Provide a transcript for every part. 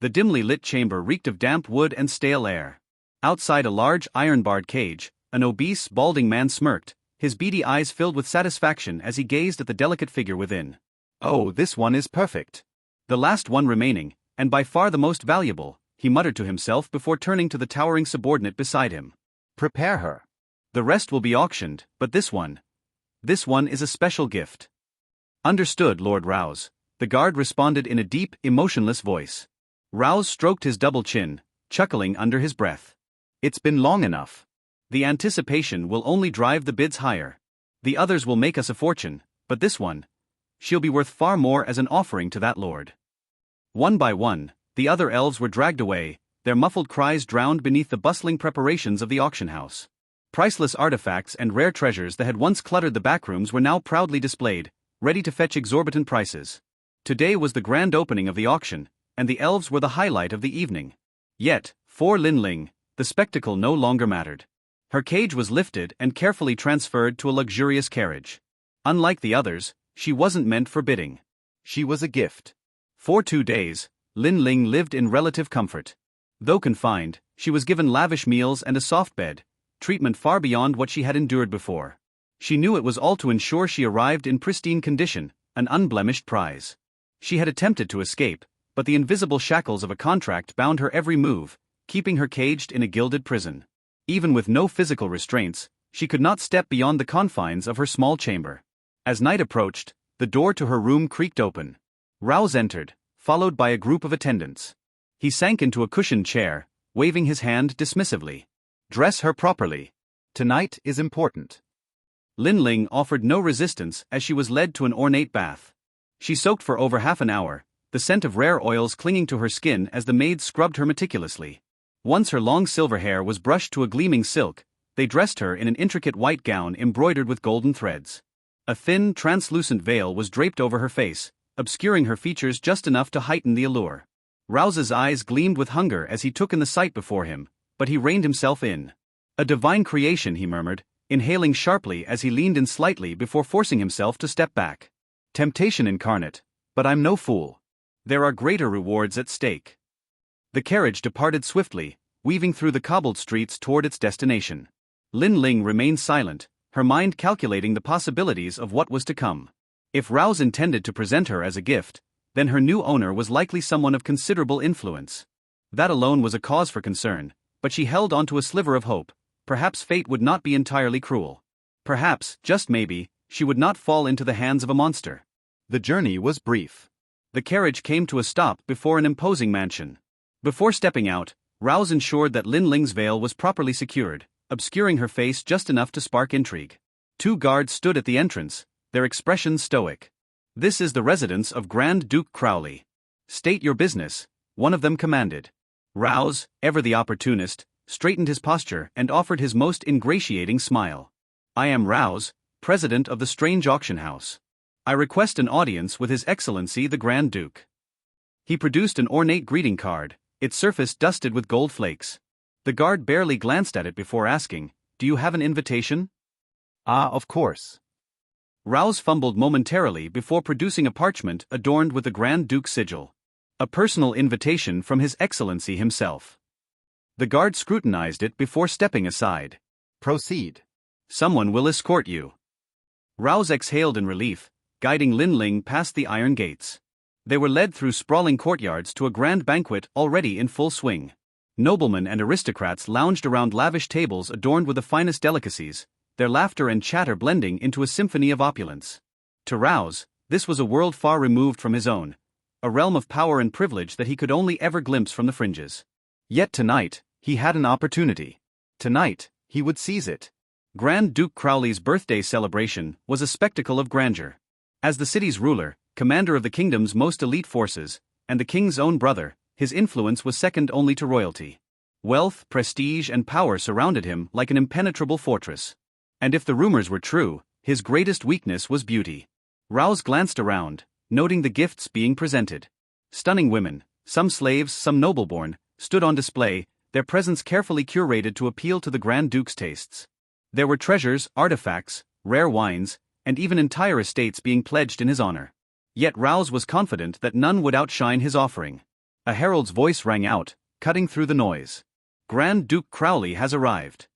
The dimly lit chamber reeked of damp wood and stale air. Outside a large iron-barred cage, an obese, balding man smirked, his beady eyes filled with satisfaction as he gazed at the delicate figure within. "Oh, this one is perfect." The last one remaining, and by far the most valuable, he muttered to himself before turning to the towering subordinate beside him. "Prepare her. The rest will be auctioned, but this one is a special gift." "Understood, Lord Rouse," the guard responded in a deep, emotionless voice. Rouse stroked his double chin, chuckling under his breath. "It's been long enough. The anticipation will only drive the bids higher. The others will make us a fortune, but this one, she'll be worth far more as an offering to that lord." One by one, the other elves were dragged away, their muffled cries drowned beneath the bustling preparations of the auction house. Priceless artifacts and rare treasures that had once cluttered the backrooms were now proudly displayed, ready to fetch exorbitant prices. Today was the grand opening of the auction, and the elves were the highlight of the evening. Yet, for Lin Ling, the spectacle no longer mattered. Her cage was lifted and carefully transferred to a luxurious carriage. Unlike the others, she wasn't meant for bidding. She was a gift. For 2 days, Lin Ling lived in relative comfort. Though confined, she was given lavish meals and a soft bed, treatment far beyond what she had endured before. She knew it was all to ensure she arrived in pristine condition, an unblemished prize. She had attempted to escape, but the invisible shackles of a contract bound her every move, keeping her caged in a gilded prison. Even with no physical restraints, she could not step beyond the confines of her small chamber. As night approached, the door to her room creaked open. Rouse entered, followed by a group of attendants. He sank into a cushioned chair, waving his hand dismissively. "Dress her properly. Tonight is important." Lin Ling offered no resistance as she was led to an ornate bath. She soaked for over half an hour, the scent of rare oils clinging to her skin as the maids scrubbed her meticulously. Once her long silver hair was brushed to a gleaming silk, they dressed her in an intricate white gown embroidered with golden threads. A thin, translucent veil was draped over her face, obscuring her features just enough to heighten the allure. Rouse's eyes gleamed with hunger as he took in the sight before him, but he reined himself in. "A divine creation," he murmured, inhaling sharply as he leaned in slightly before forcing himself to step back. "Temptation incarnate, but I'm no fool. There are greater rewards at stake." The carriage departed swiftly, weaving through the cobbled streets toward its destination. Lin Ling remained silent, her mind calculating the possibilities of what was to come. If Rouse intended to present her as a gift, then her new owner was likely someone of considerable influence. That alone was a cause for concern, but she held onto a sliver of hope. Perhaps fate would not be entirely cruel. Perhaps, just maybe, she would not fall into the hands of a monster. The journey was brief. The carriage came to a stop before an imposing mansion. Before stepping out, Rouse ensured that Lin Ling's veil was properly secured, obscuring her face just enough to spark intrigue. 2 guards stood at the entrance, their expressions stoic. "This is the residence of Grand Duke Crowley. State your business," one of them commanded. Rouse, ever the opportunist, straightened his posture and offered his most ingratiating smile. "I am Rouse, president of the strange auction house. I request an audience with His Excellency the Grand Duke." He produced an ornate greeting card, its surface dusted with gold flakes. The guard barely glanced at it before asking, "Do you have an invitation?" "Ah, of course." Rouse fumbled momentarily before producing a parchment adorned with the Grand Duke's sigil. A personal invitation from His Excellency himself. The guard scrutinized it before stepping aside. "Proceed." "Someone will escort you." Rouse exhaled in relief, guiding Lin Ling past the iron gates. They were led through sprawling courtyards to a grand banquet already in full swing. Noblemen and aristocrats lounged around lavish tables adorned with the finest delicacies, their laughter and chatter blending into a symphony of opulence. To Rouse, this was a world far removed from his own, a realm of power and privilege that he could only ever glimpse from the fringes. Yet tonight, he had an opportunity. Tonight, he would seize it. Grand Duke Crowley's birthday celebration was a spectacle of grandeur. As the city's ruler, commander of the kingdom's most elite forces, and the king's own brother, his influence was second only to royalty. Wealth, prestige, and power surrounded him like an impenetrable fortress. And if the rumors were true, his greatest weakness was beauty. Rouse glanced around, noting the gifts being presented. Stunning women, some slaves, some nobleborn, stood on display, their presence carefully curated to appeal to the Grand Duke's tastes. There were treasures, artifacts, rare wines, and even entire estates being pledged in his honor. Yet Rouse was confident that none would outshine his offering. A herald's voice rang out, cutting through the noise. Grand Duke Crowley has arrived.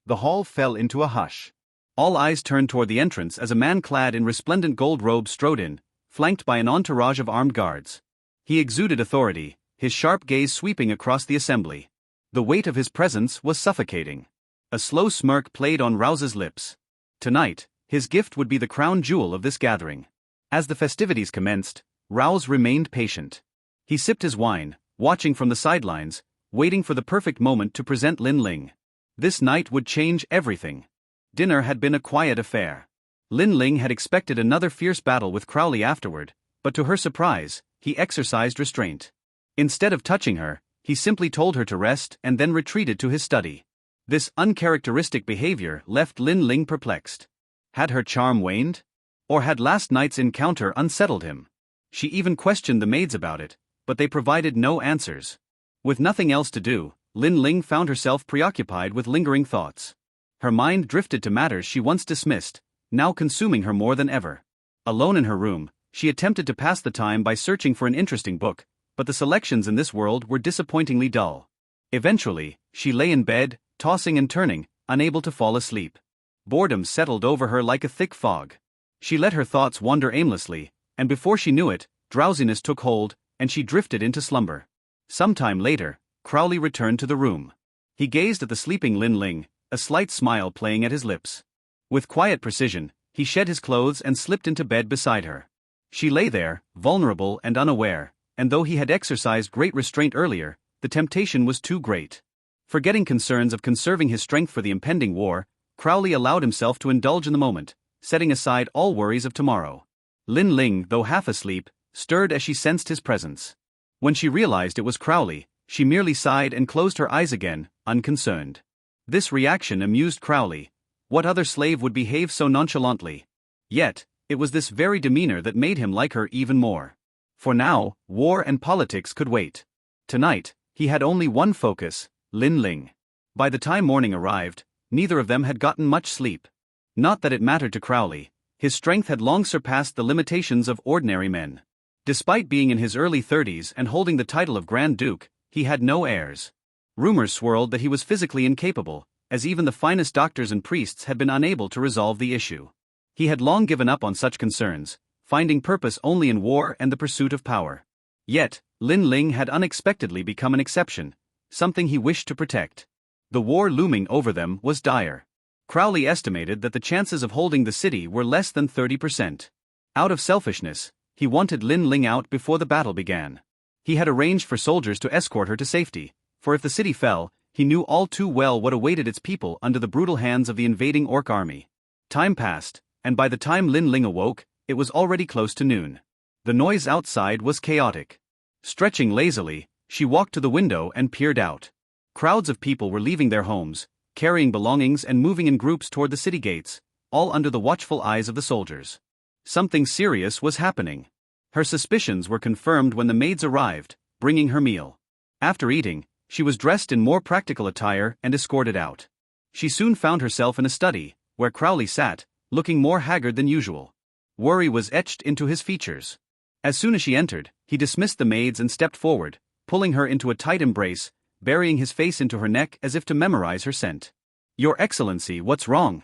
The hall fell into a hush. All eyes turned toward the entrance as a man clad in resplendent gold robes strode in, flanked by an entourage of armed guards. He exuded authority, his sharp gaze sweeping across the assembly. The weight of his presence was suffocating. A slow smirk played on Rouse's lips. Tonight, his gift would be the crown jewel of this gathering. As the festivities commenced, Rouse remained patient. He sipped his wine, watching from the sidelines, waiting for the perfect moment to present Lin Ling. This night would change everything. Dinner had been a quiet affair. Lin Ling had expected another fierce battle with Crowley afterward, but to her surprise, he exercised restraint. Instead of touching her, he simply told her to rest and then retreated to his study. This uncharacteristic behavior left Lin Ling perplexed. Had her charm waned? Or had last night's encounter unsettled him? She even questioned the maids about it, but they provided no answers. With nothing else to do, Lin Ling found herself preoccupied with lingering thoughts. Her mind drifted to matters she once dismissed, now consuming her more than ever. Alone in her room, she attempted to pass the time by searching for an interesting book, but the selections in this world were disappointingly dull. Eventually, she lay in bed, tossing and turning, unable to fall asleep. Boredom settled over her like a thick fog. She let her thoughts wander aimlessly, and before she knew it, drowsiness took hold, and she drifted into slumber. Sometime later, Crowley returned to the room. He gazed at the sleeping Lin Ling, a slight smile playing at his lips. With quiet precision, he shed his clothes and slipped into bed beside her. She lay there, vulnerable and unaware, and though he had exercised great restraint earlier, the temptation was too great. Forgetting concerns of conserving his strength for the impending war, Crowley allowed himself to indulge in the moment, setting aside all worries of tomorrow. Lin Ling, though half asleep, stirred as she sensed his presence. When she realized it was Crowley, she merely sighed and closed her eyes again, unconcerned. This reaction amused Crowley. What other slave would behave so nonchalantly? Yet, it was this very demeanor that made him like her even more. For now, war and politics could wait. Tonight, he had only one focus, Lin Ling. By the time morning arrived, neither of them had gotten much sleep. Not that it mattered to Crowley. His strength had long surpassed the limitations of ordinary men. Despite being in his early 30s and holding the title of Grand Duke, he had no heirs. Rumors swirled that he was physically incapable, as even the finest doctors and priests had been unable to resolve the issue. He had long given up on such concerns, finding purpose only in war and the pursuit of power. Yet, Lin Ling had unexpectedly become an exception, something he wished to protect. The war looming over them was dire. Crowley estimated that the chances of holding the city were less than 30%. Out of selfishness, he wanted Lin Ling out before the battle began. He had arranged for soldiers to escort her to safety, for if the city fell, he knew all too well what awaited its people under the brutal hands of the invading orc army. Time passed, and by the time Lin Ling awoke, it was already close to noon. The noise outside was chaotic. Stretching lazily, she walked to the window and peered out. Crowds of people were leaving their homes, carrying belongings and moving in groups toward the city gates, all under the watchful eyes of the soldiers. Something serious was happening. Her suspicions were confirmed when the maids arrived, bringing her meal. After eating, she was dressed in more practical attire and escorted out. She soon found herself in a study, where Crowley sat, looking more haggard than usual. Worry was etched into his features. As soon as she entered, he dismissed the maids and stepped forward, pulling her into a tight embrace, burying his face into her neck as if to memorize her scent. "Your Excellency, what's wrong?"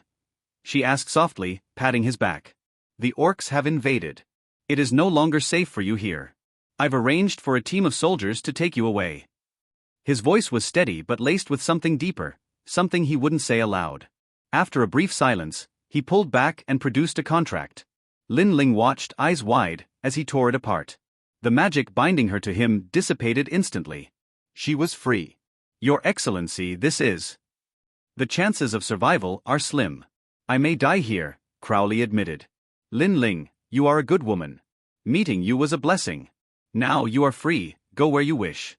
she asked softly, patting his back. "The orcs have invaded. It is no longer safe for you here. I've arranged for a team of soldiers to take you away." His voice was steady but laced with something deeper, something he wouldn't say aloud. After a brief silence, he pulled back and produced a contract. Lin Ling watched, eyes wide, as he tore it apart. The magic binding her to him dissipated instantly. She was free. "Your Excellency, this is. The chances of survival are slim. I may die here," Crowley admitted. "Lin Ling, you are a good woman. Meeting you was a blessing. Now you are free, go where you wish."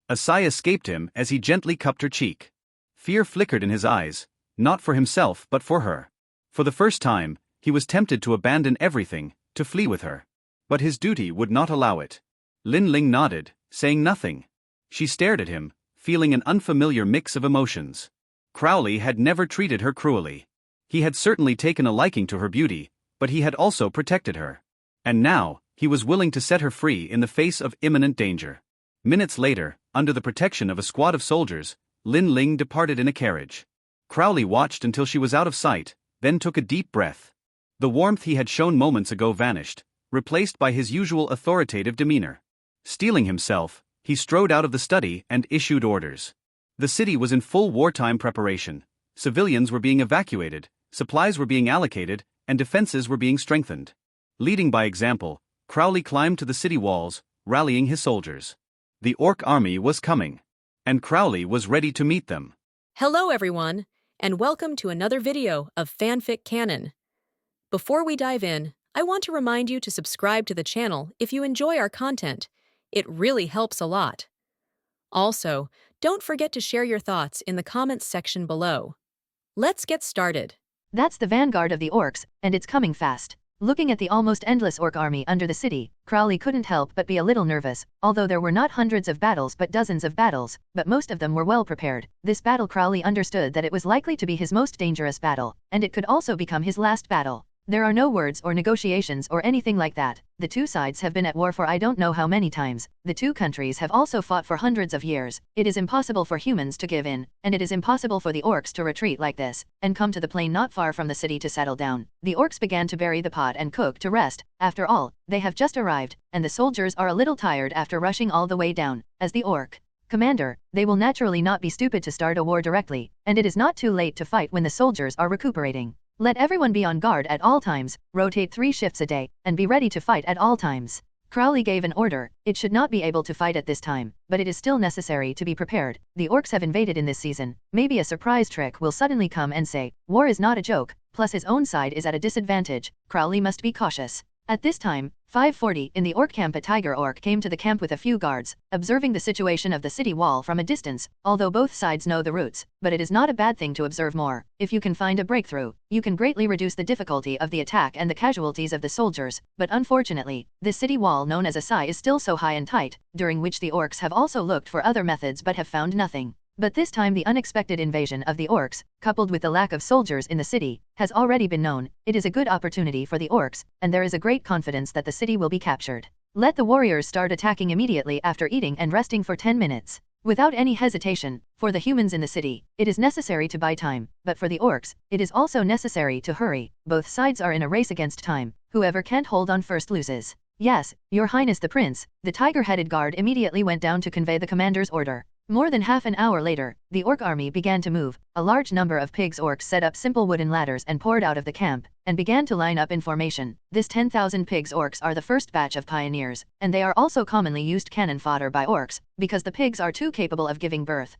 A sigh escaped him as he gently cupped her cheek. Fear flickered in his eyes, not for himself but for her. For the first time, he was tempted to abandon everything, to flee with her. But his duty would not allow it. Lin Ling nodded, saying nothing. She stared at him, feeling an unfamiliar mix of emotions. Crowley had never treated her cruelly. He had certainly taken a liking to her beauty, but he had also protected her. And now, he was willing to set her free in the face of imminent danger. Minutes later, under the protection of a squad of soldiers, Lin Ling departed in a carriage. Crowley watched until she was out of sight, then took a deep breath. The warmth he had shown moments ago vanished, replaced by his usual authoritative demeanor. Steeling himself, he strode out of the study and issued orders. The city was in full wartime preparation. Civilians were being evacuated, supplies were being allocated, and defenses were being strengthened. Leading by example, Crowley climbed to the city walls, rallying his soldiers. The orc army was coming, and Crowley was ready to meet them. Hello everyone, and welcome to another video of FanFic Canon. Before we dive in, I want to remind you to subscribe to the channel if you enjoy our content. It really helps a lot. Also, don't forget to share your thoughts in the comments section below. Let's get started. That's the vanguard of the orcs, and it's coming fast. Looking at the almost endless orc army under the city, Crowley couldn't help but be a little nervous, although there were not hundreds of battles but dozens of battles, but most of them were well prepared. This battle Crowley understood that it was likely to be his most dangerous battle, and it could also become his last battle. There are no words or negotiations or anything like that. The two sides have been at war for I don't know how many times. The two countries have also fought for hundreds of years. It is impossible for humans to give in, and it is impossible for the orcs to retreat like this, and come to the plain not far from the city to settle down. The orcs began to bury the pot and cook to rest. After all, they have just arrived, and the soldiers are a little tired after rushing all the way down. As the orc commander, they will naturally not be stupid to start a war directly, and it is not too late to fight when the soldiers are recuperating. Let everyone be on guard at all times, rotate 3 shifts a day, and be ready to fight at all times. Crowley gave an order. It should not be able to fight at this time, but it is still necessary to be prepared. The orcs have invaded in this season. Maybe a surprise trick will suddenly come and say, war is not a joke, plus his own side is at a disadvantage. Crowley must be cautious. At this time, 5:40 in the orc camp, a tiger orc came to the camp with a few guards, observing the situation of the city wall from a distance, although both sides know the routes, but it is not a bad thing to observe more. If you can find a breakthrough, you can greatly reduce the difficulty of the attack and the casualties of the soldiers, but unfortunately, this city wall known as a Sai is still so high and tight, during which the orcs have also looked for other methods but have found nothing. But this time the unexpected invasion of the orcs, coupled with the lack of soldiers in the city, has already been known. It is a good opportunity for the orcs, and there is a great confidence that the city will be captured. Let the warriors start attacking immediately after eating and resting for 10 minutes. Without any hesitation, for the humans in the city, it is necessary to buy time, but for the orcs, it is also necessary to hurry. Both sides are in a race against time. Whoever can't hold on first loses. Yes, Your Highness the Prince. The tiger-headed guard immediately went down to convey the commander's order. More than half an hour later, the orc army began to move. A large number of pigs orcs set up simple wooden ladders and poured out of the camp, and began to line up in formation. This 10,000 pigs orcs are the first batch of pioneers, and they are also commonly used cannon fodder by orcs, because the pigs are too capable of giving birth,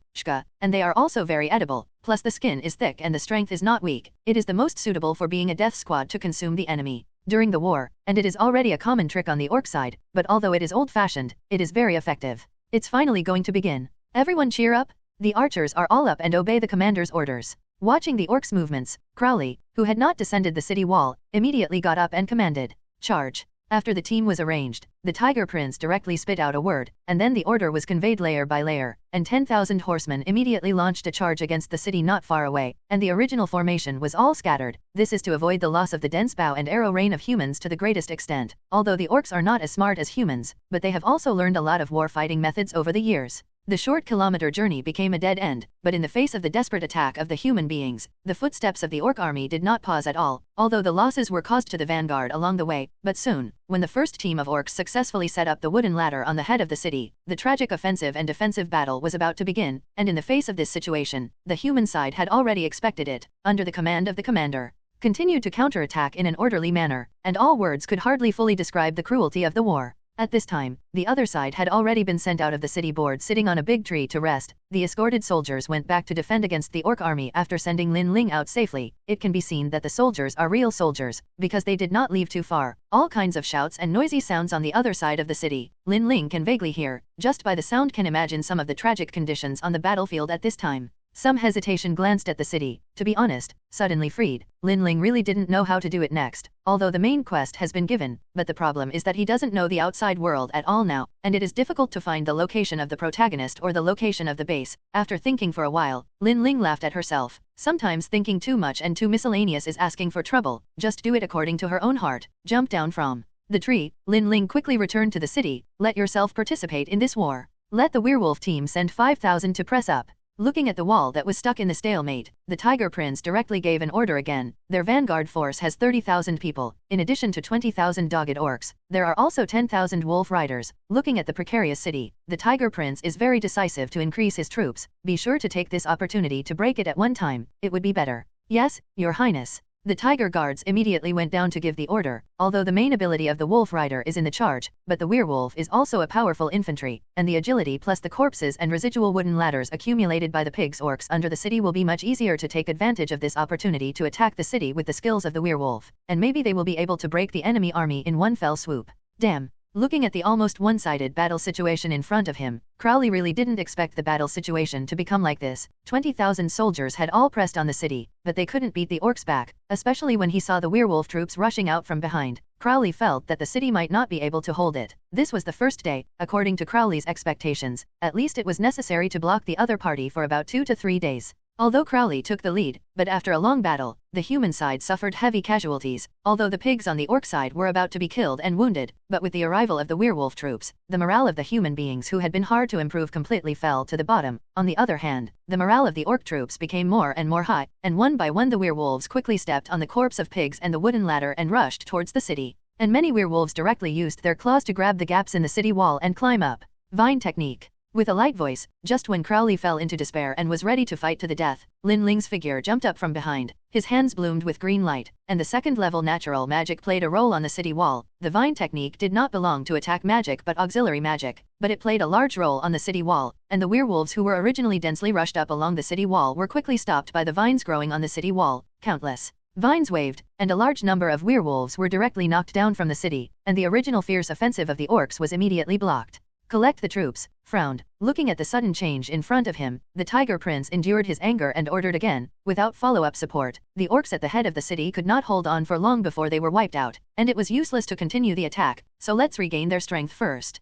and they are also very edible, plus the skin is thick and the strength is not weak. It is the most suitable for being a death squad to consume the enemy during the war, and it is already a common trick on the orc side, but although it is old-fashioned, it is very effective. It's finally going to begin. Everyone cheer up! The archers are all up and obey the commander's orders. Watching the orcs' movements, Crowley, who had not descended the city wall, immediately got up and commanded, "Charge!" After the team was arranged, the Tiger Prince directly spit out a word, and then the order was conveyed layer by layer, and 10,000 horsemen immediately launched a charge against the city not far away, and the original formation was all scattered. This is to avoid the loss of the dense bow and arrow rain of humans to the greatest extent. Although the orcs are not as smart as humans, but they have also learned a lot of war fighting methods over the years. The short kilometer journey became a dead end, but in the face of the desperate attack of the human beings, the footsteps of the orc army did not pause at all, although the losses were caused to the vanguard along the way. But soon, when the first team of orcs successfully set up the wooden ladder on the head of the city, the tragic offensive and defensive battle was about to begin, and in the face of this situation, the human side had already expected it, under the command of the commander, continued to counterattack in an orderly manner, and all words could hardly fully describe the cruelty of the war. At this time, the other side had already been sent out of the city board sitting on a big tree to rest. The escorted soldiers went back to defend against the orc army after sending Lin Ling out safely. It can be seen that the soldiers are real soldiers, because they did not leave too far. All kinds of shouts and noisy sounds on the other side of the city. Lin Ling can vaguely hear, just by the sound can imagine some of the tragic conditions on the battlefield at this time. Some hesitation glanced at the city. To be honest, suddenly freed, Lin Ling really didn't know how to do it next, although the main quest has been given, but the problem is that he doesn't know the outside world at all now, and it is difficult to find the location of the protagonist or the location of the base. After thinking for a while, Lin Ling laughed at herself. Sometimes thinking too much and too miscellaneous is asking for trouble. Just do it according to her own heart. Jump down from the tree. Lin Ling quickly returned to the city. Let yourself participate in this war. Let the werewolf team send 5,000 to press up. Looking at the wall that was stuck in the stalemate, the Tiger Prince directly gave an order again. Their vanguard force has 30,000 people, in addition to 20,000 dogged orcs. There are also 10,000 wolf riders. Looking at the precarious city, the Tiger Prince is very decisive to increase his troops. Be sure to take this opportunity to break it at one time, it would be better. Yes, Your Highness. The Tiger Guards immediately went down to give the order, although the main ability of the Wolf Rider is in the charge, but the Werewolf is also a powerful infantry, and the agility plus the corpses and residual wooden ladders accumulated by the pigs orcs under the city will be much easier to take advantage of this opportunity to attack the city with the skills of the Werewolf, and maybe they will be able to break the enemy army in one fell swoop. Damn. Looking at the almost one-sided battle situation in front of him, Crowley really didn't expect the battle situation to become like this. 20,000 soldiers had all pressed on the city, but they couldn't beat the orcs back, especially when he saw the werewolf troops rushing out from behind. Crowley felt that the city might not be able to hold it. This was the first day, according to Crowley's expectations. At least it was necessary to block the other party for about 2 to 3 days. Although Crowley took the lead, but after a long battle, the human side suffered heavy casualties, although the pigs on the orc side were about to be killed and wounded, but with the arrival of the werewolf troops, the morale of the human beings who had been hard to improve completely fell to the bottom. On the other hand, the morale of the orc troops became more and more high, and one by one the werewolves quickly stepped on the corpse of pigs and the wooden ladder and rushed towards the city. And many werewolves directly used their claws to grab the gaps in the city wall and climb up. Vine technique. With a light voice, just when Crowley fell into despair and was ready to fight to the death, Lin Ling's figure jumped up from behind. His hands bloomed with green light, and the second-level natural magic played a role on the city wall. The vine technique did not belong to attack magic but auxiliary magic, but it played a large role on the city wall, and the werewolves who were originally densely rushed up along the city wall were quickly stopped by the vines growing on the city wall. Countless vines waved, and a large number of werewolves were directly knocked down from the city, and the original fierce offensive of the orcs was immediately blocked. Collect the troops, frowned. Looking at the sudden change in front of him, the Tiger Prince endured his anger and ordered again. Without follow-up support, the orcs at the head of the city could not hold on for long before they were wiped out, and it was useless to continue the attack, so let's regain their strength first.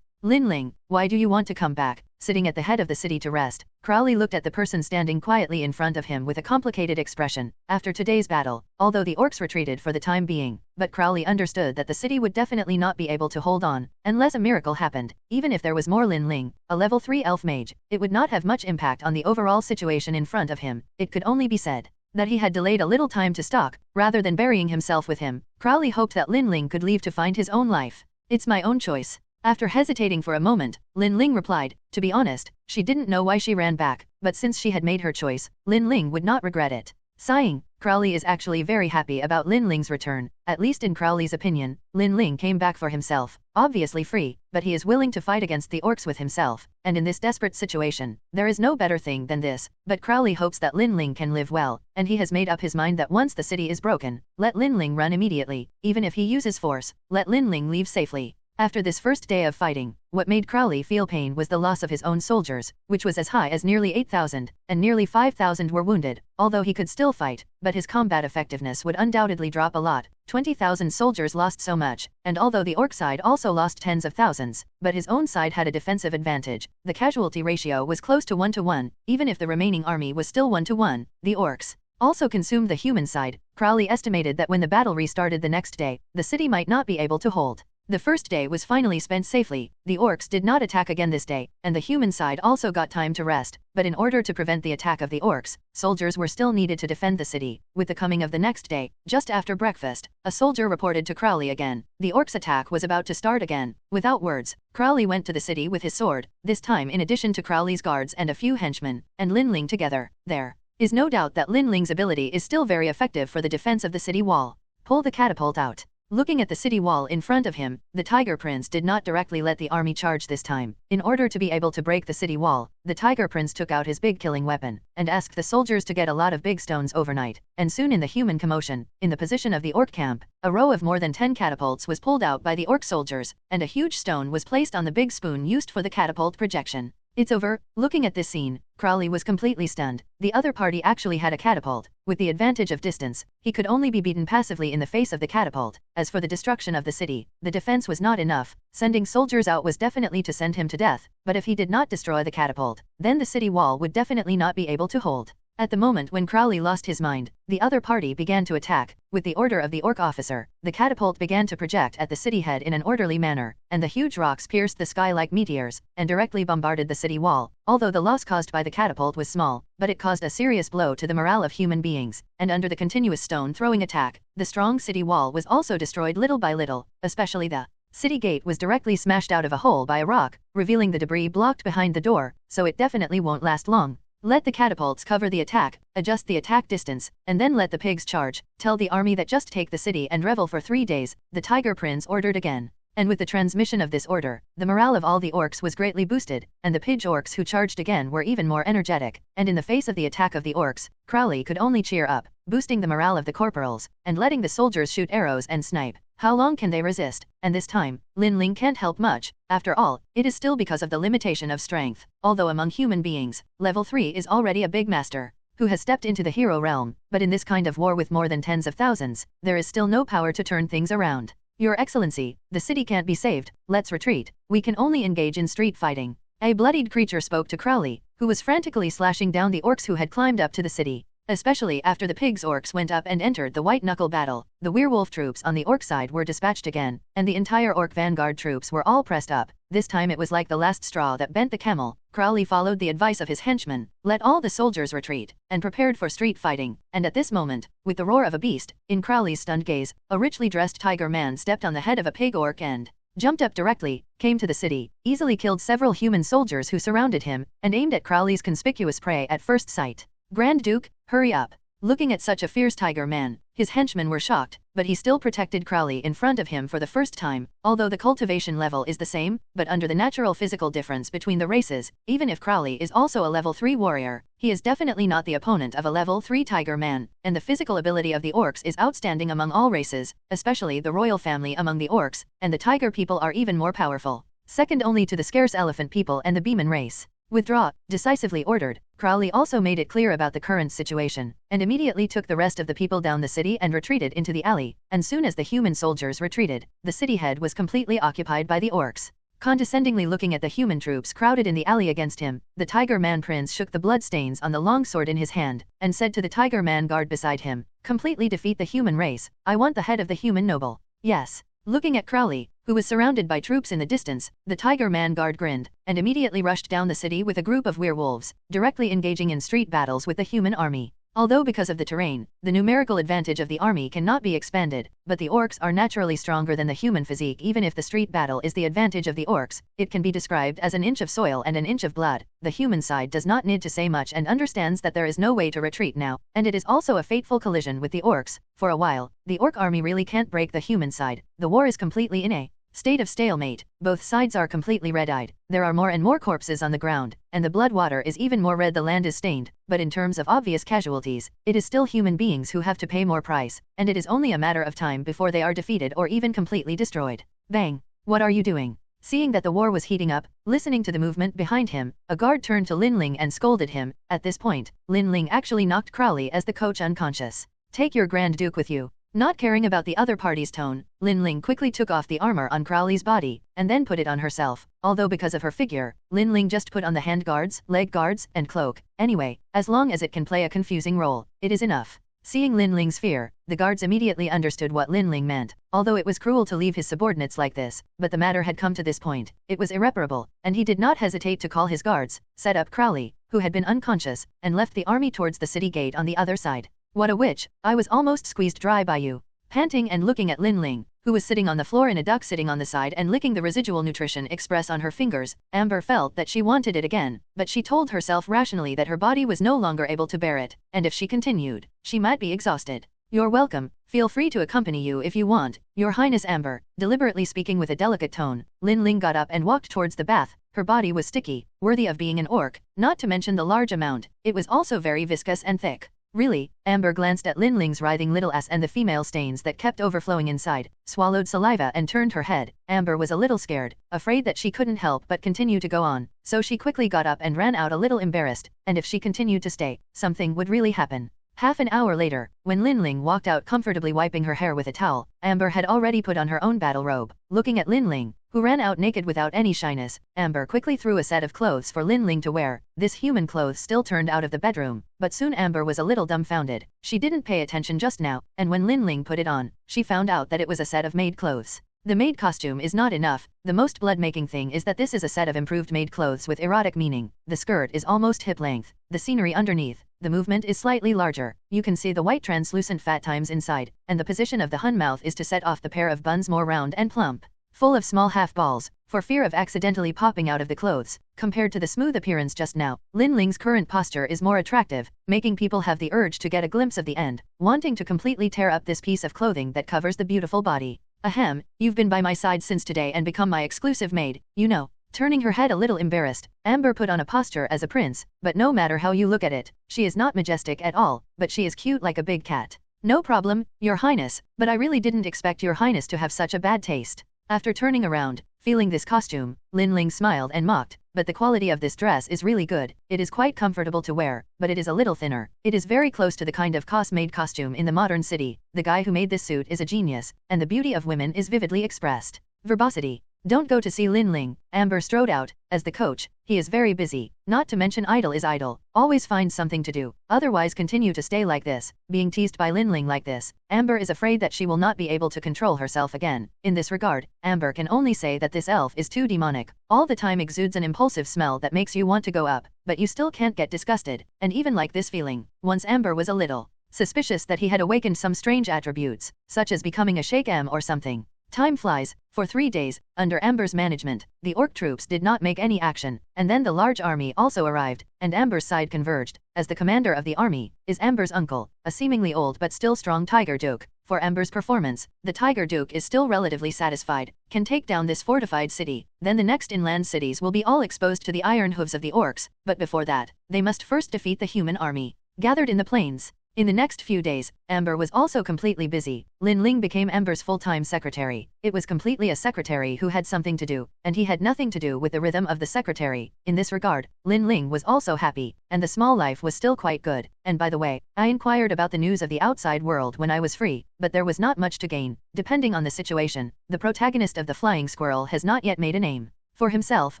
Lin Ling, why do you want to come back? Sitting at the head of the city to rest, Crowley looked at the person standing quietly in front of him with a complicated expression. After today's battle, although the orcs retreated for the time being, but Crowley understood that the city would definitely not be able to hold on, unless a miracle happened. Even if there was more Lin Ling, a level 3 elf mage, it would not have much impact on the overall situation in front of him. It could only be said that he had delayed a little time to stalk, rather than burying himself with him. Crowley hoped that Lin Ling could leave to find his own life. It's my own choice. After hesitating for a moment, Lin Ling replied. To be honest, she didn't know why she ran back, but since she had made her choice, Lin Ling would not regret it. Sighing, Crowley is actually very happy about Lin Ling's return. At least in Crowley's opinion, Lin Ling came back for himself, obviously free, but he is willing to fight against the orcs with himself, and in this desperate situation, there is no better thing than this. But Crowley hopes that Lin Ling can live well, and he has made up his mind that once the city is broken, let Lin Ling run immediately. Even if he uses force, let Lin Ling leave safely. After this first day of fighting, what made Crowley feel pain was the loss of his own soldiers, which was as high as nearly 8,000, and nearly 5,000 were wounded. Although he could still fight, but his combat effectiveness would undoubtedly drop a lot. 20,000 soldiers lost so much, and although the orc side also lost tens of thousands, but his own side had a defensive advantage. The casualty ratio was close to 1 to 1, even if the remaining army was still 1 to 1. The orcs also consumed the human side. Crowley estimated that when the battle restarted the next day, the city might not be able to hold. The first day was finally spent safely. The orcs did not attack again this day, and the human side also got time to rest, but in order to prevent the attack of the orcs, soldiers were still needed to defend the city. With the coming of the next day, just after breakfast, a soldier reported to Crowley again. The orcs' attack was about to start again. Without words, Crowley went to the city with his sword, this time in addition to Crowley's guards and a few henchmen, and Lin Ling together. There is no doubt that Lin Ling's ability is still very effective for the defense of the city wall. Pull the catapult out. Looking at the city wall in front of him, the Tiger Prince did not directly let the army charge this time. In order to be able to break the city wall, the Tiger Prince took out his big killing weapon, and asked the soldiers to get a lot of big stones overnight. And soon in the human commotion, in the position of the orc camp, a row of more than 10 catapults was pulled out by the orc soldiers, and a huge stone was placed on the big spoon used for the catapult projection. It's over. Looking at this scene, Crowley was completely stunned. The other party actually had a catapult. With the advantage of distance, he could only be beaten passively in the face of the catapult. As for the destruction of the city, the defense was not enough. Sending soldiers out was definitely to send him to death, but if he did not destroy the catapult, then the city wall would definitely not be able to hold. At the moment when Crowley lost his mind, the other party began to attack. With the order of the orc officer, the catapult began to project at the city head in an orderly manner, and the huge rocks pierced the sky like meteors, and directly bombarded the city wall. Although the loss caused by the catapult was small, but it caused a serious blow to the morale of human beings, and under the continuous stone-throwing attack, the strong city wall was also destroyed little by little, especially the city gate was directly smashed out of a hole by a rock, revealing the debris blocked behind the door, so it definitely won't last long. Let the catapults cover the attack, adjust the attack distance, and then let the pigs charge. Tell the army that just take the city and revel for 3 days, the Tiger Prince ordered again. And with the transmission of this order, the morale of all the orcs was greatly boosted, and the pig orcs who charged again were even more energetic, and in the face of the attack of the orcs, Crowley could only cheer up, boosting the morale of the corporals, and letting the soldiers shoot arrows and snipe. How long can they resist? And this time, Lin Ling can't help much. After all, it is still because of the limitation of strength. Although among human beings, level 3 is already a big master who has stepped into the hero realm, but in this kind of war with more than tens of thousands, there is still no power to turn things around. Your Excellency, the city can't be saved, let's retreat. We can only engage in street fighting. A bloodied creature spoke to Crowley, who was frantically slashing down the orcs who had climbed up to the city. Especially after the pigs orcs went up and entered the white-knuckle battle, the werewolf troops on the orc side were dispatched again, and the entire orc vanguard troops were all pressed up. This time it was like the last straw that bent the camel. Crowley followed the advice of his henchmen, let all the soldiers retreat, and prepared for street fighting, and at this moment, with the roar of a beast, in Crowley's stunned gaze, a richly dressed tiger man stepped on the head of a pig orc and jumped up directly, came to the city, easily killed several human soldiers who surrounded him, and aimed at Crowley's conspicuous prey at first sight. Grand Duke, hurry up. Looking at such a fierce tiger man, his henchmen were shocked, but he still protected Crowley in front of him for the first time. Although the cultivation level is the same, but under the natural physical difference between the races, even if Crowley is also a level 3 warrior, he is definitely not the opponent of a level 3 tiger man, and the physical ability of the orcs is outstanding among all races, especially the royal family among the orcs, and the tiger people are even more powerful, second only to the scarce elephant people and the Beeman race. Withdraw, decisively ordered. Crowley also made it clear about the current situation, and immediately took the rest of the people down the city and retreated into the alley, and soon as the human soldiers retreated, the city head was completely occupied by the orcs. Condescendingly looking at the human troops crowded in the alley against him, the Tiger Man Prince shook the bloodstains on the long sword in his hand, and said to the Tiger Man guard beside him, completely defeat the human race, I want the head of the human noble. Yes. Looking at Crowley, who was surrounded by troops in the distance, the Tiger Man guard grinned, and immediately rushed down the city with a group of werewolves, directly engaging in street battles with the human army. Although because of the terrain, the numerical advantage of the army cannot be expanded, but the orcs are naturally stronger than the human physique. Even if the street battle is the advantage of the orcs, it can be described as an inch of soil and an inch of blood. The human side does not need to say much and understands that there is no way to retreat now, and it is also a fateful collision with the orcs. For a while, the orc army really can't break the human side. The war is completely in a state of stalemate. Both sides are completely red-eyed. There are more and more corpses on the ground, and the blood water is even more red. The land is stained, but in terms of obvious casualties, it is still human beings who have to pay more price, and it is only a matter of time before they are defeated or even completely destroyed. Bang! What are you doing? Seeing that the war was heating up, listening to the movement behind him, a guard turned to Lin Ling and scolded him. At this point, Lin Ling actually knocked Crowley as the coach unconscious. Take your Grand Duke with you. Not caring about the other party's tone, Lin Ling quickly took off the armor on Crowley's body, and then put it on herself. Although because of her figure, Lin Ling just put on the hand guards, leg guards, and cloak. Anyway, as long as it can play a confusing role, it is enough. Seeing Lin Ling's fear, the guards immediately understood what Lin Ling meant. Although it was cruel to leave his subordinates like this, but the matter had come to this point. It was irreparable, and he did not hesitate to call his guards, set up Crowley, who had been unconscious, and left the army towards the city gate on the other side. What a witch! I was almost squeezed dry by you. Panting and looking at Lin Ling, who was sitting on the floor in a duck sitting on the side and licking the residual nutrition express on her fingers, Amber felt that she wanted it again, but she told herself rationally that her body was no longer able to bear it, and if she continued, she might be exhausted. You're welcome. Feel free to accompany you if you want, Your Highness Amber. Deliberately speaking with a delicate tone, Lin Ling got up and walked towards the bath. Her body was sticky, worthy of being an orc, not to mention the large amount. It was also very viscous and thick. Really? Amber glanced at Lin Ling's writhing little ass and the female stains that kept overflowing inside, swallowed saliva and turned her head. Amber was a little scared, afraid that she couldn't help but continue to go on, so she quickly got up and ran out a little embarrassed, and if she continued to stay, something would really happen. Half an hour later, when Lin Ling walked out comfortably wiping her hair with a towel, Amber had already put on her own battle robe. Looking at Lin Ling, who ran out naked without any shyness. Amber quickly threw a set of clothes for Lin Ling to wear. This human clothes still turned out of the bedroom, but soon Amber was a little dumbfounded. She didn't pay attention just now, and when Lin Ling put it on, she found out that it was a set of maid clothes. The maid costume is not enough. The most blood-making thing is that this is a set of improved maid clothes with erotic meaning. The skirt is almost hip length. The scenery underneath, the movement is slightly larger. You can see the white translucent fat times inside, and the position of the hun mouth is to set off the pair of buns more round and plump, full of small half balls, for fear of accidentally popping out of the clothes. Compared to the smooth appearance just now, Lin Ling's current posture is more attractive, making people have the urge to get a glimpse of the end, wanting to completely tear up this piece of clothing that covers the beautiful body. Ahem, you've been by my side since today and become my exclusive maid, you know. Turning her head a little embarrassed, Amber put on a posture as a prince, but no matter how you look at it, she is not majestic at all, but she is cute like a big cat. No problem, your highness, but I really didn't expect your highness to have such a bad taste. After turning around, feeling this costume, Lin Ling smiled and mocked, but the quality of this dress is really good. It is quite comfortable to wear, but it is a little thinner. It is very close to the kind of cos-made costume in the modern city. The guy who made this suit is a genius, and the beauty of women is vividly expressed. Verbosity. Don't go to see Lin Ling. Amber strode out. As the coach, he is very busy. Not to mention idle is idle. Always find something to do. Otherwise continue to stay like this. Being teased by Lin Ling like this, Amber is afraid that she will not be able to control herself again. In this regard, Amber can only say that this elf is too demonic. All the time exudes an impulsive smell that makes you want to go up, but you still can't get disgusted, and even like this feeling. Once Amber was a little suspicious that he had awakened some strange attributes, such as becoming a Sheikh M or something. Time flies. For 3 days, under Amber's management, the orc troops did not make any action, and then the large army also arrived, and Amber's side converged, as the commander of the army is Amber's uncle, a seemingly old but still strong Tiger Duke. For Amber's performance, the Tiger Duke is still relatively satisfied, can take down this fortified city, then the next inland cities will be all exposed to the iron hooves of the orcs, but before that, they must first defeat the human army gathered in the plains. In the next few days, Amber was also completely busy. Lin Ling became Amber's full-time secretary. It was completely a secretary who had something to do, and he had nothing to do with the rhythm of the secretary. In this regard, Lin Ling was also happy, and the small life was still quite good. And by the way, I inquired about the news of the outside world when I was free, but there was not much to gain. Depending on the situation, the protagonist of the Flying Squirrel has not yet made a name for himself,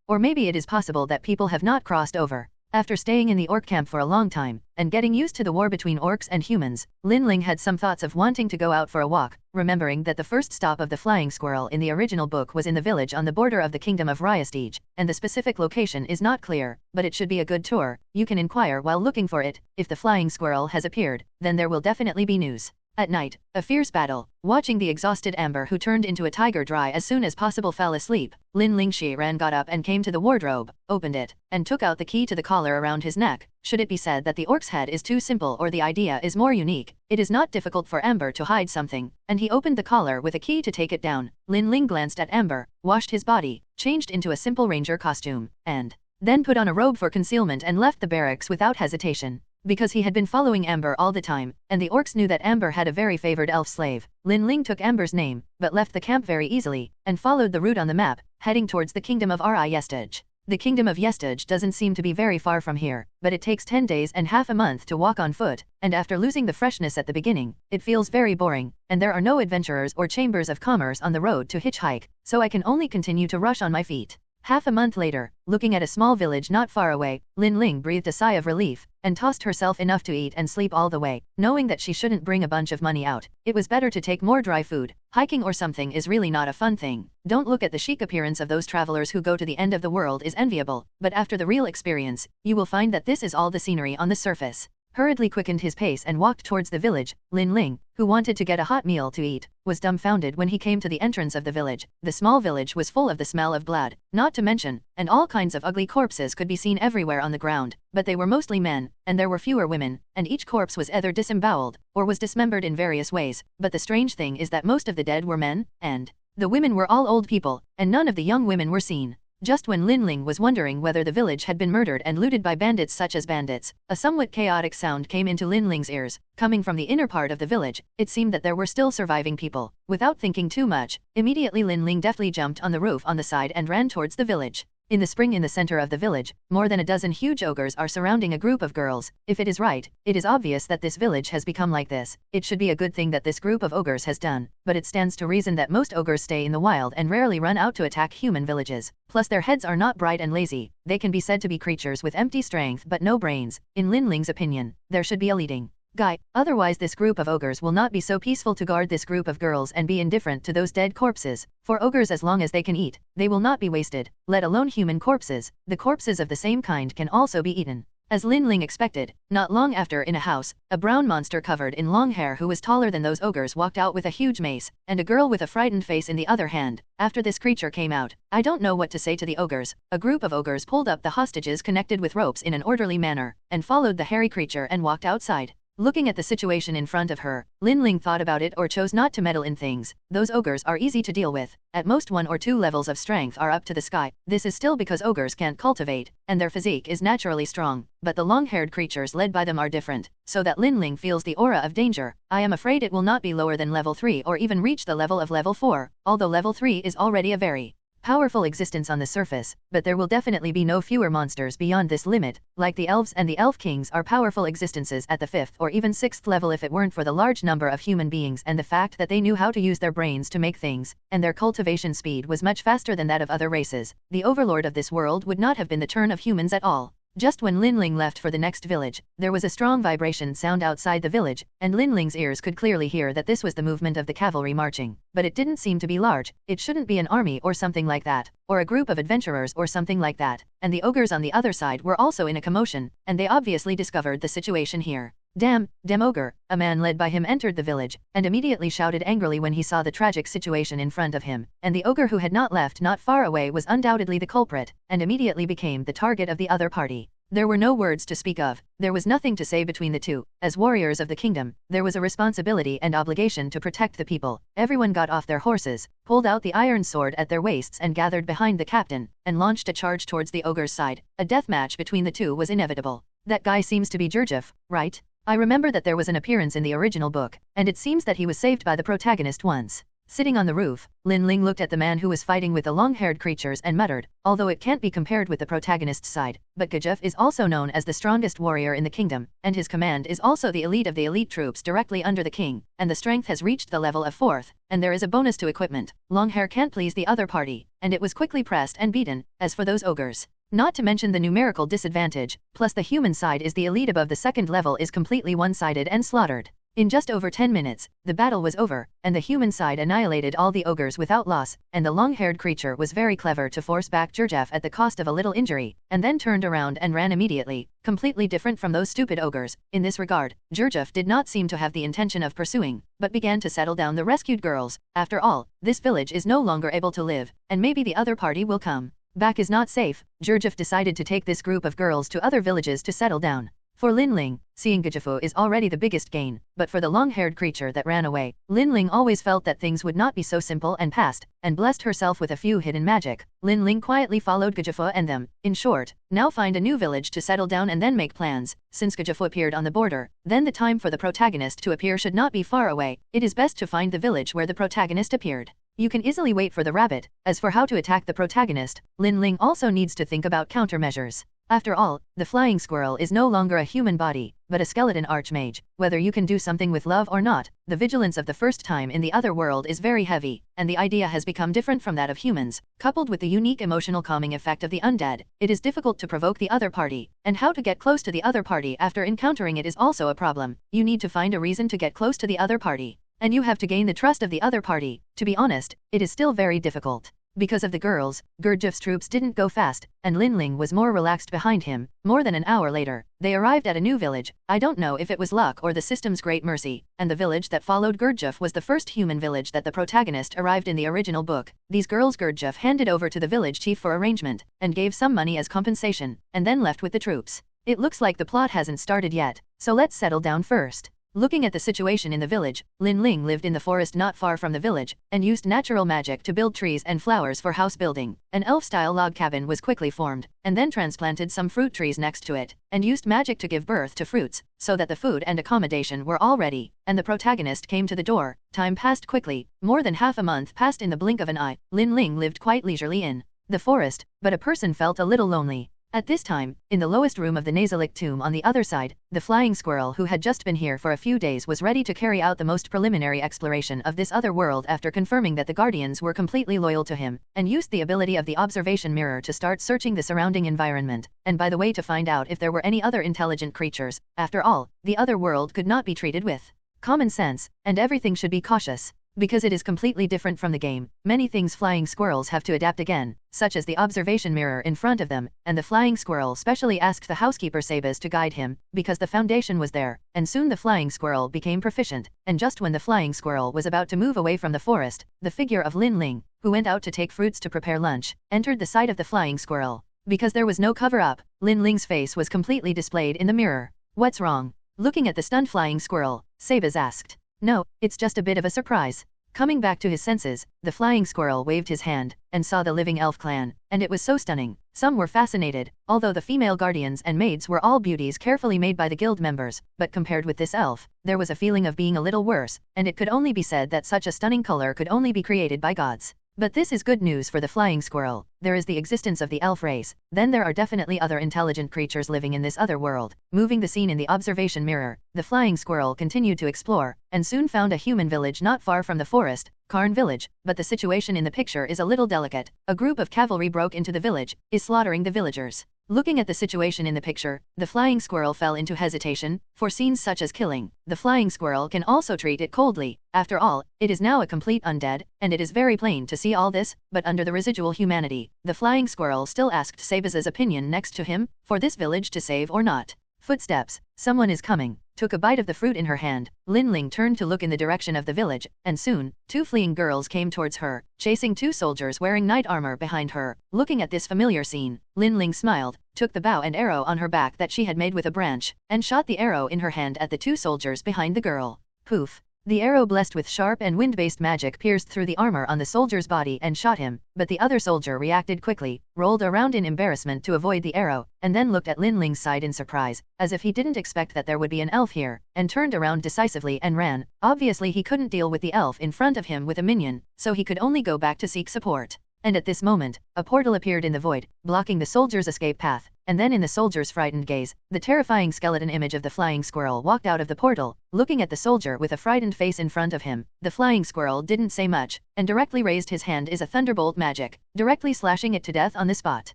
or maybe it is possible that people have not crossed over. After staying in the orc camp for a long time, and getting used to the war between orcs and humans, Lin Ling had some thoughts of wanting to go out for a walk, remembering that the first stop of the Flying Squirrel in the original book was in the village on the border of the kingdom of Riastige, and the specific location is not clear, but it should be a good tour. You can inquire while looking for it. If the Flying Squirrel has appeared, then there will definitely be news. At night, a fierce battle. Watching the exhausted Amber who turned into a tiger dry as soon as possible fell asleep, Lin Ling got up and came to the wardrobe, opened it, and took out the key to the collar around his neck. Should it be said that the orc's head is too simple or the idea is more unique, it is not difficult for Amber to hide something, and he opened the collar with a key to take it down. Lin Ling glanced at Amber, washed his body, changed into a simple ranger costume, and then put on a robe for concealment and left the barracks without hesitation. Because he had been following Amber all the time, and the orcs knew that Amber had a very favored elf slave, Lin Ling took Amber's name, but left the camp very easily, and followed the route on the map, heading towards the kingdom of Riastige. The kingdom of Riastige doesn't seem to be very far from here, but it takes 10 days and half a month to walk on foot, and after losing the freshness at the beginning, it feels very boring, and there are no adventurers or chambers of commerce on the road to hitchhike, so I can only continue to rush on my feet. Half a month later, looking at a small village not far away, Lin Ling breathed a sigh of relief, and tossed herself enough to eat and sleep all the way, knowing that she shouldn't bring a bunch of money out. It was better to take more dry food. Hiking or something is really not a fun thing. Don't look at the chic appearance of those travelers who go to the end of the world is enviable, but after the real experience, you will find that this is all the scenery on the surface. Hurriedly quickened his pace and walked towards the village. Lin Ling, who wanted to get a hot meal to eat, was dumbfounded when he came to the entrance of the village. The small village was full of the smell of blood, not to mention, and all kinds of ugly corpses could be seen everywhere on the ground, but they were mostly men, and there were fewer women, and each corpse was either disemboweled, or was dismembered in various ways. But the strange thing is that most of the dead were men, and the women were all old people, and none of the young women were seen. Just when Lin Ling was wondering whether the village had been murdered and looted by bandits such as bandits, a somewhat chaotic sound came into Lin Ling's ears, coming from the inner part of the village. It seemed that there were still surviving people. Without thinking too much, immediately Lin Ling deftly jumped on the roof on the side and ran towards the village. In the spring in the center of the village, more than a dozen huge ogres are surrounding a group of girls. If it is right, it is obvious that this village has become like this. It should be a good thing that this group of ogres has done, but it stands to reason that most ogres stay in the wild and rarely run out to attack human villages. Plus their heads are not bright and lazy. They can be said to be creatures with empty strength but no brains. In Lin Ling's opinion, there should be a leading guy, otherwise this group of ogres will not be so peaceful to guard this group of girls and be indifferent to those dead corpses. For ogres, as long as they can eat, they will not be wasted, let alone human corpses. The corpses of the same kind can also be eaten. As Lin Ling expected, not long after, in a house, a brown monster covered in long hair who was taller than those ogres walked out with a huge mace, and a girl with a frightened face in the other hand. After this creature came out, I don't know what to say to the ogres. A group of ogres pulled up the hostages connected with ropes in an orderly manner, and followed the hairy creature and walked outside. Looking at the situation in front of her, Lin Ling thought about it or chose not to meddle in things. Those ogres are easy to deal with. At most 1 or 2 levels of strength are up to the sky. This is still because ogres can't cultivate, and their physique is naturally strong. But the long-haired creatures led by them are different, so that Lin Ling feels the aura of danger. I am afraid it will not be lower than level 3 or even reach the level of level 4, although level 3 is already a very powerful existence on the surface, but there will definitely be no fewer monsters beyond this limit. Like the elves and the elf kings are powerful existences at the 5th or even 6th level if it weren't for the large number of human beings and the fact that they knew how to use their brains to make things, and their cultivation speed was much faster than that of other races. The overlord of this world would not have been the turn of humans at all. Just when Lin Ling left for the next village, there was a strong vibration sound outside the village, and Lin Ling's ears could clearly hear that this was the movement of the cavalry marching. But it didn't seem to be large. It shouldn't be an army or something like that, or a group of adventurers or something like that. And the ogres on the other side were also in a commotion, and they obviously discovered the situation here. Damn ogre, a man led by him entered the village, and immediately shouted angrily when he saw the tragic situation in front of him, and the ogre who had not left not far away was undoubtedly the culprit, and immediately became the target of the other party. There were no words to speak of, there was nothing to say between the two. As warriors of the kingdom, there was a responsibility and obligation to protect the people. Everyone got off their horses, pulled out the iron sword at their waists and gathered behind the captain, and launched a charge towards the ogre's side. A death match between the two was inevitable. That guy seems to be Jurjif, right? I remember that there was an appearance in the original book, and it seems that he was saved by the protagonist once. Sitting on the roof, Lin Ling looked at the man who was fighting with the long-haired creatures and muttered, although it can't be compared with the protagonist's side, but Jurjif is also known as the strongest warrior in the kingdom, and his command is also the elite of the elite troops directly under the king, and the strength has reached the level of 4th, and there is a bonus to equipment. Long hair can't please the other party, and it was quickly pressed and beaten. As for those ogres, not to mention the numerical disadvantage, plus the human side is the elite above the 2nd level is completely one-sided and slaughtered. In just over 10 minutes, the battle was over, and the human side annihilated all the ogres without loss, and the long-haired creature was very clever to force back Jurjif at the cost of a little injury, and then turned around and ran immediately, completely different from those stupid ogres. In this regard, Jurjif did not seem to have the intention of pursuing, but began to settle down the rescued girls. After all, this village is no longer able to live, and maybe the other party will come back is not safe. Jurjif decided to take this group of girls to other villages to settle down. For Lin Ling, seeing Jurjif is already the biggest gain, but for the long-haired creature that ran away, Lin Ling always felt that things would not be so simple and passed, and blessed herself with a few hidden magic. Lin Ling quietly followed Jurjif and them. In short, now find a new village to settle down and then make plans. Since Jurjif appeared on the border, then the time for the protagonist to appear should not be far away. It is best to find the village where the protagonist appeared. You can easily wait for the rabbit. As for how to attack the protagonist, Lin Ling also needs to think about countermeasures. After all, the flying squirrel is no longer a human body, but a skeleton archmage. Whether you can do something with love or not, the vigilance of the first time in the other world is very heavy, and the idea has become different from that of humans. Coupled with the unique emotional calming effect of the undead, it is difficult to provoke the other party, and how to get close to the other party after encountering it is also a problem. You need to find a reason to get close to the other party, and you have to gain the trust of the other party. To be honest, it is still very difficult. Because of the girls, Jurjif's troops didn't go fast, and Lin Ling was more relaxed behind him. More than an hour later, they arrived at a new village. I don't know if it was luck or the system's great mercy, and the village that followed Jurjif was the first human village that the protagonist arrived in the original book. These girls Jurjif handed over to the village chief for arrangement, and gave some money as compensation, and then left with the troops. It looks like the plot hasn't started yet, so let's settle down first. Looking at the situation in the village, Lin Ling lived in the forest not far from the village, and used natural magic to build trees and flowers for house building. An elf-style log cabin was quickly formed, and then transplanted some fruit trees next to it, and used magic to give birth to fruits, so that the food and accommodation were all ready, and the protagonist came to the door. Time passed quickly. More than half a month passed in the blink of an eye. Lin Ling lived quite leisurely in the forest, but a person felt a little lonely. At this time, in the lowest room of the Nasalic tomb on the other side, the flying squirrel who had just been here for a few days was ready to carry out the most preliminary exploration of this other world after confirming that the guardians were completely loyal to him, and used the ability of the observation mirror to start searching the surrounding environment, and by the way to find out if there were any other intelligent creatures. After all, the other world could not be treated with common sense, and everything should be cautious. Because it is completely different from the game, many things flying squirrels have to adapt again, such as the observation mirror in front of them, and the flying squirrel specially asked the housekeeper Sabas to guide him, because the foundation was there, and soon the flying squirrel became proficient, and just when the flying squirrel was about to move away from the forest, the figure of Lin Ling, who went out to take fruits to prepare lunch, entered the side of the flying squirrel. Because there was no cover-up, Lin Ling's face was completely displayed in the mirror. What's wrong? Looking at the stunned flying squirrel, Sabas asked. No, it's just a bit of a surprise. Coming back to his senses, the flying squirrel waved his hand, and saw the living elf clan, and it was so stunning. Some were fascinated, although the female guardians and maids were all beauties carefully made by the guild members, but compared with this elf, there was a feeling of being a little worse, and it could only be said that such a stunning color could only be created by gods. But this is good news for the flying squirrel. There is the existence of the elf race, then there are definitely other intelligent creatures living in this other world. Moving the scene in the observation mirror, the flying squirrel continued to explore, and soon found a human village not far from the forest, Karn village, but the situation in the picture is a little delicate. A group of cavalry broke into the village, is slaughtering the villagers. Looking at the situation in the picture, the flying squirrel fell into hesitation. For scenes such as killing, the flying squirrel can also treat it coldly. After all, it is now a complete undead, and it is very plain to see all this, but under the residual humanity, the flying squirrel still asked Sabas's opinion next to him, for this village to save or not. Footsteps, someone is coming. Took a bite of the fruit in her hand, Lin Ling turned to look in the direction of the village, and soon, two fleeing girls came towards her, chasing two soldiers wearing knight armor behind her. Looking at this familiar scene, Lin Ling smiled, took the bow and arrow on her back that she had made with a branch, and shot the arrow in her hand at the two soldiers behind the girl. Poof! The arrow blessed with sharp and wind-based magic pierced through the armor on the soldier's body and shot him, but the other soldier reacted quickly, rolled around in embarrassment to avoid the arrow, and then looked at Lin Ling's side in surprise, as if he didn't expect that there would be an elf here, and turned around decisively and ran. Obviously he couldn't deal with the elf in front of him with a minion, so he could only go back to seek support. And at this moment, a portal appeared in the void, blocking the soldier's escape path, and then in the soldier's frightened gaze, the terrifying skeleton image of the flying squirrel walked out of the portal, looking at the soldier with a frightened face in front of him. The flying squirrel didn't say much, and directly raised his hand is a thunderbolt magic, directly slashing it to death on the spot.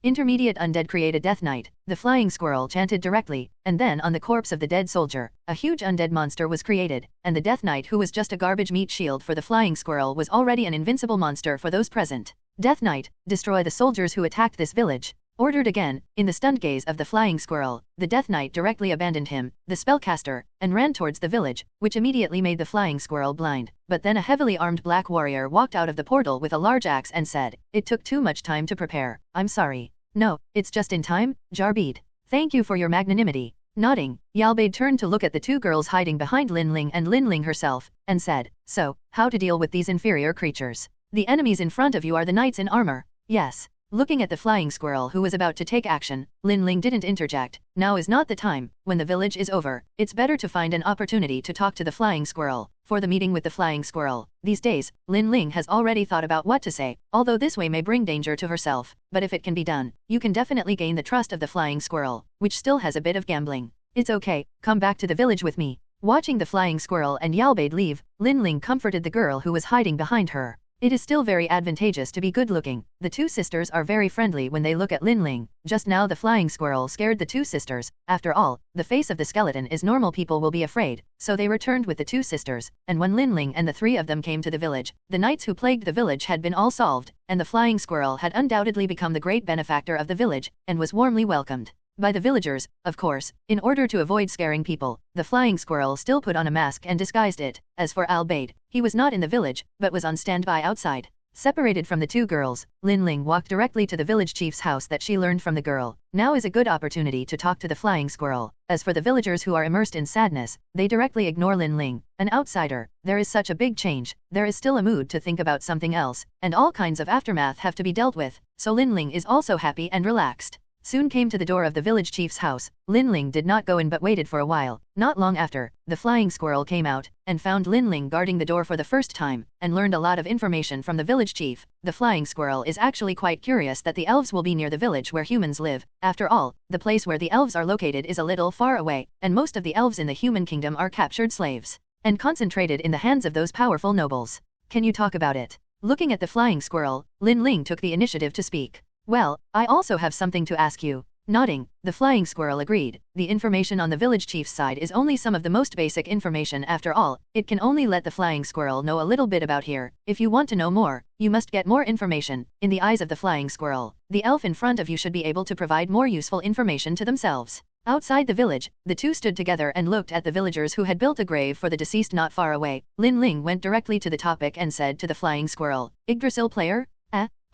Intermediate undead create a death knight, the flying squirrel chanted directly, and then on the corpse of the dead soldier, a huge undead monster was created, and the death knight who was just a garbage meat shield for the flying squirrel was already an invincible monster for those present. Death Knight, destroy the soldiers who attacked this village. Ordered again, in the stunned gaze of the flying squirrel, the Death Knight directly abandoned him, the spellcaster, and ran towards the village, which immediately made the flying squirrel blind. But then a heavily armed black warrior walked out of the portal with a large axe and said, "It took too much time to prepare. I'm sorry." "No, it's just in time, Jarbeed. Thank you for your magnanimity." Nodding, Yalbade turned to look at the two girls hiding behind Lin Ling and Lin Ling herself, and said, "So, how to deal with these inferior creatures? The enemies in front of you are the knights in armor." "Yes." Looking at the flying squirrel who was about to take action, Lin Ling didn't interject. Now is not the time. When the village is over, it's better to find an opportunity to talk to the flying squirrel. For the meeting with the flying squirrel, these days, Lin Ling has already thought about what to say, although this way may bring danger to herself, but if it can be done, you can definitely gain the trust of the flying squirrel, which still has a bit of gambling. "It's okay, come back to the village with me." Watching the flying squirrel and Yalbade leave, Lin Ling comforted the girl who was hiding behind her. It is still very advantageous to be good-looking. The two sisters are very friendly when they look at Lin Ling. Just now the flying squirrel scared the two sisters. After all, the face of the skeleton is normal, people will be afraid, so they returned with the two sisters, and when Lin Ling and the three of them came to the village, the knights who plagued the village had been all solved, and the flying squirrel had undoubtedly become the great benefactor of the village, and was warmly welcomed by the villagers. Of course, in order to avoid scaring people, the flying squirrel still put on a mask and disguised it. As for Albade, he was not in the village, but was on standby outside. Separated from the two girls, Lin Ling walked directly to the village chief's house that she learned from the girl. Now is a good opportunity to talk to the flying squirrel. As for the villagers who are immersed in sadness, they directly ignore Lin Ling. An outsider, there is such a big change, there is still a mood to think about something else, and all kinds of aftermath have to be dealt with, so Lin Ling is also happy and relaxed. soon came to the door of the village chief's house. Lin Ling did not go in but waited for a while. Not long after, the flying squirrel came out, and found Lin Ling guarding the door for the first time, and learned a lot of information from the village chief. The flying squirrel is actually quite curious that the elves will be near the village where humans live. After all, the place where the elves are located is a little far away, and most of the elves in the human kingdom are captured slaves, and concentrated in the hands of those powerful nobles. Can you talk about it? Looking at the flying squirrel, Lin Ling took the initiative to speak. Well, I also have something to ask you. Nodding, the flying squirrel agreed. The information on the village chief's side is only some of the most basic information. After all, it can only let the flying squirrel know a little bit about here. If you want to know more, you must get more information. In the eyes of the flying squirrel, the elf in front of you should be able to provide more useful information to themselves. Outside the village, the two stood together and looked at the villagers who had built a grave for the deceased not far away. Lin Ling went directly to the topic and said to the flying squirrel, Yggdrasil player?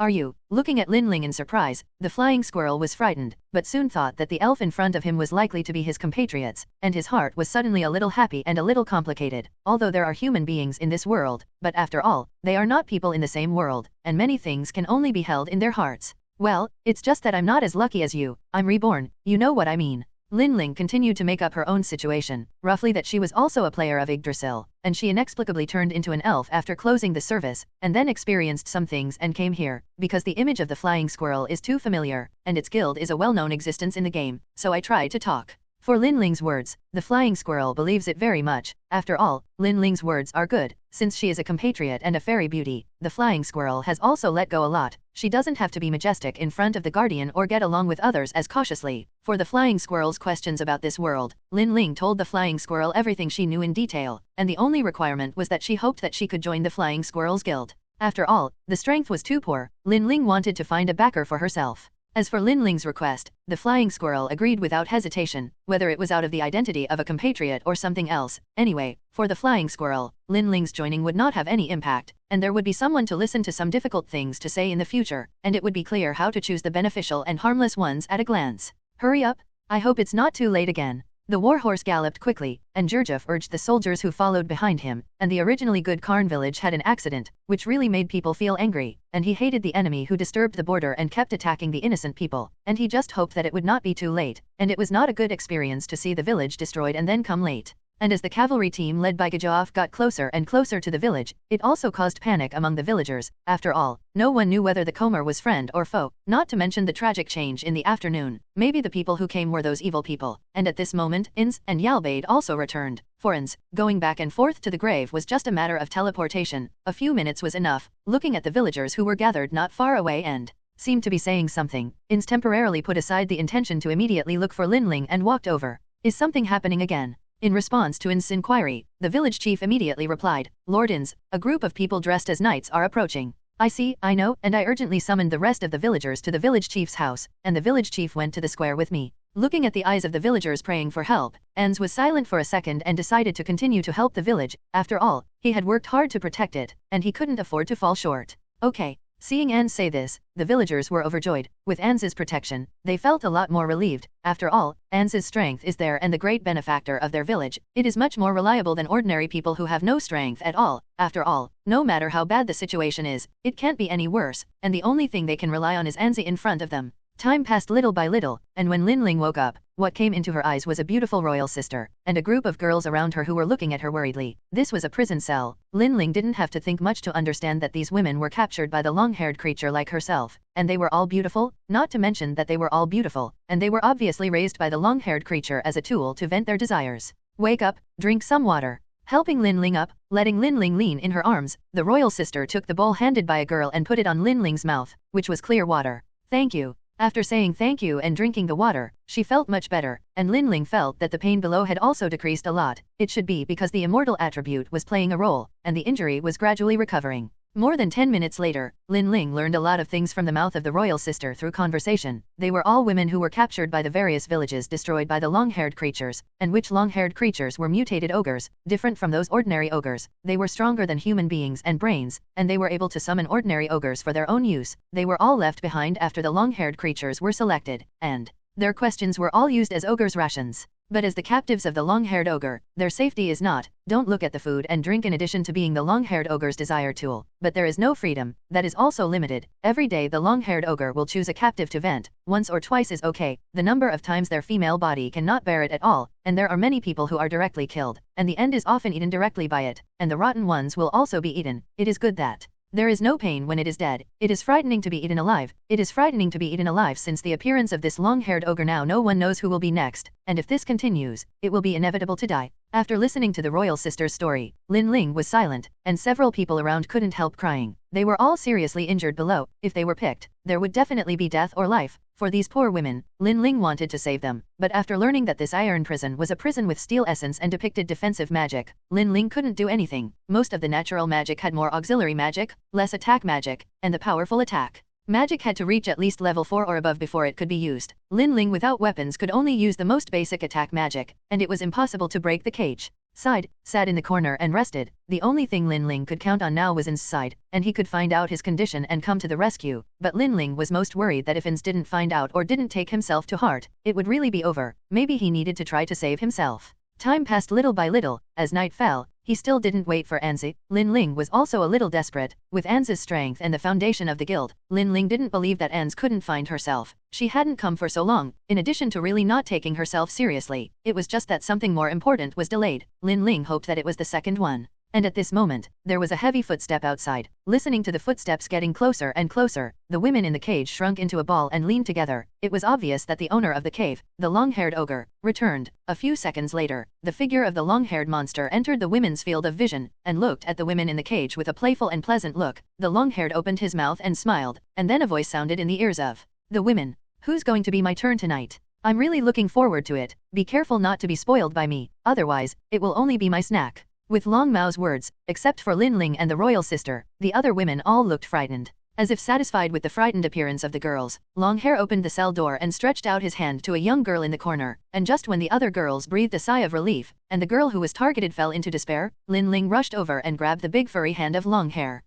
Are you? Looking at Lin Ling in surprise, the flying squirrel was frightened, but soon thought that the elf in front of him was likely to be his compatriots, and his heart was suddenly a little happy and a little complicated. Although there are human beings in this world, but after all, they are not people in the same world, and many things can only be held in their hearts. Well, it's just that I'm not as lucky as you. I'm reborn, you know what I mean. Lin Ling continued to make up her own situation, roughly that she was also a player of Yggdrasil, and she inexplicably turned into an elf after closing the service, and then experienced some things and came here, because the image of the flying squirrel is too familiar, and its guild is a well-known existence in the game, so I tried to talk. For Lin Ling's words, the flying squirrel believes it very much. After all, Lin Ling's words are good, since she is a compatriot and a fairy beauty. The flying squirrel has also let go a lot. She doesn't have to be majestic in front of the guardian or get along with others as cautiously. For the flying squirrel's questions about this world, Lin Ling told the flying squirrel everything she knew in detail, and the only requirement was that she hoped that she could join the flying squirrel's guild. After all, the strength was too poor. Lin Ling wanted to find a backer for herself. As for Lin Ling's request, the flying squirrel agreed without hesitation, whether it was out of the identity of a compatriot or something else. Anyway, for the flying squirrel, Lin Ling's joining would not have any impact, and there would be someone to listen to some difficult things to say in the future, and it would be clear how to choose the beneficial and harmless ones at a glance. Hurry up! I hope it's not too late again. The warhorse galloped quickly, and Jurjev urged the soldiers who followed behind him, and the originally good Karn village had an accident, which really made people feel angry, and he hated the enemy who disturbed the border and kept attacking the innocent people, and he just hoped that it would not be too late, and it was not a good experience to see the village destroyed and then come late. And as the cavalry team led by Gajoff got closer and closer to the village, it also caused panic among the villagers. After all, no one knew whether the Comer was friend or foe, not to mention the tragic change in the afternoon. Maybe the people who came were those evil people, and at this moment, Ins and Yalbade also returned. For Ins, going back and forth to the grave was just a matter of teleportation. A few minutes was enough, looking at the villagers who were gathered not far away and seemed to be saying something. Ins temporarily put aside the intention to immediately look for Lin Ling and walked over. Is something happening again? In response to In's inquiry, the village chief immediately replied, Lord Ins, a group of people dressed as knights are approaching. I see, I know, and I urgently summoned the rest of the villagers to the village chief's house, and the village chief went to the square with me. Looking at the eyes of the villagers praying for help, Ins was silent for a second and decided to continue to help the village. After all, he had worked hard to protect it, and he couldn't afford to fall short. Okay. Seeing Ans say this, the villagers were overjoyed. With Ans's protection, they felt a lot more relieved. After all, Ans's strength is there and the great benefactor of their village. It is much more reliable than ordinary people who have no strength at all. After all, no matter how bad the situation is, it can't be any worse, and the only thing they can rely on is Anzi in front of them. Time passed little by little, and when Lin Ling woke up, what came into her eyes was a beautiful royal sister, and a group of girls around her who were looking at her worriedly. This was a prison cell. Lin Ling didn't have to think much to understand that these women were captured by the long-haired creature like herself, and they were all beautiful, not to mention that they were all beautiful, and they were obviously raised by the long-haired creature as a tool to vent their desires. Wake up, drink some water. Helping Lin Ling up, letting Lin Ling lean in her arms, the royal sister took the bowl handed by a girl and put it on Lin Ling's mouth, which was clear water. Thank you. After saying thank you and drinking the water, she felt much better, and Lin Ling felt that the pain below had also decreased a lot. It should be because the immortal attribute was playing a role, and the injury was gradually recovering. More than 10 minutes later, Lin Ling learned a lot of things from the mouth of the royal sister through conversation. They were all women who were captured by the various villages destroyed by the long-haired creatures, and which long-haired creatures were mutated ogres, different from those ordinary ogres. They were stronger than human beings and brains, and they were able to summon ordinary ogres for their own use. They were all left behind after the long-haired creatures were selected, and their questions were all used as ogres' rations. But as the captives of the long-haired ogre, their safety is not, don't look at the food and drink in addition to being the long-haired ogre's desire tool, but there is no freedom, that is also limited. Every day the long-haired ogre will choose a captive to vent, once or twice is okay, the number of times their female body cannot bear it at all, and there are many people who are directly killed, and the end is often eaten directly by it, and the rotten ones will also be eaten. It is good that there is no pain when it is dead. It is frightening to be eaten alive. It is frightening to be eaten alive since the appearance of this long-haired ogre now no one knows who will be next, and if this continues, it will be inevitable to die. After listening to the royal sister's story, Lin Ling was silent, and several people around couldn't help crying. They were all seriously injured below. If they were picked, there would definitely be death or life. For these poor women, Lin Ling wanted to save them, but after learning that this iron prison was a prison with steel essence and depicted defensive magic, Lin Ling couldn't do anything. Most of the natural magic had more auxiliary magic, less attack magic, and the powerful attack magic had to reach at least level 4 or above before it could be used. Lin Ling without weapons could only use the most basic attack magic, and it was impossible to break the cage. Sat in the corner and rested. The only thing Lin Ling could count on now was In's side, and he could find out his condition and come to the rescue, but Lin Ling was most worried that if Ins didn't find out or didn't take himself to heart, it would really be over. Maybe he needed to try to save himself. Time passed little by little. As night fell, he still didn't wait for Anzi. Lin Ling was also a little desperate. With Anzi's strength and the foundation of the guild, Lin Ling didn't believe that Anz couldn't find herself. She hadn't come for so long, in addition to really not taking herself seriously. It was just that something more important was delayed. Lin Ling hoped that it was the second one. And at this moment, there was a heavy footstep outside. Listening to the footsteps getting closer and closer, the women in the cage shrunk into a ball and leaned together. It was obvious that the owner of the cave, the long-haired ogre, returned. A few seconds later, the figure of the long-haired monster entered the women's field of vision, and looked at the women in the cage with a playful and pleasant look. The long-haired opened his mouth and smiled, and then a voice sounded in the ears of the women. "Who's going to be my turn tonight? I'm really looking forward to it. Be careful not to be spoiled by me, otherwise, it will only be my snack." With Long Mao's words, except for Lin Ling and the royal sister, the other women all looked frightened. As if satisfied with the frightened appearance of the girls, Longhair opened the cell door and stretched out his hand to a young girl in the corner, and just when the other girls breathed a sigh of relief, and the girl who was targeted fell into despair, Lin Ling rushed over and grabbed the big furry hand of Longhair.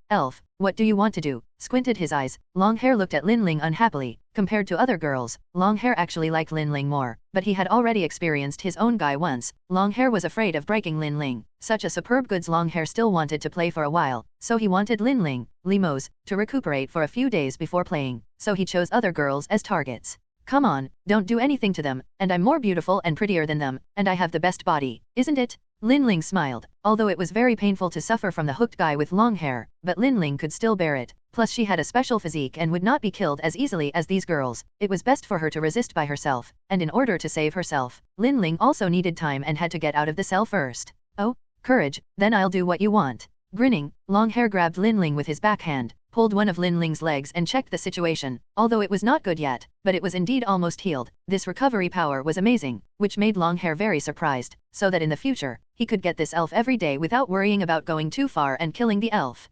Elf, what do you want to do?" Squinted his eyes, Longhair looked at Lin Ling unhappily. Compared to other girls, Longhair actually liked Lin Ling more, but he had already experienced his own guy once. Longhair was afraid of breaking Lin Ling. Such a superb goods Longhair still wanted to play for a while, so he wanted Lin Ling, Limos, to recuperate for a few days before playing, so he chose other girls as targets. "Come on, don't do anything to them, and I'm more beautiful and prettier than them, and I have the best body, isn't it?" Lin Ling smiled, although it was very painful to suffer from the hooked guy with long hair, but Lin Ling could still bear it. Plus she had a special physique and would not be killed as easily as these girls. It was best for her to resist by herself, and in order to save herself, Lin Ling also needed time and had to get out of the cell first. "Oh, courage, then I'll do what you want." Grinning, Longhair grabbed Lin Ling with his backhand, pulled one of Lin Ling's legs and checked the situation, although it was not good yet, but it was indeed almost healed. This recovery power was amazing, which made Longhair very surprised, so that in the future, he could get this elf every day without worrying about going too far and killing the elf.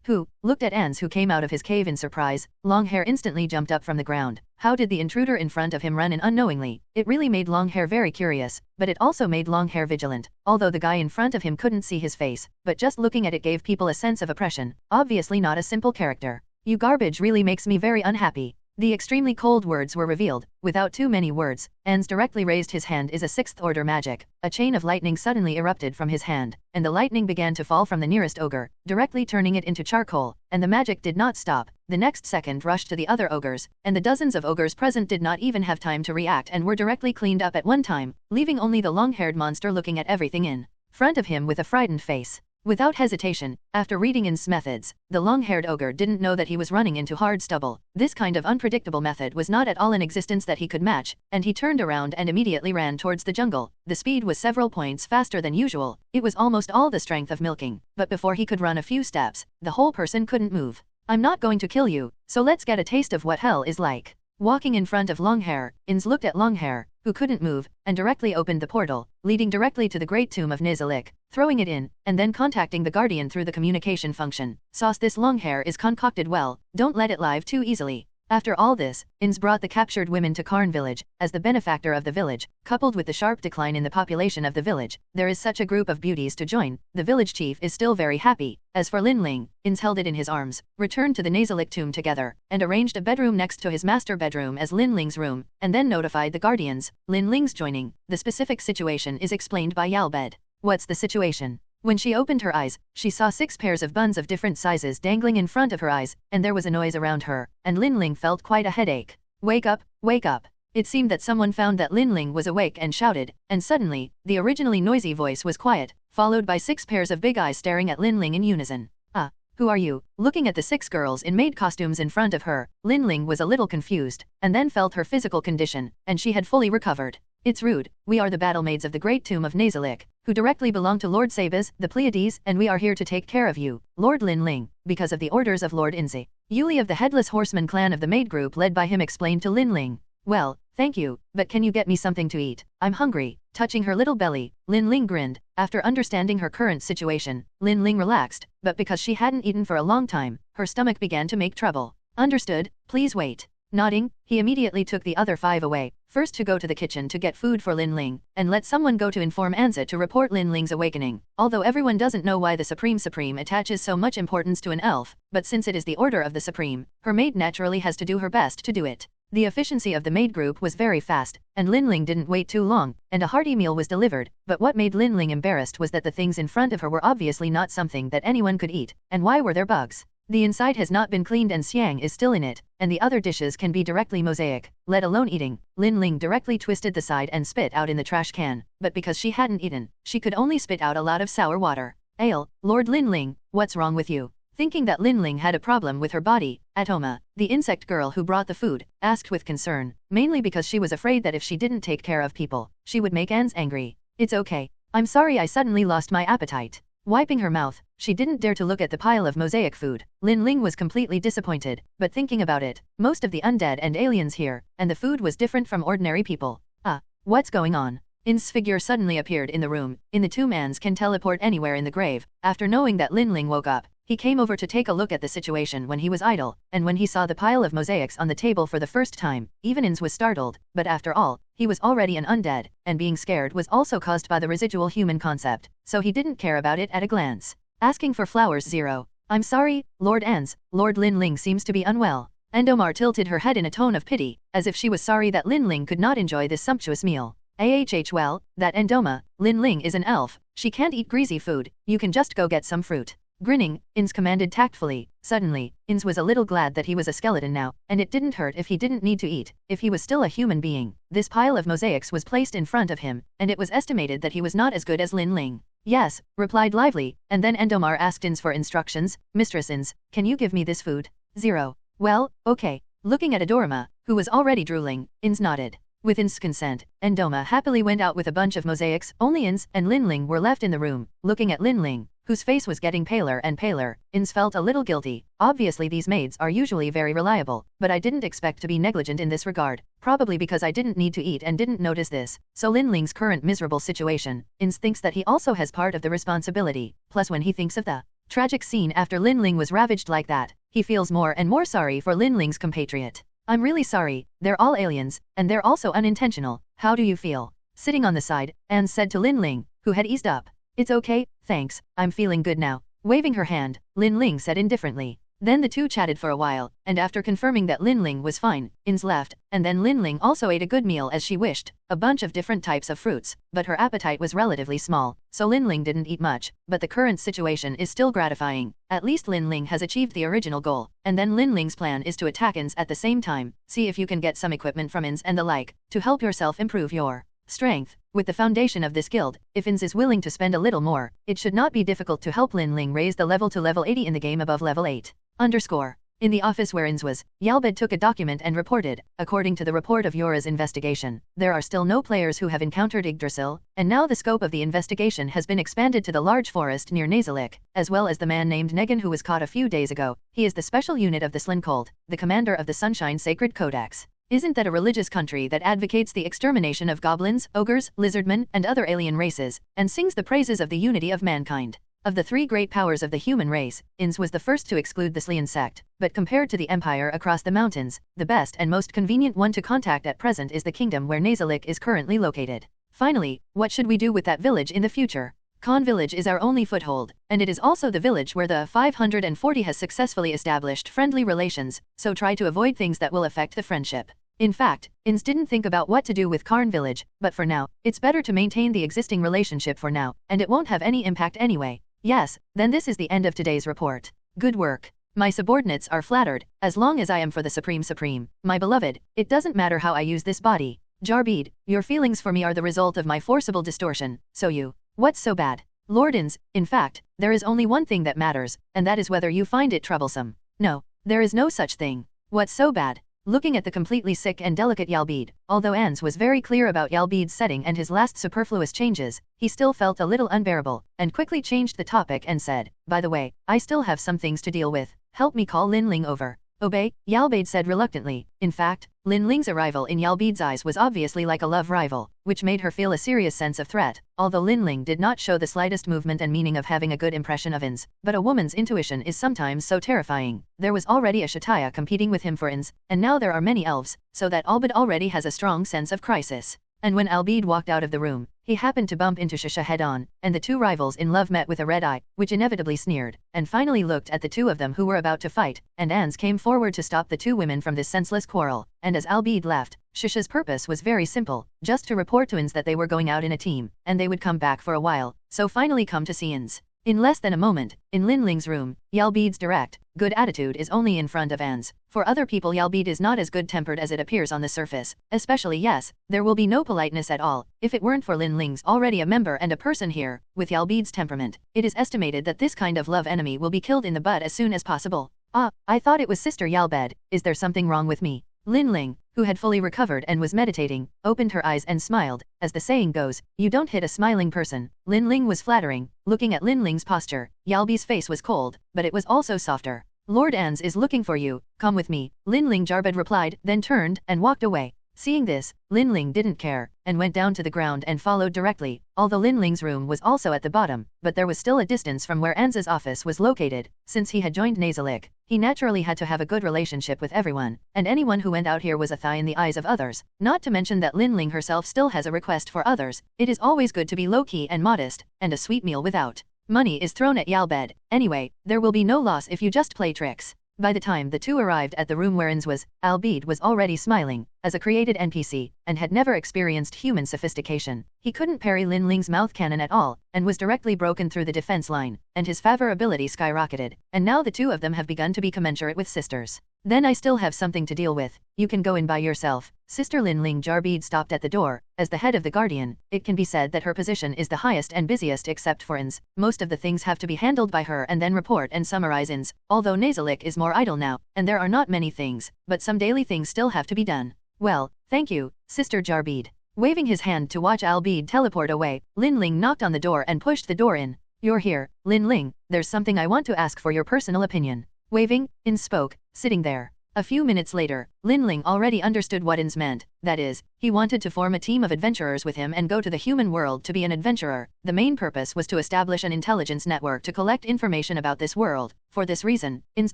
Who looked at Ans who came out of his cave in surprise. Longhair instantly jumped up from the ground. How did the intruder in front of him run in unknowingly? It really made Longhair very curious, but it also made Longhair vigilant, although the guy in front of him couldn't see his face, but just looking at it gave people a sense of oppression. Obviously not a simple character. "You garbage really makes me very unhappy." The extremely cold words were revealed. Without too many words, Ans directly raised his hand is a 6th order magic. A chain of lightning suddenly erupted from his hand, and the lightning began to fall from the nearest ogre, directly turning it into charcoal, and the magic did not stop. The next second rushed to the other ogres, and the dozens of ogres present did not even have time to react and were directly cleaned up at one time, leaving only the long-haired monster looking at everything in front of him with a frightened face. Without hesitation, after reading In's methods, the long-haired ogre didn't know that he was running into hard stubble. This kind of unpredictable method was not at all in existence that he could match, and he turned around and immediately ran towards the jungle. The speed was several points faster than usual. It was almost all the strength of milking, but before he could run a few steps, the whole person couldn't move. "I'm not going to kill you, so let's get a taste of what hell is like." Walking in front of Longhair, Ins looked at Longhair, who couldn't move, and directly opened the portal, leading directly to the great tomb of Nizalik, throwing it in, and then contacting the guardian through the communication function. "Sauce, this Longhair is concocted well, don't let it live too easily." After all this, Ins brought the captured women to Karn village, as the benefactor of the village, coupled with the sharp decline in the population of the village, there is such a group of beauties to join, the village chief is still very happy. As for Lin Ling, Ins held it in his arms, returned to the Nasalic tomb together, and arranged a bedroom next to his master bedroom as Lin Ling's room, and then notified the guardians, Lin Ling's joining. The specific situation is explained by Yalbed. What's the situation? When she opened her eyes, she saw 6 pairs of buns of different sizes dangling in front of her eyes, and there was a noise around her, and Lin Ling felt quite a headache. Wake up, wake up. It seemed that someone found that Lin Ling was awake and shouted, and suddenly, the originally noisy voice was quiet, followed by 6 pairs of big eyes staring at Lin Ling in unison. Ah, who are you? Looking at the 6 girls in maid costumes in front of her, Lin Ling was a little confused, and then felt her physical condition, and she had fully recovered. It's rude, we are the battle maids of the great tomb of Nasalic, who directly belong to Lord Sabas, the Pleiades, and we are here to take care of you, Lord Lin Ling, because of the orders of Lord Inzi. Yuli of the Headless Horseman clan of the maid group led by him explained to Lin Ling. Well, thank you, but can you get me something to eat? I'm hungry. Touching her little belly, Lin Ling grinned. After understanding her current situation, Lin Ling relaxed, but because she hadn't eaten for a long time, her stomach began to make trouble. Understood, please wait. Nodding, he immediately took the other 5 away, first to go to the kitchen to get food for Lin Ling, and let someone go to inform Anza to report Lin Ling's awakening. Although everyone doesn't know why the Supreme attaches so much importance to an elf, but since it is the order of the Supreme, her maid naturally has to do her best to do it. The efficiency of the maid group was very fast, and Lin Ling didn't wait too long, and a hearty meal was delivered, but what made Lin Ling embarrassed was that the things in front of her were obviously not something that anyone could eat, and why were there bugs? The inside has not been cleaned and Xiang is still in it, and the other dishes can be directly mosaic, let alone eating. Lin Ling directly twisted the side and spit out in the trash can, but because she hadn't eaten, she could only spit out a lot of sour water. Ale, Lord Lin Ling, what's wrong with you? Thinking that Lin Ling had a problem with her body, Atoma, the insect girl who brought the food, asked with concern, mainly because she was afraid that if she didn't take care of people, she would make Ans angry. It's okay. I'm sorry I suddenly lost my appetite. Wiping her mouth, she didn't dare to look at the pile of mosaic food. Lin Ling was completely disappointed, but thinking about it, most of the undead and aliens here, and the food was different from ordinary people. Ah, what's going on? In's figure suddenly appeared in the room. In the 2 mans can teleport anywhere in the grave. After knowing that Lin Ling woke up, he came over to take a look at the situation when he was idle, and when he saw the pile of mosaics on the table for the first time, even Ins was startled, but after all, he was already an undead, and being scared was also caused by the residual human concept, so he didn't care about it at a glance. Asking for flowers 0. I'm sorry, Lord Ans, Lord Lin Ling seems to be unwell. Endomar tilted her head in a tone of pity, as if she was sorry that Lin Ling could not enjoy this sumptuous meal. Well, that Endoma, Lin Ling is an elf, she can't eat greasy food, you can just go get some fruit. Grinning, Ins commanded tactfully. Suddenly, Ins was a little glad that he was a skeleton now, and it didn't hurt if he didn't need to eat, if he was still a human being. This pile of mosaics was placed in front of him, and it was estimated that he was not as good as Lin Ling. Yes, replied Lively, and then Endomar asked Ins for instructions. Mistress Ins, can you give me this food? 0. Well, okay. Looking at Adorama, who was already drooling, Ins nodded. With Ins's consent, Endoma happily went out with a bunch of mosaics. Only Ins and Lin Ling were left in the room. Looking at Lin Ling, whose face was getting paler and paler, Ins felt a little guilty. Obviously these maids are usually very reliable, but I didn't expect to be negligent in this regard, probably because I didn't need to eat and didn't notice this. So Lin Ling's current miserable situation, Ins thinks that he also has part of the responsibility, plus when he thinks of the tragic scene after Lin Ling was ravaged like that, he feels more and more sorry for Lin Ling's compatriot. I'm really sorry, they're all aliens, and they're also unintentional. How do you feel? Sitting on the side, Anne said to Lin Ling, who had eased up. It's okay, thanks, I'm feeling good now. Waving her hand, Lin Ling said indifferently. Then the two chatted for a while, and after confirming that Lin Ling was fine, Ins left, and then Lin Ling also ate a good meal as she wished, a bunch of different types of fruits, but her appetite was relatively small, so Lin Ling didn't eat much, but the current situation is still gratifying. At least Lin Ling has achieved the original goal, and then Lin Ling's plan is to attack Ins at the same time. See if you can get some equipment from Ins and the like, to help yourself improve your strength. With the foundation of this guild, if Ins is willing to spend a little more, it should not be difficult to help Lin Ling raise the level to level 80 in the game above level 8. In the office where Ins was, Yalbed took a document and reported, according to the report of Yora's investigation, there are still no players who have encountered Yggdrasil, and now the scope of the investigation has been expanded to the large forest near Nasalic, as well as the man named Negan who was caught a few days ago. He is the special unit of the Slin cult, the commander of the Sunshine Sacred Codex. Isn't that a religious country that advocates the extermination of goblins, ogres, lizardmen, and other alien races, and sings the praises of the unity of mankind? Of the three great powers of the human race, Ins was the first to exclude the Slian sect, but compared to the empire across the mountains, the best and most convenient one to contact at present is the kingdom where Nazalik is currently located. Finally, what should we do with that village in the future? Khan village is our only foothold, and it is also the village where the 540 has successfully established friendly relations, so try to avoid things that will affect the friendship. In fact, Ins didn't think about what to do with Karn village, but for now, it's better to maintain the existing relationship for now, and it won't have any impact anyway. Yes, then this is the end of today's report. Good work. My subordinates are flattered, as long as I am for the Supreme. My beloved, it doesn't matter how I use this body. Jarbid, your feelings for me are the result of my forcible distortion, so you. What's so bad? Lord Ins, in fact, there is only one thing that matters, and that is whether you find it troublesome. No, there is no such thing. What's so bad? Looking at the completely sick and delicate Yalbid, although Ans was very clear about Yalbid's setting and his last superfluous changes, he still felt a little unbearable, and quickly changed the topic and said, by the way, I still have some things to deal with. Help me call Lin Ling over. Obey, Yalbid said reluctantly. In fact, Lin Ling's arrival in Yalbid's eyes was obviously like a love rival, which made her feel a serious sense of threat, although Lin Ling did not show the slightest movement and meaning of having a good impression of Ins, but a woman's intuition is sometimes so terrifying. There was already a Shataya competing with him for Ins, and now there are many elves, so that Albid already has a strong sense of crisis. And when Albid walked out of the room, he happened to bump into Shisha head-on, and the two rivals in love met with a red eye, which inevitably sneered, and finally looked at the two of them who were about to fight, and Ans came forward to stop the two women from this senseless quarrel, and as Albid left, Shisha's purpose was very simple, just to report to Ins that they were going out in a team, and they would come back for a while, so finally come to see Ins. In less than a moment, in Lin Ling's room, Yalbid's direct, good attitude is only in front of Ans. For other people Yalbid is not as good-tempered as it appears on the surface, especially yes, there will be no politeness at all, if it weren't for Lin Ling's already a member and a person here, with Yalbid's temperament. It is estimated that this kind of love enemy will be killed in the bud as soon as possible. Ah, I thought it was Sister Yalbed, is there something wrong with me? Lin Ling, who had fully recovered and was meditating, opened her eyes and smiled. As the saying goes, you don't hit a smiling person. Lin Ling was flattering. Looking at Lin Ling's posture, Yalbi's face was cold, but it was also softer. Lord Ans is looking for you, come with me, Lin Ling Jarbid replied, then turned and walked away. Seeing this, Lin Ling didn't care, and went down to the ground and followed directly, although Lin Ling's room was also at the bottom, but there was still a distance from where Ans's office was located. Since he had joined Nazalik, he naturally had to have a good relationship with everyone, and anyone who went out here was a thigh in the eyes of others, not to mention that Lin Ling herself still has a request for others. It is always good to be low-key and modest, and a sweet meal without money is thrown at Yalbed. Anyway, there will be no loss if you just play tricks. By the time the two arrived at the room where Ins was, Albid was already smiling, as a created NPC, and had never experienced human sophistication. He couldn't parry Lin Ling's mouth cannon at all, and was directly broken through the defense line, and his favor ability skyrocketed, and now the two of them have begun to be commensurate with sisters. Then I still have something to deal with. You can go in by yourself. Sister Lin Ling Jarbid stopped at the door. As the head of the Guardian, it can be said that her position is the highest and busiest except for Ins. Most of the things have to be handled by her and then report and summarize Ins, although Nazalik is more idle now, and there are not many things, but some daily things still have to be done. Well, thank you, Sister Jarbid. Waving his hand to watch Albid teleport away, Lin Ling knocked on the door and pushed the door in. You're here, Lin Ling, there's something I want to ask for your personal opinion. Waving, Ins spoke, sitting there. A few minutes later, Lin Ling already understood what Ins meant, that is, he wanted to form a team of adventurers with him and go to the human world to be an adventurer. The main purpose was to establish an intelligence network to collect information about this world. For this reason, Ins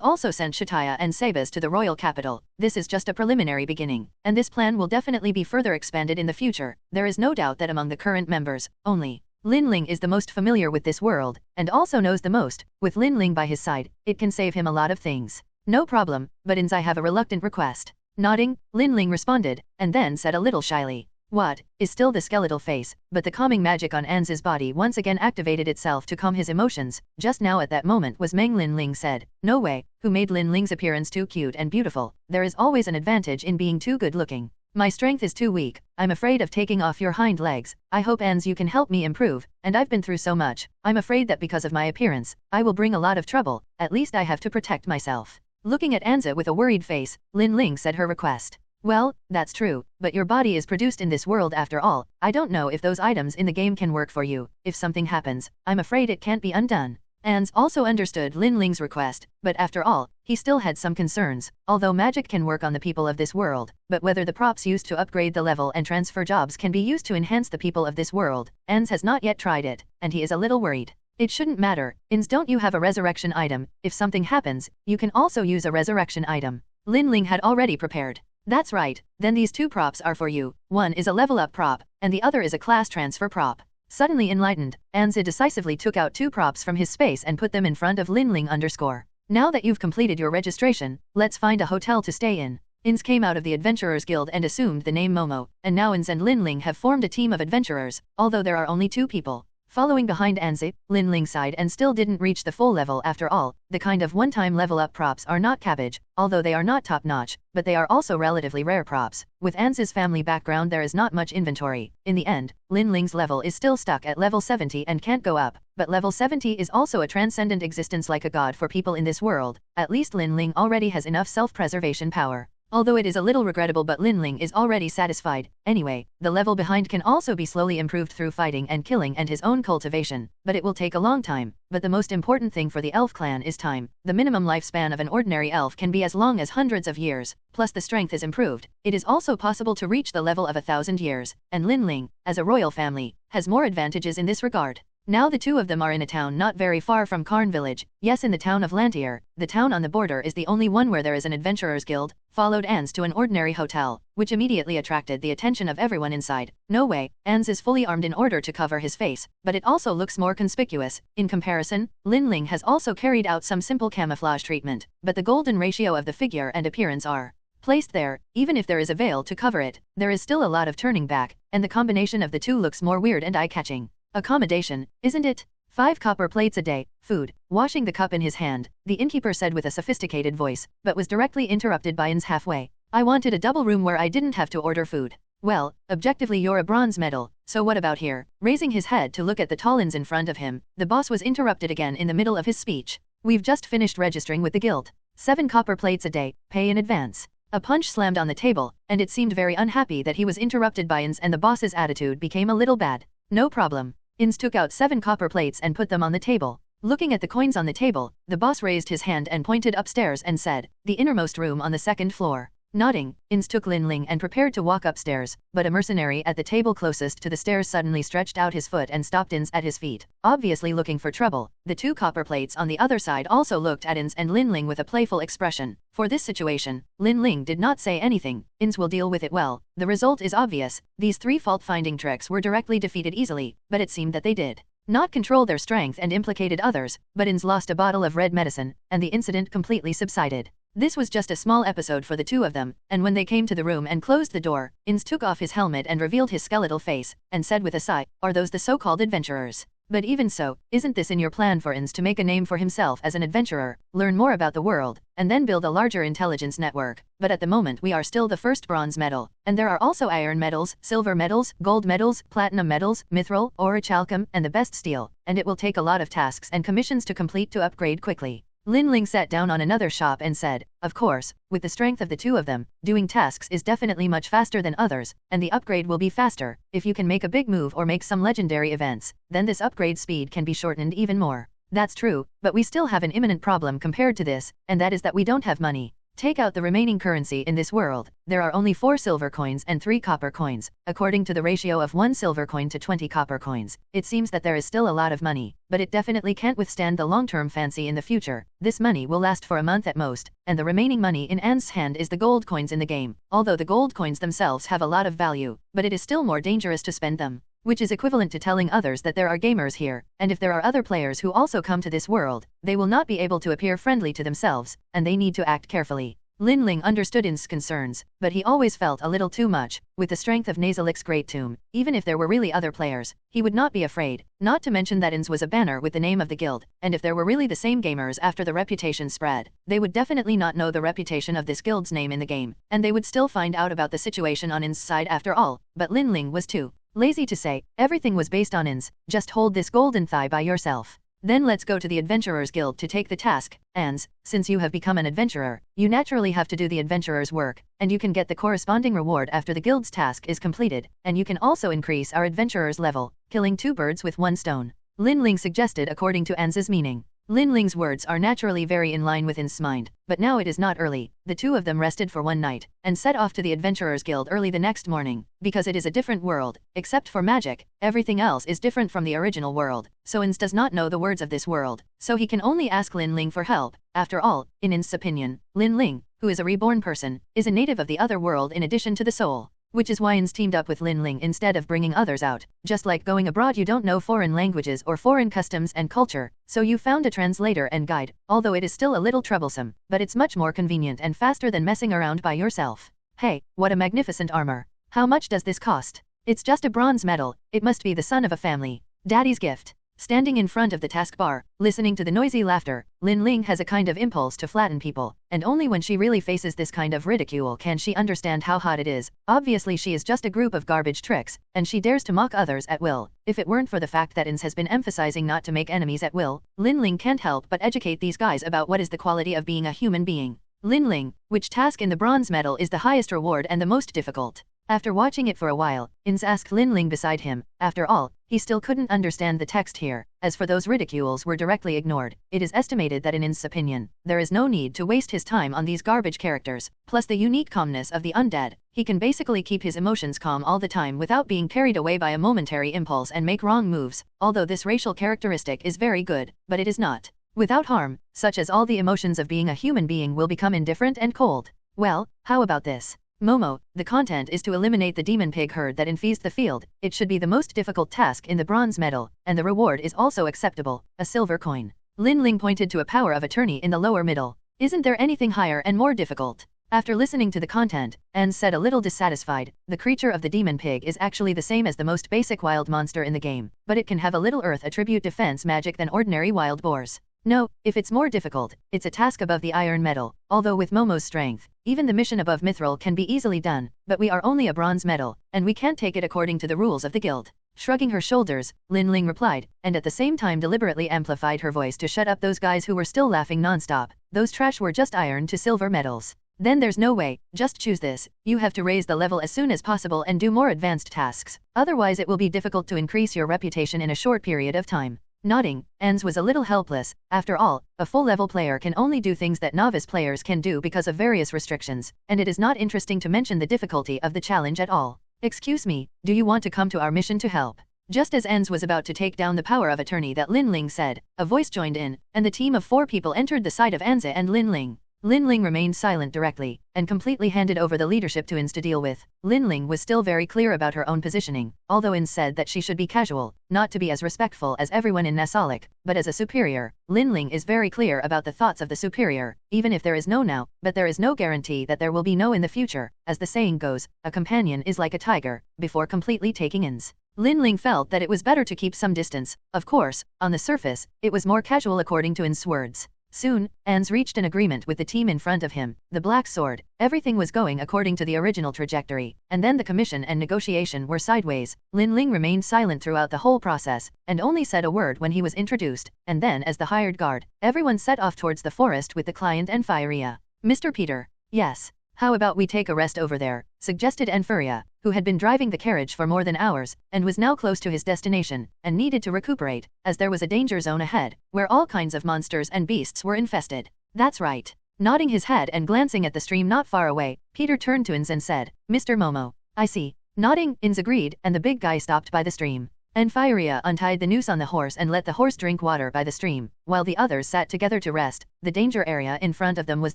also sent Shataya and Sabas to the royal capital. This is just a preliminary beginning, and this plan will definitely be further expanded in the future. There is no doubt that among the current members, only Lin Ling is the most familiar with this world, and also knows the most. With Lin Ling by his side, it can save him a lot of things. No problem, but Ins I have a reluctant request. Nodding, Lin Ling responded, and then said a little shyly. What? Is still the skeletal face, but the calming magic on Ans's body once again activated itself to calm his emotions. Just now at that moment was Meng. Lin Ling said. No way, who made Lin Ling's appearance too cute and beautiful. There is always an advantage in being too good looking. My strength is too weak. I'm afraid of taking off your hind legs. I hope Ans you can help me improve, and I've been through so much. I'm afraid that because of my appearance, I will bring a lot of trouble. At least I have to protect myself. Looking at Anza with a worried face, Lin Ling said her request. Well, that's true, but your body is produced in this world after all. I don't know if those items in the game can work for you. If something happens, I'm afraid it can't be undone. Ans also understood Lin Ling's request, but after all, he still had some concerns. Although magic can work on the people of this world, but whether the props used to upgrade the level and transfer jobs can be used to enhance the people of this world, Ans has not yet tried it, and he is a little worried. It shouldn't matter. Ins, don't you have a resurrection item? If something happens, you can also use a resurrection item. Lin Ling had already prepared. That's right, then these two props are for you. One is a level up prop, and the other is a class transfer prop. Suddenly enlightened, Anzi decisively took out two props from his space and put them in front of Lin Ling _. Now that you've completed your registration, let's find a hotel to stay in. Ins came out of the Adventurers Guild and assumed the name Momo, and now Ins and Lin Ling have formed a team of adventurers, although there are only 2 people. Following behind Anzi, Lin Ling sighed and still didn't reach the full level after all. The kind of one-time level up props are not cabbage, although they are not top-notch, but they are also relatively rare props. With Anzi's family background there is not much inventory. In the end, Lin Ling's level is still stuck at level 70 and can't go up, but level 70 is also a transcendent existence like a god for people in this world. At least Lin Ling already has enough self-preservation power. Although it is a little regrettable, but Lin Ling is already satisfied. Anyway, the level behind can also be slowly improved through fighting and killing and his own cultivation, but it will take a long time. But the most important thing for the elf clan is time. The minimum lifespan of an ordinary elf can be as long as hundreds of years, plus the strength is improved. It is also possible to reach the level of 1,000 years, and Lin Ling, as a royal family, has more advantages in this regard. Now the two of them are in a town not very far from Karn village, yes, in the town of Lantier. The town on the border is the only one where there is an adventurers guild, followed Ans to an ordinary hotel, which immediately attracted the attention of everyone inside. No way, Ans is fully armed in order to cover his face, but it also looks more conspicuous. In comparison, Lin Ling has also carried out some simple camouflage treatment, but the golden ratio of the figure and appearance are placed there. Even if there is a veil to cover it, there is still a lot of turning back, and the combination of the two looks more weird and eye-catching. Accommodation, isn't it? 5 copper plates a day, food. Washing the cup in his hand, the innkeeper said with a sophisticated voice, but was directly interrupted by Ins halfway. I wanted a double room where I didn't have to order food. Well, objectively you're a bronze medal, so what about here? Raising his head to look at the tall Ins in front of him, the boss was interrupted again in the middle of his speech. We've just finished registering with the guild. 7 copper plates a day, pay in advance. A punch slammed on the table, and it seemed very unhappy that he was interrupted by Ins, and the boss's attitude became a little bad. No problem. Ins took out 7 copper plates and put them on the table. Looking at the coins on the table, the boss raised his hand and pointed upstairs and said, the innermost room on the 2nd floor. Nodding, Ins took Lin Ling and prepared to walk upstairs, but a mercenary at the table closest to the stairs suddenly stretched out his foot and stopped Ins at his feet, obviously looking for trouble. The 2 copper plates on the other side also looked at Ins and Lin Ling with a playful expression. For this situation, Lin Ling did not say anything. Ins will deal with it well. The result is obvious. These 3 fault-finding tricks were directly defeated easily, but it seemed that they did not control their strength and implicated others, but Ins lost a bottle of red medicine, and the incident completely subsided. This was just a small episode for the two of them, and when they came to the room and closed the door, Ins took off his helmet and revealed his skeletal face, and said with a sigh, are those the so-called adventurers? But even so, isn't this in your plan for Ins to make a name for himself as an adventurer, learn more about the world, and then build a larger intelligence network? But at the moment we are still the first bronze medal, and there are also iron medals, silver medals, gold medals, platinum medals, mithril, orichalcum, and the best steel, and it will take a lot of tasks and commissions to complete to upgrade quickly. Lin Ling sat down on another shop and said, of course, with the strength of the two of them, doing tasks is definitely much faster than others, and the upgrade will be faster. If you can make a big move or make some legendary events, then this upgrade speed can be shortened even more. That's true, but we still have an imminent problem compared to this, and that is that we don't have money. Take out the remaining currency in this world, there are only 4 silver coins and 3 copper coins, according to the ratio of 1 silver coin to 20 copper coins. It seems that there is still a lot of money, but it definitely can't withstand the long-term fancy in the future. This money will last for a month at most, and the remaining money in An's hand is the gold coins in the game. Although the gold coins themselves have a lot of value, but it is still more dangerous to spend them, which is equivalent to telling others that there are gamers here, and if there are other players who also come to this world, they will not be able to appear friendly to themselves, and they need to act carefully. Lin Ling understood In's concerns, but he always felt a little too much. With the strength of Nasalix's Great Tomb, even if there were really other players, he would not be afraid, not to mention that In's was a banner with the name of the guild, and if there were really the same gamers after the reputation spread, they would definitely not know the reputation of this guild's name in the game, and they would still find out about the situation on In's side after all. But Lin Ling was too lazy to say, everything was based on In's, just hold this golden thigh by yourself. Then let's go to the Adventurers Guild to take the task. Ans, since you have become an adventurer, you naturally have to do the adventurer's work, and you can get the corresponding reward after the guild's task is completed, and you can also increase our adventurer's level, killing 2 birds with 1 stone. Lin Ling suggested according to Ans's meaning. Lin Ling's words are naturally very in line with In's mind, but now it is not early. The two of them rested for one night, and set off to the Adventurers Guild early the next morning, because it is a different world, except for magic, everything else is different from the original world, so Ins does not know the words of this world, so he can only ask Lin Ling for help. After all, in In's opinion, Lin Ling, who is a reborn person, is a native of the other world in addition to the soul. Which is why Ins teamed up with Lin Ling instead of bringing others out. Just like going abroad, you don't know foreign languages or foreign customs and culture, so you found a translator and guide, although it is still a little troublesome, but it's much more convenient and faster than messing around by yourself. Hey, what a magnificent armor. How much does this cost? It's just a bronze medal, it must be the son of a family. Daddy's gift. Standing in front of the taskbar, listening to the noisy laughter, Lin Ling has a kind of impulse to flatten people, and only when she really faces this kind of ridicule can she understand how hot it is. Obviously she is just a group of garbage tricks, and she dares to mock others at will. If it weren't for the fact that Ins has been emphasizing not to make enemies at will, Lin Ling can't help but educate these guys about what is the quality of being a human being. Lin Ling, which task in the bronze medal is the highest reward and the most difficult? After watching it for a while, Ins asked Lin Ling beside him. After all, he still couldn't understand the text here. As for those ridicules were directly ignored. It is estimated that in Ins' opinion, there is no need to waste his time on these garbage characters, plus the unique calmness of the undead. He can basically keep his emotions calm all the time without being carried away by a momentary impulse and make wrong moves, although this racial characteristic is very good, but it is not without harm, such as all the emotions of being a human being will become indifferent and cold. Well, how about this? Momo, the content is to eliminate the demon pig herd that infests the field. It should be the most difficult task in the bronze medal, and the reward is also acceptable, a silver coin. Lin Ling pointed to a power of attorney in the lower middle. Isn't there anything higher and more difficult? After listening to the content, Anne said a little dissatisfied. The creature of the demon pig is actually the same as the most basic wild monster in the game, but it can have a little earth attribute defense magic than ordinary wild boars. No, if it's more difficult, it's a task above the iron medal, although with Momo's strength, even the mission above mithril can be easily done, but we are only a bronze medal, and we can't take it according to the rules of the guild. Shrugging her shoulders, Lin Ling replied, and at the same time deliberately amplified her voice to shut up those guys who were still laughing non-stop. Those trash were just iron to silver medals. Then there's no way, just choose this. You have to raise the level as soon as possible and do more advanced tasks, otherwise it will be difficult to increase your reputation in a short period of time. Nodding, Ans was a little helpless. After all, a full-level player can only do things that novice players can do because of various restrictions, and it is not interesting to mention the difficulty of the challenge at all. Excuse me, do you want to come to our mission to help? Just as Ans was about to take down the power of attorney that Lin Ling said, a voice joined in, and the team of 4 people entered the side of Anze and Lin Ling. Lin Ling remained silent directly, and completely handed over the leadership to Ins to deal with. Lin Ling was still very clear about her own positioning, although Ins said that she should be casual, not to be as respectful as everyone in Nasalic, but as a superior. Lin Ling is very clear about the thoughts of the superior, even if there is no now, but there is no guarantee that there will be no in the future. As the saying goes, a companion is like a tiger, before completely taking Ins. Lin Ling felt that it was better to keep some distance. Of course, on the surface, it was more casual according to Ins' words. Soon, Ans reached an agreement with the team in front of him, the Black Sword. Everything was going according to the original trajectory, and then the commission and negotiation were sideways. Lin Ling remained silent throughout the whole process, and only said a word when he was introduced, and then as the hired guard, everyone set off towards the forest with the client and Furia. Mr. Peter. Yes. How about we take a rest over there, suggested Furia, who had been driving the carriage for more than hours, and was now close to his destination, and needed to recuperate, as there was a danger zone ahead, where all kinds of monsters and beasts were infested. That's right. Nodding his head and glancing at the stream not far away, Peter turned to Ins and said, Mr. Momo. I see. Nodding, Ins agreed, and the big guy stopped by the stream. Furia untied the noose on the horse and let the horse drink water by the stream, while the others sat together to rest. The danger area in front of them was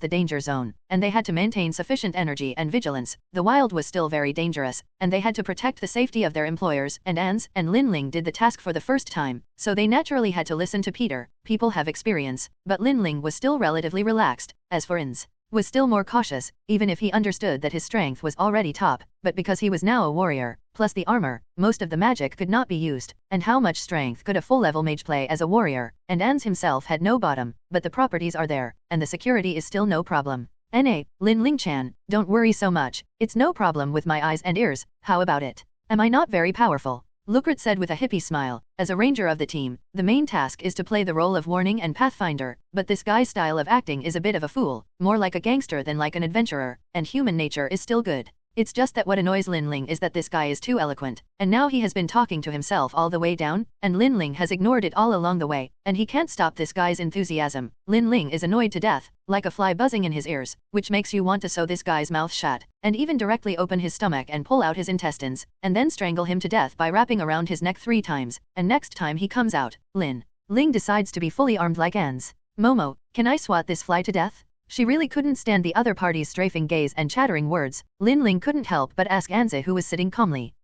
the danger zone, and they had to maintain sufficient energy and vigilance. The wild was still very dangerous, and they had to protect the safety of their employers, and Ans and Lin Ling did the task for the first time, so they naturally had to listen to Peter. People have experience, but Lin Ling was still relatively relaxed. As for Ans, was still more cautious, even if he understood that his strength was already top, but because he was now a warrior, plus the armor, most of the magic could not be used, and how much strength could a full-level mage play as a warrior, and Ans himself had no bottom, but the properties are there, and the security is still no problem. Lin Ling-chan, don't worry so much, it's no problem with my eyes and ears, how about it? Am I not very powerful? Lucret said with a hippie smile. As a ranger of the team, the main task is to play the role of warning and pathfinder, but this guy's style of acting is a bit of a fool, more like a gangster than like an adventurer, and human nature is still good. It's just that what annoys Lin Ling is that this guy is too eloquent, and now he has been talking to himself all the way down, and Lin Ling has ignored it all along the way, and he can't stop this guy's enthusiasm. Lin Ling is annoyed to death, like a fly buzzing in his ears, which makes you want to sew this guy's mouth shut, and even directly open his stomach and pull out his intestines, and then strangle him to death by wrapping around his neck 3 times, and next time he comes out, Lin Ling decides to be fully armed like Ans. Momo, can I swat this fly to death? She really couldn't stand the other party's strafing gaze and chattering words. Lin Ling couldn't help but ask Anze, who was sitting calmly.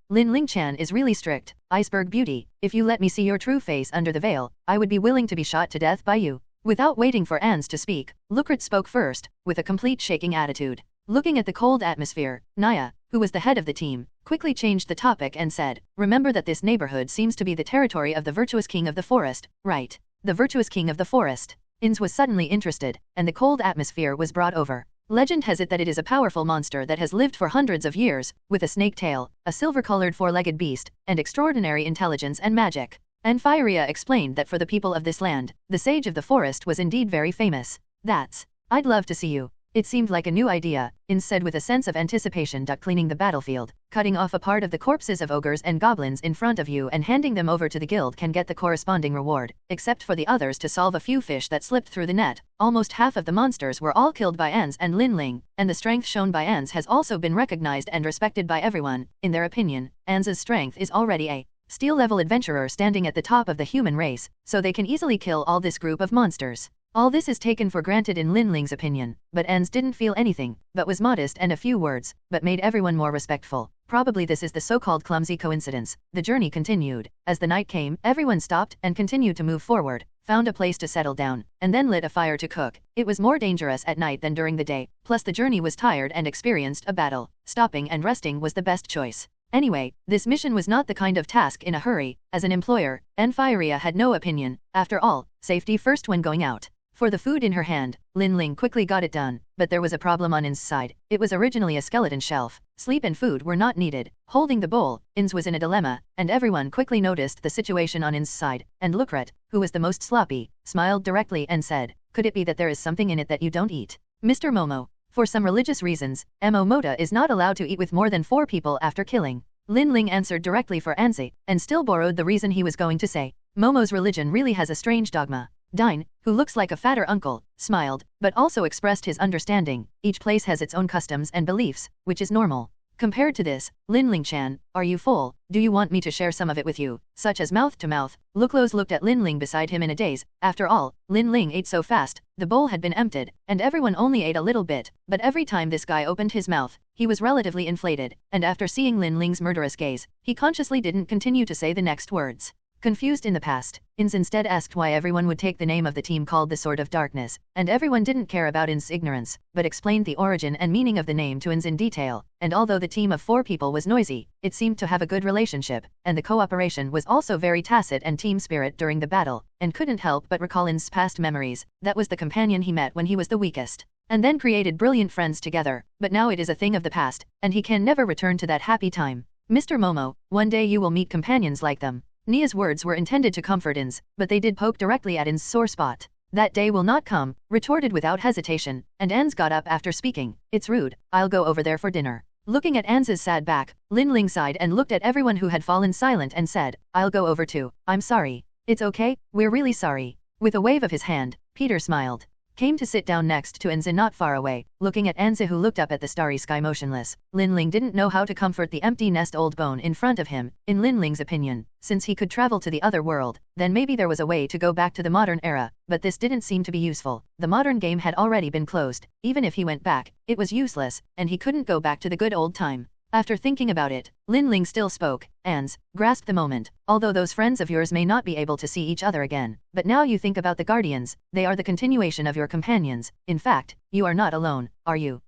Lin Ling-chan is really strict. Iceberg beauty, if you let me see your true face under the veil, I would be willing to be shot to death by you. Without waiting for Ans to speak, Lucret spoke first, with a complete shaking attitude. Looking at the cold atmosphere, Naya, who was the head of the team, quickly changed the topic and said, remember that this neighborhood seems to be the territory of the virtuous king of the forest, right? The virtuous king of the forest. Ins was suddenly interested, and the cold atmosphere was brought over. Legend has it that it is a powerful monster that has lived for hundreds of years, with a snake tail, a silver-colored 4-legged beast, and extraordinary intelligence and magic. And Fieria explained that for the people of this land, the sage of the forest was indeed very famous. I'd love to see you. It seemed like a new idea, Ins said with a sense of anticipation. Cleaning the battlefield, cutting off a part of the corpses of ogres and goblins in front of you and handing them over to the guild can get the corresponding reward, except for the others to solve a few fish that slipped through the net. Almost half of the monsters were all killed by Ans and Lin Ling, and the strength shown by Ans has also been recognized and respected by everyone. In their opinion, Ans's strength is already a steel-level adventurer standing at the top of the human race, so they can easily kill all this group of monsters. All this is taken for granted in Lin Ling's opinion, but Ans didn't feel anything, but was modest and a few words, but made everyone more respectful. Probably this is the so-called clumsy coincidence. The journey continued. As the night came, everyone stopped and continued to move forward, found a place to settle down, and then lit a fire to cook. It was more dangerous at night than during the day, plus the journey was tired and experienced a battle. Stopping and resting was the best choice. Anyway, this mission was not the kind of task in a hurry. As an employer, Fieria had no opinion. After all, safety first when going out. For the food in her hand, Lin Ling quickly got it done, but there was a problem on Ins's side. It was originally a skeleton shelf. Sleep and food were not needed. Holding the bowl, Ins was in a dilemma, and everyone quickly noticed the situation on Ins's side, and Lucret, who was the most sloppy, smiled directly and said, could it be that there is something in it that you don't eat? Mr. Momo. For some religious reasons, Momota is not allowed to eat with more than 4 people after killing. Lin Ling answered directly for Anzi, and still borrowed the reason he was going to say. Momo's religion really has a strange dogma. Dine, who looks like a fatter uncle, smiled, but also expressed his understanding. Each place has its own customs and beliefs, which is normal. Compared to this, Lin Ling-chan, are you full? Do you want me to share some of it with you? Such as mouth to mouth. Luclos looked at Lin Ling beside him in a daze. After all, Lin Ling ate so fast, the bowl had been emptied, and everyone only ate a little bit. But every time this guy opened his mouth, he was relatively inflated, and after seeing Lin Ling's murderous gaze, he consciously didn't continue to say the next words. Confused in the past, Ins instead asked why everyone would take the name of the team called the Sword of Darkness, and everyone didn't care about Ins's ignorance, but explained the origin and meaning of the name to Ins in detail, and although the team of 4 people was noisy, it seemed to have a good relationship, and the cooperation was also very tacit and team spirit during the battle, and couldn't help but recall Ins's past memories. That was the companion he met when he was the weakest, and then created brilliant friends together, but now it is a thing of the past, and he can never return to that happy time. Mr. Momo, one day you will meet companions like them. Nia's words were intended to comfort Ins, but they did poke directly at Ins's sore spot. That day will not come, retorted without hesitation, and Ans got up after speaking. It's rude, I'll go over there for dinner. Looking at Ans's sad back, Lin Ling sighed and looked at everyone who had fallen silent and said, I'll go over too. I'm sorry. It's okay, we're really sorry. With a wave of his hand, Peter smiled. Came to sit down next to Anze not far away, looking at Anze who looked up at the starry sky motionless. Lin Ling didn't know how to comfort the empty nest old bone in front of him. In Lin Ling's opinion, since he could travel to the other world, then maybe there was a way to go back to the modern era, but this didn't seem to be useful. The modern game had already been closed. Even if he went back, it was useless, and he couldn't go back to the good old time. After thinking about it, Lin Ling still spoke. Ans, grasp the moment. Although those friends of yours may not be able to see each other again, but now you think about the guardians, they are the continuation of your companions. In fact, you are not alone, are you?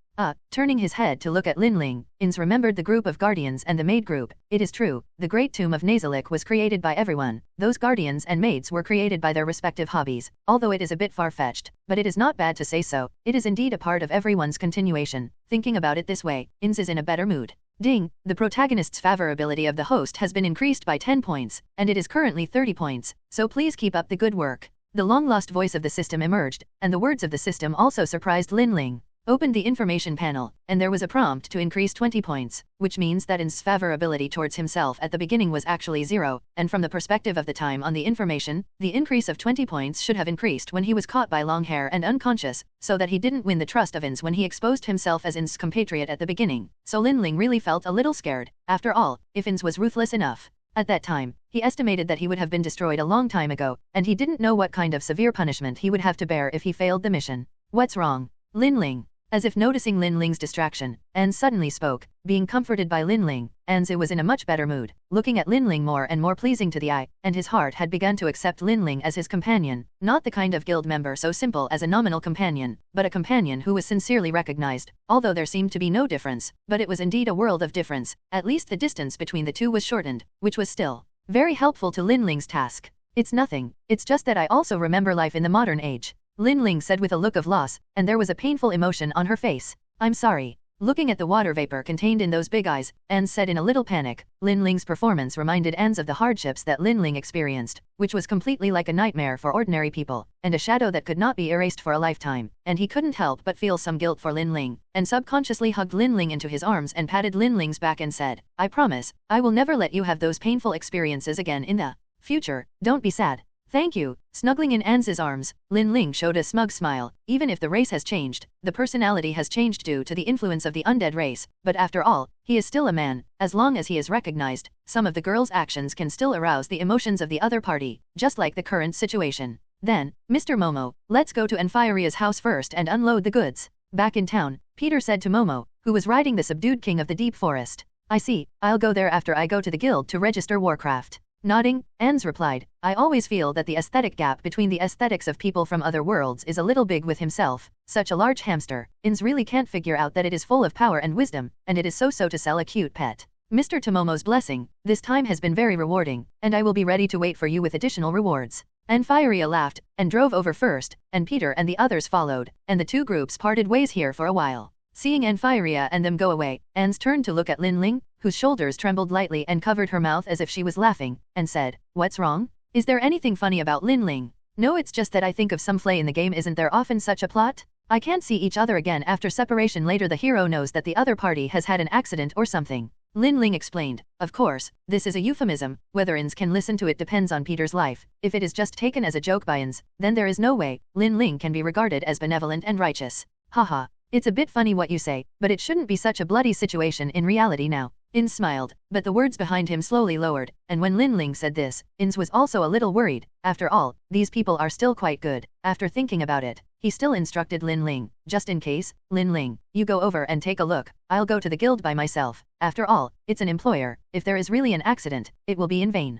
Turning his head to look at Lin Ling, Ans remembered the group of guardians and the maid group. It is true, the great tomb of Nazalik was created by everyone. Those guardians and maids were created by their respective hobbies, although it is a bit far-fetched, but it is not bad to say so. It is indeed a part of everyone's continuation. Thinking about it this way, Ans is in a better mood. Ding! The protagonist's favorability of the host has been increased by 10 points, and it is currently 30 points, so please keep up the good work. The long-lost voice of the system emerged, and the words of the system also surprised Lin Ling. Opened the information panel, and there was a prompt to increase 20 points, which means that In's favorability towards himself at the beginning was actually 0, and from the perspective of the time on the information, the increase of 20 points should have increased when he was caught by long hair and unconscious, so that he didn't win the trust of In's when he exposed himself as In's compatriot at the beginning. So Linling really felt a little scared. After all, if In's was ruthless enough. At that time, he estimated that he would have been destroyed a long time ago, and he didn't know what kind of severe punishment he would have to bear if he failed the mission. What's wrong? Linling. As if noticing Linling's distraction, Anne suddenly spoke. Being comforted by Linling, Anze was in a much better mood, looking at Linling more and more pleasing to the eye, and his heart had begun to accept Linling as his companion, not the kind of guild member so simple as a nominal companion, but a companion who was sincerely recognized, although there seemed to be no difference, but it was indeed a world of difference. At least the distance between the two was shortened, which was still very helpful to Linling's task. It's nothing, it's just that I also remember life in the modern age, Linling said with a look of loss, and there was a painful emotion on her face. I'm sorry. Looking at the water vapor contained in those big eyes, Anne said in a little panic. Linling's performance reminded Anne of the hardships that Linling experienced, which was completely like a nightmare for ordinary people, and a shadow that could not be erased for a lifetime, and he couldn't help but feel some guilt for Linling, and subconsciously hugged Linling into his arms and patted Linling's back and said, I promise, I will never let you have those painful experiences again in the future. Don't be sad. Thank you. Snuggling in Anze's arms, Linling showed a smug smile. Even if the race has changed, the personality has changed due to the influence of the undead race, but after all, he is still a man. As long as he is recognized, some of the girl's actions can still arouse the emotions of the other party, just like the current situation. Then, Mr. Momo, let's go to Enfiria's house first and unload the goods. Back in town, Peter said to Momo, who was riding the subdued king of the deep forest. I see, I'll go there after I go to the guild to register Warcraft. Nodding, Anze replied, I always feel that the aesthetic gap between the aesthetics of people from other worlds is a little big with himself. Such a large hamster, Inz really can't figure out that it is full of power and wisdom, and it is so to sell a cute pet. Mr. Tomomo's blessing, this time has been very rewarding, and I will be ready to wait for you with additional rewards. Enfiria laughed, and drove over first, and Peter and the others followed, and the two groups parted ways here for a while. Seeing Enfiria and them go away, Anze turned to look at Linling, whose shoulders trembled lightly and covered her mouth as if she was laughing, and said, What's wrong? Is there anything funny about Linling? No, it's just that I think of some play in the game. Isn't there often such a plot? I can't see each other again after separation. Later the hero knows that the other party has had an accident or something. Linling explained, Of course, this is a euphemism. Whether Inz can listen to it depends on Peter's life. If it is just taken as a joke by Inz, then there is no way Linling can be regarded as benevolent and righteous. Haha. It's a bit funny what you say, but it shouldn't be such a bloody situation in reality now. Inz smiled, but the words behind him slowly lowered, and when Linling said this, Inz was also a little worried. After all, these people are still quite good. After thinking about it, he still instructed Linling, just in case, Linling, you go over and take a look. I'll go to the guild by myself. After all, it's an employer. If there is really an accident, it will be in vain.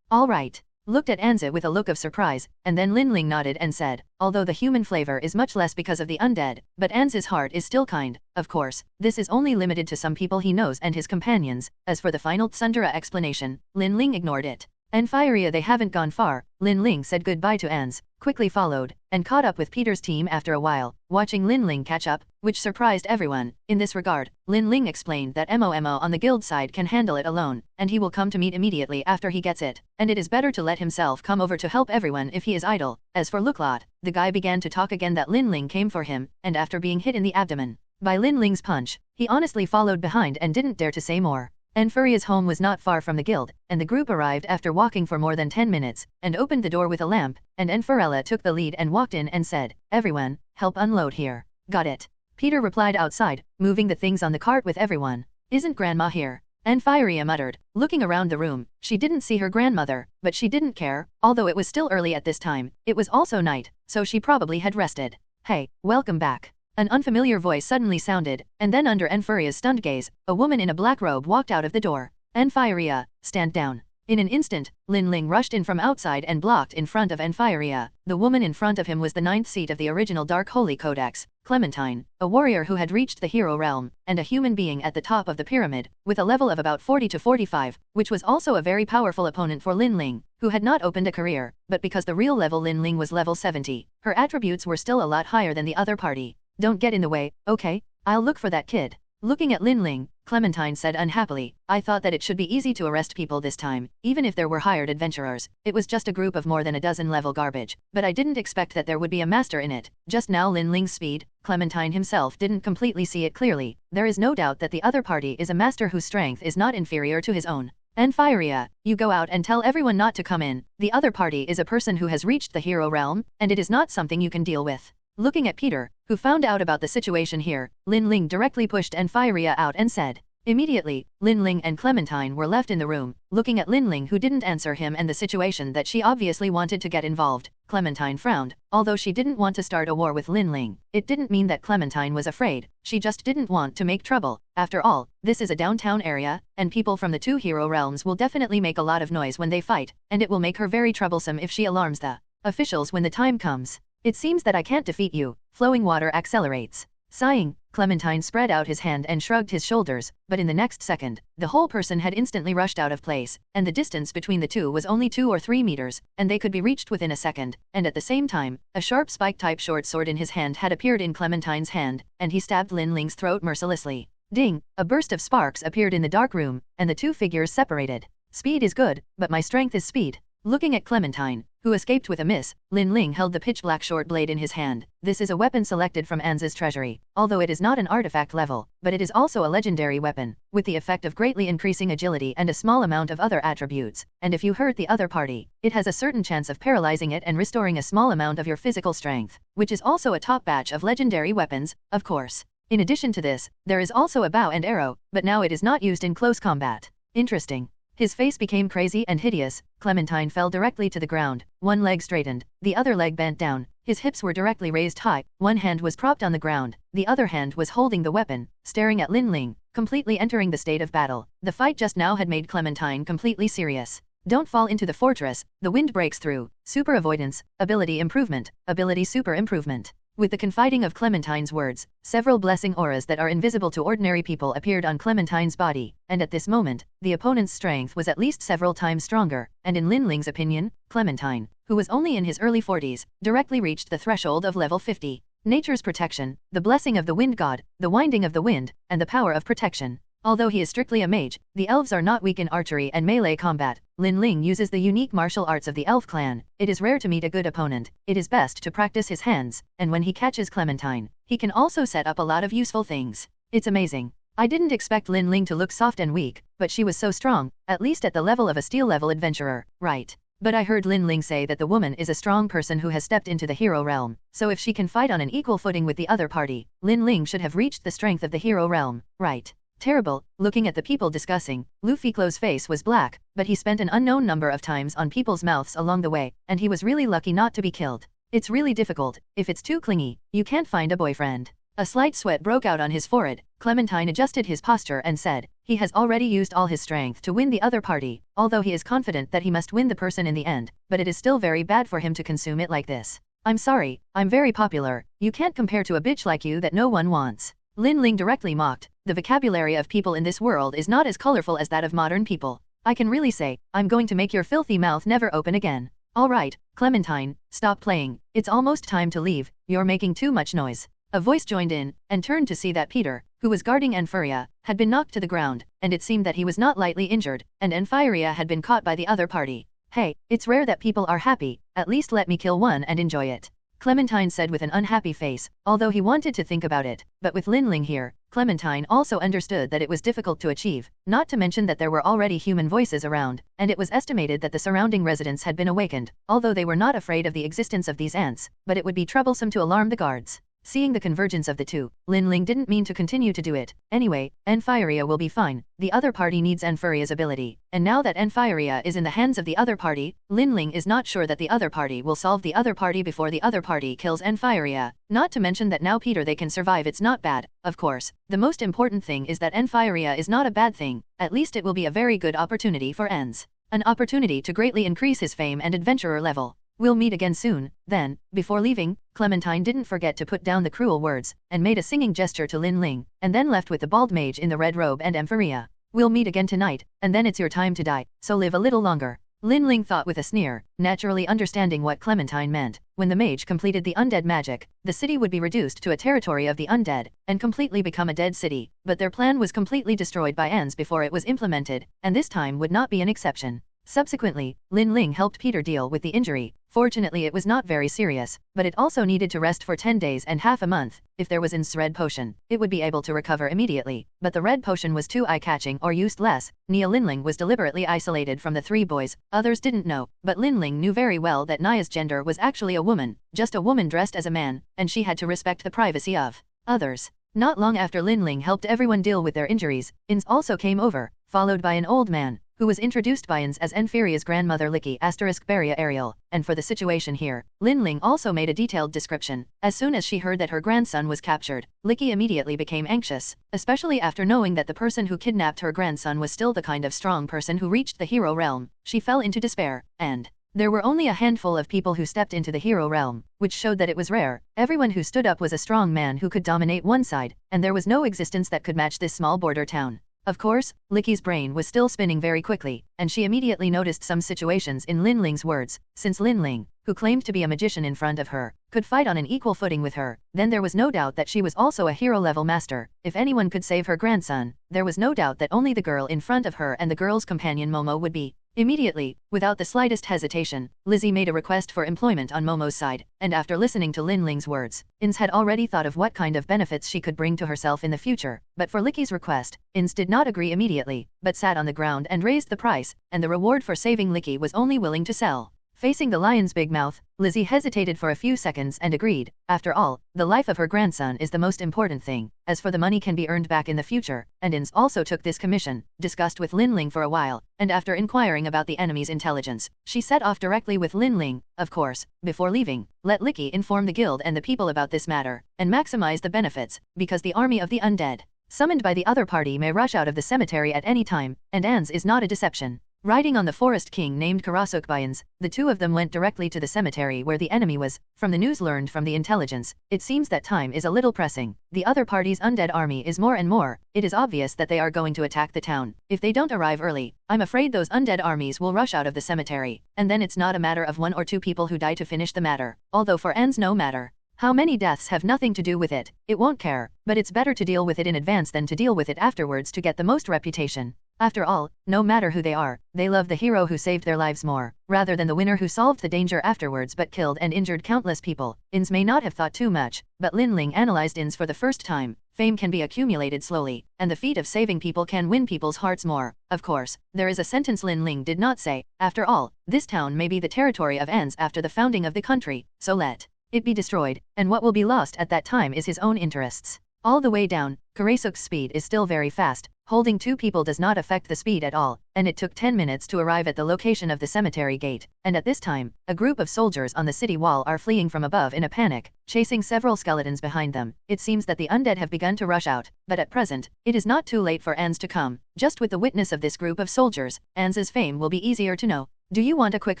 All right. Looked at Anze with a look of surprise, and then Linling nodded and said, although the human flavor is much less because of the undead, but Anze's heart is still kind. Of course, this is only limited to some people he knows and his companions. As for the final Tsundere explanation, Linling ignored it. Enfiria, they haven't gone far. Linling said goodbye to Anze, quickly followed, and caught up with Peter's team after a while, watching Linling catch up, which surprised everyone. In this regard, Linling explained that Momo on the guild side can handle it alone, and he will come to meet immediately after he gets it, and it is better to let himself come over to help everyone if he is idle. As for Looklot, the guy began to talk again that Linling came for him, and after being hit in the abdomen by Linling's punch, he honestly followed behind and didn't dare to say more. Enfuria's home was not far from the guild, and the group arrived after walking for more than 10 minutes, and opened the door with a lamp, and Enfurella took the lead and walked in and said, Everyone, help unload here. Got it. Peter replied outside, moving the things on the cart with everyone. Isn't Grandma here? Enfiria muttered, looking around the room. She didn't see her grandmother, but she didn't care, although it was still early at this time. It was also night, so she probably had rested. Hey, welcome back. An unfamiliar voice suddenly sounded, and then under Enfuria's stunned gaze, a woman in a black robe walked out of the door. Enfiria, stand down. In an instant, Linling rushed in from outside and blocked in front of Enfiria. The woman in front of him was the 9th seat of the original Dark Holy Codex, Clementine, a warrior who had reached the hero realm, and a human being at the top of the pyramid, with a level of about 40 to 45, which was also a very powerful opponent for Linling, who had not opened a career, but because the real level Linling was level 70, her attributes were still a lot higher than the other party. Don't get in the way, okay? I'll look for that kid. Looking at Linling, Clementine said unhappily. I thought that it should be easy to arrest people this time, even if there were hired adventurers. It was just a group of more than a dozen level garbage, but I didn't expect that there would be a master in it. Just now Lin Ling's speed, Clementine himself didn't completely see it clearly. There is no doubt that the other party is a master whose strength is not inferior to his own. Enfyria, you go out and tell everyone not to come in. The other party is a person who has reached the hero realm, and it is not something you can deal with. Looking at Peter, who found out about the situation here, Lin Ling directly pushed Enfyria out and said. Immediately, Lin Ling and Clementine were left in the room, looking at Lin Ling who didn't answer him and the situation that she obviously wanted to get involved. Clementine frowned. Although she didn't want to start a war with Lin Ling, it didn't mean that Clementine was afraid, she just didn't want to make trouble. After all, this is a downtown area, and people from the two hero realms will definitely make a lot of noise when they fight, and it will make her very troublesome if she alarms the officials when the time comes. It seems that I can't defeat you. Flowing water accelerates. Sighing, Clementine spread out his hand and shrugged his shoulders, but in the next second, the whole person had instantly rushed out of place, and the distance between the two was only 2 or 3 meters, and they could be reached within a second, and at the same time, a sharp spike-type short sword in his hand had appeared in Clementine's hand, and he stabbed Lin Ling's throat mercilessly. Ding! A burst of sparks appeared in the dark room, and the two figures separated. Speed is good, but my strength is speed. Looking at Clementine, who escaped with a miss, Lin Ling held the pitch-black short blade in his hand. This is a weapon selected from Anza's treasury, although it is not an artifact level, but it is also a legendary weapon, with the effect of greatly increasing agility and a small amount of other attributes, and if you hurt the other party, it has a certain chance of paralyzing it and restoring a small amount of your physical strength, which is also a top batch of legendary weapons, of course. In addition to this, there is also a bow and arrow, but now it is not used in close combat. Interesting. His face became crazy and hideous. Clementine fell directly to the ground, one leg straightened, the other leg bent down, his hips were directly raised high, one hand was propped on the ground, the other hand was holding the weapon, staring at Lin Ling, completely entering the state of battle. The fight just now had made Clementine completely serious. Don't fall into the fortress, the wind breaks through, super avoidance, ability improvement, ability super improvement. With the confiding of Clementine's words, several blessing auras that are invisible to ordinary people appeared on Clementine's body, and at this moment, the opponent's strength was at least several times stronger, and in Lin Ling's opinion, Clementine, who was only in his early 40s, directly reached the threshold of level 50. Nature's protection, the blessing of the wind god, the winding of the wind, and the power of protection. Although he is strictly a mage, the elves are not weak in archery and melee combat. Lin Ling uses the unique martial arts of the elf clan. It is rare to meet a good opponent. It is best to practice his hands, and when he catches Clementine, he can also set up a lot of useful things. It's amazing. I didn't expect Lin Ling to look soft and weak, but she was so strong, at least at the level of a steel-level adventurer, right? But I heard Lin Ling say that the woman is a strong person who has stepped into the hero realm, so if she can fight on an equal footing with the other party, Lin Ling should have reached the strength of the hero realm, right? Terrible. Looking at the people discussing, Luffy's face was black, but he spent an unknown number of times on people's mouths along the way, and he was really lucky not to be killed. It's really difficult. If it's too clingy, you can't find a boyfriend. A slight sweat broke out on his forehead. Clementine adjusted his posture and said, he has already used all his strength to win the other party, although he is confident that he must win the person in the end, but it is still very bad for him to consume it like this. I'm sorry, I'm very popular. You can't compare to a bitch like you that no one wants. Lin Ling directly mocked. The vocabulary of people in this world is not as colorful as that of modern people. I can really say, I'm going to make your filthy mouth never open again. Alright, Clementine, stop playing. It's almost time to leave. You're making too much noise. A voice joined in, and turned to see that Peter, who was guarding Enfyria, had been knocked to the ground, and it seemed that he was not lightly injured, and Enfyria had been caught by the other party. Hey, it's rare that people are happy, at least let me kill one and enjoy it. Clementine said with an unhappy face, although he wanted to think about it, but with Lin Ling here, Clementine also understood that it was difficult to achieve, not to mention that there were already human voices around, and it was estimated that the surrounding residents had been awakened, although they were not afraid of the existence of these ants, but it would be troublesome to alarm the guards. Seeing the convergence of the two, Lin Ling didn't mean to continue to do it. Anyway, Enfyria will be fine. The other party needs Enfyria's ability, and now that Enfyria is in the hands of the other party, Lin Ling is not sure that the other party will solve the other party before the other party kills Enfyria. Not to mention that now Peter they can survive. It's not bad. Of course, the most important thing is that Enfyria is not a bad thing. At least it will be a very good opportunity for Enz. An opportunity to greatly increase his fame and adventurer level. We'll meet again soon. Then, before leaving, Clementine didn't forget to put down the cruel words, and made a singing gesture to Lin Ling, and then left with the bald mage in the red robe and Enfyria. We'll meet again tonight, and then it's your time to die, so live a little longer. Lin Ling thought with a sneer, naturally understanding what Clementine meant. When the mage completed the undead magic, the city would be reduced to a territory of the undead, and completely become a dead city, but their plan was completely destroyed by Ans before it was implemented, and this time would not be an exception. Subsequently, Lin Ling helped Peter deal with the injury. Fortunately it was not very serious, but it also needed to rest for 10 days and half a month. If there was Ins's red potion, it would be able to recover immediately, but the red potion was too eye-catching or used less. Lin Ling was deliberately isolated from the three boys. Others didn't know, but Lin Ling knew very well that Naya's gender was actually a woman, just a woman dressed as a man, and she had to respect the privacy of others. Not long after Lin Ling helped everyone deal with their injuries, Ins also came over, followed by an old man, who was introduced by Ins as Enferia's grandmother Licky Beria Ariel, and for the situation here, Lin Ling also made a detailed description. As soon as she heard that her grandson was captured, Licky immediately became anxious, especially after knowing that the person who kidnapped her grandson was still the kind of strong person who reached the hero realm. She fell into despair, and there were only a handful of people who stepped into the hero realm, which showed that it was rare. Everyone who stood up was a strong man who could dominate one side, and there was no existence that could match this small border town. Of course, Licky's brain was still spinning very quickly, and she immediately noticed some situations in Lin Ling's words. Since Lin Ling, who claimed to be a magician in front of her, could fight on an equal footing with her, then there was no doubt that she was also a hero-level master. If anyone could save her grandson, there was no doubt that only the girl in front of her and the girl's companion Momo would be. Immediately, without the slightest hesitation, Lizzie made a request for employment on Momo's side, and after listening to Lin Ling's words, Ins had already thought of what kind of benefits she could bring to herself in the future, but for Licky's request, Ins did not agree immediately, but sat on the ground and raised the price, and the reward for saving Licky was only willing to sell. Facing the lion's big mouth, Lizzie hesitated for a few seconds and agreed. After all, the life of her grandson is the most important thing. As for the money can be earned back in the future, and Ins also took this commission, discussed with Lin Ling for a while, and after inquiring about the enemy's intelligence, she set off directly with Lin Ling. Of course, before leaving, let Licky inform the guild and the people about this matter, and maximize the benefits, because the army of the undead, summoned by the other party may rush out of the cemetery at any time, and Ans is not a deception. Riding on the forest king named Karasuk by Ans, the two of them went directly to the cemetery where the enemy was. From the news learned from the intelligence, it seems that time is a little pressing. The other party's undead army is more and more. It is obvious that they are going to attack the town. If they don't arrive early, I'm afraid those undead armies will rush out of the cemetery, and then it's not a matter of 1 or 2 people who die to finish the matter. Although for Ans no matter how many deaths have nothing to do with it, it won't care, but it's better to deal with it in advance than to deal with it afterwards to get the most reputation. After all, no matter who they are, they love the hero who saved their lives more, rather than the winner who solved the danger afterwards but killed and injured countless people. Ins may not have thought too much, but Lin Ling analyzed Ins for the first time. Fame can be accumulated slowly, and the feat of saving people can win people's hearts more. Of course, there is a sentence Lin Ling did not say. After all, this town may be the territory of Ans after the founding of the country, so let it be destroyed, and what will be lost at that time is his own interests. All the way down, Karasuk's speed is still very fast. Holding 2 people does not affect the speed at all, and it took 10 minutes to arrive at the location of the cemetery gate, and at this time, a group of soldiers on the city wall are fleeing from above in a panic, chasing several skeletons behind them. It seems that the undead have begun to rush out, but at present, it is not too late for Ans to come. Just with the witness of this group of soldiers, Ans's fame will be easier to know. Do you want a quick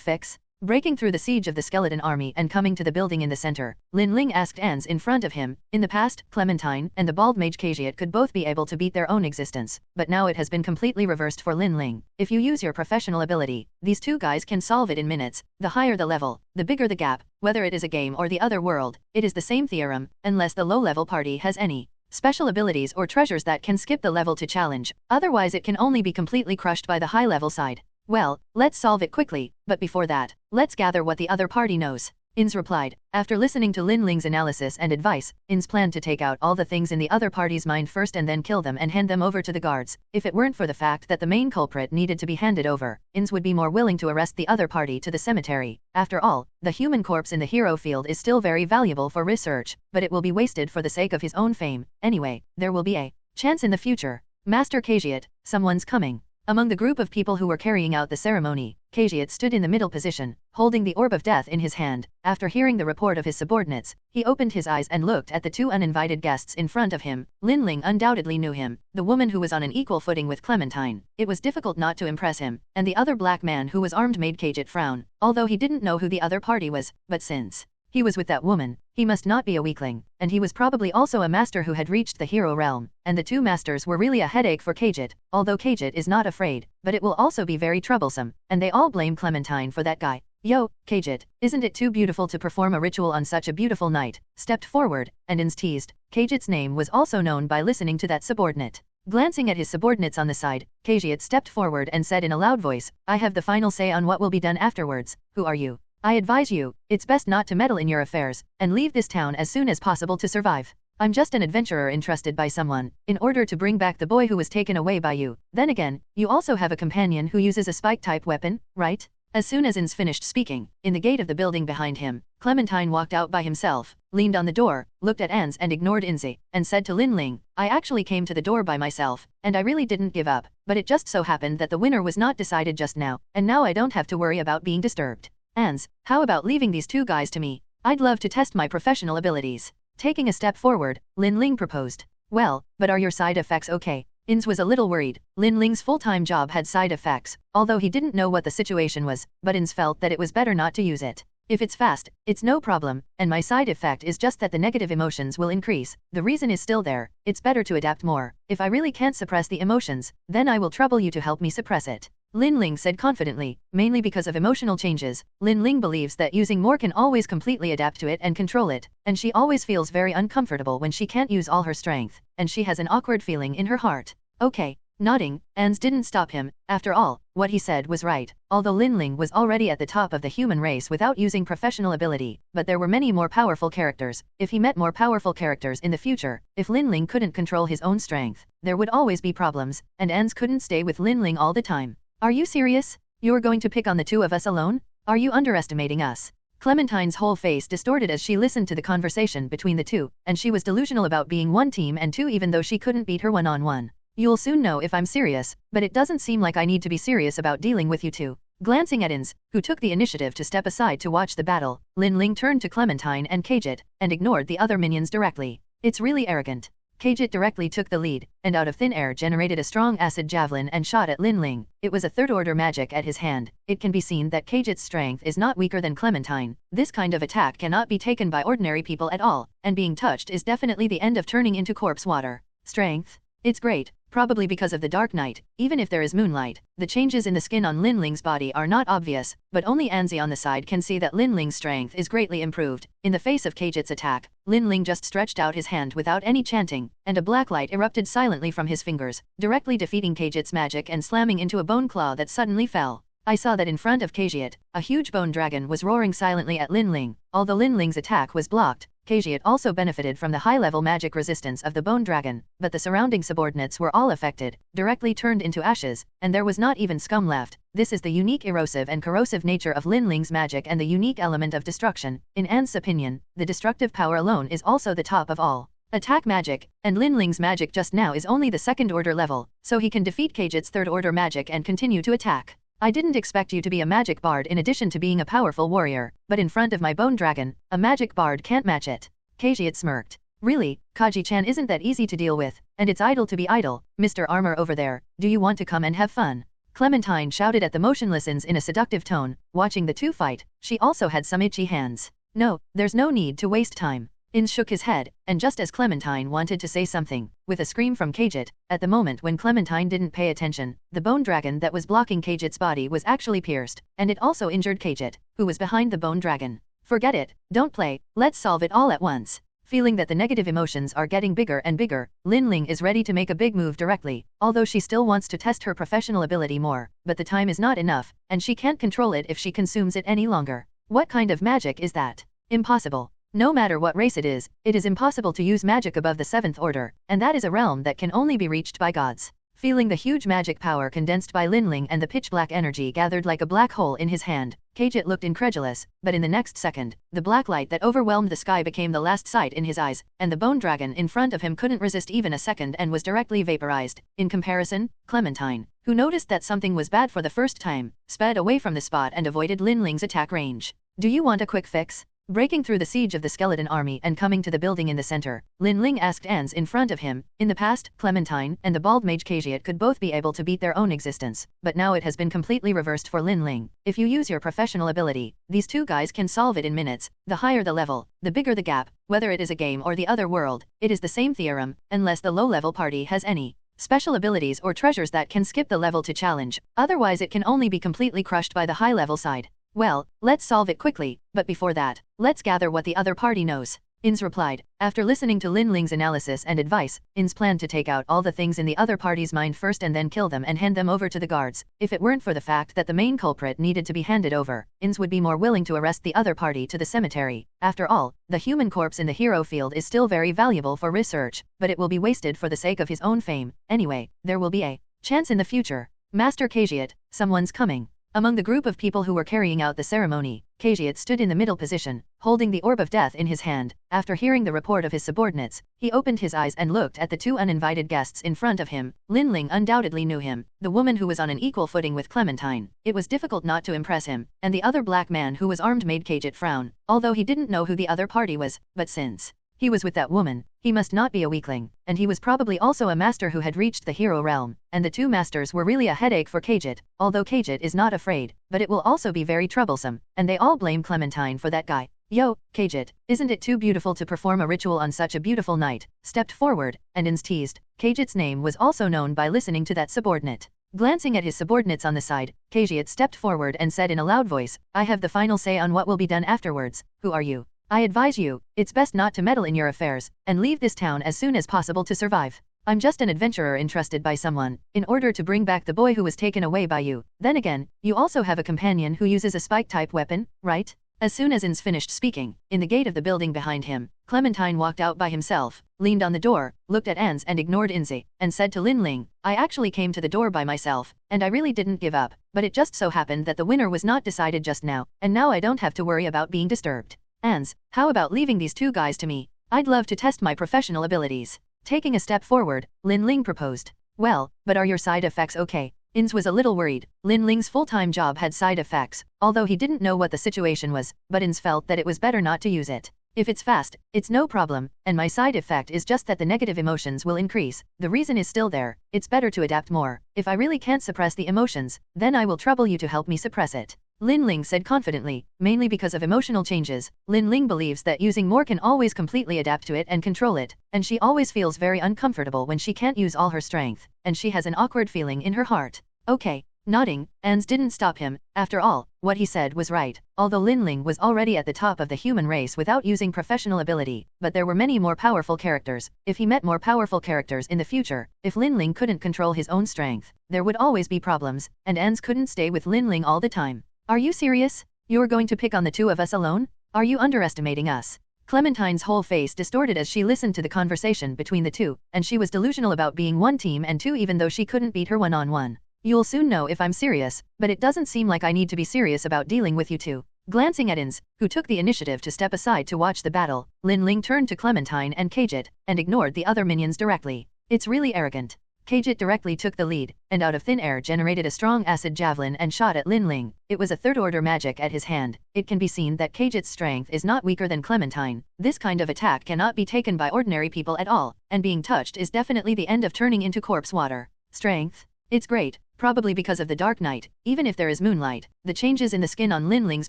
fix? Breaking through the siege of the skeleton army and coming to the building in the center, Lin Ling asked Ans in front of him. In the past, Clementine and the bald mage Kaguya could both be able to beat their own existence, but now it has been completely reversed for Lin Ling. If you use your professional ability, these 2 guys can solve it in minutes. The higher the level, the bigger the gap. Whether it is a game or the other world, it is the same theorem, unless the low-level party has any special abilities or treasures that can skip the level to challenge. Otherwise it can only be completely crushed by the high-level side. Well, let's solve it quickly, but before that, let's gather what the other party knows. Ins replied. After listening to Lin Ling's analysis and advice, Ins planned to take out all the things in the other party's mind first and then kill them and hand them over to the guards. If it weren't for the fact that the main culprit needed to be handed over, Ins would be more willing to arrest the other party to the cemetery. After all, the human corpse in the hero field is still very valuable for research, but it will be wasted for the sake of his own fame. Anyway, there will be a chance in the future. Master Kaguya, someone's coming. Among the group of people who were carrying out the ceremony, Kaguya stood in the middle position, holding the orb of death in his hand. After hearing the report of his subordinates, he opened his eyes and looked at the 2 uninvited guests in front of him. Lin Ling undoubtedly knew him, the woman who was on an equal footing with Clementine. It was difficult not to impress him, and the other black man who was armed made Kaguya frown, although he didn't know who the other party was, but since He was with that woman, he must not be a weakling, and he was probably also a master who had reached the hero realm, and the two masters were really a headache for Kagit, although Kagit is not afraid, but it will also be very troublesome, and they all blame Clementine for that guy. Yo, Kagit, isn't it too beautiful to perform a ritual on such a beautiful night? Stepped forward, and Ins teased. Kagit's name was also known by listening to that subordinate. Glancing at his subordinates on the side, Kagit stepped forward and said in a loud voice, I have the final say on what will be done afterwards. Who are you? I advise you, it's best not to meddle in your affairs, and leave this town as soon as possible to survive. I'm just an adventurer entrusted by someone, in order to bring back the boy who was taken away by you. Then again, you also have a companion who uses a spike-type weapon, right? As soon as Ins finished speaking, in the gate of the building behind him, Clementine walked out by himself, leaned on the door, looked at Ans and ignored Inzi, and said to Lin Ling, I actually came to the door by myself, and I really didn't give up, but it just so happened that the winner was not decided just now, and now I don't have to worry about being disturbed. Ans, how about leaving these two guys to me? I'd love to test my professional abilities. Taking a step forward, Lin Ling proposed. Well, but are your side effects okay? Ins was a little worried. Lin Ling's full-time job had side effects, although he didn't know what the situation was, but Ins felt that it was better not to use it. If it's fast, it's no problem, and my side effect is just that the negative emotions will increase. The reason is still there, it's better to adapt more. If I really can't suppress the emotions, then I will trouble you to help me suppress it. Lin Ling said confidently, mainly because of emotional changes. Lin Ling believes that using more can always completely adapt to it and control it, and she always feels very uncomfortable when she can't use all her strength, and she has an awkward feeling in her heart. Okay. Nodding, Ans didn't stop him. After all, what he said was right, although Lin Ling was already at the top of the human race without using professional ability, but there were many more powerful characters. If he met more powerful characters in the future, if Lin Ling couldn't control his own strength, there would always be problems, and Ans couldn't stay with Lin Ling all the time. Are you serious? You're going to pick on the two of us alone? Are you underestimating us? Clementine's whole face distorted as she listened to the conversation between the two, and she was delusional about being one team and two even though she couldn't beat her one-on-one. You'll soon know if I'm serious, but it doesn't seem like I need to be serious about dealing with you two. Glancing at Ins, who took the initiative to step aside to watch the battle, Lin Ling turned to Clementine and Kagit, and ignored the other minions directly. It's really arrogant. Kagit directly took the lead, and out of thin air generated a strong acid javelin and shot at Lin Ling. It was a third-order magic at his hand. It can be seen that Kagit's strength is not weaker than Clementine. This kind of attack cannot be taken by ordinary people at all, and being touched is definitely the end of turning into corpse water. Strength? It's great. Probably because of the dark night, even if there is moonlight, the changes in the skin on Lin Ling's body are not obvious, but only Anzi on the side can see that Lin Ling's strength is greatly improved. In the face of Kagit's attack, Lin Ling just stretched out his hand without any chanting, and a black light erupted silently from his fingers, directly defeating Kagit's magic and slamming into a bone claw that suddenly fell. I saw that in front of Kagit, a huge bone dragon was roaring silently at Lin Ling. Although Lin Ling's attack was blocked, Kagit also benefited from the high-level magic resistance of the bone dragon, but the surrounding subordinates were all affected, directly turned into ashes, and there was not even scum left. This is the unique erosive and corrosive nature of Lin Ling's magic and the unique element of destruction. In An's opinion, the destructive power alone is also the top of all attack magic, and Lin Ling's magic just now is only the second-order level, so he can defeat Kagit's third-order magic and continue to attack. I didn't expect you to be a magic bard in addition to being a powerful warrior, but in front of my bone dragon, a magic bard can't match it. Kagit smirked. Really, Kaji-chan isn't that easy to deal with, and it's idle to be idle. Mr. Armor over there, do you want to come and have fun? Clementine shouted at the motionless Ins in a seductive tone. Watching the two fight, she also had some itchy hands. No, there's no need to waste time. Ins shook his head, and just as Clementine wanted to say something, with a scream from Kagit, at the moment when Clementine didn't pay attention, the bone dragon that was blocking Kagit's body was actually pierced, and it also injured Kagit, who was behind the bone dragon. Forget it, don't play, let's solve it all at once. Feeling that the negative emotions are getting bigger and bigger, Lin Ling is ready to make a big move directly, although she still wants to test her professional ability more, but the time is not enough, and she can't control it if she consumes it any longer. What kind of magic is that? Impossible. No matter what race it is impossible to use magic above the 7th order, and that is a realm that can only be reached by gods. Feeling the huge magic power condensed by Lin Ling and the pitch-black energy gathered like a black hole in his hand, Kagit looked incredulous, but in the next second, the black light that overwhelmed the sky became the last sight in his eyes, and the bone dragon in front of him couldn't resist even a second and was directly vaporized. In comparison, Clementine, who noticed that something was bad for the first time, sped away from the spot and avoided Lin Ling's attack range. Do you want a quick fix? Breaking through the siege of the skeleton army and coming to the building in the center, Lin Ling asked Ans in front of him. In the past, Clementine and the bald mage Kaguya could both be able to beat their own existence, but now it has been completely reversed for Lin Ling. If you use your professional ability, these two guys can solve it in minutes. The higher the level, the bigger the gap. Whether it is a game or the other world, it is the same theorem, unless the low-level party has any special abilities or treasures that can skip the level to challenge. Otherwise it can only be completely crushed by the high-level side. Well, let's solve it quickly, but before that, let's gather what the other party knows. Ins replied. After listening to Lin Ling's analysis and advice, Ins planned to take out all the things in the other party's mind first and then kill them and hand them over to the guards. If it weren't for the fact that the main culprit needed to be handed over, Ins would be more willing to arrest the other party to the cemetery. After all, the human corpse in the hero field is still very valuable for research, but it will be wasted for the sake of his own fame. Anyway, there will be a chance in the future. Master Kaguya, someone's coming. Among the group of people who were carrying out the ceremony, Kaguya stood in the middle position, holding the orb of death in his hand. After hearing the report of his subordinates, he opened his eyes and looked at the two uninvited guests in front of him. Lin Ling undoubtedly knew him, the woman who was on an equal footing with Clementine. It was difficult not to impress him, and the other black man who was armed made Kaguya frown, although he didn't know who the other party was, but since he was with that woman, he must not be a weakling, and he was probably also a master who had reached the hero realm, and the two masters were really a headache for Kaguya, although Kaguya is not afraid, but it will also be very troublesome, and they all blame Clementine for that guy. Yo, Kaguya, isn't it too beautiful to perform a ritual on such a beautiful night? Stepped forward, and Ins teased. Kaguya's name was also known by listening to that subordinate. Glancing at his subordinates on the side, Kaguya stepped forward and said in a loud voice, I have the final say on what will be done afterwards. Who are you? I advise you, it's best not to meddle in your affairs, and leave this town as soon as possible to survive. I'm just an adventurer entrusted by someone, in order to bring back the boy who was taken away by you. Then again, you also have a companion who uses a spike-type weapon, right? As soon as Ins finished speaking, in the gate of the building behind him, Clementine walked out by himself, leaned on the door, looked at Ans and ignored Inzi, and said to Lin Ling, I actually came to the door by myself, and I really didn't give up, but it just so happened that the winner was not decided just now, and now I don't have to worry about being disturbed. Ans, how about leaving these two guys to me? I'd love to test my professional abilities. Taking a step forward, Lin Ling proposed. Well, but are your side effects okay? Ins was a little worried. Lin Ling's full-time job had side effects, although he didn't know what the situation was, but Ins felt that it was better not to use it. If it's fast, it's no problem, and my side effect is just that the negative emotions will increase. The reason is still there, it's better to adapt more. If I really can't suppress the emotions, then I will trouble you to help me suppress it. Lin Ling said confidently, mainly because of emotional changes. Lin Ling believes that using more can always completely adapt to it and control it, and she always feels very uncomfortable when she can't use all her strength, and she has an awkward feeling in her heart. Okay. Nodding, Ans didn't stop him. After all, what he said was right. Although Lin Ling was already at the top of the human race without using professional ability, but there were many more powerful characters. If he met more powerful characters in the future, if Lin Ling couldn't control his own strength, there would always be problems, and Ans couldn't stay with Lin Ling all the time. Are you serious? You're going to pick on the two of us alone? Are you underestimating us? Clementine's whole face distorted as she listened to the conversation between the two, and she was delusional about being one team and two even though she couldn't beat her one-on-one. You'll soon know if I'm serious, but it doesn't seem like I need to be serious about dealing with you two. Glancing at Ins, who took the initiative to step aside to watch the battle, Lin Ling turned to Clementine and Kaguya, and ignored the other minions directly. It's really arrogant. Kaguya directly took the lead, and out of thin air generated a strong acid javelin and shot at Lin Ling. It was a third-order magic at his hand. It can be seen that Kaguya's strength is not weaker than Clementine. This kind of attack cannot be taken by ordinary people at all, and being touched is definitely the end of turning into corpse water. Strength? It's great. Probably because of the dark night, even if there is moonlight, the changes in the skin on Lin Ling's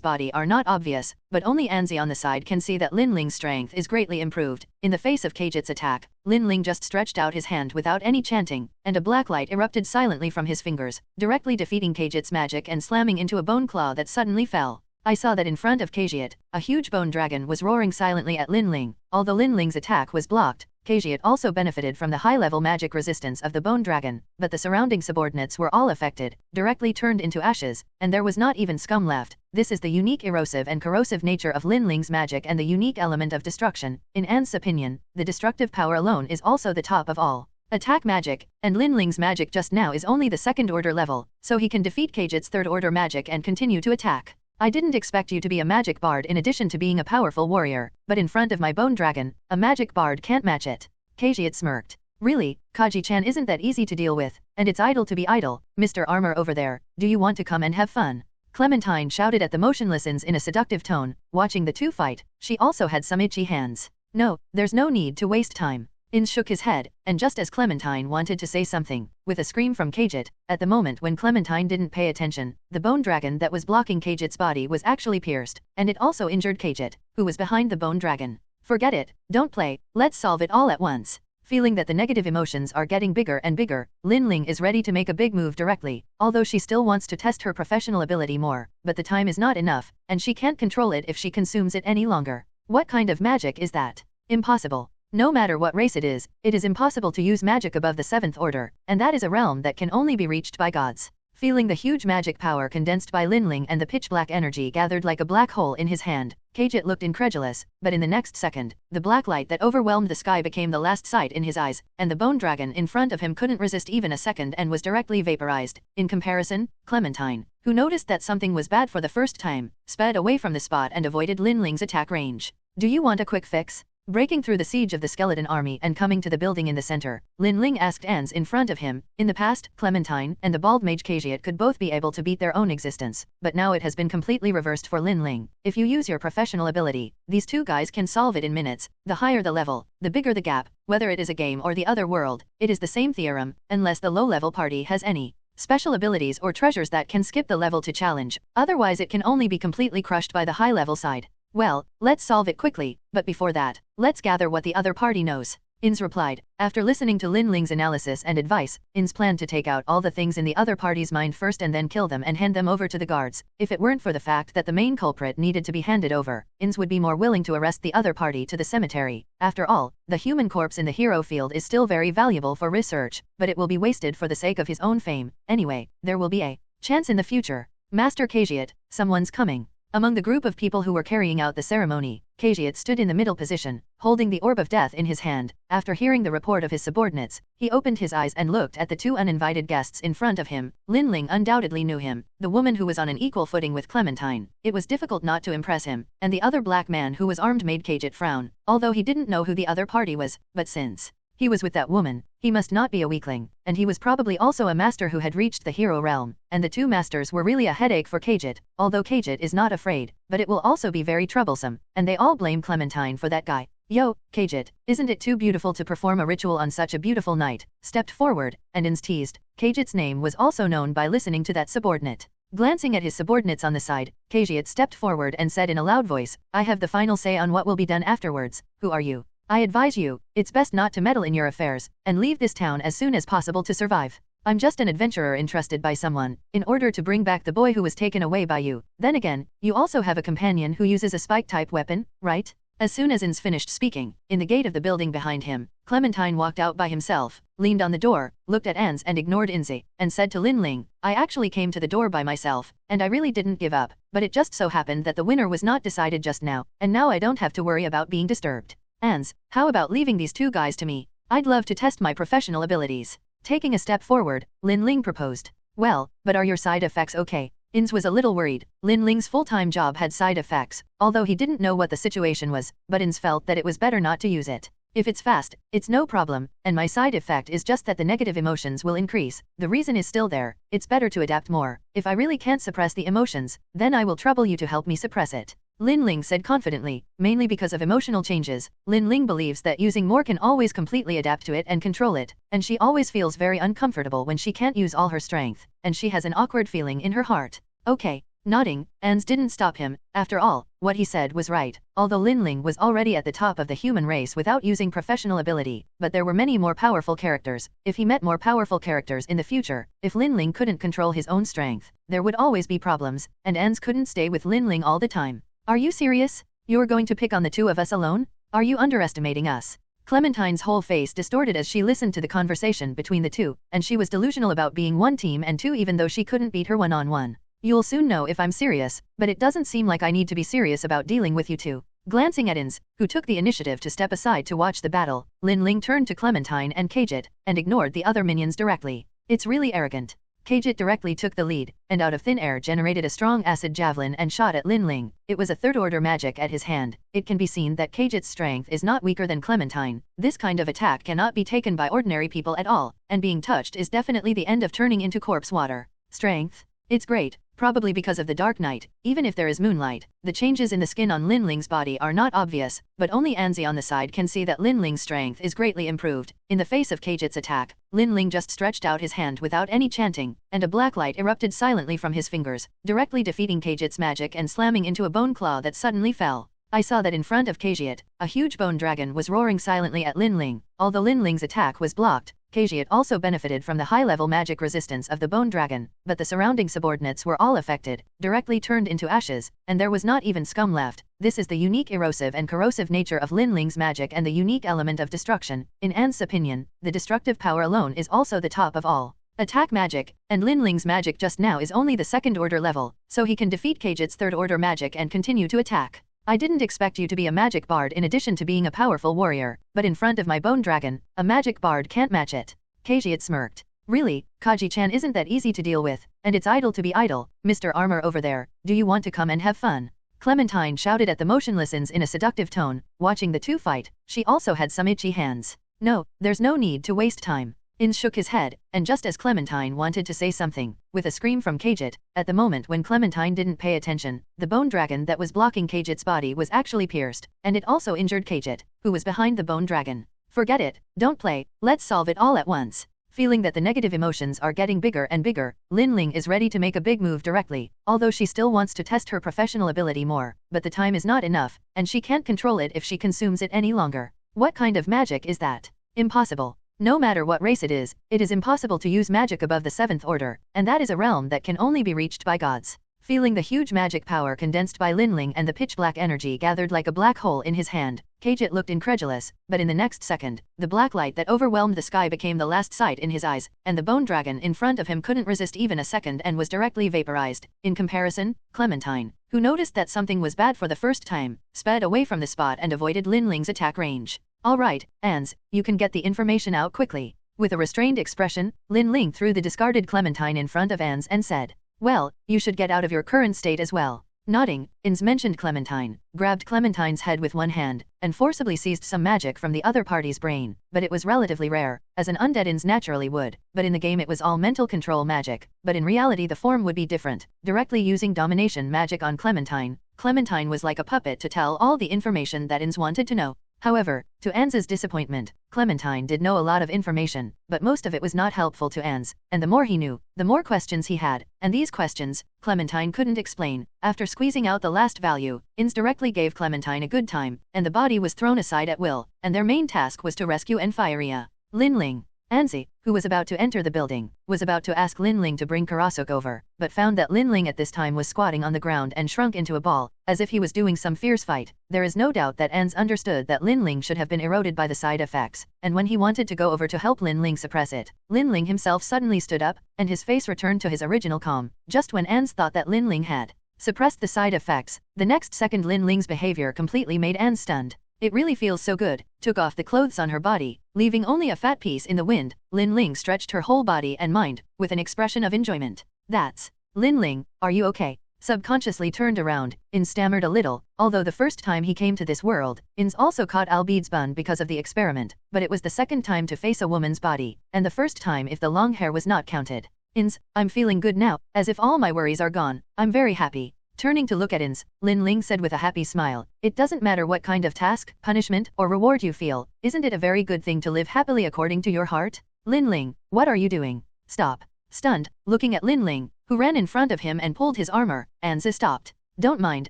body are not obvious, but only Anzi on the side can see that Lin Ling's strength is greatly improved. In the face of Kaguya's attack, Lin Ling just stretched out his hand without any chanting, and a black light erupted silently from his fingers, directly defeating Kaguya's magic and slamming into a bone claw that suddenly fell. I saw that in front of Kaguya, a huge bone dragon was roaring silently at Lin Ling. Although Lin Ling's attack was blocked, Kaguya also benefited from the high-level magic resistance of the bone dragon, but the surrounding subordinates were all affected, directly turned into ashes, and there was not even scum left. This is the unique erosive and corrosive nature of Lin Ling's magic and the unique element of destruction. In Anne's opinion, the destructive power alone is also the top of all attack magic, and Lin Ling's magic just now is only the second-order level, so he can defeat Kaguya's third-order magic and continue to attack. I didn't expect you to be a magic bard in addition to being a powerful warrior, but in front of my bone dragon, a magic bard can't match it. Kaguya smirked. Really, Kaji-chan isn't that easy to deal with, and it's idle to be idle. Mr. Armor over there, do you want to come and have fun? Clementine shouted at the motionless Ins in a seductive tone. Watching the two fight, she also had some itchy hands. No, there's no need to waste time. Ins shook his head, and just as Clementine wanted to say something, with a scream from Kagit, at the moment when Clementine didn't pay attention, the bone dragon that was blocking Kagit's body was actually pierced, and it also injured Kagit, who was behind the bone dragon. Forget it, don't play, let's solve it all at once. Feeling that the negative emotions are getting bigger and bigger, Lin Ling is ready to make a big move directly, although she still wants to test her professional ability more, but the time is not enough, and she can't control it if she consumes it any longer. What kind of magic is that? Impossible. No matter what race it is impossible to use magic above the 7th order, and that is a realm that can only be reached by gods. Feeling the huge magic power condensed by Lin Ling and the pitch-black energy gathered like a black hole in his hand, Kagit looked incredulous, but in the next second, the black light that overwhelmed the sky became the last sight in his eyes, and the bone dragon in front of him couldn't resist even a second and was directly vaporized. In comparison, Clementine, who noticed that something was bad for the first time, sped away from the spot and avoided Lin Ling's attack range. Do you want a quick fix? Breaking through the siege of the skeleton army and coming to the building in the center, Lin Ling asked Ans in front of him. In the past, Clementine and the bald mage Kaguya could both be able to beat their own existence, but now it has been completely reversed for Lin Ling. If you use your professional ability, these two guys can solve it in minutes. The higher the level, the bigger the gap. Whether it is a game or the other world, it is the same theorem, unless the low-level party has any special abilities or treasures that can skip the level to challenge, otherwise it can only be completely crushed by the high-level side. Well, let's solve it quickly, but before that, let's gather what the other party knows. Ins replied. After listening to Lin Ling's analysis and advice, Ins planned to take out all the things in the other party's mind first and then kill them and hand them over to the guards. If it weren't for the fact that the main culprit needed to be handed over, Ins would be more willing to arrest the other party to the cemetery. After all, the human corpse in the hero field is still very valuable for research, but it will be wasted for the sake of his own fame. Anyway, there will be a chance in the future. Master Kaguya, someone's coming. Among the group of people who were carrying out the ceremony, Kaguya stood in the middle position, holding the orb of death in his hand. After hearing the report of his subordinates, he opened his eyes and looked at the two uninvited guests in front of him. Lin Ling undoubtedly knew him, the woman who was on an equal footing with Clementine. It was difficult not to impress him, and the other black man who was armed made Kaguya frown, although he didn't know who the other party was, but since he was with that woman, he must not be a weakling, and he was probably also a master who had reached the hero realm, and the two masters were really a headache for Kaguya, although Kaguya is not afraid, but it will also be very troublesome, and they all blame Clementine for that guy. Yo, Kaguya, isn't it too beautiful to perform a ritual on such a beautiful night? Stepped forward, and Ins teased. Kaguya's name was also known by listening to that subordinate. Glancing at his subordinates on the side, Kaguya stepped forward and said in a loud voice, I have the final say on what will be done afterwards. Who are you? I advise you, it's best not to meddle in your affairs, and leave this town as soon as possible to survive. I'm just an adventurer entrusted by someone, in order to bring back the boy who was taken away by you. Then again, you also have a companion who uses a spike-type weapon, right? As soon as Ins finished speaking, in the gate of the building behind him, Clementine walked out by himself, leaned on the door, looked at Ans and ignored Inzi, and said to Lin Ling, I actually came to the door by myself, and I really didn't give up, but it just so happened that the winner was not decided just now, and now I don't have to worry about being disturbed. Ans, how about leaving these two guys to me? I'd love to test my professional abilities. Taking a step forward, Lin Ling proposed. Well, but are your side effects okay? Ins was a little worried. Lin Ling's full-time job had side effects, although he didn't know what the situation was, but Ins felt that it was better not to use it. If it's fast, it's no problem, and my side effect is just that the negative emotions will increase. The reason is still there, it's better to adapt more. If I really can't suppress the emotions, then I will trouble you to help me suppress it. Lin Ling said confidently, mainly because of emotional changes. Lin Ling believes that using more can always completely adapt to it and control it, and she always feels very uncomfortable when she can't use all her strength, and she has an awkward feeling in her heart. Okay. Nodding, Ans didn't stop him. After all, what he said was right. Although Lin Ling was already at the top of the human race without using professional ability, but there were many more powerful characters. If he met more powerful characters in the future, if Lin Ling couldn't control his own strength, there would always be problems, and Ans couldn't stay with Lin Ling all the time. Are you serious? You're going to pick on the two of us alone? Are you underestimating us? Clementine's whole face distorted as she listened to the conversation between the two, and she was delusional about being one team and two even though she couldn't beat her one-on-one. You'll soon know if I'm serious, but it doesn't seem like I need to be serious about dealing with you two. Glancing at Ins, who took the initiative to step aside to watch the battle, Lin Ling turned to Clementine and Kaguya, and ignored the other minions directly. It's really arrogant. Kaguya directly took the lead, and out of thin air generated a strong acid javelin and shot at Lin Ling. It was a third-order magic at his hand. It can be seen that Kaguya's strength is not weaker than Clementine. This kind of attack cannot be taken by ordinary people at all, and being touched is definitely the end of turning into corpse water. Strength? It's great, Probably because of the dark night, even if there is moonlight, the changes in the skin on Lin Ling's body are not obvious, but only Anzi on the side can see that Lin Ling's strength is greatly improved. In the face of Kagit's attack, Lin Ling just stretched out his hand without any chanting, and a black light erupted silently from his fingers, directly defeating Kagit's magic and slamming into a bone claw that suddenly fell. I saw that in front of Kagit, a huge bone dragon was roaring silently at Lin Ling. Although Lin Ling's attack was blocked, Kagit also benefited from the high-level magic resistance of the bone dragon, but the surrounding subordinates were all affected, directly turned into ashes, and there was not even scum left. This is the unique erosive and corrosive nature of Lin Ling's magic and the unique element of destruction. In Anne's opinion, the destructive power alone is also the top of all attack magic, and Lin Ling's magic just now is only the second-order level, so he can defeat Kagit's third-order magic and continue to attack. I didn't expect you to be a magic bard in addition to being a powerful warrior, but in front of my bone dragon, a magic bard can't match it. Kagit smirked. Really, Kaji-chan isn't that easy to deal with, and it's idle to be idle. Mr. Armor over there, do you want to come and have fun? Clementine shouted at the motionless Ins in a seductive tone. Watching the two fight, she also had some itchy hands. No, there's no need to waste time. Ins shook his head, and just as Clementine wanted to say something, with a scream from Kagit, at the moment when Clementine didn't pay attention, the bone dragon that was blocking Kagit's body was actually pierced, and it also injured Kagit, who was behind the bone dragon. Forget it, don't play, let's solve it all at once. Feeling that the negative emotions are getting bigger and bigger, Lin Ling is ready to make a big move directly, although she still wants to test her professional ability more, but the time is not enough, and she can't control it if she consumes it any longer. What kind of magic is that? Impossible. No matter what race it is impossible to use magic above the 7th order, and that is a realm that can only be reached by gods. Feeling the huge magic power condensed by Lin Ling and the pitch-black energy gathered like a black hole in his hand, Kagit looked incredulous, but in the next second, the black light that overwhelmed the sky became the last sight in his eyes, and the bone dragon in front of him couldn't resist even a second and was directly vaporized. In comparison, Clementine, who noticed that something was bad for the first time, sped away from the spot and avoided Lin Ling's attack range. All right, Ans, you can get the information out quickly. With a restrained expression, Lin Ling threw the discarded Clementine in front of Ans and said, well, you should get out of your current state as well. Nodding, Ins mentioned Clementine, grabbed Clementine's head with one hand, and forcibly seized some magic from the other party's brain, but it was relatively rare, as an undead Ins naturally would, but in the game it was all mental control magic, but in reality the form would be different. Directly using domination magic on Clementine, Clementine was like a puppet to tell all the information that Ins wanted to know. However, to Ans's disappointment, Clementine did know a lot of information, but most of it was not helpful to Ans, and the more he knew, the more questions he had, and these questions, Clementine couldn't explain. After squeezing out the last value, Ans directly gave Clementine a good time, and the body was thrown aside at will, and their main task was to rescue Enfiria. Lin Ling. Anzi, who was about to enter the building, was about to ask Lin Ling to bring Karasuk over, but found that Lin Ling at this time was squatting on the ground and shrunk into a ball, as if he was doing some fierce fight. There is no doubt that Ans understood that Lin Ling should have been eroded by the side effects, and when he wanted to go over to help Lin Ling suppress it, Lin Ling himself suddenly stood up, and his face returned to his original calm. Just when Ans thought that Lin Ling had suppressed the side effects, the next second Lin Ling's behavior completely made Ans stunned. It really feels so good. Took off the clothes on her body, leaving only a fat piece in the wind. Lin Ling stretched her whole body and mind, with an expression of enjoyment. That's Lin Ling, are you okay? Subconsciously turned around, Ins stammered a little, although the first time he came to this world, Ins also caught Albede's bun because of the experiment, but it was the second time to face a woman's body, and the first time if the long hair was not counted. Ins, I'm feeling good now, as if all my worries are gone. I'm very happy. Turning to look at Ins, Lin Ling said with a happy smile, it doesn't matter what kind of task, punishment, or reward you feel, isn't it a very good thing to live happily according to your heart? Lin Ling, what are you doing? Stop. Stunned, looking at Lin Ling, who ran in front of him and pulled his armor, Ans stopped. Don't mind,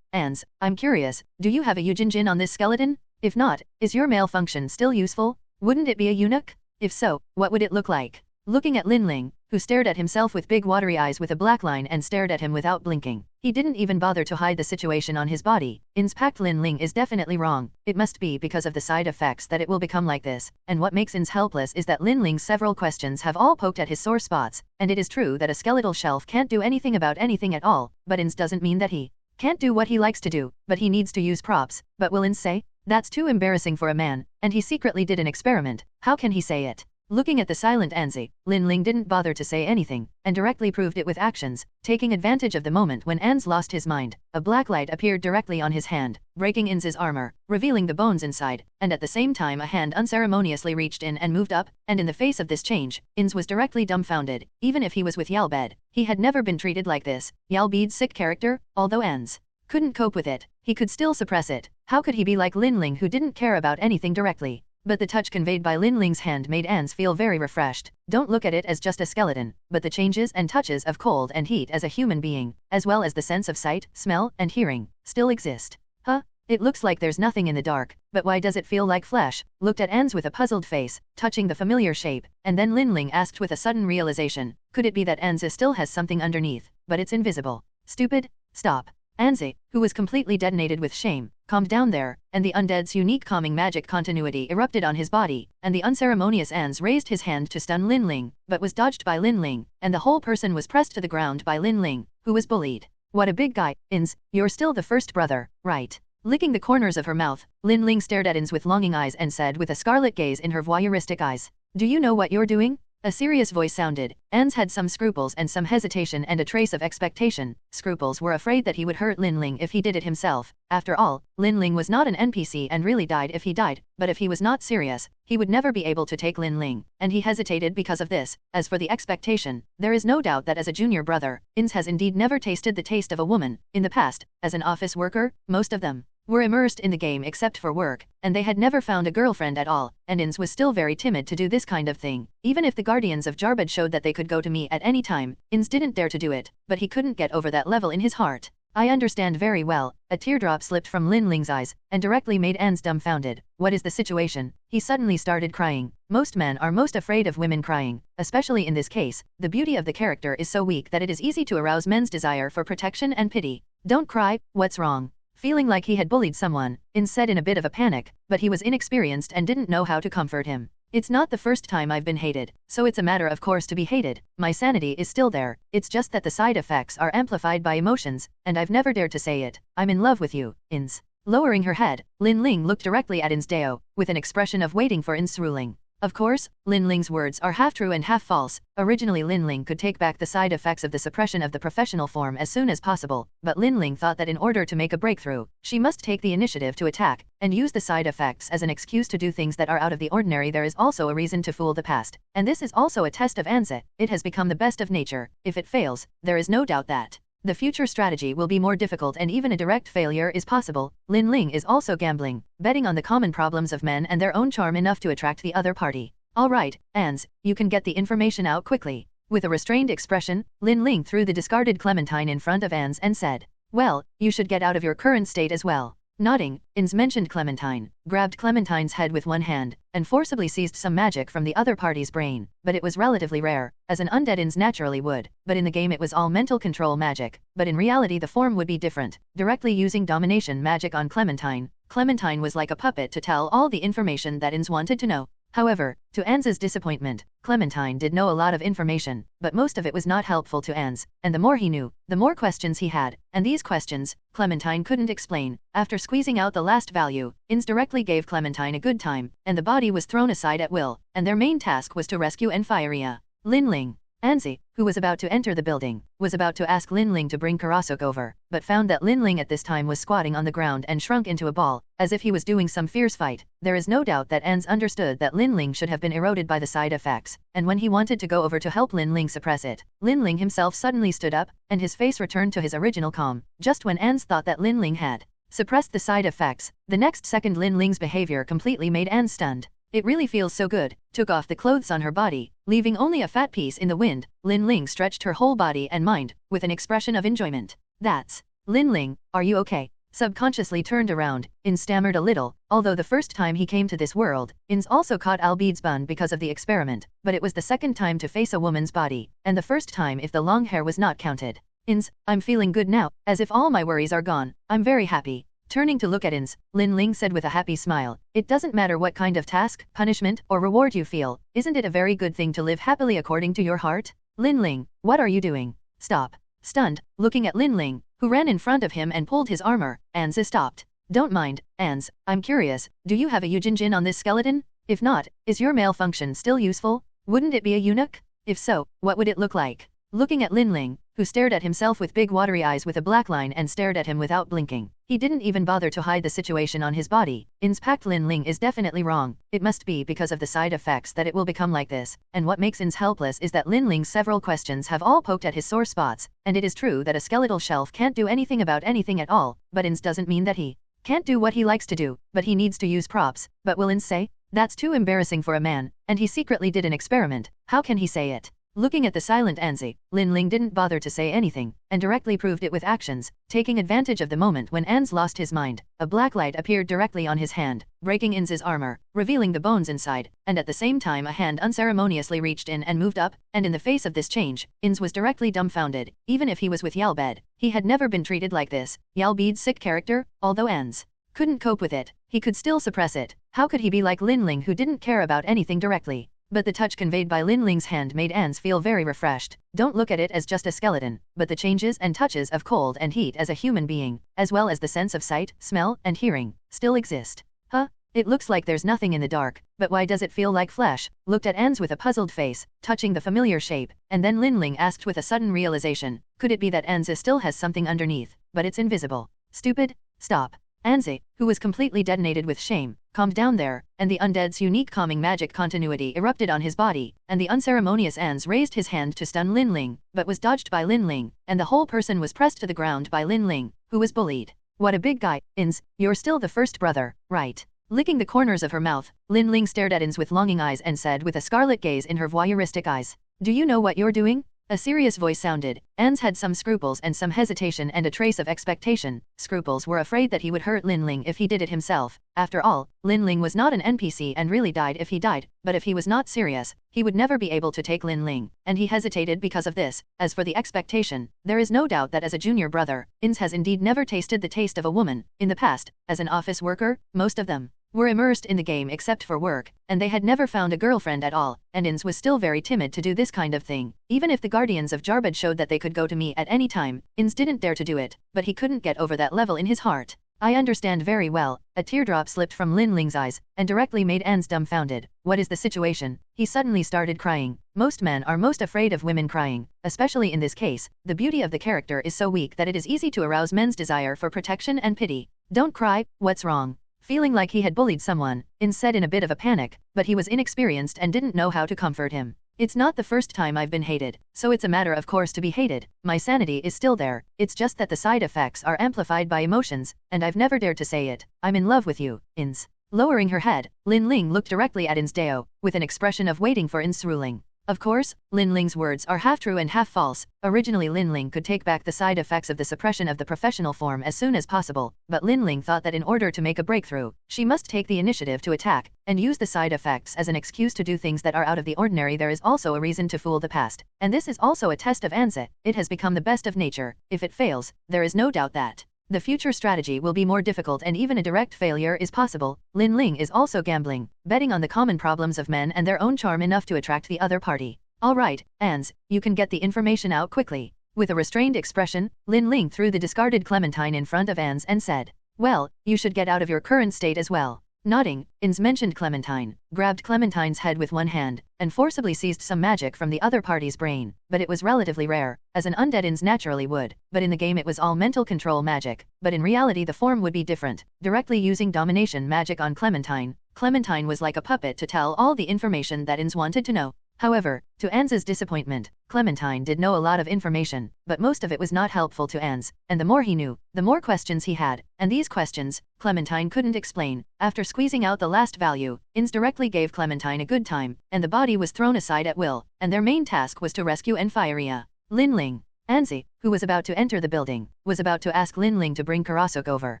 Ans, I'm curious, do you have a Yujinjin on this skeleton? If not, is your malfunction still useful? Wouldn't it be a eunuch? If so, what would it look like? Looking at Lin Ling, who stared at himself with big watery eyes with a black line and stared at him without blinking. He didn't even bother to hide the situation on his body. Ins packed Lin Ling is definitely wrong. It must be because of the side effects that it will become like this, and what makes Ins helpless is that Lin Ling's several questions have all poked at his sore spots, and it is true that a skeletal shelf can't do anything about anything at all, but Ins doesn't mean that he can't do what he likes to do, but he needs to use props. But will Ins say? That's too embarrassing for a man, and he secretly did an experiment. How can he say it? Looking at the silent Anzi, Lin Ling didn't bother to say anything, and directly proved it with actions, taking advantage of the moment when Ans lost his mind. A black light appeared directly on his hand, breaking Ins's armor, revealing the bones inside, and at the same time a hand unceremoniously reached in and moved up, and in the face of this change, Ins was directly dumbfounded. Even if he was with Yalbed, he had never been treated like this. Yalbed's sick character, although Ans couldn't cope with it, he could still suppress it. How could he be like Lin Ling who didn't care about anything directly? But the touch conveyed by Lin Ling's hand made Ans feel very refreshed. Don't look at it as just a skeleton, but the changes and touches of cold and heat as a human being, as well as the sense of sight, smell, and hearing, still exist. Huh? It looks like there's nothing in the dark, but why does it feel like flesh? Looked at Ans with a puzzled face, touching the familiar shape, and then Lin Ling asked with a sudden realization, could it be that Ans still has something underneath, but it's invisible? Stupid. Stop. Anzi, who was completely detonated with shame, calmed down there, and the undead's unique calming magic continuity erupted on his body, and the unceremonious Ans raised his hand to stun Lin Ling, but was dodged by Lin Ling, and the whole person was pressed to the ground by Lin Ling, who was bullied. What a big guy. Ins, you're still the first brother, right? Licking the corners of her mouth, Lin Ling stared at Ins with longing eyes and said with a scarlet gaze in her voyeuristic eyes, do you know what you're doing? A serious voice sounded. Ans had some scruples and some hesitation and a trace of expectation. Scruples were afraid that he would hurt Lin Ling if he did it himself. After all, Lin Ling was not an NPC and really died if he died, but if he was not serious, he would never be able to take Lin Ling, and he hesitated because of this. As for the expectation, there is no doubt that as a junior brother, Ins has indeed never tasted the taste of a woman. In the past, as an office worker, most of them were immersed in the game except for work, and they had never found a girlfriend at all, and Ins was still very timid to do this kind of thing. Even if the Guardians of Jarbad showed that they could go to me at any time, Ins didn't dare to do it, but he couldn't get over that level in his heart. I understand very well. A teardrop slipped from Lin Ling's eyes, and directly made Ans dumbfounded. What is the situation? He suddenly started crying. Most men are most afraid of women crying, especially in this case. The beauty of the character is so weak that it is easy to arouse men's desire for protection and pity. Don't cry, what's wrong? Feeling like he had bullied someone, Ins said in a bit of a panic, but he was inexperienced and didn't know how to comfort him. It's not the first time I've been hated, so it's a matter of course to be hated. My sanity is still there, it's just that the side effects are amplified by emotions, and I've never dared to say it. I'm in love with you, Ins. Lowering her head, Lin Ling looked directly at Ins Deo, with an expression of waiting for Ins' ruling. Of course, Lin Ling's words are half true and half false. Originally Lin Ling could take back the side effects of the suppression of the professional form as soon as possible, but Lin Ling thought that in order to make a breakthrough, she must take the initiative to attack, and use the side effects as an excuse to do things that are out of the ordinary. There is also a reason to fool the past, and this is also a test of Anse. It has become the best of nature. If it fails, there is no doubt that the future strategy will be more difficult and even a direct failure is possible. Lin Ling is also gambling, betting on the common problems of men and their own charm enough to attract the other party. Alright, Ans, you can get the information out quickly. With a restrained expression, Lin Ling threw the discarded clementine in front of Ans and said, well, you should get out of your current state as well. Nodding, Ins mentioned Clementine, grabbed Clementine's head with one hand, and forcibly seized some magic from the other party's brain, but it was relatively rare, as an undead Ins naturally would, but in the game it was all mental control magic, but in reality the form would be different. Directly using domination magic on Clementine, Clementine was like a puppet to tell all the information that Ins wanted to know. However, to Ans's disappointment, Clementine did know a lot of information, but most of it was not helpful to Ans, and the more he knew, the more questions he had, and these questions, Clementine couldn't explain. After squeezing out the last value, Ans directly gave Clementine a good time, and the body was thrown aside at will, and their main task was to rescue Enfiria. Lin Ling. Anzi, who was about to enter the building, was about to ask Lin Ling to bring Karasuk over, but found that Lin Ling at this time was squatting on the ground and shrunk into a ball, as if he was doing some fierce fight. There is no doubt that Ans understood that Lin Ling should have been eroded by the side effects, and when he wanted to go over to help Lin Ling suppress it, Lin Ling himself suddenly stood up, and his face returned to his original calm. Just when Ans thought that Lin Ling had suppressed the side effects, the next second Lin Ling's behavior completely made Ans stunned. It really feels so good. Took off the clothes on her body, leaving only a fat piece in the wind. Lin Ling stretched her whole body and mind, with an expression of enjoyment. That's Lin Ling, are you okay? Subconsciously turned around, Ins stammered a little, although the first time he came to this world, Ins also caught Albede's bun because of the experiment, but it was the second time to face a woman's body, and the first time if the long hair was not counted. Ins, I'm feeling good now, as if all my worries are gone. I'm very happy. Turning to look at Ins, Lin Ling said with a happy smile, it doesn't matter what kind of task, punishment, or reward you feel, isn't it a very good thing to live happily according to your heart? Lin Ling, what are you doing? Stop. Stunned, looking at Lin Ling, who ran in front of him and pulled his armor, Ans stopped. Don't mind, Ans, I'm curious, do you have a Yujinjin on this skeleton? If not, is your male function still useful? Wouldn't it be a eunuch? If so, what would it look like? Looking at Lin Ling, who stared at himself with big watery eyes with a black line and stared at him without blinking. He didn't even bother to hide the situation on his body. Inspact Lin Ling is definitely wrong. It must be because of the side effects that it will become like this. And what makes Ins helpless is that Lin Ling's several questions have all poked at his sore spots, and it is true that a skeletal shelf can't do anything about anything at all, but Ins doesn't mean that he can't do what he likes to do, but he needs to use props. But will Ins say? That's too embarrassing for a man, and he secretly did an experiment. How can he say it? Looking at the silent Anzi, Lin Ling didn't bother to say anything, and directly proved it with actions, taking advantage of the moment when Ans lost his mind. A black light appeared directly on his hand, breaking Ins's armor, revealing the bones inside, and at the same time a hand unceremoniously reached in and moved up, and in the face of this change, Ins was directly dumbfounded. Even if he was with Yalbed, he had never been treated like this. Yalbed's sick character, although Ans couldn't cope with it, he could still suppress it. How could he be like Lin Ling who didn't care about anything directly? But the touch conveyed by Lin Ling's hand made Ans feel very refreshed. Don't look at it as just a skeleton, but the changes and touches of cold and heat as a human being, as well as the sense of sight, smell, and hearing, still exist. Huh? It looks like there's nothing in the dark, but why does it feel like flesh? Looked at Ans with a puzzled face, touching the familiar shape, and then Lin Ling asked with a sudden realization, could it be that Ans still has something underneath, but it's invisible? Stupid. Stop. Anzi, who was completely detonated with shame, calmed down there, and the undead's unique calming magic continuity erupted on his body, and the unceremonious Ans raised his hand to stun Lin Ling, but was dodged by Lin Ling, and the whole person was pressed to the ground by Lin Ling, who was bullied. What a big guy. Ins, you're still the first brother, right? Licking the corners of her mouth, Lin Ling stared at Ins with longing eyes and said with a scarlet gaze in her voyeuristic eyes, do you know what you're doing? A serious voice sounded. Ans had some scruples and some hesitation and a trace of expectation. Scruples were afraid that he would hurt Lin Ling if he did it himself. After all, Lin Ling was not an NPC and really died if he died, but if he was not serious, he would never be able to take Lin Ling, and he hesitated because of this. As for the expectation, there is no doubt that as a junior brother, Ins has indeed never tasted the taste of a woman. In the past, as an office worker, most of them were immersed in the game except for work, and they had never found a girlfriend at all, and Ins was still very timid to do this kind of thing. Even if the Guardians of Jarbad showed that they could go to me at any time, Ins didn't dare to do it, but he couldn't get over that level in his heart. I understand very well. A teardrop slipped from Lin Ling's eyes, and directly made Ans dumbfounded. What is the situation? He suddenly started crying. Most men are most afraid of women crying, especially in this case. The beauty of the character is so weak that it is easy to arouse men's desire for protection and pity. Don't cry, what's wrong? Feeling like he had bullied someone, Ins said in a bit of a panic, but he was inexperienced and didn't know how to comfort him. It's not the first time I've been hated, so it's a matter of course to be hated. My sanity is still there, it's just that the side effects are amplified by emotions, and I've never dared to say it. I'm in love with you, Ins. Lowering her head, Lin Ling looked directly at Ins Deo, with an expression of waiting for Ins' ruling. Of course, Lin Ling's words are half true and half false. Originally Lin Ling could take back the side effects of the suppression of the professional form as soon as possible, but Lin Ling thought that in order to make a breakthrough, she must take the initiative to attack, and use the side effects as an excuse to do things that are out of the ordinary. There is also a reason to fool the past, and this is also a test of Anzi. It has become the best of nature. If it fails, there is no doubt that the future strategy will be more difficult and even a direct failure is possible. Lin Ling is also gambling, betting on the common problems of men and their own charm enough to attract the other party. Alright, Ans, you can get the information out quickly. With a restrained expression, Lin Ling threw the discarded clementine in front of Ans and said, well, you should get out of your current state as well. Nodding, Ins mentioned Clementine, grabbed Clementine's head with one hand, and forcibly seized some magic from the other party's brain, but it was relatively rare, as an undead Ins naturally would, but in the game it was all mental control magic, but in reality the form would be different, directly using domination magic on Clementine. Clementine was like a puppet to tell all the information that Ins wanted to know. However, to Ans's disappointment, Clementine did know a lot of information, but most of it was not helpful to Ans, and the more he knew, the more questions he had, and these questions, Clementine couldn't explain. After squeezing out the last value, Ans directly gave Clementine a good time, and the body was thrown aside at will, and their main task was to rescue Enfiria. Lin Ling. Anzi, who was about to enter the building, was about to ask Lin Ling to bring Karasuk over,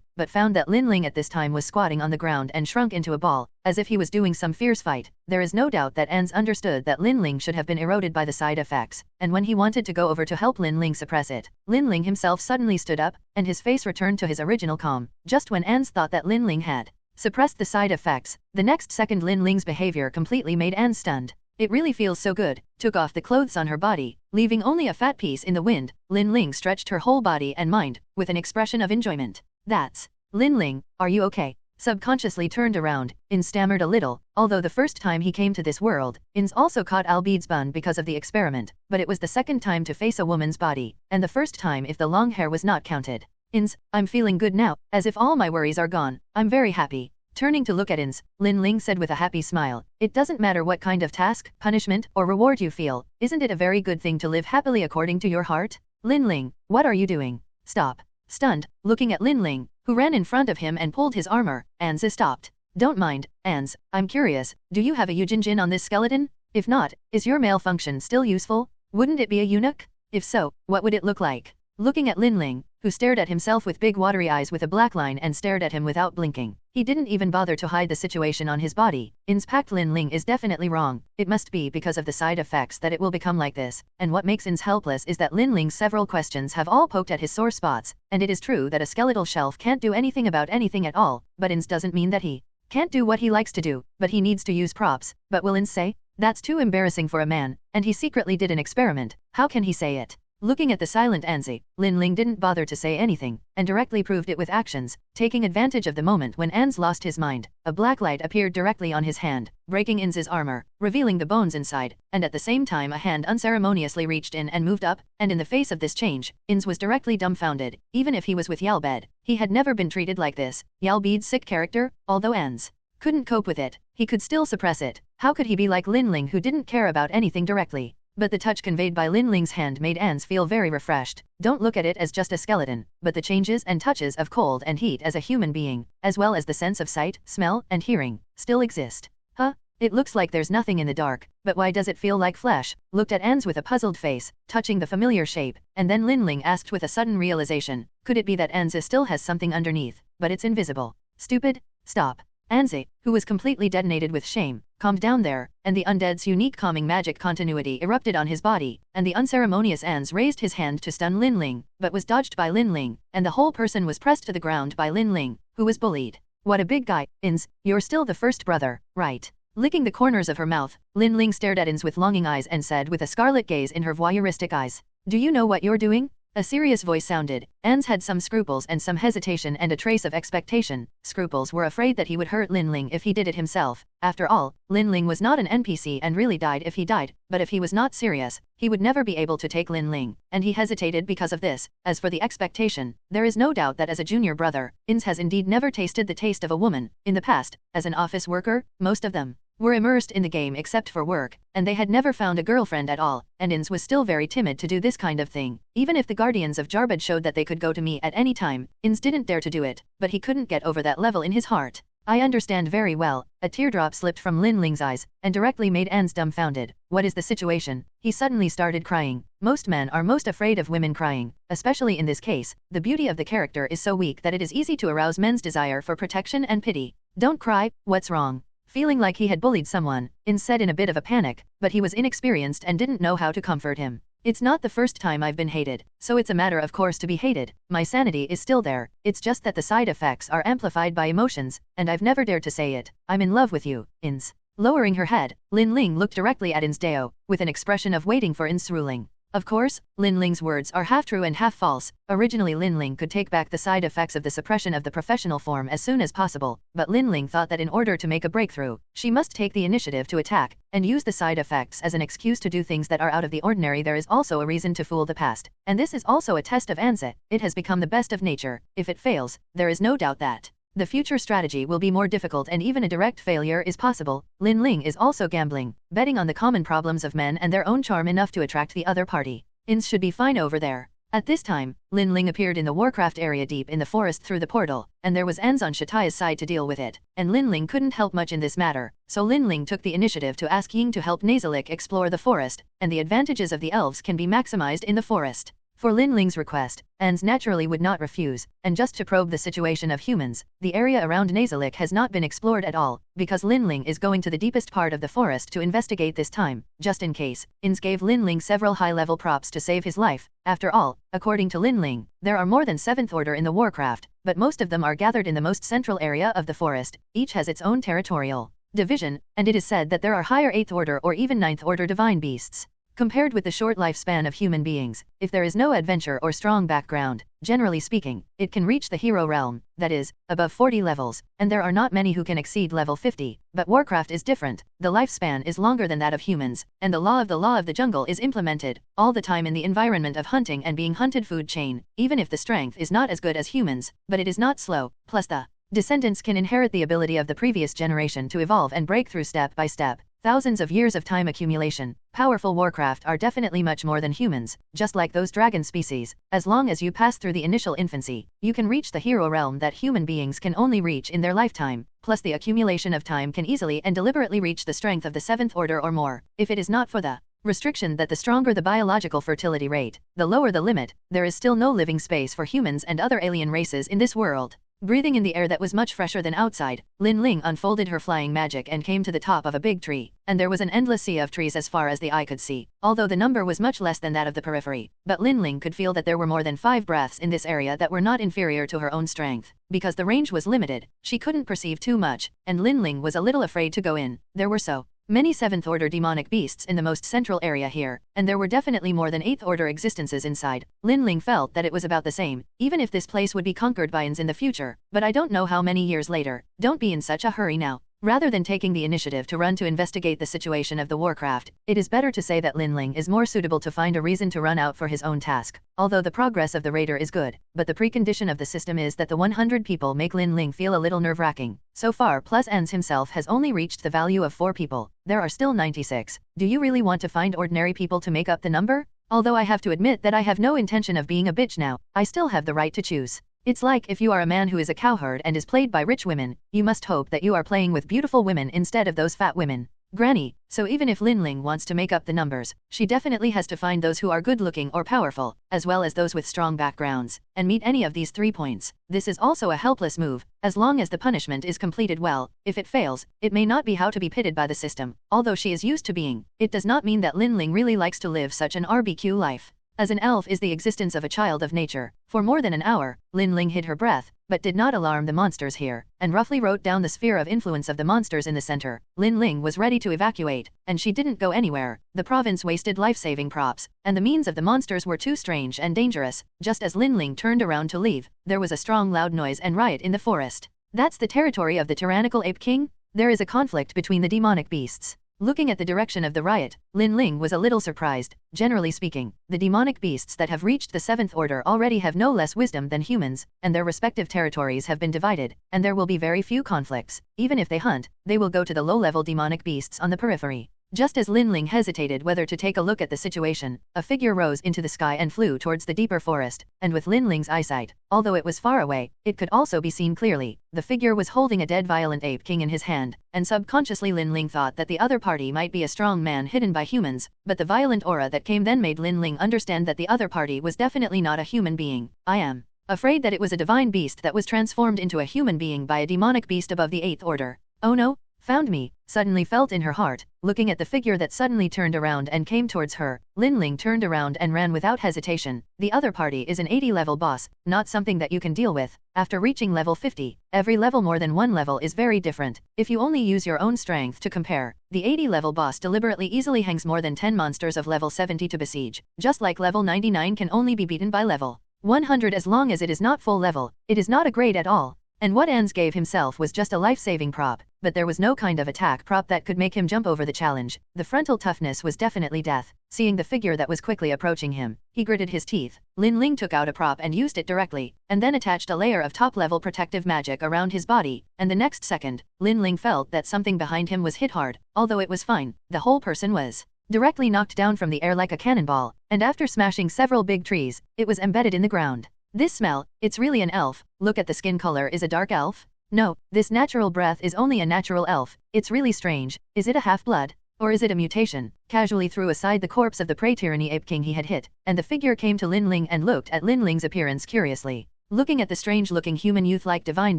but found that Lin Ling at this time was squatting on the ground and shrunk into a ball, as if he was doing some fierce fight. There is no doubt that Ans understood that Lin Ling should have been eroded by the side effects, and when he wanted to go over to help Lin Ling suppress it, Lin Ling himself suddenly stood up, and his face returned to his original calm. Just when Ans thought that Lin Ling had suppressed the side effects, the next second Lin Ling's behavior completely made Ans stunned. It really feels so good. Took off the clothes on her body, leaving only a fat piece in the wind. Lin Ling stretched her whole body and mind, with an expression of enjoyment. That's Lin Ling, are you okay? subconsciously turned around. Ins stammered a little, although the first time he came to this world, Ins also caught Albede's bun because of the experiment, but it was the second time to face a woman's body, and the first time if the long hair was not counted. Ins, I'm feeling good now, as if all my worries are gone. I'm very happy. Turning to look at Ins, Lin Ling said with a happy smile, it doesn't matter what kind of task, punishment, or reward you feel, isn't it a very good thing to live happily according to your heart? Lin Ling, what are you doing? Stop. Stunned, looking at Lin Ling, who ran in front of him and pulled his armor, Ans stopped. Don't mind, Ans, I'm curious, do you have a Yujinjin on this skeleton? If not, is your male function still useful? Wouldn't it be a eunuch? If so, what would it look like? Looking at Lin Ling, who stared at himself with big watery eyes with a black line and stared at him without blinking. He didn't even bother to hide the situation on his body. Ins packed Lin Ling is definitely wrong. It must be because of the side effects that it will become like this, and what makes Ins helpless is that Lin Ling's several questions have all poked at his sore spots, and it is true that a skeletal shelf can't do anything about anything at all, but Ins doesn't mean that he can't do what he likes to do, but he needs to use props. But will Ins say? That's too embarrassing for a man, and he secretly did an experiment. How can he say it? Looking at the silent Anzi, Lin Ling didn't bother to say anything, and directly proved it with actions, taking advantage of the moment when Ans lost his mind. A black light appeared directly on his hand, breaking Ins's armor, revealing the bones inside, and at the same time a hand unceremoniously reached in and moved up, and in the face of this change, Ins was directly dumbfounded. Even if he was with Yalbed, he had never been treated like this. Yalbed's sick character, although Ans couldn't cope with it, he could still suppress it. How could he be like Lin Ling who didn't care about anything directly? But the touch conveyed by Lin Ling's hand made Ans feel very refreshed. Don't look at it as just a skeleton, but the changes and touches of cold and heat as a human being, as well as the sense of sight, smell, and hearing, still exist. Huh? It looks like there's nothing in the dark, but why does it feel like flesh? Looked at Ans with a puzzled face, touching the familiar shape, and then Lin Ling asked with a sudden realization, could it be that Ans still has something underneath, but it's invisible? Stupid. Stop. Anzi, who was completely detonated with shame, calmed down there, and the undead's unique calming magic continuity erupted on his body, and the unceremonious Ans raised his hand to stun Lin Ling, but was dodged by Lin Ling, and the whole person was pressed to the ground by Lin Ling, who was bullied. What a big guy. Ins, you're still the first brother, right? Licking the corners of her mouth, Lin Ling stared at Ins with longing eyes and said with a scarlet gaze in her voyeuristic eyes, do you know what you're doing? A serious voice sounded. Ans had some scruples and some hesitation and a trace of expectation. Scruples were afraid that he would hurt Lin Ling if he did it himself. After all, Lin Ling was not an NPC and really died if he died, but if he was not serious, he would never be able to take Lin Ling, and he hesitated because of this. As for the expectation, there is no doubt that as a junior brother, Ins has indeed never tasted the taste of a woman. In the past, as an office worker, most of them were immersed in the game except for work, and they had never found a girlfriend at all, and Ins was still very timid to do this kind of thing. Even if the Guardians of Jarbad showed that they could go to me at any time, Ins didn't dare to do it, but he couldn't get over that level in his heart. I understand very well. A teardrop slipped from Lin Ling's eyes, and directly made Ans dumbfounded. What is the situation? He suddenly started crying. Most men are most afraid of women crying, especially in this case. The beauty of the character is so weak that it is easy to arouse men's desire for protection and pity. Don't cry, what's wrong? Feeling like he had bullied someone, Ins said in a bit of a panic, but he was inexperienced and didn't know how to comfort him. It's not the first time I've been hated, so it's a matter of course to be hated. My sanity is still there, it's just that the side effects are amplified by emotions, and I've never dared to say it. I'm in love with you, Ins. Lowering her head, Lin Ling looked directly at Ins Deo, with an expression of waiting for Ins' ruling. Of course, Lin Ling's words are half true and half false. Originally Lin Ling could take back the side effects of the suppression of the professional form as soon as possible, but Lin Ling thought that in order to make a breakthrough, she must take the initiative to attack, and use the side effects as an excuse to do things that are out of the ordinary. There is also a reason to fool the past, and this is also a test of Anse. It has become the best of nature. If it fails, there is no doubt that the future strategy will be more difficult and even a direct failure is possible. Lin Ling is also gambling, betting on the common problems of men and their own charm enough to attract the other party. Ins should be fine over there. At this time, Lin Ling appeared in the Warcraft area deep in the forest through the portal, and there was Ans on Shataya's side to deal with it, and Lin Ling couldn't help much in this matter, so Lin Ling took the initiative to ask Ying to help Nazalik explore the forest, and the advantages of the elves can be maximized in the forest. For Lin Ling's request, Ans naturally would not refuse, and just to probe the situation of humans, the area around Nazalik has not been explored at all, because Lin Ling is going to the deepest part of the forest to investigate this time, just in case. Ins gave Lin Ling several high-level props to save his life. After all, according to Lin Ling, there are more than 7th Order in the Warcraft, but most of them are gathered in the most central area of the forest. Each has its own territorial division, and it is said that there are higher 8th Order or even 9th Order divine beasts. Compared with the short lifespan of human beings, if there is no adventure or strong background, Generally speaking, it can reach the hero realm, that is, above 40 levels, and there are not many who can exceed level 50, but Warcraft is different. The lifespan is longer than that of humans, and the law of the jungle is implemented all the time in the environment of hunting and being hunted food chain, even if the strength is not as good as humans, but it is not slow, plus the descendants can inherit the ability of the previous generation to evolve and break through step by step. Thousands of years of time accumulation. Powerful Warcraft are definitely much more than humans, just like those dragon species. As long as you pass through the initial infancy, you can reach the hero realm that human beings can only reach in their lifetime, plus the accumulation of time can easily and deliberately reach the strength of the 7th order or more, if it is not for the restriction that the stronger the biological fertility rate, the lower the limit. There is still no living space for humans and other alien races in this world. Breathing in the air that was much fresher than outside, Lin Ling unfolded her flying magic and came to the top of a big tree, and there was an endless sea of trees as far as the eye could see, although the number was much less than that of the periphery. But Lin Ling could feel that there were more than 5 breaths in this area that were not inferior to her own strength. Because the range was limited, she couldn't perceive too much, and Lin Ling was a little afraid to go in. There were so many 7th order demonic beasts in the most central area here, and there were definitely more than 8th order existences inside. Lin Ling felt that it was about the same, even if this place would be conquered by Ns in the future, but I don't know how many years later. Don't be in such a hurry now. Rather than taking the initiative to run to investigate the situation of the Warcraft, it is better to say that Lin Ling is more suitable to find a reason to run out for his own task. Although the progress of the raider is good, but the precondition of the system is that the 100 people make Lin Ling feel a little nerve-wracking. So far plus Ns himself has only reached the value of 4 people. There are still 96. Do you really want to find ordinary people to make up the number? Although I have to admit that I have no intention of being a bitch now, I still have the right to choose. It's like if you are a man who is a cowherd and is played by rich women, you must hope that you are playing with beautiful women instead of those fat women. Granny, so even if Lin Ling wants to make up the numbers, she definitely has to find those who are good-looking or powerful, as well as those with strong backgrounds, and meet any of these 3 points. This is also a helpless move, as long as the punishment is completed well. If it fails, it may not be how to be pitted by the system, although she is used to being. It does not mean that Lin Ling really likes to live such an RBQ life. As an elf is the existence of a child of nature. For more than an hour, Lin Ling hid her breath, but did not alarm the monsters here, and roughly wrote down the sphere of influence of the monsters in the center. Lin Ling was ready to evacuate, and she didn't go anywhere. The province wasted life-saving props, and the means of the monsters were too strange and dangerous. Just as Lin Ling turned around to leave, there was a strong loud noise and riot in the forest. That's the territory of the tyrannical ape king? There is a conflict between the demonic beasts. Looking at the direction of the riot, Lin Ling was a little surprised. Generally speaking, the demonic beasts that have reached the 7th order already have no less wisdom than humans, and their respective territories have been divided, and there will be very few conflicts. Even if they hunt, they will go to the low-level demonic beasts on the periphery. Just as Lin Ling hesitated whether to take a look at the situation, a figure rose into the sky and flew towards the deeper forest, and with Lin Ling's eyesight, although it was far away, it could also be seen clearly. The figure was holding a dead violent ape king in his hand, and subconsciously Lin Ling thought that the other party might be a strong man hidden by humans, but the violent aura that came then made Lin Ling understand that the other party was definitely not a human being. I am afraid that it was a divine beast that was transformed into a human being by a demonic beast above the 8th order. Oh no? Found me, suddenly felt in her heart. Looking at the figure that suddenly turned around and came towards her, Lin Ling turned around and ran without hesitation. The other party is an 80-level boss, not something that you can deal with. After reaching level 50, every level more than one level is very different. If you only use your own strength to compare, the 80-level boss deliberately easily hangs more than 10 monsters of level 70 to besiege, just like level 99 can only be beaten by level 100 as long as it is not full level. It is not a grade at all. And what Ans gave himself was just a life-saving prop, but there was no kind of attack prop that could make him jump over the challenge. The frontal toughness was definitely death. Seeing the figure that was quickly approaching him, he gritted his teeth. Lin Ling took out a prop and used it directly, and then attached a layer of top-level protective magic around his body, and the next second, Lin Ling felt that something behind him was hit hard. Although it was fine, the whole person was directly knocked down from the air like a cannonball, and after smashing several big trees, it was embedded in the ground. This smell, it's really an elf. Look at the skin color, is a dark elf? No, this natural breath is only a natural elf. It's really strange. Is it a half-blood? Or is it a mutation? Casually threw aside the corpse of the prey tyranny ape king he had hit, and the figure came to Lin Ling and looked at Lin Ling's appearance curiously. Looking at the strange-looking human youth-like divine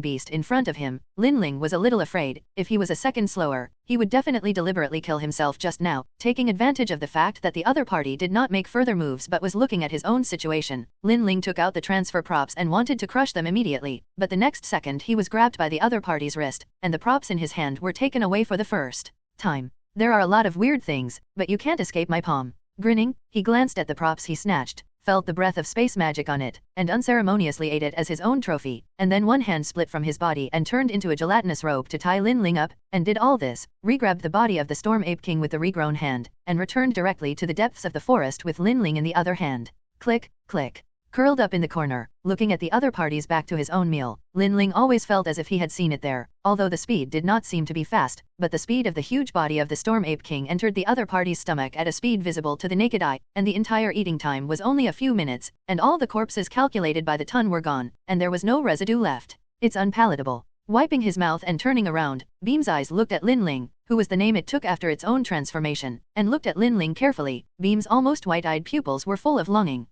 beast in front of him, Lin Ling was a little afraid. If he was a second slower, he would definitely deliberately kill himself just now. Taking advantage of the fact that the other party did not make further moves but was looking at his own situation, Lin Ling took out the transfer props and wanted to crush them immediately, but the next second he was grabbed by the other party's wrist, and the props in his hand were taken away for the first time. There are a lot of weird things, but you can't escape my palm. Grinning, he glanced at the props he snatched, felt the breath of space magic on it, and unceremoniously ate it as his own trophy, and then one hand split from his body and turned into a gelatinous rope to tie Lin Ling up, and did all this, re-grabbed the body of the Storm Ape King with the regrown hand, and returned directly to the depths of the forest with Lin Ling in the other hand. Click, click. Curled up in the corner, looking at the other parties back to his own meal, Lin Ling always felt as if he had seen it there, although the speed did not seem to be fast, but the speed of the huge body of the Storm Ape King entered the other party's stomach at a speed visible to the naked eye, and the entire eating time was only a few minutes, and all the corpses calculated by the ton were gone, and there was no residue left. It's unpalatable. Wiping his mouth and turning around, Beam's eyes looked at Lin Ling, who was the name it took after its own transformation, and looked at Lin Ling carefully. Beam's almost white-eyed pupils were full of longing.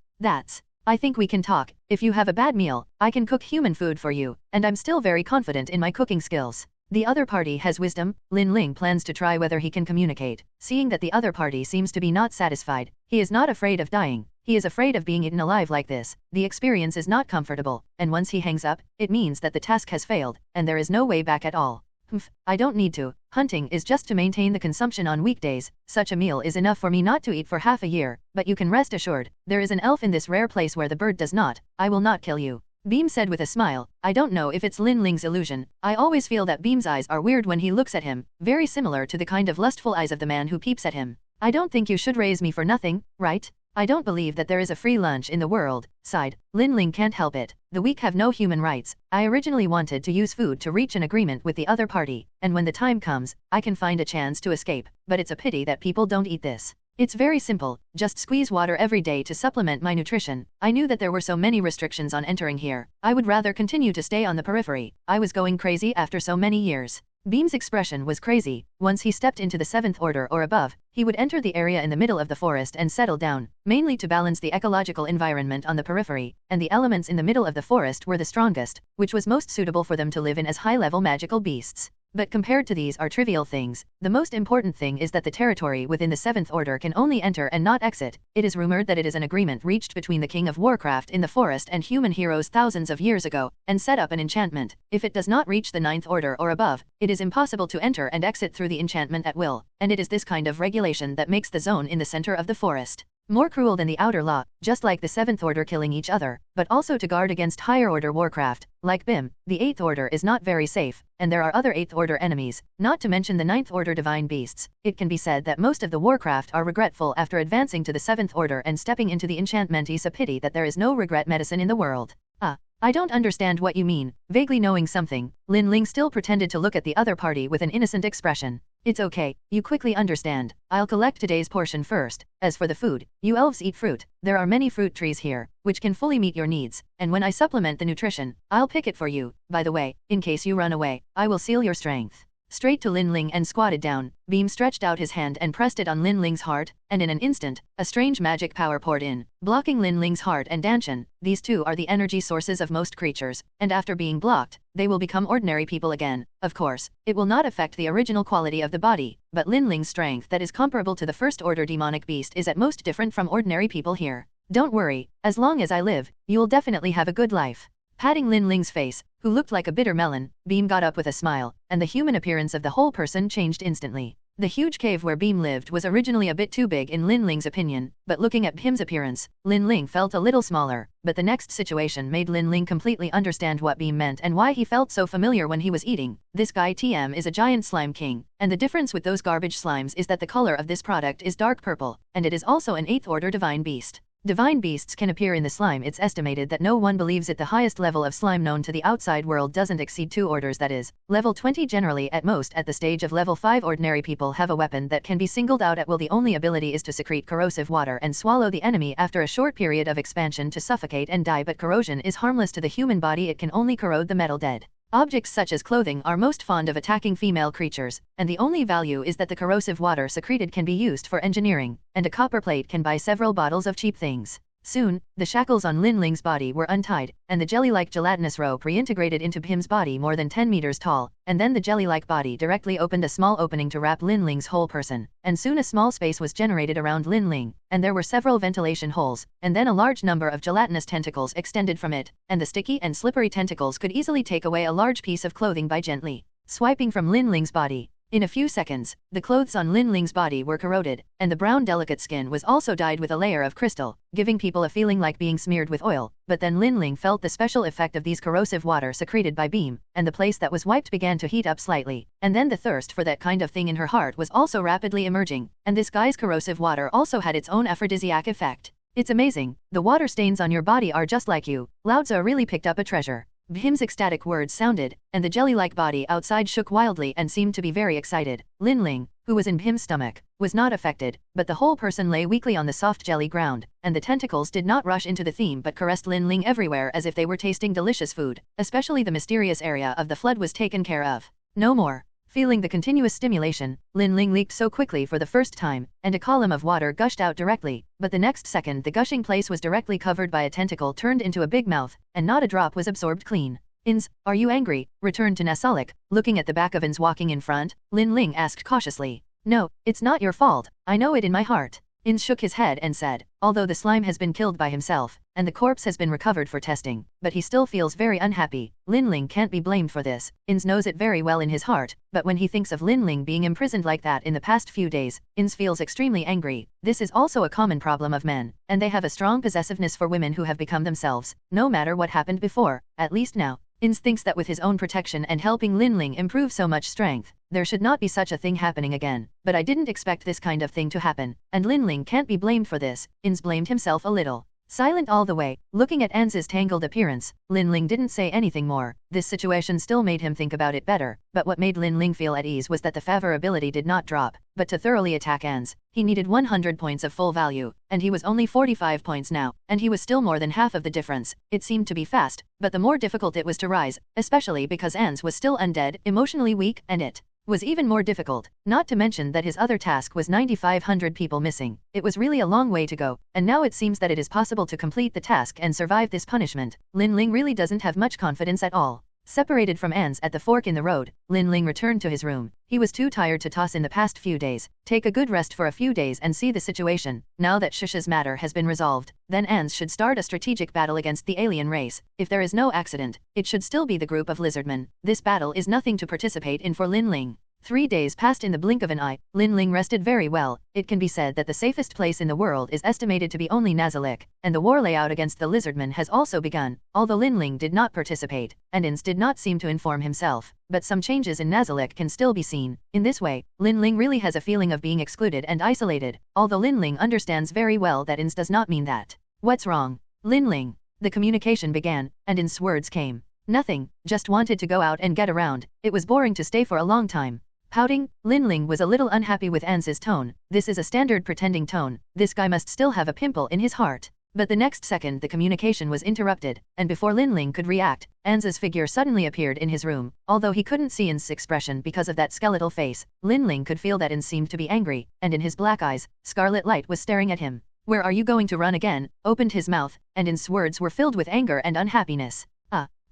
I think we can talk. If you have a bad meal, I can cook human food for you, and I'm still very confident in my cooking skills. The other party has wisdom. Lin Ling plans to try whether he can communicate. Seeing that the other party seems to be not satisfied, he is not afraid of dying. He is afraid of being eaten alive like this. The experience is not comfortable, and once he hangs up, it means that the task has failed, and there is no way back at all. I don't need to. Hunting is just to maintain the consumption on weekdays. Such a meal is enough for me not to eat for half a year, but you can rest assured, there is an elf in this rare place where the bird does not. I will not kill you. Beam said with a smile. I don't know if it's Lin Ling's illusion. I always feel that Beam's eyes are weird when he looks at him, very similar to the kind of lustful eyes of the man who peeps at him. I don't think you should raise me for nothing, right? I don't believe that there is a free lunch in the world, sighed. Lin Ling can't help it. The weak have no human rights. I originally wanted to use food to reach an agreement with the other party, and when the time comes, I can find a chance to escape, but it's a pity that people don't eat this. It's very simple, just squeeze water every day to supplement my nutrition. I knew that there were so many restrictions on entering here. I would rather continue to stay on the periphery. I was going crazy after so many years. Beam's expression was crazy. Once he stepped into the 7th order or above, he would enter the area in the middle of the forest and settle down, mainly to balance the ecological environment on the periphery, and the elements in the middle of the forest were the strongest, which was most suitable for them to live in as high-level magical beasts. But compared to these are trivial things. The most important thing is that the territory within the 7th order can only enter and not exit. It is rumored that it is an agreement reached between the King of Warcraft in the forest and human heroes thousands of years ago, and set up an enchantment. If it does not reach the 9th order or above, it is impossible to enter and exit through the enchantment at will, and it is this kind of regulation that makes the zone in the center of the forest more cruel than the outer law, just like the 7th order killing each other, but also to guard against higher order warcraft. Like BIM, the 8th order is not very safe, and there are other 8th order enemies, not to mention the 9th order divine beasts. It can be said that most of the warcraft are regretful after advancing to the 7th order and stepping into the enchantment. It's a pity that there is no regret medicine in the world. I don't understand what you mean. Vaguely knowing something, Lin Ling still pretended to look at the other party with an innocent expression. It's okay, you quickly understand. I'll collect today's portion first. As for the food, you elves eat fruit. There are many fruit trees here, which can fully meet your needs, and when I supplement the nutrition, I'll pick it for you. By the way, in case you run away, I will seal your strength. Straight to Lin Ling and squatted down, Beam stretched out his hand and pressed it on Lin Ling's heart, and in an instant, a strange magic power poured in, blocking Lin Ling's heart and Danshan. These two are the energy sources of most creatures, and after being blocked, they will become ordinary people again. Of course, it will not affect the original quality of the body, but Lin Ling's strength that is comparable to the first order demonic beast is at most different from ordinary people here. Don't worry, as long as I live, you'll definitely have a good life. Patting Lin Ling's face, who looked like a bitter melon, Beam got up with a smile, and the human appearance of the whole person changed instantly. The huge cave where Beam lived was originally a bit too big in Lin Ling's opinion, but looking at Beam's appearance, Lin Ling felt a little smaller, but the next situation made Lin Ling completely understand what Beam meant and why he felt so familiar when he was eating. This guy TM is a giant slime king, and the difference with those garbage slimes is that the color of this product is dark purple, and it is also an 8th order divine beast. Divine beasts can appear in the slime. It's estimated that no one believes it. The highest level of slime known to the outside world doesn't exceed 2 orders, that is, level 20 generally. At most at the stage of level 5 ordinary people have a weapon that can be singled out at will. The only ability is to secrete corrosive water and swallow the enemy after a short period of expansion to suffocate and die, but corrosion is harmless to the human body. It can only corrode the metal dead. Objects such as clothing are most fond of attacking female creatures, and the only value is that the corrosive water secreted can be used for engineering, and a copper plate can buy several bottles of cheap things. Soon, the shackles on Lin Ling's body were untied, and the jelly-like gelatinous rope reintegrated into Bim's body more than 10 meters tall, and then the jelly-like body directly opened a small opening to wrap Lin Ling's whole person, and soon a small space was generated around Lin Ling, and there were several ventilation holes, and then a large number of gelatinous tentacles extended from it, and the sticky and slippery tentacles could easily take away a large piece of clothing by gently swiping from Lin Ling's body. In a few seconds, the clothes on Lin Ling's body were corroded, and the brown delicate skin was also dyed with a layer of crystal, giving people a feeling like being smeared with oil. But then Lin Ling felt the special effect of these corrosive water secreted by beam, and the place that was wiped began to heat up slightly. And then the thirst for that kind of thing in her heart was also rapidly emerging, and this guy's corrosive water also had its own aphrodisiac effect. It's amazing, the water stains on your body are just like you. Lao Tzu really picked up a treasure. Bhim's ecstatic words sounded, and the jelly-like body outside shook wildly and seemed to be very excited. Lin Ling, who was in Bhim's stomach, was not affected, but the whole person lay weakly on the soft jelly ground, and the tentacles did not rush into the theme but caressed Lin Ling everywhere as if they were tasting delicious food. Especially the mysterious area of the flood was taken care of. No more. Feeling the continuous stimulation, Lin Ling leaked so quickly for the first time, and a column of water gushed out directly, but the next second the gushing place was directly covered by a tentacle turned into a big mouth, and not a drop was absorbed clean. Ins, are you angry? Returned to Nasalik, looking at the back of Ins walking in front, Lin Ling asked cautiously. No, it's not your fault, I know it in my heart. Ins shook his head and said, although the slime has been killed by himself, and the corpse has been recovered for testing, but he still feels very unhappy. Lin Ling can't be blamed for this. Ins knows it very well in his heart, but when he thinks of Lin Ling being imprisoned like that in the past few days, Ins feels extremely angry. This is also a common problem of men, and they have a strong possessiveness for women who have become themselves, no matter what happened before, at least now. Ins thinks that with his own protection and helping Lin Ling improve so much strength, there should not be such a thing happening again. But I didn't expect this kind of thing to happen, and Lin Ling can't be blamed for this. Ins blamed himself a little. Silent all the way, looking at Ans's tangled appearance, Lin Ling didn't say anything more. This situation still made him think about it better, but what made Lin Ling feel at ease was that the favor ability did not drop, but to thoroughly attack Ans, he needed 100 points of full value, and he was only 45 points now, and he was still more than half of the difference. It seemed to be fast, but the more difficult it was to rise, especially because Ans was still undead, emotionally weak, and it was even more difficult, not to mention that his other task was 9,500 people missing. It was really a long way to go, and now it seems that it is possible to complete the task and survive this punishment. Lin Ling really doesn't have much confidence at all. Separated from Ans at the fork in the road, Lin Ling returned to his room. He was too tired to toss in the past few days. Take a good rest for a few days and see the situation. Now that Shusha's matter has been resolved, then Ans should start a strategic battle against the alien race. If there is no accident, it should still be the group of lizardmen. This battle is nothing to participate in for Lin Ling. 3 days passed in the blink of an eye. Lin Ling rested very well. It can be said that the safest place in the world is estimated to be only Nasalik, and the war layout against the lizardmen has also begun, although Lin Ling did not participate, and Ins did not seem to inform himself, but some changes in Nasalik can still be seen. In this way, Lin Ling really has a feeling of being excluded and isolated, although Lin Ling understands very well that Ins does not mean that. What's wrong? Lin Ling. The communication began, and Ins' words came. Nothing, just wanted to go out and get around. It was boring to stay for a long time. Pouting, Lin Ling was a little unhappy with Ans's tone. This is a standard pretending tone. This guy must still have a pimple in his heart. But the next second the communication was interrupted, and before Lin Ling could react, Ans's figure suddenly appeared in his room. Although he couldn't see Ans's expression because of that skeletal face, Lin Ling could feel that Ans seemed to be angry, and in his black eyes, scarlet light was staring at him. Where are you going to run again? Opened his mouth, and Ans's words were filled with anger and unhappiness.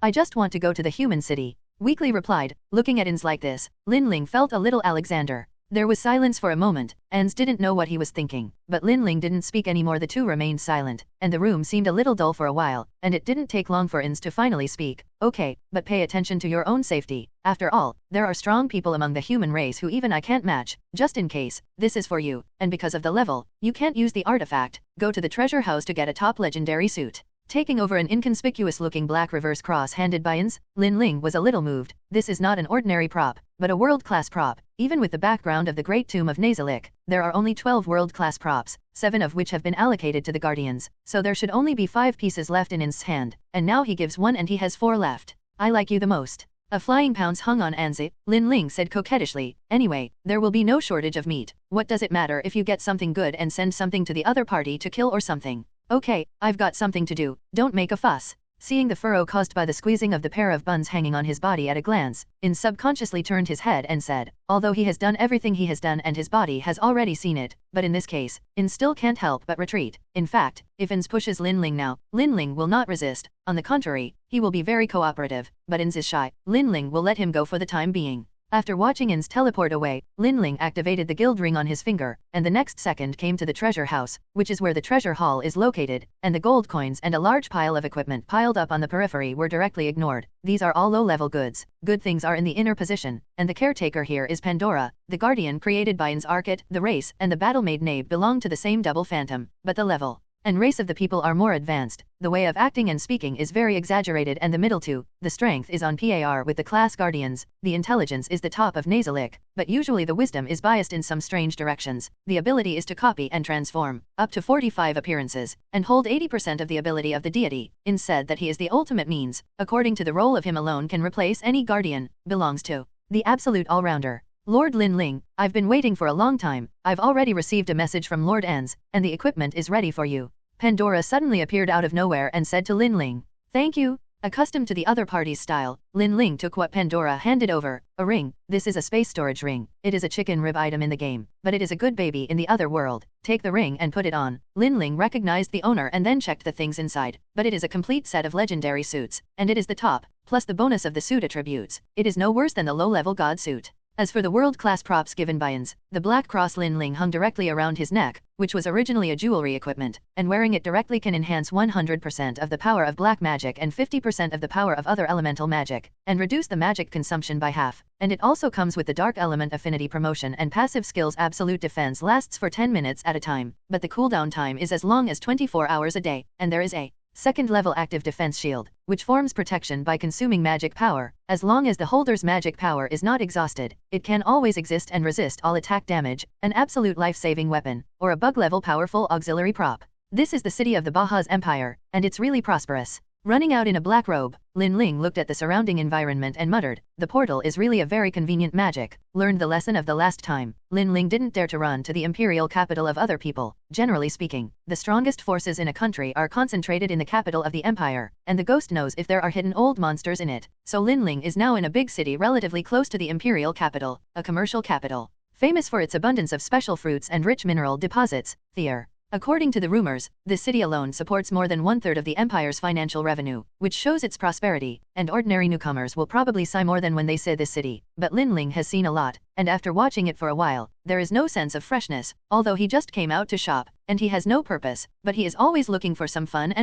I just want to go to the human city. Weakly replied, looking at Ans like this. Lin Ling felt a little Alexander. There was silence for a moment. Ans didn't know what he was thinking, but Lin Ling didn't speak anymore. The two remained silent, and the room seemed a little dull for a while, and it didn't take long for Ans to finally speak. Okay, but pay attention to your own safety. After all, there are strong people among the human race who even I can't match. Just in case, this is for you, and because of the level, you can't use the artifact. Go to the treasure house to get a top legendary suit. Taking over an inconspicuous-looking black reverse cross handed by Ans, Lin Ling was a little moved. This is not an ordinary prop, but a world-class prop. Even with the background of the Great Tomb of Nasalik, there are only 12 world-class props, 7 of which have been allocated to the Guardians, so there should only be 5 pieces left in Ans's hand, and now he gives 1 and he has 4 left. I like you the most. A flying pounce hung on Anzi, Lin Ling said coquettishly. Anyway, there will be no shortage of meat. What does it matter if you get something good and send something to the other party to kill or something? Okay, I've got something to do, don't make a fuss. Seeing the furrow caused by the squeezing of the pair of buns hanging on his body at a glance, Ins subconsciously turned his head and said, although he has done everything he has done and his body has already seen it, but in this case, Ins still can't help but retreat. In fact, if Ins pushes Lin Ling now, Lin Ling will not resist. On the contrary, he will be very cooperative, but Ins is shy. Lin Ling will let him go for the time being. After watching In's teleport away, Lin Ling activated the guild ring on his finger, and the next second came to the treasure house, which is where the treasure hall is located, and the gold coins and a large pile of equipment piled up on the periphery were directly ignored. These are all low-level goods. Good things are in the inner position, and the caretaker here is Pandora, the guardian created by In's Archet, the race, and the battle-maid Nabe belong to the same double phantom, but the level and race of the people are more advanced. The way of acting and speaking is very exaggerated, and the middle two, the strength is on par with the class guardians, the intelligence is the top of Nasalic, but usually the wisdom is biased in some strange directions. The ability is to copy and transform, up to 45 appearances, and hold 80% of the ability of the deity. In said that he is the ultimate means, according to the role of him alone can replace any guardian, belongs to the absolute all-rounder. Lord Lin Ling, I've been waiting for a long time. I've already received a message from Lord Ans, and the equipment is ready for you. Pandora suddenly appeared out of nowhere and said to Lin Ling, "Thank you." Accustomed to the other party's style, Lin Ling took what Pandora handed over, a ring. This is a space storage ring. It is a chicken rib item in the game, but it is a good baby in the other world. Take the ring and put it on. Lin Ling recognized the owner and then checked the things inside, but it is a complete set of legendary suits, and it is the top, plus the bonus of the suit attributes. It is no worse than the low-level god suit. As for the world-class props given by Ins, the black cross Lin Ling hung directly around his neck, which was originally a jewelry equipment, and wearing it directly can enhance 100% of the power of black magic and 50% of the power of other elemental magic, and reduce the magic consumption by half. And it also comes with the dark element affinity promotion and passive skills. Absolute defense lasts for 10 minutes at a time, but the cooldown time is as long as 24 hours a day, and there is a second-level active defense shield, which forms protection by consuming magic power. As long as the holder's magic power is not exhausted, it can always exist and resist all attack damage, an absolute life-saving weapon, or a bug-level powerful auxiliary prop. This is the city of the Baja's Empire, and it's really prosperous. Running out in a black robe, Lin Ling looked at the surrounding environment and muttered, "The portal is really a very convenient magic." Learned the lesson of the last time, Lin Ling didn't dare to run to the imperial capital of other people. Generally speaking, the strongest forces in a country are concentrated in the capital of the empire, and the ghost knows if there are hidden old monsters in it. So Lin Ling is now in a big city relatively close to the imperial capital, a commercial capital, famous for its abundance of special fruits and rich mineral deposits, Heir. According to the rumors, this city alone supports more than 1/3 of the empire's financial revenue, which shows its prosperity, and ordinary newcomers will probably sigh more than when they say this city. But Lin Ling has seen a lot, and after watching it for a while, there is no sense of freshness, although he just came out to shop, and he has no purpose, but he is always looking for some fun.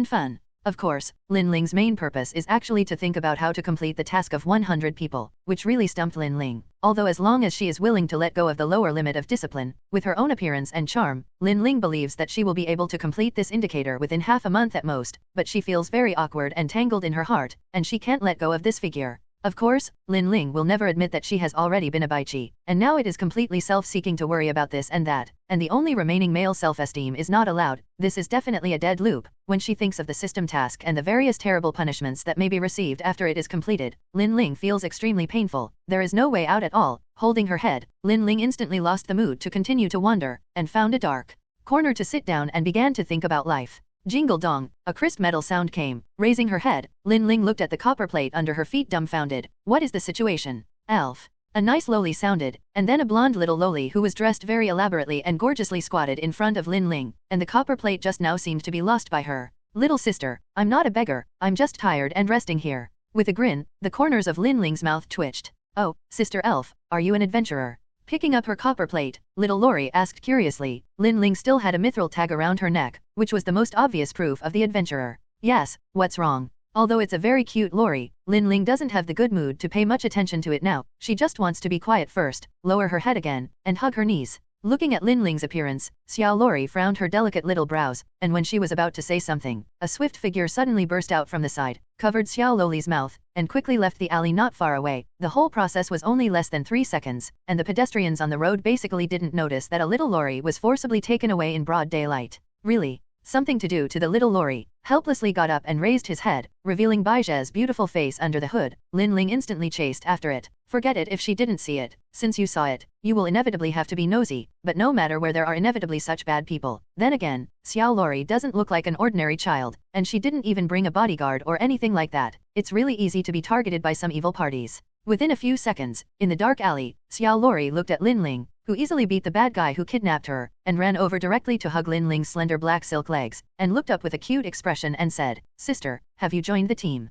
Of course, Lin Ling's main purpose is actually to think about how to complete the task of 100 people, which really stumped Lin Ling. Although as long as she is willing to let go of the lower limit of discipline, with her own appearance and charm, Lin Ling believes that she will be able to complete this indicator within half a month at most, but she feels very awkward and tangled in her heart, and she can't let go of this figure. Of course, Lin Ling will never admit that she has already been a Baichi, and now it is completely self-seeking to worry about this and that, and the only remaining male self-esteem is not allowed. This is definitely a dead loop. When she thinks of the system task and the various terrible punishments that may be received after it is completed, Lin Ling feels extremely painful. There is no way out at all. Holding her head, Lin Ling instantly lost the mood to continue to wander, and found a dark corner to sit down and began to think about life. Jingle dong, a crisp metal sound came. Raising her head, Lin Ling looked at the copper plate under her feet dumbfounded. What is the situation? Elf. A nice loli sounded, and then a blonde little loli who was dressed very elaborately and gorgeously squatted in front of Lin Ling, and the copper plate just now seemed to be lost by her. Little sister, I'm not a beggar, I'm just tired and resting here. With a grin, the corners of Lin Ling's mouth twitched. Oh, Sister Elf, are you an adventurer? Picking up her copper plate, little Lori asked curiously. Lin Ling still had a mithril tag around her neck, which was the most obvious proof of the adventurer. Yes, what's wrong? Although it's a very cute Lori, Lin Ling doesn't have the good mood to pay much attention to it now. She just wants to be quiet first, lower her head again, and hug her knees. Looking at Lin Ling's appearance, Xiao Lori frowned her delicate little brows, and when she was about to say something, a swift figure suddenly burst out from the side, covered Xiao Loli's mouth, and quickly left the alley not far away. The whole process was only less than 3 seconds, and the pedestrians on the road basically didn't notice that a little Lori was forcibly taken away in broad daylight. Really? Something to do to the little Lori. Helplessly got up and raised his head, revealing Baija's beautiful face under the hood. Lin Ling instantly chased after it. Forget it if she didn't see it. Since you saw it, you will inevitably have to be nosy, but no matter where there are inevitably such bad people. Then again, Xiao Lori doesn't look like an ordinary child, and she didn't even bring a bodyguard or anything like that. It's really easy to be targeted by some evil parties. Within a few seconds, in the dark alley, Xiao Lori looked at Lin Ling, who easily beat the bad guy who kidnapped her, and ran over directly to hug Lin Ling's slender black silk legs, and looked up with a cute expression and said, "Sister, have you joined the team?"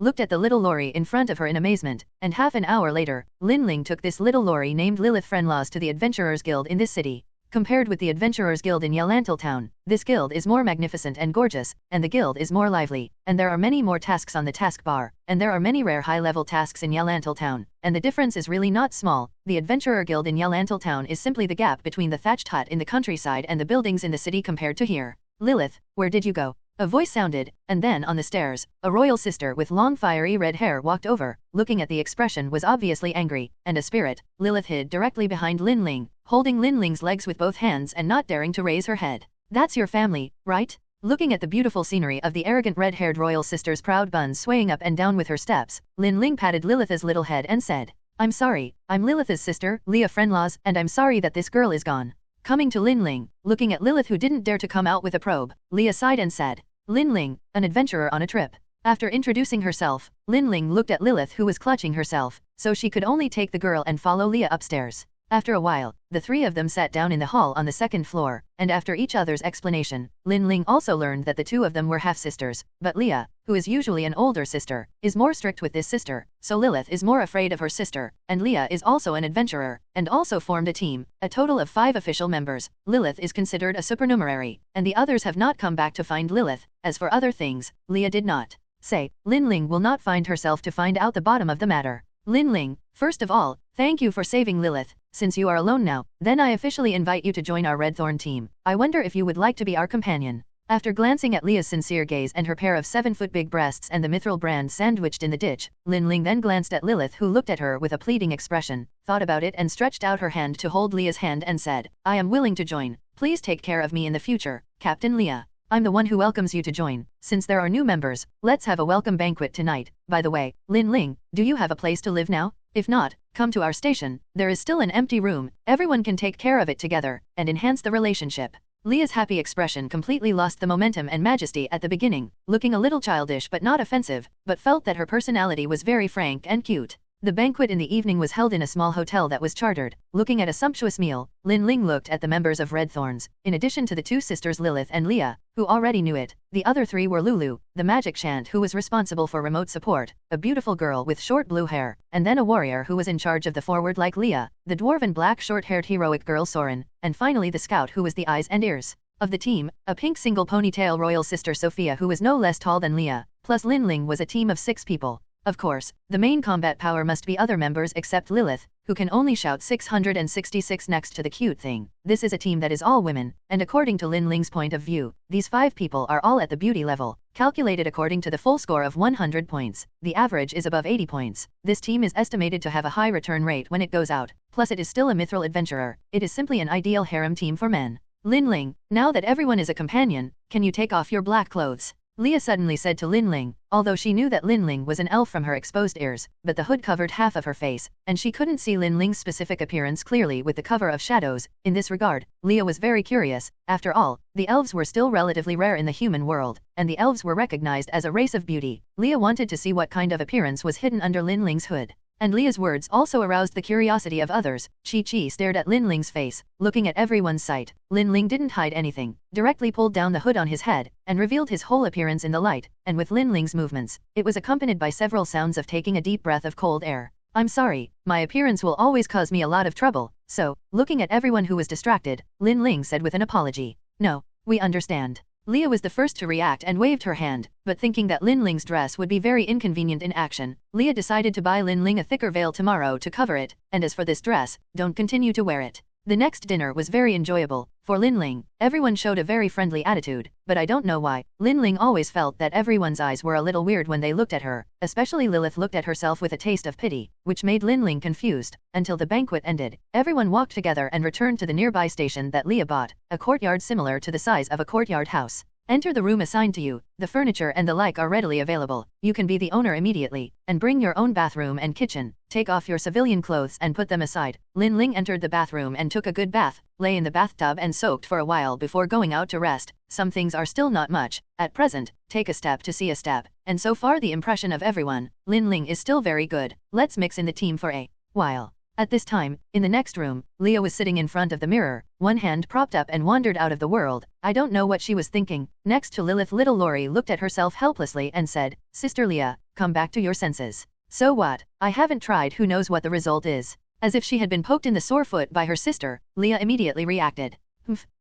looked at the little lorry in front of her in amazement, and half an hour later, Lin Ling took this little lorry named Lilith Frenlaws to the Adventurers Guild in this city. Compared with the Adventurers Guild in Yalantal Town, this guild is more magnificent and gorgeous, and the guild is more lively, and there are many more tasks on the task bar, and there are many rare high-level tasks in Yalantal Town, and the difference is really not small. The Adventurer Guild in Yalantal Town is simply the gap between the thatched hut in the countryside and the buildings in the city compared to here. Lilith, where did you go? A voice sounded, and then on the stairs, a royal sister with long fiery red hair walked over, looking at the expression was obviously angry, and a spirit. Lilith hid directly behind Lin Ling, holding Lin Ling's legs with both hands and not daring to raise her head. That's your family, right? Looking at the beautiful scenery of the arrogant red-haired royal sister's proud buns swaying up and down with her steps, Lin Ling patted Lilith's little head and said, I'm sorry, I'm Lilith's sister, Leah Frenlaws, and I'm sorry that this girl is gone. Coming to Lin Ling, looking at Lilith who didn't dare to come out with a probe, Leah sighed and said, Lin Ling, an adventurer on a trip. After introducing herself, Lin Ling looked at Lilith who was clutching herself, so she could only take the girl and follow Leah upstairs. After a while, the three of them sat down in the hall on the second floor, and after each other's explanation, Lin Ling also learned that the two of them were half-sisters, but Leah, who is usually an older sister, is more strict with this sister, so Lilith is more afraid of her sister, and Leah is also an adventurer, and also formed a team, a total of 5 official members. Lilith is considered a supernumerary, and the others have not come back to find Lilith. As for other things, Leah did not say. Lin Ling will not find herself to find out the bottom of the matter. Lin Ling, first of all, thank you for saving Lilith. Since you are alone now, then I officially invite you to join our Red Thorn team. I wonder if you would like to be our companion. After glancing at Leah's sincere gaze and her pair of 7-foot big breasts and the mithril brand sandwiched in the ditch, Lin Ling then glanced at Lilith who looked at her with a pleading expression, thought about it and stretched out her hand to hold Leah's hand and said, I am willing to join. Please take care of me in the future, Captain Leah. I'm the one who welcomes you to join. Since there are new members, let's have a welcome banquet tonight. By the way, Lin Ling, do you have a place to live now? If not, come to our station. There is still an empty room. Everyone can take care of it together and enhance the relationship. Leah's happy expression completely lost the momentum and majesty at the beginning, looking a little childish but not offensive, but felt that her personality was very frank and cute. The banquet in the evening was held in a small hotel that was chartered. Looking at a sumptuous meal, Lin Ling looked at the members of Red Thorns. In addition to the 2 sisters Lilith and Leah, who already knew it, the other 3 were Lulu, the magic shant who was responsible for remote support, a beautiful girl with short blue hair, and then a warrior who was in charge of the forward like Leah, the dwarven black short-haired heroic girl Soren, and finally the scout who was the eyes and ears of the team, a pink single ponytail royal sister Sophia who was no less tall than Leah, plus Lin Ling was a team of 6 people. Of course, the main combat power must be other members except Lilith, who can only shout 666 next to the cute thing. This is a team that is all women, and according to Lin Ling's point of view, these 5 people are all at the beauty level, calculated according to the full score of 100 points. The average is above 80 points. This team is estimated to have a high return rate when it goes out, plus it is still a mithril adventurer. It is simply an ideal harem team for men. Lin Ling, now that everyone is a companion, can you take off your black clothes? Leah suddenly said to Lin Ling, although she knew that Lin Ling was an elf from her exposed ears, but the hood covered half of her face, and she couldn't see Lin Ling's specific appearance clearly with the cover of shadows. In this regard, Leah was very curious. After all, the elves were still relatively rare in the human world, and the elves were recognized as a race of beauty. Leah wanted to see what kind of appearance was hidden under Lin Ling's hood. And Leah's words also aroused the curiosity of others. Chi stared at Lin Ling's face, looking at everyone's sight. Lin Ling didn't hide anything, directly pulled down the hood on his head, and revealed his whole appearance in the light, and with Lin Ling's movements, it was accompanied by several sounds of taking a deep breath of cold air. I'm sorry, my appearance will always cause me a lot of trouble, so, looking at everyone who was distracted, Lin Ling said with an apology. No, we understand. Leah was the first to react and waved her hand, but thinking that Lin Ling's dress would be very inconvenient in action, Leah decided to buy Lin Ling a thicker veil tomorrow to cover it, and as for this dress, don't continue to wear it. The next dinner was very enjoyable. For Lin Ling, everyone showed a very friendly attitude, but I don't know why, Lin Ling always felt that everyone's eyes were a little weird when they looked at her, especially Lilith looked at herself with a taste of pity, which made Lin Ling confused. Until the banquet ended, everyone walked together and returned to the nearby station that Leah bought, a courtyard similar to the size of a courtyard house. Enter the room assigned to you. The furniture and the like are readily available. You can be the owner immediately, and bring your own bathroom and kitchen. Take off your civilian clothes and put them aside. Lin Ling entered the bathroom and took a good bath, lay in the bathtub and soaked for a while before going out to rest. Some things are still not much. At present, take a step to see a step, and so far the impression of everyone, Lin Ling is still very good. Let's mix in the team for a while. At this time, in the next room, Leah was sitting in front of the mirror, one hand propped up and wandered out of the world. I don't know what she was thinking. Next to Lilith, little Lori looked at herself helplessly and said, Sister Leah, come back to your senses. So what? I haven't tried, who knows what the result is. As if she had been poked in the sore foot by her sister, Leah immediately reacted.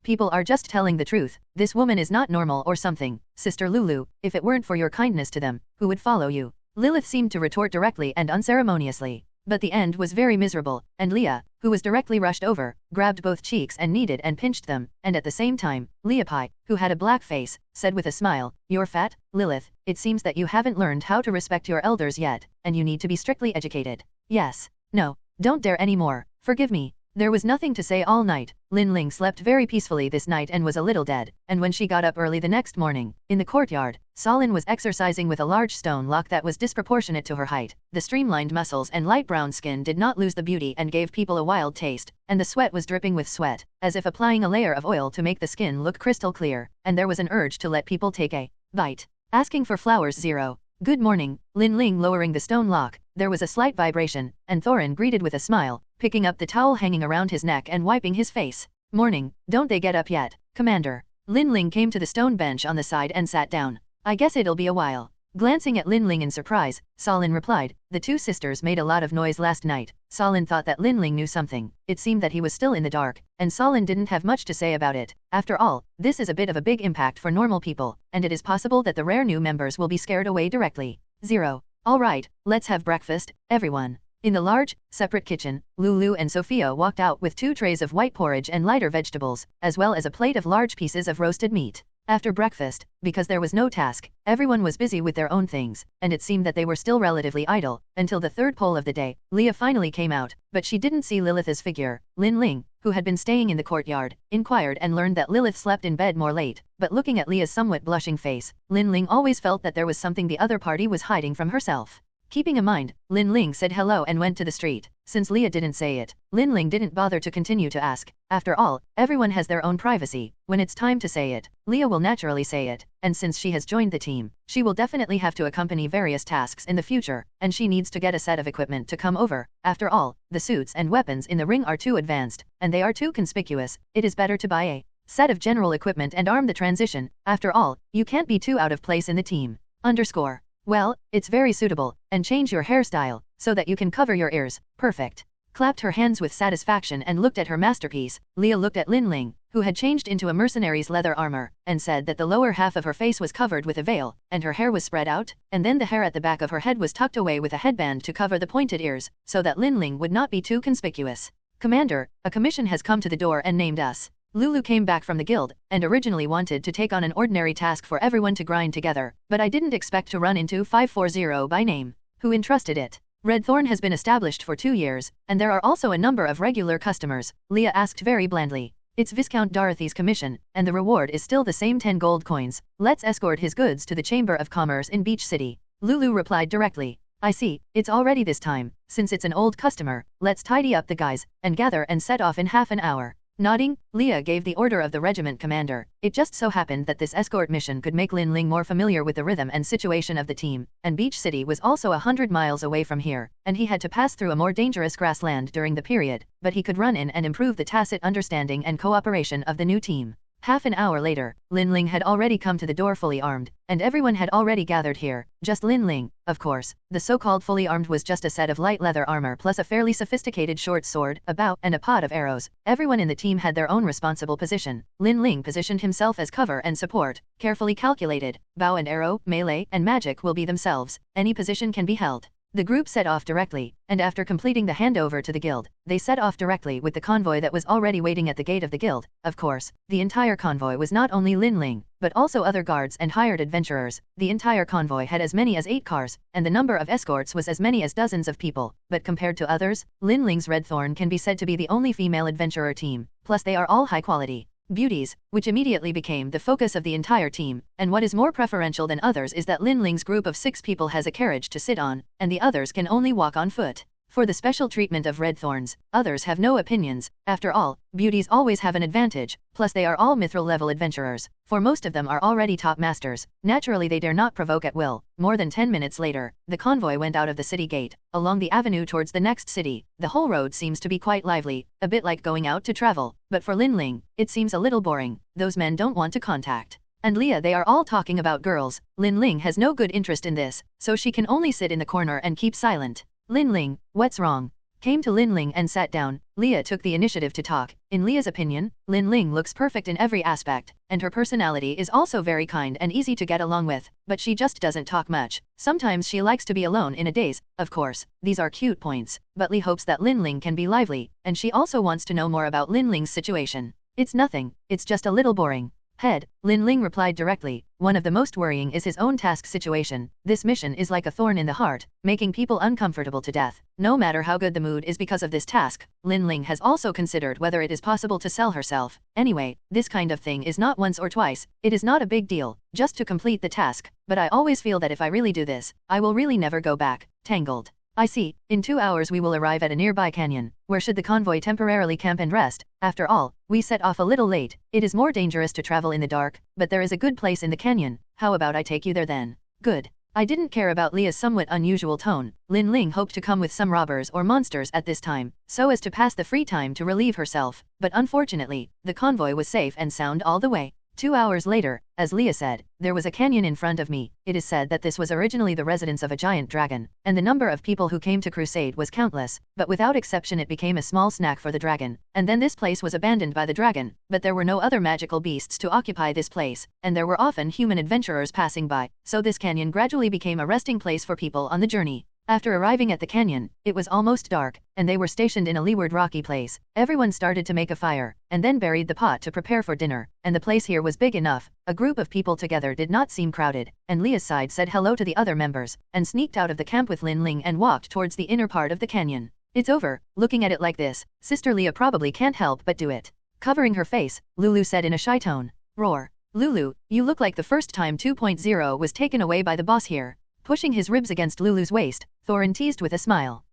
People are just telling the truth. This woman is not normal or something. Sister Lulu, if it weren't for your kindness to them, who would follow you? Lilith seemed to retort directly and unceremoniously. But the end was very miserable, and Leah, who was directly rushed over, grabbed both cheeks and kneaded and pinched them, and at the same time, Leapai, who had a black face, said with a smile, You're fat, Lilith, it seems that you haven't learned how to respect your elders yet, and you need to be strictly educated. Yes. No. Don't dare anymore. Forgive me. There was nothing to say all night. Lin Ling slept very peacefully this night and was a little dead, and when she got up early the next morning, in the courtyard, Solin was exercising with a large stone lock that was disproportionate to her height. The streamlined muscles and light brown skin did not lose the beauty and gave people a wild taste, and the sweat was dripping with sweat, as if applying a layer of oil to make the skin look crystal clear, and there was an urge to let people take a bite. Asking for flowers 0. Good morning, Lin Ling lowering the stone lock. There was a slight vibration, and Thorin greeted with a smile, picking up the towel hanging around his neck and wiping his face. Morning, don't they get up yet, Commander? Lin Ling came to the stone bench on the side and sat down. I guess it'll be a while. Glancing at Lin Ling in surprise, Solin replied, The two sisters made a lot of noise last night. Solin thought that Lin Ling knew something. It seemed that he was still in the dark, and Solin didn't have much to say about it. After all, this is a bit of a big impact for normal people, and it is possible that the rare new members will be scared away directly. 0. All right, let's have breakfast, everyone. In the large, separate kitchen, Lulu and Sophia walked out with 2 trays of white porridge and lighter vegetables, as well as a plate of large pieces of roasted meat. After breakfast, because there was no task, everyone was busy with their own things, and it seemed that they were still relatively idle, until the third poll of the day. Leah finally came out, but she didn't see Lilith's figure. Lin Ling, who had been staying in the courtyard, inquired and learned that Lilith slept in bed more late, but looking at Leah's somewhat blushing face, Lin Ling always felt that there was something the other party was hiding from herself. Keeping in mind, Lin Ling said hello and went to the street. Since Leah didn't say it, Lin Ling didn't bother to continue to ask. After all, everyone has their own privacy. When it's time to say it, Leah will naturally say it, and since she has joined the team, she will definitely have to accompany various tasks in the future, and she needs to get a set of equipment to come over. After all, the suits and weapons in the ring are too advanced, and they are too conspicuous. It is better to buy a set of general equipment and arm the transition. After all, you can't be too out of place in the team. Well, it's very suitable, and change your hairstyle, so that you can cover your ears. Perfect. Clapped her hands with satisfaction and looked at her masterpiece. Leah looked at Lin Ling, who had changed into a mercenary's leather armor, and said that the lower half of her face was covered with a veil, and her hair was spread out, and then the hair at the back of her head was tucked away with a headband to cover the pointed ears, so that Lin Ling would not be too conspicuous. Commander, a commission has come to the door and named us. Lulu came back from the guild, and originally wanted to take on an ordinary task for everyone to grind together, but I didn't expect to run into 540 by name. Who entrusted it? Red Thorn has been established for 2 years, and there are also a number of regular customers, Leah asked very blandly. It's Viscount Dorothy's commission, and the reward is still the same 10 gold coins. Let's escort his goods to the Chamber of Commerce in Beach City. Lulu replied directly. I see, it's already this time. Since it's an old customer, let's tidy up the guys, and gather and set off in half an hour. Nodding, Leah gave the order of the regiment commander. It just so happened that this escort mission could make Lin Ling more familiar with the rhythm and situation of the team, and Beach City was also 100 miles away from here, and he had to pass through a more dangerous grassland during the period, but he could run in and improve the tacit understanding and cooperation of the new team. Half an hour later, Lin Ling had already come to the door fully armed, and everyone had already gathered here. Just Lin Ling, of course. The so-called fully armed was just a set of light leather armor plus a fairly sophisticated short sword, a bow, and a pod of arrows. Everyone in the team had their own responsible position. Lin Ling positioned himself as cover and support, carefully calculated. Bow and arrow, melee, and magic will be themselves. Any position can be held. The group set off directly, and after completing the handover to the guild, they set off directly with the convoy that was already waiting at the gate of the guild. Of course, the entire convoy was not only Lin Ling, but also other guards and hired adventurers. The entire convoy had as many as 8 cars, and the number of escorts was as many as dozens of people. But compared to others, Lin Ling's Red Thorn can be said to be the only female adventurer team, plus they are all high quality beauties, which immediately became the focus of the entire team, and what is more preferential than others is that Lin Ling's group of 6 people has a carriage to sit on, and the others can only walk on foot. For the special treatment of red thorns, others have no opinions. After all, beauties always have an advantage, plus they are all mithril level adventurers, for most of them are already top masters. Naturally they dare not provoke at will. More than 10 minutes later, the convoy went out of the city gate, along the avenue towards the next city. The whole road seems to be quite lively, a bit like going out to travel, but for Lin Ling, it seems a little boring. Those men don't want to contact. And Leah, they are all talking about girls. Lin Ling has no good interest in this, so she can only sit in the corner and keep silent. Lin Ling, what's wrong? Came to Lin Ling and sat down. Leah took the initiative to talk. In Leah's opinion, Lin Ling looks perfect in every aspect, and her personality is also very kind and easy to get along with, but she just doesn't talk much. Sometimes she likes to be alone in a daze. Of course, these are cute points, but Lee hopes that Lin Ling can be lively, and she also wants to know more about Lin Ling's situation. It's nothing, it's just a little boring. Head, Lin Ling replied directly. One of the most worrying is his own task situation. This mission is like a thorn in the heart, making people uncomfortable to death. No matter how good the mood is because of this task, Lin Ling has also considered whether it is possible to sell herself. Anyway, this kind of thing is not once or twice. It is not a big deal, just to complete the task, but I always feel that if I really do this, I will really never go back. Tangled. I see. In 2 hours we will arrive at a nearby canyon, where should the convoy temporarily camp and rest. After all, we set off a little late. It is more dangerous to travel in the dark, but there is a good place in the canyon. How about I take you there then? Good. I didn't care about Leah's somewhat unusual tone. Lin Ling hoped to come with some robbers or monsters at this time, so as to pass the free time to relieve herself, but unfortunately, the convoy was safe and sound all the way. 2 hours later, as Leah said, there was a canyon in front of me. It is said that this was originally the residence of a giant dragon, and the number of people who came to crusade was countless, but without exception it became a small snack for the dragon. And then this place was abandoned by the dragon, but there were no other magical beasts to occupy this place, and there were often human adventurers passing by, so this canyon gradually became a resting place for people on the journey. After arriving at the canyon, it was almost dark, and they were stationed in a leeward rocky place. Everyone started to make a fire, and then buried the pot to prepare for dinner, and the place here was big enough. A group of people together did not seem crowded, and Leah's side said hello to the other members, and sneaked out of the camp with Lin Ling and walked towards the inner part of the canyon. It's over. Looking at it like this, Sister Leah probably can't help but do it. Covering her face, Lulu said in a shy tone. Roar. Lulu, you look like the first time 2.0 was taken away by the boss here. Pushing his ribs against Lulu's waist, Thorin teased with a smile.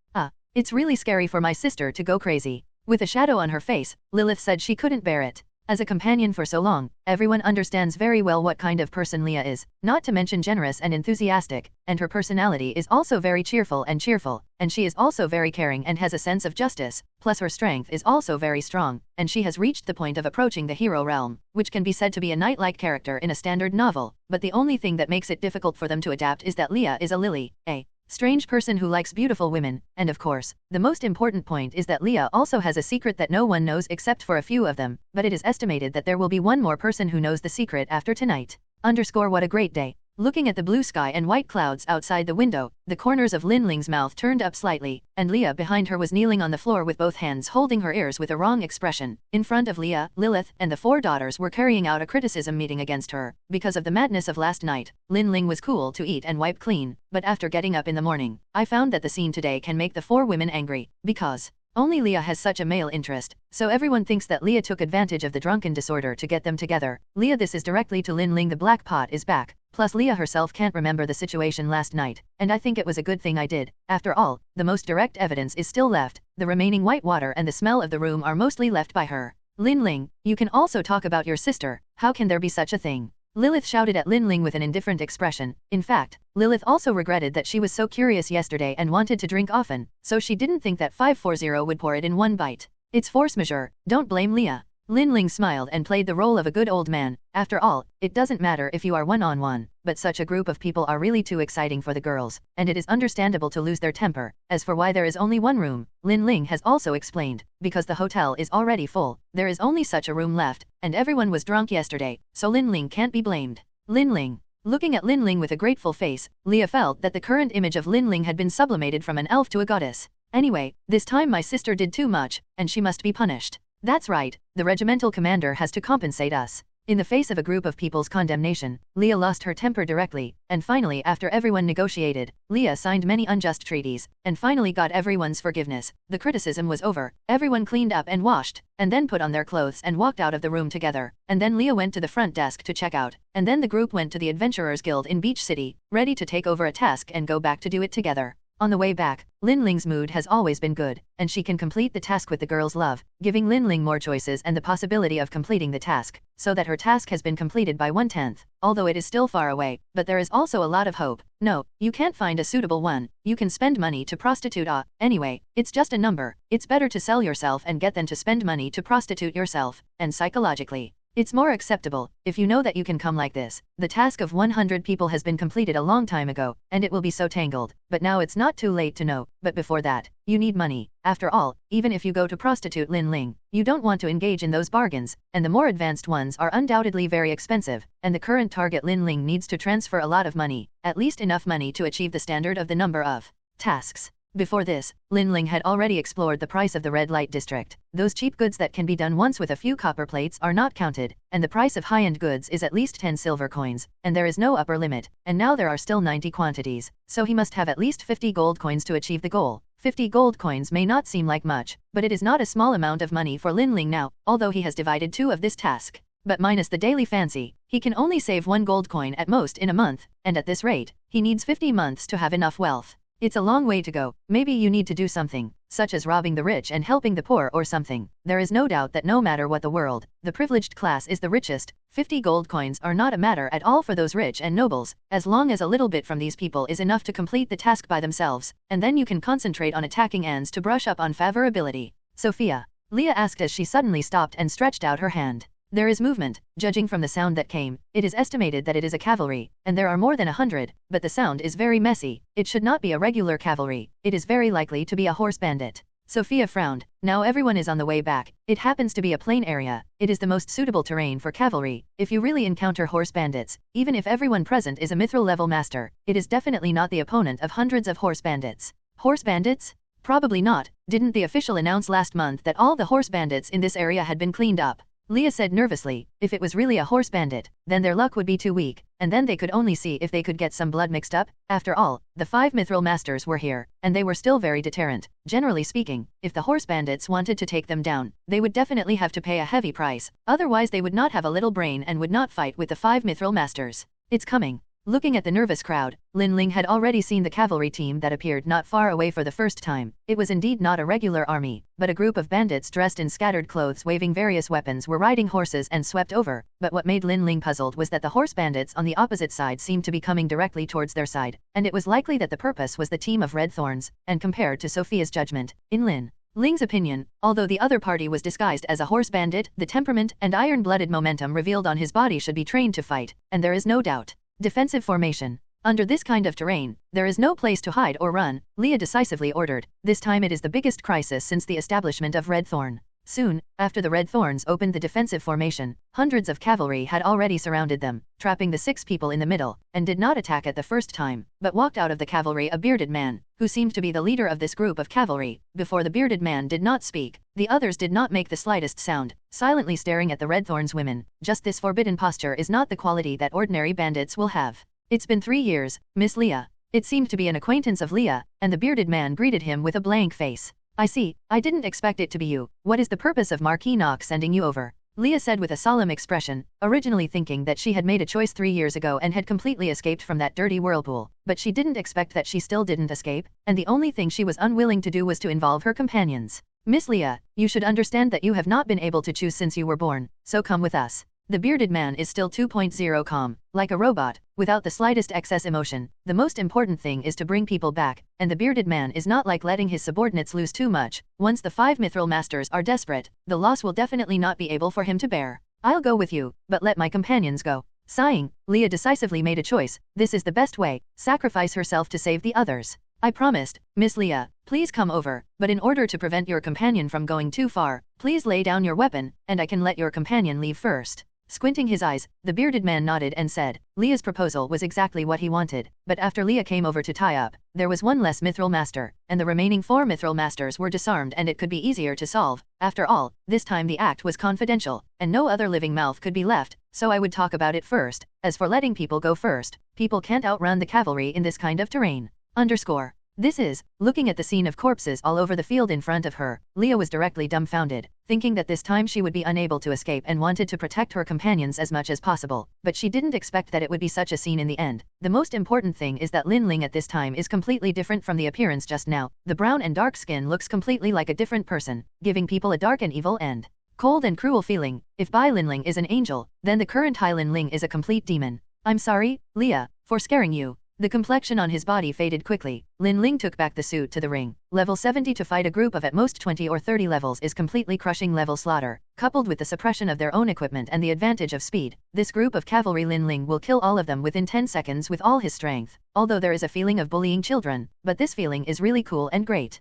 It's really scary for my sister to go crazy. With a shadow on her face, Lilith said she couldn't bear it. As a companion for so long, everyone understands very well what kind of person Leah is, not to mention generous and enthusiastic, and her personality is also very cheerful, and she is also very caring and has a sense of justice, plus her strength is also very strong, and she has reached the point of approaching the hero realm, which can be said to be a knight-like character in a standard novel, but the only thing that makes it difficult for them to adapt is that Leah is a lily, a strange person who likes beautiful women, and of course, the most important point is that Leah also has a secret that no one knows except for a few of them, but it is estimated that there will be one more person who knows the secret after tonight. What a great day. Looking at the blue sky and white clouds outside the window, the corners of Lin Ling's mouth turned up slightly, and Leah behind her was kneeling on the floor with both hands holding her ears with a wrong expression. In front of Leah, Lilith, and the 4 daughters were carrying out a criticism meeting against her. Because of the madness of last night, Lin Ling was cool to eat and wipe clean, but after getting up in the morning, I found that the scene today can make the 4 women angry, because only Leah has such a male interest, so everyone thinks that Leah took advantage of the drunken disorder to get them together. Leah, this is directly to Lin Ling. The black pot is back, plus Leah herself can't remember the situation last night, and I think it was a good thing I did. After all, the most direct evidence is still left. The remaining white water and the smell of the room are mostly left by her. Lin Ling, you can also talk about your sister. How can there be such a thing? Lilith shouted at Lin Ling with an indifferent expression. In fact, Lilith also regretted that she was so curious yesterday and wanted to drink often, so she didn't think that 540 would pour it in one bite. It's force majeure, don't blame Leah. Lin Ling smiled and played the role of a good old man. After all, it doesn't matter if you are one-on-one, but such a group of people are really too exciting for the girls, and it is understandable to lose their temper. As for why there is only one room, Lin Ling has also explained, because the hotel is already full, there is only such a room left, and everyone was drunk yesterday, so Lin Ling can't be blamed. Lin Ling. Looking at Lin Ling with a grateful face, Leah felt that the current image of Lin Ling had been sublimated from an elf to a goddess. Anyway, this time my sister did too much, and she must be punished. That's right, the regimental commander has to compensate us. In the face of a group of people's condemnation, Leah lost her temper directly, and finally after everyone negotiated, Leah signed many unjust treaties, and finally got everyone's forgiveness. The criticism was over, everyone cleaned up and washed, and then put on their clothes and walked out of the room together, and then Leah went to the front desk to check out, and then the group went to the Adventurers Guild in Beach City, ready to take over a task and go back to do it together. On the way back, Lin Ling's mood has always been good, and she can complete the task with the girl's love, giving Lin Ling more choices and the possibility of completing the task, so that her task has been completed by 1/10, although it is still far away, but there is also a lot of hope. No, you can't find a suitable one, you can spend money to prostitute. Anyway, it's just a number, it's better to sell yourself and get than to spend money to prostitute yourself, and psychologically, it's more acceptable, if you know that you can come like this. The task of 100 people has been completed a long time ago, and it will be so tangled, but now it's not too late to know, but before that, you need money. After all, even if you go to prostitute Lin Ling, you don't want to engage in those bargains, and the more advanced ones are undoubtedly very expensive, and the current target Lin Ling needs to transfer a lot of money, at least enough money to achieve the standard of the number of tasks. Before this, Lin Ling had already explored the price of the red light district. Those cheap goods that can be done once with a few copper plates are not counted, and the price of high-end goods is at least 10 silver coins, and there is no upper limit, and now there are still 90 quantities, so he must have at least 50 gold coins to achieve the goal. 50 gold coins may not seem like much, but it is not a small amount of money for Lin Ling now, although he has divided 2 of this task. But minus the daily fancy, he can only save 1 gold coin at most in a month, and at this rate, he needs 50 months to have enough wealth. It's a long way to go. Maybe you need to do something, such as robbing the rich and helping the poor or something. There is no doubt that no matter what the world, the privileged class is the richest. 50 gold coins are not a matter at all for those rich and nobles, as long as a little bit from these people is enough to complete the task by themselves, and then you can concentrate on attacking ants to brush up on favorability. Sophia, Leah asked as she suddenly stopped and stretched out her hand. There is movement, judging from the sound that came, it is estimated that it is a cavalry, and there are more than 100, but the sound is very messy, it should not be a regular cavalry, it is very likely to be a horse bandit. Sophia frowned, now everyone is on the way back, it happens to be a plain area, it is the most suitable terrain for cavalry, if you really encounter horse bandits, even if everyone present is a mithril level master, it is definitely not the opponent of hundreds of horse bandits. Horse bandits? Probably not, didn't the official announce last month that all the horse bandits in this area had been cleaned up? Leah said nervously, if it was really a horse bandit, then their luck would be too weak, and then they could only see if they could get some blood mixed up. After all, the 5 mithril masters were here, and they were still very deterrent. Generally speaking, if the horse bandits wanted to take them down, they would definitely have to pay a heavy price, otherwise they would not have a little brain and would not fight with the 5 mithril masters. It's coming. Looking at the nervous crowd, Lin Ling had already seen the cavalry team that appeared not far away for the first time. It was indeed not a regular army, but a group of bandits dressed in scattered clothes waving various weapons were riding horses and swept over, but what made Lin Ling puzzled was that the horse bandits on the opposite side seemed to be coming directly towards their side, and it was likely that the purpose was the team of red thorns, and compared to Sophia's judgment, in Lin Ling's opinion, although the other party was disguised as a horse bandit, the temperament and iron-blooded momentum revealed on his body should be trained to fight, and there is no doubt. Defensive formation. Under this kind of terrain, there is no place to hide or run, Leah decisively ordered. This time it is the biggest crisis since the establishment of Red Thorn. Soon, after the Red Thorns opened the defensive formation, hundreds of cavalry had already surrounded them, trapping the 6 people in the middle, and did not attack at the first time, but walked out of the cavalry a bearded man, who seemed to be the leader of this group of cavalry. Before the bearded man did not speak, the others did not make the slightest sound, silently staring at the Red Thorns women. Just this forbidden posture is not the quality that ordinary bandits will have. It's been 3 years, Miss Leah. It seemed to be an acquaintance of Leah, and the bearded man greeted him with a blank face. I see, I didn't expect it to be you. What is the purpose of Marquis Nock sending you over? Leah said with a solemn expression, originally thinking that she had made a choice 3 years ago and had completely escaped from that dirty whirlpool, but she didn't expect that she still didn't escape, and the only thing she was unwilling to do was to involve her companions. Miss Leah, you should understand that you have not been able to choose since you were born, so come with us. The bearded man is still 2.0 calm, like a robot, without the slightest excess emotion. The most important thing is to bring people back, and the bearded man is not like letting his subordinates lose too much. Once the 5 mithril masters are desperate, the loss will definitely not be able for him to bear. I'll go with you, but let my companions go. Sighing, Leah decisively made a choice. This is the best way, sacrifice herself to save the others. I promised, Miss Leah, please come over, but in order to prevent your companion from going too far, please lay down your weapon, and I can let your companion leave first. Squinting his eyes, the bearded man nodded and said, Leah's proposal was exactly what he wanted, but after Leah came over to tie up, there was 1 less mithril master, and the remaining 4 mithril masters were disarmed and it could be easier to solve. After all, this time the act was confidential, and no other living mouth could be left, so I would talk about it first. As for letting people go first, people can't outrun the cavalry in this kind of terrain. This is, looking at the scene of corpses all over the field in front of her, Leah was directly dumbfounded, thinking that this time she would be unable to escape and wanted to protect her companions as much as possible, but she didn't expect that it would be such a scene in the end. The most important thing is that Lin Ling at this time is completely different from the appearance just now. The brown and dark skin looks completely like a different person, giving people a dark and evil and cold and cruel feeling. If Bai Linling is an angel, then the current Hai Linling is a complete demon. I'm sorry, Leah, for scaring you. The complexion on his body faded quickly. Lin Ling took back the suit to the ring. Level 70 to fight a group of at most 20 or 30 levels is completely crushing level slaughter. Coupled with the suppression of their own equipment and the advantage of speed, this group of cavalry Lin Ling will kill all of them within 10 seconds with all his strength. Although there is a feeling of bullying children, but this feeling is really cool and great.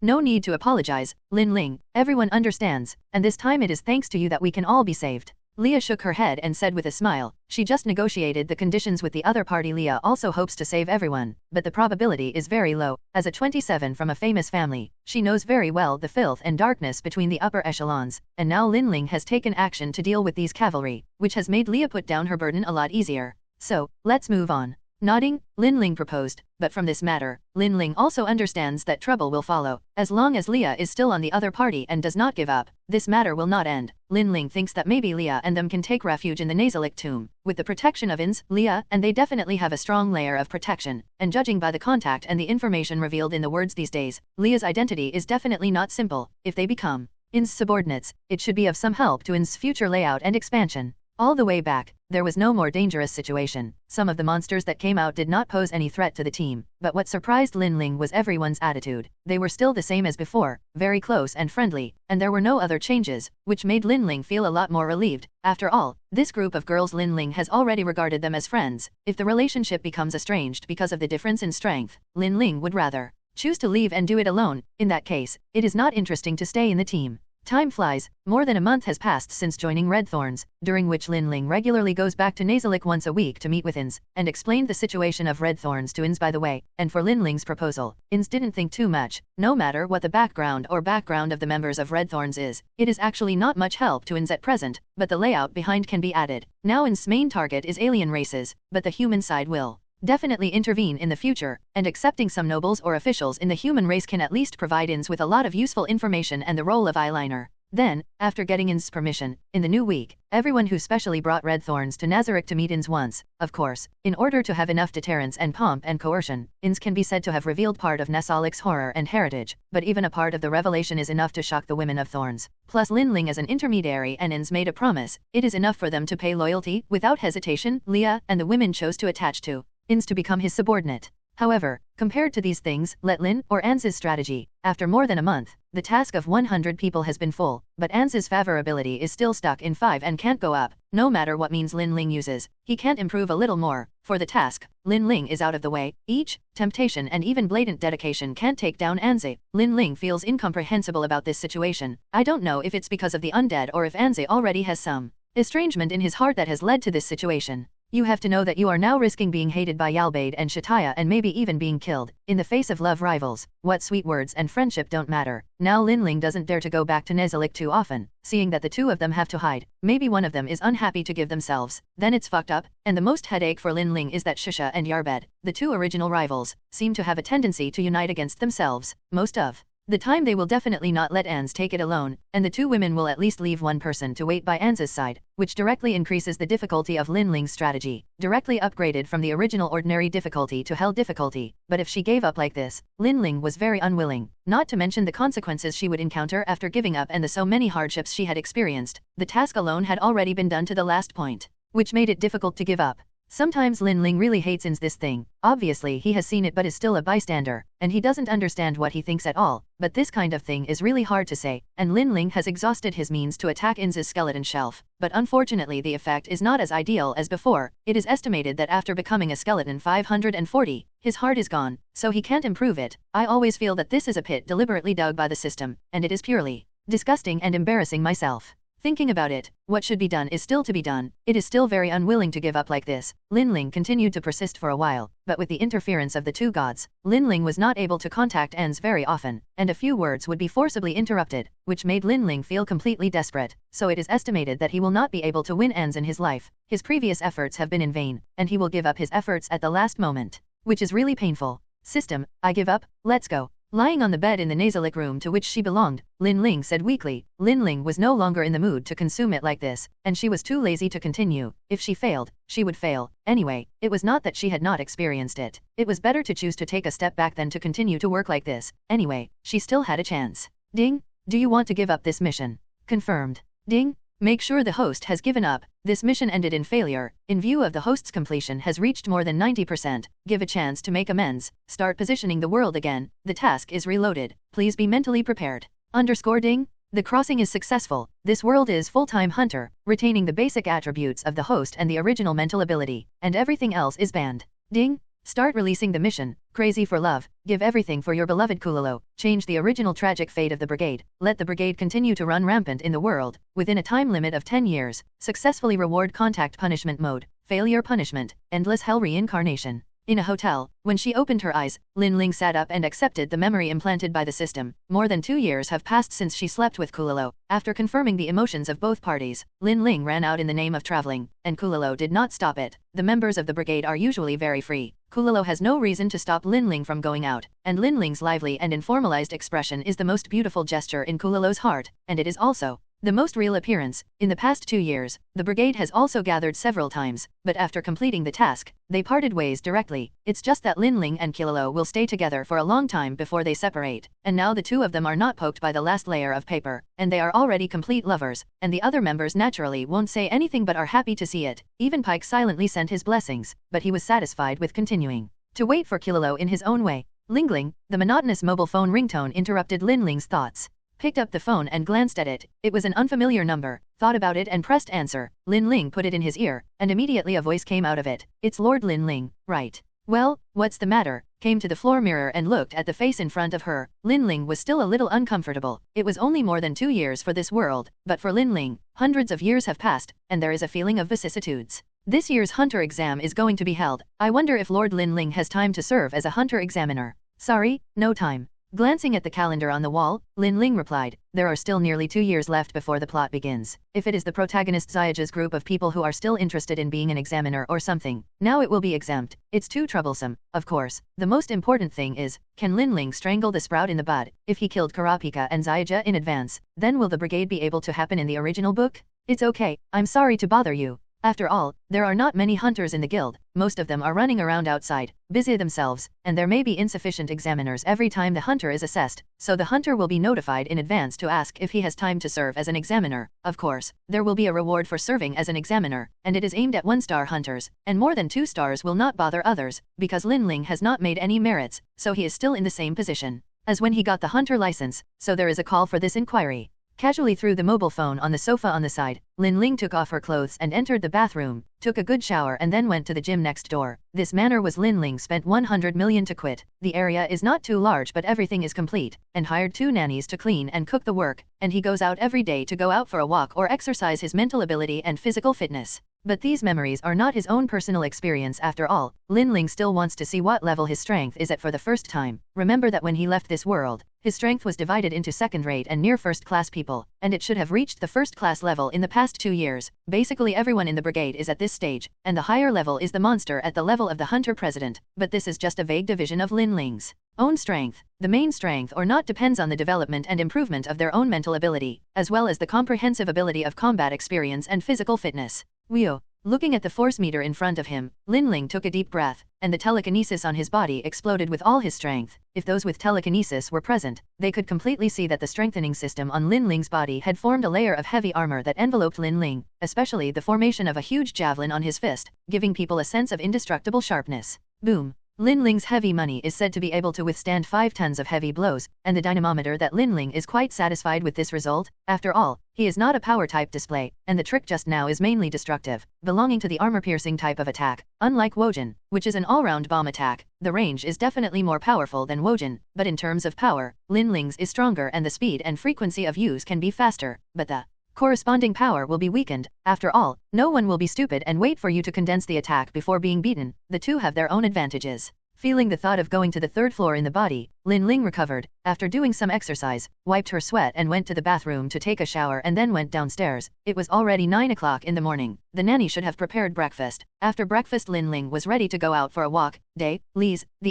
No need to apologize, Lin Ling, everyone understands, and this time it is thanks to you that we can all be saved. Leah shook her head and said with a smile, she just negotiated the conditions with the other party. Leah also hopes to save everyone, but the probability is very low. As a 27 from a famous family, she knows very well the filth and darkness between the upper echelons, and now Lin Ling has taken action to deal with these cavalry, which has made Leah put down her burden a lot easier. So, let's move on. Nodding, Lin Ling proposed, but from this matter, Lin Ling also understands that trouble will follow. As long as Leah is still on the other party and does not give up, this matter will not end. Lin Ling thinks that maybe Leah and them can take refuge in the Nasalic tomb. With the protection of Ins, Leah and they definitely have a strong layer of protection, and judging by the contact and the information revealed in the words these days, Leah's identity is definitely not simple. If they become In's subordinates, it should be of some help to In's future layout and expansion. All the way back, there was no more dangerous situation. Some of the monsters that came out did not pose any threat to the team, but what surprised Lin Ling was everyone's attitude. They were still the same as before, very close and friendly, and there were no other changes, which made Lin Ling feel a lot more relieved. After all, this group of girls Lin Ling has already regarded them as friends. If the relationship becomes estranged because of the difference in strength, Lin Ling would rather choose to leave and do it alone. In that case, it is not interesting to stay in the team. Time flies. More than a month has passed since joining Red Thorns, during which Lin Ling regularly goes back to Nasalic once a week to meet with Ins, and explained the situation of Red Thorns to Ins by the way, and for Lin Ling's proposal, Ins didn't think too much. No matter what the background of the members of Red Thorns is, it is actually not much help to Ins at present, but the layout behind can be added. Now Ins' main target is alien races, but the human side will definitely intervene in the future, and accepting some nobles or officials in the human race can at least provide Ins with a lot of useful information and the role of eyeliner. Then, after getting Ins' permission, in the new week, everyone who specially brought Red Thorns to Nazarick to meet Ins once, of course, in order to have enough deterrence and pomp and coercion, Ins can be said to have revealed part of Nasalic's horror and heritage, but even a part of the revelation is enough to shock the women of Thorns. Plus Lin Ling as an intermediary and Ins made a promise, it is enough for them to pay loyalty. Without hesitation, Leah and the women chose to attach to Ins to become his subordinate. However, compared to these things, let Lin or Ans's strategy, after more than a month, the task of 100 people has been full, but Ans's favorability is still stuck in 5 and can't go up. No matter what means Lin Ling uses, he can't improve a little more. For the task, Lin Ling is out of the way. Each temptation and even blatant dedication can't take down Anze. Lin Ling feels incomprehensible about this situation. I don't know if it's because of the undead or if Anze already has some estrangement in his heart that has led to this situation. You have to know that you are now risking being hated by Yalbade and Shataya and maybe even being killed, in the face of love rivals. What sweet words and friendship don't matter. Now Lin Ling doesn't dare to go back to Nazalic too often, seeing that the two of them have to hide. Maybe one of them is unhappy to give themselves, then it's fucked up, and the most headache for Lin Ling is that Shusha and Yarbed, the two original rivals, seem to have a tendency to unite against themselves. Most of the time they will definitely not let Ans take it alone, and the two women will at least leave one person to wait by Ans's side, which directly increases the difficulty of Lin Ling's strategy, directly upgraded from the original ordinary difficulty to hell difficulty. But if she gave up like this, Lin Ling was very unwilling, not to mention the consequences she would encounter after giving up and the so many hardships she had experienced. The task alone had already been done to the last point, which made it difficult to give up. Sometimes Lin Ling really hates Ins this thing. Obviously he has seen it but is still a bystander, and he doesn't understand what he thinks at all, but this kind of thing is really hard to say, and Lin Ling has exhausted his means to attack Ins' skeleton shelf, but unfortunately the effect is not as ideal as before. It is estimated that after becoming a skeleton 540, his heart is gone, so he can't improve it. I always feel that this is a pit deliberately dug by the system, and it is purely disgusting and embarrassing myself. Thinking about it, what should be done is still to be done. It is still very unwilling to give up like this. Lin Ling continued to persist for a while, but with the interference of the two gods, Lin Ling was not able to contact Ans very often, and a few words would be forcibly interrupted, which made Lin Ling feel completely desperate. So it is estimated that he will not be able to win Ans in his life. His previous efforts have been in vain, and he will give up his efforts at the last moment, which is really painful. System, I give up, let's go. Lying on the bed in the nasalic room to which she belonged, Lin Ling said weakly. Lin Ling was no longer in the mood to consume it like this, and she was too lazy to continue. If she failed, she would fail. Anyway, it was not that she had not experienced it. It was better to choose to take a step back than to continue to work like this. Anyway, she still had a chance. Ding, do you want to give up this mission? Confirmed. Ding, make sure the host has given up. This mission ended in failure. In view of the host's completion has reached more than 90%. Give a chance to make amends. Start positioning the world again. The task is reloaded. Please be mentally prepared. Ding. The crossing is successful. This world is full-time hunter, retaining the basic attributes of the host and the original mental ability, and everything else is banned. Ding. Start releasing the mission. Crazy for love. Give everything for your beloved Kulalo. Change the original tragic fate of the brigade. Let the brigade continue to run rampant in the world, within a time limit of 10 years. Successfully reward contact punishment mode. Failure punishment. Endless hell reincarnation. In a hotel, when she opened her eyes, Lin Ling sat up and accepted the memory implanted by the system. More than 2 years have passed since she slept with Kulalo. After confirming the emotions of both parties, Lin Ling ran out in the name of traveling, and Kulalo did not stop it. The members of the brigade are usually very free. Kulalo has no reason to stop Lin Ling from going out, and Lin Ling's lively and informalized expression is the most beautiful gesture in Kulalo's heart, and it is also the most real appearance. In the past 2 years, the brigade has also gathered several times, but after completing the task, they parted ways directly. It's just that Lin Ling and Kulalo will stay together for a long time before they separate, and now the two of them are not poked by the last layer of paper, and they are already complete lovers, and the other members naturally won't say anything but are happy to see it. Even Pike silently sent his blessings, but he was satisfied with continuing to wait for Kulalo in his own way. Lingling, the monotonous mobile phone ringtone interrupted Lin Ling's thoughts. Picked up the phone and glanced at it. It was an unfamiliar number. Thought about it and pressed answer. Lin Ling put it in his ear, and immediately a voice came out of it. It's Lord Lin Ling, right? Well, what's the matter? Came to the floor mirror and looked at the face in front of her. Lin Ling was still a little uncomfortable. It was only more than 2 years for this world, but for Lin Ling, hundreds of years have passed, and there is a feeling of vicissitudes. This year's hunter exam is going to be held. I wonder if Lord Lin Ling has time to serve as a hunter examiner. Sorry, no time. Glancing at the calendar on the wall, Lin Ling replied, there are still nearly 2 years left before the plot begins. If it is the protagonist Zayaja's group of people who are still interested in being an examiner or something, now it will be exempt. It's too troublesome. Of course, the most important thing is, can Lin Ling strangle the sprout in the bud? If he killed Kurapika and Zayaja in advance, then will the brigade be able to happen in the original book? It's okay, I'm sorry to bother you. After all, there are not many hunters in the guild, most of them are running around outside, busy themselves, and there may be insufficient examiners every time the hunter is assessed, so the hunter will be notified in advance to ask if he has time to serve as an examiner. Of course, there will be a reward for serving as an examiner, and it is aimed at 1-star hunters, and more than 2 stars will not bother others, because Lin Ling has not made any merits, so he is still in the same position as when he got the hunter license, so there is a call for this inquiry. Casually threw the mobile phone on the sofa on the side, Lin Ling took off her clothes and entered the bathroom, took a good shower and then went to the gym next door. This manner was Lin Ling spent 100 million to quit. The area is not too large but everything is complete, and hired 2 nannies to clean and cook the work, and he goes out every day to go out for a walk or exercise his mental ability and physical fitness. But these memories are not his own personal experience after all. Lin Ling still wants to see what level his strength is at for the first time. Remember that when he left this world, his strength was divided into second-rate and near first-class people, and it should have reached the first-class level in the past 2 years. Basically everyone in the brigade is at this stage, and the higher level is the monster at the level of the hunter president, but this is just a vague division of Lin Ling's own strength. The main strength or not depends on the development and improvement of their own mental ability, as well as the comprehensive ability of combat experience and physical fitness. Whew. Looking at the force meter in front of him, Lin Ling took a deep breath, and the telekinesis on his body exploded with all his strength. If those with telekinesis were present, they could completely see that the strengthening system on Lin Ling's body had formed a layer of heavy armor that enveloped Lin Ling, especially the formation of a huge javelin on his fist, giving people a sense of indestructible sharpness. Boom. Lin Ling's heavy money is said to be able to withstand 5 tons of heavy blows, and the dynamometer that Lin Ling is quite satisfied with this result. After all, he is not a power-type display, and the trick just now is mainly destructive, belonging to the armor-piercing type of attack. Unlike Wojin, which is an all-round bomb attack, the range is definitely more powerful than Wojin, but in terms of power, Lin Ling's is stronger and the speed and frequency of use can be faster, but the corresponding power will be weakened. After all, no one will be stupid and wait for you to condense the attack before being beaten. The two have their own advantages. Feeling the thought of going to the third floor in the body, Lin Ling recovered, after doing some exercise, wiped her sweat and went to the bathroom to take a shower and then went downstairs. It was already 9 o'clock in the morning. The nanny should have prepared breakfast. After breakfast, Lin Ling was ready to go out for a walk. The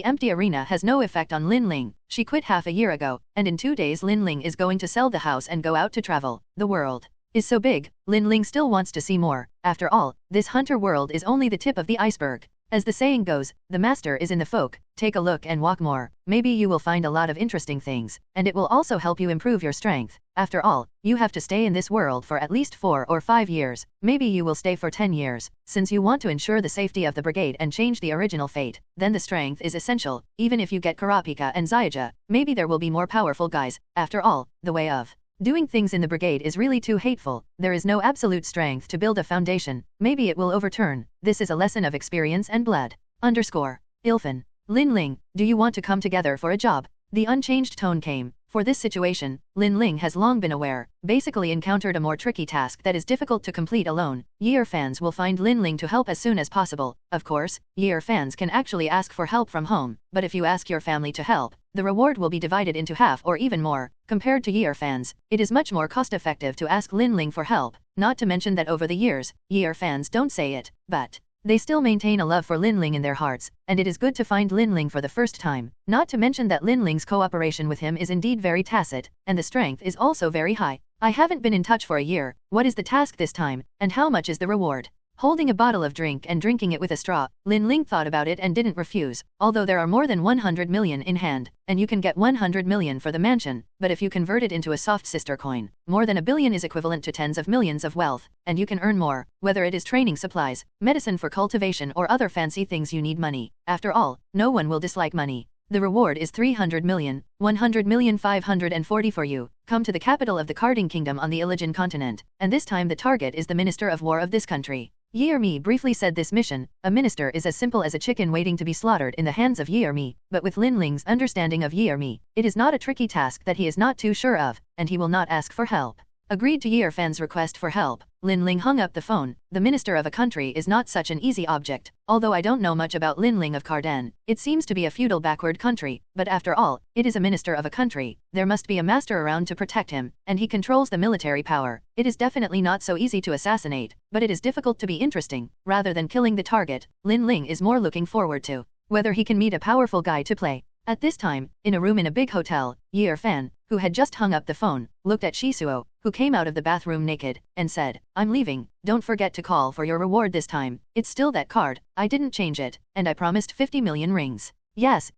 empty arena has no effect on Lin Ling. She quit half a year ago, and in 2 days Lin Ling is going to sell the house and go out to travel. The world is so big, Lin Ling still wants to see more. After all, this hunter world is only the tip of the iceberg. As the saying goes, the master is in the folk. Take a look and walk more. Maybe you will find a lot of interesting things, and it will also help you improve your strength. After all, you have to stay in this world for at least 4 or 5 years. Maybe you will stay for 10 years. Since you want to ensure the safety of the brigade and change the original fate, then the strength is essential. Even if you get Kurapika and Zyuja, maybe there will be more powerful guys. After all, the way of doing things in the brigade is really too hateful. There is no absolute strength to build a foundation. Maybe it will overturn. This is a lesson of experience and blood. Ilfin. Lin Ling, do you want to come together for a job? The unchanged tone came. For this situation, Lin Ling has long been aware, basically encountered a more tricky task that is difficult to complete alone. Year fans will find Lin Ling to help as soon as possible. Of course, Year fans can actually ask for help from home, but if you ask your family to help, the reward will be divided into half or even more. Compared to Year fans, it is much more cost-effective to ask Lin Ling for help, not to mention that over the years, Year fans don't say it, but they still maintain a love for Lin Ling in their hearts, and it is good to find Lin Ling for the first time. Not to mention that Lin Ling's cooperation with him is indeed very tacit, and the strength is also very high. I haven't been in touch for a year. What is the task this time, and how much is the reward? Holding a bottle of drink and drinking it with a straw, Lin Ling thought about it and didn't refuse. Although there are more than 100 million in hand, and you can get 100 million for the mansion, but if you convert it into a soft sister coin, more than 1 billion is equivalent to tens of millions of wealth, and you can earn more, whether it is training supplies, medicine for cultivation or other fancy things you need money. After all, no one will dislike money. The reward is 300 million, 100 million 540 for you. Come to the capital of the Carding Kingdom on the Iligan continent, and this time the target is the Minister of War of this country. Yeermi briefly said this mission, a minister is as simple as a chicken waiting to be slaughtered in the hands of Yeermi, but with Lin Ling's understanding of Yeermi, it is not a tricky task that he is not too sure of, and he will not ask for help. Agreed to Yeer Fan's request for help, Lin Ling hung up the phone. The minister of a country is not such an easy object. Although I don't know much about Lin Ling of Carden, it seems to be a feudal backward country, but after all, it is a minister of a country. There must be a master around to protect him, and he controls the military power. It is definitely not so easy to assassinate, but it is difficult to be interesting. Rather than killing the target, Lin Ling is more looking forward to whether he can meet a powerful guy to play. At this time, in a room in a big hotel, Yeer Fan, who had just hung up the phone, looked at Shisuo, who came out of the bathroom naked, and said, "I'm leaving, don't forget to call for your reward this time. It's still that card, I didn't change it, and I promised 50 million rings." Yes,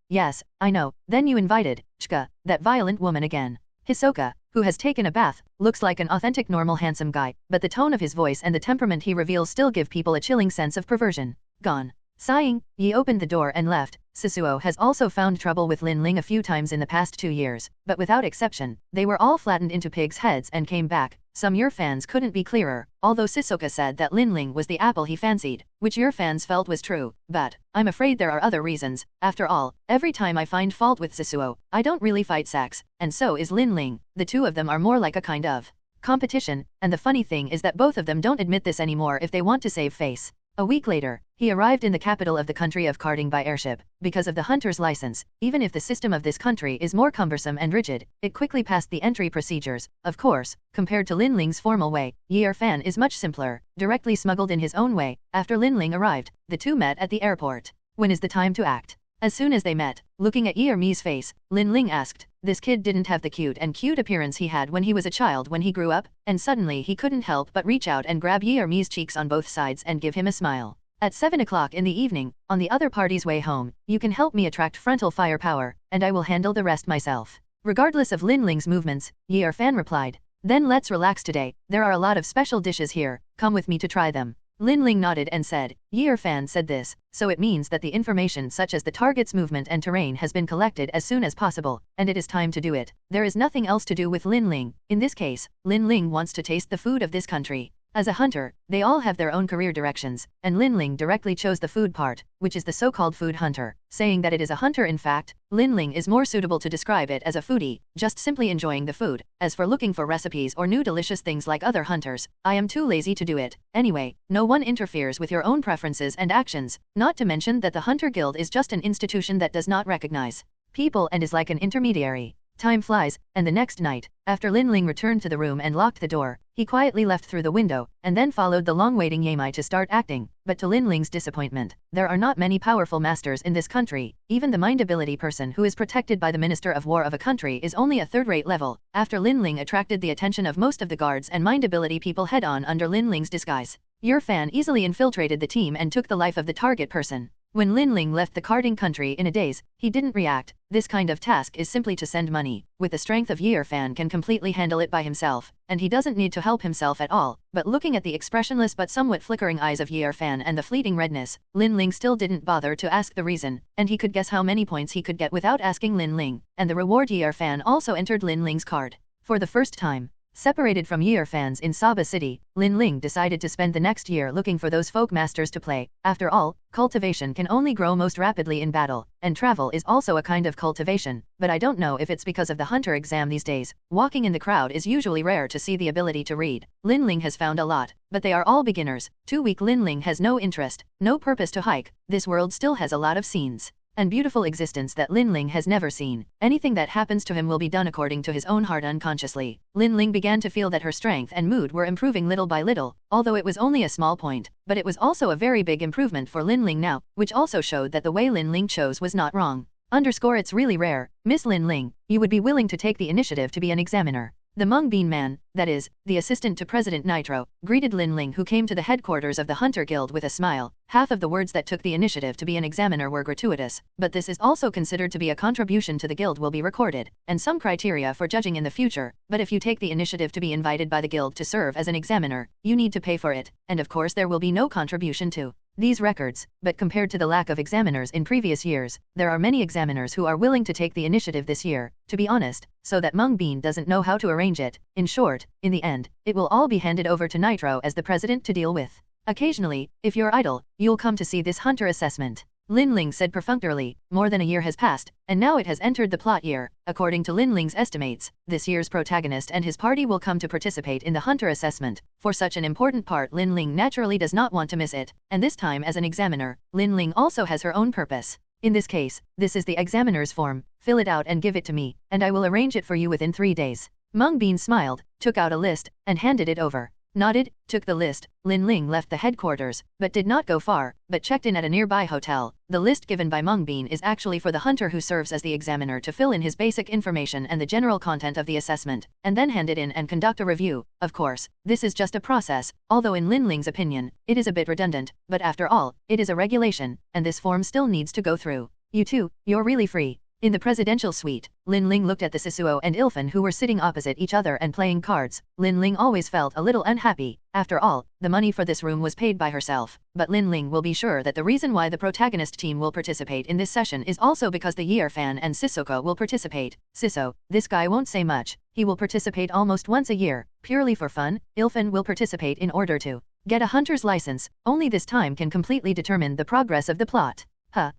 I know. Then you invited, Chika, that violent woman again. Hisoka, who has taken a bath, looks like an authentic normal handsome guy, but the tone of his voice and the temperament he reveals still give people a chilling sense of perversion. Gone. Sighing, Yi opened the door and left. Shisuo has also found trouble with Lin Ling a few times in the past 2 years, but without exception, they were all flattened into pigs' heads and came back. Some Yeer fans couldn't be clearer, although Hisoka said that Lin Ling was the apple he fancied, which Yeer fans felt was true, but I'm afraid there are other reasons. After all, every time I find fault with Shisuo, I don't really fight sacks, and so is Lin Ling. The two of them are more like a kind of competition, and the funny thing is that both of them don't admit this anymore if they want to save face. A week later, he arrived in the capital of the country of Carding by airship. Because of the hunter's license, even if the system of this country is more cumbersome and rigid, it quickly passed the entry procedures. Of course, compared to Lin Ling's formal way, Yeer Fan is much simpler, directly smuggled in his own way. After Lin Ling arrived, the two met at the airport. When is the time to act? As soon as they met, looking at Yeer Mi's face, Lin Ling asked, this kid didn't have the cute appearance he had when he was a child when he grew up, and suddenly he couldn't help but reach out and grab Yeer Mi's cheeks on both sides and give him a smile. At 7 o'clock in the evening, on the other party's way home, you can help me attract frontal firepower, and I will handle the rest myself. Regardless of Lin Ling's movements, Yeer Fan replied. Then let's relax today, there are a lot of special dishes here, come with me to try them. Lin Ling nodded and said, Yeer Fan said this, so it means that the information such as the target's movement and terrain has been collected as soon as possible, and it is time to do it. There is nothing else to do with Lin Ling. In this case, Lin Ling wants to taste the food of this country. As a hunter, they all have their own career directions, and Lin Ling directly chose the food part, which is the so-called food hunter. Saying that it is a hunter in fact, Lin Ling is more suitable to describe it as a foodie, just simply enjoying the food. As for looking for recipes or new delicious things like other hunters, I am too lazy to do it. Anyway, no one interferes with your own preferences and actions, not to mention that the Hunter Guild is just an institution that does not recognize people and is like an intermediary. Time flies, and the next night, after Lin Ling returned to the room and locked the door, he quietly left through the window, and then followed the long-waiting Yamai to start acting. But to Lin Ling's disappointment, there are not many powerful masters in this country. Even the mind ability person who is protected by the Minister of War of a country is only a third-rate level. After Lin Ling attracted the attention of most of the guards and mind ability people head-on under Lin Ling's disguise, Your Fan easily infiltrated the team and took the life of the target person. When Lin Ling left the carding country in a daze, he didn't react. This kind of task is simply to send money. With the strength of Year Fan can completely handle it by himself, and he doesn't need to help himself at all. But looking at the expressionless but somewhat flickering eyes of Year Fan and the fleeting redness, Lin Ling still didn't bother to ask the reason, and he could guess how many points he could get without asking Lin Ling, and the reward Year Fan also entered Lin Ling's card. For the first time, separated from Year Fans in Saba City, Lin Ling decided to spend the next year looking for those folk masters to play. After all, cultivation can only grow most rapidly in battle, and travel is also a kind of cultivation, but I don't know if it's because of the hunter exam these days. Walking in the crowd is usually rare to see the ability to read. Lin Ling has found a lot, but they are all beginners. Too weak. Lin Ling has no interest, no purpose to hike. This world still has a lot of scenes and beautiful existence that Lin Ling has never seen. Anything that happens to him will be done according to his own heart unconsciously. Lin Ling began to feel that her strength and mood were improving little by little, although it was only a small point, but it was also a very big improvement for Lin Ling now, which also showed that the way Lin Ling chose was not wrong. It's really rare, Miss Lin Ling, you would be willing to take the initiative to be an examiner. The Mung Bean Man, that is, the assistant to President Nitro, greeted Lin Ling, who came to the headquarters of the Hunter Guild with a smile. Half of the words that took the initiative to be an examiner were gratuitous, but this is also considered to be a contribution to the guild will be recorded, and some criteria for judging in the future. But if you take the initiative to be invited by the guild to serve as an examiner, you need to pay for it, and of course there will be no contribution to these records. But compared to the lack of examiners in previous years, there are many examiners who are willing to take the initiative this year, to be honest, so that Mung Bean doesn't know how to arrange it. In short, in the end, it will all be handed over to Nitro as the president to deal with. Occasionally, if you're idle, you'll come to see this hunter assessment. Lin Ling said perfunctorily. More than a year has passed, and now it has entered the plot year. According to Lin Ling's estimates, this year's protagonist and his party will come to participate in the hunter assessment. For such an important part, Lin Ling naturally does not want to miss it, and this time as an examiner, Lin Ling also has her own purpose. In this case, this is the examiner's form. Fill it out and give it to me, and I will arrange it for you within 3 days. Mung Bean smiled, took out a list, and handed it over. Nodded, took the list. Lin Ling left the headquarters, but did not go far, but checked in at a nearby hotel. The list given by Mung Bean is actually for the hunter who serves as the examiner to fill in his basic information and the general content of the assessment, and then hand it in and conduct a review. Of course, this is just a process, although in Lin Ling's opinion, it is a bit redundant, but after all, it is a regulation, and this form still needs to go through. You two, you're really free. In the presidential suite, Lin Ling looked at the Sisuo and Ilfin who were sitting opposite each other and playing cards. Lin Ling always felt a little unhappy. After all, the money for this room was paid by herself. But Lin Ling will be sure that the reason why the protagonist team will participate in this session is also because the Year Fan and Sissoko will participate. Sisso, this guy won't say much. He will participate almost once a year, purely for fun. Ilfin will participate in order to get a hunter's license. Only this time can completely determine the progress of the plot.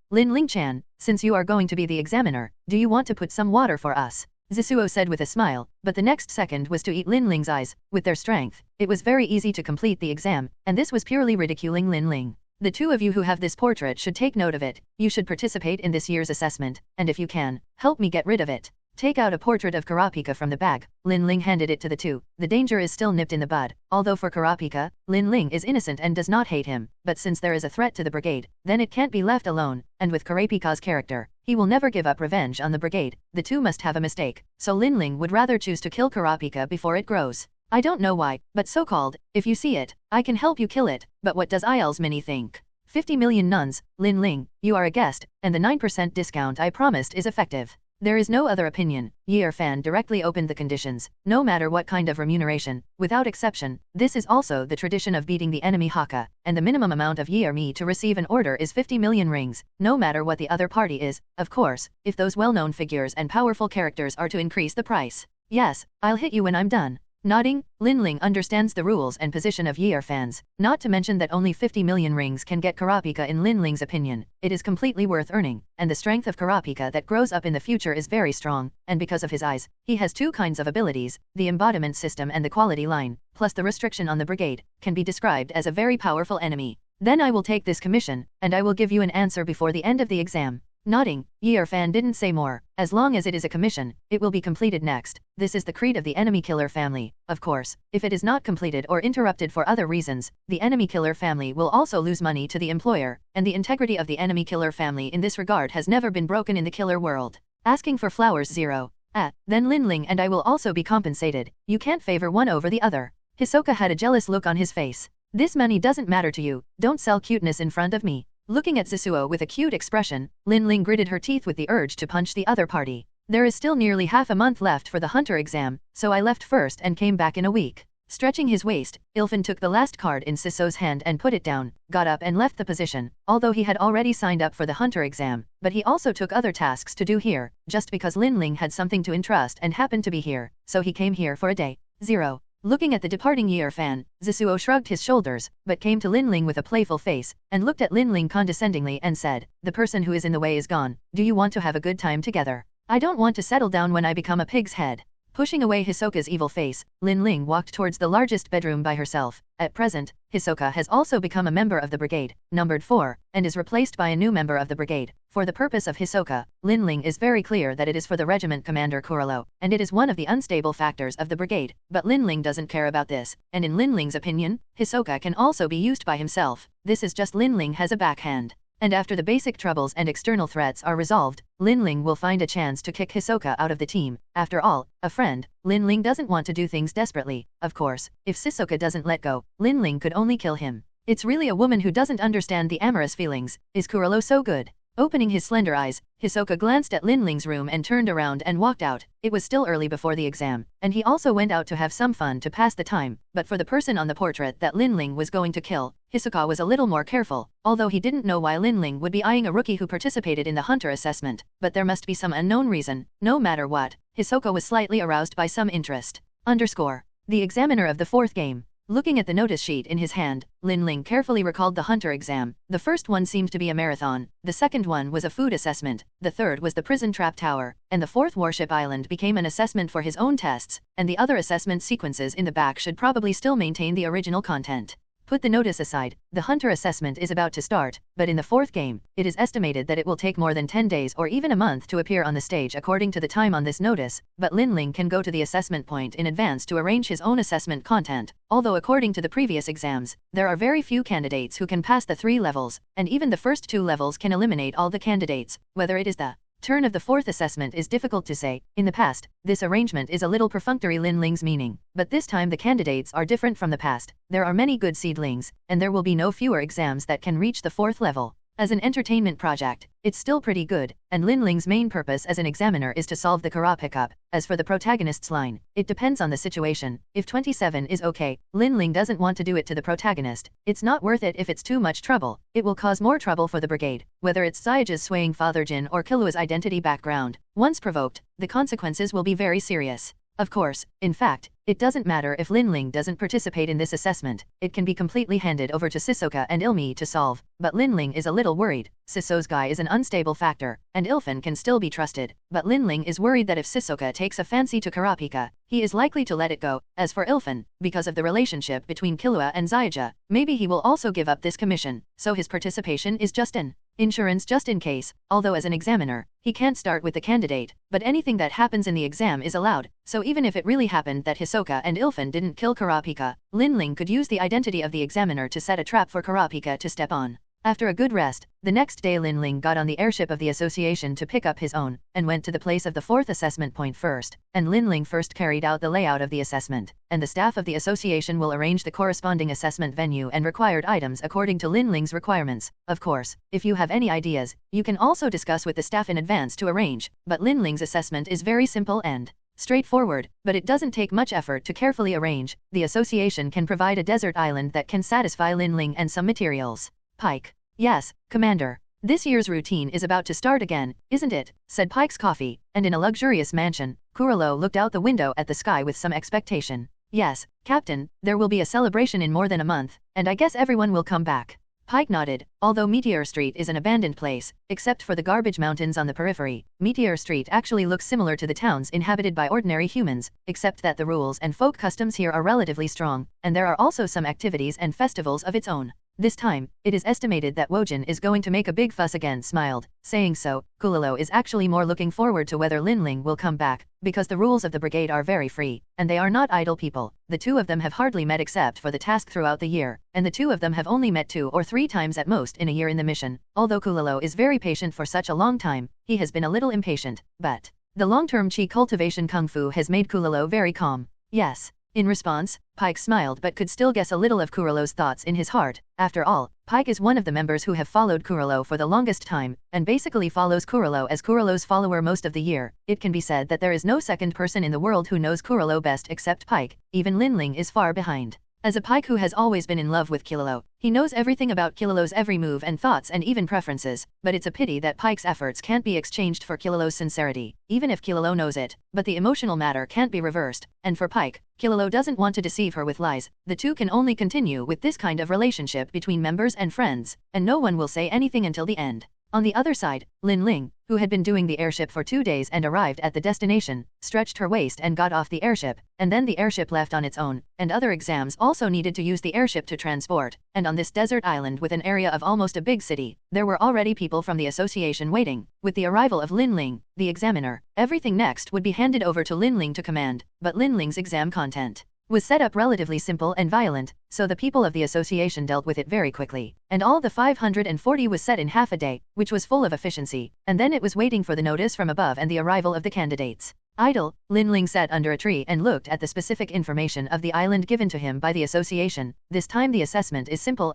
Lin Ling-chan, since you are going to be the examiner, do you want to put some water for us? Zisuo said with a smile, but the next second was to eat Lin Ling's eyes. With their strength, it was very easy to complete the exam, and this was purely ridiculing Lin Ling. The two of you who have this portrait should take note of it. You should participate in this year's assessment, and if you can, help me get rid of it. Take out a portrait of Kurapika from the bag. Lin Ling handed it to the two. The danger is still nipped in the bud. Although for Kurapika, Lin Ling is innocent and does not hate him, but since there is a threat to the brigade, then it can't be left alone, and with Kurapika's character, he will never give up revenge on the brigade. The two must have a mistake, so Lin Ling would rather choose to kill Kurapika before it grows. I don't know why, but so-called, if you see it, I can help you kill it, but what does IL's Mini think? 50 million nuns, Lin Ling, you are a guest, and the 9% discount I promised is effective. There is no other opinion. Year Fan directly opened the conditions, no matter what kind of remuneration, without exception. This is also the tradition of beating the enemy Haka, and the minimum amount of Year Me to receive an order is 50 million rings, no matter what the other party is, of course, if those well-known figures and powerful characters are to increase the price. Yes, I'll hit you when I'm done. Nodding, Linling understands the rules and position of heir fans, not to mention that only 50 million rings can get Kurapika. In Linling's opinion, it is completely worth earning, and the strength of Kurapika that grows up in the future is very strong, and because of his eyes, he has two kinds of abilities, the embodiment system and the quality line, plus the restriction on the brigade, can be described as a very powerful enemy. Then I will take this commission, and I will give you an answer before the end of the exam. Nodding, heir fan didn't say more. As long as it is a commission, it will be completed next. This is the creed of the enemy killer family. Of course, if it is not completed or interrupted for other reasons, the enemy killer family will also lose money to the employer, and the integrity of the enemy killer family in this regard has never been broken in the killer world. Asking for flowers 0. Then Linling and I will also be compensated. You can't favor one over the other. Hisoka had a jealous look on his face. This money doesn't matter to you, don't sell cuteness in front of me. Looking at Zisuo with a cute expression, Linling gritted her teeth with the urge to punch the other party. There is still nearly half a month left for the hunter exam, so I left first and came back in a week. Stretching his waist, Ilfin took the last card in Zisuo's hand and put it down, got up and left the position, although he had already signed up for the hunter exam, but he also took other tasks to do here, just because Linling had something to entrust and happened to be here, so he came here for a day. 0. Looking at the departing heir fan, Zisuo shrugged his shoulders, but came to Linling with a playful face, and looked at Linling condescendingly and said, "The person who is in the way is gone. Do you want to have a good time together? I don't want to settle down when I become a pig's head." Pushing away Hisoka's evil face, Linling walked towards the largest bedroom by herself. At present, Hisoka has also become a member of the brigade, numbered 4, and is replaced by a new member of the brigade. For the purpose of Hisoka, Linling is very clear that it is for the regiment commander Kurolo, and it is one of the unstable factors of the brigade, but Linling doesn't care about this, and in Linling's opinion, Hisoka can also be used by himself. This is just Linling has a backhand. And after the basic troubles and external threats are resolved, Linling will find a chance to kick Hisoka out of the team. After all, a friend, Linling doesn't want to do things desperately. Of course, if Hisoka doesn't let go, Linling could only kill him. It's really a woman who doesn't understand the amorous feelings. Is Kurolo so good? Opening his slender eyes, Hisoka glanced at Linling's room and turned around and walked out. It was still early before the exam, and he also went out to have some fun to pass the time, but for the person on the portrait that Linling was going to kill, Hisoka was a little more careful, although he didn't know why Linling would be eyeing a rookie who participated in the hunter assessment, but there must be some unknown reason. No matter what, Hisoka was slightly aroused by some interest. The examiner of the 4th game. Looking at the notice sheet in his hand, Linling carefully recalled the hunter exam. The first one seemed to be a marathon, the second one was a food assessment, the third was the prison trap tower, and the 4th warship island became an assessment for his own tests, and the other assessment sequences in the back should probably still maintain the original content. Put the notice aside, the hunter assessment is about to start, but in the 4th game, it is estimated that it will take more than 10 days or even a month to appear on the stage according to the time on this notice, but Linling can go to the assessment point in advance to arrange his own assessment content, although according to the previous exams, there are very few candidates who can pass the 3 levels, and even the first 2 levels can eliminate all the candidates. Whether it is the turn of the 4th assessment is difficult to say. In the past, this arrangement is a little perfunctory Linling's meaning, but this time the candidates are different from the past. There are many good seedlings, and there will be no fewer exams that can reach the 4th level. As an entertainment project, it's still pretty good, and Linling's main purpose as an examiner is to solve the Kara pickup. As for the protagonist's line, it depends on the situation. If 27 is okay, Linling doesn't want to do it to the protagonist. It's not worth it if it's too much trouble. It will cause more trouble for the brigade, whether it's Sayage's swaying fatherjin or Killua's identity background. Once provoked, the consequences will be very serious. Of course, in fact, it doesn't matter if Linling doesn't participate in this assessment, it can be completely handed over to Hisoka and Ilmi to solve, but Linling is a little worried. Zisuo's guy is an unstable factor, and Ilfin can still be trusted, but Linling is worried that if Hisoka takes a fancy to Kurapika, he is likely to let it go. As for Ilfin, because of the relationship between Killua and Sayaje, maybe he will also give up this commission, so his participation is just an insurance just in case, although as an examiner, he can't start with the candidate, but anything that happens in the exam is allowed, so even if it really happened that Hisoka and Ilfin didn't kill Kurapika, Linling could use the identity of the examiner to set a trap for Kurapika to step on. After a good rest, the next day Linling got on the airship of the association to pick up his own, and went to the place of the 4th assessment point first, and Linling first carried out the layout of the assessment, and the staff of the association will arrange the corresponding assessment venue and required items according to Linling's requirements. Of course, if you have any ideas, you can also discuss with the staff in advance to arrange, but Linling's assessment is very simple and straightforward, but it doesn't take much effort to carefully arrange. The association can provide a desert island that can satisfy Linling and some materials. Pike. Yes, Commander. This year's routine is about to start again, isn't it? Said Pike's Coffee, and in a luxurious mansion, Kurolo looked out the window at the sky with some expectation. Yes, Captain, there will be a celebration in more than a month, and I guess everyone will come back. Pike nodded. Although Meteor Street is an abandoned place, except for the garbage mountains on the periphery, Meteor Street actually looks similar to the towns inhabited by ordinary humans, except that the rules and folk customs here are relatively strong, and there are also some activities and festivals of its own. This time, it is estimated that Wojin is going to make a big fuss again. Smiled. Saying so, Kulilo is actually more looking forward to whether Linling will come back, because the rules of the brigade are very free, and they are not idle people. The two of them have hardly met except for the task throughout the year, and the two of them have only met 2 or 3 times at most in a year in the mission. Although Kulilo is very patient for such a long time, he has been a little impatient, but the long-term chi cultivation kung fu has made Kulilo very calm. Yes. In response, Pike smiled but could still guess a little of Kurilo's thoughts in his heart. After all, Pike is one of the members who have followed Kurilo for the longest time, and basically follows Kurilo as Kurilo's follower most of the year. It can be said that there is no second person in the world who knows Kurilo best except Pike. Even Linling is far behind. As a Pike who has always been in love with Kililo, he knows everything about Kililo's every move and thoughts and even preferences, but it's a pity that Pike's efforts can't be exchanged for Kililo's sincerity, even if Kililo knows it, but the emotional matter can't be reversed, and for Pike, Kililo doesn't want to deceive her with lies. The two can only continue with this kind of relationship between members and friends, and no one will say anything until the end. On the other side, Lin Ling, who had been doing the airship for 2 days and arrived at the destination, stretched her waist and got off the airship, and then the airship left on its own, and other exams also needed to use the airship to transport, and on this desert island with an area of almost a big city, there were already people from the association waiting. With the arrival of Lin Ling, the examiner, everything next would be handed over to Lin Ling to command, but Lin Ling's exam content was set up relatively simple and violent, so the people of the association dealt with it very quickly, and all the 540 was set in half a day, which was full of efficiency, and then it was waiting for the notice from above and the arrival of the candidates. Idle, Lin Ling sat under a tree and looked at the specific information of the island given to him by the association. This time the assessment is simple,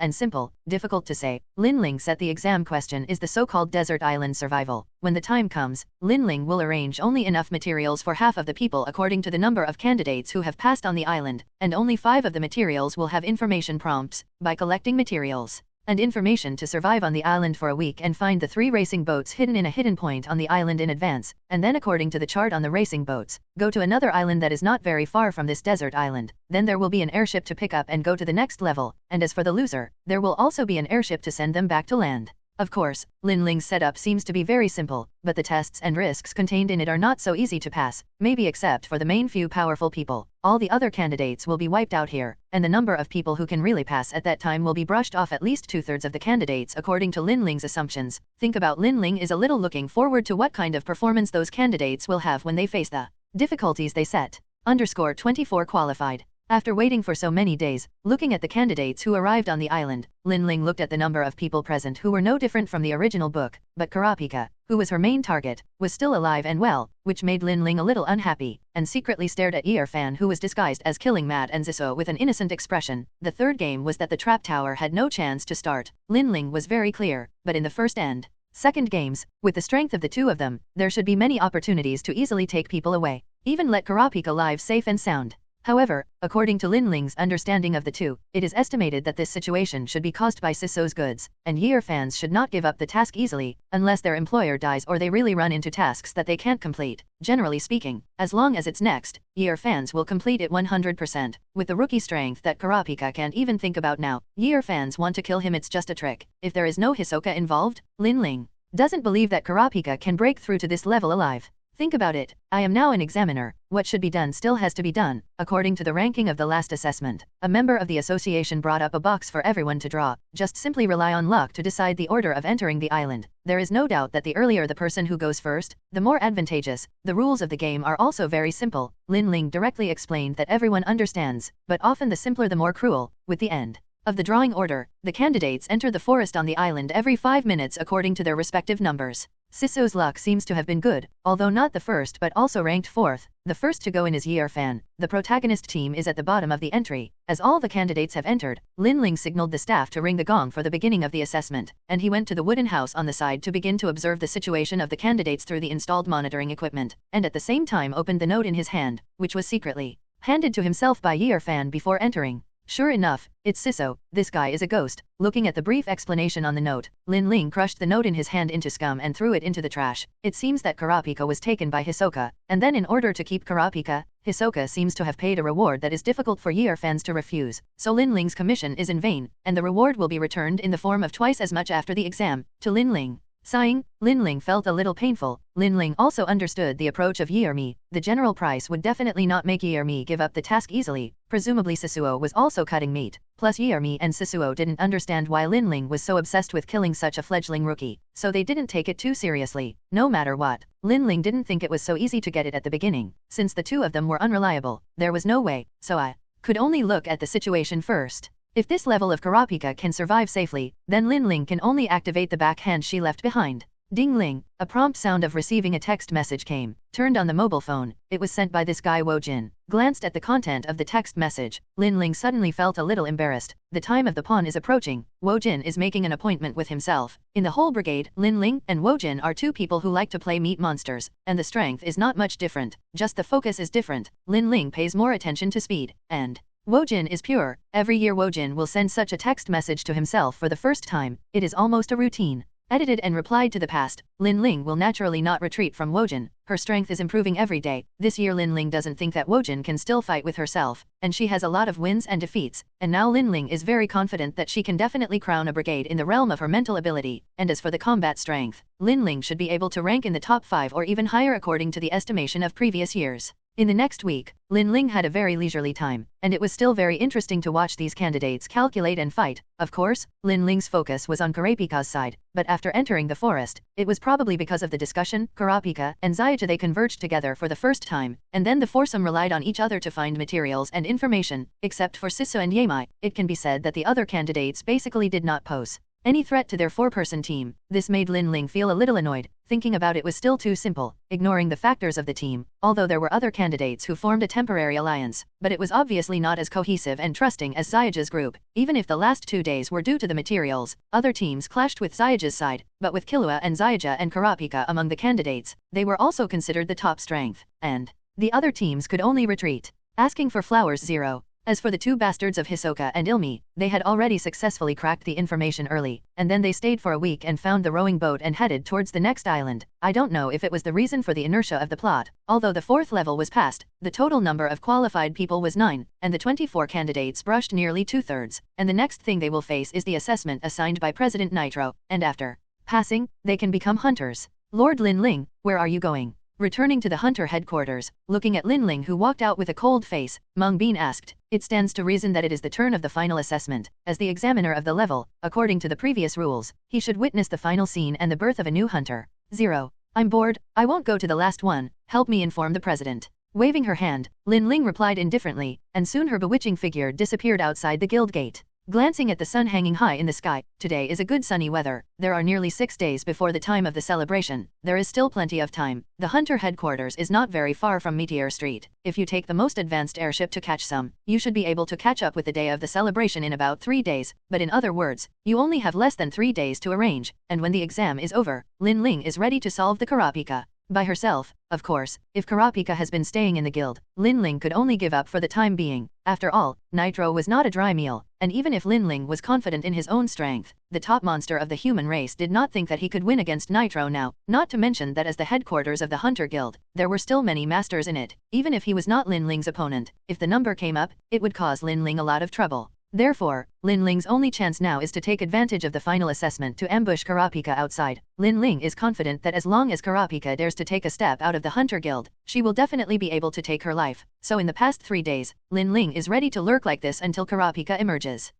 difficult to say. Lin Ling set the exam question is the so-called desert island survival. When the time comes, Lin Ling will arrange only enough materials for half of the people according to the number of candidates who have passed on the island, and only 5 of the materials will have information prompts. By collecting materials and information to survive on the island for a week and find the 3 racing boats hidden in a hidden point on the island in advance, and then according to the chart on the racing boats, go to another island that is not very far from this desert island. Then there will be an airship to pick up and go to the next level, and as for the loser, there will also be an airship to send them back to land. Of course, Lin Ling's setup seems to be very simple, but the tests and risks contained in it are not so easy to pass, maybe except for the main few powerful people. All the other candidates will be wiped out here, and the number of people who can really pass at that time will be brushed off at least 2/3 of the candidates according to Lin Ling's assumptions. Think about Lin Ling is a little looking forward to what kind of performance those candidates will have when they face the difficulties they set. _24 qualified. After waiting for so many days, looking at the candidates who arrived on the island, Lin Ling looked at the number of people present who were no different from the original book, but Kurapika, who was her main target, was still alive and well, which made Lin Ling a little unhappy, and secretly stared at Year Fan who was disguised as Killing Matt and Ziso with an innocent expression. The third game was that the trap tower had no chance to start. Lin Ling was very clear, but in the first and second games, with the strength of the two of them, there should be many opportunities to easily take people away, even let Kurapika live safe and sound. However, according to Lin Ling's understanding of the two, it is estimated that this situation should be caused by Siso's goods, and Year fans should not give up the task easily, unless their employer dies or they really run into tasks that they can't complete. Generally speaking, as long as it's next, Year fans will complete it 100%. With the rookie strength that Kurapika can't even think about now, Year fans want to kill him. It's just a trick. If there is no Hisoka involved, Lin Ling doesn't believe that Kurapika can break through to this level alive. Think about it. I am now an examiner. What should be done still has to be done. According to the ranking of the last assessment, a member of the association brought up a box for everyone to draw. Just simply rely on luck to decide the order of entering the island. There is no doubt that the earlier the person who goes first, the more advantageous. The rules of the game are also very simple. Lin Ling directly explained that everyone understands, but often the simpler the more cruel. With the end of the drawing order, the candidates enter the forest on the island every 5 minutes according to their respective numbers. Siso's luck seems to have been good, although not the first but also ranked 4th. The first to go in is Year Fan. The protagonist team is at the bottom of the entry. As all the candidates have entered, Lin Ling signaled the staff to ring the gong for the beginning of the assessment, and he went to the wooden house on the side to begin to observe the situation of the candidates through the installed monitoring equipment, and at the same time opened the note in his hand, which was secretly handed to himself by Year Fan before entering. Sure enough, it's Siso. This guy is a ghost. Looking at the brief explanation on the note, Lin Ling crushed the note in his hand into scum and threw it into the trash. It seems that Kurapika was taken by Hisoka, and then in order to keep Kurapika, Hisoka seems to have paid a reward that is difficult for Year fans to refuse, so Lin Ling's commission is in vain, and the reward will be returned in the form of twice as much after the exam, to Lin Ling. Sighing, Lin Ling felt a little painful. Lin Ling also understood the approach of Year Mi. The general price would definitely not make Year Mi give up the task easily. Presumably Sasuo was also cutting meat. Plus Year Mi and Sasuo didn't understand why Lin Ling was so obsessed with killing such a fledgling rookie, so they didn't take it too seriously. No matter what, Lin Ling didn't think it was so easy to get it at the beginning. Since the two of them were unreliable, there was no way, so I could only look at the situation first. If this level of Kurapika can survive safely, then Lin Ling can only activate the backhand she left behind. Ding ling, a prompt sound of receiving a text message came. Turned on the mobile phone. It was sent by this guy Wojin. Glanced at the content of the text message. Lin Ling suddenly felt a little embarrassed. The time of the pawn is approaching. Wojin is making an appointment with himself. In the whole brigade, Lin Ling and Wojin are two people who like to play meat monsters, and the strength is not much different. Just the focus is different. Lin Ling pays more attention to speed, and Wojin is pure. Every year Wojin will send such a text message to himself for the first time. It is almost a routine. Edited and replied to the past, Lin Ling will naturally not retreat from Wojin. Her strength is improving every day. This year Lin Ling doesn't think that Wojin can still fight with herself, and she has a lot of wins and defeats, and now Lin Ling is very confident that she can definitely crown a brigade in the realm of her mental ability, and as for the combat strength, Lin Ling should be able to rank in the top 5 or even higher according to the estimation of previous years. In the next week, Lin Ling had a very leisurely time, and it was still very interesting to watch these candidates calculate and fight. Of course, Lin Ling's focus was on Kurapika's side, but after entering the forest, it was probably because of the discussion, Kurapika and Zyuja they converged together for the first time, and then the foursome relied on each other to find materials and information. Except for Sisu and Yamai, it can be said that the other candidates basically did not pose any threat to their four-person team. This made Lin Ling feel a little annoyed. Thinking about it was still too simple, ignoring the factors of the team, although there were other candidates who formed a temporary alliance, but it was obviously not as cohesive and trusting as Zyuja's group. Even if the last 2 days were due to the materials, other teams clashed with Zyuja's side, but with Killua and Zyuja and Kurapika among the candidates, they were also considered the top strength, and the other teams could only retreat. Asking for flowers 0. As for the two bastards of Hisoka and Ilmi, they had already successfully cracked the information early, and then they stayed for a week and found the rowing boat and headed towards the next island. I don't know if it was the reason for the inertia of the plot. Although the 4th level was passed, the total number of qualified people was 9, and the 24 candidates brushed nearly 2/3, and the next thing they will face is the assessment assigned by President Nitro, and after passing, they can become hunters. Lord Lin Ling, where are you going? Returning to the hunter headquarters, looking at Lin Ling who walked out with a cold face, Meng Bin asked. It stands to reason that it is the turn of the final assessment. As the examiner of the level, according to the previous rules, he should witness the final scene and the birth of a new hunter. 0. I'm bored, I won't go to the last one, help me inform the president. Waving her hand, Lin Ling replied indifferently, and soon her bewitching figure disappeared outside the guild gate. Glancing at the sun hanging high in the sky, today is a good sunny weather. There are nearly 6 days before the time of the celebration. There is still plenty of time. The hunter headquarters is not very far from Meteor Street. If you take the most advanced airship to catch some, you should be able to catch up with the day of the celebration in about 3 days, but in other words, you only have less than 3 days to arrange, and when the exam is over, Lin Ling is ready to solve the Kurapika. By herself, of course. If Kurapika has been staying in the guild, Lin Ling could only give up for the time being. After all, Nitro was not a dry meal, and even if Lin Ling was confident in his own strength, the top monster of the human race did not think that he could win against Nitro now, not to mention that as the headquarters of the Hunter Guild, there were still many masters in it. Even if he was not Lin Ling's opponent, if the number came up, it would cause Lin Ling a lot of trouble. Therefore, Lin Ling's only chance now is to take advantage of the final assessment to ambush Kurapika outside. Lin Ling is confident that as long as Kurapika dares to take a step out of the Hunter Guild, she will definitely be able to take her life. So in the past 3 days, Lin Ling is ready to lurk like this until Kurapika emerges.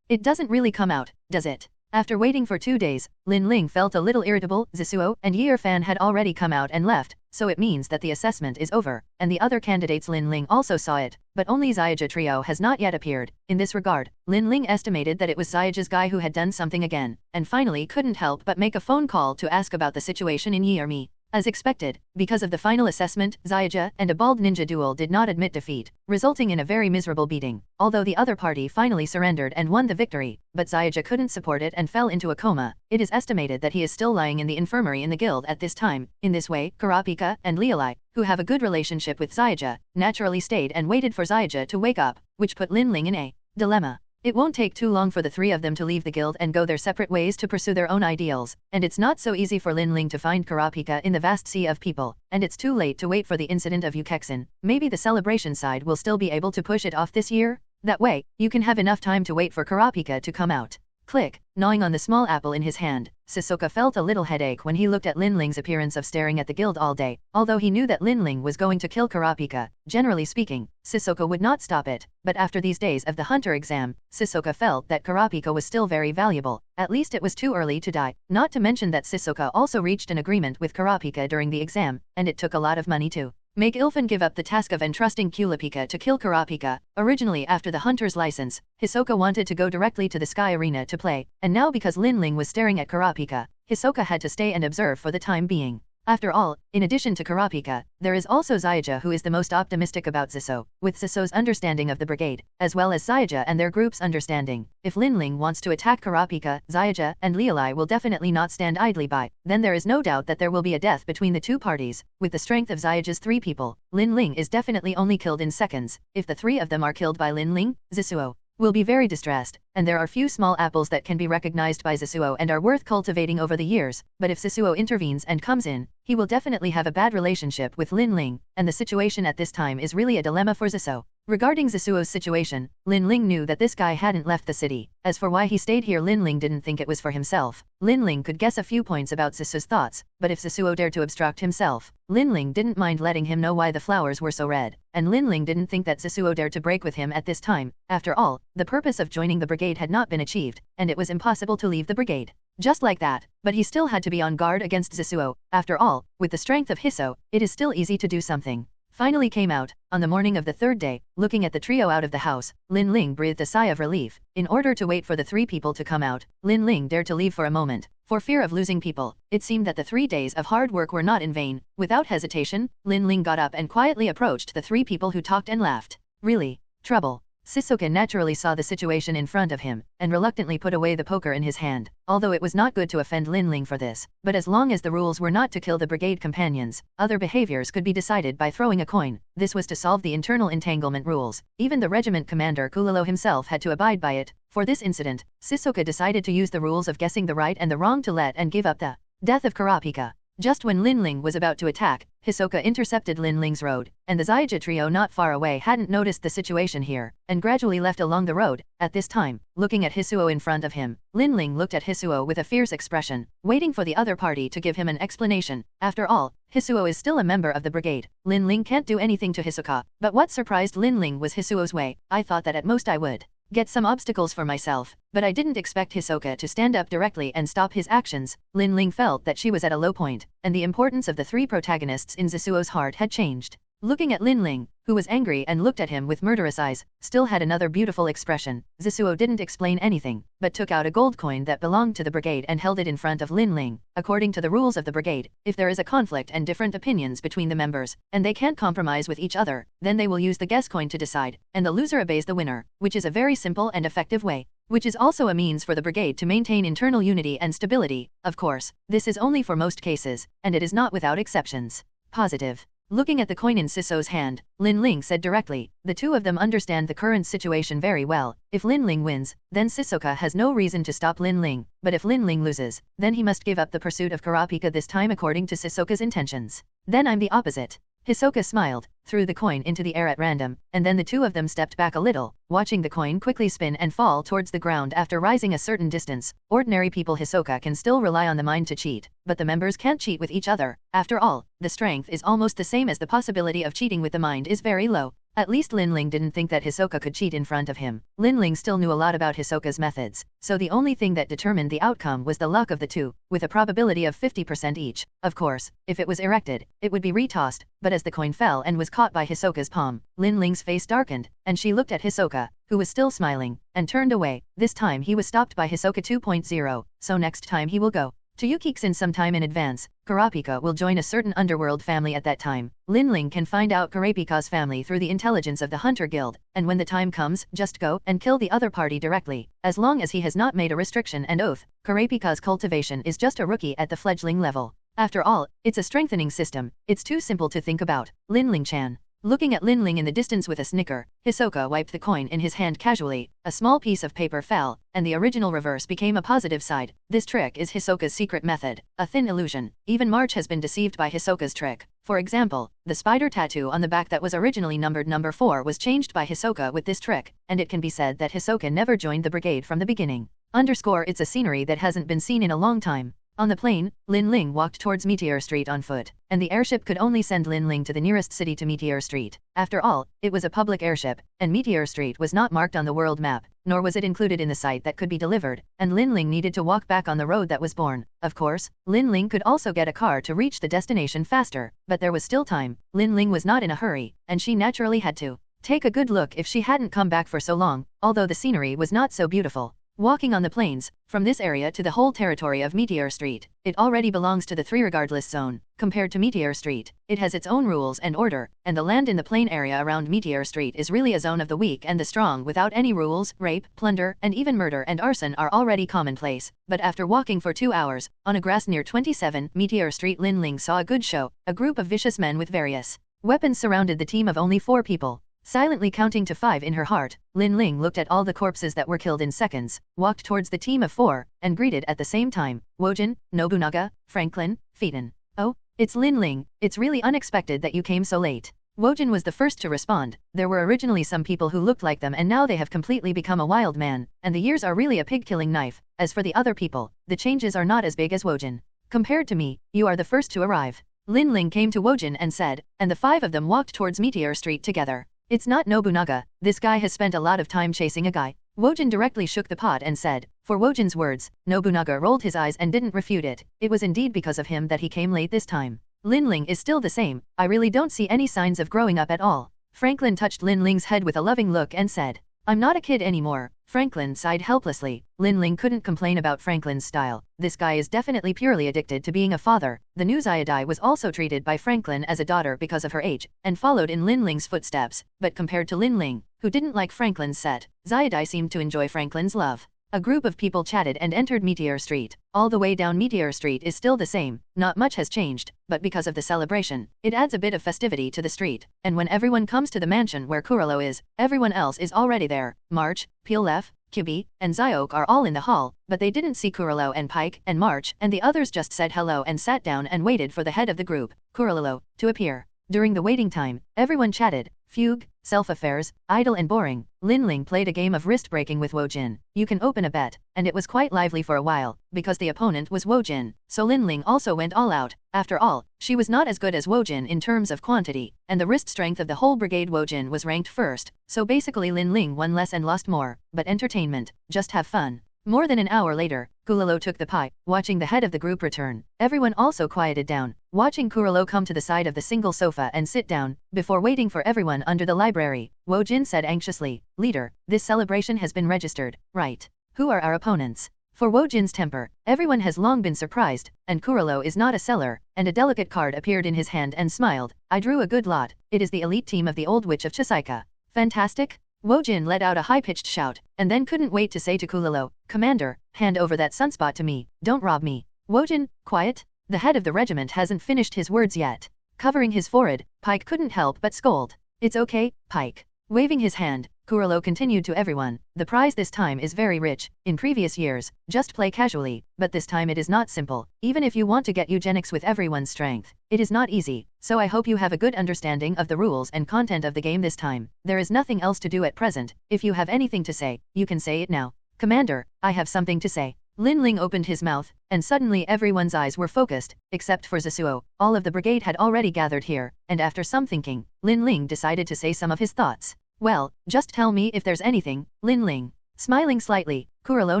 It doesn't really come out, does it? After waiting for 2 days, Lin Ling felt a little irritable. Zisuo and Year Fan had already come out and left, so it means that the assessment is over, and the other candidates Lin Ling also saw it, but only Zyuja trio has not yet appeared. In this regard, Lin Ling estimated that it was Zyuja's guy who had done something again, and finally couldn't help but make a phone call to ask about the situation in Year Mi. As expected, because of the final assessment, Zyuja and a bald ninja duel did not admit defeat, resulting in a very miserable beating. Although the other party finally surrendered and won the victory, but Zyuja couldn't support it and fell into a coma. It is estimated that he is still lying in the infirmary in the guild at this time. In this way, Kurapika and Leolai, who have a good relationship with Zyuja, naturally stayed and waited for Zyuja to wake up, which put Lin Ling in a dilemma. It won't take too long for the three of them to leave the guild and go their separate ways to pursue their own ideals, and it's not so easy for Lin Ling to find Kurapika in the vast sea of people, and it's too late to wait for the incident of Ukexin. Maybe the celebration side will still be able to push it off this year? That way, you can have enough time to wait for Kurapika to come out. Click, gnawing on the small apple in his hand, Sissoko felt a little headache when he looked at Lin Ling's appearance of staring at the guild all day. Although he knew that Lin Ling was going to kill Kurapika, generally speaking, Sissoko would not stop it. But after these days of the hunter exam, Sissoko felt that Kurapika was still very valuable. At least it was too early to die. Not to mention that Sissoko also reached an agreement with Kurapika during the exam, and it took a lot of money to make Ilfin give up the task of entrusting Kurapika to kill Kurapika. Originally, after the hunter's license, Hisoka wanted to go directly to the Sky Arena to play, and now because Lin Ling was staring at Kurapika, Hisoka had to stay and observe for the time being. After all, in addition to Kurapika, there is also Zyuja who is the most optimistic about Ziso, with Ziso's understanding of the brigade, as well as Zyuja and their group's understanding. If Lin Ling wants to attack Kurapika, Zyuja and Leoli will definitely not stand idly by. Then there is no doubt that there will be a death between the two parties. With the strength of Zyuja's three people, Lin Ling is definitely only killed in seconds. If the three of them are killed by Lin Ling, Zisuo will be very distressed, and there are few small apples that can be recognized by Zisuo and are worth cultivating over the years, but if Zisuo intervenes and comes in, he will definitely have a bad relationship with Lin Ling, and the situation at this time is really a dilemma for Zisuo. Regarding Zisuo's situation, Lin Ling knew that this guy hadn't left the city. As for why he stayed here, Lin Ling didn't think it was for himself. Lin Ling could guess a few points about Zisuo's thoughts, but if Zisuo dared to obstruct himself, Lin Ling didn't mind letting him know why the flowers were so red, and Lin Ling didn't think that Zisuo dared to break with him at this time. After all, the purpose of joining the brigade had not been achieved, and it was impossible to leave the brigade just like that, but he still had to be on guard against Zisuo. After all, with the strength of Hiso, it is still easy to do something. Finally came out, on the morning of the third day, looking at the trio out of the house, Lin Ling breathed a sigh of relief. In order to wait for the three people to come out, Lin Ling dared to leave for a moment. For fear of losing people, it seemed that the 3 days of hard work were not in vain. Without hesitation, Lin Ling got up and quietly approached the three people who talked and laughed. Really? Trouble? Sissoko naturally saw the situation in front of him, and reluctantly put away the poker in his hand, although it was not good to offend Lin Ling for this. But as long as the rules were not to kill the brigade companions, other behaviors could be decided by throwing a coin. This was to solve the internal entanglement rules. Even the regiment commander Kulilo himself had to abide by it. For this incident, Sissoko decided to use the rules of guessing the right and the wrong to let and give up the death of Kurapika. Just when Lin Ling was about to attack, Hisoka intercepted Lin Ling's road, and the Zyuja trio not far away hadn't noticed the situation here, and gradually left along the road. At this time, looking at Hisuo in front of him, Lin Ling looked at Hisuo with a fierce expression, waiting for the other party to give him an explanation. After all, Hisuo is still a member of the brigade. Lin Ling can't do anything to Hisoka, but what surprised Lin Ling was Hisuo's way. I thought that at most I would get some obstacles for myself, but I didn't expect Hisoka to stand up directly and stop his actions. Lin Ling felt that she was at a low point, and the importance of the three protagonists in Zisuo's heart had changed. Looking at Lin Ling, who was angry and looked at him with murderous eyes, still had another beautiful expression. Zisuo didn't explain anything, but took out a gold coin that belonged to the brigade and held it in front of Lin Ling. According to the rules of the brigade, if there is a conflict and different opinions between the members, and they can't compromise with each other, then they will use the guess coin to decide, and the loser obeys the winner, which is a very simple and effective way, which is also a means for the brigade to maintain internal unity and stability. Of course, this is only for most cases, and it is not without exceptions. Positive. Looking at the coin in Sisso's hand, Lin Ling said directly, the two of them understand the current situation very well. If Lin Ling wins, then Sissoka has no reason to stop Lin Ling, but if Lin Ling loses, then he must give up the pursuit of Kurapika, this time according to Sissoka's intentions. Then I'm the opposite. Hisoka smiled, threw the coin into the air at random, and then the two of them stepped back a little, watching the coin quickly spin and fall towards the ground after rising a certain distance. Ordinary people Hisoka can still rely on the mind to cheat, but the members can't cheat with each other. After all, the strength is almost the same as the possibility of cheating with the mind is very low. At least Lin Ling didn't think that Hisoka could cheat in front of him. Lin Ling still knew a lot about Hisoka's methods, so the only thing that determined the outcome was the luck of the two, with a probability of 50% each. Of course, if it was erected, it would be retossed, but as the coin fell and was caught by Hisoka's palm, Lin Ling's face darkened, and she looked at Hisoka, who was still smiling, and turned away. This time he was stopped by Hisoka 2.0, so next time he will go to Ukexin sometime in advance. Kurapika will join a certain underworld family at that time. Lin Ling can find out Kurapika's family through the intelligence of the Hunter Guild, and when the time comes, just go and kill the other party directly. As long as he has not made a restriction and oath, Kurapika's cultivation is just a rookie at the fledgling level. After all, it's a strengthening system. It's too simple to think about. Lin Ling-chan. Looking at Lin Ling in the distance with a snicker, Hisoka wiped the coin in his hand casually. A small piece of paper fell, and the original reverse became a positive side. This trick is Hisoka's secret method, a thin illusion. Even March has been deceived by Hisoka's trick. For example, the spider tattoo on the back that was originally numbered number 4 was changed by Hisoka with this trick, and it can be said that Hisoka never joined the brigade from the beginning. It's a scenery that hasn't been seen in a long time. On the plane, Lin Ling walked towards Meteor Street on foot, and the airship could only send Lin Ling to the nearest city to Meteor Street. After all, it was a public airship, and Meteor Street was not marked on the world map, nor was it included in the site that could be delivered, and Lin Ling needed to walk back on the road that was born. Of course, Lin Ling could also get a car to reach the destination faster, but there was still time. Lin Ling was not in a hurry, and she naturally had to take a good look if she hadn't come back for so long, although the scenery was not so beautiful. Walking on the plains, from this area to the whole territory of Meteor Street, it already belongs to the 3 regardless zone. Compared to Meteor Street, it has its own rules and order, and the land in the plain area around Meteor Street is really a zone of the weak and the strong without any rules. Rape, plunder, and even murder and arson are already commonplace. But after walking for 2 hours, on a grass near 27 Meteor Street, Lin Ling saw a good show. A group of vicious men with various weapons surrounded the team of only 4 people. Silently counting to 5 in her heart, Lin Ling looked at all the corpses that were killed in seconds, walked towards the team of 4, and greeted at the same time, Wojin, Nobunaga, Franklin, Phaeton. Oh, it's Lin Ling, it's really unexpected that you came so late. Wojin was the first to respond. There were originally some people who looked like them and now they have completely become a wild man, and the years are really a pig-killing knife. As for the other people, the changes are not as big as Wojin. Compared to me, you are the first to arrive. Lin Ling came to Wojin and said, and the 5 of them walked towards Meteor Street together. It's not Nobunaga, this guy has spent a lot of time chasing a guy. Wojin directly shook the pot and said, for Wojin's words, Nobunaga rolled his eyes and didn't refute it. It was indeed because of him that he came late this time. Lin Ling is still the same, I really don't see any signs of growing up at all. Franklin touched Lin Ling's head with a loving look and said, I'm not a kid anymore. Franklin sighed helplessly. Lin Ling couldn't complain about Franklin's style. This guy is definitely purely addicted to being a father. The new Zayadai was also treated by Franklin as a daughter because of her age, and followed in Lin Ling's footsteps. But compared to Lin Ling, who didn't like Franklin's set, Zayadai seemed to enjoy Franklin's love. A group of people chatted and entered Meteor Street. All the way down Meteor Street is still the same, not much has changed, but because of the celebration, it adds a bit of festivity to the street. And when everyone comes to the mansion where Kurolo is, everyone else is already there. March, Pilef, Kyubi, and Zyok are all in the hall, but they didn't see Kurolo and Pike and March, and the others just said hello and sat down and waited for the head of the group, Kurolo, to appear. During the waiting time, everyone chatted, fugue, self-affairs, idle and boring. Lin Ling played a game of wrist-breaking with Wojin. You can open a bet, and it was quite lively for a while, because the opponent was Wojin, so Lin Ling also went all out. After all, she was not as good as Wojin in terms of quantity, and the wrist strength of the whole brigade Wojin was ranked first, so basically Lin Ling won less and lost more. But entertainment, just have fun. More than an hour later, Kurolo took the pie, watching the head of the group return. Everyone also quieted down, watching Kurolo come to the side of the single sofa and sit down, before waiting for everyone under the library. Wojin said anxiously, Leader, this celebration has been registered, right? Who are our opponents? For Wojin's temper, everyone has long been surprised, and Kurolo is not a seller, and a delicate card appeared in his hand and smiled. I drew a good lot. It is the elite team of the Old Witch of Chisaika. Fantastic? Wojin let out a high-pitched shout, and then couldn't wait to say to Kurolo, Commander, hand over that sunspot to me, don't rob me. Wojin, quiet. The head of the regiment hasn't finished his words yet. Covering his forehead, Pike couldn't help but scold. It's okay, Pike. Waving his hand, Kurolo continued to everyone, the prize this time is very rich. In previous years, just play casually, but this time it is not simple. Even if you want to get eugenics with everyone's strength, it is not easy, so I hope you have a good understanding of the rules and content of the game this time. There is nothing else to do at present. If you have anything to say, you can say it now. Commander, I have something to say. Lin Ling opened his mouth, and suddenly everyone's eyes were focused, except for Zasuo. All of the brigade had already gathered here, and after some thinking, Lin Ling decided to say some of his thoughts. Well, just tell me if there's anything, Lin Ling. Smiling slightly, Kurolo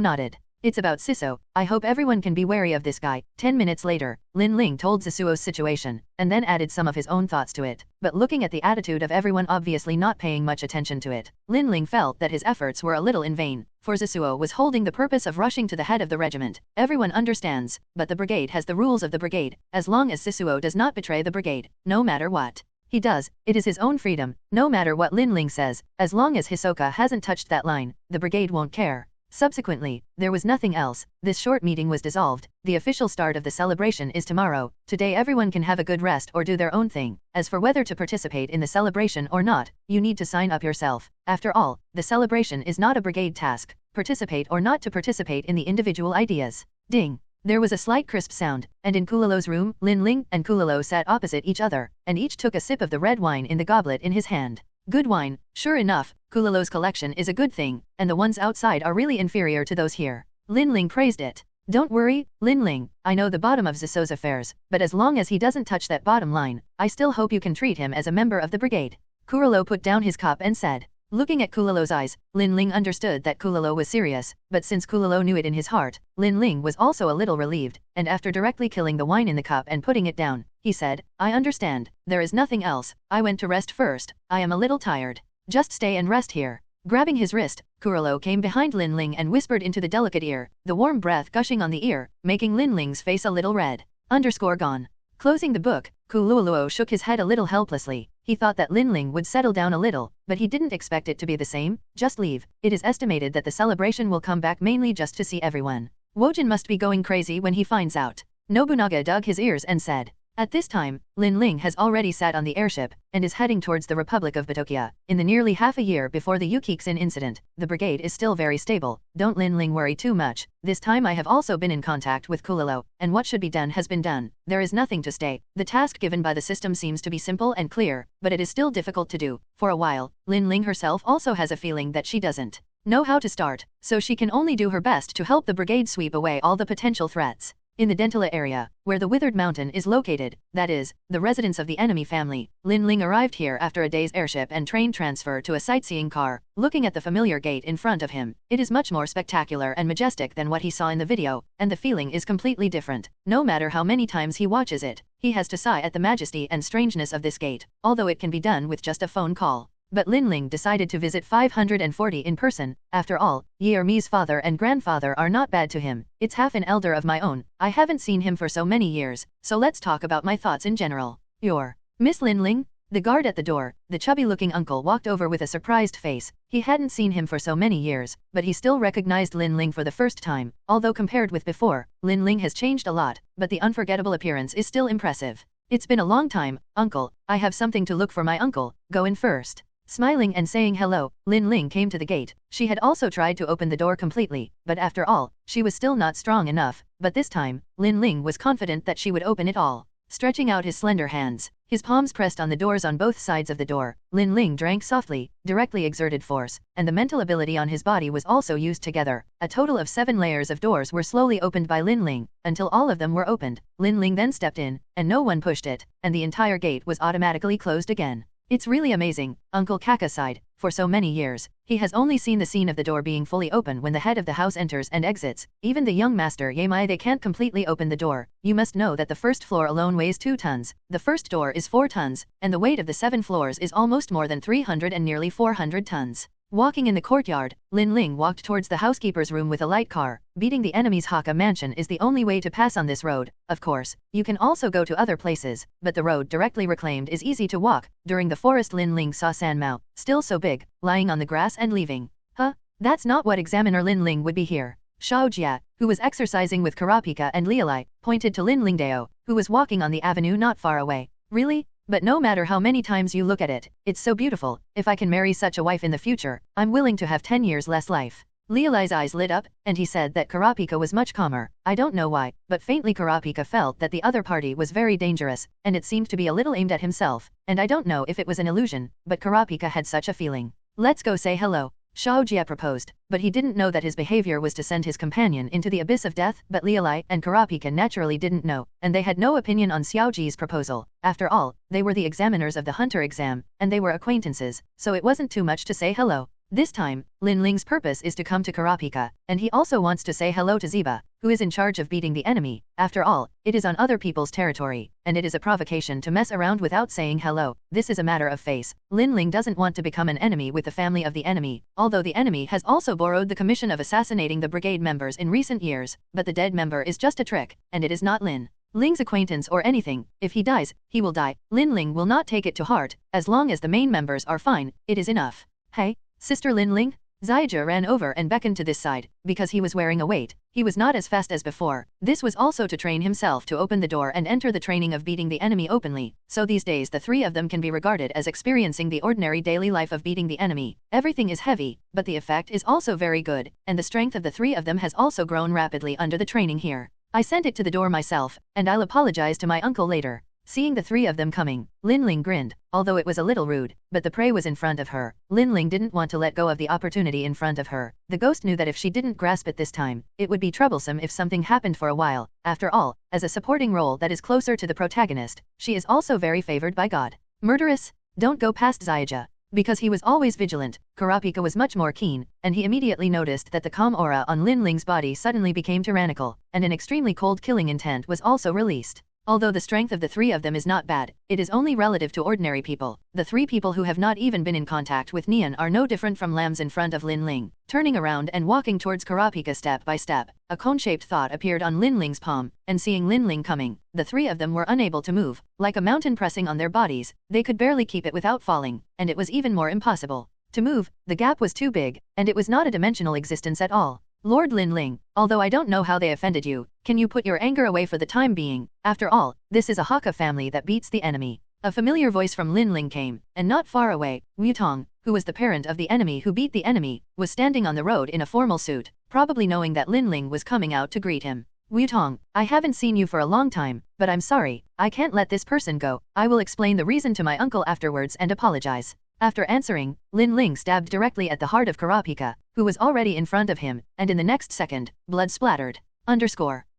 nodded. It's about Siso. I hope everyone can be wary of this guy. 10 minutes later, Lin Ling told Zasuo's situation, and then added some of his own thoughts to it. But looking at the attitude of everyone obviously not paying much attention to it, Lin Ling felt that his efforts were a little in vain, for Zasuo was holding the purpose of rushing to the head of the regiment. Everyone understands, but the brigade has the rules of the brigade. As long as Zasuo does not betray the brigade, no matter what he does, it is his own freedom. No matter what Lin Ling says, as long as Hisoka hasn't touched that line, the brigade won't care. Subsequently, there was nothing else. This short meeting was dissolved. The official start of the celebration is tomorrow. Today everyone can have a good rest or do their own thing. As for whether to participate in the celebration or not, you need to sign up yourself. After all, the celebration is not a brigade task. Participate or not to participate in the individual ideas. Ding. There was a slight crisp sound, and in Kulalo's room, Lin Ling and Kulalo sat opposite each other, and each took a sip of the red wine in the goblet in his hand. Good wine. Sure enough, Kulalo's collection is a good thing, and the ones outside are really inferior to those here. Lin Ling praised it. Don't worry, Lin Ling, I know the bottom of Ziso's affairs, but as long as he doesn't touch that bottom line, I still hope you can treat him as a member of the brigade. Kulalo put down his cup and said. Looking at Kulalo's eyes, Lin Ling understood that Kulalo was serious, but since Kulalo knew it in his heart, Lin Ling was also a little relieved, and after directly killing the wine in the cup and putting it down, he said, I understand, there is nothing else, I went to rest first, I am a little tired. Just stay and rest here. Grabbing his wrist, Kulalo came behind Lin Ling and whispered into the delicate ear, the warm breath gushing on the ear, making Lin Ling's face a little red. Gone. Closing the book, Kulalo shook his head a little helplessly. He thought that Lin Ling would settle down a little, but he didn't expect it to be the same. Just leave. It is estimated that the celebration will come back mainly just to see everyone. Wojin must be going crazy when he finds out. Nobunaga dug his ears and said. At this time, Lin Ling has already sat on the airship, and is heading towards the Republic of Batokya. In the nearly half a year before the Yukiksen incident, the brigade is still very stable. Don't Lin Ling worry too much. This time I have also been in contact with Kulalo, and what should be done has been done. There is nothing to stay. The task given by the system seems to be simple and clear, but it is still difficult to do. For a while, Lin Ling herself also has a feeling that she doesn't know how to start, so she can only do her best to help the brigade sweep away all the potential threats. In the Dentala area, where the Withered Mountain is located, that is, the residence of the enemy family, Lin Ling arrived here after a day's airship and train transfer to a sightseeing car. Looking at the familiar gate in front of him, it is much more spectacular and majestic than what he saw in the video, and the feeling is completely different. No matter how many times he watches it, he has to sigh at the majesty and strangeness of this gate, although it can be done with just a phone call. But Lin Ling decided to visit 540 in person. After all, Ye Mi's father and grandfather are not bad to him. It's half an elder of my own. I haven't seen him for so many years, so let's talk about my thoughts in general. You're Miss Lin Ling? The guard at the door, the chubby-looking uncle, walked over with a surprised face. He hadn't seen him for so many years, but he still recognized Lin Ling for the first time. Although compared with before, Lin Ling has changed a lot, but the unforgettable appearance is still impressive. It's been a long time, uncle. I have something to look for my uncle. Go in first. Smiling and saying hello, Lin Ling came to the gate. She had also tried to open the door completely, but after all, she was still not strong enough. But this time, Lin Ling was confident that she would open it all. Stretching out his slender hands, his palms pressed on the doors on both sides of the door, Lin Ling drank softly, directly exerted force, and the mental ability on his body was also used together. A total of 7 layers of doors were slowly opened by Lin Ling, until all of them were opened. Lin Ling then stepped in, and no one pushed it, and the entire gate was automatically closed again. It's really amazing, Uncle Kaka sighed. For so many years, he has only seen the scene of the door being fully open when the head of the house enters and exits. Even the young master Yamai, they can't completely open the door. You must know that the first floor alone weighs 2 tons. The first door is 4 tons, and the weight of the 7 floors is almost more than 300 and nearly 400 tons. Walking in the courtyard, Lin Ling walked towards the housekeeper's room with a light car. Beating the enemy's Haka mansion is the only way to pass on this road. Of course, you can also go to other places, but the road directly reclaimed is easy to walk. During the forest, Lin Ling saw Sanmao, still so big, lying on the grass and leaving. Huh? That's not what examiner Lin Ling would be here. Xiao Jia, who was exercising with Kurapika and Lialai, pointed to Lin Lingdao, who was walking on the avenue not far away. Really? But no matter how many times you look at it, it's so beautiful. If I can marry such a wife in the future, I'm willing to have 10 years less life. Lialai's eyes lit up, and he said that Kurapika was much calmer. I don't know why, but faintly Kurapika felt that the other party was very dangerous, and it seemed to be a little aimed at himself, and I don't know if it was an illusion, but Kurapika had such a feeling. Let's go say hello. Xiao Jia proposed, but he didn't know that his behavior was to send his companion into the abyss of death. But Lialai and Kurapika naturally didn't know, and they had no opinion on Xiao Ji's proposal. After all, they were the examiners of the hunter exam, and they were acquaintances, so it wasn't too much to say hello. This time, Lin Ling's purpose is to come to Kurapika, and he also wants to say hello to Ziba, who is in charge of beating the enemy. After all, it is on other people's territory, and it is a provocation to mess around without saying hello. This is a matter of face. Lin Ling doesn't want to become an enemy with the family of the enemy, although the enemy has also borrowed the commission of assassinating the brigade members in recent years, but the dead member is just a trick, and it is not Lin Ling's acquaintance or anything. If he dies, he will die. Lin Ling will not take it to heart. As long as the main members are fine, it is enough. Hey, Sister Lin Ling? Zaija ran over and beckoned to this side. Because he was wearing a weight, he was not as fast as before. This was also to train himself to open the door and enter the training of beating the enemy openly. So these days the three of them can be regarded as experiencing the ordinary daily life of beating the enemy. Everything is heavy, but the effect is also very good, and the strength of the three of them has also grown rapidly under the training here. I sent it to the door myself, and I'll apologize to my uncle later. Seeing the three of them coming, Linling grinned, although it was a little rude, but the prey was in front of her. Linling didn't want to let go of the opportunity in front of her. The ghost knew that if she didn't grasp it this time, it would be troublesome if something happened for a while. After all, as a supporting role that is closer to the protagonist, she is also very favored by God. Murderous? Don't go past Zaija. Because he was always vigilant, Kurapika was much more keen, and he immediately noticed that the calm aura on Linling's body suddenly became tyrannical, and an extremely cold killing intent was also released. Although the strength of the three of them is not bad, it is only relative to ordinary people. The three people who have not even been in contact with Neon are no different from lambs in front of Linling. Turning around and walking towards Kurapika step by step, a cone-shaped thought appeared on Linling's palm, and seeing Linling coming, the three of them were unable to move. Like a mountain pressing on their bodies, they could barely keep it without falling, and it was even more impossible to move. The gap was too big, and it was not a dimensional existence at all. Lord Linling, although I don't know how they offended you, can you put your anger away for the time being? After all, this is a Hakka family that beats the enemy. A familiar voice from Linling came, and not far away, Wutong, who was the parent of the enemy who beat the enemy, was standing on the road in a formal suit, probably knowing that Linling was coming out to greet him. Wutong, I haven't seen you for a long time, but I'm sorry, I can't let this person go. I will explain the reason to my uncle afterwards and apologize. After answering, Linling stabbed directly at the heart of Kurapika, who was already in front of him, and in the next second, blood splattered.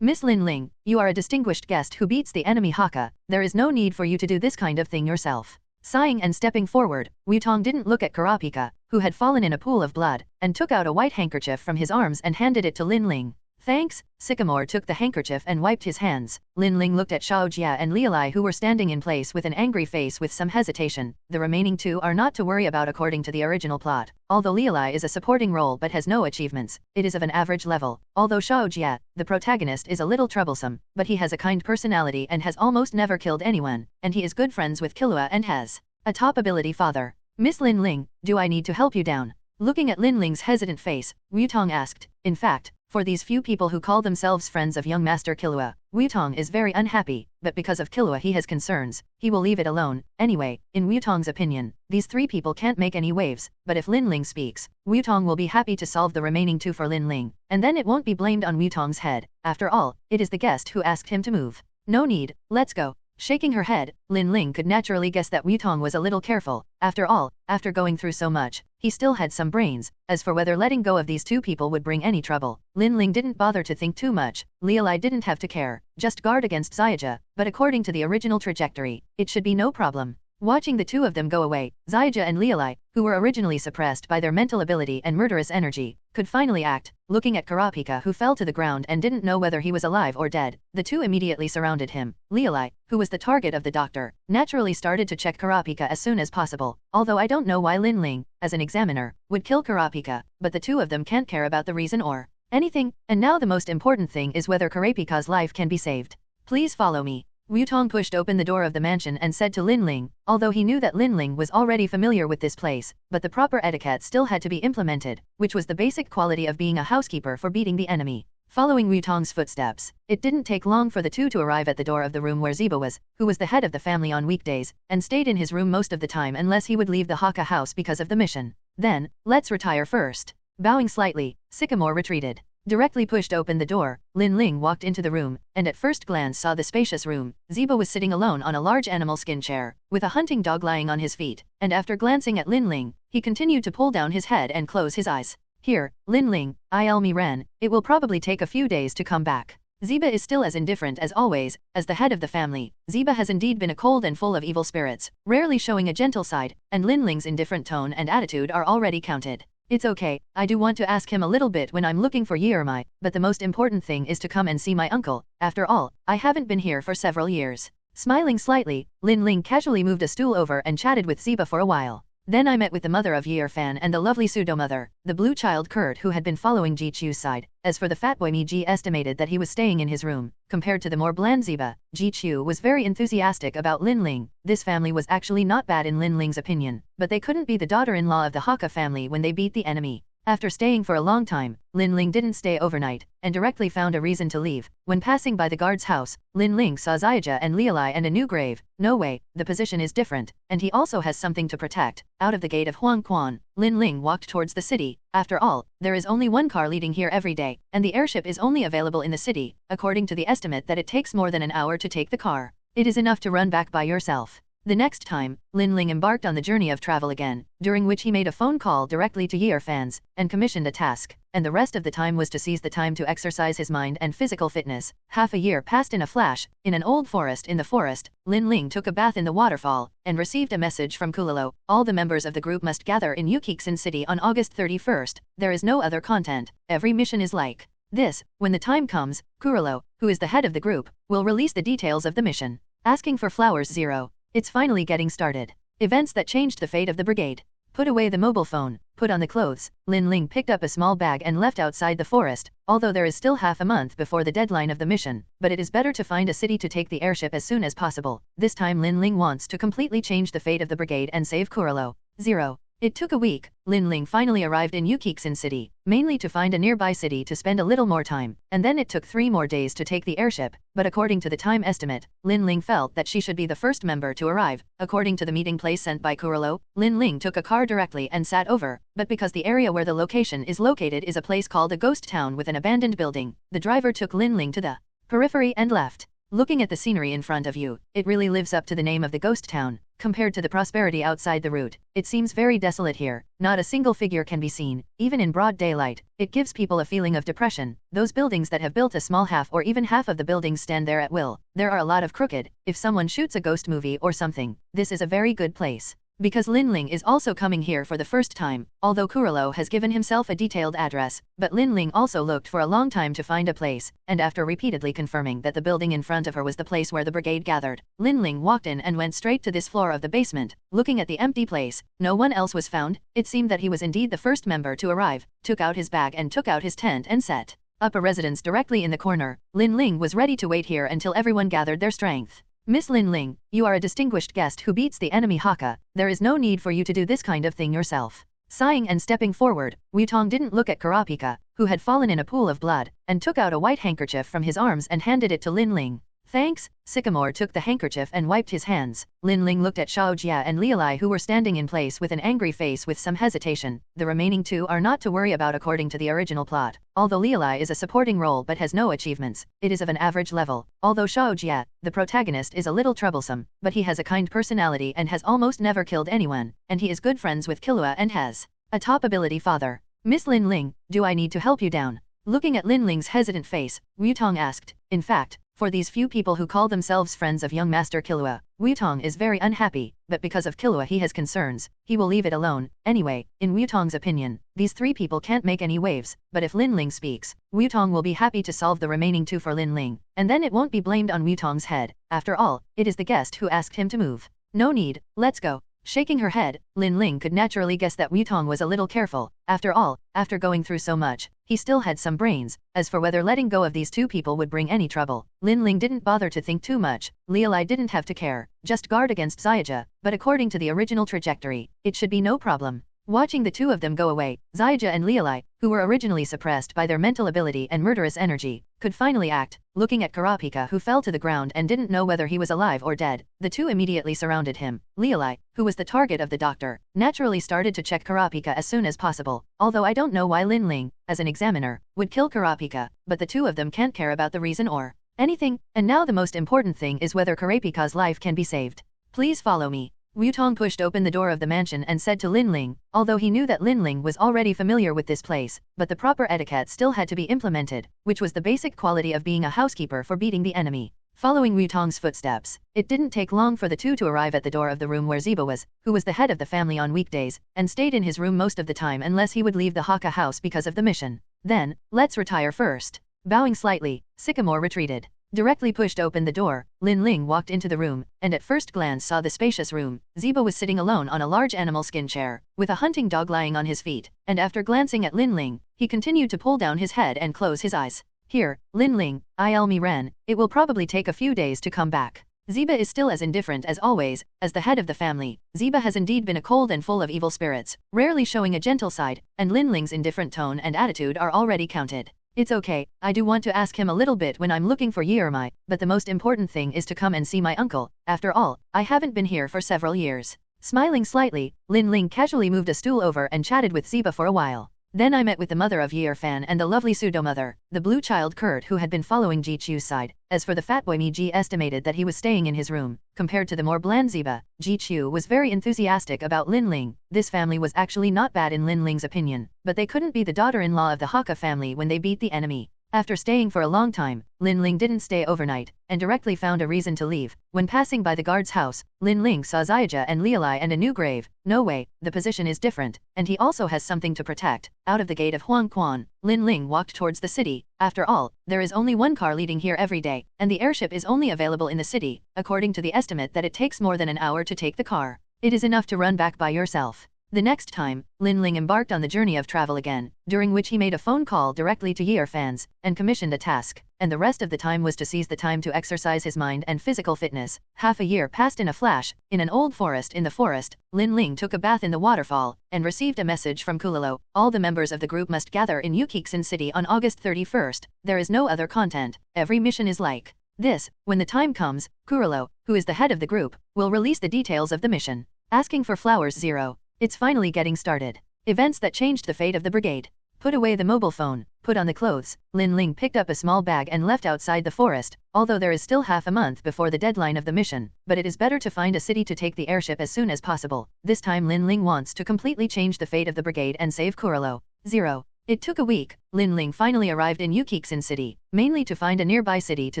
Miss Linling, you are a distinguished guest who beats the enemy Hakka. There is no need for you to do this kind of thing yourself. Sighing and stepping forward, Wutong didn't look at Kurapika, who had fallen in a pool of blood, and took out a white handkerchief from his arms and handed it to Linling. Thanks. Sycamore took the handkerchief and wiped his hands. Linling looked at Xiaojia and Lialai, who were standing in place with an angry face with some hesitation. The remaining two are not to worry about according to the original plot. Although Lialai is a supporting role but has no achievements, it is of an average level. Although Xiaojia, the protagonist, is a little troublesome, but he has a kind personality and has almost never killed anyone, and he is good friends with Killua and has a top ability father. Miss Linling, do I need to help you down? Looking at Linling's hesitant face, Wutong asked. In fact, for these few people who call themselves friends of young Master Killua, Wutong is very unhappy, but because of Killua he has concerns, he will leave it alone. Anyway, in Wutong's opinion, these three people can't make any waves, but if Linling speaks, Wutong will be happy to solve the remaining two for Linling, and then it won't be blamed on Wutong's head. After all, it is the guest who asked him to move. No need, let's go. Shaking her head, Linling could naturally guess that Wutong was a little careful. After all, after going through so much, he still had some brains. As for whether letting go of these two people would bring any trouble, Linling didn't bother to think too much. Lialai didn't have to care, just guard against Zaija, but according to the original trajectory, it should be no problem. Watching the two of them go away, Zaija and Lialai, who were originally suppressed by their mental ability and murderous energy, could finally act. Looking at Kurapika, who fell to the ground and didn't know whether he was alive or dead, the two immediately surrounded him. Lialai, who was the target of the doctor, naturally started to check Kurapika as soon as possible, although I don't know why Linling, as an examiner, would kill Kurapika, but the two of them can't care about the reason or anything, and now the most important thing is whether Kurapika's life can be saved. Please follow me. Wutong pushed open the door of the mansion and said to Linling, although he knew that Linling was already familiar with this place, but the proper etiquette still had to be implemented, which was the basic quality of being a housekeeper for beating the enemy. Following Wutong's footsteps, it didn't take long for the two to arrive at the door of the room where Ziba was, who was the head of the family on weekdays, and stayed in his room most of the time unless he would leave the Hakka house because of the mission. Then, let's retire first. Bowing slightly, Sycamore retreated. Directly pushed open the door, Linling walked into the room, and at first glance saw the spacious room. Ziba was sitting alone on a large animal skin chair, with a hunting dog lying on his feet, and after glancing at Linling, he continued to pull down his head and close his eyes. Here, Linling, me ran, it will probably take a few days to come back. Ziba is still as indifferent as always. As the head of the family, Ziba has indeed been a cold and full of evil spirits, rarely showing a gentle side, and Linling's indifferent tone and attitude are already counted. It's okay, I do want to ask him a little bit when I'm looking for Yearmai, but the most important thing is to come and see my uncle. After all, I haven't been here for several years. Smiling slightly, Linling casually moved a stool over and chatted with Ziba for a while. Then I met with the mother of Year-fan and the lovely pseudo-mother, the blue child Kurt, who had been following Ji-Chu's side. As for the fat boy Ji estimated that he was staying in his room. Compared to the more bland Ziba, Ji-Chu was very enthusiastic about Linling. This family was actually not bad in Linling's opinion, but they couldn't be the daughter-in-law of the Hakka family when they beat the enemy. After staying for a long time, Lin Ling didn't stay overnight, and directly found a reason to leave. When passing by the guard's house, Lin Ling saw Xiaoja and Lialai and a new grave. No way, the position is different, and he also has something to protect. Out of the gate of Huangquan, Lin Ling walked towards the city. After all, there is only one car leading here every day, and the airship is only available in the city, according to the estimate that it takes more than an hour to take the car. It is enough to run back by yourself. The next time, Lin Ling embarked on the journey of travel again, during which he made a phone call directly to Year fans, and commissioned a task, and the rest of the time was to seize the time to exercise his mind and physical fitness. Half a year passed in a flash. In an old forest in the forest, Lin Ling took a bath in the waterfall, and received a message from Kulalo. All the members of the group must gather in Yukiksen City on August 31st. There is no other content. Every mission is like this. When the time comes, Kuralo, who is the head of the group, will release the details of the mission. Asking for flowers 0. It's finally getting started. Events that changed the fate of the brigade. Put away the mobile phone, put on the clothes. Lin Ling picked up a small bag and left outside the forest, although there is still half a month before the deadline of the mission, but it is better to find a city to take the airship as soon as possible. This time Lin Ling wants to completely change the fate of the brigade and save Kuralo. 0. It took a week. Lin Ling finally arrived in Yukiksen City, mainly to find a nearby city to spend a little more time, and then it took 3 more days to take the airship, but according to the time estimate, Lin Ling felt that she should be the first member to arrive. According to the meeting place sent by Kuralo, Lin Ling took a car directly and sat over, but because the area where the location is located is a place called a ghost town with an abandoned building, the driver took Lin Ling to the periphery and left. Looking at the scenery in front of you, it really lives up to the name of the ghost town. Compared to the prosperity outside the route, it seems very desolate here. Not a single figure can be seen, even in broad daylight. It gives people a feeling of depression. Those buildings that have built a small half or even half of the buildings stand there at will. There are a lot of crooked. If someone shoots a ghost movie or something, this is a very good place. Because Lin Ling is also coming here for the first time, although Kuralo has given himself a detailed address, but Lin Ling also looked for a long time to find a place, and after repeatedly confirming that the building in front of her was the place where the brigade gathered, Lin Ling walked in and went straight to this floor of the basement. Looking at the empty place, no one else was found. It seemed that he was indeed the first member to arrive, took out his bag and took out his tent and set up a residence directly in the corner. Lin Ling was ready to wait here until everyone gathered their strength. Miss Lin Ling, you are a distinguished guest who beats the enemy Haka. There is no need for you to do this kind of thing yourself. Sighing and stepping forward, Wutong didn't look at Kurapika, who had fallen in a pool of blood, and took out a white handkerchief from his arms and handed it to Lin Ling. Thanks. Sycamore took the handkerchief and wiped his hands. Lin Ling looked at Xiaojia and Lialai who were standing in place with an angry face with some hesitation. The remaining 2 are not to worry about according to the original plot. Although Lialai is a supporting role but has no achievements, it is of an average level. Although Xiaojia, the protagonist, is a little troublesome, but he has a kind personality and has almost never killed anyone, and he is good friends with Killua and has a top ability father. Miss Lin Ling, do I need to help you down? Looking at Lin Ling's hesitant face, Wutong asked. In fact, for these few people who call themselves friends of young Master Killua, Wutong is very unhappy, but because of Killua he has concerns. He will leave it alone. Anyway, in Wutong's opinion, these 3 people can't make any waves, but if Lin Ling speaks, Wutong will be happy to solve the remaining 2 for Lin Ling, and then it won't be blamed on Wutong's head. After all, it is the guest who asked him to move. No need, let's go. Shaking her head, Lin Ling could naturally guess that Wutong was a little careful. After all, after going through so much, he still had some brains. As for whether letting go of these 2 people would bring any trouble, Lin Ling didn't bother to think too much. Lialai didn't have to care, just guard against Xiaoja, but according to the original trajectory, it should be no problem. Watching the 2 of them go away, Xiaoja and Lialai, who were originally suppressed by their mental ability and murderous energy, could finally act. Looking at Kurapika who fell to the ground and didn't know whether he was alive or dead, the 2 immediately surrounded him. Lialai, who was the target of the doctor, naturally started to check Kurapika as soon as possible, although I don't know why Lin Ling, as an examiner, would kill Kurapika, but the 2 of them can't care about the reason or anything, and now the most important thing is whether Kurapika's life can be saved. Please follow me. Wutong pushed open the door of the mansion and said to Lin Ling, although he knew that Lin Ling was already familiar with this place, but the proper etiquette still had to be implemented, which was the basic quality of being a housekeeper for beating the enemy. Following Wutong's footsteps, it didn't take long for the 2 to arrive at the door of the room where Ziba was, who was the head of the family on weekdays, and stayed in his room most of the time unless he would leave the Haka house because of the mission. Then, let's retire first. Bowing slightly, Sycamore retreated. Directly pushed open the door, Lin Ling walked into the room, and at first glance saw the spacious room. Ziba was sitting alone on a large animal skin chair, with a hunting dog lying on his feet, and after glancing at Lin Ling, he continued to pull down his head and close his eyes. Here, Lin Ling, Il Mi Ren, it will probably take a few days to come back. Ziba is still as indifferent as always. As the head of the family, Ziba has indeed been a cold and full of evil spirits, rarely showing a gentle side, and Lin Ling's indifferent tone and attitude are already counted. It's okay, I do want to ask him a little bit when I'm looking for Yearmai, but the most important thing is to come and see my uncle. After all, I haven't been here for several years. Smiling slightly, Lin Ling casually moved a stool over and chatted with Ziba for a while. Then I met with the mother of Year Fan and the lovely pseudo-mother, the blue child Kurt, who had been following Ji Chu's side. As for the fat boy, Ji estimated that he was staying in his room. Compared to the more bland Ziba, Ji Chu was very enthusiastic about Lin Ling. This family was actually not bad in Lin Ling's opinion, but they couldn't be the daughter-in-law of the Haka family when they beat the enemy. After staying for a long time, Lin Ling didn't stay overnight, and directly found a reason to leave. When passing by the guard's house, Lin Ling saw Xiaoja and Lialai and a new grave. No way, the position is different, and he also has something to protect. Out of the gate of Huangquan, Lin Ling walked towards the city. After all, there is only one car leading here every day, and the airship is only available in the city, according to the estimate that it takes more than an hour to take the car. It is enough to run back by yourself. The next time, Lin Ling embarked on the journey of travel again, during which he made a phone call directly to Year fans, and commissioned a task, and the rest of the time was to seize the time to exercise his mind and physical fitness. Half a year passed in a flash. In an old forest in the forest, Lin Ling took a bath in the waterfall, and received a message from Kulalo. All the members of the group must gather in Yukiksen City on August 31st. There is no other content. Every mission is like this. When the time comes, Kuralo, who is the head of the group, will release the details of the mission. Asking for flowers 0. It's finally getting started. Events that changed the fate of the brigade. Put away the mobile phone, put on the clothes. Lin Ling picked up a small bag and left outside the forest, although there is still half a month before the deadline of the mission, but it is better to find a city to take the airship as soon as possible. This time Lin Ling wants to completely change the fate of the brigade and save Kuralo. 0. It took a week. Lin Ling finally arrived in Yukiksen City, mainly to find a nearby city to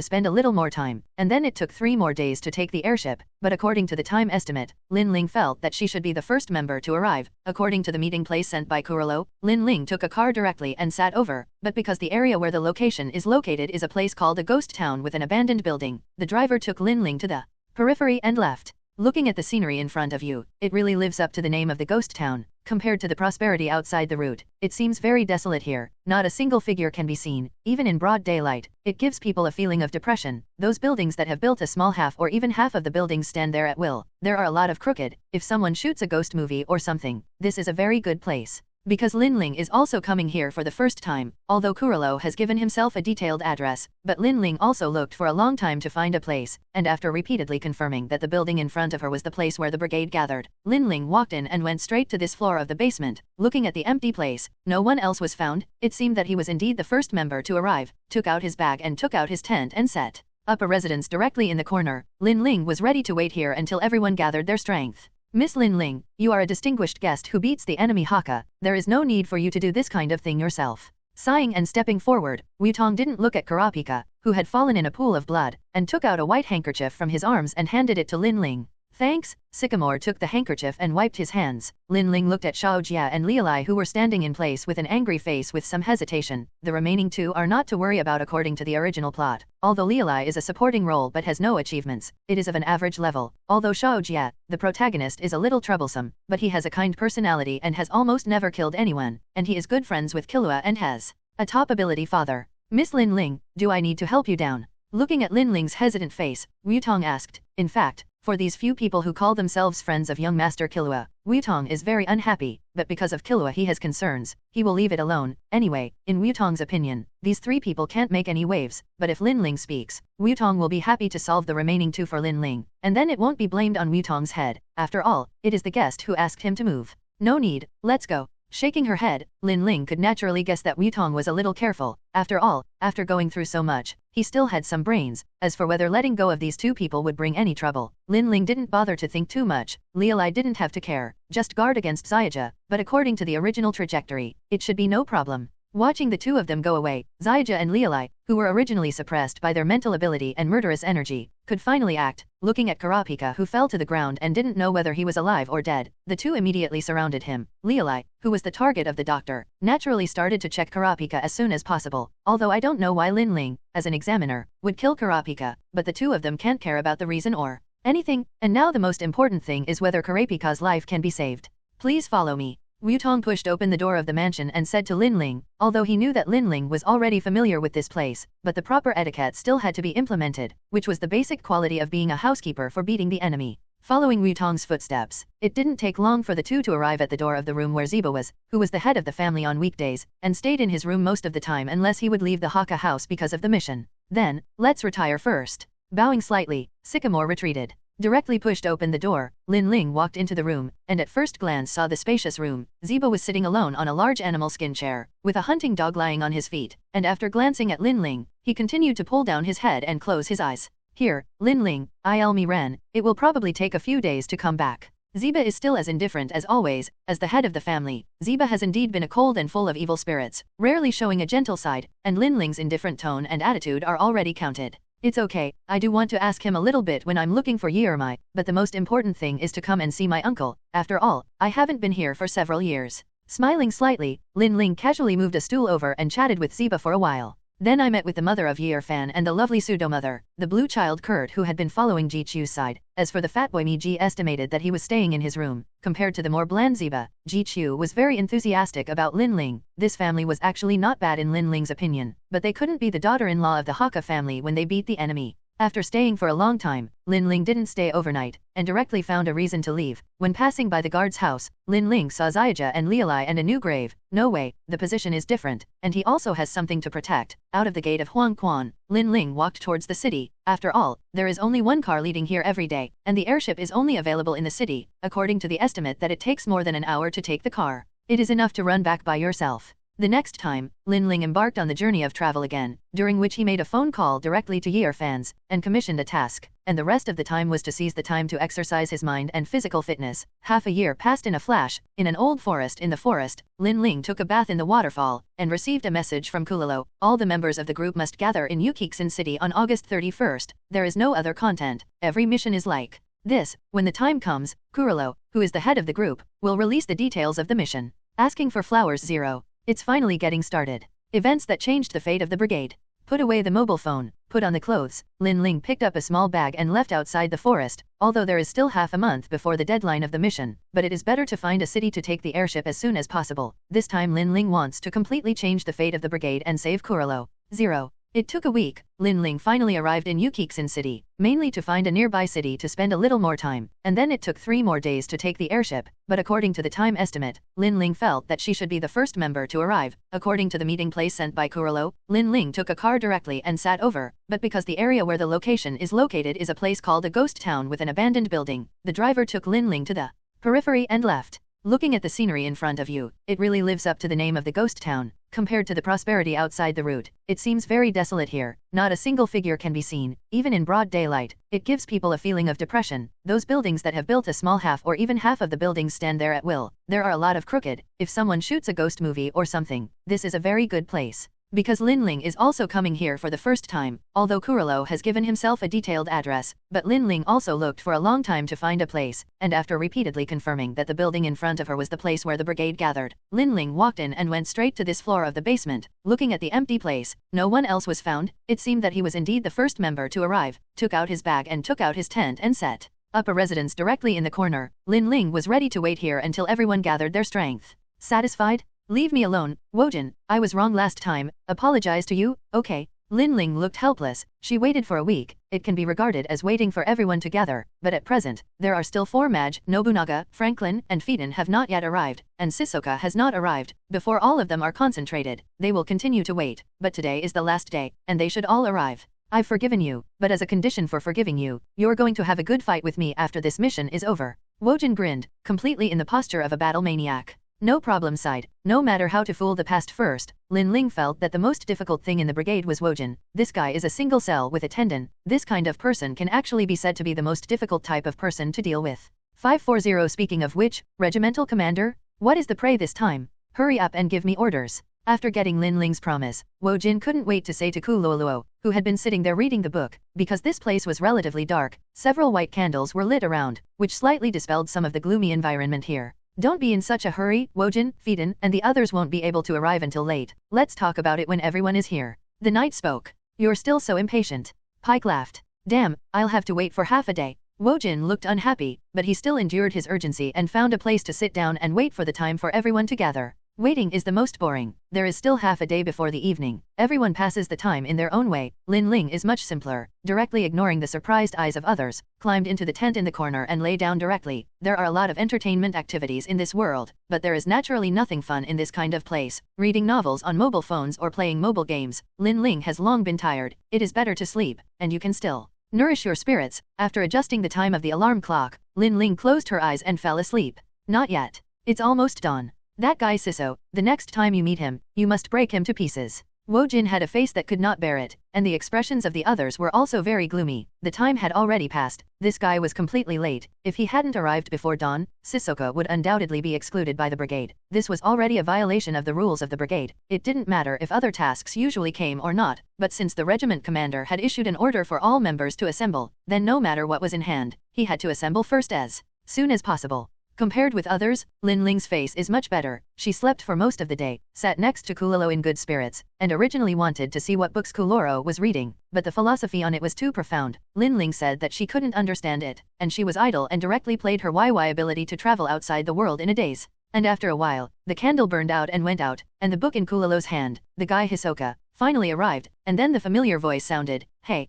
spend a little more time, and then it took 3 more days to take the airship, but according to the time estimate, Lin Ling felt that she should be the first member to arrive. According to the meeting place sent by Kuralo, Lin Ling took a car directly and sat over, but because the area where the location is located is a place called a ghost town with an abandoned building, the driver took Lin Ling to the periphery and left. Looking at the scenery in front of you, it really lives up to the name of the ghost town. Compared to the prosperity outside the route, it seems very desolate here. Not a single figure can be seen, even in broad daylight. It gives people a feeling of depression. Those buildings that have built a small half or even half of the buildings stand there at will. There are a lot of crooked. If someone shoots a ghost movie or something, this is a very good place. Because Lin Ling is also coming here for the first time, although Kuralo has given himself a detailed address, but Lin Ling also looked for a long time to find a place, and after repeatedly confirming that the building in front of her was the place where the brigade gathered, Lin Ling walked in and went straight to this floor of the basement. Looking at the empty place, no one else was found. It seemed that he was indeed the first member to arrive, took out his bag and took out his tent and set up a residence directly in the corner. Lin Ling was ready to wait here until everyone gathered their strength. Miss Lin Ling, you are a distinguished guest who beats the enemy Haka. There is no need for you to do this kind of thing yourself. Sighing and stepping forward, Wutong didn't look at Kurapika, who had fallen in a pool of blood, and took out a white handkerchief from his arms and handed it to Lin Ling. Thanks. Sycamore took the handkerchief and wiped his hands. Lin Ling looked at Xiaojia and Lialai, who were standing in place with an angry face with some hesitation. The remaining 2 are not to worry about according to the original plot. Although Lialai is a supporting role but has no achievements, it is of an average level. Although Xiaojia, the protagonist, is a little troublesome, but he has a kind personality and has almost never killed anyone, and he is good friends with Killua and has a top ability father. Miss Lin Ling, do I need to help you down? Looking at Lin Ling's hesitant face, Wutong asked. In fact, for these few people who call themselves friends of young Master Killua, Wutong is very unhappy, but because of Killua he has concerns. He will leave it alone. Anyway, in Wutong's opinion, these 3 people can't make any waves, but if Lin Ling speaks, Wutong will be happy to solve the remaining 2 for Lin Ling, and then it won't be blamed on Wutong's head. After all, it is the guest who asked him to move. No need, let's go. Shaking her head, Lin Ling could naturally guess that Wutong was a little careful. After all, after going through so much, he still had some brains. As for whether letting go of these 2 people would bring any trouble, Lin Ling didn't bother to think too much. Lialai didn't have to care, just guard against Xiaoja, but according to the original trajectory, it should be no problem. Watching the 2 of them go away, Xiaoja and Lialai, who were originally suppressed by their mental ability and murderous energy, could finally act. Looking at Kurapika, who fell to the ground and didn't know whether he was alive or dead, the 2 immediately surrounded him. Lialai, who was the target of the doctor, naturally started to check Kurapika as soon as possible, although I don't know why Lin Ling, as an examiner, would kill Kurapika, but the 2 of them can't care about the reason or anything, and now the most important thing is whether Kurapika's life can be saved. Please follow me. Wutong pushed open the door of the mansion and said to Lin Ling, although he knew that Lin Ling was already familiar with this place, but the proper etiquette still had to be implemented, which was the basic quality of being a housekeeper for beating the enemy. Following Wutong's footsteps, it didn't take long for the two to arrive at the door of the room where Ziba was, who was the head of the family on weekdays, and stayed in his room most of the time unless he would leave the Hakka house because of the mission. Then, let's retire first. Bowing slightly, Sycamore retreated. Directly pushed open the door, Lin Ling walked into the room, and at first glance saw the spacious room. Ziba was sitting alone on a large animal skin chair, with a hunting dog lying on his feet, and after glancing at Lin Ling, he continued to pull down his head and close his eyes. Here, Lin Ling, mi ren, it will probably take a few days to come back. Ziba is still as indifferent as always. As the head of the family, Ziba has indeed been a cold and full of evil spirits, rarely showing a gentle side, and Lin Ling's indifferent tone and attitude are already counted. It's okay, I do want to ask him a little bit when I'm looking for Yearmai, but the most important thing is to come and see my uncle. After all, I haven't been here for several years. Smiling slightly, Lin Ling casually moved a stool over and chatted with Ziba for a while. Then I met with the mother of Year-fan and the lovely pseudo-mother, the blue child Kurt, who had been following Ji Chu's side. As for the fat boy Ji estimated that he was staying in his room. Compared to the more bland Ziba, Ji Chu was very enthusiastic about Lin Ling. This family was actually not bad in Lin Ling's opinion, but they couldn't be the daughter-in-law of the Hakka family when they beat the enemy. After staying for a long time, Lin Ling didn't stay overnight, and directly found a reason to leave. When passing by the guard's house, Lin Ling saw Xiaja and Lialai and a new grave. No way, the position is different, and he also has something to protect. Out of the gate of Huangquan, Lin Ling walked towards the city. After all, there is only one car leading here every day, and the airship is only available in the city, according to the estimate that it takes more than an hour to take the car. It is enough to run back by yourself. The next time, Lin Ling embarked on the journey of travel again, during which he made a phone call directly to Year fans, and commissioned a task, and the rest of the time was to seize the time to exercise his mind and physical fitness. Half a year passed in a flash. In an old forest in the forest, Lin Ling took a bath in the waterfall, and received a message from Kulalo. All the members of the group must gather in Yukiksen City on August 31st. There is no other content. Every mission is like this. When the time comes, Kuralo, who is the head of the group, will release the details of the mission. Asking for flowers 0. It's finally getting started. Events that changed the fate of the brigade. Put away the mobile phone, put on the clothes. Lin Ling picked up a small bag and left outside the forest, although there is still half a month before the deadline of the mission, but it is better to find a city to take the airship as soon as possible. This time Lin Ling wants to completely change the fate of the brigade and save Kuralo. 0. It took a week. Lin Ling finally arrived in Yukiksen City, mainly to find a nearby city to spend a little more time, and then it took 3 more days to take the airship, but according to the time estimate, Lin Ling felt that she should be the first member to arrive. According to the meeting place sent by Kuralo, Lin Ling took a car directly and sat over, but because the area where the location is located is a place called a ghost town with an abandoned building, the driver took Lin Ling to the periphery and left. Looking at the scenery in front of you, it really lives up to the name of the ghost town. Compared to the prosperity outside the route, it seems very desolate here. Not a single figure can be seen, even in broad daylight. It gives people a feeling of depression. Those buildings that have built a small half or even half of the buildings stand there at will. There are a lot of crooked. If someone shoots a ghost movie or something, this is a very good place. Because Lin Ling is also coming here for the first time, although Kuralo has given himself a detailed address, but Lin Ling also looked for a long time to find a place, and after repeatedly confirming that the building in front of her was the place where the brigade gathered, Lin Ling walked in and went straight to this floor of the basement. Looking at the empty place, no one else was found. It seemed that he was indeed the first member to arrive, took out his bag and took out his tent and set up a residence directly in the corner. Lin Ling was ready to wait here until everyone gathered their strength. Satisfied? Leave me alone, Wojin, I was wrong last time, apologize to you, okay. Lin Ling looked helpless. She waited for a week. It can be regarded as waiting for everyone to gather, but at present, there are still 4 Maj, Nobunaga, Franklin, and Fiden have not yet arrived, and Sisoka has not arrived. Before all of them are concentrated, they will continue to wait, but today is the last day, and they should all arrive. I've forgiven you, but as a condition for forgiving you, you're going to have a good fight with me after this mission is over. Wojin grinned, completely in the posture of a battle maniac. No problem side. No matter how to fool the past first, Lin Ling felt that the most difficult thing in the brigade was Wojin. This guy is a single cell with a tendon. This kind of person can actually be said to be the most difficult type of person to deal with. 540 Speaking of which, regimental commander? What is the prey this time? Hurry up and give me orders. After getting Lin Ling's promise, Wojin couldn't wait to say to Kuloluo, who had been sitting there reading the book, because this place was relatively dark, several white candles were lit around, which slightly dispelled some of the gloomy environment here. Don't be in such a hurry, Wojin, Fiden, and the others won't be able to arrive until late. Let's talk about it when everyone is here. The knight spoke. You're still so impatient. Pike laughed. Damn, I'll have to wait for half a day. Wojin looked unhappy, but he still endured his urgency and found a place to sit down and wait for the time for everyone to gather. Waiting is the most boring. There is still half a day before the evening. Everyone passes the time in their own way. Lin Ling is much simpler. Directly ignoring the surprised eyes of others, climbed into the tent in the corner and lay down directly. There are a lot of entertainment activities in this world, but there is naturally nothing fun in this kind of place. Reading novels on mobile phones or playing mobile games. Lin Ling has long been tired. It is better to sleep, and you can still nourish your spirits. After adjusting the time of the alarm clock, Lin Ling closed her eyes and fell asleep. Not yet. It's almost dawn. That guy Siso, the next time you meet him, you must break him to pieces. Wojin had a face that could not bear it, and the expressions of the others were also very gloomy. The time had already passed. This guy was completely late. If he hadn't arrived before dawn, Sissoko would undoubtedly be excluded by the brigade. This was already a violation of the rules of the brigade. It didn't matter if other tasks usually came or not, but since the regiment commander had issued an order for all members to assemble, then no matter what was in hand, he had to assemble first as soon as possible. Compared with others, Lin Ling's face is much better. She slept for most of the day, sat next to Kuloro in good spirits, and originally wanted to see what books Kuloro was reading, but the philosophy on it was too profound. Lin Ling said that she couldn't understand it, and she was idle and directly played her YY ability to travel outside the world in a daze. And after a while, the candle burned out and went out, and the book in Kuloro's hand, the guy Hisoka, finally arrived, and then the familiar voice sounded, "Hey,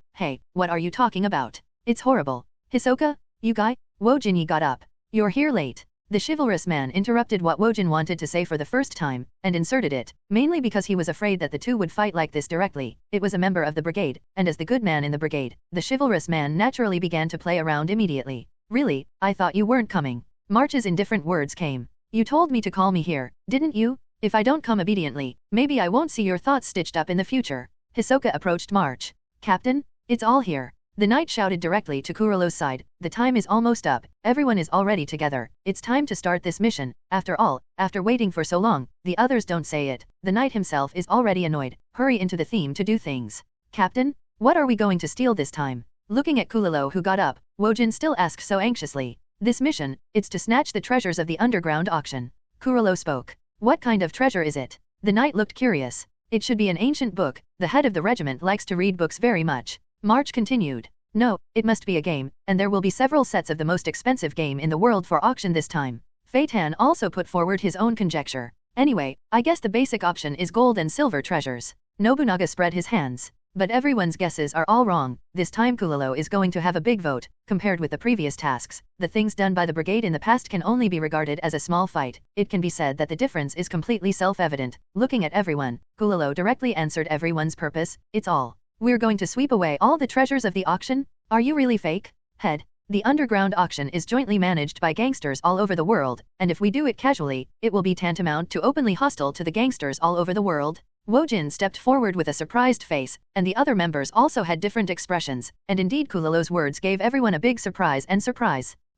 what are you talking about? It's horrible. Hisoka, you guy?" Wojin got up. "You're here late." The chivalrous man interrupted what Wojin wanted to say for the first time, and inserted it, mainly because he was afraid that the two would fight like this directly. It was a member of the brigade, and as the good man in the brigade, the chivalrous man naturally began to play around immediately. "Really? I thought you weren't coming." March's indifferent words came. "You told me to call me here, didn't you? If I don't come obediently, maybe I won't see your thoughts stitched up in the future." Hisoka approached March. "Captain, it's all here." The knight shouted directly to Kurolo's side. "The time is almost up. Everyone is already together. It's time to start this mission. After all, after waiting for so long, the others don't say it." The knight himself is already annoyed. "Hurry into the theme to do things." "Captain, what are we going to steal this time?" Looking at Kulolo who got up, Wojin still asked so anxiously. "This mission, it's to snatch the treasures of the underground auction." Kurolo spoke. "What kind of treasure is it?" The knight looked curious. "It should be an ancient book. The head of the regiment likes to read books very much." March continued. "No, it must be a game, and there will be several sets of the most expensive game in the world for auction this time." Fei Tan also put forward his own conjecture. "Anyway, I guess the basic option is gold and silver treasures." Nobunaga spread his hands. "But everyone's guesses are all wrong. This time Kulolo is going to have a big vote. Compared with the previous tasks, the things done by the brigade in the past can only be regarded as a small fight. It can be said that the difference is completely self-evident." Looking at everyone, Kulolo directly answered everyone's purpose. "It's all. We're going to sweep away all the treasures of the auction? Are you really fake? Head. The underground auction is jointly managed by gangsters all over the world, and if we do it casually, it will be tantamount to openly hostile to the gangsters all over the world." Wojin stepped forward with a surprised face, and the other members also had different expressions, and indeed Kulolo's words gave everyone a big surprise.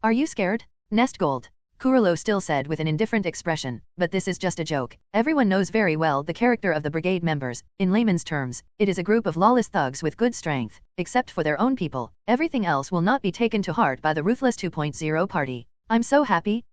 "Are you scared? Nest Gold." Kurolo still said with an indifferent expression, "But this is just a joke. Everyone knows very well the character of the brigade members. In layman's terms, it is a group of lawless thugs with good strength. Except for their own people, everything else will not be taken to heart by the ruthless 2.0 party. I'm so happy.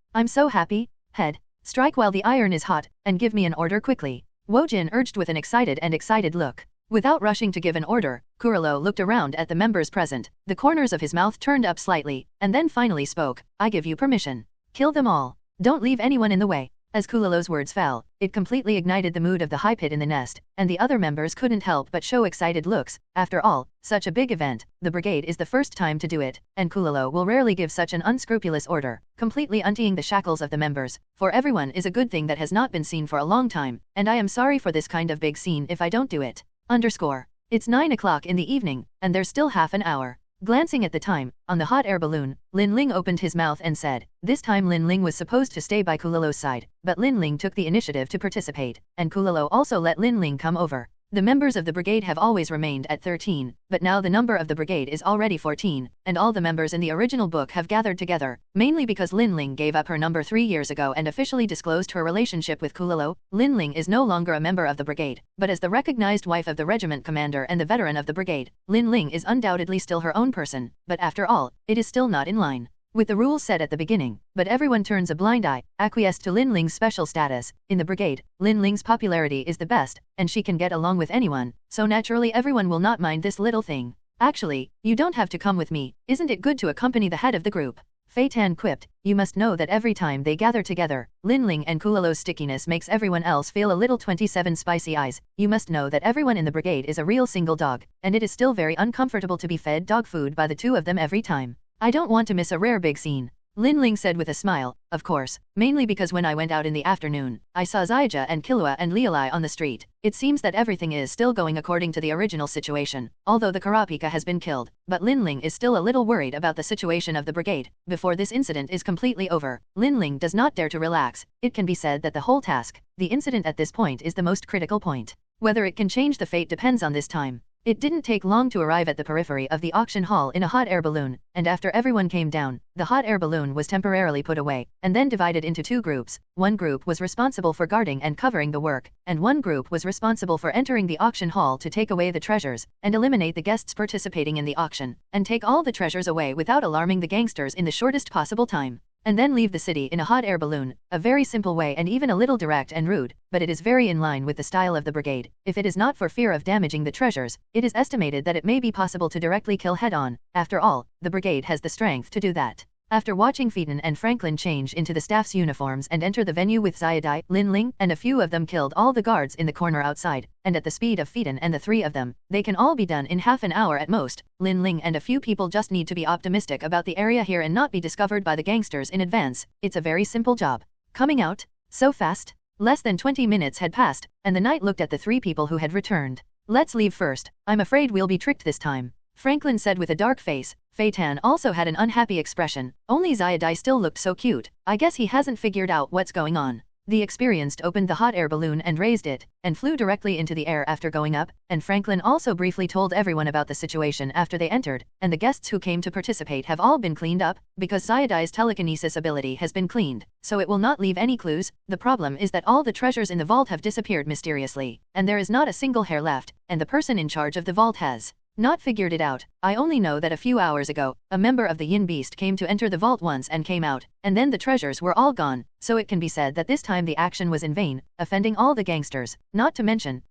Head. Strike while the iron is hot, and give me an order quickly." Wojin urged with an excited look. Without rushing to give an order, Kurolo looked around at the members present. The corners of his mouth turned up slightly, and then finally spoke. "I give you permission. Kill them all. Don't leave anyone in the way." As Kulolo's words fell, it completely ignited the mood of the high pit in the nest, and the other members couldn't help but show excited looks. After all, such a big event, the brigade is the first time to do it, and Kulolo will rarely give such an unscrupulous order, completely untying the shackles of the members. "For everyone is a good thing that has not been seen for a long time, and I am sorry for this kind of big scene if I don't do it. It's 9 o'clock in the evening, and there's still half an hour." Glancing at the time, on the hot air balloon, Lin Ling opened his mouth and said. This time Lin Ling was supposed to stay by Kulolo's side, but Lin Ling took the initiative to participate, and Kulolo also let Lin Ling come over. The members of the brigade have always remained at 13, but now the number of the brigade is already 14, and all the members in the original book have gathered together, mainly because Lin Ling gave up her number 3 years ago and officially disclosed her relationship with Kulolo. Lin Ling is no longer a member of the brigade, but as the recognized wife of the regiment commander and the veteran of the brigade, Lin Ling is undoubtedly still her own person, but after all, it is still not in line with the rules set at the beginning, but everyone turns a blind eye, acquiesced to Lin Ling's special status. In the brigade, Lin Ling's popularity is the best, and she can get along with anyone, so naturally everyone will not mind this little thing. Actually, you don't have to come with me, isn't it good to accompany the head of the group? Fei Tan quipped, you must know that every time they gather together, Lin Ling and Kulalo's stickiness makes everyone else feel a little 27 spicy eyes. You must know that everyone in the brigade is a real single dog, and it is still very uncomfortable to be fed dog food by the two of them every time. I don't want to miss a rare big scene. Lin Ling said with a smile, of course, mainly because when I went out in the afternoon, I saw Zyja and Killua and Leolai on the street. It seems that everything is still going according to the original situation, although the Kurapika has been killed, but Lin Ling is still a little worried about the situation of the brigade. Before this incident is completely over, Lin Ling does not dare to relax. It can be said that the whole task, the incident at this point is the most critical point. Whether it can change the fate depends on this time. It didn't take long to arrive at the periphery of the auction hall in a hot air balloon, and after everyone came down, the hot air balloon was temporarily put away, and then divided into two groups. One group was responsible for guarding and covering the work, and one group was responsible for entering the auction hall to take away the treasures, and eliminate the guests participating in the auction, and take all the treasures away without alarming the gangsters in the shortest possible time. And then leave the city in a hot air balloon, a very simple way and even a little direct and rude, but it is very in line with the style of the brigade. If it is not for fear of damaging the treasures, it is estimated that it may be possible to directly kill head-on. After all, the brigade has the strength to do that. After watching Phaeton and Franklin change into the staff's uniforms and enter the venue with Zyadai, Lin Ling, and a few of them killed all the guards in the corner outside, and at the speed of Phaeton and the three of them, they can all be done in half an hour at most. Lin Ling and a few people just need to be optimistic about the area here and not be discovered by the gangsters in advance. It's a very simple job. Coming out? So fast? Less than 20 minutes had passed, and the knight looked at the three people who had returned. Let's leave first. I'm afraid we'll be tricked this time, Franklin said with a dark face. Fei Tan also had an unhappy expression. Only Zyadai still looked so cute. I guess he hasn't figured out what's going on. The experienced opened the hot air balloon and raised it, and flew directly into the air after going up, and Franklin also briefly told everyone about the situation after they entered, and the guests who came to participate have all been cleaned up, because Zyadai's telekinesis ability has been cleaned, so it will not leave any clues. The problem is that all the treasures in the vault have disappeared mysteriously, and there is not a single hair left, and the person in charge of the vault has not figured it out. I only know that a few hours ago, a member of the Yin Beast came to enter the vault once and came out, and then the treasures were all gone, so it can be said that this time the action was in vain, offending all the gangsters, not to mention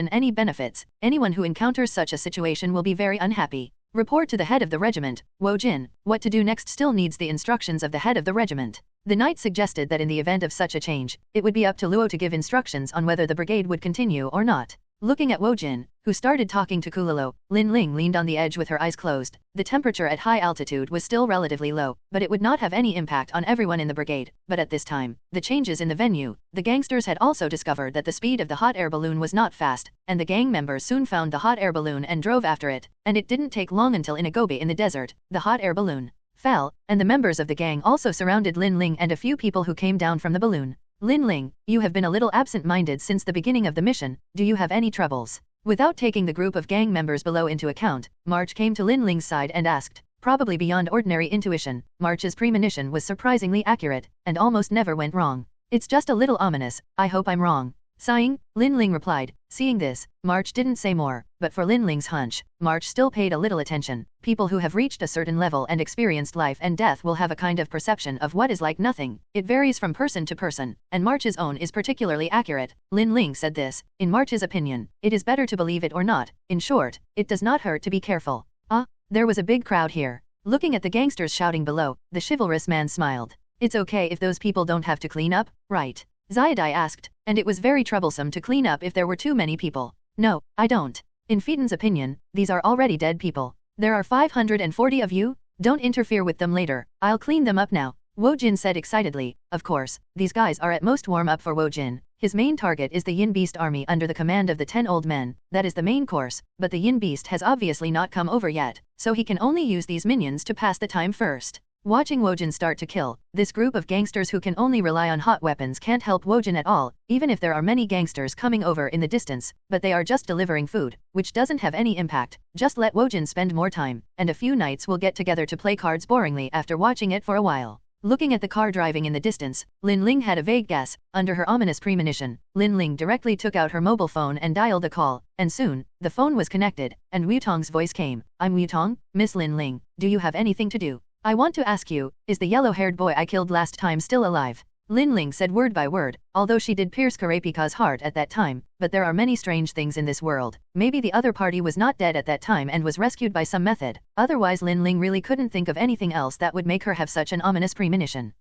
any benefits. Anyone who encounters such a situation will be very unhappy. Report to the head of the regiment, Wo Jin. What to do next still needs the instructions of the head of the regiment. The knight suggested that in the event of such a change, it would be up to Luo to give instructions on whether the brigade would continue or not. Looking at Wo Jin, who started talking to Kulalo, Lin Ling leaned on the edge with her eyes closed. The temperature at high altitude was still relatively low, but it would not have any impact on everyone in the brigade. But at this time, the changes in the venue, the gangsters had also discovered that the speed of the hot air balloon was not fast, and the gang members soon found the hot air balloon and drove after it, and it didn't take long until in a Gobi in the desert, the hot air balloon fell, and the members of the gang also surrounded Lin Ling and a few people who came down from the balloon. Lin Ling, you have been a little absent-minded since the beginning of the mission. Do you have any troubles? Without taking the group of gang members below into account, March came to Lin Ling's side and asked, probably beyond ordinary intuition. March's premonition was surprisingly accurate, and almost never went wrong. It's just a little ominous. I hope I'm wrong. Sighing, Lin Ling replied. Seeing this, March didn't say more, but for Lin Ling's hunch, March still paid a little attention. People who have reached a certain level and experienced life and death will have a kind of perception of what is like nothing. It varies from person to person, and March's own is particularly accurate. Lin Ling said this. In March's opinion, it is better to believe it or not. In short, it does not hurt to be careful. There was a big crowd here. Looking at the gangsters shouting below, the chivalrous man smiled. It's okay if those people don't have to clean up, right? Zyadai asked, and it was very troublesome to clean up if there were too many people. No, I don't. In Phaeton's opinion, these are already dead people. There are 540 of you? Don't interfere with them later. I'll clean them up now, Wo Jin said excitedly. Of course, these guys are at most warm up for Wo Jin. His main target is the Yin Beast army under the command of the 10 old men. That is the main course, but the Yin Beast has obviously not come over yet, so he can only use these minions to pass the time first. Watching Wo Jin start to kill, this group of gangsters who can only rely on hot weapons can't help Wo Jin at all, even if there are many gangsters coming over in the distance, but they are just delivering food, which doesn't have any impact. Just let Wo Jin spend more time, and a few knights will get together to play cards boringly after watching it for a while. Looking at the car driving in the distance, Lin Ling had a vague guess. Under her ominous premonition, Lin Ling directly took out her mobile phone and dialed a call, and soon, the phone was connected, and Wutong's voice came. I'm Wutong, Miss Lin Ling, do you have anything to do? I want to ask you, is the yellow-haired boy I killed last time still alive? Lin Ling said word by word, although she did pierce Kurapika's heart at that time, but there are many strange things in this world. Maybe the other party was not dead at that time and was rescued by some method. Otherwise Lin Ling really couldn't think of anything else that would make her have such an ominous premonition.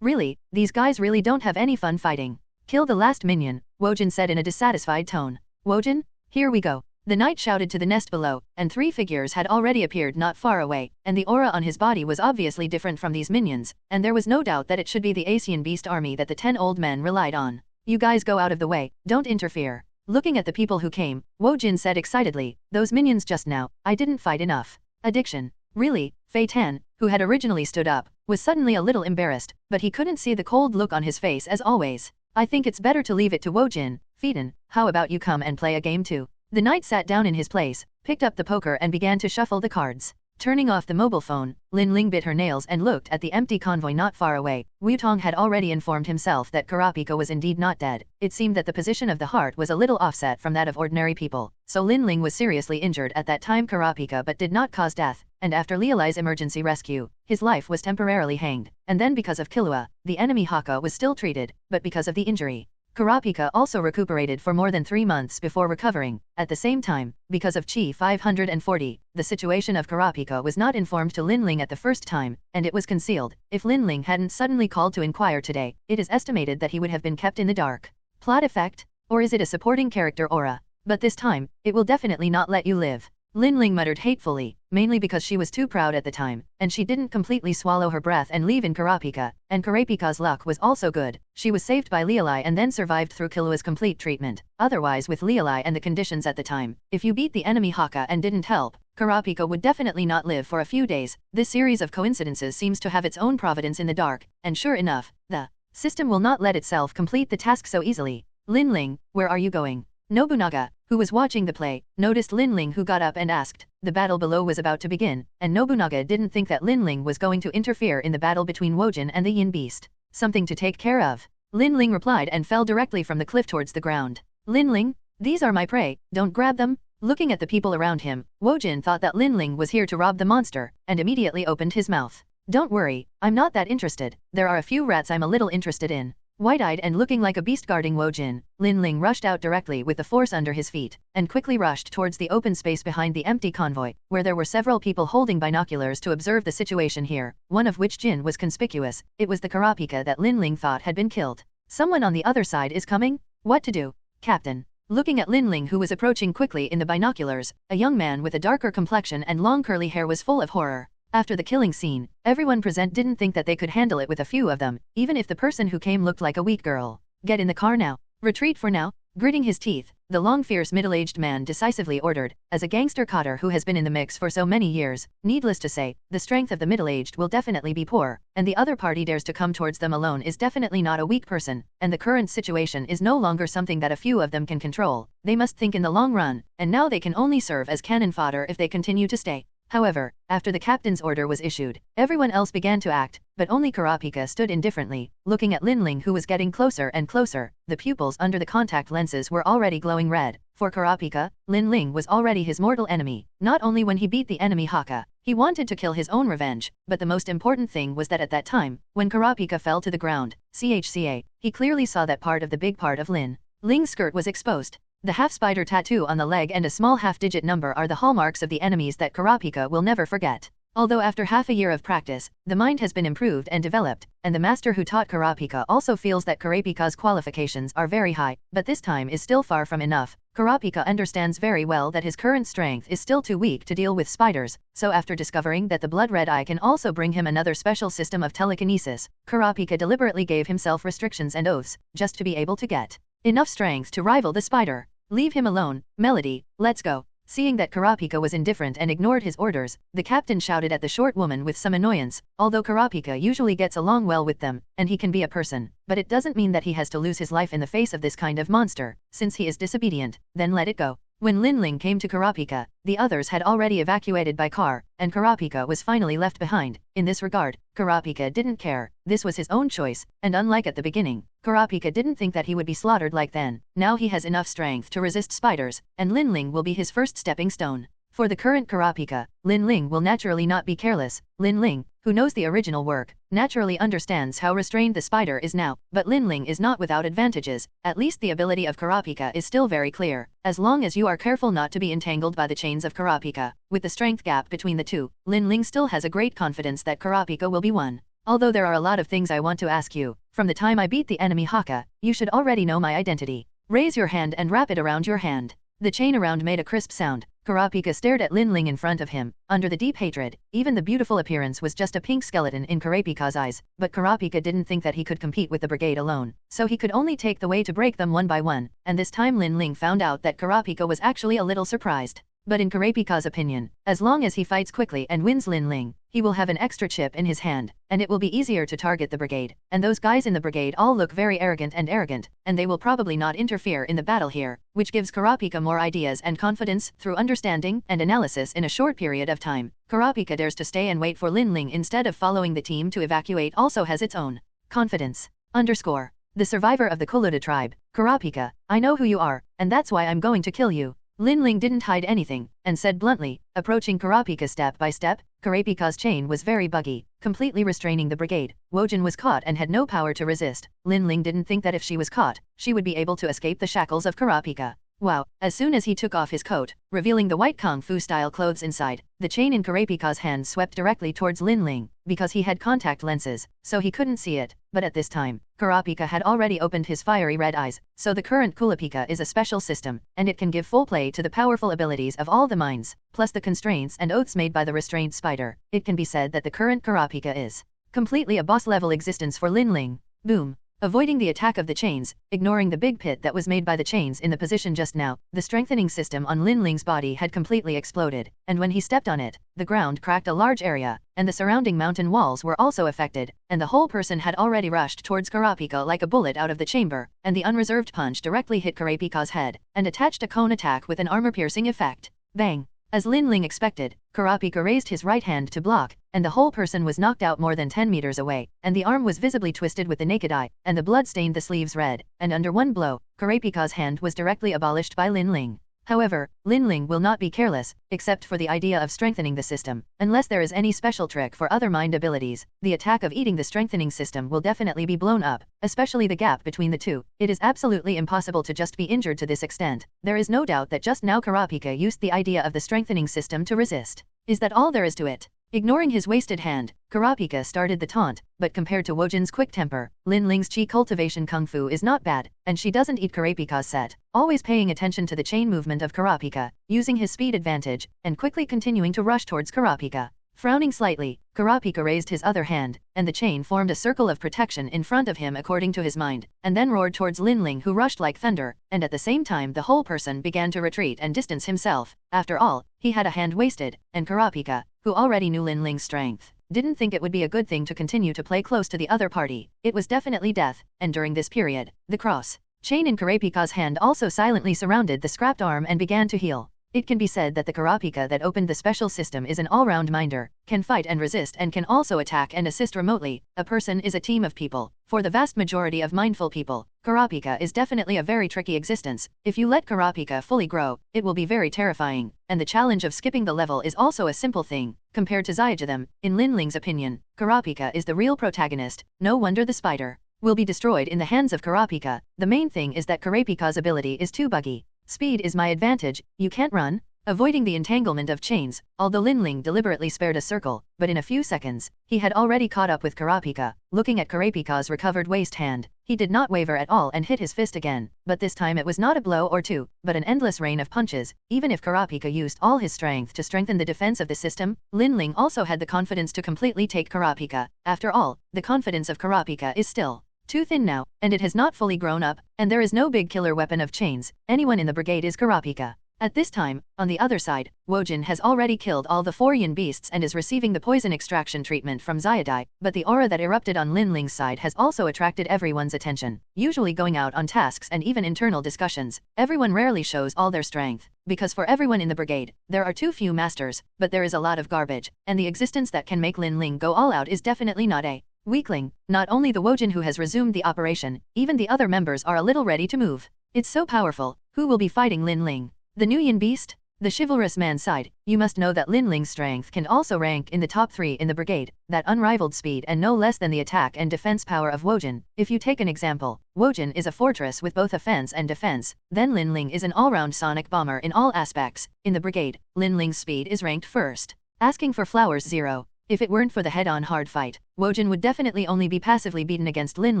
Really, these guys really don't have any fun fighting. Kill the last minion, Wojin said in a dissatisfied tone. Wojin, here we go. The knight shouted to the nest below, and 3 figures had already appeared not far away, and the aura on his body was obviously different from these minions, and there was no doubt that it should be the Asian beast army that the 10 old men relied on. You guys go out of the way, don't interfere. Looking at the people who came, Wojin said excitedly, those minions just now, I didn't fight enough. Addiction. Really? Fei Tan, who had originally stood up, was suddenly a little embarrassed, but he couldn't see the cold look on his face as always. I think it's better to leave it to Wojin. Feiden, how about you come and play a game too? The knight sat down in his place, picked up the poker and began to shuffle the cards. Turning off the mobile phone, Lin Ling bit her nails and looked at the empty convoy not far away. Wutong had already informed himself that Kurapika was indeed not dead. It seemed that the position of the heart was a little offset from that of ordinary people, so Lin Ling was seriously injured at that time Kurapika but did not cause death, and after Leolai's emergency rescue, his life was temporarily hanged, and then because of Killua, the enemy Haka was still treated, but because of the injury, Kurapika also recuperated for more than 3 months before recovering. At the same time, because of Chi 540, the situation of Kurapika was not informed to Lin Ling at the first time, and it was concealed. If Lin Ling hadn't suddenly called to inquire today, it is estimated that he would have been kept in the dark. Plot effect? Or is it a supporting character aura? But this time, it will definitely not let you live. Lin Ling muttered hatefully, mainly because she was too proud at the time, and she didn't completely swallow her breath and leave in Kurapika, and Kurapika's luck was also good. She was saved by Leolai and then survived through Killua's complete treatment. Otherwise with Leolai and the conditions at the time, if you beat the enemy Haka and didn't help, Kurapika would definitely not live for a few days. This series of coincidences seems to have its own providence in the dark, and sure enough, the system will not let itself complete the task so easily. Lin Ling, where are you going? Nobunaga, who was watching the play, noticed Lin Ling who got up and asked. The battle below was about to begin, and Nobunaga didn't think that Lin Ling was going to interfere in the battle between Wojin and the Yin Beast. Something to take care of. Lin Ling replied and fell directly from the cliff towards the ground. Lin Ling, these are my prey, don't grab them. Looking at the people around him, Wojin thought that Lin Ling was here to rob the monster, and immediately opened his mouth. Don't worry, I'm not that interested. There are a few rats I'm a little interested in. Wide-eyed and looking like a beast guarding Wojin, Lin Ling rushed out directly with the force under his feet, and quickly rushed towards the open space behind the empty convoy, where there were several people holding binoculars to observe the situation here, one of which Jin was conspicuous. It was the Kurapika that Lin Ling thought had been killed. Someone on the other side is coming? What to do? Captain. Looking at Lin Ling who was approaching quickly in the binoculars, a young man with a darker complexion and long curly hair was full of horror. After the killing scene, everyone present didn't think that they could handle it with a few of them, even if the person who came looked like a weak girl. Get in the car now. Retreat for now. Gritting his teeth, the long fierce middle-aged man decisively ordered. As a gangster cotter who has been in the mix for so many years, needless to say, the strength of the middle-aged will definitely be poor, and the other party dares to come towards them alone is definitely not a weak person, and the current situation is no longer something that a few of them can control. They must think in the long run, and now they can only serve as cannon fodder if they continue to stay. However, after the captain's order was issued, everyone else began to act, but only Kurapika stood indifferently, looking at Lin Ling who was getting closer and closer. The pupils under the contact lenses were already glowing red. For Kurapika, Lin Ling was already his mortal enemy. Not only when he beat the enemy Haka, he wanted to kill his own revenge, but the most important thing was that at that time, when Kurapika fell to the ground, he clearly saw that part of the big part of Lin Ling's skirt was exposed. The half-spider tattoo on the leg and a small half-digit number are the hallmarks of the enemies that Kurapika will never forget. Although after half a year of practice, the mind has been improved and developed, and the master who taught Kurapika also feels that Kurapika's qualifications are very high, but this time is still far from enough. Kurapika understands very well that his current strength is still too weak to deal with spiders, so after discovering that the blood red eye can also bring him another special system of telekinesis, Kurapika deliberately gave himself restrictions and oaths, just to be able to get enough strength to rival the spider. Leave him alone, Melody, let's go. Seeing that Kurapika was indifferent and ignored his orders, the captain shouted at the short woman with some annoyance. Although Kurapika usually gets along well with them, and he can be a person, but it doesn't mean that he has to lose his life in the face of this kind of monster. Since he is disobedient, then let it go. When Lin Ling came to Kurapika, the others had already evacuated by car, and Kurapika was finally left behind. In this regard, Kurapika didn't care. This was his own choice, and unlike at the beginning, Kurapika didn't think that he would be slaughtered like then. Now he has enough strength to resist spiders, and Lin Ling will be his first stepping stone. For the current Kurapika, Lin Ling will naturally not be careless. Lin Ling, who knows the original work, naturally understands how restrained the spider is now, but Lin Ling is not without advantages. At least the ability of Kurapika is still very clear, as long as you are careful not to be entangled by the chains of Kurapika. With the strength gap between the two, Lin Ling still has a great confidence that Kurapika will be won. Although there are a lot of things I want to ask you, from the time I beat the enemy Haka, you should already know my identity. Raise your hand and wrap it around your hand. The chain around made a crisp sound. Kurapika stared at Lin Ling in front of him, under the deep hatred. Even the beautiful appearance was just a pink skeleton in Kurapika's eyes, but Kurapika didn't think that he could compete with the brigade alone, so he could only take the way to break them one by one, and this time Lin Ling found out that Kurapika was actually a little surprised. But in Kurapika's opinion, as long as he fights quickly and wins Lin Ling, he will have an extra chip in his hand, and it will be easier to target the brigade. And those guys in the brigade all look very arrogant, and they will probably not interfere in the battle here, which gives Kurapika more ideas and confidence through understanding and analysis in a short period of time. Kurapika dares to stay and wait for Lin Ling instead of following the team to evacuate also has its own confidence. The survivor of the Kuluda tribe, Kurapika, I know who you are, and that's why I'm going to kill you. Lin Ling didn't hide anything, and said bluntly, approaching Kurapika step by step. Kurapika's chain was very buggy, completely restraining the brigade. Wojin was caught and had no power to resist. Lin Ling didn't think that if she was caught, she would be able to escape the shackles of Kurapika. Wow, as soon as he took off his coat, revealing the white kung fu style clothes inside, the chain in Kurapika's hand swept directly towards Lin Ling, because he had contact lenses, so he couldn't see it. But at this time, Kurapika had already opened his fiery red eyes, so the current Kurapika is a special system, and it can give full play to the powerful abilities of all the minds, plus the constraints and oaths made by the restrained spider. It can be said that the current Kurapika is completely a boss-level existence for Lin Ling. Boom. Avoiding the attack of the chains, ignoring the big pit that was made by the chains in the position just now, the strengthening system on Lin Ling's body had completely exploded, and when he stepped on it, the ground cracked a large area, and the surrounding mountain walls were also affected, and the whole person had already rushed towards Kurapika like a bullet out of the chamber, and the unreserved punch directly hit Kurapika's head, and attached a cone attack with an armor-piercing effect. Bang! As Lin Ling expected, Kurapika raised his right hand to block, and the whole person was knocked out more than 10 meters away, and the arm was visibly twisted with the naked eye, and the blood stained the sleeves red, and under one blow, Kurapika's hand was directly abolished by Lin Ling. However, Lin Ling will not be careless, except for the idea of strengthening the system. Unless there is any special trick for other mind abilities, the attack of eating the strengthening system will definitely be blown up, especially the gap between the two. It is absolutely impossible to just be injured to this extent. There is no doubt that just now Kurapika used the idea of the strengthening system to resist. Is that all there is to it? Ignoring his wasted hand, Kurapika started the taunt, but compared to Wojin's quick temper, Lin Ling's chi cultivation kung fu is not bad, and she doesn't eat Kurapika's set, always paying attention to the chain movement of Kurapika, using his speed advantage, and quickly continuing to rush towards Kurapika. Frowning slightly, Kurapika raised his other hand, and the chain formed a circle of protection in front of him according to his mind, and then roared towards Lin Ling, who rushed like thunder, and at the same time the whole person began to retreat and distance himself. After all, he had a hand wasted, and Kurapika, who already knew Lin Ling's strength, didn't think it would be a good thing to continue to play close to the other party. It was definitely death, and during this period, the cross chain in Kurapika's hand also silently surrounded the scrapped arm and began to heal. It can be said that the Kurapika that opened the special system is an all-round minder, can fight and resist and can also attack and assist remotely. A person is a team of people. For the vast majority of mindful people, Kurapika is definitely a very tricky existence. If you let Kurapika fully grow, it will be very terrifying, and the challenge of skipping the level is also a simple thing, compared to Zyugadam. In Lin Ling's opinion, Kurapika is the real protagonist. No wonder the spider will be destroyed in the hands of Kurapika. The main thing is that Kurapika's ability is too buggy. Speed is my advantage, you can't run? Avoiding the entanglement of chains, although Lin Ling deliberately spared a circle, but in a few seconds, he had already caught up with Kurapika. Looking at Kurapika's recovered waist hand, he did not waver at all and hit his fist again, but this time it was not a blow or two, but an endless rain of punches. Even if Kurapika used all his strength to strengthen the defense of the system, Lin Ling also had the confidence to completely take Kurapika. After all, the confidence of Kurapika is still too thin now, and it has not fully grown up, and there is no big killer weapon of chains. Anyone in the brigade is Kurapika. At this time, on the other side, Wojin has already killed all the 4 yin beasts and is receiving the poison extraction treatment from Zyugadam, but the aura that erupted on Lin Ling's side has also attracted everyone's attention. Usually going out on tasks and even internal discussions, everyone rarely shows all their strength, because for everyone in the brigade, there are too few masters, but there is a lot of garbage, and the existence that can make Lin Ling go all out is definitely not a weakling. Not only the Wojin who has resumed the operation, even the other members are a little ready to move. It's so powerful. Who will be fighting Lin Ling? The new yin beast? The chivalrous man sighed. You must know that Lin Ling's strength can also rank in the top 3 in the brigade, that unrivaled speed and no less than the attack and defense power of Wojin. If you take an example, Wojin is a fortress with both offense and defense, then Lin Ling is an all-round sonic bomber in all aspects. In the brigade, Lin Ling's speed is ranked first. Asking for flowers 0. If it weren't for the head-on hard fight, Wojin would definitely only be passively beaten against Lin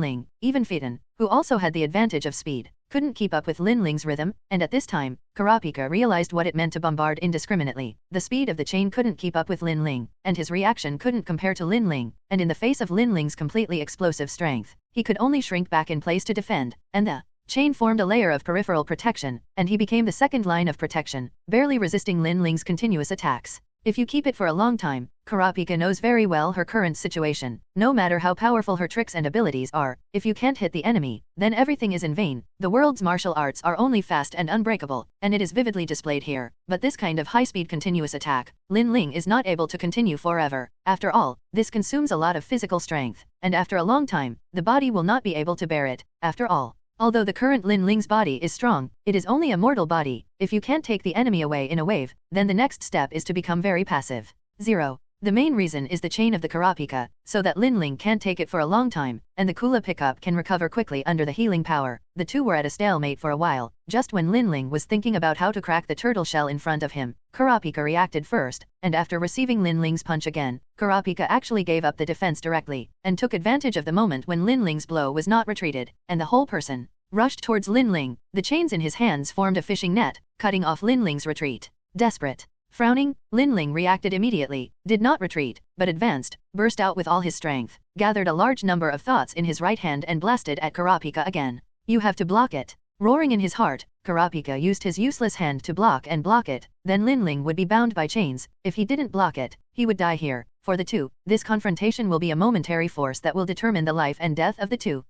Ling. Even Phaeton, who also had the advantage of speed, couldn't keep up with Lin Ling's rhythm, and at this time, Kurapika realized what it meant to bombard indiscriminately. The speed of the chain couldn't keep up with Lin Ling, and his reaction couldn't compare to Lin Ling, and in the face of Lin Ling's completely explosive strength, he could only shrink back in place to defend, and the chain formed a layer of peripheral protection, and he became the second line of protection, barely resisting Lin Ling's continuous attacks. If you keep it for a long time, Kurapika knows very well her current situation. No matter how powerful her tricks and abilities are, if you can't hit the enemy, then everything is in vain. The world's martial arts are only fast and unbreakable, and it is vividly displayed here. But this kind of high-speed continuous attack, Lin Ling is not able to continue forever. After all, this consumes a lot of physical strength, and after a long time, the body will not be able to bear it. After all, although the current Lin Ling's body is strong, it is only a mortal body. If you can't take the enemy away in a wave, then the next step is to become very passive. 0. The main reason is the chain of the Kurapika, so that Lin Ling can't take it for a long time, and the Kula pickup can recover quickly under the healing power. The two were at a stalemate for a while. Just when Lin Ling was thinking about how to crack the turtle shell in front of him, Kurapika reacted first, and after receiving Lin Ling's punch again, Kurapika actually gave up the defense directly, and took advantage of the moment when Lin Ling's blow was not retreated, and the whole person rushed towards Lin Ling. The chains in his hands formed a fishing net, cutting off Lin Ling's retreat. Desperate. Frowning, Lin Ling reacted immediately, did not retreat, but advanced, burst out with all his strength, gathered a large number of thoughts in his right hand and blasted at Kurapika again. You have to block it. Roaring in his heart, Kurapika used his useless hand to block it, then Lin Ling would be bound by chains. If he didn't block it, he would die here. For the two, this confrontation will be a momentary force that will determine the life and death of the two.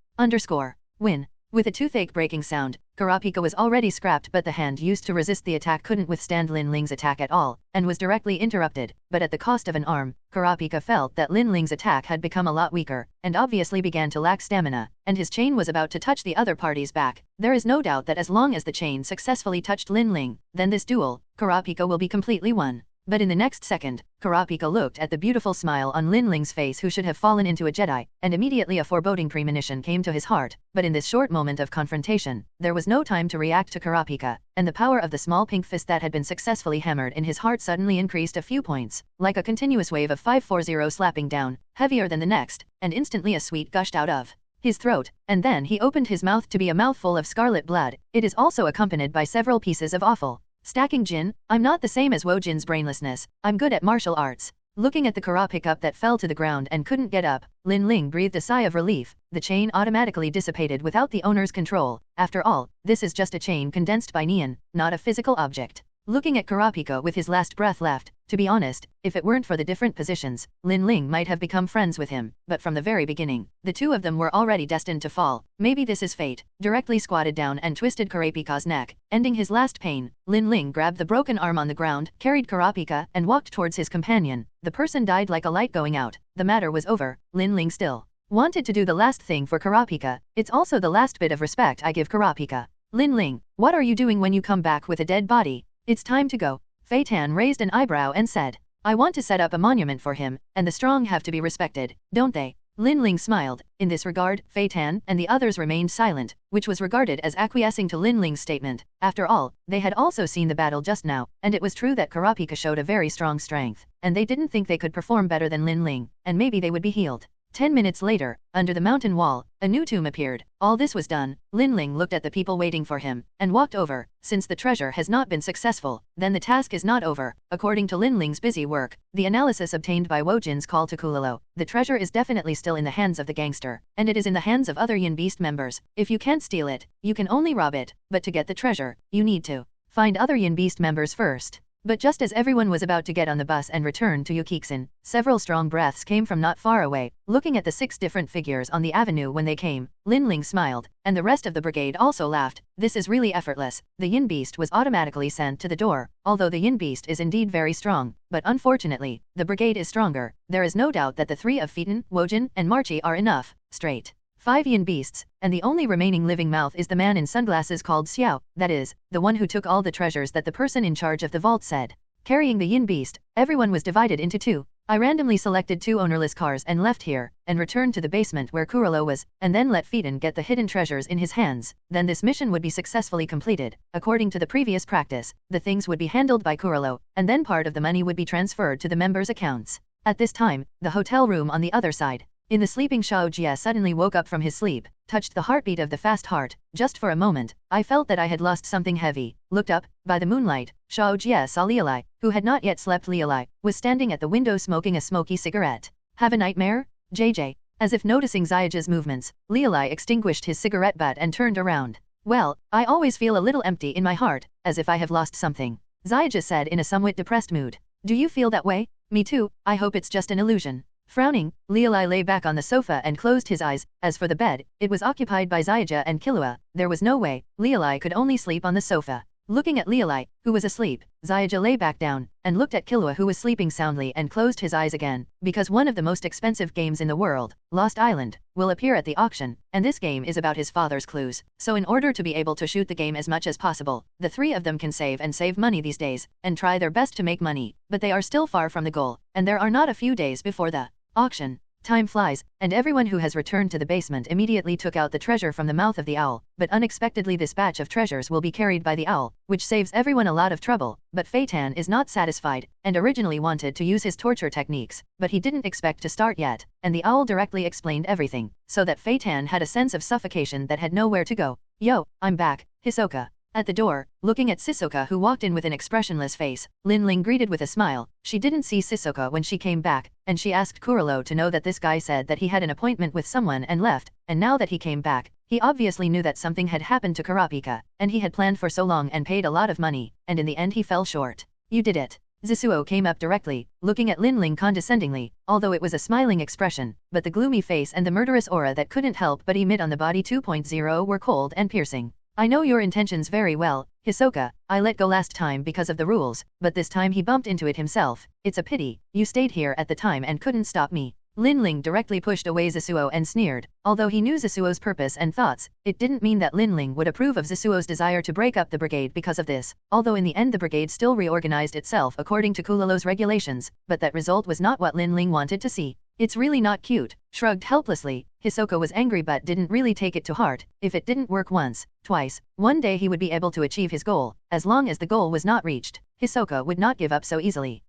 Win. With a toothache breaking sound, Kurapika was already scrapped, but the hand used to resist the attack couldn't withstand Lin Ling's attack at all, and was directly interrupted. But at the cost of an arm, Kurapika felt that Lin Ling's attack had become a lot weaker, and obviously began to lack stamina, and his chain was about to touch the other party's back. There is no doubt that as long as the chain successfully touched Lin Ling, then this duel, Kurapika will be completely won. But in the next second, Kurapika looked at the beautiful smile on Lin Ling's face, who should have fallen into a Jedi, and immediately a foreboding premonition came to his heart. But in this short moment of confrontation, there was no time to react to Kurapika, and the power of the small pink fist that had been successfully hammered in his heart suddenly increased a few points, like a continuous wave of 540 slapping down, heavier than the next, and instantly a sweat gushed out of his throat, and then he opened his mouth to be a mouthful of scarlet blood. It is also accompanied by several pieces of awful stacking Jin. I'm not the same as Wojin's brainlessness. I'm good at martial arts. Looking at the Kurapika that fell to the ground and couldn't get up, Lin Ling breathed a sigh of relief. The chain automatically dissipated without the owner's control. After all, this is just a chain condensed by neon, not a physical object. Looking at Kurapika with his last breath left, to be honest, if it weren't for the different positions, Lin Ling might have become friends with him. But from the very beginning, the two of them were already destined to fall. Maybe this is fate. Directly squatted down and twisted Kurapika's neck, ending his last pain. Lin Ling grabbed the broken arm on the ground, carried Kurapika, and walked towards his companion. The person died like a light going out. The matter was over. Lin Ling still wanted to do the last thing for Kurapika. It's also the last bit of respect I give Kurapika. Lin Ling, what are you doing when you come back with a dead body? It's time to go. Fei Tan raised an eyebrow and said, I want to set up a monument for him, and the strong have to be respected, don't they? Lin Ling smiled. In this regard, Fei Tan and the others remained silent, which was regarded as acquiescing to Lin Ling's statement. After all, they had also seen the battle just now, and it was true that Kurapika showed a very strong strength, and they didn't think they could perform better than Lin Ling, and maybe they would be healed. 10 minutes later, under the mountain wall, a new tomb appeared. All this was done. Lin Ling looked at the people waiting for him, and walked over. Since the treasure has not been successful, then the task is not over. According to Lin Ling's busy work, the analysis obtained by Wojin's call to Kulalo, the treasure is definitely still in the hands of the gangster, and it is in the hands of other Yin Beast members. If you can't steal it, you can only rob it, but to get the treasure, you need to find other Yin Beast members first. But just as everyone was about to get on the bus and return to Yukiksen, several strong breaths came from not far away. Looking at the 6 different figures on the avenue when they came, Lin Ling smiled, and the rest of the brigade also laughed. This is really effortless. The Yin Beast was automatically sent to the door, although the Yin Beast is indeed very strong, but unfortunately, the brigade is stronger. There is no doubt that the 3 of Phaeton, Wojin, and Marchi are enough. Straight 5 yin beasts, and the only remaining living mouth is the man in sunglasses called Xiao, that is, the one who took all the treasures that the person in charge of the vault said. Carrying the yin beast, everyone was divided into 2. I randomly selected 2 ownerless cars and left here, and returned to the basement where Kurolo was, and then let Fiden get the hidden treasures in his hands. Then this mission would be successfully completed. According to the previous practice, the things would be handled by Kurolo, and then part of the money would be transferred to the members' accounts. At this time, the hotel room on the other side. In the sleeping Shao Jie suddenly woke up from his sleep, touched the heartbeat of the fast heart. Just for a moment, I felt that I had lost something heavy. Looked up, by the moonlight, Shao Jie saw Lialai, who had not yet slept. Lialai was standing at the window smoking a smoky cigarette. Have a nightmare? JJ. As if noticing Xiaojia's movements, Lialai extinguished his cigarette butt and turned around. Well, I always feel a little empty in my heart, as if I have lost something. Xiaojia said in a somewhat depressed mood. Do you feel that way? Me too, I hope it's just an illusion. Frowning, Lialai lay back on the sofa and closed his eyes. As for the bed, it was occupied by Xiaojia and Killua. There was no way, Lialai could only sleep on the sofa. Looking at Lialai, who was asleep, Xiaojia lay back down, and looked at Killua who was sleeping soundly and closed his eyes again, because one of the most expensive games in the world, Lost Island, will appear at the auction, and this game is about his father's clues. So in order to be able to shoot the game as much as possible, the 3 of them can save money these days, and try their best to make money, but they are still far from the goal, and there are not a few days before the auction. Time flies, and everyone who has returned to the basement immediately took out the treasure from the mouth of the owl, but unexpectedly this batch of treasures will be carried by the owl, which saves everyone a lot of trouble. But Fei Tan is not satisfied, and originally wanted to use his torture techniques, but he didn't expect to start yet, and the owl directly explained everything, so that Fei Tan had a sense of suffocation that had nowhere to go. Yo, I'm back, Hisoka. At the door, looking at Sissoka who walked in with an expressionless face, Lin Ling greeted with a smile. She didn't see Sissoka when she came back, and she asked Kurolo to know that this guy said that he had an appointment with someone and left, and now that he came back, he obviously knew that something had happened to Kurapika, and he had planned for so long and paid a lot of money, and in the end he fell short. You did it. Zisuo came up directly, looking at Lin Ling condescendingly, although it was a smiling expression, but the gloomy face and the murderous aura that couldn't help but emit on the body 2.0 were cold and piercing. I know your intentions very well, Hisoka. I let go last time because of the rules, but this time he bumped into it himself. It's a pity, you stayed here at the time and couldn't stop me. Lin Ling directly pushed away Zisuo and sneered. Although he knew Zisuo's purpose and thoughts, it didn't mean that Lin Ling would approve of Zisuo's desire to break up the brigade because of this, although in the end the brigade still reorganized itself according to Kulalo's regulations, but that result was not what Lin Ling wanted to see. It's really not cute, shrugged helplessly. Hisoka was angry but didn't really take it to heart. If it didn't work once, twice, one day he would be able to achieve his goal. As long as the goal was not reached, Hisoka would not give up so easily.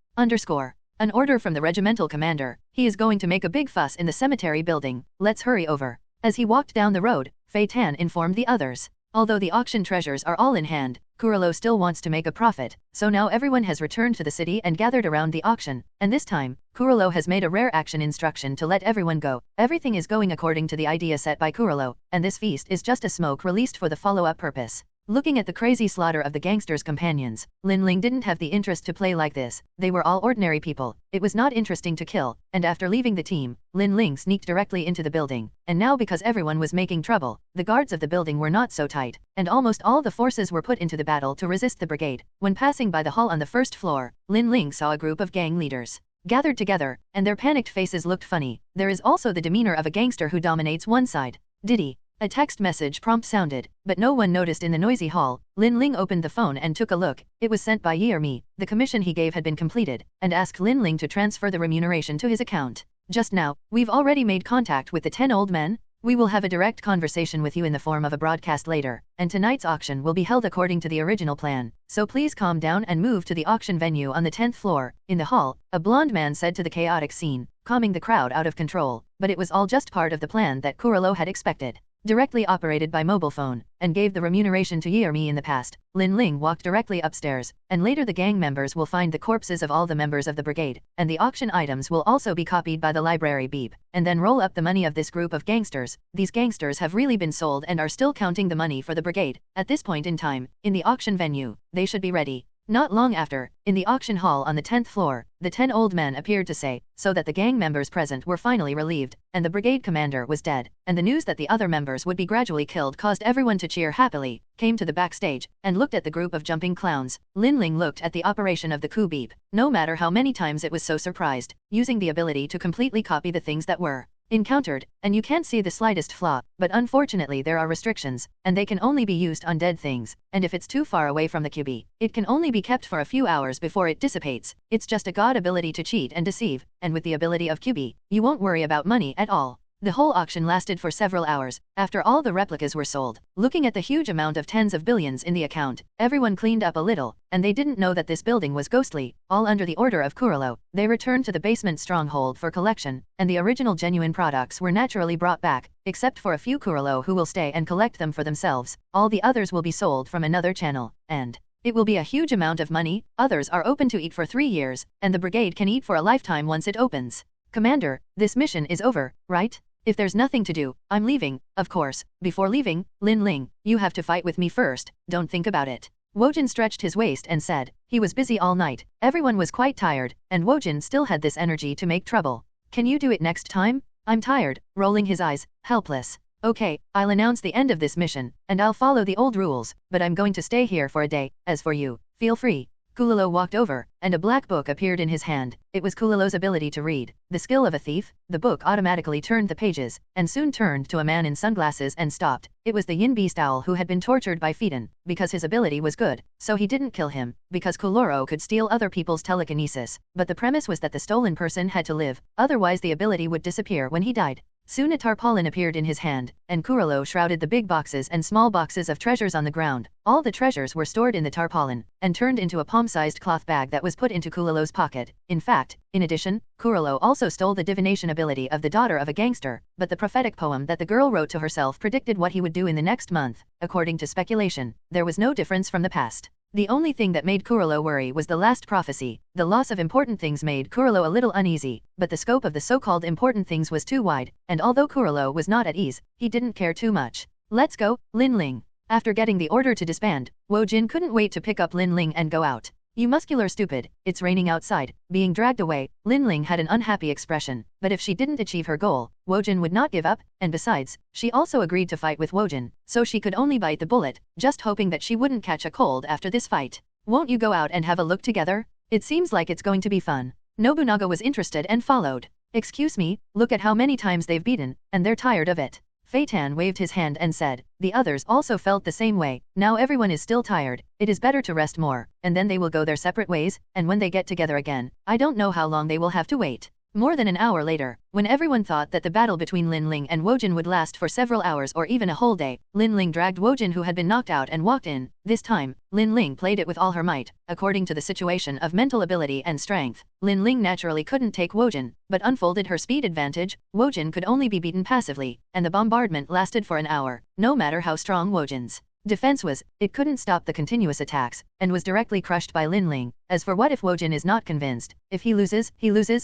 An order from the regimental commander. He is going to make a big fuss in the cemetery building. Let's hurry over. As he walked down the road, Fei Tan informed the others. Although the auction treasures are all in hand, Kurolo still wants to make a profit, so now everyone has returned to the city and gathered around the auction, and this time, Kurolo has made a rare action instruction to let everyone go. Everything is going according to the idea set by Kurolo, and this feast is just a smoke released for the follow-up purpose. Looking at the crazy slaughter of the gangsters' companions, Lin Ling didn't have the interest to play like this. They were all ordinary people. It was not interesting to kill, and after leaving the team, Lin Ling sneaked directly into the building. And now because everyone was making trouble, the guards of the building were not so tight, and almost all the forces were put into the battle to resist the brigade. When passing by the hall on the first floor, Lin Ling saw a group of gang leaders gathered together, and their panicked faces looked funny. There is also the demeanor of a gangster who dominates one side. Diddy. A text message prompt sounded, but no one noticed in the noisy hall. Lin Ling opened the phone and took a look. It was sent by Year Me. The commission he gave had been completed, and asked Lin Ling to transfer the remuneration to his account. Just now, we've already made contact with the 10 old men. We will have a direct conversation with you in the form of a broadcast later, and tonight's auction will be held according to the original plan. So please calm down and move to the auction venue on the 10th floor. In the hall, a blonde man said to the chaotic scene, calming the crowd out of control, but it was all just part of the plan that Kurolo had expected. Directly operated by mobile phone, and gave the remuneration to Year Me in the past, Lin Ling walked directly upstairs, and later the gang members will find the corpses of all the members of the brigade, and the auction items will also be copied by the library beep, and then roll up the money of this group of gangsters. These gangsters have really been sold and are still counting the money for the brigade. At this point in time, in the auction venue, they should be ready. Not long after, in the auction hall on the 10th floor, the 10 old men appeared to say, so that the gang members present were finally relieved, and the brigade commander was dead, and the news that the other members would be gradually killed caused everyone to cheer happily, came to the backstage, and looked at the group of jumping clowns. Lin Ling looked at the operation of the coup beep, no matter how many times it was so surprised, using the ability to completely copy the things that were encountered, and you can't see the slightest flaw, but unfortunately there are restrictions, and they can only be used on dead things, and if it's too far away from the QB, it can only be kept for a few hours before it dissipates. It's just a god ability to cheat and deceive, and with the ability of QB, you won't worry about money at all. The whole auction lasted for several hours, after all the replicas were sold. Looking at the huge amount of tens of billions in the account, everyone cleaned up a little, and they didn't know that this building was ghostly, all under the order of Kurolo. They returned to the basement stronghold for collection, and the original genuine products were naturally brought back, except for a few Kurolo who will stay and collect them for themselves. All the others will be sold from another channel, and it will be a huge amount of money. Others are open to eat for 3 years, and the brigade can eat for a lifetime once it opens. Commander, this mission is over, right? If there's nothing to do, I'm leaving, of course. Before leaving, Lin Ling, you have to fight with me first, don't think about it. Wojin stretched his waist and said, he was busy all night, everyone was quite tired, and Wojin still had this energy to make trouble. Can you do it next time? I'm tired, rolling his eyes, helpless. Okay, I'll announce the end of this mission, and I'll follow the old rules, but I'm going to stay here for a day. As for you, feel free. Kulilo walked over, and a black book appeared in his hand. It was Kulilo's ability to read. The skill of a thief. The book automatically turned the pages, and soon turned to a man in sunglasses and stopped. It was the Yin Beast Owl who had been tortured by Phaeton, because his ability was good, so he didn't kill him, because Kuloro could steal other people's telekinesis, but the premise was that the stolen person had to live, otherwise the ability would disappear when he died. Soon a tarpaulin appeared in his hand, and Kurolo shrouded the big boxes and small boxes of treasures on the ground. All the treasures were stored in the tarpaulin, and turned into a palm-sized cloth bag that was put into Kulolo's pocket. In fact, in addition, Kurolo also stole the divination ability of the daughter of a gangster, but the prophetic poem that the girl wrote to herself predicted what he would do in the next month. According to speculation, there was no difference from the past. The only thing that made Kurolo worry was the last prophecy. The loss of important things made Kurolo a little uneasy, but the scope of the so-called important things was too wide, and although Kurolo was not at ease, he didn't care too much. Let's go, Lin Ling. After getting the order to disband, Wojin couldn't wait to pick up Lin Ling and go out. You muscular stupid, it's raining outside. Being dragged away, Lin Ling had an unhappy expression, but if she didn't achieve her goal, Wojin would not give up, and besides, she also agreed to fight with Wojin, so she could only bite the bullet, just hoping that she wouldn't catch a cold after this fight. Won't you go out and have a look together? It seems like it's going to be fun. Nobunaga was interested and followed. Excuse me, look at how many times they've beaten, and they're tired of it. Phaeton waved his hand and said, the others also felt the same way. Now everyone is still tired, it is better to rest more, and then they will go their separate ways, and when they get together again, I don't know how long they will have to wait. More than an hour later, when everyone thought that the battle between Lin Ling and Wojin would last for several hours or even a whole day, Lin Ling dragged Wojin who had been knocked out and walked in. This time, Lin Ling played it with all her might, according to the situation of mental ability and strength. Lin Ling naturally couldn't take Wojin, but unfolded her speed advantage. Wojin could only be beaten passively, and the bombardment lasted for an hour. No matter how strong Wojin's defense was, it couldn't stop the continuous attacks, and was directly crushed by Lin Ling. As for what if Wojin is not convinced, if he loses,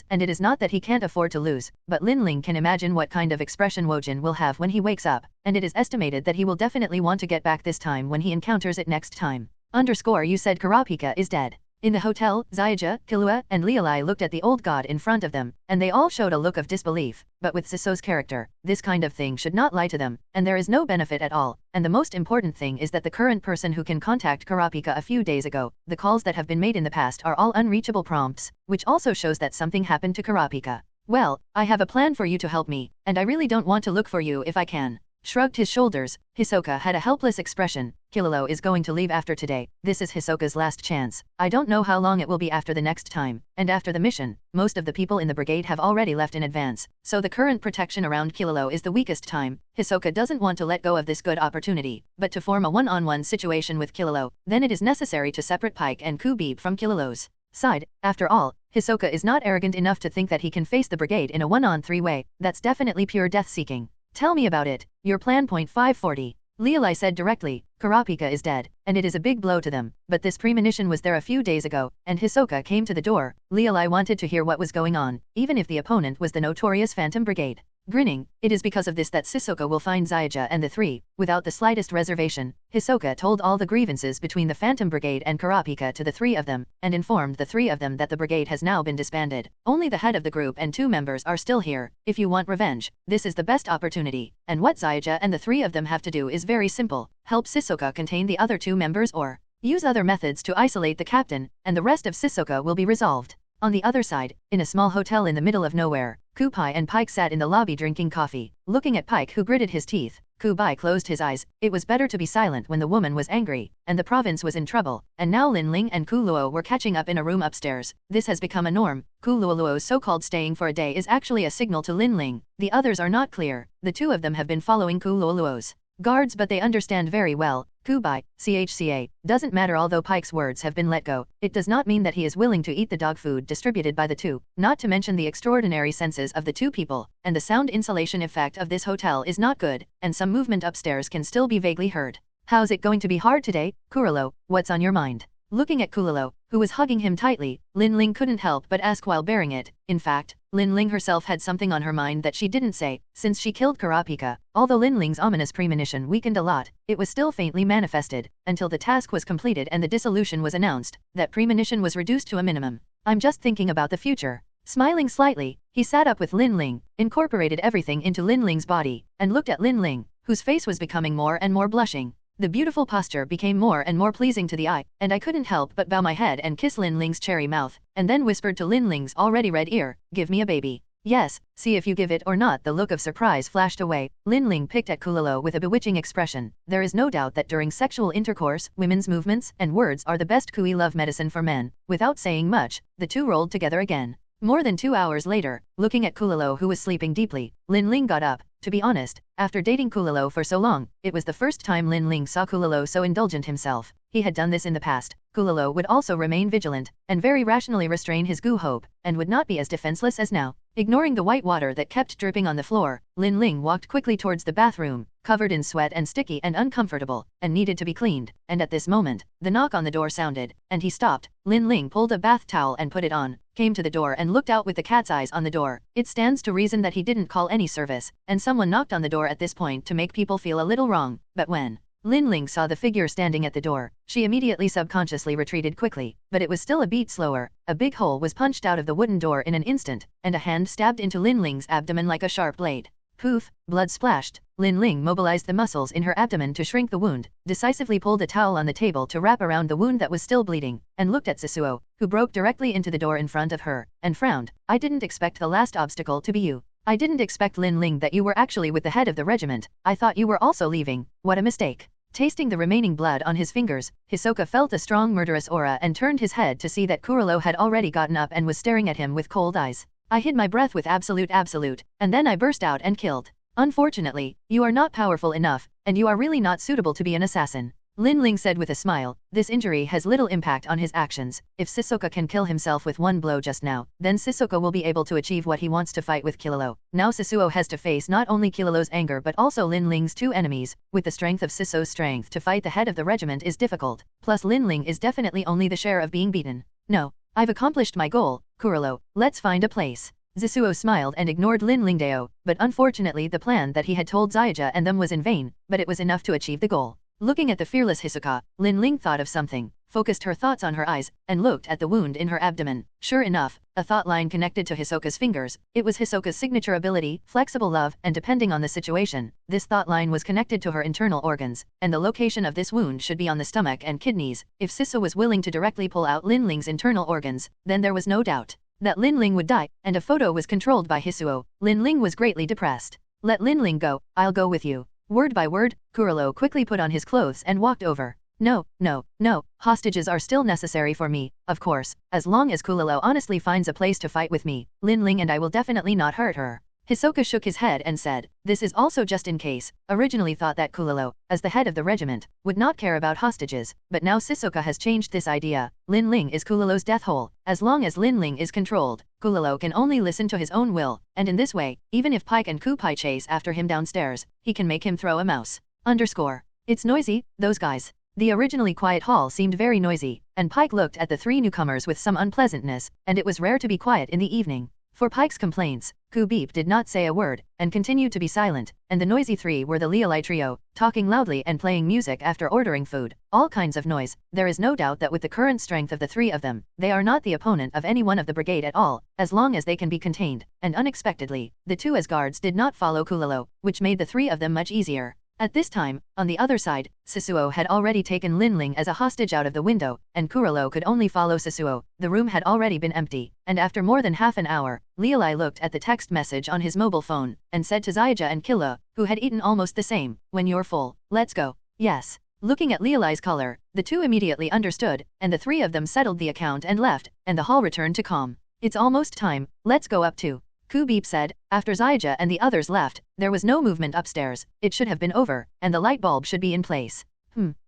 and it is not that he can't afford to lose, but Lin Ling can imagine what kind of expression Wojin will have when he wakes up, and it is estimated that he will definitely want to get back this time when he encounters it next time. You said Kurapika is dead. In the hotel, Zyuja, Killua, and Leolai looked at the old god in front of them, and they all showed a look of disbelief, but with Siso's character, this kind of thing should not lie to them, and there is no benefit at all, and the most important thing is that the current person who can contact Kurapika a few days ago, the calls that have been made in the past are all unreachable prompts, which also shows that something happened to Kurapika. Well, I have a plan for you to help me, and I really don't want to look for you if I can. Shrugged his shoulders, Hisoka had a helpless expression. Killua is going to leave after today. This is Hisoka's last chance. I don't know how long it will be after the next time, and after the mission, most of the people in the brigade have already left in advance, so the current protection around Killua is the weakest time. Hisoka doesn't want to let go of this good opportunity, but to form a one-on-one situation with Killua, then it is necessary to separate Pike and Kubib from Killua's side. After all, Hisoka is not arrogant enough to think that he can face the brigade in a one-on-three way. That's definitely pure death-seeking. Tell me about it. Your plan. 540. Leolai said directly, Kurapika is dead, and it is a big blow to them, but this premonition was there a few days ago, and Hisoka came to the door. Leolai wanted to hear what was going on, even if the opponent was the notorious Phantom Brigade. Grinning, it is because of this that Hisoka will find Zyuja and the three, without the slightest reservation. Hisoka told all the grievances between the Phantom Brigade and Kurapika to the three of them, and informed the three of them that the brigade has now been disbanded. Only the head of the group and 2 members are still here. If you want revenge, this is the best opportunity. And what Zyuja and the 3 of them have to do is very simple. Help Hisoka contain the other 2 members or use other methods to isolate the captain, and the rest of Hisoka will be resolved. On the other side, in a small hotel in the middle of nowhere, Kupai and Pike sat in the lobby drinking coffee. Looking at Pike, who gritted his teeth, Kubai closed his eyes. It was better to be silent when the woman was angry, and the province was in trouble, and now Lin Ling and Kuluo were catching up in a room upstairs. This has become a norm. Kuluo's so-called staying for a day is actually a signal to Lin Ling. The others are not clear. The two of them have been following Kuluo's guards, but they understand very well. Kubai, CHCA, doesn't matter. Although Pike's words have been let go, it does not mean that he is willing to eat the dog food distributed by the two, not to mention the extraordinary senses of the two people, and the sound insulation effect of this hotel is not good, and some movement upstairs can still be vaguely heard. How's it going to be hard today, Kurilo? What's on your mind? Looking at Kurilo, who was hugging him tightly, Lin Ling couldn't help but ask while bearing it. In fact, Lin Ling herself had something on her mind that she didn't say, since she killed Kurapika. Although Lin Ling's ominous premonition weakened a lot, it was still faintly manifested, until the task was completed and the dissolution was announced. That premonition was reduced to a minimum. I'm just thinking about the future. Smiling slightly, he sat up with Lin Ling, incorporated everything into Lin Ling's body, and looked at Lin Ling, whose face was becoming more and more blushing. The beautiful posture became more and more pleasing to the eye, and I couldn't help but bow my head and kiss Lin Ling's cherry mouth, and then whispered to Lin Ling's already red ear, "Give me a baby." "Yes, see if you give it or not." The look of surprise flashed away. Lin Ling picked at Kulilo with a bewitching expression. There is no doubt that during sexual intercourse, women's movements and words are the best kui love medicine for men. Without saying much, the two rolled together again. More than 2 hours later, looking at Kulilo, who was sleeping deeply, Lin Ling got up. To be honest, after dating Kulilo for so long, it was the first time Lin Ling saw Kulilo so indulgent himself. He had done this in the past. Kulilo would also remain vigilant, and very rationally restrain his goo hope, and would not be as defenseless as now. Ignoring the white water that kept dripping on the floor, Lin Ling walked quickly towards the bathroom, covered in sweat and sticky and uncomfortable, and needed to be cleaned. And at this moment, the knock on the door sounded, and he stopped. Lin Ling pulled a bath towel and put it on, came to the door and looked out with the cat's eyes on the door. It stands to reason that he didn't call any service, and someone knocked on the door at this point to make people feel a little wrong. But when Lin Ling saw the figure standing at the door, she immediately subconsciously retreated quickly, but it was still a beat slower. A big hole was punched out of the wooden door in an instant, and a hand stabbed into Lin Ling's abdomen like a sharp blade. Poof, blood splashed. Lin Ling mobilized the muscles in her abdomen to shrink the wound, decisively pulled a towel on the table to wrap around the wound that was still bleeding, and looked at Sasuo, who broke directly into the door in front of her, and frowned. "I didn't expect the last obstacle to be you. I didn't expect, Lin Ling, that you were actually with the head of the regiment. I thought you were also leaving. What a mistake." Tasting the remaining blood on his fingers, Hisoka felt a strong murderous aura and turned his head to see that Kurilo had already gotten up and was staring at him with cold eyes. "I hid my breath with absolute, and then I burst out and killed. Unfortunately, you are not powerful enough, and you are really not suitable to be an assassin." Lin Ling said with a smile. This injury has little impact on his actions. If Hisoka can kill himself with one blow just now, then Hisoka will be able to achieve what he wants to fight with Kilolo. Now Sasuo has to face not only Kilolo's anger but also Lin Ling's two enemies. With the strength of Sasuo's strength to fight the head of the regiment is difficult. Plus Lin Ling is definitely only the share of being beaten. "No, I've accomplished my goal, Kurilo. Let's find a place." Sasuo smiled and ignored Lin Lingdao, but unfortunately the plan that he had told Zyuja and them was in vain, but it was enough to achieve the goal. Looking at the fearless Hisoka, Lin Ling thought of something, focused her thoughts on her eyes, and looked at the wound in her abdomen. Sure enough, a thought line connected to Hisoka's fingers. It was Hisoka's signature ability, flexible love, and depending on the situation, this thought line was connected to her internal organs, and the location of this wound should be on the stomach and kidneys. If Sasuo was willing to directly pull out Lin Ling's internal organs, then there was no doubt that Lin Ling would die, and a photo was controlled by Hisuo. Lin Ling was greatly depressed. "Let Lin Ling go, I'll go with you." Word by word, Kurilo quickly put on his clothes and walked over. No, hostages are still necessary for me, of course, as long as Kurilo honestly finds a place to fight with me, Lin Ling and I will definitely not hurt her." Hisoka shook his head and said, "This is also just in case." Originally thought that Kurilo, as the head of the regiment, would not care about hostages, but now Hisoka has changed this idea. Lin Ling is Kurilo's death hole. As long as Lin Ling is controlled, Kurilo can only listen to his own will, and in this way, even if Pike and Kupai chase after him downstairs, he can make him throw a mouse. It's noisy, those guys. The originally quiet hall seemed very noisy, and Pike looked at the three newcomers with some unpleasantness, and it was rare to be quiet in the evening. For Pike's complaints, Ku-Beep did not say a word, and continued to be silent, and the noisy three were the Leolai trio, talking loudly and playing music after ordering food. All kinds of noise. There is no doubt that with the current strength of the three of them, they are not the opponent of any one of the brigade at all, as long as they can be contained. And unexpectedly, the two as guards did not follow Kulilo, which made the three of them much easier. At this time, on the other side, Sasuo had already taken Linling as a hostage out of the window, and Kurolo could only follow Sasuo. The room had already been empty, and after more than half an hour, Leali looked at the text message on his mobile phone, and said to Zaija and Killa, who had eaten almost the same, "When you're full, let's go." Yes. Looking at Leali's color, the two immediately understood, and the three of them settled the account and left, and the hall returned to calm. "It's almost time, let's go up too," Kubeep said. After Zaija and the others left, there was no movement upstairs. It should have been over, and the light bulb should be in place.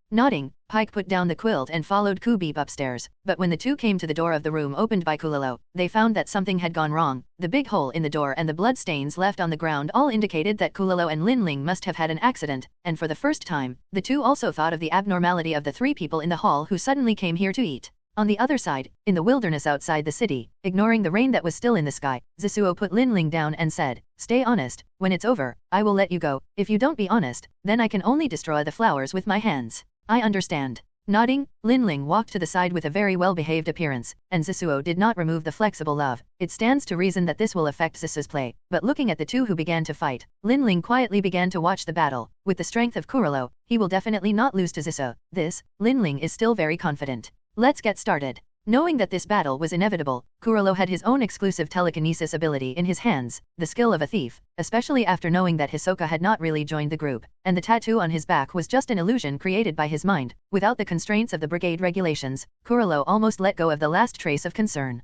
Nodding, Pike put down the quilt and followed Kubeep upstairs, but when the two came to the door of the room opened by Kurolo, they found that something had gone wrong. The big hole in the door and the blood stains left on the ground all indicated that Kurolo and Linling must have had an accident, and for the first time, the two also thought of the abnormality of the three people in the hall who suddenly came here to eat. On the other side, in the wilderness outside the city, ignoring the rain that was still in the sky, Sasuo put Linling down and said, "Stay honest, when it's over, I will let you go. If you don't be honest, then I can only destroy the flowers with my hands." "I understand." Nodding, Linling walked to the side with a very well-behaved appearance, and Sasuo did not remove the flexible love. It stands to reason that this will affect Sasuo's play, but looking at the two who began to fight, Linling quietly began to watch the battle. With the strength of Kurolo, he will definitely not lose to Sasuo. This, Linling is still very confident. Let's get started. Knowing that this battle was inevitable, Kurolo had his own exclusive telekinesis ability in his hands, the skill of a thief, especially after knowing that Hisoka had not really joined the group, and the tattoo on his back was just an illusion created by his mind. Without the constraints of the brigade regulations, Kurolo almost let go of the last trace of concern.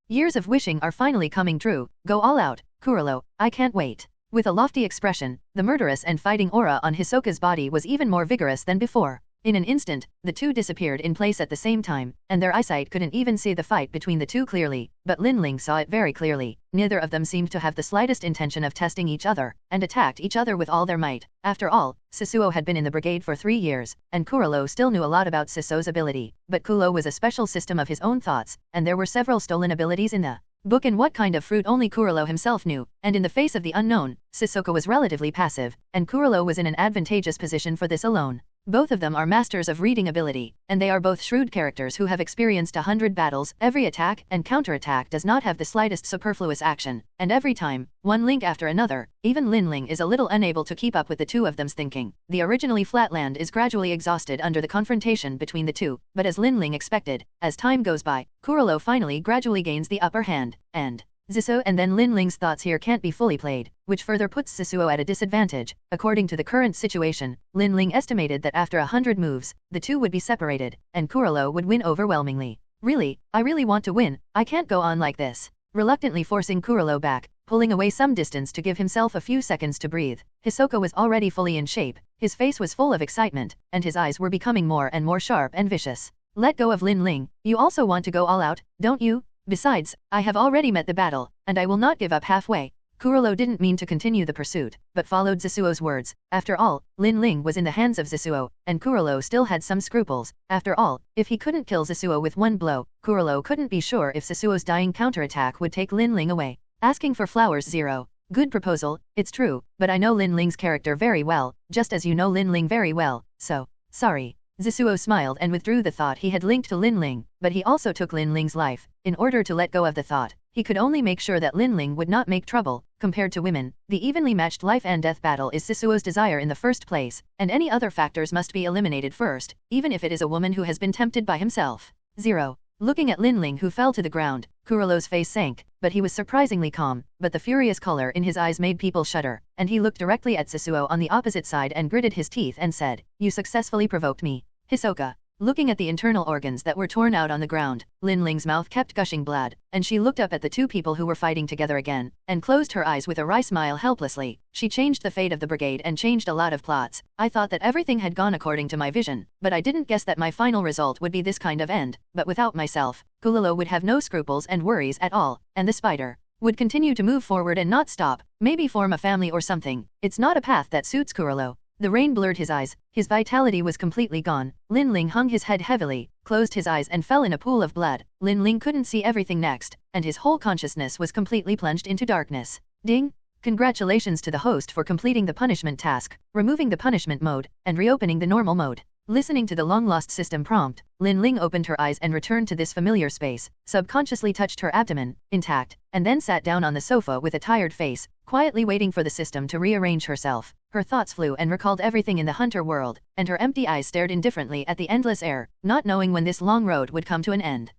Years of wishing are finally coming true. Go all out, Kurolo, I can't wait. With a lofty expression, the murderous and fighting aura on Hisoka's body was even more vigorous than before. In an instant, the two disappeared in place at the same time, and their eyesight couldn't even see the fight between the two clearly, but Linling saw it very clearly. Neither of them seemed to have the slightest intention of testing each other, and attacked each other with all their might. After all, Sasuo had been in the brigade for 3 years, and Kurolo still knew a lot about Sasuo's ability, but Kulo was a special system of his own thoughts, and there were several stolen abilities in the book and what kind of fruit only Kurolo himself knew, and in the face of the unknown, Sasuke was relatively passive, and Kurolo was in an advantageous position for this alone. Both of them are masters of reading ability, and they are both shrewd characters who have experienced 100 battles. Every attack and counterattack does not have the slightest superfluous action, and every time, one link after another, even Linling is a little unable to keep up with the two of them's thinking. The originally flat land is gradually exhausted under the confrontation between the two, but as Linling expected, as time goes by, Kurolo finally gradually gains the upper hand, and Sasuo and then Linling's thoughts here can't be fully played, which further puts Sasuo at a disadvantage. According to the current situation, Linling estimated that after 100 moves, the two would be separated, and Kurolo would win overwhelmingly. Really, I really want to win, I can't go on like this. Reluctantly forcing Kurolo back, pulling away some distance to give himself a few seconds to breathe, Hisoka was already fully in shape, his face was full of excitement, and his eyes were becoming more and more sharp and vicious. Let go of Linling, you also want to go all out, don't you? Besides, I have already met the battle, and I will not give up halfway. Kurolo didn't mean to continue the pursuit, but followed Sasuo's words. After all, Linling was in the hands of Sasuo, and Kurolo still had some scruples. After all, if he couldn't kill Sasuo with one blow, Kurolo couldn't be sure if Sasuo's dying counterattack would take Linling away. Asking for flowers 0. Good proposal, it's true, but I know Linling's character very well, just as you know Linling very well, so, sorry. Sasuo smiled and withdrew the thought he had linked to Linling, but he also took Linling's life. In order to let go of the thought, he could only make sure that Linling would not make trouble. Compared to women, the evenly matched life and death battle is Sasuo's desire in the first place, and any other factors must be eliminated first, even if it is a woman who has been tempted by himself. 0. Looking at Linling who fell to the ground, Kurolo's face sank, but he was surprisingly calm, but the furious color in his eyes made people shudder, and he looked directly at Sasuo on the opposite side and gritted his teeth and said, "You successfully provoked me." Hisoka. Looking at the internal organs that were torn out on the ground, Linling's mouth kept gushing blood, and she looked up at the two people who were fighting together again, and closed her eyes with a wry smile helplessly. She changed the fate of the brigade and changed a lot of plots. I thought that everything had gone according to my vision, but I didn't guess that my final result would be this kind of end. But without myself, Kurolo would have no scruples and worries at all, and the spider would continue to move forward and not stop, maybe form a family or something. It's not a path that suits Kurolo. The rain blurred his eyes, his vitality was completely gone. Linling hung his head heavily, closed his eyes and fell in a pool of blood. Linling couldn't see everything next, and his whole consciousness was completely plunged into darkness. Ding! Congratulations to the host for completing the punishment task, removing the punishment mode, and reopening the normal mode. Listening to the long-lost system prompt, Linling opened her eyes and returned to this familiar space, subconsciously touched her abdomen, intact, and then sat down on the sofa with a tired face, quietly waiting for the system to rearrange herself. Her thoughts flew and recalled everything in the hunter world, and her empty eyes stared indifferently at the endless air, not knowing when this long road would come to an end.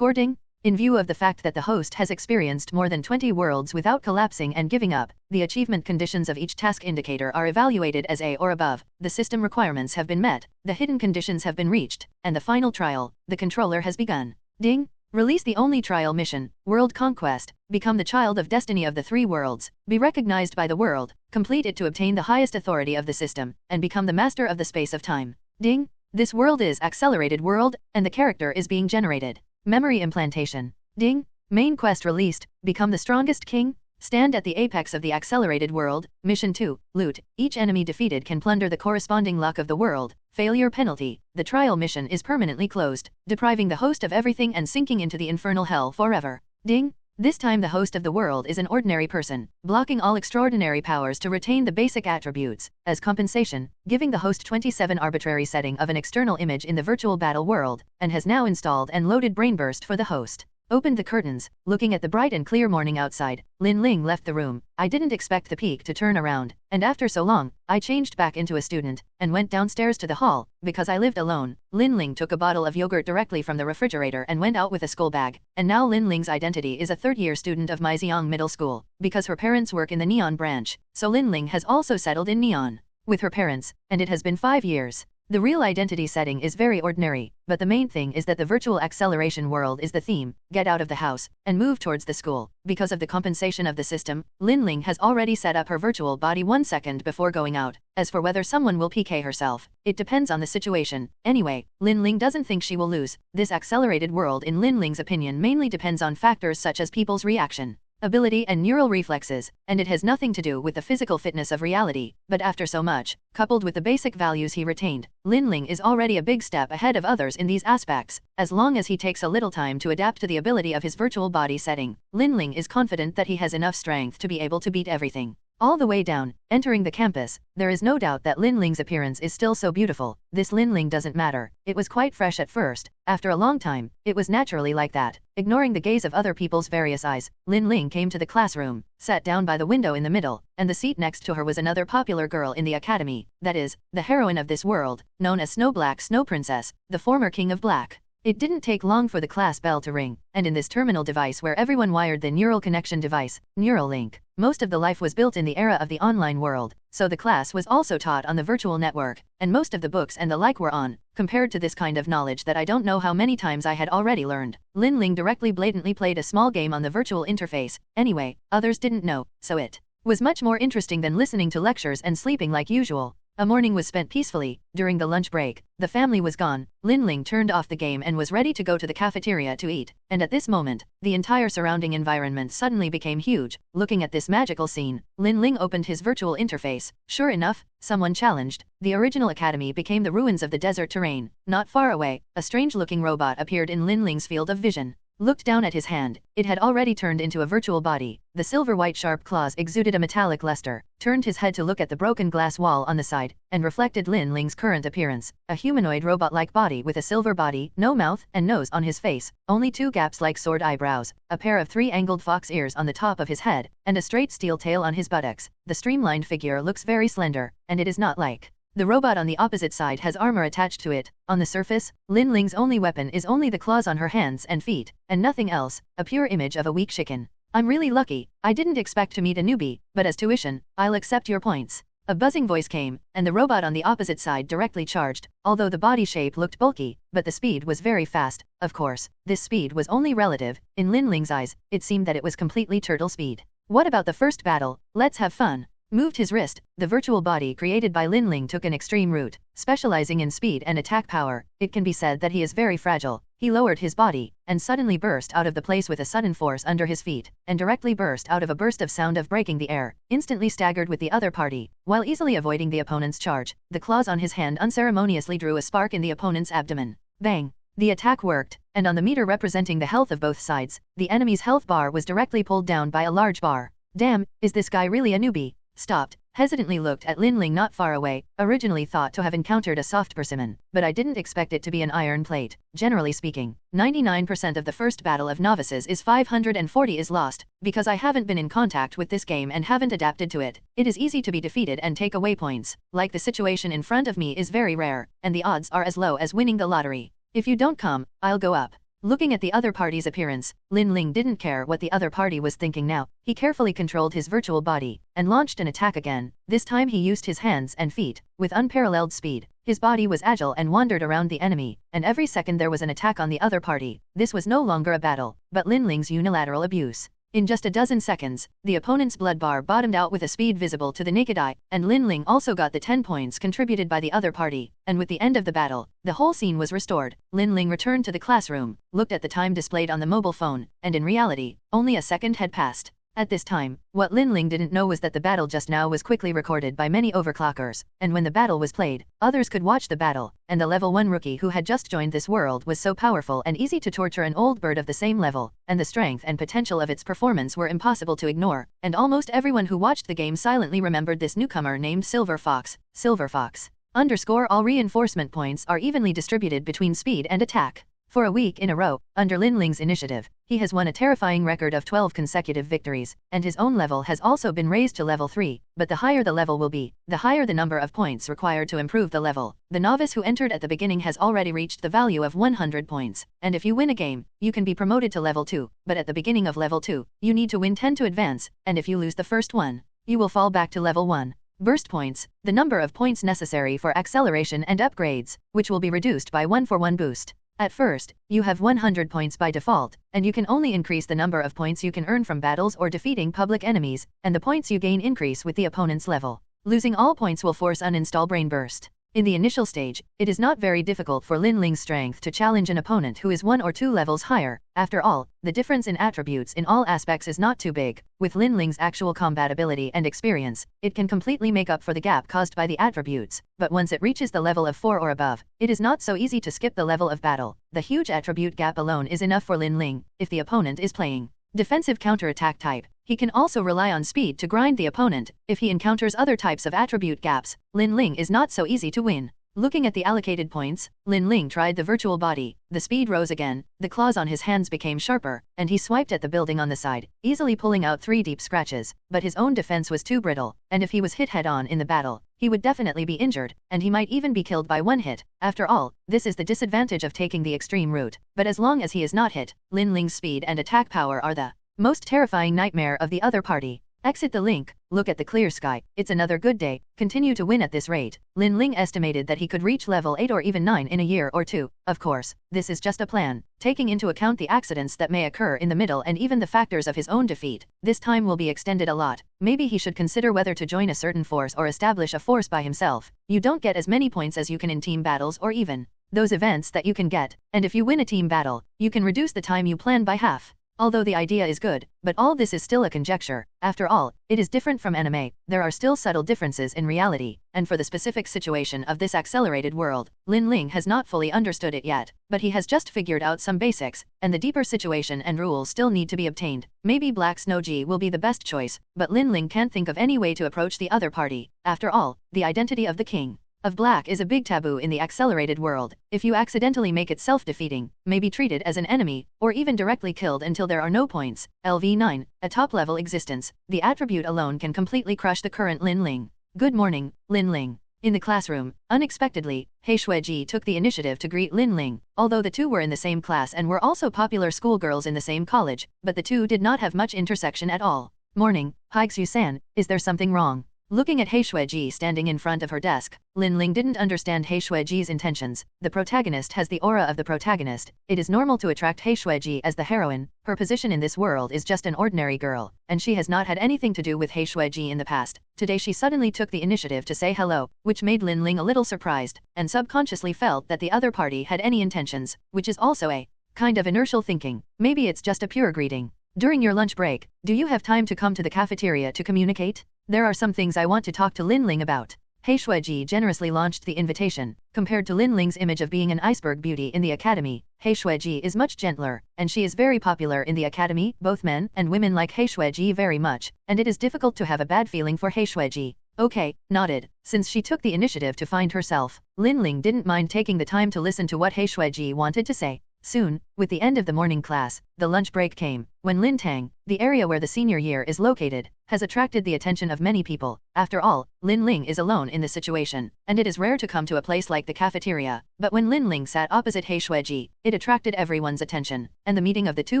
Ding. In view of the fact that the host has experienced more than 20 worlds without collapsing and giving up, the achievement conditions of each task indicator are evaluated as A or above, the system requirements have been met, the hidden conditions have been reached, and the final trial, the controller has begun. Ding! Release the only trial mission, World Conquest, become the child of destiny of the 3 worlds, be recognized by the world, complete it to obtain the highest authority of the system, and become the master of the space of time. Ding! This world is Accelerated World, and the character is being generated. Memory implantation. Ding! Main quest released, become the strongest king, stand at the apex of the accelerated world. Mission 2, loot, each enemy defeated can plunder the corresponding luck of the world. Failure penalty, the trial mission is permanently closed, depriving the host of everything and sinking into the infernal hell forever. Ding! This time the host of the world is an ordinary person, blocking all extraordinary powers to retain the basic attributes. As compensation, giving the host 27 arbitrary setting of an external image in the virtual battle world, and has now installed and loaded Brainburst for the host. Opened the curtains, looking at the bright and clear morning outside, Lin Ling left the room. I didn't expect the peak to turn around, and after so long, I changed back into a student, and went downstairs to the hall, because I lived alone. Lin Ling took a bottle of yogurt directly from the refrigerator and went out with a school bag, and now Lin Ling's identity is a third-year student of Maiziang Middle School, because her parents work in the Neon branch, so Lin Ling has also settled in Neon with her parents, and it has been 5 years. The real identity setting is very ordinary, but the main thing is that the virtual acceleration world is the theme. Get out of the house, and move towards the school. Because of the compensation of the system, Lin Ling has already set up her virtual body 1 second before going out. As for whether someone will PK herself, it depends on the situation. Anyway, Lin Ling doesn't think she will lose. This accelerated world in Lin Ling's opinion mainly depends on factors such as people's reaction, ability and neural reflexes, and it has nothing to do with the physical fitness of reality. But after so much, coupled with the basic values he retained, Lin Ling is already a big step ahead of others in these aspects. As long as he takes a little time to adapt to the ability of his virtual body setting, Lin Ling is confident that he has enough strength to be able to beat everything. All the way down, entering the campus, there is no doubt that Lin Ling's appearance is still so beautiful. This Lin Ling doesn't matter. It was quite fresh at first. After a long time, it was naturally like that. Ignoring the gaze of other people's various eyes, Lin Ling came to the classroom, sat down by the window in the middle, and the seat next to her was another popular girl in the academy, that is, the heroine of this world, known as Snow Black Snow Princess, the former King of Black. It didn't take long for the class bell to ring, and in this terminal device where everyone wired the neural connection device, neural link, most of the life was built in the era of the online world, so the class was also taught on the virtual network, and most of the books and the like were on. Compared to this kind of knowledge that I don't know how many times I had already learned, Lin Ling directly blatantly played a small game on the virtual interface. Anyway, others didn't know, so it was much more interesting than listening to lectures and sleeping like usual. A morning was spent peacefully. During the lunch break, the family was gone. Lin Ling turned off the game and was ready to go to the cafeteria to eat. And at this moment, the entire surrounding environment suddenly became huge. Looking at this magical scene, Lin Ling opened his virtual interface. Sure enough, someone challenged. The original academy became the ruins of the desert terrain. Not far away, a strange-looking robot appeared in Lin Ling's field of vision. Looked down at his hand. It had already turned into a virtual body. The silver-white sharp claws exuded a metallic luster, turned his head to look at the broken glass wall on the side, and reflected Lin Ling's current appearance. A humanoid robot-like body with a silver body, no mouth and nose on his face, only 2 gaps like sword eyebrows, a pair of 3 angled fox ears on the top of his head, and a straight steel tail on his buttocks. The streamlined figure looks very slender, and it is not like the robot on the opposite side has armor attached to it. On the surface, Lin Ling's only weapon is only the claws on her hands and feet, and nothing else, a pure image of a weak chicken. I'm really lucky. I didn't expect to meet a newbie, but as tuition, I'll accept your points. A buzzing voice came, and the robot on the opposite side directly charged, although the body shape looked bulky, but the speed was very fast. Of course, this speed was only relative. In Lin Ling's eyes, it seemed that it was completely turtle speed. What about the first battle? Let's have fun. Moved his wrist. The virtual body created by Lin Ling took an extreme route, specializing in speed and attack power. It can be said that he is very fragile. He lowered his body, and suddenly burst out of the place with a sudden force under his feet, and directly burst out of a burst of sound of breaking the air, instantly staggered with the other party. While easily avoiding the opponent's charge, the claws on his hand unceremoniously drew a spark in the opponent's abdomen. Bang! The attack worked, and on the meter representing the health of both sides, the enemy's health bar was directly pulled down by a large bar. Damn, is this guy really a newbie? Stopped, hesitantly looked at Lin Ling not far away, originally thought to have encountered a soft persimmon, but I didn't expect it to be an iron plate. Generally speaking, 99% of the first battle of novices is 540 is lost, because I haven't been in contact with this game and haven't adapted to it. It is easy to be defeated and take away points, like the situation in front of me is very rare, and the odds are as low as winning the lottery. If you don't come, I'll go up. Looking at the other party's appearance, Lin Ling didn't care what the other party was thinking now. He carefully controlled his virtual body and launched an attack again. This time he used his hands and feet with unparalleled speed. His body was agile and wandered around the enemy, and every second there was an attack on the other party. This was no longer a battle, but Lin Ling's unilateral abuse. In just a dozen seconds, the opponent's blood bar bottomed out with a speed visible to the naked eye, and Lin Ling also got the 10 points contributed by the other party, and with the end of the battle, the whole scene was restored. Lin Ling returned to the classroom, looked at the time displayed on the mobile phone, and in reality, only a second had passed. At this time, what Lin Ling didn't know was that the battle just now was quickly recorded by many overclockers, and when the battle was played, others could watch the battle, and the level 1 rookie who had just joined this world was so powerful and easy to torture an old bird of the same level, and the strength and potential of its performance were impossible to ignore, and almost everyone who watched the game silently remembered this newcomer named Silver Fox. Silver Fox. All reinforcement points are evenly distributed between speed and attack. For a week in a row, under Lin Ling's initiative, he has won a terrifying record of 12 consecutive victories, and his own level has also been raised to level 3, but the higher the level will be, the higher the number of points required to improve the level. The novice who entered at the beginning has already reached the value of 100 points, and if you win a game, you can be promoted to level 2, but at the beginning of level 2, you need to win 10 to advance, and if you lose the first one, you will fall back to level 1. Burst points, the number of points necessary for acceleration and upgrades, which will be reduced by 1 for 1 boost. At first, you have 100 points by default, and you can only increase the number of points you can earn from battles or defeating public enemies, and the points you gain increase with the opponent's level. Losing all points will force uninstall Brain Burst. In the initial stage, it is not very difficult for Lin Ling's strength to challenge an opponent who is 1 or 2 levels higher. After all, the difference in attributes in all aspects is not too big. With Lin Ling's actual combat ability and experience, it can completely make up for the gap caused by the attributes, but once it reaches the level of 4 or above, it is not so easy to skip the level of battle. The huge attribute gap alone is enough for Lin Ling, if the opponent is playing defensive counterattack type. He can also rely on speed to grind the opponent. If he encounters other types of attribute gaps, Lin Ling is not so easy to win. Looking at the allocated points, Lin Ling tried the virtual body. The speed rose again, the claws on his hands became sharper, and he swiped at the building on the side, easily pulling out 3 deep scratches, but his own defense was too brittle, and if he was hit head-on in the battle, he would definitely be injured, and he might even be killed by 1 hit. After all, this is the disadvantage of taking the extreme route, but as long as he is not hit, Lin Ling's speed and attack power are the most terrifying nightmare of the other party. Exit the link, look at the clear sky, it's another good day, continue to win at this rate. Lin Ling estimated that he could reach level 8 or even 9 in a year or 2. Of course, this is just a plan, taking into account the accidents that may occur in the middle and even the factors of his own defeat. This time will be extended a lot. Maybe he should consider whether to join a certain force or establish a force by himself. You don't get as many points as you can in team battles or even those events that you can get, and if you win a team battle, you can reduce the time you plan by half. Although the idea is good, but all this is still a conjecture. After all, it is different from anime, there are still subtle differences in reality, and for the specific situation of this accelerated world, Lin Ling has not fully understood it yet, but he has just figured out some basics, and the deeper situation and rules still need to be obtained. Maybe Black Snow G will be the best choice, but Lin Ling can't think of any way to approach the other party. After all, the identity of the king of black is a big taboo in the accelerated world. If you accidentally make it self-defeating, may be treated as an enemy, or even directly killed until there are no points. LV9, a top-level existence, the attribute alone can completely crush the current Lin Ling. Good morning, Lin Ling. In the classroom, unexpectedly, Heishueji took the initiative to greet Lin Ling, although the two were in the same class and were also popular schoolgirls in the same college, but the two did not have much intersection at all. Morning, Haixu-san, is there something wrong? Looking at Heishueji standing in front of her desk, Lin Ling didn't understand Heishueji's intentions. The protagonist has the aura of the protagonist. It is normal to attract Heishueji as the heroine. Her position in this world is just an ordinary girl, and she has not had anything to do with Heishueji in the past. Today she suddenly took the initiative to say hello, which made Lin Ling a little surprised, and subconsciously felt that the other party had any intentions, which is also a kind of inertial thinking. Maybe it's just a pure greeting. During your lunch break, do you have time to come to the cafeteria to communicate? There are some things I want to talk to Lin Ling about. Heishueji generously launched the invitation. Compared to Lin Ling's image of being an iceberg beauty in the academy, Heishueji is much gentler, and she is very popular in the academy. Both men and women like Heishueji very much, and it is difficult to have a bad feeling for Heishueji. Okay, nodded. Since she took the initiative to find herself, Lin Ling didn't mind taking the time to listen to what He Shuiji wanted to say. Soon, with the end of the morning class, the lunch break came, when Lin Tang, the area where the senior year is located, has attracted the attention of many people. After all, Lin Ling is alone in this situation, and it is rare to come to a place like the cafeteria. But when Lin Ling sat opposite He Shuiji, it attracted everyone's attention, and the meeting of the two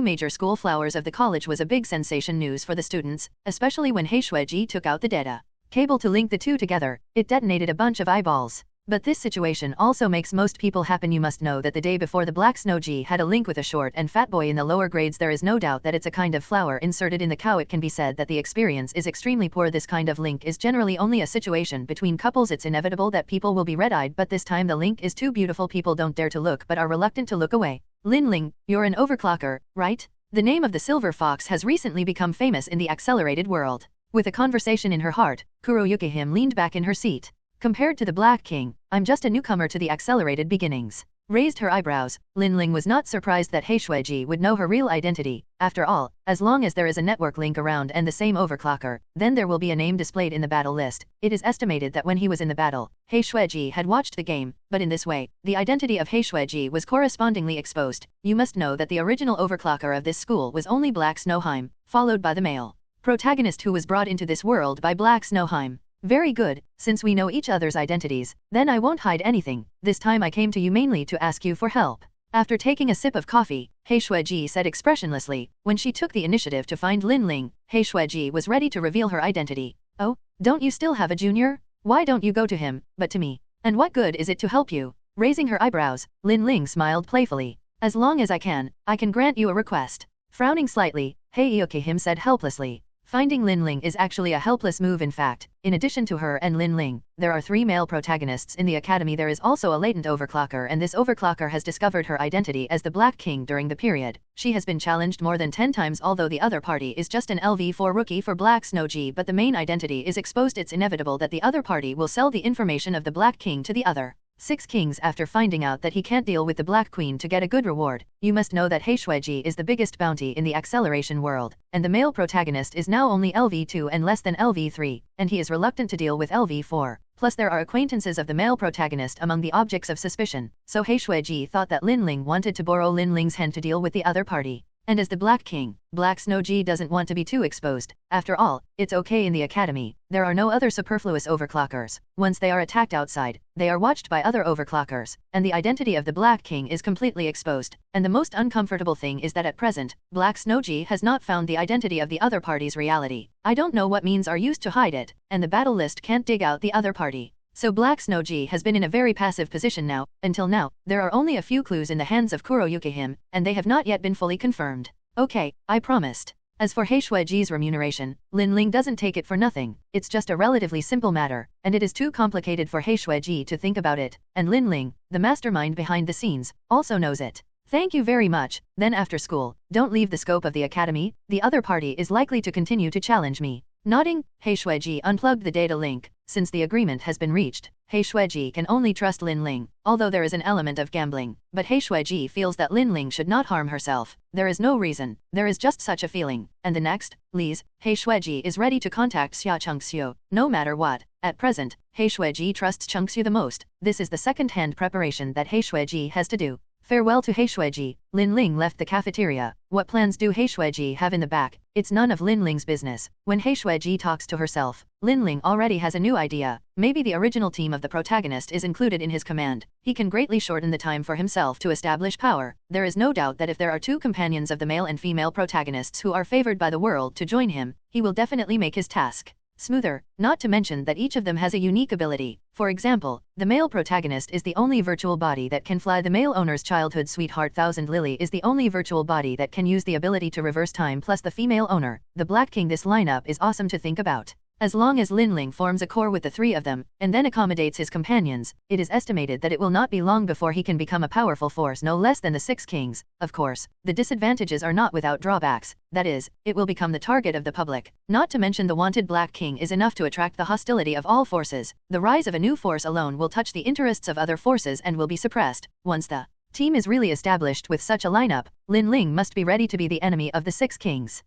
major school flowers of the college was a big sensation news for the students, especially when He Shuiji took out the data cable to link the two together. It detonated a bunch of eyeballs. But this situation also makes most people happen. You must know that the day before the Black Snow G had a link with a short and fat boy in the lower grades. There is no doubt that it's a kind of flower inserted in the cow. It can be said that the experience is extremely poor. This kind of link is generally only a situation between couples. It's inevitable that people will be red-eyed, but this time the link is too beautiful. People don't dare to look but are reluctant to look away. Lin Ling, you're an overclocker, right? The name of the Silver Fox has recently become famous in the accelerated world. With a conversation in her heart, Kuroyuki leaned back in her seat. Compared to the Black King, I'm just a newcomer to the accelerated beginnings. Raised her eyebrows, Lin Ling was not surprised that He Shuiji would know her real identity. After all, as long as there is a network link around and the same overclocker, then there will be a name displayed in the battle list. It is estimated that when he was in the battle, He Shuiji had watched the game, but in this way, the identity of He Shuiji was correspondingly exposed. You must know that the original overclocker of this school was only Black Snowheim, followed by the male protagonist who was brought into this world by Black Snowheim. Very good, since we know each other's identities, then I won't hide anything. This time I came to you mainly to ask you for help. After taking a sip of coffee, He Shuiji said expressionlessly. When she took the initiative to find Lin Ling, He Shuiji was ready to reveal her identity. Oh, don't you still have a junior? Why don't you go to him, but to me? And what good is it to help you? Raising her eyebrows, Lin Ling smiled playfully. As long as I can grant you a request. Frowning slightly, Heiyoki said helplessly. Finding Lin Ling is actually a helpless move. In fact, in addition to her and Lin Ling, there are 3 male protagonists in the academy. There is also a latent overclocker, and this overclocker has discovered her identity as the Black King during the period. She has been challenged more than 10 times, although the other party is just an LV4 rookie for Black Snow G, but the main identity is exposed. It's inevitable that the other party will sell the information of the Black King to the other 6 kings after finding out that he can't deal with the Black Queen to get a good reward. You must know that He Shuiji is the biggest bounty in the acceleration world, and the male protagonist is now only LV2 and less than LV3, and he is reluctant to deal with LV4. Plus there are acquaintances of the male protagonist among the objects of suspicion, so He Shuiji thought that Lin Ling wanted to borrow Lin Ling's hand to deal with the other party. And as the Black King, Black Snow G doesn't want to be too exposed. After all, it's okay in the academy. There are no other superfluous overclockers. Once they are attacked outside, they are watched by other overclockers, and the identity of the Black King is completely exposed. And the most uncomfortable thing is that at present, Black Snow G has not found the identity of the other party's reality. I don't know what means are used to hide it, and the battle list can't dig out the other party. So Black Snow G has been in a very passive position now. Until now, there are only a few clues in the hands of Kuroyuki, and they have not yet been fully confirmed. Okay, I promised. As for He Shuiji's remuneration, Lin Ling doesn't take it for nothing. It's just a relatively simple matter, and it is too complicated for He Shuiji to think about it, and Lin Ling, the mastermind behind the scenes, also knows it. Thank you very much. Then after school, don't leave the scope of the academy. The other party is likely to continue to challenge me. Nodding, He Shuiji unplugged the data link. Since the agreement has been reached, He Shuiji can only trust Lin Ling, although there is an element of gambling. But He Shuiji feels that Lin Ling should not harm herself. There is no reason, there is just such a feeling. And the next, Li's, He Shuiji is ready to contact Xia Chengxiu, no matter what. At present, He Shuiji trusts Chengxiu the most. This is the second-hand preparation that He Shuiji has to do. Farewell to He Shuiji. Lin Ling left the cafeteria. What plans do He Shuiji have in the back? It's none of Lin Ling's business. When He Shuiji talks to herself, Lin Ling already has a new idea. Maybe the original team of the protagonist is included in his command. He can greatly shorten the time for himself to establish power. There is no doubt that if there are 2 companions of the male and female protagonists who are favored by the world to join him, he will definitely make his task smoother, not to mention that each of them has a unique ability. For example, the male protagonist is the only virtual body that can fly. The male owner's childhood sweetheart Thousand Lily is the only virtual body that can use the ability to reverse time, plus the female owner, the Black King. This lineup is awesome to think about. As long as Lin Ling forms a core with the 3 of them, and then accommodates his companions, it is estimated that it will not be long before he can become a powerful force no less than the 6 kings. Of course, the disadvantages are not without drawbacks. That is, it will become the target of the public. Not to mention the wanted Black King is enough to attract the hostility of all forces. The rise of a new force alone will touch the interests of other forces and will be suppressed. Once the team is really established with such a lineup, Lin Ling must be ready to be the enemy of the 6 kings.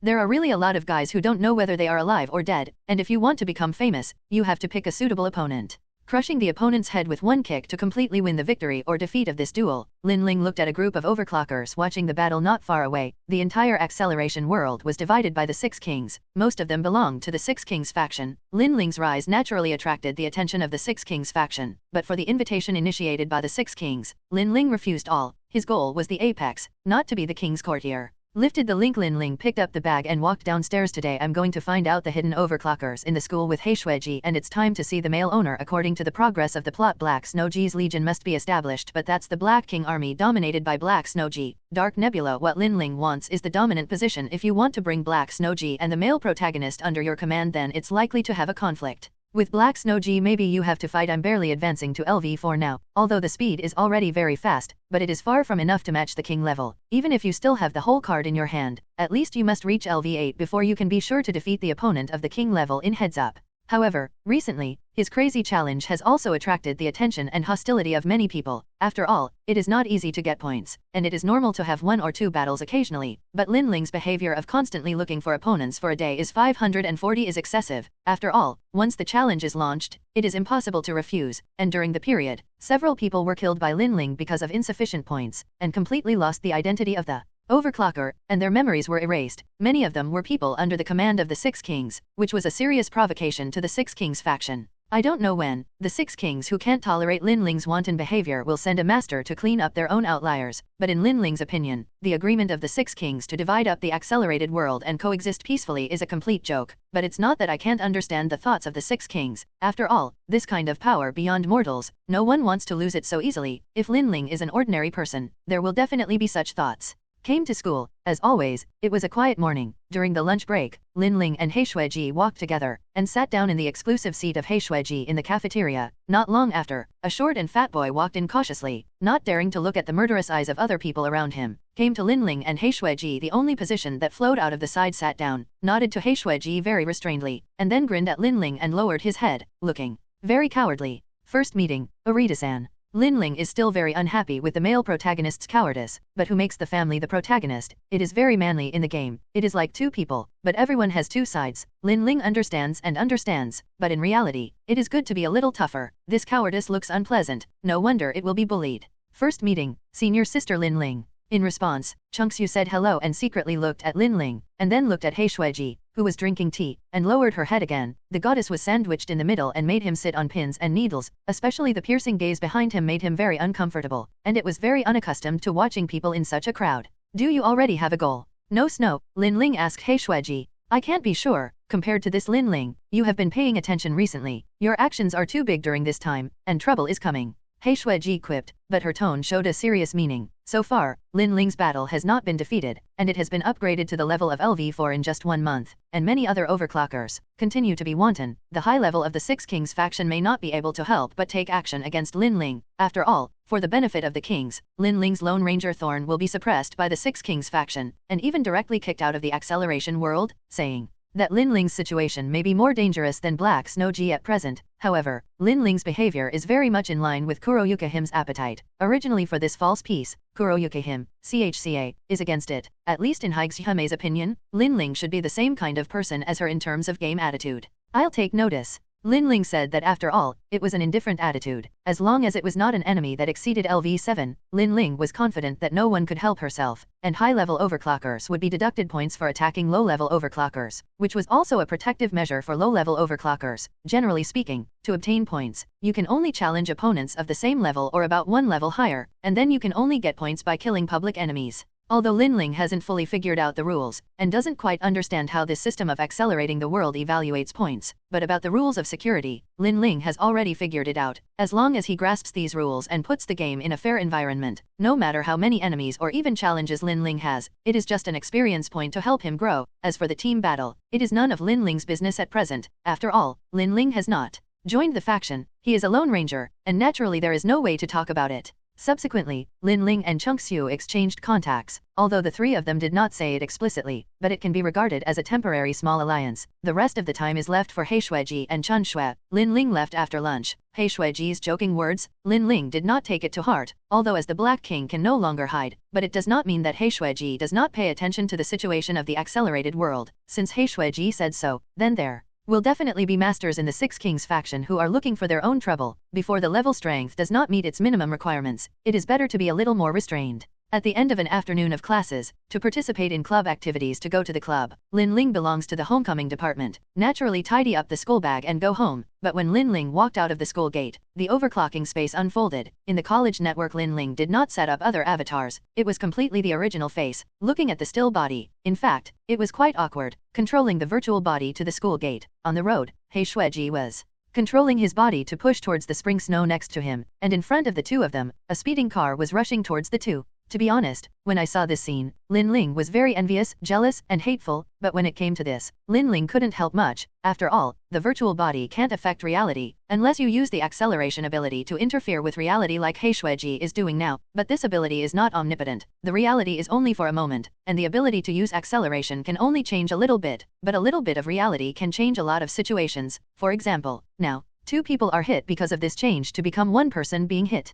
There are really a lot of guys who don't know whether they are alive or dead, and if you want to become famous, you have to pick a suitable opponent. Crushing the opponent's head with one kick to completely win the victory or defeat of this duel, Lin Ling looked at a group of overclockers watching the battle not far away. The entire acceleration world was divided by the Six Kings. Most of them belonged to the Six Kings faction. Lin Ling's rise naturally attracted the attention of the Six Kings faction, but for the invitation initiated by the Six Kings, Lin Ling refused all. His goal was the apex, not to be the king's courtier. Lifted the link. Lin Ling picked up the bag and walked downstairs. Today I'm going to find out the hidden overclockers in the school with Heishueji, and it's time to see the male owner. According to the progress of the plot, Black Snow-Ji's legion must be established, but that's the Black King army dominated by Black Snow-Ji. Dark Nebula. What Lin Ling wants is the dominant position. If you want to bring Black Snow-Ji and the male protagonist under your command, then it's likely to have a conflict. With Black Snow-Ji, maybe you have to fight. I'm barely advancing to LV4 now, although the speed is already very fast, but it is far from enough to match the king level. Even if you still have the whole card in your hand, at least you must reach LV8 before you can be sure to defeat the opponent of the king level in heads up. However, recently, his crazy challenge has also attracted the attention and hostility of many people. After all, it is not easy to get points, and it is normal to have 1 or 2 battles occasionally, but Lin Ling's behavior of constantly looking for opponents for a day is 540 is excessive. After all, once the challenge is launched, it is impossible to refuse, and during the period, several people were killed by Lin Ling because of insufficient points, and completely lost the identity of the overclocker, and their memories were erased. Many of them were people under the command of the Six Kings, which was a serious provocation to the Six Kings faction. I don't know when, the Six Kings who can't tolerate Lin Ling's wanton behavior will send a master to clean up their own outliers, but in Lin Ling's opinion, the agreement of the Six Kings to divide up the accelerated world and coexist peacefully is a complete joke. But it's not that I can't understand the thoughts of the Six Kings. After all, this kind of power beyond mortals, no one wants to lose it so easily. If Lin Ling is an ordinary person, there will definitely be such thoughts. Came to school. As always, it was a quiet morning. During the lunch break, Lin Ling and Heishueji walked together, and sat down in the exclusive seat of Heishueji in the cafeteria. Not long after, a short and fat boy walked in cautiously, not daring to look at the murderous eyes of other people around him. Came to Lin Ling and Heishueji, the only position that flowed out of the side, sat down, nodded to Heishueji very restrainedly, and then grinned at Lin Ling and lowered his head, looking very cowardly. First meeting, Arita-san. Lin Ling is still very unhappy with the male protagonist's cowardice, but who makes the family the protagonist? It is very manly in the game. It is like two people, but everyone has two sides. Lin Ling understands and understands, but in reality, it is good to be a little tougher. This cowardice looks unpleasant, no wonder it will be bullied. First meeting, senior sister Lin Ling. In response, Chunxu said hello and secretly looked at Lin Ling, and then looked at Heishueji, who was drinking tea, and lowered her head again. The goddess was sandwiched in the middle and made him sit on pins and needles, especially the piercing gaze behind him made him very uncomfortable, and it was very unaccustomed to watching people in such a crowd. Do you already have a goal? No Snow, Lin Ling asked Heishueji. I can't be sure. Compared to this Lin Ling, you have been paying attention recently. Your actions are too big during this time, and trouble is coming. Heishueji quipped, but her tone showed a serious meaning. So far, Lin Ling's battle has not been defeated, and it has been upgraded to the level of LV4 in just 1 month, and many other overclockers continue to be wanton. The high level of the Six Kings faction may not be able to help but take action against Lin Ling. After all, for the benefit of the kings, Lin Ling's Lone Ranger Thorn will be suppressed by the Six Kings faction, and even directly kicked out of the acceleration world, saying that Lin Ling's situation may be more dangerous than Black Snow-Ji at present. However, Lin Ling's behavior is very much in line with Kuroyuki Him's appetite. Originally for this false peace, Kuroyuki Him, CHCA, is against it. At least in Haig's opinion, Lin Ling should be the same kind of person as her in terms of game attitude. I'll take notice. Lin Ling said that after all, it was an indifferent attitude. As long as it was not an enemy that exceeded LV7, Lin Ling was confident that no one could help herself, and high-level overclockers would be deducted points for attacking low-level overclockers, which was also a protective measure for low-level overclockers. Generally speaking, to obtain points, you can only challenge opponents of the same level or about 1 level higher, and then you can only get points by killing public enemies. Although Lin Ling hasn't fully figured out the rules, and doesn't quite understand how this system of accelerating the world evaluates points, but about the rules of security, Lin Ling has already figured it out. As long as he grasps these rules and puts the game in a fair environment, no matter how many enemies or even challenges Lin Ling has, it is just an experience point to help him grow. As for the team battle, it is none of Lin Ling's business at present. After all, Lin Ling has not joined the faction, he is a Lone Ranger, and naturally there is no way to talk about it. Subsequently, Lin Ling and Chunk Xiu exchanged contacts, although the three of them did not say it explicitly, but it can be regarded as a temporary small alliance. The rest of the time is left for Heishuiji and Chun Shui. Lin Ling left after lunch. Heishuiji's joking words, Lin Ling did not take it to heart, although as the Black King can no longer hide, but it does not mean that Heishuiji does not pay attention to the situation of the accelerated world. Since Heishuiji said so, then there will definitely be masters in the Six Kings faction who are looking for their own trouble. Before the level strength does not meet its minimum requirements, it is better to be a little more restrained. At the end of an afternoon of classes, to participate in club activities to go to the club, Lin Ling belongs to the homecoming department. Naturally tidy up the school bag and go home, but when Lin Ling walked out of the school gate, the overclocking space unfolded. In the college network, Lin Ling did not set up other avatars, it was completely the original face, looking at the still body. In fact, it was quite awkward, controlling the virtual body to the school gate. On the road, Heishuiji was controlling his body to push towards the spring snow next to him, and in front of the two of them, a speeding car was rushing towards the two. To be honest, when I saw this scene, Lin Ling was very envious, jealous, and hateful, but when it came to this, Lin Ling couldn't help much. After all, the virtual body can't affect reality, unless you use the acceleration ability to interfere with reality like Heishuiji is doing now, but this ability is not omnipotent. The reality is only for a moment, and the ability to use acceleration can only change a little bit, but a little bit of reality can change a lot of situations. For example, now, two people are hit because of this change to become one person being hit.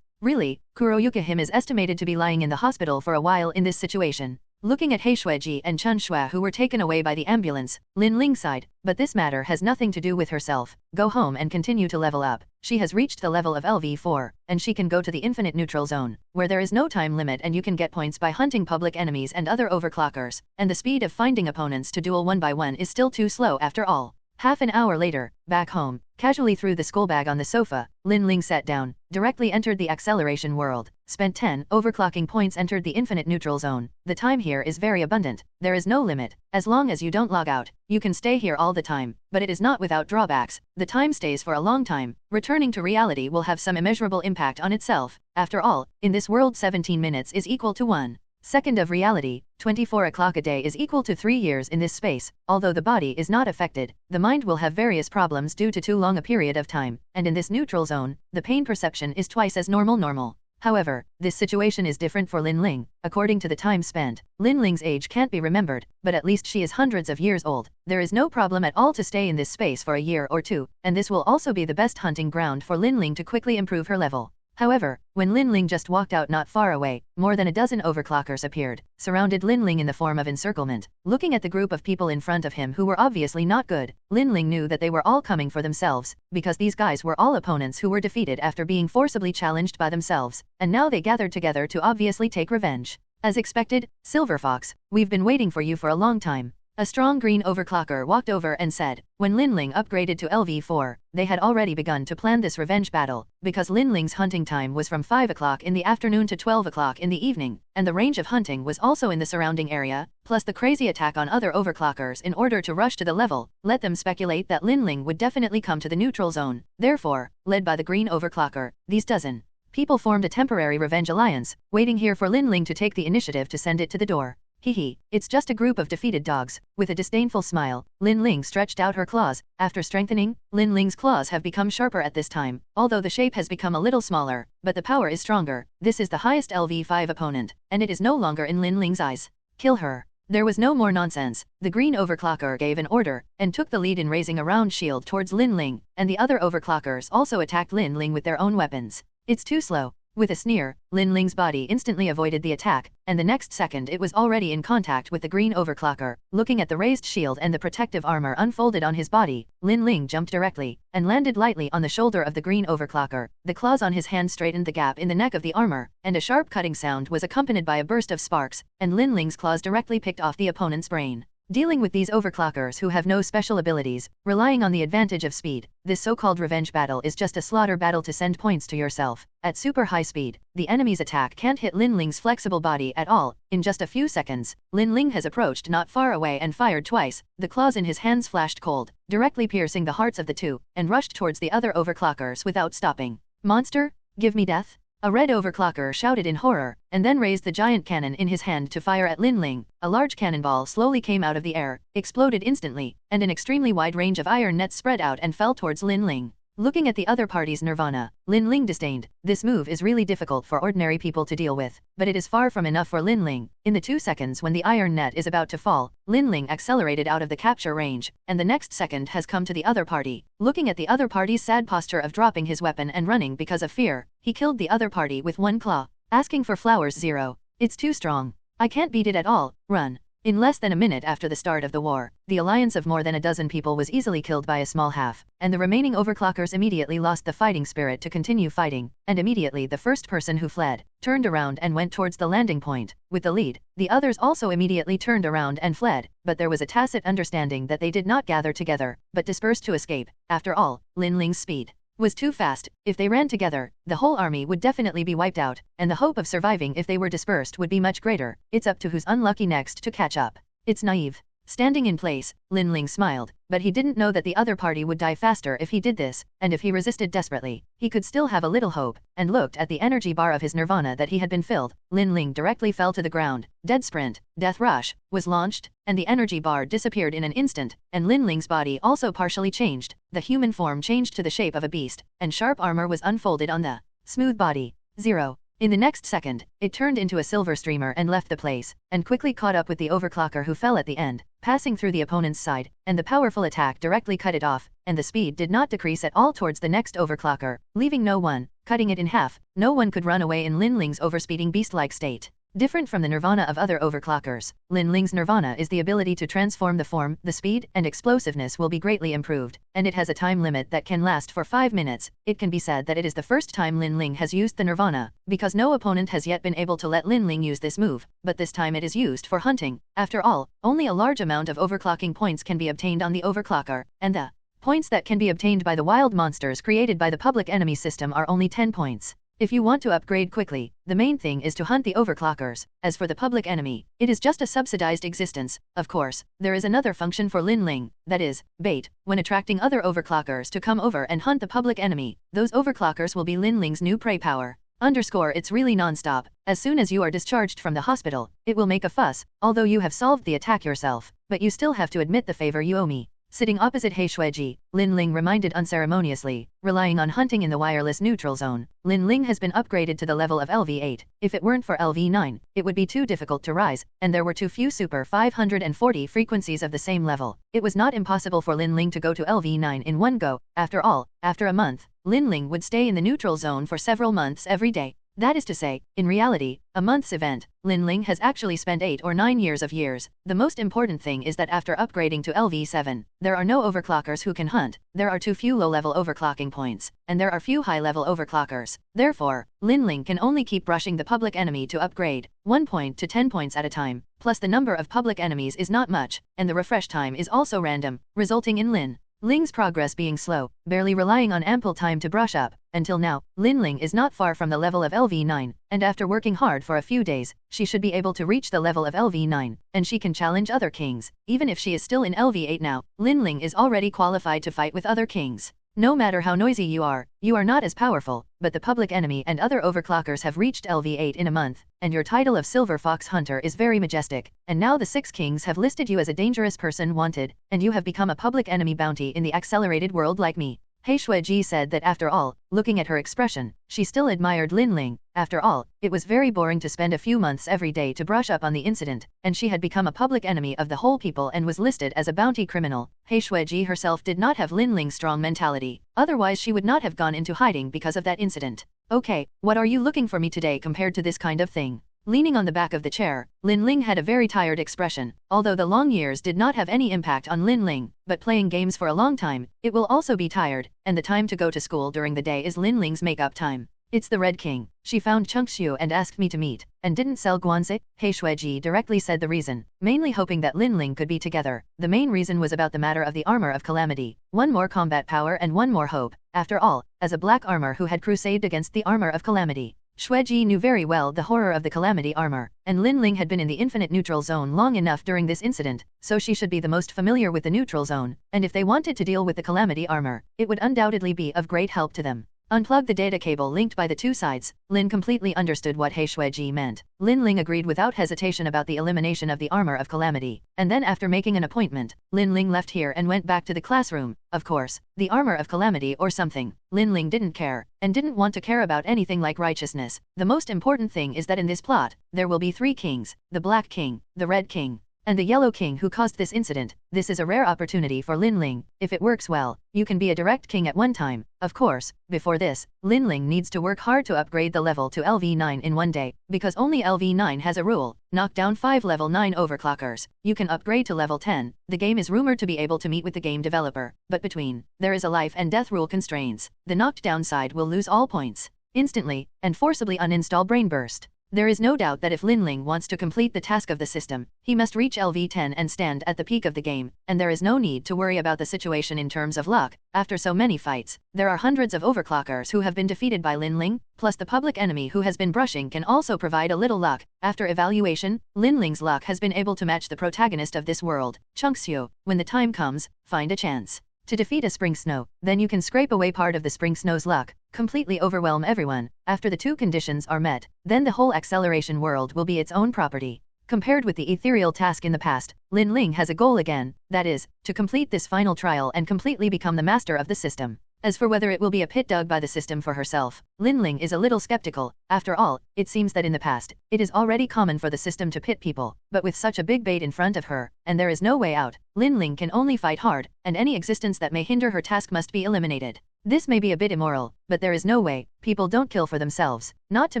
Really, Kuroyuki him is estimated to be lying in the hospital for a while in this situation. Looking at Heishuiji and Chun Shui who were taken away by the ambulance, Lin Ling sighed, but this matter has nothing to do with herself. Go home and continue to level up. She has reached the level of LV4, and she can go to the infinite neutral zone, where there is no time limit and you can get points by hunting public enemies and other overclockers, and the speed of finding opponents to duel one by one is still too slow after all. Half an hour later, back home, casually threw the school bag on the sofa, Lin Ling sat down, directly entered the acceleration world, spent 10 overclocking points, entered the infinite neutral zone. The time here is very abundant, there is no limit, as long as you don't log out, you can stay here all the time, but it is not without drawbacks, the time stays for a long time, returning to reality will have some immeasurable impact on itself. After all, in this world 17 minutes is equal to 1 second of reality, 24 o'clock a day is equal to 3 years in this space. Although the body is not affected, the mind will have various problems due to too long a period of time, and in this neutral zone, the pain perception is twice as normal. However, this situation is different for Lin Ling. According to the time spent, Lin Ling's age can't be remembered, but at least she is hundreds of years old. There is no problem at all to stay in this space for a year or two, and this will also be the best hunting ground for Lin Ling to quickly improve her level. However, when Lin Ling just walked out not far away, more than a dozen overclockers appeared, surrounded Lin Ling in the form of encirclement. Looking at the group of people in front of him who were obviously not good, Lin Ling knew that they were all coming for themselves, because these guys were all opponents who were defeated after being forcibly challenged by themselves, and now they gathered together to obviously take revenge. As expected, Silver Fox, we've been waiting for you for a long time. A strong green overclocker walked over and said, when Lin Ling upgraded to LV4, they had already begun to plan this revenge battle, because Lin Ling's hunting time was from 5 o'clock in the afternoon to 12 o'clock in the evening, and the range of hunting was also in the surrounding area, plus the crazy attack on other overclockers in order to rush to the level, let them speculate that Lin Ling would definitely come to the neutral zone. Therefore, led by the green overclocker, these dozen people formed a temporary revenge alliance, waiting here for Lin Ling to take the initiative to send it to the door. It's just a group of defeated dogs. With a disdainful smile, Lin Ling stretched out her claws. After strengthening, Lin Ling's claws have become sharper at this time, although the shape has become a little smaller, but the power is stronger. This is the highest LV5 opponent, and it is no longer in Lin Ling's eyes. Kill her. There was no more nonsense. The green overclocker gave an order, and took the lead in raising a round shield towards Lin Ling, and the other overclockers also attacked Lin Ling with their own weapons. It's too slow. With a sneer, Lin Ling's body instantly avoided the attack, and the next second it was already in contact with the green overclocker. Looking at the raised shield and the protective armor unfolded on his body, Lin Ling jumped directly, and landed lightly on the shoulder of the green overclocker. The claws on his hand straightened the gap in the neck of the armor, and a sharp cutting sound was accompanied by a burst of sparks, and Lin Ling's claws directly picked off the opponent's brain. Dealing with these overclockers who have no special abilities, relying on the advantage of speed, this so-called revenge battle is just a slaughter battle to send points to yourself. At super high speed, the enemy's attack can't hit Lin Ling's flexible body at all. In just a few seconds, Lin Ling has approached not far away and fired twice. The claws in his hands flashed cold, directly piercing the hearts of the two, and rushed towards the other overclockers without stopping. Monster, give me death? A red overclocker shouted in horror, and then raised the giant cannon in his hand to fire at Lin Ling. A large cannonball slowly came out of the air, exploded instantly, and an extremely wide range of iron nets spread out and fell towards Lin Ling. Looking at the other party's nirvana, Lin Ling disdained. This move is really difficult for ordinary people to deal with, but it is far from enough for Lin Ling. In the 2 seconds when the iron net is about to fall, Lin Ling accelerated out of the capture range, and the next second has come to the other party. Looking at the other party's sad posture of dropping his weapon and running because of fear, he killed the other party with one claw. Asking for flowers 0. It's too strong. I can't beat it at all, run. In less than a minute after the start of the war, the alliance of more than a dozen people was easily killed by a small half, and the remaining overclockers immediately lost the fighting spirit to continue fighting, and immediately the first person who fled, turned around and went towards the landing point. With the lead, the others also immediately turned around and fled, but there was a tacit understanding that they did not gather together, but dispersed to escape. After all, Lin Ling's speed was too fast. If they ran together, the whole army would definitely be wiped out, and the hope of surviving if they were dispersed would be much greater. It's up to who's unlucky next to catch up. It's naive. Standing in place, Lin Ling smiled, but he didn't know that the other party would die faster if he did this, and if he resisted desperately, he could still have a little hope, and looked at the energy bar of his nirvana that he had been filled. Lin Ling directly fell to the ground. Dead sprint, death rush, was launched, and the energy bar disappeared in an instant, and Lin Ling's body also partially changed. The human form changed to the shape of a beast, and sharp armor was unfolded on the smooth body. 0. In the next second, it turned into a silver streamer and left the place, and quickly caught up with the overclocker who fell at the end, passing through the opponent's side, and the powerful attack directly cut it off, and the speed did not decrease at all towards the next overclocker, leaving no one, cutting it in half. No one could run away in Lin Ling's overspeeding beast-like state. Different from the nirvana of other overclockers, Lin Ling's nirvana is the ability to transform the form. The speed and explosiveness will be greatly improved, and it has a time limit that can last for 5 minutes. It can be said that it is the first time Lin Ling has used the nirvana, because no opponent has yet been able to let Lin Ling use this move, but this time it is used for hunting. After all, only a large amount of overclocking points can be obtained on the overclocker, and the points that can be obtained by the wild monsters created by the public enemy system are only 10 points. If you want to upgrade quickly, the main thing is to hunt the overclockers. As for the public enemy, it is just a subsidized existence. Of course, there is another function for Lin Ling, that is, bait. When attracting other overclockers to come over and hunt the public enemy, those overclockers will be Lin Ling's new prey power. It's really non-stop. As soon as you are discharged from the hospital, it will make a fuss, although you have solved the attack yourself, but you still have to admit the favor you owe me. Sitting opposite Heishueji, Lin Ling reminded unceremoniously, relying on hunting in the wireless neutral zone. Lin Ling has been upgraded to the level of LV8. If it weren't for LV9, it would be too difficult to rise, and there were too few super 540 frequencies of the same level. It was not impossible for Lin Ling to go to LV9 in one go. After all, after a month, Lin Ling would stay in the neutral zone for several months every day. That is to say, in reality, a month's event, Lin Ling has actually spent 8 or 9 years of years. The most important thing is that after upgrading to LV7, there are no overclockers who can hunt, there are too few low-level overclocking points, and there are few high-level overclockers. Therefore, Lin Ling can only keep brushing the public enemy to upgrade, 1 point to 10 points at a time, plus the number of public enemies is not much, and the refresh time is also random, resulting in Lin Ling's progress being slow, barely relying on ample time to brush up. Until now, Lin Ling is not far from the level of LV9, and after working hard for a few days, she should be able to reach the level of LV9, and she can challenge other kings. Even if she is still in LV8 now, Lin Ling is already qualified to fight with other kings. No matter how noisy you are not as powerful, but the public enemy and other overclockers have reached LV8 in a month, and your title of Silver Fox Hunter is very majestic, and now the 6 kings have listed you as a dangerous person wanted, and you have become a public enemy bounty in the accelerated world like me. Heishueji said that after all, looking at her expression, she still admired Lin Ling. After all, it was very boring to spend a few months every day to brush up on the incident, and she had become a public enemy of the whole people and was listed as a bounty criminal. Heishueji herself did not have Lin Ling's strong mentality, otherwise she would not have gone into hiding because of that incident. Okay, what are you looking for me today compared to this kind of thing? Leaning on the back of the chair, Lin Ling had a very tired expression. Although the long years did not have any impact on Lin Ling, but playing games for a long time, it will also be tired, and the time to go to school during the day is Lin Ling's make-up time. It's the Red King. She found Chengxiu and asked me to meet, and didn't sell Guanzi. Heishueji directly said the reason, mainly hoping that Lin Ling could be together. The main reason was about the matter of the armor of calamity. 1 more combat power and 1 more hope. After all, as a black armor who had crusaded against the armor of calamity, Shueji knew very well the horror of the calamity armor, and Lin Ling had been in the infinite neutral zone long enough during this incident, so she should be the most familiar with the neutral zone, and if they wanted to deal with the calamity armor, it would undoubtedly be of great help to them. Unplug the data cable linked by the two sides. Lin completely understood what He Shuiji meant. Lin Ling agreed without hesitation about the elimination of the armor of calamity, and then after making an appointment, Lin Ling left here and went back to the classroom. Of course, the armor of calamity or something. Lin Ling didn't care, and didn't want to care about anything like righteousness. The most important thing is that in this plot, there will be 3 kings, the Black King, the Red King, and the Yellow King who caused this incident. This is a rare opportunity for Lin Ling. If it works well, you can be a direct king at one time. Of course, before this, Lin Ling needs to work hard to upgrade the level to LV9 in one day, because only LV9 has a rule: knock down 5 level 9 overclockers. You can upgrade to level 10. The game is rumored to be able to meet with the game developer, but between, there is a life and death rule constraints. The knocked down side will lose all points instantly, and forcibly uninstall Brain Burst. There is no doubt that if Lin Ling wants to complete the task of the system, he must reach LV10 and stand at the peak of the game, and there is no need to worry about the situation in terms of luck. After so many fights, there are hundreds of overclockers who have been defeated by Lin Ling, plus the public enemy who has been brushing can also provide a little luck. After evaluation, Lin Ling's luck has been able to match the protagonist of this world, Chunxue. When the time comes, find a chance to defeat a spring snow, then you can scrape away part of the spring snow's luck, completely overwhelm everyone. After the 2 conditions are met, then the whole acceleration world will be its own property. Compared with the ethereal task in the past, Lin Ling has a goal again, that is, to complete this final trial and completely become the master of the system. As for whether it will be a pit dug by the system for herself, Lin Ling is a little skeptical. After all, it seems that in the past, it is already common for the system to pit people, but with such a big bait in front of her, and there is no way out, Lin Ling can only fight hard, and any existence that may hinder her task must be eliminated. This may be a bit immoral, but there is no way. People don't kill for themselves, not to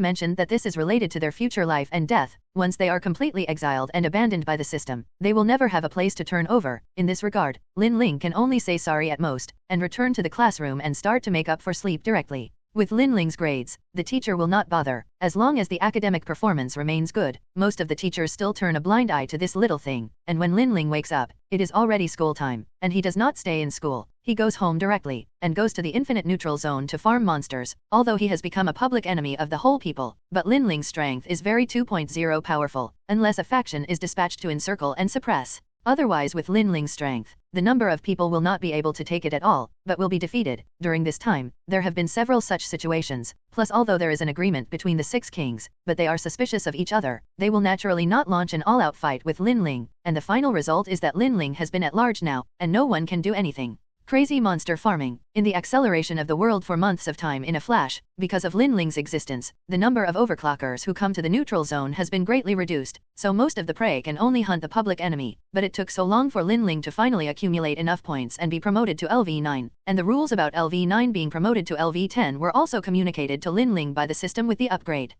mention that this is related to their future life and death. Once they are completely exiled and abandoned by the system, they will never have a place to turn over. In this regard, Lin Ling can only say sorry at most, and return to the classroom and start to make up for sleep directly. With Lin Ling's grades, the teacher will not bother. As long as the academic performance remains good, most of the teachers still turn a blind eye to this little thing, and when Lin Ling wakes up, it is already school time, and he does not stay in school. He goes home directly, and goes to the infinite neutral zone to farm monsters, although he has become a public enemy of the whole people. But Lin Ling's strength is very 2.0 powerful, unless a faction is dispatched to encircle and suppress. Otherwise, with Lin Ling's strength, the number of people will not be able to take it at all, but will be defeated. During this time, there have been several such situations, plus although there is an agreement between the 6 kings, but they are suspicious of each other, they will naturally not launch an all-out fight with Lin Ling, and the final result is that Lin Ling has been at large now, and no one can do anything. Crazy monster farming. In the acceleration of the world for months of time in a flash, because of Lin Ling's existence, the number of overclockers who come to the neutral zone has been greatly reduced, so most of the prey can only hunt the public enemy. But it took so long for Lin Ling to finally accumulate enough points and be promoted to LV9, and the rules about LV9 being promoted to LV10 were also communicated to Lin Ling by the system with the upgrade.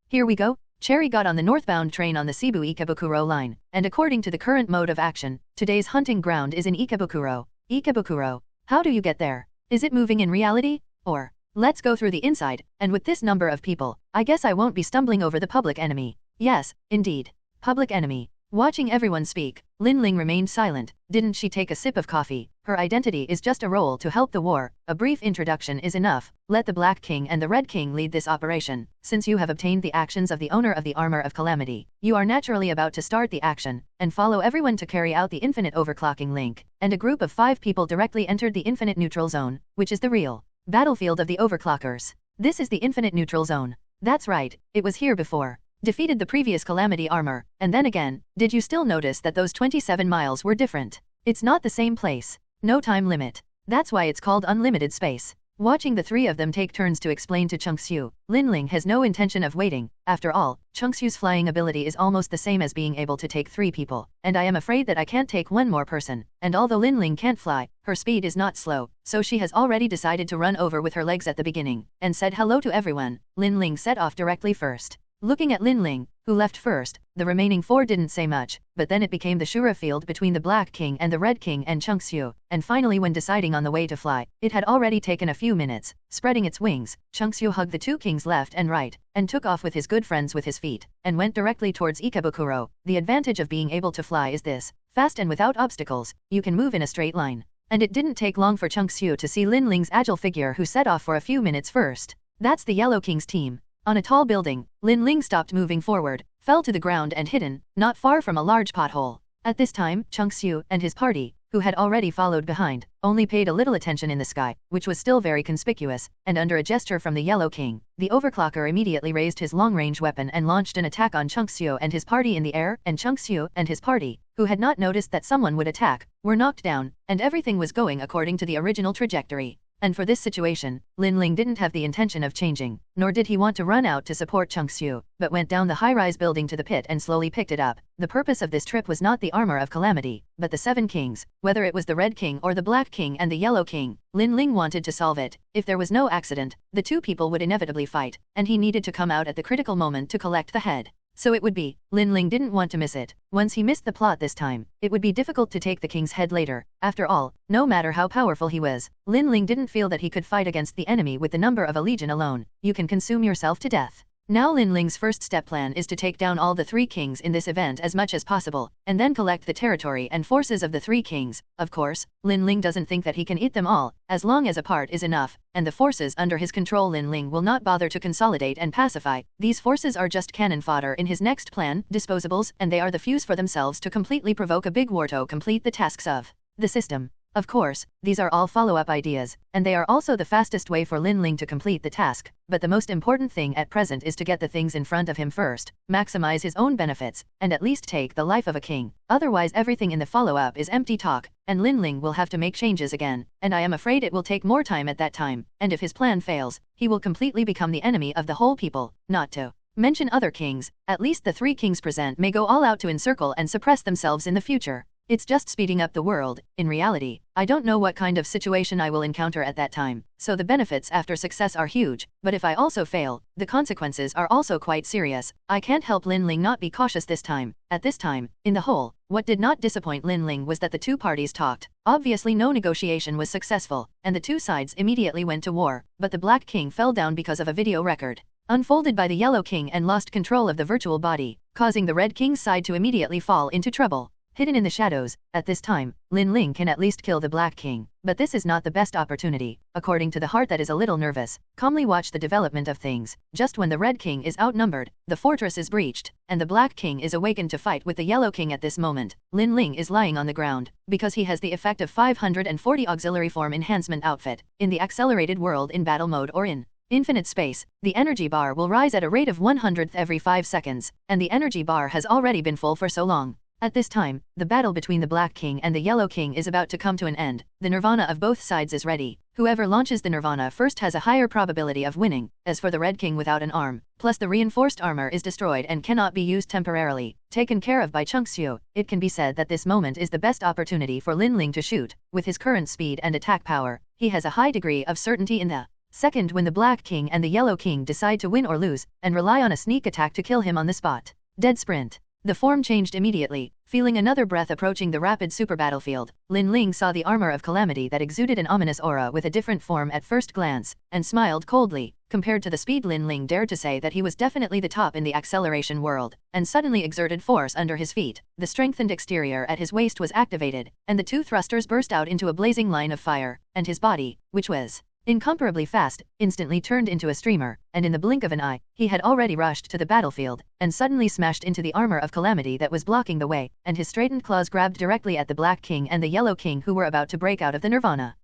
Here we go. Cherry got on the northbound train on the Cebu Ikebukuro line, and according to the current mode of action, today's hunting ground is in Ikebukuro. Ikebukuro. How do you get there? Is it moving in reality? Or, let's go through the inside, and with this number of people, I guess I won't be stumbling over the public enemy. Yes, indeed. Public enemy. Watching everyone speak, Lin Ling remained silent. Didn't she take a sip of coffee? Her identity is just a role to help the war. A brief introduction is enough. Let the Black King and the Red King lead this operation. Since you have obtained the actions of the owner of the Armor of Calamity, you are naturally about to start the action, and follow everyone to carry out the infinite overclocking link. And a group of 5 people directly entered the infinite neutral zone, which is the real battlefield of the overclockers. This is the infinite neutral zone. That's right, it was here before. Defeated the previous Calamity armor, and then again, did you still notice that those 27 miles were different? It's not the same place. No time limit. That's why it's called unlimited space. Watching the 3 of them take turns to explain to Chunxue, Lin Ling has no intention of waiting. After all, Chunxue's flying ability is almost the same as being able to take 3 people, and I am afraid that I can't take 1 more person. And although Lin Ling can't fly, her speed is not slow, so she has already decided to run over with her legs at the beginning, and said hello to everyone. Lin Ling set off directly first. Looking at Lin Ling, who left first, the remaining 4 didn't say much, but then it became the Shura field between the Black King and the Red King and Chunxue, and finally when deciding on the way to fly, it had already taken a few minutes. Spreading its wings, Chunxue hugged the 2 kings left and right, and took off with his good friends with his feet, and went directly towards Ikebukuro. The advantage of being able to fly is this: fast and without obstacles, you can move in a straight line. And it didn't take long for Chunxue to see Lin Ling's agile figure, who set off for a few minutes first. That's the Yellow King's team. On a tall building, Lin Ling stopped moving forward, fell to the ground and hidden, not far from a large pothole. At this time, Chunxue and his party, who had already followed behind, only paid a little attention in the sky, which was still very conspicuous, and under a gesture from the Yellow King, the overclocker immediately raised his long-range weapon and launched an attack on Chunxue and his party in the air, and Chunxue and his party, who had not noticed that someone would attack, were knocked down, and everything was going according to the original trajectory. And for this situation, Lin Ling didn't have the intention of changing, nor did he want to run out to support Chunxue, but went down the high-rise building to the pit and slowly picked it up. The purpose of this trip was not the armor of calamity, but the 7 kings, whether it was the Red King or the Black King and the Yellow King. Lin Ling wanted to solve it. If there was no accident, the two people would inevitably fight, and he needed to come out at the critical moment to collect the head. So it would be. Lin Ling didn't want to miss it. Once he missed the plot this time, it would be difficult to take the king's head later. After all, no matter how powerful he was, Lin Ling didn't feel that he could fight against the enemy with the number of a legion alone. You can consume yourself to death. Now Lin Ling's first step plan is to take down all the 3 kings in this event as much as possible, and then collect the territory and forces of the 3 kings. Of course, Lin Ling doesn't think that he can eat them all, as long as a part is enough, and the forces under his control Lin Ling will not bother to consolidate and pacify. These forces are just cannon fodder in his next plan, disposables, and they are the fuse for themselves to completely provoke a big war to complete the tasks of the system. Of course, these are all follow-up ideas, and they are also the fastest way for Lin Ling to complete the task, but the most important thing at present is to get the things in front of him first, maximize his own benefits, and at least take the life of a king. Otherwise everything in the follow-up is empty talk, and Lin Ling will have to make changes again, and I am afraid it will take more time at that time, and if his plan fails, he will completely become the enemy of the whole people, not to mention other kings. At least the 3 kings present may go all out to encircle and suppress themselves in the future. It's just speeding up the world. In reality, I don't know what kind of situation I will encounter at that time, so the benefits after success are huge, but if I also fail, the consequences are also quite serious. I can't help Lin Ling not be cautious this time. At this time, in the whole, what did not disappoint Lin Ling was that the 2 parties talked. Obviously no negotiation was successful, and the 2 sides immediately went to war, but the Black King fell down because of a video record unfolded by the Yellow King and lost control of the virtual body, causing the Red King's side to immediately fall into trouble. Hidden in the shadows, at this time, Lin Ling can at least kill the Black King, but this is not the best opportunity. According to the heart that is a little nervous, calmly watch the development of things. Just when the Red King is outnumbered, the fortress is breached, and the Black King is awakened to fight with the Yellow King. At this moment, Lin Ling is lying on the ground, because he has the effect of 540 auxiliary form enhancement outfit. In the accelerated world in battle mode or in infinite space, the energy bar will rise at a rate of 100th every 5 seconds, and the energy bar has already been full for so long. At this time, the battle between the Black King and the Yellow King is about to come to an end. The nirvana of both sides is ready. Whoever launches the nirvana first has a higher probability of winning. As for the Red King without an arm, plus the reinforced armor is destroyed and cannot be used temporarily, taken care of by Chunxue, it can be said that this moment is the best opportunity for Lin Ling to shoot. With his current speed and attack power, he has a high degree of certainty in the second when the Black King and the Yellow King decide to win or lose, and rely on a sneak attack to kill him on the spot. Dead sprint. The form changed immediately. Feeling another breath approaching the rapid super battlefield, Lin Ling saw the armor of calamity that exuded an ominous aura with a different form at first glance, and smiled coldly. Compared to the speed, Lin Ling dared to say that he was definitely the top in the acceleration world, and suddenly exerted force under his feet. The strengthened exterior at his waist was activated, and the 2 thrusters burst out into a blazing line of fire, and his body, which was incomparably fast, instantly turned into a streamer, and in the blink of an eye, he had already rushed to the battlefield, and suddenly smashed into the armor of calamity that was blocking the way, and his straightened claws grabbed directly at the Black King and the Yellow King, who were about to break out of the nirvana.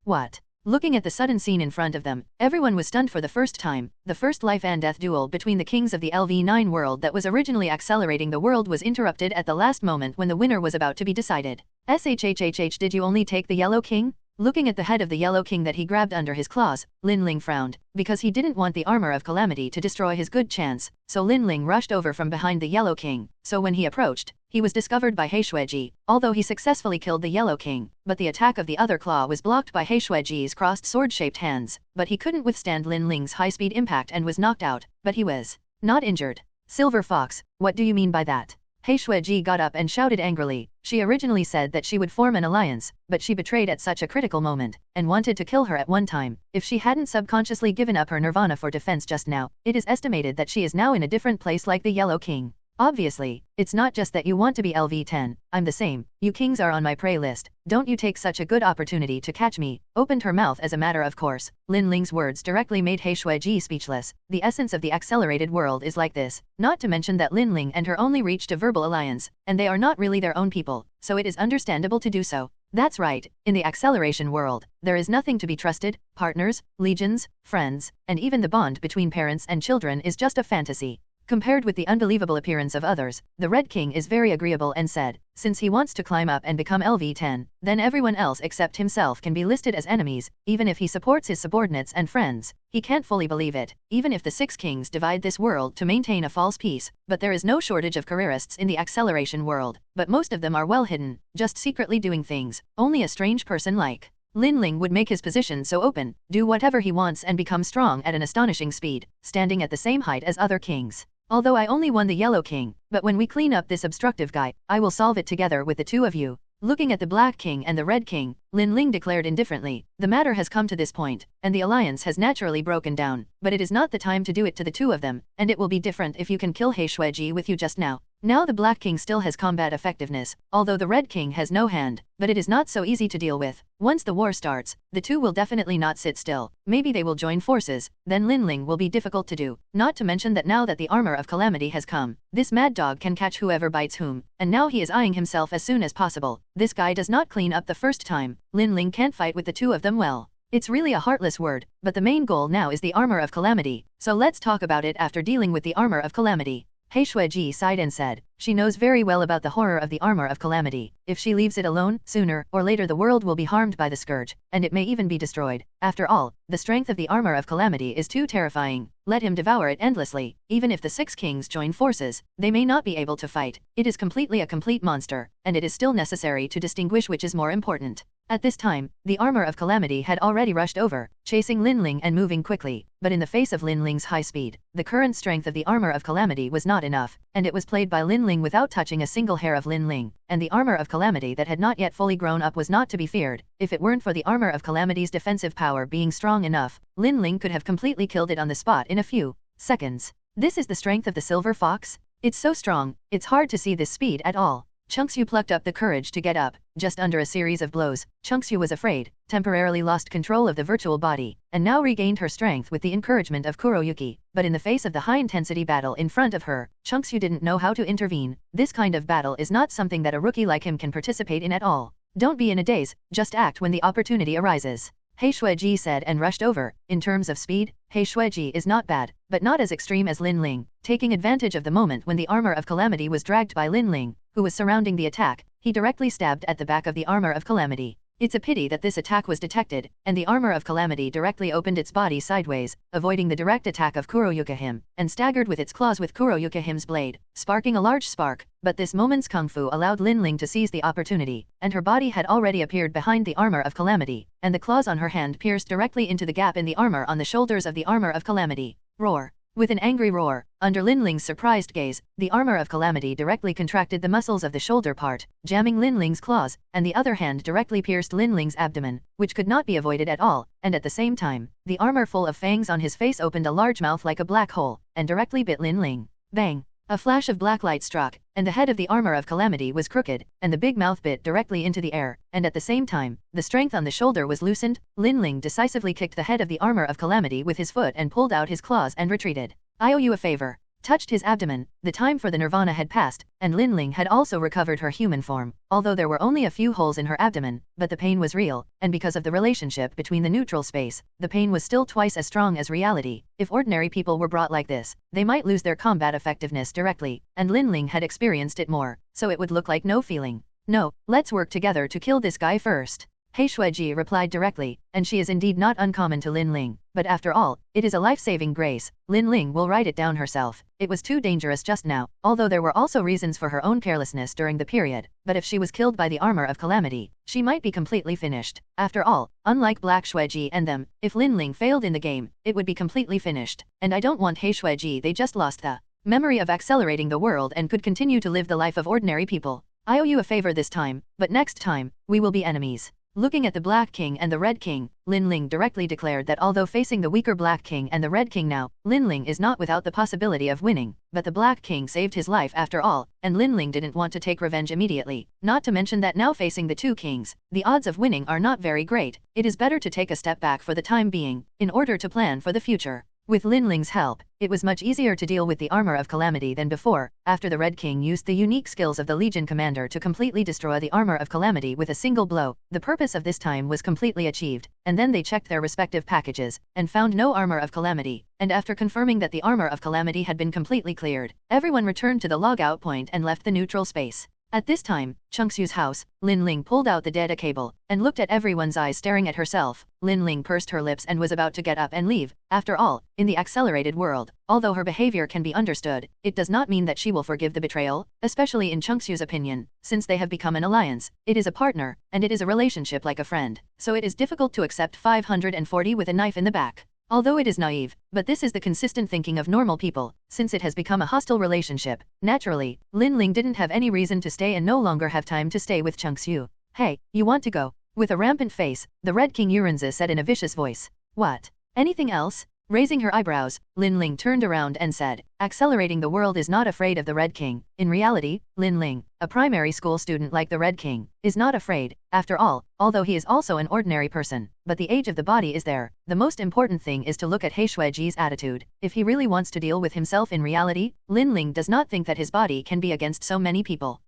What? Looking at the sudden scene in front of them, everyone was stunned for the first time. The first life and death duel between the kings of the LV9 world that was originally accelerating the world was interrupted at the last moment when the winner was about to be decided. SHHHH, did you only take the Yellow King? Looking at the head of the Yellow King that he grabbed under his claws, Lin Ling frowned, because he didn't want the armor of calamity to destroy his good chance, so Lin Ling rushed over from behind the Yellow King. So when he approached, he was discovered by Heishueji, although he successfully killed the Yellow King, but the attack of the other claw was blocked by Heishueji's crossed sword-shaped hands, but he couldn't withstand Lin Ling's high-speed impact and was knocked out, but he was not injured. Silver Fox, what do you mean by that? Heishueji got up and shouted angrily. She originally said that she would form an alliance, but she betrayed at such a critical moment, and wanted to kill her at one time. If she hadn't subconsciously given up her nirvana for defense just now, it is estimated that she is now in a different place like the Yellow King. Obviously, it's not just that you want to be LV10, I'm the same, you kings are on my prey list, don't you take such a good opportunity to catch me, opened her mouth as a matter of course. Lin Ling's words directly made Heishueji speechless. The essence of the accelerated world is like this, not to mention that Lin Ling and her only reached a verbal alliance, and they are not really their own people, so it is understandable to do so. That's right, in the acceleration world, there is nothing to be trusted, partners, legions, friends, and even the bond between parents and children is just a fantasy. Compared with the unbelievable appearance of others, the Red King is very agreeable and said, since he wants to climb up and become LV10, then everyone else except himself can be listed as enemies, even if he supports his subordinates and friends. He can't fully believe it, even if the 6 kings divide this world to maintain a false peace, but there is no shortage of careerists in the acceleration world, but most of them are well hidden, just secretly doing things. Only a strange person like Lin Ling would make his position so open, do whatever he wants and become strong at an astonishing speed, standing at the same height as other kings. Although I only won the Yellow King, but when we clean up this obstructive guy, I will solve it together with the 2 of you. Looking at the Black King and the Red King, Lin Ling declared indifferently, the matter has come to this point, and the alliance has naturally broken down, but it is not the time to do it to the 2 of them, and it will be different if you can kill He Shuiji with you just now. Now the Black King still has combat effectiveness, although the Red King has no hand, but it is not so easy to deal with. Once the war starts, the 2 will definitely not sit still. Maybe they will join forces, then Lin Ling will be difficult to do. Not to mention that now that the armor of calamity has come, this mad dog can catch whoever bites whom, and now he is eyeing himself as soon as possible. This guy does not clean up the first time. Lin Ling can't fight with the 2 of them well. It's really a heartless word, but the main goal now is the armor of calamity, so let's talk about it after dealing with the armor of calamity. He Shuiji sighed and said, she knows very well about the horror of the armor of calamity. If she leaves it alone, sooner or later the world will be harmed by the scourge, and it may even be destroyed. After all, the strength of the armor of calamity is too terrifying. Let him devour it endlessly. Even if the 6 kings join forces, they may not be able to fight. It is completely a complete monster, and it is still necessary to distinguish which is more important. At this time, the armor of calamity had already rushed over, chasing Lin Ling and moving quickly, but in the face of Lin Ling's high speed, the current strength of the armor of calamity was not enough, and it was played by Lin Ling without touching a single hair of Lin Ling, and the armor of calamity that had not yet fully grown up was not to be feared. If it weren't for the armor of calamity's defensive power being strong enough, Lin Ling could have completely killed it on the spot in a few seconds. This is the strength of the silver fox? It's so strong, it's hard to see this speed at all. Chunxue plucked up the courage to get up. Just under a series of blows, Chunxue was afraid, temporarily lost control of the virtual body, and now regained her strength with the encouragement of Kuroyuki. But in the face of the high-intensity battle in front of her, Chunxue didn't know how to intervene. This kind of battle is not something that a rookie like him can participate in at all. Don't be in a daze, just act when the opportunity arises. He Shuiji said and rushed over. In terms of speed, He Shuiji is not bad, but not as extreme as Lin Ling. Taking advantage of the moment when the armor of calamity was dragged by Lin Ling, who was surrounding the attack, he directly stabbed at the back of the armor of calamity. It's a pity that this attack was detected, and the armor of calamity directly opened its body sideways, avoiding the direct attack of Kuroyuki-hime, and staggered with its claws with Kuroyuki-hime's blade, sparking a large spark. But this moment's kung fu allowed Lin Ling to seize the opportunity, and her body had already appeared behind the armor of calamity, and the claws on her hand pierced directly into the gap in the armor on the shoulders of the armor of calamity. Roar! With an angry roar, under Lin Ling's surprised gaze, the armor of calamity directly contracted the muscles of the shoulder part, jamming Lin Ling's claws, and the other hand directly pierced Lin Ling's abdomen, which could not be avoided at all, and at the same time, the armor full of fangs on his face opened a large mouth like a black hole, and directly bit Lin Ling. Bang! A flash of black light struck, and the head of the armor of calamity was crooked, and the big mouth bit directly into the air, and at the same time, the strength on the shoulder was loosened. Lin Ling decisively kicked the head of the armor of calamity with his foot and pulled out his claws and retreated. I owe you a favor. Touched his abdomen. The time for the nirvana had passed, and Lin Ling had also recovered her human form, although there were only a few holes in her abdomen, but the pain was real, and because of the relationship between the neutral space, the pain was still twice as strong as reality. If ordinary people were brought like this, they might lose their combat effectiveness directly, and Lin Ling had experienced it more, so it would look like no feeling. No, let's work together to kill this guy first. He Shuiji replied directly, and she is indeed not uncommon to Lin Ling, but after all, it is a life-saving grace. Lin Ling will write it down herself. It was too dangerous just now, although there were also reasons for her own carelessness during the period, but if she was killed by the armor of calamity, she might be completely finished. After all, unlike Black Shuiji and them, if Lin Ling failed in the game, it would be completely finished, and I don't want He Shuiji. They just lost the memory of accelerating the world and could continue to live the life of ordinary people. I owe you a favor this time, but next time, we will be enemies. Looking at the Black King and the Red King, Lin Ling directly declared that although facing the weaker Black King and the Red King now, Lin Ling is not without the possibility of winning, but the Black King saved his life after all, and Lin Ling didn't want to take revenge immediately. Not to mention that now facing the two kings, the odds of winning are not very great. It is better to take a step back for the time being, in order to plan for the future. With Linling's help, it was much easier to deal with the armor of calamity than before, after the Red King used the unique skills of the Legion commander to completely destroy the armor of calamity with a single blow. The purpose of this time was completely achieved, and then they checked their respective packages, and found no armor of calamity, and after confirming that the armor of calamity had been completely cleared, everyone returned to the logout point and left the neutral space. At this time, Chungsu's house, Linling pulled out the data cable, and looked at everyone's eyes staring at herself. Linling pursed her lips and was about to get up and leave. After all, in the accelerated world, although her behavior can be understood, it does not mean that she will forgive the betrayal, especially in Chungsu's opinion, since they have become an alliance. It is a partner, and it is a relationship like a friend, so it is difficult to accept 540 with a knife in the back. Although it is naive, but this is the consistent thinking of normal people, since it has become a hostile relationship. Naturally, Linling didn't have any reason to stay and no longer have time to stay with Chungsu. Hey, you want to go? With a rampant face, the Red King Uranza said in a vicious voice. What? Anything else? Raising her eyebrows, Linling turned around and said, accelerating the world is not afraid of the Red King. In reality, Linling, a primary school student like the Red King, is not afraid. After all, although he is also an ordinary person, but the age of the body is there. The most important thing is to look at Heishuiji's attitude. If he really wants to deal with himself in reality, Linling does not think that his body can be against so many people.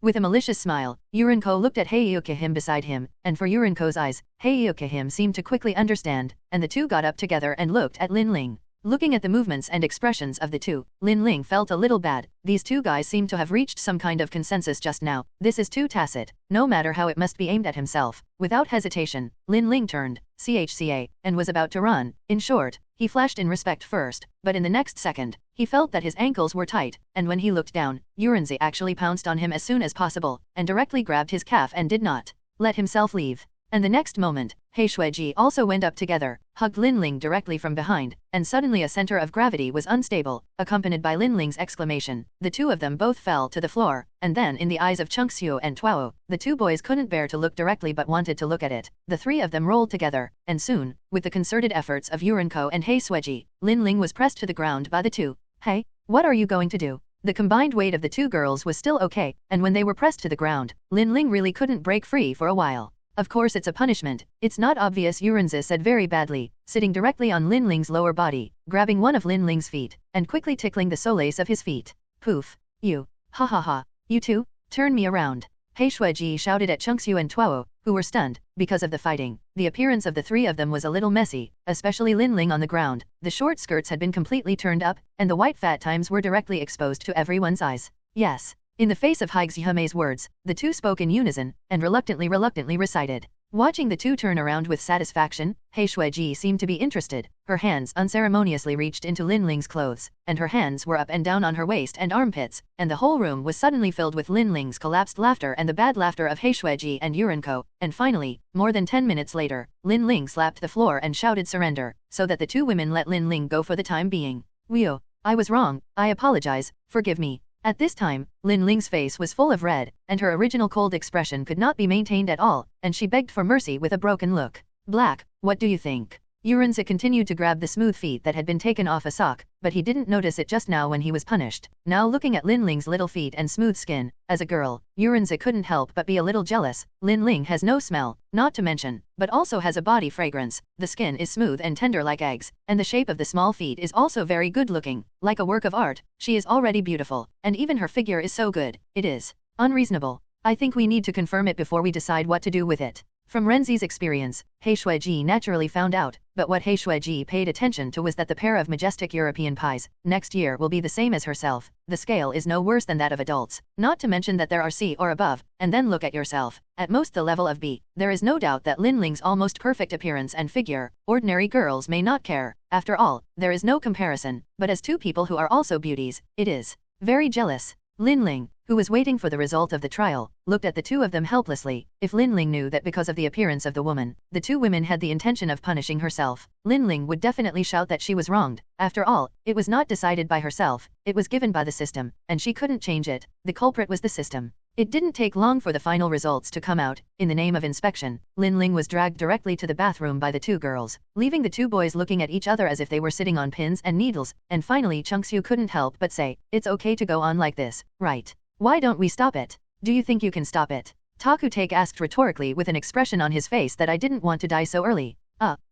With a malicious smile, Yurinko looked at Heiyukahim beside him, and for Yurinko's eyes, Heiyukahim seemed to quickly understand, and the two got up together and looked at Linling. Looking at the movements and expressions of the two, Linling felt a little bad. These two guys seem to have reached some kind of consensus just now. This is too tacit, no matter how it must be aimed at himself. Without hesitation, Linling turned, CHCA, and was about to run. In short, he flashed in respect first, but in the next second, he felt that his ankles were tight, and when he looked down, Uranzi actually pounced on him as soon as possible, and directly grabbed his calf and did not let himself leave. And the next moment, Heishuiji also went up together, hugged Linling directly from behind, and suddenly a center of gravity was unstable, accompanied by Linling's exclamation. The two of them both fell to the floor, and then in the eyes of Chungsu and Tuao, the two boys couldn't bear to look directly but wanted to look at it. The three of them rolled together, and soon, with the concerted efforts of Yurinko and Heishuiji, Linling was pressed to the ground by the two. Hey, what are you going to do? The combined weight of the two girls was still okay, and when they were pressed to the ground, Linling really couldn't break free for a while. Of course it's a punishment. It's not obvious, Uranza said very badly, sitting directly on Linling's lower body, grabbing one of Linling's feet, and quickly tickling the solace of his feet. Poof. You. Ha ha ha. You two? Turn me around. Heishuiji shouted at Chungsu and Tuao, who were stunned, because of the fighting. The appearance of the three of them was a little messy, especially Linling on the ground. The short skirts had been completely turned up, and the white fat times were directly exposed to everyone's eyes. Yes. In the face of Haigzuhame's words, the two spoke in unison, and reluctantly recited. Watching the two turn around with satisfaction, Heishuiji seemed to be interested. Her hands unceremoniously reached into Linling's clothes, and her hands were up and down on her waist and armpits, and the whole room was suddenly filled with Linling's collapsed laughter and the bad laughter of Heishuiji and Yurinko. And finally, more than 10 minutes later, Linling slapped the floor and shouted surrender, so that the two women let Linling go for the time being. Wio, I was wrong, I apologize, forgive me. At this time, Linling's face was full of red, and her original cold expression could not be maintained at all, and she begged for mercy with a broken look. Black, what do you think? Uranza continued to grab the smooth feet that had been taken off a sock, but he didn't notice it just now when he was punished. Now looking at Linling's little feet and smooth skin, as a girl, Uranza couldn't help but be a little jealous. Linling has no smell, not to mention, but also has a body fragrance. The skin is smooth and tender like eggs, and the shape of the small feet is also very good looking, like a work of art. She is already beautiful, and even her figure is so good. It is unreasonable. I think we need to confirm it before we decide what to do with it. From Renzi's experience, Heishuiji naturally found out, but what Heishuiji paid attention to was that the pair of majestic European pies, next year will be the same as herself. The scale is no worse than that of adults, not to mention that there are C or above, and then look at yourself, at most the level of B. There is no doubt that Linling's almost perfect appearance and figure, ordinary girls may not care. After all, there is no comparison, but as two people who are also beauties, it is very jealous. Linling, who was waiting for the result of the trial, looked at the two of them helplessly. If Linling knew that because of the appearance of the woman, the two women had the intention of punishing herself, Linling would definitely shout that she was wronged. After all, it was not decided by herself, it was given by the system, and she couldn't change it. The culprit was the system. It didn't take long for the final results to come out. In the name of inspection, Linling was dragged directly to the bathroom by the two girls, leaving the two boys looking at each other as if they were sitting on pins and needles, and finally Chungsu couldn't help but say, "It's okay to go on like this, right? Why don't we stop it? Do you think you can stop it?" Takutake asked rhetorically with an expression on his face that I didn't want to die so early.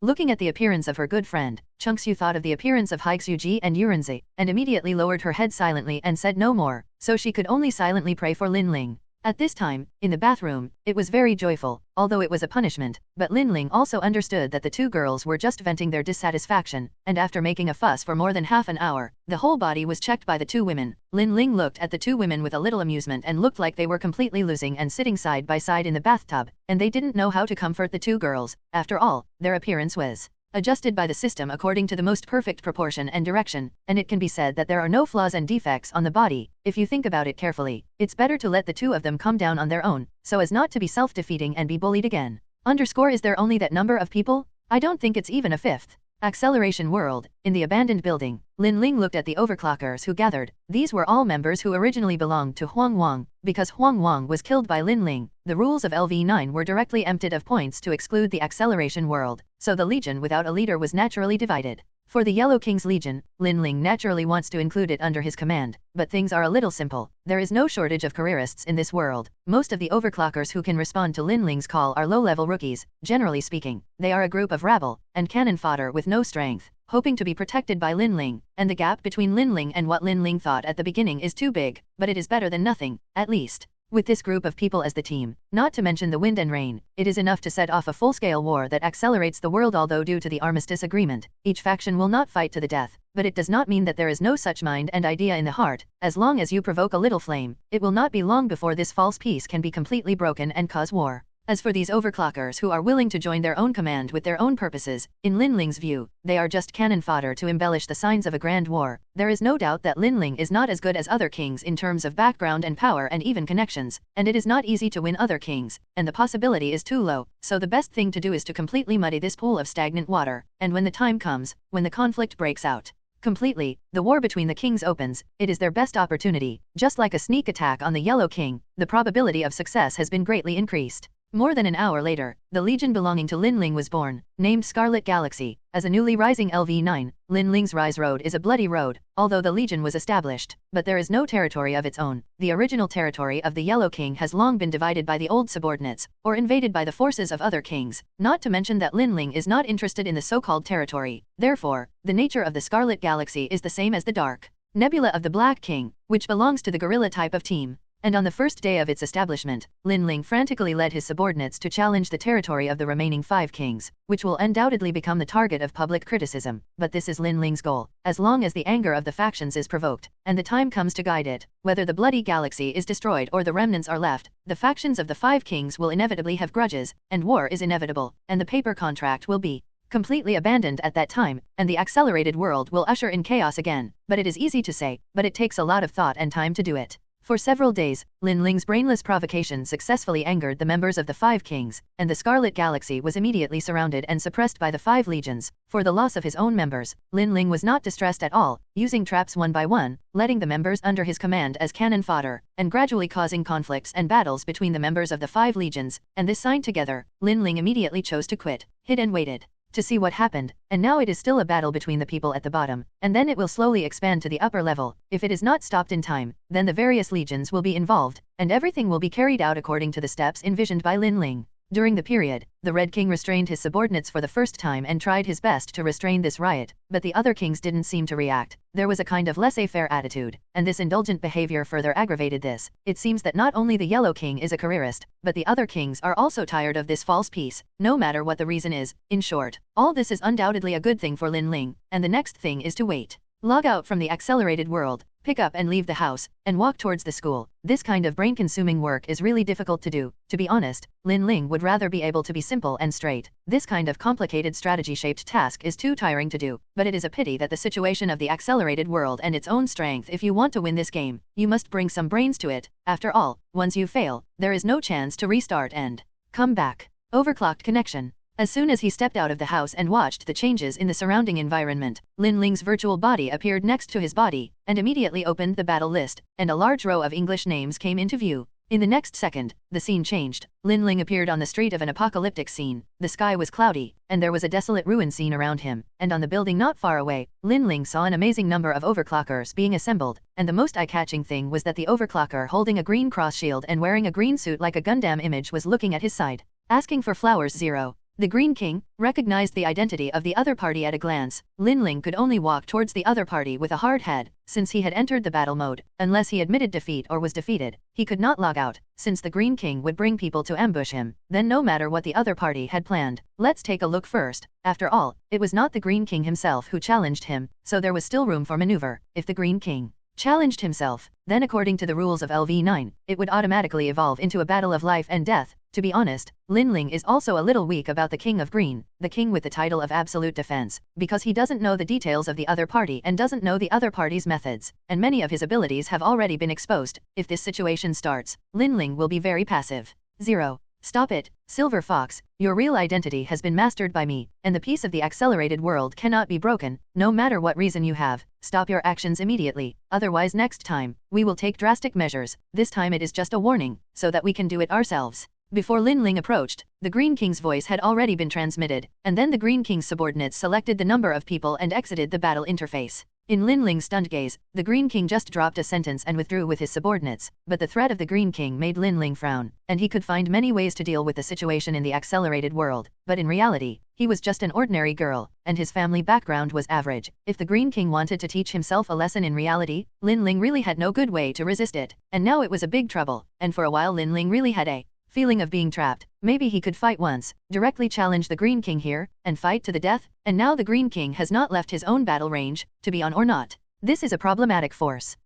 Looking at the appearance of her good friend, Chunxu thought of the appearance of Haixuji and Yurenzi, and immediately lowered her head silently and said no more, so she could only silently pray for Linling. At this time, in the bathroom, it was very joyful, although it was a punishment, but Linling also understood that the two girls were just venting their dissatisfaction, and after making a fuss for more than half an hour, the whole body was checked by the two women. Linling looked at the two women with a little amusement and looked like they were completely losing and sitting side by side in the bathtub, and they didn't know how to comfort the two girls. After all, their appearance was adjusted by the system according to the most perfect proportion and direction, and it can be said that there are no flaws and defects on the body. If you think about it carefully, it's better to let the two of them come down on their own, so as not to be self-defeating and be bullied again. Is there only that number of people? I don't think it's even a fifth. Acceleration World. In the abandoned building, Linling looked at the overclockers who gathered. These were all members who originally belonged to Huang Wang. Because Huang Wang was killed by Linling, the rules of LV9 were directly emptied of points to exclude the Acceleration World, so the Legion without a leader was naturally divided. For the Yellow King's Legion, Linling naturally wants to include it under his command, but things are a little simple. There is no shortage of careerists in this world. Most of the overclockers who can respond to Linling's call are low-level rookies. Generally speaking, they are a group of rabble and cannon fodder with no strength, hoping to be protected by Linling, and the gap between Linling and what Linling thought at the beginning is too big, but it is better than nothing, at least. With this group of people as the team, not to mention the wind and rain, it is enough to set off a full-scale war that accelerates the world. Although due to the armistice agreement, each faction will not fight to the death, but it does not mean that there is no such mind and idea in the heart. As long as you provoke a little flame, it will not be long before this false peace can be completely broken and cause war. As for these overclockers who are willing to join their own command with their own purposes, in Linling's view, they are just cannon fodder to embellish the signs of a grand war. There is no doubt that Linling is not as good as other kings in terms of background and power and even connections, and it is not easy to win other kings, and the possibility is too low, so the best thing to do is to completely muddy this pool of stagnant water, and when the time comes, when the conflict breaks out completely, the war between the kings opens, it is their best opportunity. Just like a sneak attack on the Yellow King, the probability of success has been greatly increased. More than an hour later, the legion belonging to Linling was born, named Scarlet Galaxy. As a newly rising LV9, Linling's Rise Road is a bloody road, although the legion was established, but there is no territory of its own. The original territory of the Yellow King has long been divided by the old subordinates, or invaded by the forces of other kings, not to mention that Linling is not interested in the so-called territory. Therefore, the nature of the Scarlet Galaxy is the same as the Dark Nebula of the Black King, which belongs to the guerrilla type of team. And on the first day of its establishment, Linling frantically led his subordinates to challenge the territory of the remaining 5 kings, which will undoubtedly become the target of public criticism. But this is Linling's goal, as long as the anger of the factions is provoked, and the time comes to guide it. Whether the bloody galaxy is destroyed or the remnants are left, the factions of the 5 kings will inevitably have grudges, and war is inevitable, and the paper contract will be completely abandoned at that time, and the accelerated world will usher in chaos again. But it is easy to say, but it takes a lot of thought and time to do it. For several days, Linling's brainless provocation successfully angered the members of the 5 kings, and the Scarlet Galaxy was immediately surrounded and suppressed by the 5 legions. For the loss of his own members, Linling was not distressed at all, using traps one by one, letting the members under his command as cannon fodder, and gradually causing conflicts and battles between the members of the 5 legions, and this signed together, Linling immediately chose to quit, hid and waited to see what happened, and now it is still a battle between the people at the bottom, and then it will slowly expand to the upper level. If it is not stopped in time, then the various legions will be involved, and everything will be carried out according to the steps envisioned by Linling. During the period, the Red King restrained his subordinates for the first time and tried his best to restrain this riot, but the other kings didn't seem to react. There was a kind of laissez-faire attitude, and this indulgent behavior further aggravated this. It seems that not only the Yellow King is a careerist, but the other kings are also tired of this false peace, no matter what the reason is. In short, all this is undoubtedly a good thing for Linling, and the next thing is to wait. Log out from the accelerated world, pick up and leave the house, and walk towards the school. This kind of brain-consuming work is really difficult to do. To be honest, Linling would rather be able to be simple and straight. This kind of complicated strategy-shaped task is too tiring to do, but it is a pity that the situation of the accelerated world and its own strength. If you want to win this game, you must bring some brains to it. After all, once you fail, there is no chance to restart and come back. Overclocked connection. As soon as he stepped out of the house and watched the changes in the surrounding environment, Linling's virtual body appeared next to his body, and immediately opened the battle list, and a large row of English names came into view. In the next second, the scene changed. Linling appeared on the street of an apocalyptic scene. The sky was cloudy, and there was a desolate ruin scene around him, and on the building not far away, Linling saw an amazing number of overclockers being assembled, and the most eye-catching thing was that the overclocker holding a green cross shield and wearing a green suit like a Gundam image was looking at his side. Asking for flowers 0. The Green King recognized the identity of the other party at a glance. Lin Ling could only walk towards the other party with a hard head, since he had entered the battle mode. Unless he admitted defeat or was defeated, he could not log out, since the Green King would bring people to ambush him, then no matter what the other party had planned. Let's take a look first. After all, it was not the Green King himself who challenged him, so there was still room for maneuver. If the Green King challenged himself, then according to the rules of LV9, it would automatically evolve into a battle of life and death. To be honest, Lin Ling is also a little weak about the King of Green, the king with the title of absolute defense, because he doesn't know the details of the other party and doesn't know the other party's methods, and many of his abilities have already been exposed. If this situation starts, Lin Ling will be very passive. 0. Stop it, Silver Fox, your real identity has been mastered by me, and the peace of the accelerated world cannot be broken, no matter what reason you have. Stop your actions immediately, otherwise next time, we will take drastic measures. This time it is just a warning, so that we can do it ourselves. Before Lin Ling approached, the Green King's voice had already been transmitted, and then the Green King's subordinates selected the number of people and exited the battle interface. In Lin Ling's stunned gaze, the Green King just dropped a sentence and withdrew with his subordinates, but the threat of the Green King made Lin Ling frown, and he could find many ways to deal with the situation in the accelerated world, but in reality, he was just an ordinary girl, and his family background was average. If the Green King wanted to teach himself a lesson in reality, Lin Ling really had no good way to resist it, and now it was a big trouble, and for a while Lin Ling really had a feeling of being trapped. Maybe he could fight once, directly challenge the Green King here, and fight to the death, and now the Green King has not left his own battle range, to be on or not. This is a problematic force.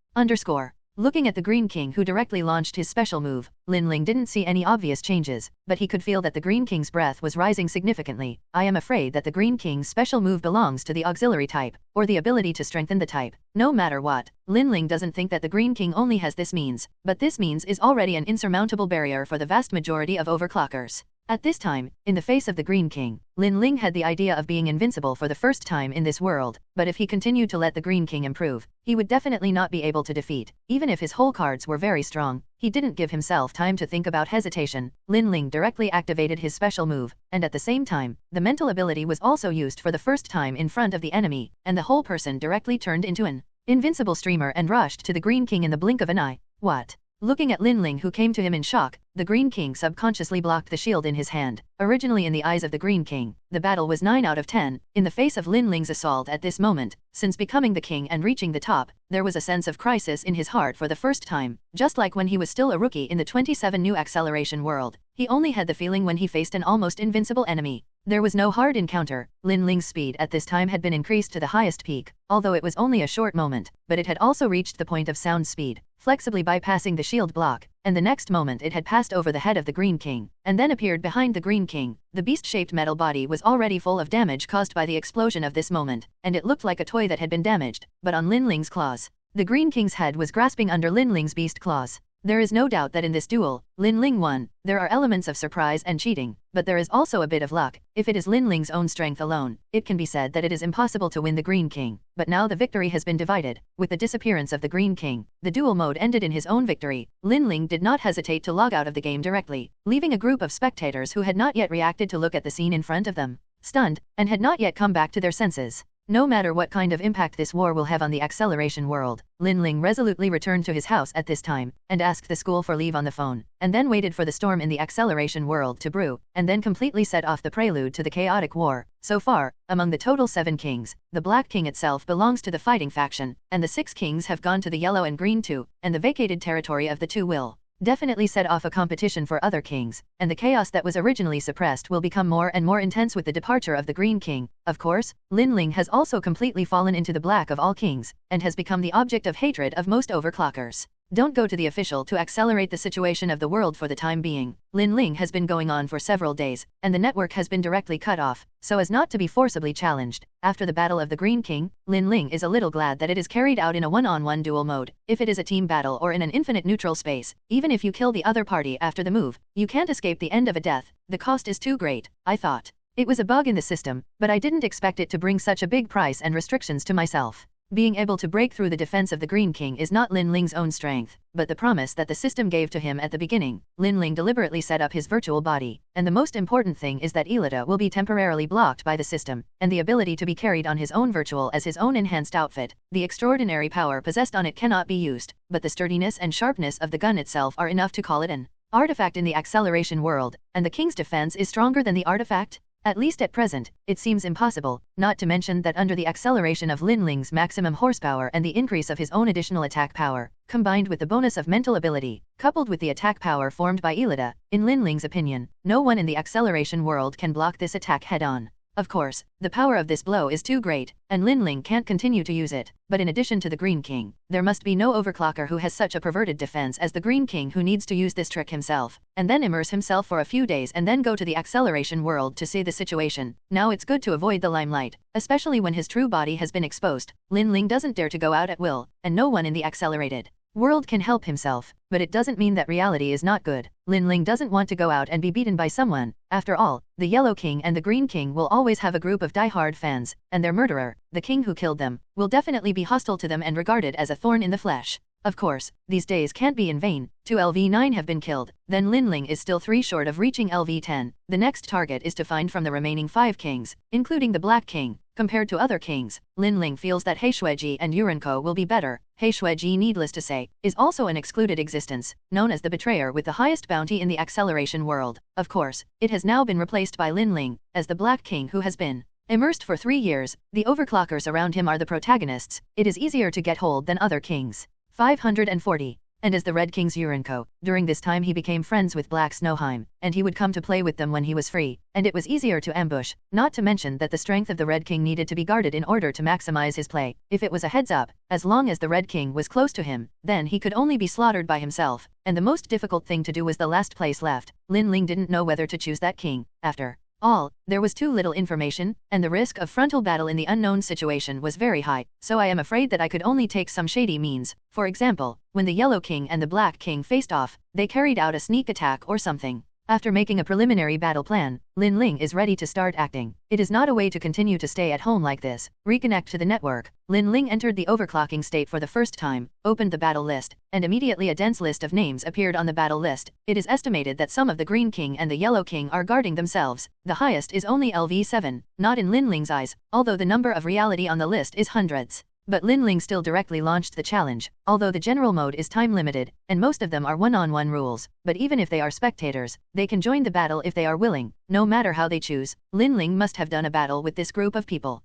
Looking at the Green King who directly launched his special move, Lin Ling didn't see any obvious changes, but he could feel that the Green King's breath was rising significantly. I am afraid that the Green King's special move belongs to the auxiliary type, or the ability to strengthen the type. No matter what, Lin Ling doesn't think that the Green King only has this means, but this means is already an insurmountable barrier for the vast majority of overclockers. At this time, in the face of the Green King, Lin Ling had the idea of being invincible for the first time in this world, but if he continued to let the Green King improve, he would definitely not be able to defeat, even if his whole cards were very strong. He didn't give himself time to think about hesitation. Lin Ling directly activated his special move, and at the same time, the mental ability was also used for the first time in front of the enemy, and the whole person directly turned into an invincible streamer and rushed to the Green King in the blink of an eye. What? Looking at Lin Ling who came to him in shock, the Green King subconsciously blocked the shield in his hand. Originally in the eyes of the Green King, the battle was 9 out of 10, in the face of Lin Ling's assault at this moment. Since becoming the king and reaching the top, there was a sense of crisis in his heart for the first time, just like when he was still a rookie in the 27 new acceleration world. He only had the feeling when he faced an almost invincible enemy. There was no hard encounter. Lin Ling's speed at this time had been increased to the highest peak, although it was only a short moment, but it had also reached the point of sound speed, flexibly bypassing the shield block, and the next moment it had passed over the head of the Green King, and then appeared behind the Green King. The beast-shaped metal body was already full of damage caused by the explosion of this moment, and it looked like a toy that had been damaged, but on Lin Ling's claws. The Green King's head was grasping under Lin Ling's beast claws. There is no doubt that in this duel, Lin Ling won. There are elements of surprise and cheating, but there is also a bit of luck. If it is Lin Ling's own strength alone, it can be said that it is impossible to win the Green King. But now the victory has been divided. With the disappearance of the Green King, the duel mode ended in his own victory. Lin Ling did not hesitate to log out of the game directly, leaving a group of spectators who had not yet reacted to look at the scene in front of them, stunned, and had not yet come back to their senses. No matter what kind of impact this war will have on the acceleration world, Lin Ling resolutely returned to his house at this time, and asked the school for leave on the phone, and then waited for the storm in the acceleration world to brew, and then completely set off the prelude to the chaotic war. So far, among the total 7 kings, the Black King itself belongs to the fighting faction, and the 6 kings have gone to the yellow and green too, and the vacated territory of the 2 will definitely set off a competition for other kings, and the chaos that was originally suppressed will become more and more intense with the departure of the Green King. Of course, Lin Ling has also completely fallen into the black of all kings, and has become the object of hatred of most overclockers. Don't go to the official to accelerate the situation of the world for the time being. Lin Ling has been going on for several days, and the network has been directly cut off, so as not to be forcibly challenged. After the battle of the Green King, Lin Ling is a little glad that it is carried out in a one-on-one duel mode. If it is a team battle or in an infinite neutral space, even if you kill the other party after the move, you can't escape the end of a death. The cost is too great, I thought. It was a bug in the system, but I didn't expect it to bring such a big price and restrictions to myself. Being able to break through the defense of the Green King is not Lin Ling's own strength, but the promise that the system gave to him at the beginning. Lin Ling deliberately set up his virtual body, and the most important thing is that Ilita will be temporarily blocked by the system, and the ability to be carried on his own virtual as his own enhanced outfit. The extraordinary power possessed on it cannot be used, but the sturdiness and sharpness of the gun itself are enough to call it an artifact in the acceleration world, and the king's defense is stronger than the artifact. At least at present, it seems impossible, not to mention that under the acceleration of Lin Ling's maximum horsepower and the increase of his own additional attack power, combined with the bonus of mental ability, coupled with the attack power formed by Illida, in Lin Ling's opinion, no one in the acceleration world can block this attack head-on. Of course, the power of this blow is too great, and Lin Ling can't continue to use it, but in addition to the Green King, there must be no overclocker who has such a perverted defense as the Green King who needs to use this trick himself, and then immerse himself for a few days and then go to the acceleration world to see the situation. Now it's good to avoid the limelight, especially when his true body has been exposed. Lin Ling doesn't dare to go out at will, and no one in the accelerated world can help himself, but it doesn't mean that reality is not good. Lin Ling doesn't want to go out and be beaten by someone. After all, the Yellow King and the Green King will always have a group of die-hard fans, and their murderer, the king who killed them, will definitely be hostile to them and regarded as a thorn in the flesh. Of course, these days can't be in vain. 2 LV9 have been killed, then Lin Ling is still 3 short of reaching LV10. The next target is to find from the remaining 5 kings, including the Black King. Compared to other kings, Lin Ling feels that Heishueji and Yurenko will be better. Heishueji, needless to say, is also an excluded existence, known as the betrayer with the highest bounty in the acceleration world. Of course, it has now been replaced by Lin Ling, as the Black King who has been immersed for 3 years. The overclockers around him are the protagonists. It is easier to get hold than other kings. 540. And as the Red King's Yurenko, during this time he became friends with Black Snowheim, and he would come to play with them when he was free, and it was easier to ambush, not to mention that the strength of the Red King needed to be guarded in order to maximize his play. If it was a heads-up, as long as the Red King was close to him, then he could only be slaughtered by himself, and the most difficult thing to do was the last place left. Lin Ling didn't know whether to choose that king. After all, there was too little information, and the risk of frontal battle in the unknown situation was very high, so I am afraid that I could only take some shady means. For example, when the Yellow King and the Black King faced off, they carried out a sneak attack or something. After making a preliminary battle plan, Lin Ling is ready to start acting. It is not a way to continue to stay at home like this. Reconnect to the network. Lin Ling entered the overclocking state for the first time, opened the battle list, and immediately a dense list of names appeared on the battle list. It is estimated that some of the Green King and the Yellow King are guarding themselves. The highest is only LV7, not in Lin Ling's eyes, although the number of reality on the list is hundreds. But Lin Ling still directly launched the challenge, although the general mode is time-limited, and most of them are one-on-one rules, but even if they are spectators, they can join the battle if they are willing. No matter how they choose, Lin Ling must have done a battle with this group of people.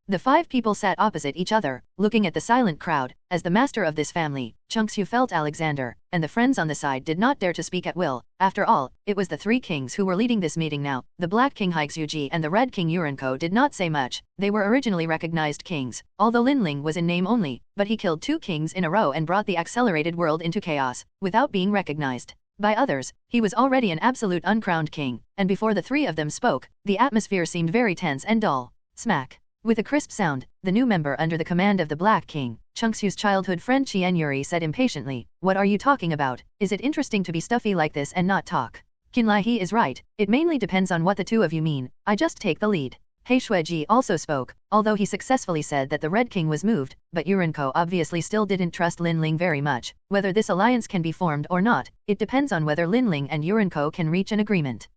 The 5 people sat opposite each other, looking at the silent crowd. As the master of this family, Chunxu felt Alexander, and the friends on the side did not dare to speak at will. After all, it was the 3 kings who were leading this meeting now. The Black King Haixuji and the Red King Yurenko did not say much. They were originally recognized kings, although Lin Ling was in name only, but he killed 2 kings in a row and brought the accelerated world into chaos, without being recognized by others. He was already an absolute uncrowned king, and before the 3 of them spoke, the atmosphere seemed very tense and dull. Smack. With a crisp sound, the new member under the command of the Black King, Chunxu's childhood friend Qian Yuri, said impatiently, "What are you talking about? Is it interesting to be stuffy like this and not talk?" Qinlai, he is right. It mainly depends on what the 2 of you mean. I just take the lead. Heishueji also spoke, although he successfully said that the Red King was moved, but Yurenko obviously still didn't trust Lin Ling very much. Whether this alliance can be formed or not, it depends on whether Lin Ling and Yurenko can reach an agreement.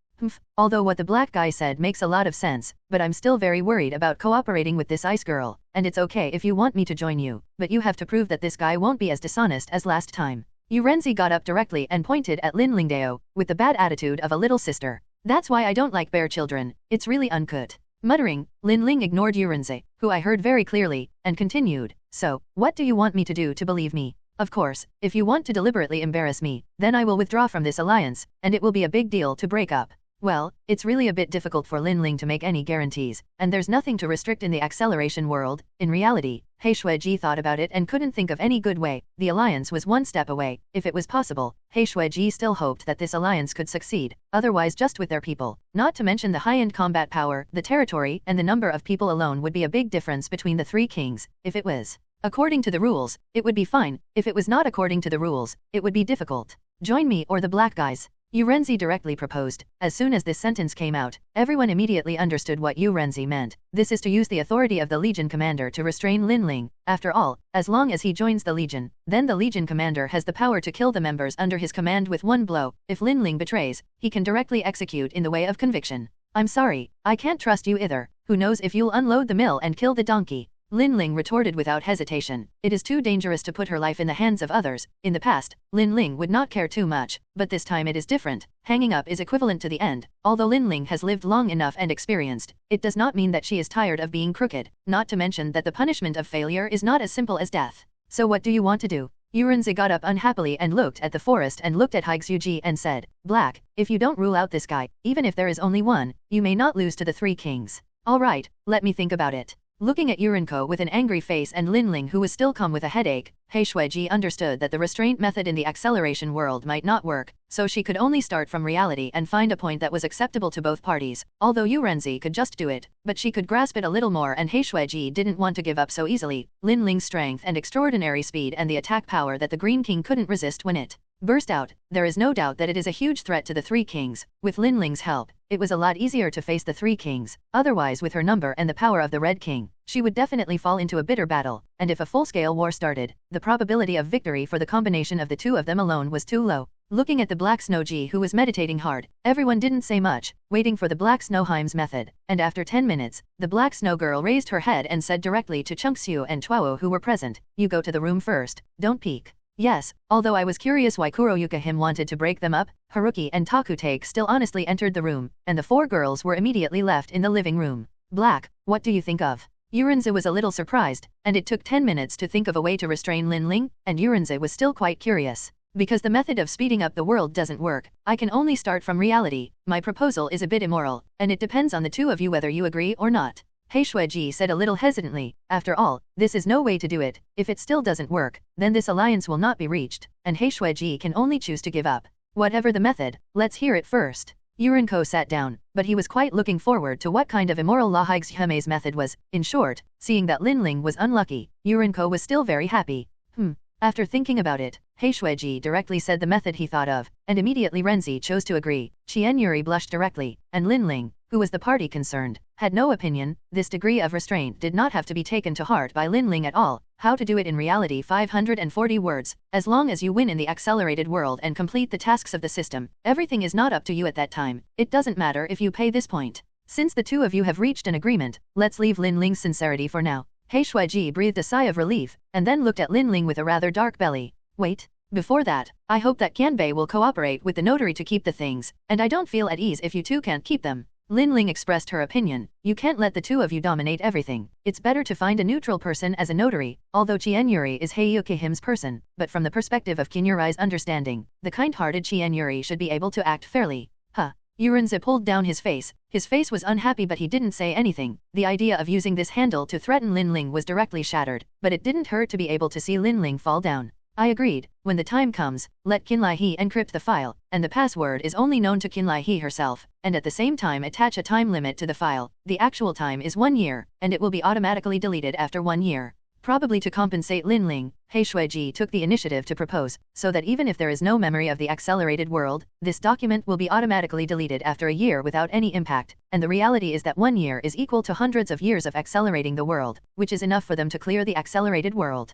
Although what the black guy said makes a lot of sense, but I'm still very worried about cooperating with this ice girl, and it's okay if you want me to join you, but you have to prove that this guy won't be as dishonest as last time. Yurenzi got up directly and pointed at Lin Lingdao, with the bad attitude of a little sister. That's why I don't like bear children, it's really uncut. Muttering, Lin Ling ignored Yurenzi, who I heard very clearly, and continued, "So, what do you want me to do to believe me? Of course, if you want to deliberately embarrass me, then I will withdraw from this alliance, and it will be a big deal to break up." Well, it's really a bit difficult for Lin Ling to make any guarantees, and there's nothing to restrict in the acceleration world. In reality, Heishueji thought about it and couldn't think of any good way. The alliance was one step away. If it was possible, Heishueji still hoped that this alliance could succeed, otherwise just with their people. Not to mention the high-end combat power, the territory, and the number of people alone would be a big difference between the 3 kings. If it was according to the rules, it would be fine. If it was not according to the rules, it would be difficult. Join me or the black guys, Yurenzi directly proposed. As soon as this sentence came out, everyone immediately understood what Yurenzi meant. This is to use the authority of the Legion commander to restrain Lin Ling. After all, as long as he joins the Legion, then the Legion commander has the power to kill the members under his command with one blow. If Lin Ling betrays, he can directly execute in the way of conviction. I'm sorry, I can't trust you either. Who knows if you'll unload the mill and kill the donkey. Lin Ling retorted without hesitation. It is too dangerous to put her life in the hands of others. In the past, Lin Ling would not care too much, but this time it is different. Hanging up is equivalent to the end. Although Lin Ling has lived long enough and experienced, it does not mean that she is tired of being crooked, not to mention that the punishment of failure is not as simple as death. So what do you want to do? Yurenzi got up unhappily and looked at the forest and looked at Haixuji and said, Black, if you don't rule out this guy, even if there is only one, you may not lose to the three kings. Alright, let me think about it. Looking at Yurenko with an angry face and Lin Ling who was still calm with a headache, Heishuiji understood that the restraint method in the acceleration world might not work, so she could only start from reality and find a point that was acceptable to both parties. Although Yurenzi could just do it, but she could grasp it a little more and Heishuiji didn't want to give up so easily. Lin Ling's strength and extraordinary speed and the attack power that the Green King couldn't resist when it burst out. There is no doubt that it is a huge threat to the three kings. With Lin Ling's help, it was a lot easier to face the three kings. Otherwise, with her number and the power of the Red King, she would definitely fall into a bitter battle, and if a full-scale war started, the probability of victory for the combination of the two of them alone was too low. Looking at the Black Snowji who was meditating hard, everyone didn't say much, waiting for the Black Snowheim's method, and after 10 minutes, the Black Snow Girl raised her head and said directly to Chungsu and Tuo who were present, you go to the room first, don't peek. Yes, although I was curious why Kuroyuka him wanted to break them up, Haruki and Takutake still honestly entered the room, and the four girls were immediately left in the living room. Black, what do you think of? Yurenzi was a little surprised, and it took 10 minutes to think of a way to restrain Lin Ling, and Yurenzi was still quite curious. Because the method of speeding up the world doesn't work, I can only start from reality. My proposal is a bit immoral, and it depends on the two of you whether you agree or not. Heishuiji said a little hesitantly, after all, this is no way to do it. If it still doesn't work, then this alliance will not be reached, and Heishuiji can only choose to give up. Whatever the method, let's hear it first. Yurenko sat down, but he was quite looking forward to what kind of immoral law Haixui's method was. In short, seeing that Lin Ling was unlucky, Yurenko was still very happy. After thinking about it, Heishuiji directly said the method he thought of, and immediately Renzi chose to agree. Chien Yuri blushed directly, and Lin Ling, who was the party concerned, had no opinion. This degree of restraint did not have to be taken to heart by Lin Ling at all. How to do it in reality 540 words. As long as you win in the accelerated world and complete the tasks of the system, everything is not up to you at that time. It doesn't matter if you pay this point. Since the two of you have reached an agreement, let's leave Lin Ling's sincerity for now. Heishuiji breathed a sigh of relief, and then looked at Lin Ling with a rather dark belly. Wait. Before that, I hope that Kanbei will cooperate with the notary to keep the things, and I don't feel at ease if you two can't keep them. Lin Ling expressed her opinion. You can't let the two of you dominate everything. It's better to find a neutral person as a notary, although Chien Yuri is Heiyukihim's person, but from the perspective of Kinyuri's understanding, the kind-hearted Chien Yuri should be able to act fairly. Yurenzi pulled down his face. His face was unhappy but he didn't say anything. The idea of using this handle to threaten Lin Ling was directly shattered, but it didn't hurt to be able to see Lin Ling fall down. I agreed. When the time comes, let Qinlai He encrypt the file, and the password is only known to Qinlai He herself, and at the same time attach a time limit to the file. The actual time is 1 year, and it will be automatically deleted after 1 year. Probably to compensate Lin Ling, Heishuiji took the initiative to propose, so that even if there is no memory of the accelerated world, this document will be automatically deleted after a year without any impact, and the reality is that 1 year is equal to hundreds of years of accelerating the world, which is enough for them to clear the accelerated world.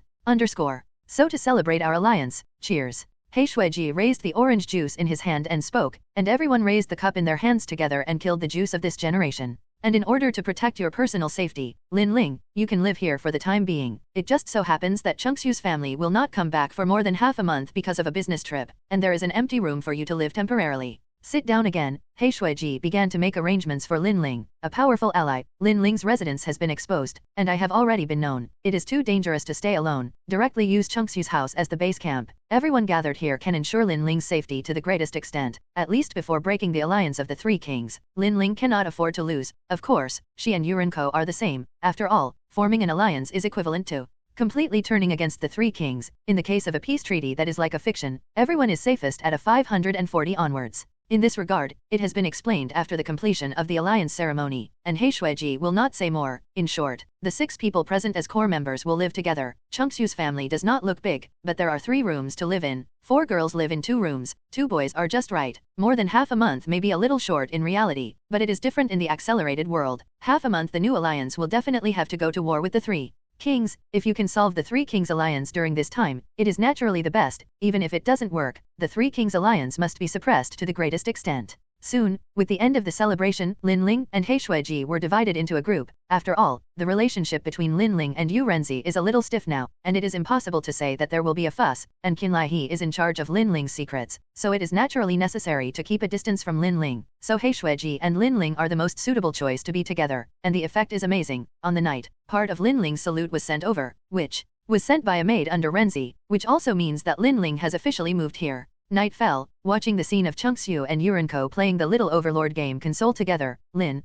So to celebrate our alliance, cheers. Heishuiji raised the orange juice in his hand and spoke, and everyone raised the cup in their hands together and killed the juice of this generation. And in order to protect your personal safety, Lin Ling, you can live here for the time being. It just so happens that Chungsu's family will not come back for more than half a month because of a business trip, and there is an empty room for you to live temporarily. Sit down again. Heishuiji began to make arrangements for Lin Ling, a powerful ally. Lin Ling's residence has been exposed, and I have already been known. It is too dangerous to stay alone. Directly use Chungsu's house as the base camp. Everyone gathered here can ensure Lin Ling's safety to the greatest extent, at least before breaking the alliance of the three kings. Lin Ling cannot afford to lose. Of course, she and Yurenko are the same. After all, forming an alliance is equivalent to completely turning against the three kings. In the case of a peace treaty that is like a fiction, everyone is safest at a 540 onwards. In this regard, it has been explained after the completion of the alliance ceremony, and Heishuiji will not say more. In short, the 6 people present as core members will live together. Chungsu's family does not look big, but there are 3 rooms to live in. 4 girls live in 2 rooms, 2 boys are just right. More than half a month may be a little short in reality, but it is different in the accelerated world. Half a month the new alliance will definitely have to go to war with the 3 kings. If you can solve the 3 kings alliance during this time, it is naturally the best. Even if it doesn't work, the 3 kings alliance must be suppressed to the greatest extent. Soon, with the end of the celebration, Lin Ling and He Shuiji were divided into a group. After all, the relationship between Lin Ling and Yu Renzi is a little stiff now, and it is impossible to say that there will be a fuss, and Qinlai He is in charge of Lin Ling's secrets, so it is naturally necessary to keep a distance from Lin Ling. So He Shuiji and Lin Ling are the most suitable choice to be together, and the effect is amazing. On the night, part of Lin Ling's salute was sent over, which was sent by a maid under Renzi, which also means that Lin Ling has officially moved here. Night fell, watching the scene of Chunxue and Yurinko playing the Little Overlord game console together. Ling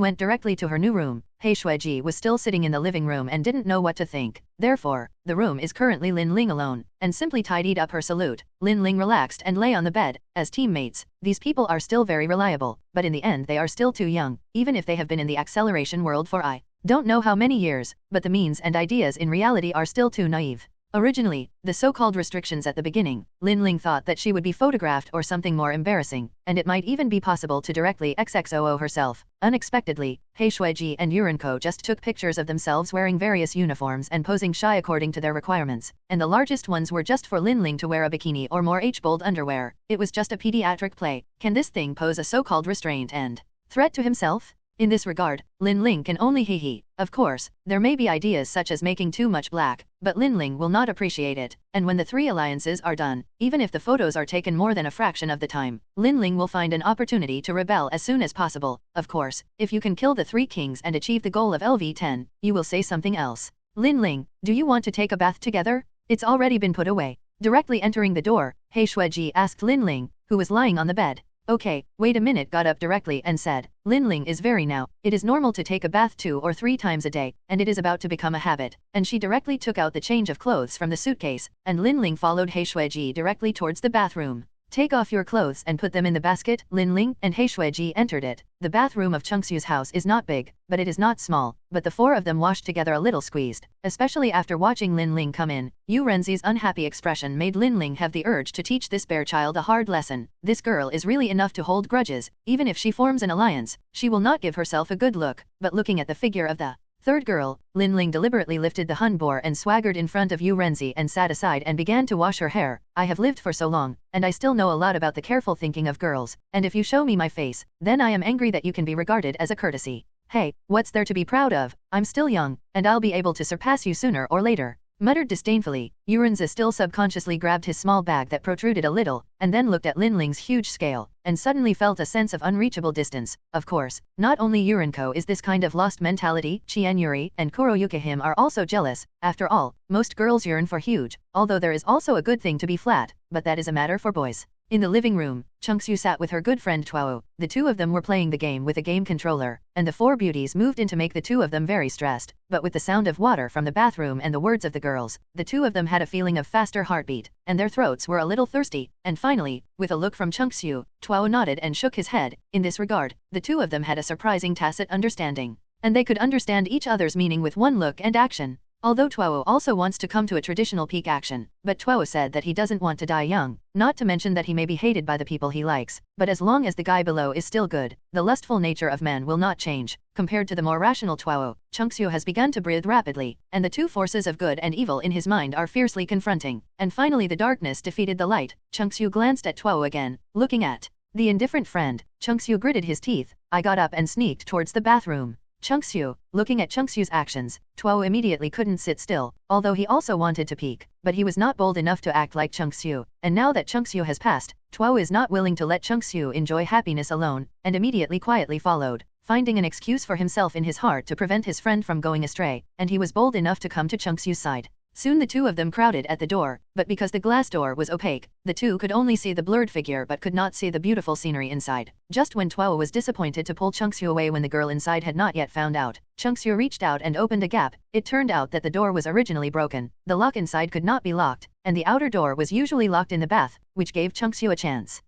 went directly to her new room. He Shuiji was still sitting in the living room and didn't know what to think. Therefore, the room is currently Lin Ling alone, and simply tidied up her salute. Lin Ling relaxed and lay on the bed. As teammates, these people are still very reliable, but in the end they are still too young, even if they have been in the acceleration world for I don't know how many years, but the means and ideas in reality are still too naive. Originally, the so-called restrictions at the beginning, Lin Ling thought that she would be photographed or something more embarrassing, and it might even be possible to directly XXOO herself. Unexpectedly, He Shuiji and Yurinko just took pictures of themselves wearing various uniforms and posing shy according to their requirements, and the largest ones were just for Lin Ling to wear a bikini or more H-bold underwear. It was just a pediatric play. Can this thing pose a so-called restraint and threat to himself? In this regard, Lin Ling can only hee. Of course, there may be ideas such as making too much black, but Lin Ling will not appreciate it, and when the three alliances are done, even if the photos are taken more than a fraction of the time, Lin Ling will find an opportunity to rebel as soon as possible. Of course, if you can kill the three kings and achieve the goal of LV10, you will say something else. Lin Ling, do you want to take a bath together? It's already been put away. Directly entering the door, He Shuiji asked Lin Ling, who was lying on the bed. Okay, wait a minute, got up directly and said, Lin Ling is very now, it is normal to take a bath 2 or 3 times a day, and it is about to become a habit, and she directly took out the change of clothes from the suitcase, and Lin Ling followed He Shuiji directly towards the bathroom. Take off your clothes and put them in the basket. Lin Ling and He Shuiji entered it. The bathroom of Chungsu's house is not big, but it is not small, but the four of them washed together a little squeezed, especially after watching Lin Ling come in. Yu Renzi's unhappy expression made Lin Ling have the urge to teach this bear child a hard lesson. This girl is really enough to hold grudges. Even if she forms an alliance, she will not give herself a good look. But looking at the figure of the third girl, Lin Ling deliberately lifted the hanbok and swaggered in front of Yu Renzi and sat aside and began to wash her hair. I have lived for so long, and I still know a lot about the careful thinking of girls, and if you show me my face, then I am angry that you can be regarded as a courtesy. Hey, what's there to be proud of? I'm still young, and I'll be able to surpass you sooner or later. Muttered disdainfully, Yu Renzi still subconsciously grabbed his small bag that protruded a little, and then looked at Lin Ling's huge scale, and suddenly felt a sense of unreachable distance. Of course, not only Yurinko is this kind of lost mentality, Chien Yuri and Kuroyuki him are also jealous. After all, most girls yearn for huge, although there is also a good thing to be flat, but that is a matter for boys. In the living room, Chungsu sat with her good friend Tuao. The two of them were playing the game with a game controller, and the four beauties moved in to make the two of them very stressed. But with the sound of water from the bathroom and the words of the girls, the two of them had a feeling of faster heartbeat, and their throats were a little thirsty. And finally, with a look from Chungsu, Tuao nodded and shook his head. In this regard, the two of them had a surprising tacit understanding, and they could understand each other's meaning with one look and action. Although Tuao also wants to come to a traditional peak action, but Tuao said that he doesn't want to die young, not to mention that he may be hated by the people he likes, but as long as the guy below is still good, the lustful nature of men will not change. Compared to the more rational Tuao, Chungsu has begun to breathe rapidly, and the two forces of good and evil in his mind are fiercely confronting, and finally the darkness defeated the light. Chungsu glanced at Tuao again, looking at the indifferent friend. Chungsu gritted his teeth. I got up and sneaked towards the bathroom. Chungsu, looking at Chungsu's actions, Tuao immediately couldn't sit still, although he also wanted to peek, but he was not bold enough to act like Chungsu, and now that Chungsu has passed, Tuao is not willing to let Chungsu enjoy happiness alone, and immediately quietly followed, finding an excuse for himself in his heart to prevent his friend from going astray, and he was bold enough to come to Chungsu's side. Soon the two of them crowded at the door, but because the glass door was opaque, the two could only see the blurred figure but could not see the beautiful scenery inside. Just when Tuao was disappointed to pull Chungsu away when the girl inside had not yet found out, Chungsu reached out and opened a gap. It turned out that the door was originally broken, the lock inside could not be locked, and the outer door was usually locked in the bath, which gave Chungsu a chance.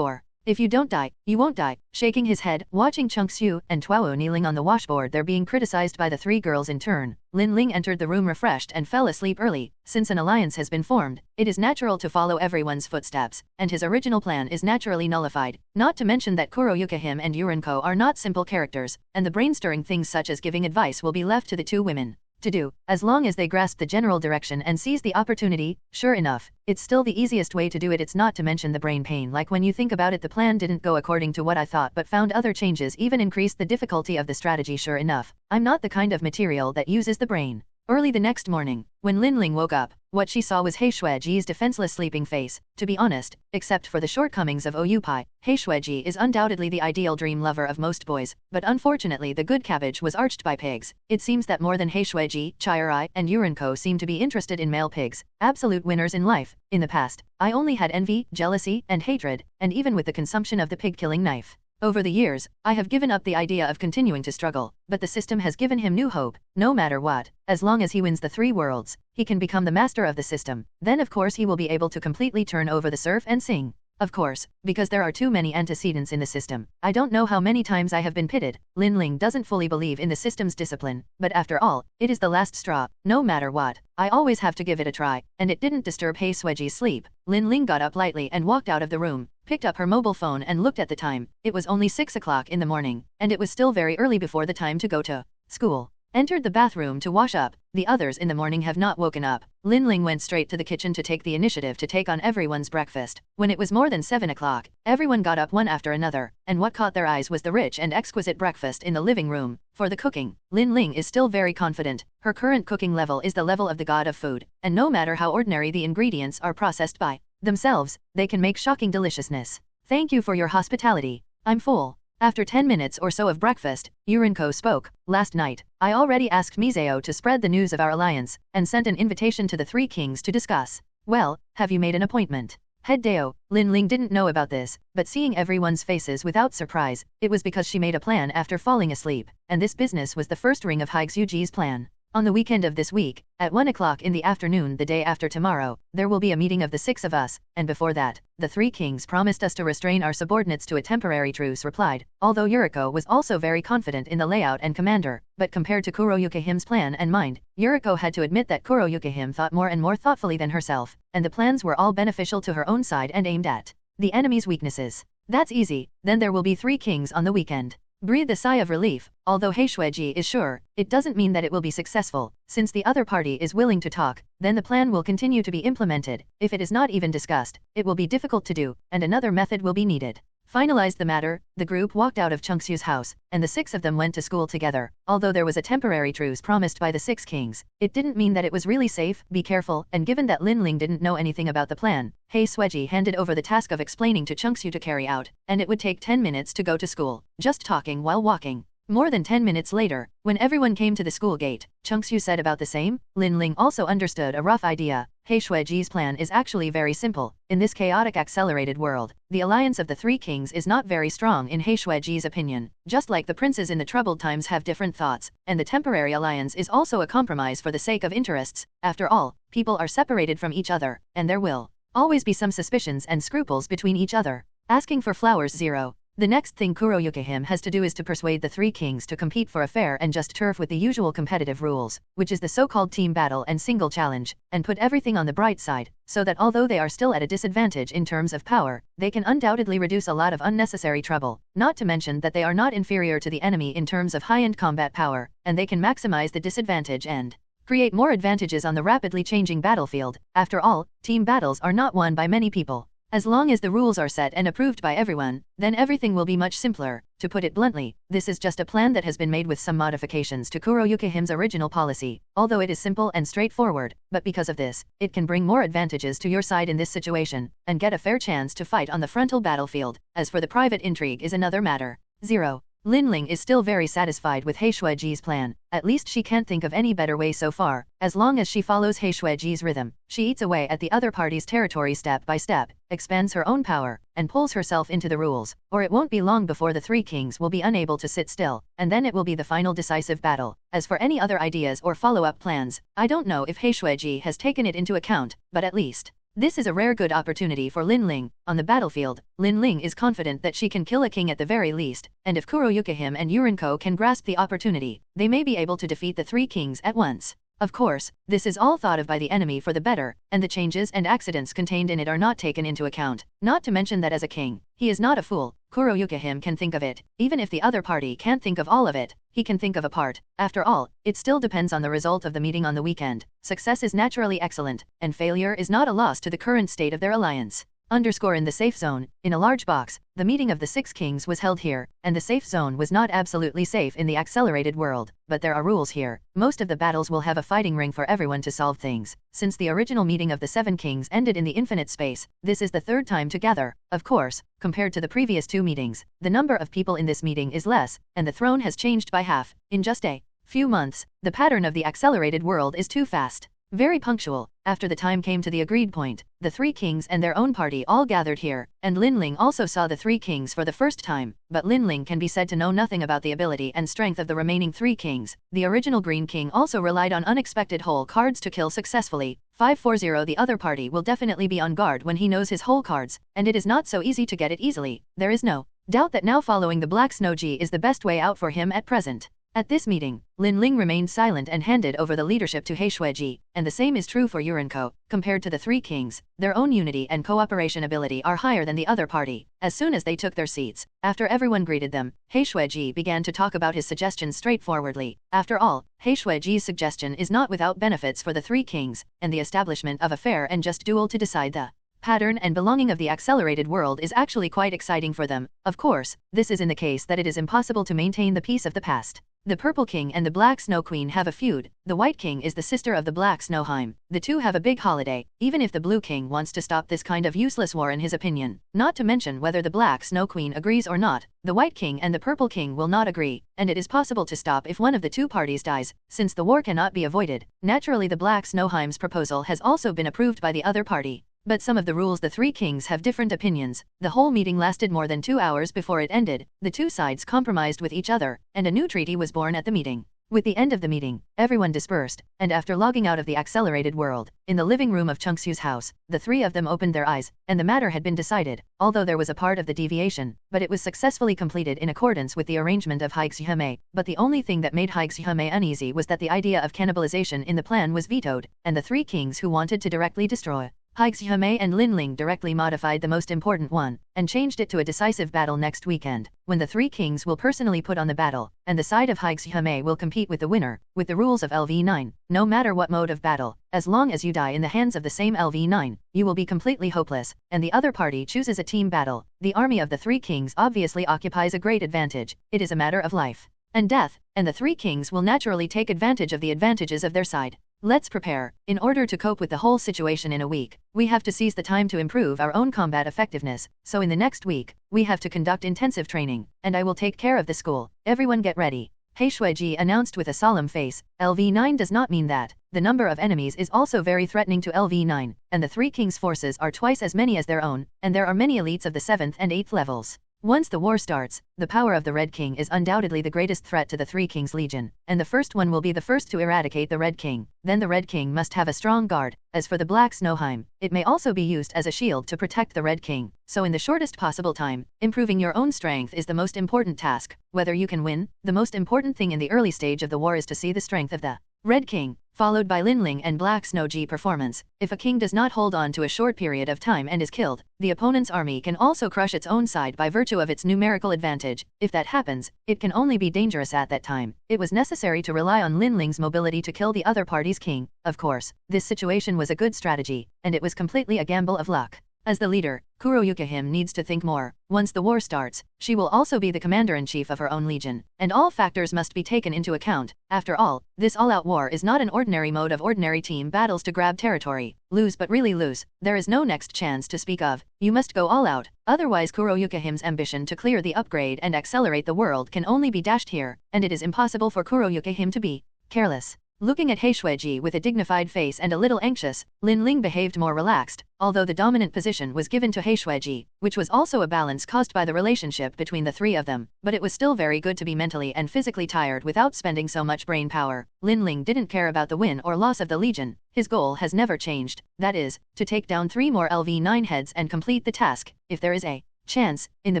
If you don't die, you won't die. Shaking his head, watching Chungsu and Tuao kneeling on the washboard they're being criticized by the three girls in turn, Lin Ling entered the room refreshed and fell asleep early. Since an alliance has been formed, it is natural to follow everyone's footsteps, and his original plan is naturally nullified. Not to mention that Kuroyuki him and Yurinko are not simple characters, and the brain-stirring things such as giving advice will be left to the two women. to do, as long as they grasp the general direction and seize the opportunity. Sure enough, it's still the easiest way to do it. It's not to mention the brain pain. Like when you think about it, the plan didn't go according to what I thought, but found other changes even increased the difficulty of the strategy. Sure enough, I'm not the kind of material that uses the brain. Early the next morning, when Linling woke up, what she saw was Heishueji's defenseless sleeping face. To be honest, except for the shortcomings of Oyupai, Heishueji is undoubtedly the ideal dream lover of most boys, but unfortunately the good cabbage was arched by pigs. It seems that more than Heishueji, Chirai, and Yurinko seem to be interested in male pigs, absolute winners in life. In the past, I only had envy, jealousy, and hatred, and even with the consumption of the pig-killing knife. Over the years, I have given up the idea of continuing to struggle, but the system has given him new hope. No matter what, as long as he wins the 3 worlds, he can become the master of the system. Then of course he will be able to completely turn over the surf and sing. Of course, because there are too many antecedents in the system. I don't know how many times I have been pitted. Linling doesn't fully believe in the system's discipline, but after all, it is the last straw. No matter what, I always have to give it a try, and it didn't disturb Heishueji's sleep. Linling got up lightly and walked out of the room, picked up her mobile phone and looked at the time. It was only 6 o'clock in the morning, and it was still very early before the time to go to school. Entered the bathroom to wash up. The others in the morning have not woken up. Linling went straight to the kitchen to take the initiative to take on everyone's breakfast. When it was more than 7 o'clock, everyone got up one after another, and what caught their eyes was the rich and exquisite breakfast in the living room. For the cooking, Linling is still very confident. Her current cooking level is the level of the god of food, and no matter how ordinary the ingredients are processed by themselves, they can make shocking deliciousness. Thank you for your hospitality. I'm full. After 10 minutes or so of breakfast, Yurinko spoke. Last night, I already asked Mizeo to spread the news of our alliance, and sent an invitation to the 3 kings to discuss. Well, have you made an appointment? Head Deo. Linling didn't know about this, but seeing everyone's faces without surprise, it was because she made a plan after falling asleep, and this business was the first ring of Haixuji's plan. On the weekend of this week, at 1 o'clock in the afternoon the day after tomorrow, there will be a meeting of the 6 of us, and before that, the 3 kings promised us to restrain our subordinates to a temporary truce, replied, although Yuriko was also very confident in the layout and commander, but compared to Kuroyukihim's plan and mind, Yuriko had to admit that Kuroyukihim thought more and more thoughtfully than herself, and the plans were all beneficial to her own side and aimed at the enemy's weaknesses. That's easy, then there will be 3 kings on the weekend. Breathe a sigh of relief. Although Heishueji is sure, it doesn't mean that it will be successful. Since the other party is willing to talk, then the plan will continue to be implemented. If it is not even discussed, it will be difficult to do, and another method will be needed. Finalized the matter, the group walked out of Chungsu's house, and the 6 of them went to school together. Although there was a temporary truce promised by the 6 kings, it didn't mean that it was really safe. Be careful, and given that Linling didn't know anything about the plan, Heishueji handed over the task of explaining to Chungsu to carry out, and it would take 10 minutes to go to school, just talking while walking. More than 10 minutes later, when everyone came to the school gate, Chungsu said about the same. Linling also understood a rough idea. Heishueji's plan is actually very simple. In this chaotic accelerated world, the alliance of the 3 kings is not very strong in Heishueji's opinion. Just like the princes in the troubled times have different thoughts, and the temporary alliance is also a compromise for the sake of interests. After all, people are separated from each other, and there will always be some suspicions and scruples between each other. Asking for flowers 0. The next thing Kuroyukihim has to do is to persuade the 3 kings to compete for a fair and just turf with the usual competitive rules, which is the so-called team battle and single challenge, and put everything on the bright side, so that although they are still at a disadvantage in terms of power, they can undoubtedly reduce a lot of unnecessary trouble, not to mention that they are not inferior to the enemy in terms of high-end combat power, and they can maximize the disadvantage and create more advantages on the rapidly changing battlefield. After all, team battles are not won by many people. As long as the rules are set and approved by everyone, then everything will be much simpler. To put it bluntly, this is just a plan that has been made with some modifications to Kuroyukihim's original policy, although it is simple and straightforward, but because of this, it can bring more advantages to your side in this situation, and get a fair chance to fight on the frontal battlefield. As for the private intrigue is another matter. 0. Linling is still very satisfied with Heishueji's plan. At least she can't think of any better way so far. As long as she follows Heishueji's rhythm, she eats away at the other party's territory step by step, expands her own power, and pulls herself into the rules, or it won't be long before the 3 kings will be unable to sit still, and then it will be the final decisive battle. As for any other ideas or follow-up plans, I don't know if Heishueji has taken it into account, but at least this is a rare good opportunity for Linling. On the battlefield, Linling is confident that she can kill a king at the very least, and if Kuroyukihim and Yurinko can grasp the opportunity, they may be able to defeat the 3 kings at once. Of course, this is all thought of by the enemy for the better, and the changes and accidents contained in it are not taken into account. Not to mention that as a king, he is not a fool. Kuroyuki him can think of it. Even if the other party can't think of all of it, he can think of a part. After all, it still depends on the result of the meeting on the weekend. Success is naturally excellent, and failure is not a loss to the current state of their alliance. Underscore in the safe zone, in a large box, the meeting of the 6 kings was held here, and the safe zone was not absolutely safe in the accelerated world, but there are rules here. Most of the battles will have a fighting ring for everyone to solve things. Since the original meeting of the 7 kings ended in the infinite space, this is the 3rd time to gather. Of course, compared to the previous 2 meetings, the number of people in this meeting is less, and the throne has changed by half. In just a few months, the pattern of the accelerated world is too fast. Very punctual. After the time came to the agreed point, the 3 kings and their own party all gathered here, and Linling also saw the 3 kings for the first time, but Linling can be said to know nothing about the ability and strength of the remaining 3 kings. The original Green King also relied on unexpected whole cards to kill successfully. 540 The other party will definitely be on guard when he knows his whole cards, and it is not so easy to get it easily. There is no doubt that now following the Black Snow G is the best way out for him at present. At this meeting, Linling remained silent and handed over the leadership to Heishueji, and the same is true for Yurinko. Compared to the 3 kings, their own unity and cooperation ability are higher than the other party. As soon as they took their seats, after everyone greeted them, Heishueji began to talk about his suggestions straightforwardly. After all, Heishueji's suggestion is not without benefits for the 3 kings, and the establishment of a fair and just duel to decide the pattern and belonging of the accelerated world is actually quite exciting for them. Of course, this is in the case that it is impossible to maintain the peace of the past. The Purple King and the Black Snow Queen have a feud. The White King is the sister of the Black Snowheim. The two have a big holiday, even if the Blue King wants to stop this kind of useless war in his opinion. Not to mention whether the Black Snow Queen agrees or not, the White King and the Purple King will not agree, and it is possible to stop if one of the 2 parties dies, since the war cannot be avoided. Naturally the Black Snowheim's proposal has also been approved by the other party. But some of the rules the 3 kings have different opinions. The whole meeting lasted more than 2 hours before it ended. The 2 sides compromised with each other, and a new treaty was born at the meeting. With the end of the meeting, everyone dispersed, and after logging out of the accelerated world, in the living room of Chungsu's house, the 3 of them opened their eyes, and the matter had been decided, although there was a part of the deviation, but it was successfully completed in accordance with the arrangement of Haixihime. But the only thing that made Haixihime uneasy was that the idea of cannibalization in the plan was vetoed, and the 3 kings who wanted to directly destroy Haixihime and Linling directly modified the most important one, and changed it to a decisive battle next weekend, when the 3 kings will personally put on the battle, and the side of Haixihime will compete with the winner, with the rules of LV9. No matter what mode of battle, as long as you die in the hands of the same LV9, you will be completely hopeless, and the other party chooses a team battle. The army of the 3 kings obviously occupies a great advantage. It is a matter of life and death, and the 3 kings will naturally take advantage of the advantages of their side. Let's prepare. In order to cope with the whole situation in a week, we have to seize the time to improve our own combat effectiveness, so in the next week, we have to conduct intensive training, and I will take care of the school. Everyone get ready. Heishueji announced with a solemn face. LV9 does not mean that. The number of enemies is also very threatening to LV9, and the 3 kings' forces are twice as many as their own, and there are many elites of the 7th and 8th levels. Once the war starts, the power of the Red King is undoubtedly the greatest threat to the 3 Kings Legion, and the first one will be the first to eradicate the Red King. Then the Red King must have a strong guard. As for the Black Snowheim, it may also be used as a shield to protect the Red King. So in the shortest possible time, improving your own strength is the most important task. Whether you can win, the most important thing in the early stage of the war is to see the strength of the Red King, followed by Linling and Black Snow G performance. If a king does not hold on to a short period of time and is killed, the opponent's army can also crush its own side by virtue of its numerical advantage. If that happens, it can only be dangerous at that time. It was necessary to rely on Linling's mobility to kill the other party's king. Of course, this situation was a good strategy, and it was completely a gamble of luck. As the leader, Kuroyuki needs to think more. Once the war starts, she will also be the commander-in-chief of her own legion, and all factors must be taken into account. After all, this all-out war is not an ordinary mode of ordinary team battles to grab territory. Lose but really lose. There is no next chance to speak of. You must go all out. Otherwise Kuroyuki ambition to clear the upgrade and accelerate the world can only be dashed here, and it is impossible for Kuroyuki to be careless. Looking at Heishueji with a dignified face and a little anxious, Linling behaved more relaxed, although the dominant position was given to Heishueji, which was also a balance caused by the relationship between the 3 of them, but it was still very good to be mentally and physically tired without spending so much brain power. Linling didn't care about the win or loss of the Legion. His goal has never changed, that is, to take down 3 more LV9 heads and complete the task. If there is a chance. In the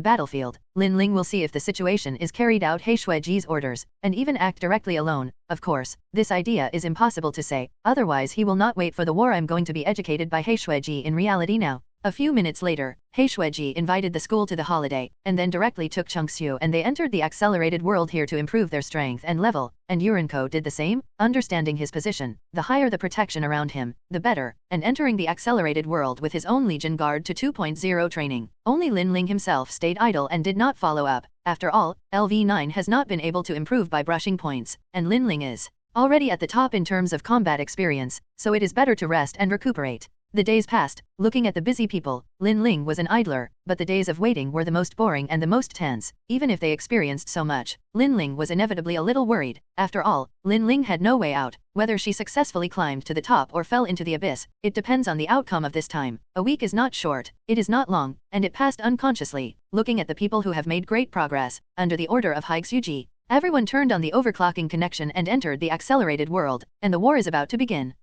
battlefield, Lin Ling will see if the situation is carried out Heishuiji's orders, and even act directly alone. Of course, this idea is impossible to say, otherwise he will not wait for the war. I'm going to be educated by Heishuiji in reality now. A few minutes later, Heishuiji invited the school to the holiday, and then directly took Chungxiu and they entered the accelerated world here to improve their strength and level, and Yurinko did the same, understanding his position. The higher the protection around him, the better, and entering the accelerated world with his own Legion Guard to 2.0 training. Only Lin Ling himself stayed idle and did not follow up. After all, LV9 has not been able to improve by brushing points, and Lin Ling is already at the top in terms of combat experience, so it is better to rest and recuperate. The days passed. Looking at the busy people, Lin Ling was an idler, but the days of waiting were the most boring and the most tense. Even if they experienced so much, Lin Ling was inevitably a little worried. After all, Lin Ling had no way out. Whether she successfully climbed to the top or fell into the abyss, it depends on the outcome of this time. A week is not short, it is not long, and it passed unconsciously. Looking at the people who have made great progress, under the order of Haixuji, everyone turned on the overclocking connection and entered the accelerated world, and the war is about to begin.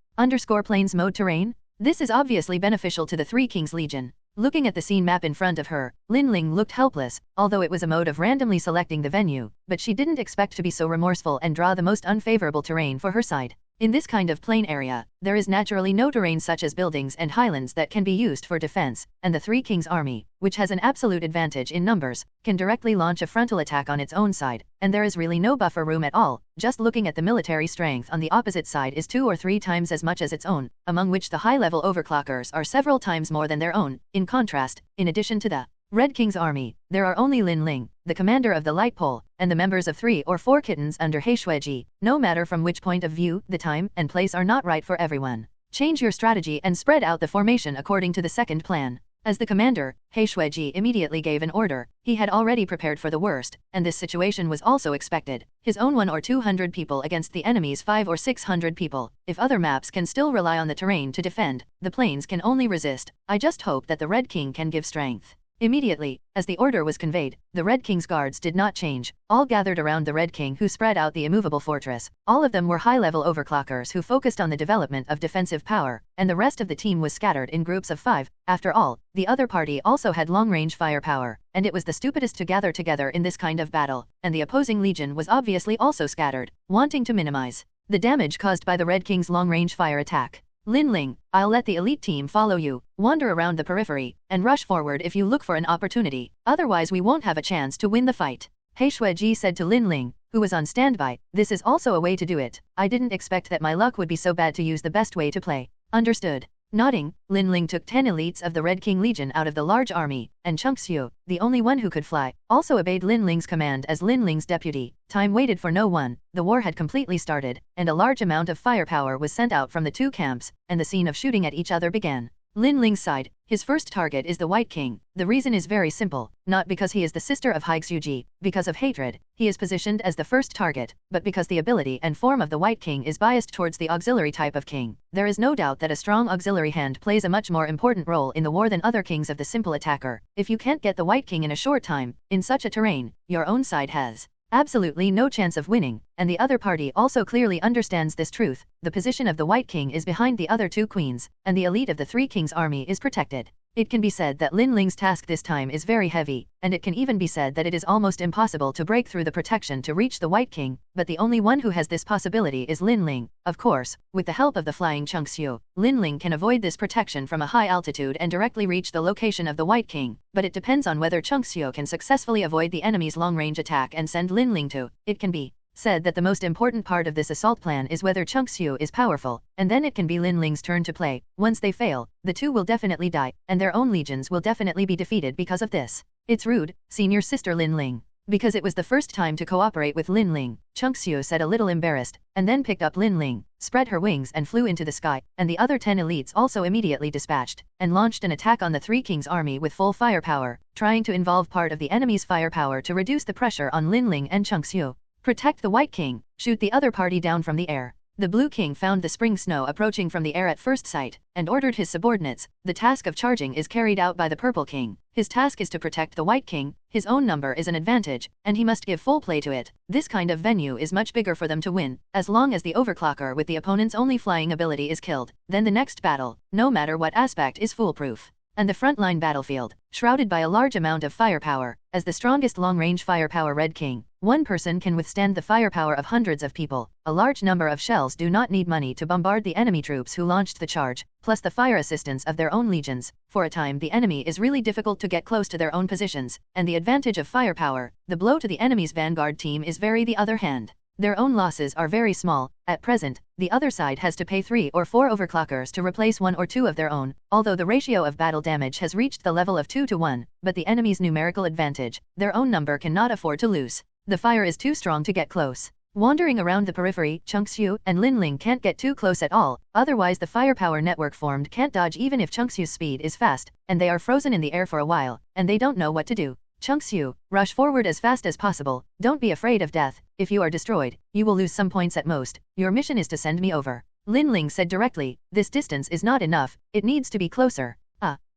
Plains mode terrain? This is obviously beneficial to the Three Kings Legion. Looking at the scene map in front of her, Lin Ling looked helpless, although it was a mode of randomly selecting the venue, but she didn't expect to be so remorseful and draw the most unfavorable terrain for her side. In this kind of plain area, there is naturally no terrain such as buildings and highlands that can be used for defense, and the Three Kings Army, which has an absolute advantage in numbers, can directly launch a frontal attack on its own side, and there is really no buffer room at all. Just looking at the military strength on the opposite side is 2 or 3 times as much as its own, among which the high-level overclockers are several times more than their own. In contrast, in addition to the Red King's army, there are only Lin Ling, the commander of the Light Pole, and the members of 3 or 4 kittens under Heishuiji. No matter from which point of view, the time and place are not right for everyone. Change your strategy and spread out the formation according to the second plan. As the commander, Heishuiji immediately gave an order. He had already prepared for the worst, and this situation was also expected. His own 1 or 200 people against the enemy's 5 or 600 people. If other maps can still rely on the terrain to defend, the plains can only resist. I just hope that the Red King can give strength. Immediately, as the order was conveyed, the Red King's guards did not change. All gathered around the Red King who spread out the immovable fortress. All of them were high-level overclockers who focused on the development of defensive power, and the rest of the team was scattered in groups of 5. After all, the other party also had long-range firepower, and it was the stupidest to gather together in this kind of battle, and the opposing legion was obviously also scattered, wanting to minimize the damage caused by the Red King's long-range fire attack. Lin Ling, I'll let the elite team follow you, wander around the periphery, and rush forward if you look for an opportunity, otherwise we won't have a chance to win the fight. Heishuiji said to Lin Ling, who was on standby. This is also a way to do it. I didn't expect that my luck would be so bad to use the best way to play. Understood. Nodding, Lin Ling took 10 elites of the Red King Legion out of the large army, and Chungxiu, the only one who could fly, also obeyed Lin Ling's command as Lin Ling's deputy. Time waited for no one. The war had completely started, and a large amount of firepower was sent out from the 2 camps, and the scene of shooting at each other began. Lin Ling's side, his first target is the White King. The reason is very simple, not because he is the sister of Haixuji, because of hatred, he is positioned as the first target, but because the ability and form of the White King is biased towards the auxiliary type of king. There is no doubt that a strong auxiliary hand plays a much more important role in the war than other kings of the simple attacker. If you can't get the White King in a short time, in such a terrain, your own side has absolutely no chance of winning, and the other party also clearly understands this truth. The position of the White King is behind the other 2 queens, and the elite of the Three Kings army is protected. It can be said that Lin Ling's task this time is very heavy, and it can even be said that it is almost impossible to break through the protection to reach the White King, but the only one who has this possibility is Lin Ling. Of course, with the help of the flying Chungxiu, Lin Ling can avoid this protection from a high altitude and directly reach the location of the White King, but it depends on whether Chungxiu can successfully avoid the enemy's long-range attack and send Lin Ling to. It can be said that the most important part of this assault plan is whether Chungxiu is powerful, and then it can be Lin Ling's turn to play. Once they fail, the 2 will definitely die, and their own legions will definitely be defeated because of this. It's rude, senior sister Lin Ling. Because it was the first time to cooperate with Lin Ling, Chungxiu said a little embarrassed, and then picked up Lin Ling, spread her wings and flew into the sky, and the other 10 elites also immediately dispatched, and launched an attack on the Three Kings army with full firepower, trying to involve part of the enemy's firepower to reduce the pressure on Lin Ling and Chungxiu. Protect the White King, shoot the other party down from the air. The Blue King found the spring snow approaching from the air at first sight, and ordered his subordinates. The task of charging is carried out by the Purple King. His task is to protect the White King. His own number is an advantage, and he must give full play to it. This kind of venue is much bigger for them to win, as long as the overclocker with the opponent's only flying ability is killed. Then the next battle, no matter what aspect, is foolproof. and the front-line battlefield, shrouded by a large amount of firepower. As the strongest long-range firepower Red King, one person can withstand the firepower of hundreds of people. A large number of shells do not need money to bombard the enemy troops who launched the charge, plus the fire assistance of their own legions. For a time the enemy is really difficult to get close to their own positions, and the advantage of firepower, the blow to the enemy's vanguard team is very the other hand. Their own losses are very small. At present, the other side has to pay 3 or 4 overclockers to replace 1 or 2 of their own, although the ratio of battle damage has reached the level of 2 to 1, but the enemy's numerical advantage, their own number cannot afford to lose. The fire is too strong to get close. Wandering around the periphery, Chunxue and Linling can't get too close at all, otherwise the firepower network formed can't dodge even if Chunxue's speed is fast, and they are frozen in the air for a while, and they don't know what to do. Chunxue, rush forward as fast as possible, don't be afraid of death. If you are destroyed, you will lose some points at most. Your mission is to send me over. Linling said directly, this distance is not enough, it needs to be closer.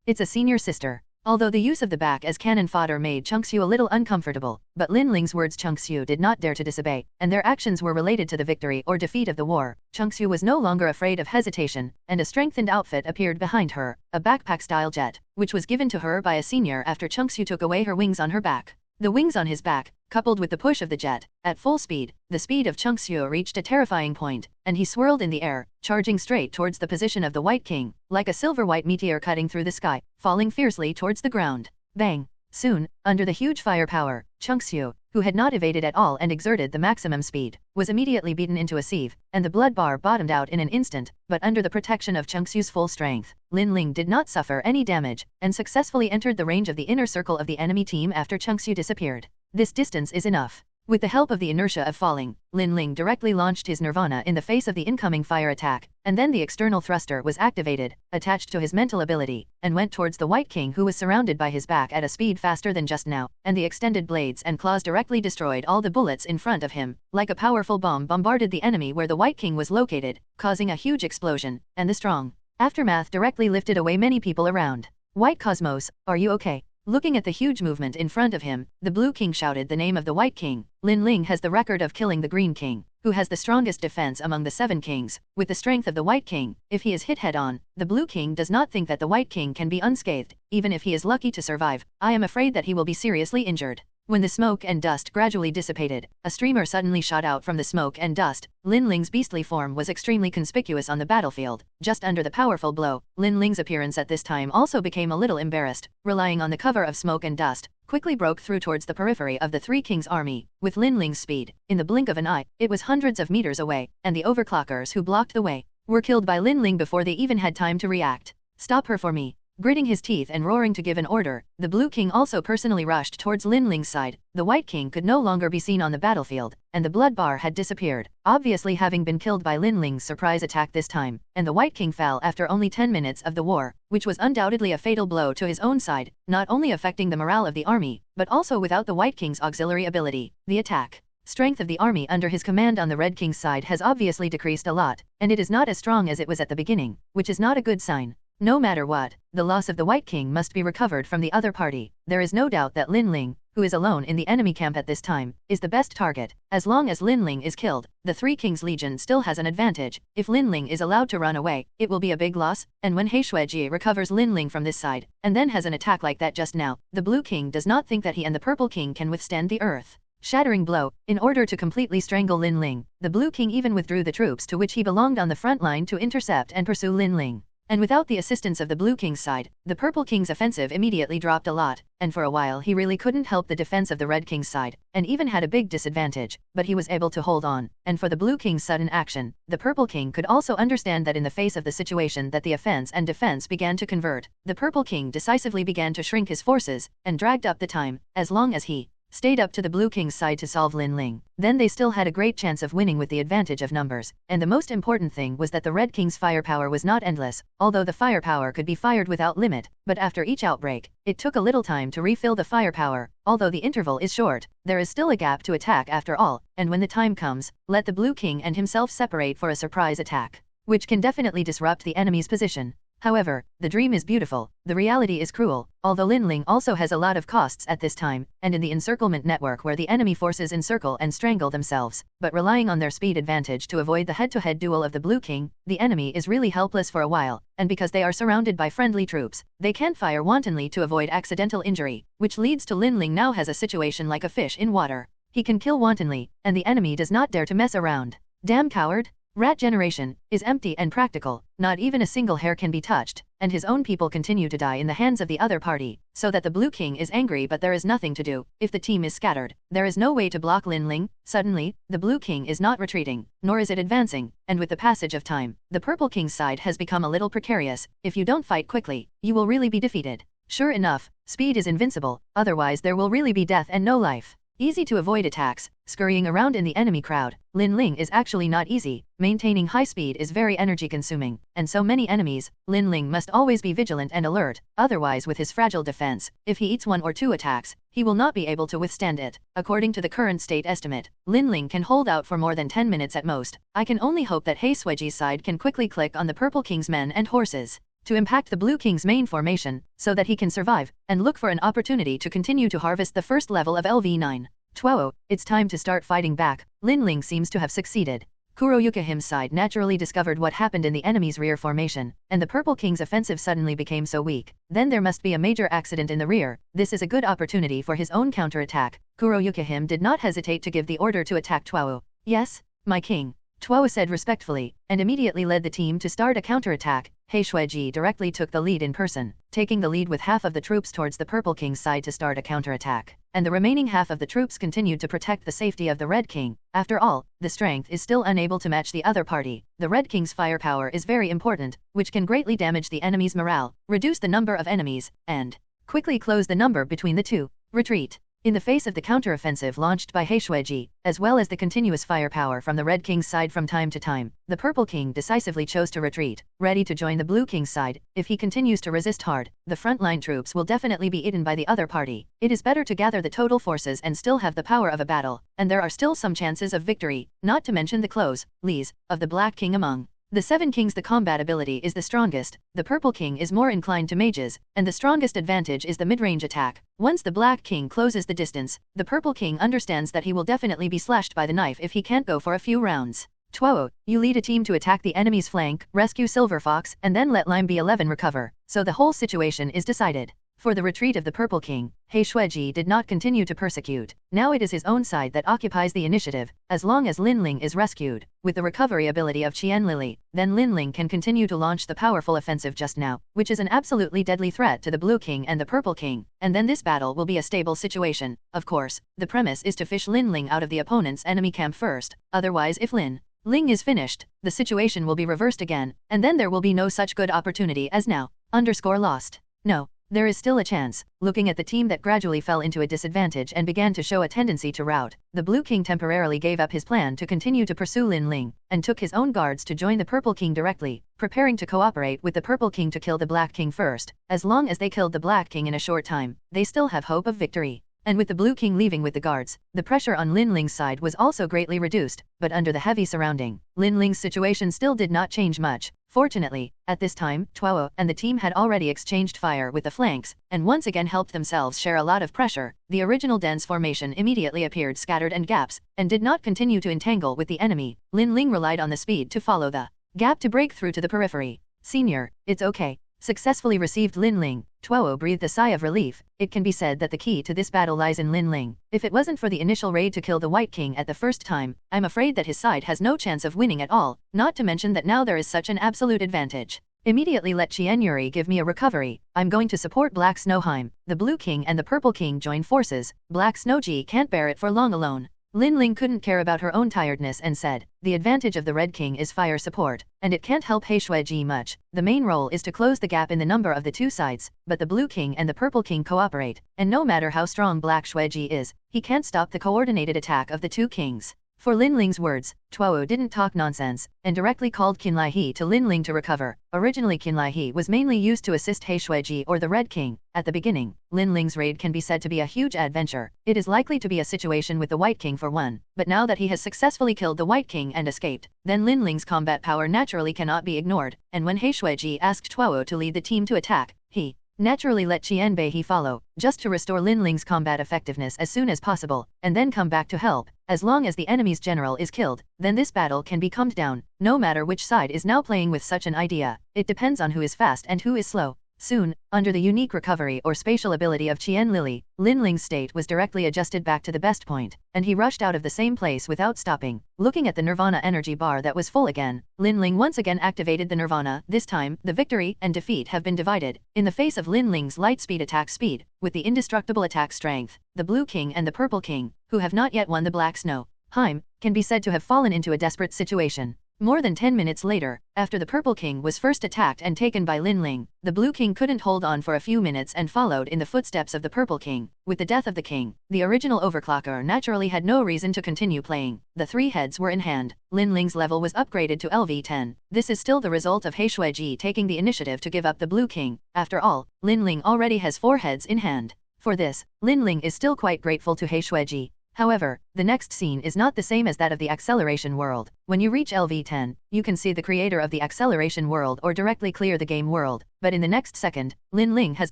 It's a senior sister. Although the use of the back as cannon fodder made Chunxue a little uncomfortable, but Linling's words Chunxue did not dare to disobey, and their actions were related to the victory or defeat of the war. Chunxue was no longer afraid of hesitation, and a strengthened outfit appeared behind her, a backpack-style jet, which was given to her by a senior after Chunxue took away her wings on her back. The wings on his back, coupled with the push of the jet, at full speed, the speed of Chunxue reached a terrifying point, and he swirled in the air, charging straight towards the position of the White King, like a silver-white meteor cutting through the sky, falling fiercely towards the ground. Bang! Soon, under the huge firepower, Chunxue, who had not evaded at all and exerted the maximum speed, was immediately beaten into a sieve, and the blood bar bottomed out in an instant, but under the protection of Chunxue's full strength, Linling did not suffer any damage, and successfully entered the range of the inner circle of the enemy team after Chunxue disappeared. This distance is enough. With the help of the inertia of falling, Linling directly launched his nirvana in the face of the incoming fire attack, and then the external thruster was activated, attached to his mental ability, and went towards the White King who was surrounded by his back at a speed faster than just now, and the extended blades and claws directly destroyed all the bullets in front of him, like a powerful bomb bombarded the enemy where the White King was located, causing a huge explosion, and the strong aftermath directly lifted away many people around. White Cosmos, are you okay? Looking at the huge movement in front of him, the Blue King shouted the name of the White King. Linling has the record of killing the Green King, who has the strongest defense among the 7 kings. With the strength of the White King, if he is hit head-on, the Blue King does not think that the White King can be unscathed, even if he is lucky to survive. I am afraid that he will be seriously injured. When the smoke and dust gradually dissipated, a streamer suddenly shot out from the smoke and dust. Linling's beastly form was extremely conspicuous on the battlefield, just under the powerful blow. Linling's appearance at this time also became a little embarrassed, relying on the cover of smoke and dust, quickly broke through towards the periphery of the 3 kings' army. With Linling's speed, in the blink of an eye, it was hundreds of meters away, and the overclockers who blocked the way were killed by Linling before they even had time to react. Stop her for me. Gritting his teeth and roaring to give an order, the Blue King also personally rushed towards Linling's side. The White King could no longer be seen on the battlefield, and the blood bar had disappeared, obviously having been killed by Linling's surprise attack this time, and the White King fell after only 10 minutes of the war, which was undoubtedly a fatal blow to his own side, not only affecting the morale of the army, but also without the White King's auxiliary ability, the attack strength of the army under his command on the Red King's side has obviously decreased a lot, and it is not as strong as it was at the beginning, which is not a good sign. No matter what, the loss of the White King must be recovered from the other party. There is no doubt that Linling, who is alone in the enemy camp at this time, is the best target. As long as Linling is killed, the 3 Kings Legion still has an advantage. If Linling is allowed to run away, it will be a big loss, and when Heishueji recovers Linling from this side, and then has an attack like that just now, the Blue King does not think that he and the Purple King can withstand the earth shattering blow. In order to completely strangle Linling, the Blue King even withdrew the troops to which he belonged on the front line to intercept and pursue Linling. And without the assistance of the Blue King's side, the Purple King's offensive immediately dropped a lot, and for a while he really couldn't help the defense of the Red King's side, and even had a big disadvantage, but he was able to hold on, and for the Blue King's sudden action, the Purple King could also understand that in the face of the situation that the offense and defense began to convert, the Purple King decisively began to shrink his forces, and dragged up the time, as long as he stayed up to the Blue King's side to solve Linling. Then they still had a great chance of winning with the advantage of numbers, and the most important thing was that the Red King's firepower was not endless, although the firepower could be fired without limit, but after each outbreak, it took a little time to refill the firepower. Although the interval is short, there is still a gap to attack after all, and when the time comes, let the Blue King and himself separate for a surprise attack, which can definitely disrupt the enemy's position. However, the dream is beautiful, the reality is cruel, although Lin Ling also has a lot of costs at this time, and in the encirclement network where the enemy forces encircle and strangle themselves, but relying on their speed advantage to avoid the head-to-head duel of the Blue King, the enemy is really helpless for a while, and because they are surrounded by friendly troops, they can't fire wantonly to avoid accidental injury, which leads to Lin Ling now has a situation like a fish in water. He can kill wantonly, and the enemy does not dare to mess around. Damn coward! Rat generation is empty and practical, not even a single hair can be touched, and his own people continue to die in the hands of the other party, so that the Blue King is angry but there is nothing to do. If the team is scattered, there is no way to block Lin Ling. Suddenly, the Blue King is not retreating, nor is it advancing, and with the passage of time, the Purple King's side has become a little precarious. If you don't fight quickly, you will really be defeated. Sure enough, speed is invincible, otherwise there will really be death and no life. Easy to avoid attacks, scurrying around in the enemy crowd. Lin Ling is actually not easy, maintaining high speed is very energy consuming, and so many enemies, Lin Ling must always be vigilant and alert, otherwise with his fragile defense, if he eats 1 or 2 attacks, he will not be able to withstand it. According to the current state estimate, Lin Ling can hold out for more than 10 minutes at most. I can only hope that Hei Sueji's side can quickly click on the Purple King's men and horses to impact the Blue King's main formation, so that he can survive, and look for an opportunity to continue to harvest the first level of LV9. Twelve, it's time to start fighting back. Lin Ling seems to have succeeded. Kuroyuka him's side naturally discovered what happened in the enemy's rear formation, and the Purple King's offensive suddenly became so weak. Then there must be a major accident in the rear. This is a good opportunity for his own counterattack. Kuroyuka him did not hesitate to give the order to attack Twao. Yes, my king, Twao said respectfully, and immediately led the team to start a counterattack. Hei Sueji directly took the lead in person, taking the lead with half of the troops towards the Purple King's side to start a counterattack, and the remaining half of the troops continued to protect the safety of the Red King. After all, the strength is still unable to match the other party. The Red King's firepower is very important, which can greatly damage the enemy's morale, reduce the number of enemies, and quickly close the number between the two. Retreat. In the face of the counteroffensive launched by Hei Sueji, as well as the continuous firepower from the Red King's side from time to time, the Purple King decisively chose to retreat, ready to join the Blue King's side. If he continues to resist hard, the frontline troops will definitely be eaten by the other party. It is better to gather the total forces and still have the power of a battle, and there are still some chances of victory, not to mention the close lees of the Black King among the 7 kings. The combat ability is the strongest. The Purple King is more inclined to mages, and the strongest advantage is the mid-range attack. Once the Black King closes the distance, the Purple King understands that he will definitely be slashed by the knife if he can't go for a few rounds. Twao, you lead a team to attack the enemy's flank, rescue Silver Fox, and then let Lime B11 recover, so the whole situation is decided. For the retreat of the Purple King, Hei Sueji did not continue to persecute. Now it is his own side that occupies the initiative. As long as Lin Ling is rescued, with the recovery ability of Qian Lily, then Lin Ling can continue to launch the powerful offensive just now, which is an absolutely deadly threat to the Blue King and the Purple King, and then this battle will be a stable situation. Of course, the premise is to fish Lin Ling out of the opponent's enemy camp first, otherwise if Lin Ling is finished, the situation will be reversed again, and then there will be no such good opportunity as now. Lost. No. There is still a chance. Looking at the team that gradually fell into a disadvantage and began to show a tendency to rout, the Blue King temporarily gave up his plan to continue to pursue Lin Ling, and took his own guards to join the Purple King directly, preparing to cooperate with the Purple King to kill the Black King first. As long as they killed the Black King in a short time, they still have hope of victory. And with the Blue King leaving with the guards, the pressure on Lin Ling's side was also greatly reduced, but under the heavy surrounding, Lin Ling's situation still did not change much. Fortunately, at this time, Twao and the team had already exchanged fire with the flanks, and once again helped themselves share a lot of pressure. The original dense formation immediately appeared scattered and gaps, and did not continue to entangle with the enemy. Lin Ling relied on the speed to follow the gap to break through to the periphery. Senior, it's okay. Successfully received Lin Ling. Twao breathed a sigh of relief. It can be said that the key to this battle lies in Lin Ling. If it wasn't for the initial raid to kill the White King at the first time, I'm afraid that his side has no chance of winning at all, not to mention that now there is such an absolute advantage. Immediately let Qian Yuri give me a recovery. I'm going to support Black Snowheim. The Blue King and the Purple King join forces. Black Snowji can't bear it for long alone. Lin Ling couldn't care about her own tiredness and said, the advantage of the Red King is fire support, and it can't help Hei Sueji much. The main role is to close the gap in the number of the two sides, but the Blue King and the Purple King cooperate, and no matter how strong Black Sueji is, he can't stop the coordinated attack of the two kings. For Lin Ling's words, Tuo didn't talk nonsense, and directly called Qinlai He to Lin Ling to recover. Originally Qinlai He was mainly used to assist He Shuiji or the Red King. At the beginning, Lin Ling's raid can be said to be a huge adventure. It is likely to be a situation with the White King for one, but now that he has successfully killed the White King and escaped, then Lin Ling's combat power naturally cannot be ignored, and when He Shuiji asked Tuo to lead the team to attack, he naturally let Qianbei He follow, just to restore Lin Ling's combat effectiveness as soon as possible, and then come back to help. As long as the enemy's general is killed, then this battle can be calmed down, no matter which side is now playing with such an idea. It depends on who is fast and who is slow. Soon, under the unique recovery or spatial ability of Qian Lily, Lin Ling's state was directly adjusted back to the best point, and he rushed out of the same place without stopping. Looking at the Nirvana energy bar that was full again, Lin Ling once again activated the Nirvana. This time, the victory and defeat have been divided. In the face of Lin Ling's light speed attack speed, with the indestructible attack strength, the Blue King and the Purple King, who have not yet won the Black Snow Heim, can be said to have fallen into a desperate situation. More than 10 minutes later, after the Purple King was first attacked and taken by Lin Ling, the Blue King couldn't hold on for a few minutes and followed in the footsteps of the Purple King. With the death of the king, the original overclocker naturally had no reason to continue playing. The three heads were in hand. Lin Ling's level was upgraded to LV10. This is still the result of He Shuiji taking the initiative to give up the Blue King. After all, Lin Ling already has 4 heads in hand. For this, Lin Ling is still quite grateful to He Shuiji. However, the next scene is not the same as that of the acceleration world. When you reach LV10, you can see the creator of the acceleration world or directly clear the game world, but in the next second, Lin Ling has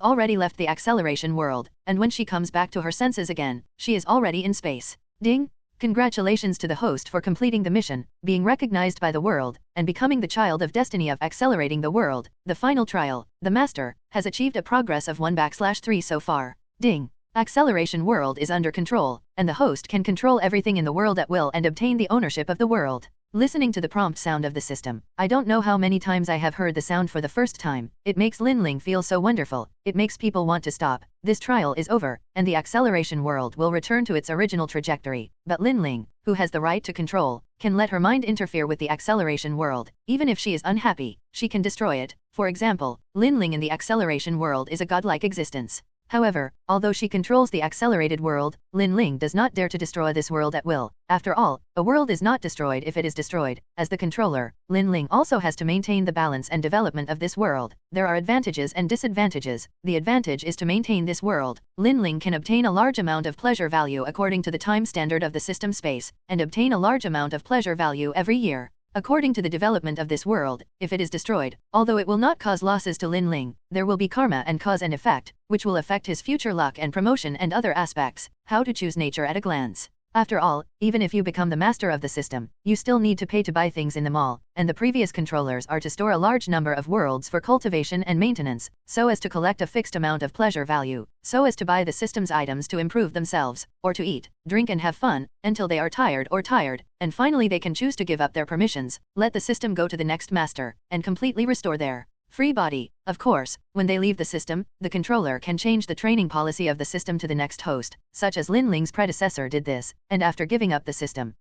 already left the acceleration world, and when she comes back to her senses again, she is already in space. Ding! Congratulations to the host for completing the mission, being recognized by the world, and becoming the child of destiny of accelerating the world. The final trial, the master, has achieved a progress of 1/3 so far. Ding! Acceleration world is under control, and the host can control everything in the world at will and obtain the ownership of the world. Listening to the prompt sound of the system, I don't know how many times I have heard the sound for the first time. It makes Lin Ling feel so wonderful. It makes people want to stop. This trial is over, and the acceleration world will return to its original trajectory. But Lin Ling, who has the right to control, can let her mind interfere with the acceleration world. Even if she is unhappy, she can destroy it. For example, Lin Ling in the acceleration world is a godlike existence. However, although she controls the accelerated world, Lin Ling does not dare to destroy this world at will. After all, a world is not destroyed if it is destroyed. As the controller, Lin Ling also has to maintain the balance and development of this world. There are advantages and disadvantages. The advantage is to maintain this world. Lin Ling can obtain a large amount of pleasure value according to the time standard of the system space, and obtain a large amount of pleasure value every year. According to the development of this world, if it is destroyed, although it will not cause losses to Lin Ling, there will be karma and cause and effect, which will affect his future luck and promotion and other aspects. How to choose nature at a glance. After all, even if you become the master of the system, you still need to pay to buy things in the mall, and the previous controllers are to store a large number of worlds for cultivation and maintenance, so as to collect a fixed amount of pleasure value, so as to buy the system's items to improve themselves, or to eat, drink and have fun, until they are tired, and finally they can choose to give up their permissions, let the system go to the next master, and completely restore their free body. Of course, when they leave the system, the controller can change the training policy of the system to the next host, such as Lin Ling's predecessor did this, and after giving up the system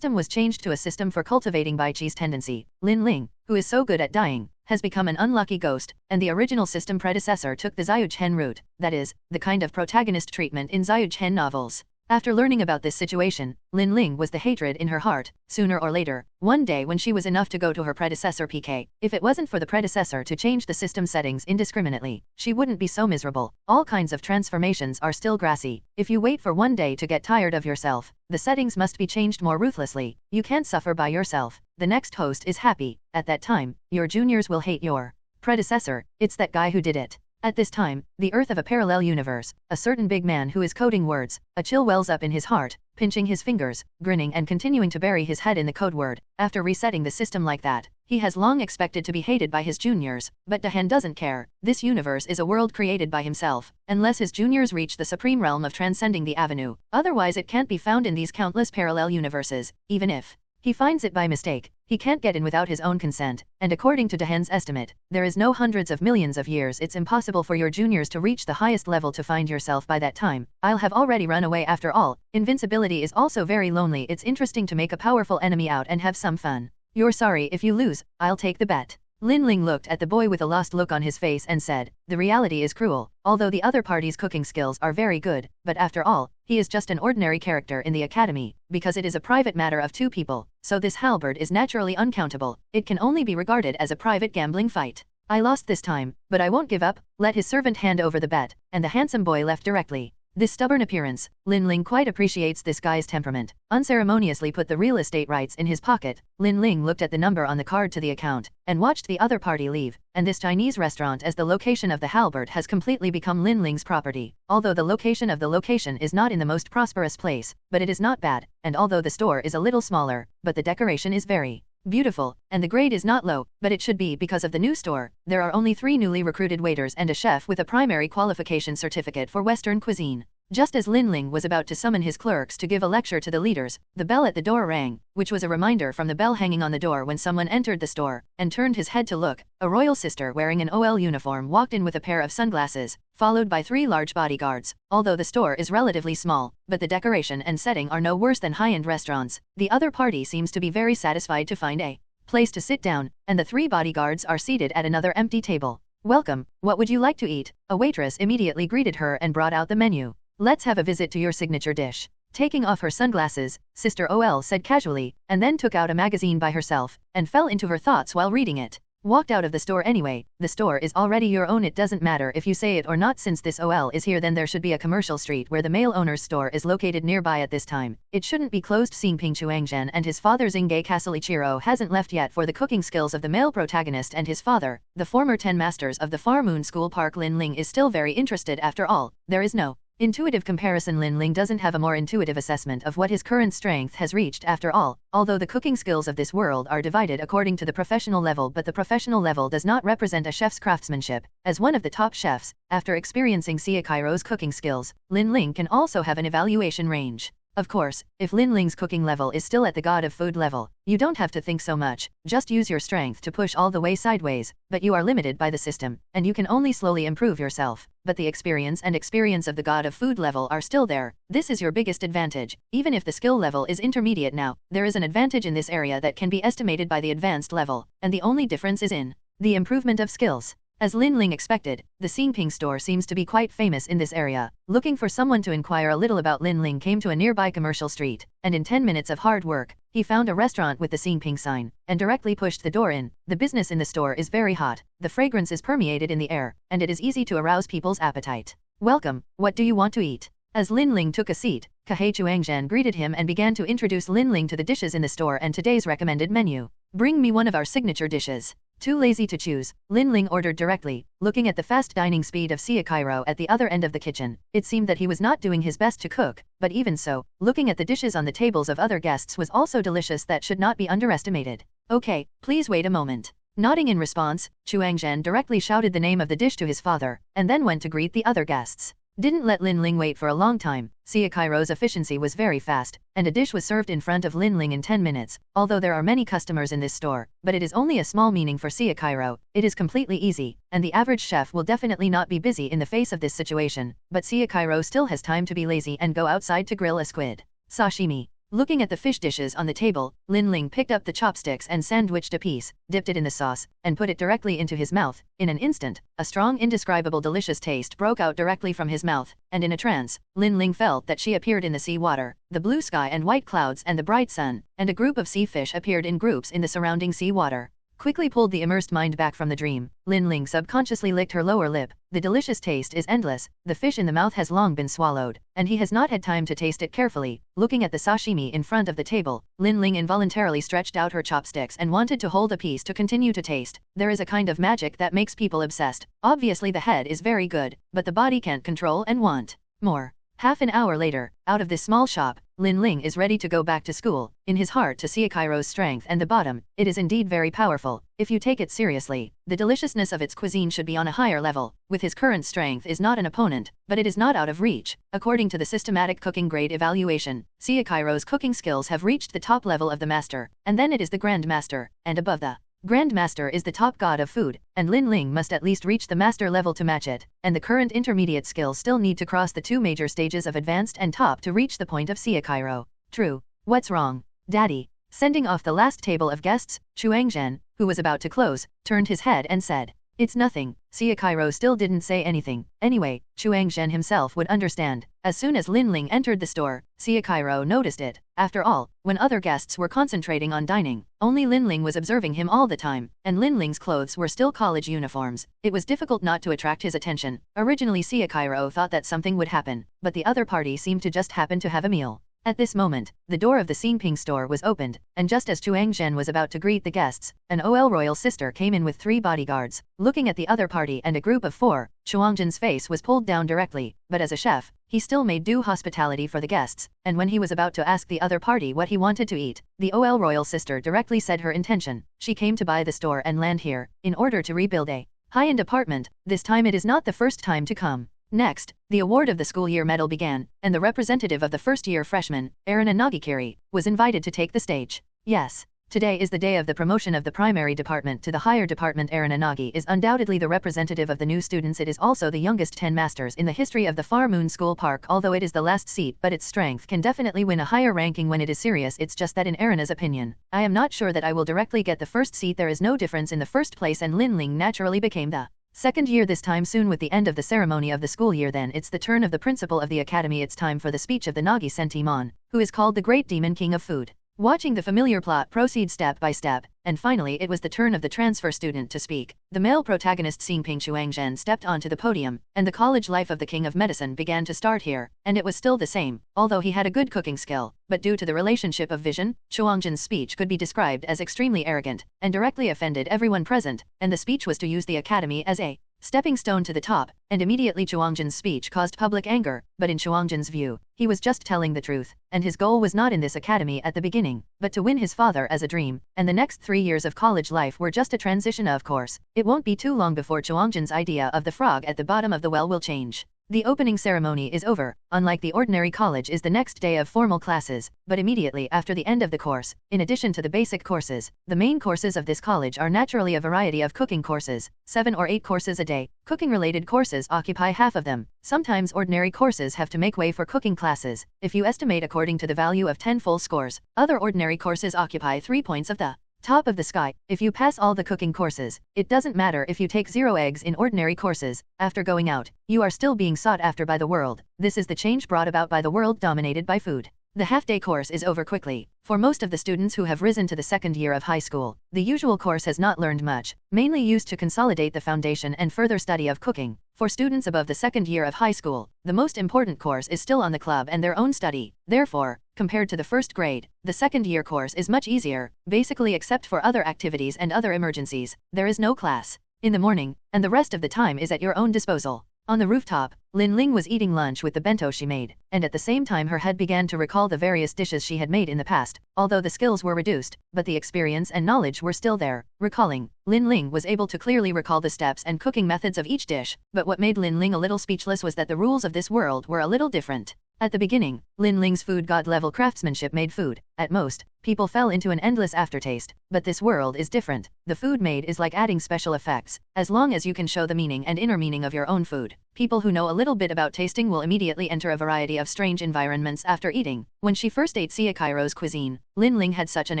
was changed to a system for cultivating Bai Chi's tendency. Lin Ling, who is so good at dying, has become an unlucky ghost, and the original system predecessor took the Ziyuchen route, that is, the kind of protagonist treatment in Ziyuchen novels. After learning about this situation, Lin Ling was the hatred in her heart. Sooner or later, one day when she was enough to go to her predecessor PK, if it wasn't for the predecessor to change the system settings indiscriminately, she wouldn't be so miserable. All kinds of transformations are still grassy. If you wait for one day to get tired of yourself, the settings must be changed more ruthlessly. You can't suffer by yourself. The next host is happy. At that time, your juniors will hate your predecessor. It's that guy who did it. At this time, the Earth of a parallel universe, a certain big man who is coding words, a chill wells up in his heart, pinching his fingers, grinning and continuing to bury his head in the code word. After resetting the system like that, he has long expected to be hated by his juniors, but Dahan doesn't care. This universe is a world created by himself, unless his juniors reach the supreme realm of transcending the avenue. Otherwise it can't be found in these countless parallel universes, even if he finds it by mistake. He can't get in without his own consent, and according to Dahan's estimate, there is no hundreds of millions of years. It's impossible for your juniors to reach the highest level to find yourself by that time. I'll have already run away after all. Invincibility is also very lonely. It's interesting to make a powerful enemy out and have some fun. You're sorry if you lose, I'll take the bet. Lin Ling looked at the boy with a lost look on his face and said, the reality is cruel. Although the other party's cooking skills are very good, but after all, He is just an ordinary character in the academy, because it is a private matter of two people, so this halberd is naturally uncountable. It can only be regarded as a private gambling fight. I lost this time, but I won't give up. Let his servant hand over the bet, and the handsome boy left directly. This stubborn appearance, Lin Ling quite appreciates this guy's temperament. Unceremoniously put the real estate rights in his pocket, Lin Ling looked at the number on the card to the account, and watched the other party leave, and this Chinese restaurant as the location of the halberd has completely become Lin Ling's property. Although the location of the location is not in the most prosperous place, but it is not bad, and although the store is a little smaller, but the decoration is very beautiful, and the grade is not low, but it should be because of the new store. There are only 3 newly recruited waiters and a chef with a primary qualification certificate for Western cuisine. Just as Lin Ling was about to summon his clerks to give a lecture to the leaders, the bell at the door rang, which was a reminder from the bell hanging on the door when someone entered the store, and turned his head to look. A royal sister wearing an OL uniform walked in with a pair of sunglasses, followed by 3 large bodyguards. Although the store is relatively small, but the decoration and setting are no worse than high-end restaurants, the other party seems to be very satisfied to find a place to sit down, and the 3 bodyguards are seated at another empty table. "Welcome, what would you like to eat?" A waitress immediately greeted her and brought out the menu. "Let's have a visit to your signature dish." Taking off her sunglasses, Sister OL said casually, and then took out a magazine by herself, and fell into her thoughts while reading it. Walked out of the store anyway. The store is already your own. It doesn't matter if you say it or not. Since this OL is here, then there should be a commercial street where the male owner's store is located nearby at this time. It shouldn't be closed. Xingping Chuangzhen and his father Xingge Castle Ichiro hasn't left yet for the cooking skills of the male protagonist and his father, the former 10 masters of the Far Moon School. Park Lin Ling is still very interested. After all, there is no intuitive comparison. Lin Ling doesn't have a more intuitive assessment of what his current strength has reached. After all, although the cooking skills of this world are divided according to the professional level, but the professional level does not represent a chef's craftsmanship. As one of the top chefs, after experiencing Siakairo's cooking skills, Lin Ling can also have an evaluation range. Of course, if Lin Ling's cooking level is still at the god of food level, you don't have to think so much, just use your strength to push all the way sideways, but you are limited by the system, and you can only slowly improve yourself. But the experience of the god of food level are still there. This is your biggest advantage. Even if the skill level is intermediate now, there is an advantage in this area that can be estimated by the advanced level, and the only difference is in the improvement of skills. As Lin Ling expected, the Xingping store seems to be quite famous in this area. Looking for someone to inquire a little about, Lin Ling came to a nearby commercial street, and in 10 minutes of hard work, he found a restaurant with the Xingping sign, and directly pushed the door in. The business in the store is very hot, the fragrance is permeated in the air, and it is easy to arouse people's appetite. "Welcome, what do you want to eat?" As Lin Ling took a seat, Kahei Chuangzhen greeted him and began to introduce Lin Ling to the dishes in the store and today's recommended menu. "Bring me one of our signature dishes." Too lazy to choose, Lin Ling ordered directly, looking at the fast dining speed of Siakairo at the other end of the kitchen. It seemed that he was not doing his best to cook, but even so, looking at the dishes on the tables of other guests was also delicious. That should not be underestimated. "Okay, please wait a moment." Nodding in response, Chuangzhen directly shouted the name of the dish to his father, and then went to greet the other guests. Didn't let Lin Ling wait for a long time. Siakairo's efficiency was very fast, and a dish was served in front of Lin Ling in 10 minutes. Although there are many customers in this store, but it is only a small meaning for Siakairo. It is completely easy, and the average chef will definitely not be busy in the face of this situation. But Siakairo still has time to be lazy and go outside to grill a squid sashimi. Looking at the fish dishes on the table, Lin Ling picked up the chopsticks and sandwiched a piece, dipped it in the sauce, and put it directly into his mouth. In an instant, a strong, indescribable, delicious taste broke out directly from his mouth, and in a trance, Lin Ling felt that she appeared in the sea water, the blue sky and white clouds and the bright sun, and a group of sea fish appeared in groups in the surrounding sea water. Quickly pulled the immersed mind back from the dream, Lin Ling subconsciously licked her lower lip. The delicious taste is endless, the fish in the mouth has long been swallowed, and he has not had time to taste it carefully. Looking at the sashimi in front of the table, Lin Ling involuntarily stretched out her chopsticks and wanted to hold a piece to continue to taste. There is a kind of magic that makes people obsessed. Obviously the head is very good, but the body can't control and want more. Half an hour later, out of this small shop, Lin Ling is ready to go back to school. In his heart to Siakairo's strength and the bottom, it is indeed very powerful. If you take it seriously, the deliciousness of its cuisine should be on a higher level. With his current strength is not an opponent, but it is not out of reach. According to the systematic cooking grade evaluation, Siakairo's cooking skills have reached the top level of the master, and then it is the Grand Master, and above the Grand Master is the top god of food, and Lin Ling must at least reach the master level to match it, and the current intermediate skills still need to cross the 2 major stages of advanced and top to reach the point of Siakairo. "True. What's wrong, Daddy?" Sending off the last table of guests, Chuangzhen, who was about to close, turned his head and said, It's nothing. Siakairo still didn't say anything. Anyway, Chuangzhen himself would understand. As soon as Lin Ling entered the store, Siakairo noticed it. After all, when other guests were concentrating on dining, only Lin Ling was observing him all the time, and Lin Ling's clothes were still college uniforms. It was difficult not to attract his attention. Originally Siakairo thought that something would happen, but the other party seemed to just happen to have a meal. At this moment, the door of the Xingping store was opened, and just as Chuangzhen was about to greet the guests, an OL royal sister came in with 3 bodyguards. Looking at the other party and a group of 4, Chuangzhen's face was pulled down directly, but as a chef, he still made due hospitality for the guests, and when he was about to ask the other party what he wanted to eat, the OL royal sister directly said her intention. She came to buy the store and land here, in order to rebuild a high-end apartment. This time it is not the first time to come. Next, the award of the school year medal began, and the representative of the first-year freshman, Arina Nagikiri, was invited to take the stage. Yes, today is the day of the promotion of the primary department to the higher department. Arina Nagi is undoubtedly the representative of the new students. It is also the youngest 10 masters in the history of the Far Moon School Park. Although it is the last seat, but its strength can definitely win a higher ranking when it is serious. It's just that in Arina's opinion, I am not sure that I will directly get the first seat. There is no difference in the first place, and Lin Ling naturally became the second year this time soon with the end of the ceremony of the school year. Then it's the turn of the principal of the academy. It's time for the speech of the Nagi Sentimon, who is called the Great Demon King of Food. Watching the familiar plot proceed step by step, and finally it was the turn of the transfer student to speak. The male protagonist Xingping Chuangzhen stepped onto the podium, and the college life of the King of Medicine began to start here, and it was still the same, although he had a good cooking skill, but due to the relationship of vision, Chuangzhen's speech could be described as extremely arrogant, and directly offended everyone present, and the speech was to use the academy as a stepping stone to the top, and immediately Chuangzhen's speech caused public anger, but in Chuangzhen's view, he was just telling the truth, and his goal was not in this academy at the beginning, but to win his father as a dream, and the next 3 years of college life were just a transition. Of course, it won't be too long before Chuangzhen's idea of the frog at the bottom of the well will change. The opening ceremony is over, unlike the ordinary college is the next day of formal classes, but immediately after the end of the course, in addition to the basic courses, the main courses of this college are naturally a variety of cooking courses, 7 or 8 courses a day. Cooking-related courses occupy half of them. Sometimes ordinary courses have to make way for cooking classes. If you estimate according to the value of 10 full scores, other ordinary courses occupy 3 points of the top of the sky. If you pass all the cooking courses, it doesn't matter if you take 0 eggs in ordinary courses. After going out, you are still being sought after by the world. This is the change brought about by the world dominated by food. The half-day course is over quickly. For most of the students who have risen to the second year of high school, the usual course has not learned much, mainly used to consolidate the foundation and further study of cooking. For students above the second year of high school, the most important course is still on the club and their own study. Therefore, compared to the first grade, the second year course is much easier, basically except for other activities and other emergencies. There is no class in the morning, and the rest of the time is at your own disposal. On the rooftop, Lin Ling was eating lunch with the bento she made, and at the same time her head began to recall the various dishes she had made in the past, although the skills were reduced, but the experience and knowledge were still there. Recalling, Lin Ling was able to clearly recall the steps and cooking methods of each dish, but what made Lin Ling a little speechless was that the rules of this world were a little different. At the beginning, Lin Ling's food god-level craftsmanship made food. At most, people fell into an endless aftertaste, but this world is different. The food made is like adding special effects. As long as you can show the meaning and inner meaning of your own food, people who know a little bit about tasting will immediately enter a variety of strange environments after eating. When she first ate Siakairo's cuisine, Lin Ling had such an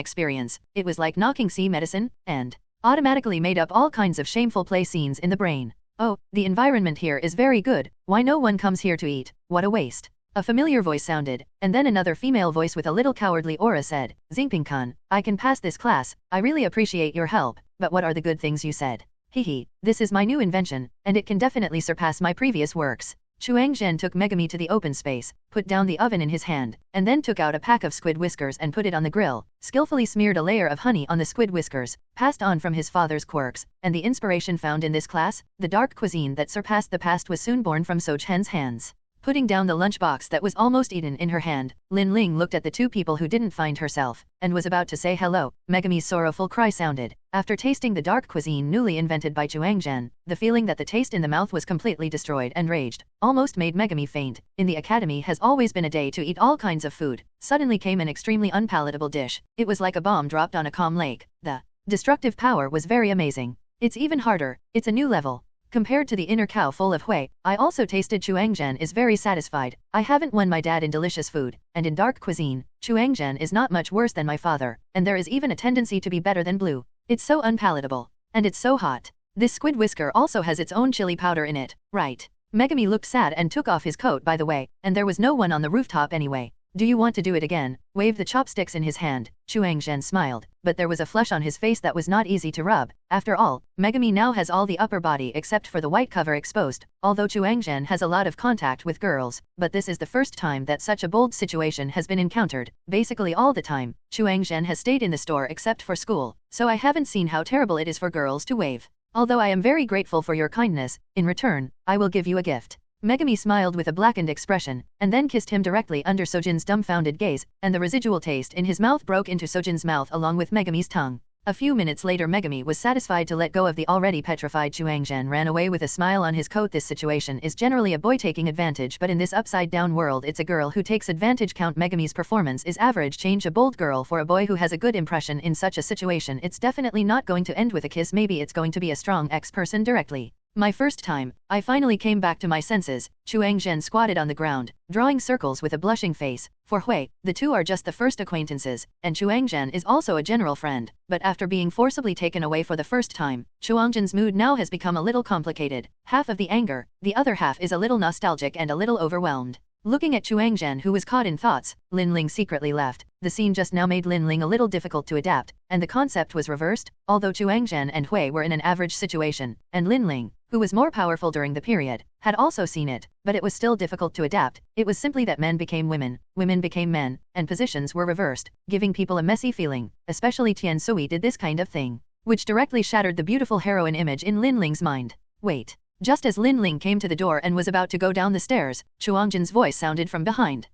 experience. It was like knocking sea medicine, and automatically made up all kinds of shameful play scenes in the brain. Oh, the environment here is very good. Why no one comes here to eat? What a waste. A familiar voice sounded, and then another female voice with a little cowardly aura said, Xingping-kun, I can pass this class. I really appreciate your help, but what are the good things you said? Hehe, this is my new invention, and it can definitely surpass my previous works. Chuangzhen took Megami to the open space, put down the oven in his hand, and then took out a pack of squid whiskers and put it on the grill, skillfully smeared a layer of honey on the squid whiskers, passed on from his father's quirks, and the inspiration found in this class, the dark cuisine that surpassed the past was soon born from Sojhen's hands. Putting down the lunchbox that was almost eaten in her hand, Lin Ling looked at the two people who didn't find herself, and was about to say hello. Megami's sorrowful cry sounded. After tasting the dark cuisine newly invented by Chuangzhen, the feeling that the taste in the mouth was completely destroyed and raged, almost made Megami faint. In the academy has always been a day to eat all kinds of food. Suddenly came an extremely unpalatable dish. It was like a bomb dropped on a calm lake. The destructive power was very amazing. It's even harder. It's a new level. Compared to the inner cow full of hui, I also tasted Chuangzhen is very satisfied. I haven't won my dad in delicious food, and in dark cuisine, Chuangzhen is not much worse than my father, and there is even a tendency to be better than blue. It's so unpalatable. And it's so hot. This squid whisker also has its own chili powder in it, right? Megumi looked sad and took off his coat by the way, and there was no one on the rooftop anyway. Do you want to do it again? Waved the chopsticks in his hand. Chuangzhen smiled, but there was a flush on his face that was not easy to rub. After all, Megumi now has all the upper body except for the white cover exposed, although Chuangzhen has a lot of contact with girls, but this is the first time that such a bold situation has been encountered. Basically all the time, Chuangzhen has stayed in the store except for school, so I haven't seen how terrible it is for girls to wave. Although I am very grateful for your kindness, in return, I will give you a gift. Megumi smiled with a blackened expression, and then kissed him directly under Sojin's dumbfounded gaze, and the residual taste in his mouth broke into Sojin's mouth along with Megumi's tongue. A few minutes later Megumi was satisfied to let go of the already petrified Chuangzhen ran away with a smile on his coat. This situation is generally a boy taking advantage, but in this upside-down world it's a girl who takes advantage. Count Megumi's performance is average. Change a bold girl for a boy who has a good impression in such a situation. It's definitely not going to end with a kiss. Maybe it's going to be a strong ex-person directly. My first time, I finally came back to my senses. Chuangzhen squatted on the ground, drawing circles with a blushing face. For Hui, the two are just the first acquaintances, and Chuangzhen is also a general friend. But after being forcibly taken away for the first time, Chuangzhen's mood now has become a little complicated. Half of the anger, the other half is a little nostalgic and a little overwhelmed. Looking at Chuangzhen, who was caught in thoughts, Lin Ling secretly laughed. The scene just now made Lin Ling a little difficult to adapt, and the concept was reversed, although Chuangzhen and Hui were in an average situation, and Lin Ling, who was more powerful during the period, had also seen it, but it was still difficult to adapt. It was simply that men became women, women became men, and positions were reversed, giving people a messy feeling. Especially Tian Sui did this kind of thing, which directly shattered the beautiful heroine image in Lin Ling's mind. Wait. Just as Lin Ling came to the door and was about to go down the stairs, Chuangzhen's voice sounded from behind.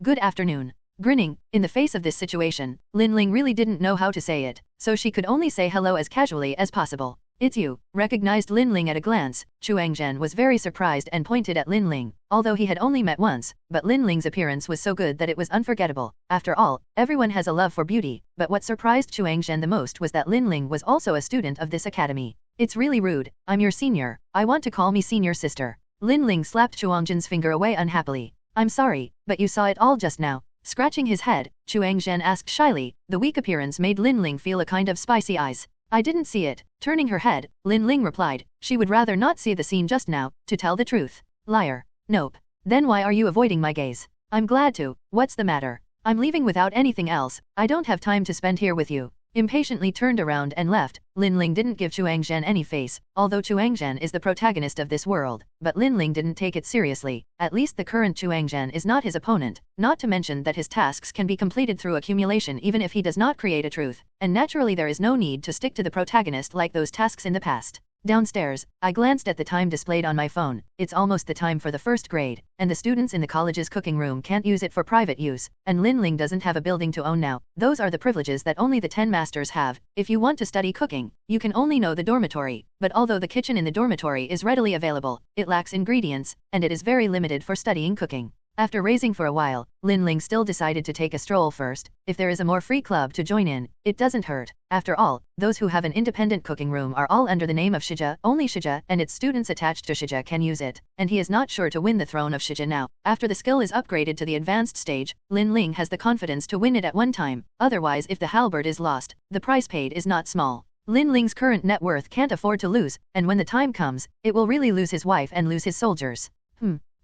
Good afternoon. Grinning, in the face of this situation, Lin Ling really didn't know how to say it, so she could only say hello as casually as possible. It's you, recognized Lin Ling at a glance. Chuangzhen was very surprised and pointed at Lin Ling, although he had only met once, but Lin Ling's appearance was so good that it was unforgettable. After all, everyone has a love for beauty, but what surprised Chuangzhen the most was that Lin Ling was also a student of this academy. It's really rude. I'm your senior. I want to call me senior sister. Lin Ling slapped Chuangzhen's finger away unhappily. I'm sorry, but you saw it all just now. Scratching his head, Chuangzhen asked shyly. The weak appearance made Lin Ling feel a kind of spicy eyes. I didn't see it. Turning her head, Lin Ling replied. She would rather not see the scene just now, to tell the truth. Liar. Nope. Then why are you avoiding my gaze? I'm glad to. What's the matter? I'm leaving without anything else. I don't have time to spend here with you. Impatiently turned around and left. Lin Ling didn't give Chuangzhen any face, although Chuangzhen is the protagonist of this world, but Lin Ling didn't take it seriously. At least the current Chuangzhen is not his opponent, not to mention that his tasks can be completed through accumulation even if he does not create a truth, and naturally there is no need to stick to the protagonist like those tasks in the past. Downstairs, I glanced at the time displayed on my phone. It's almost the time for the first grade, and the students in the college's cooking room can't use it for private use, and Lin Ling doesn't have a building to own now. Those are the privileges that only the 10 masters have. If you want to study cooking, you can only know the dormitory, but although the kitchen in the dormitory is readily available, it lacks ingredients, and it is very limited for studying cooking. After raising for a while, Lin Ling still decided to take a stroll first. If there is a more free club to join in, it doesn't hurt. After all, those who have an independent cooking room are all under the name of Shija. Only Shija and its students attached to Shija can use it, and he is not sure to win the throne of Shija now. After the skill is upgraded to the advanced stage, Lin Ling has the confidence to win it at one time. Otherwise, if the halberd is lost, the price paid is not small. Lin Ling's current net worth can't afford to lose, and when the time comes, it will really lose his wife and lose his soldiers.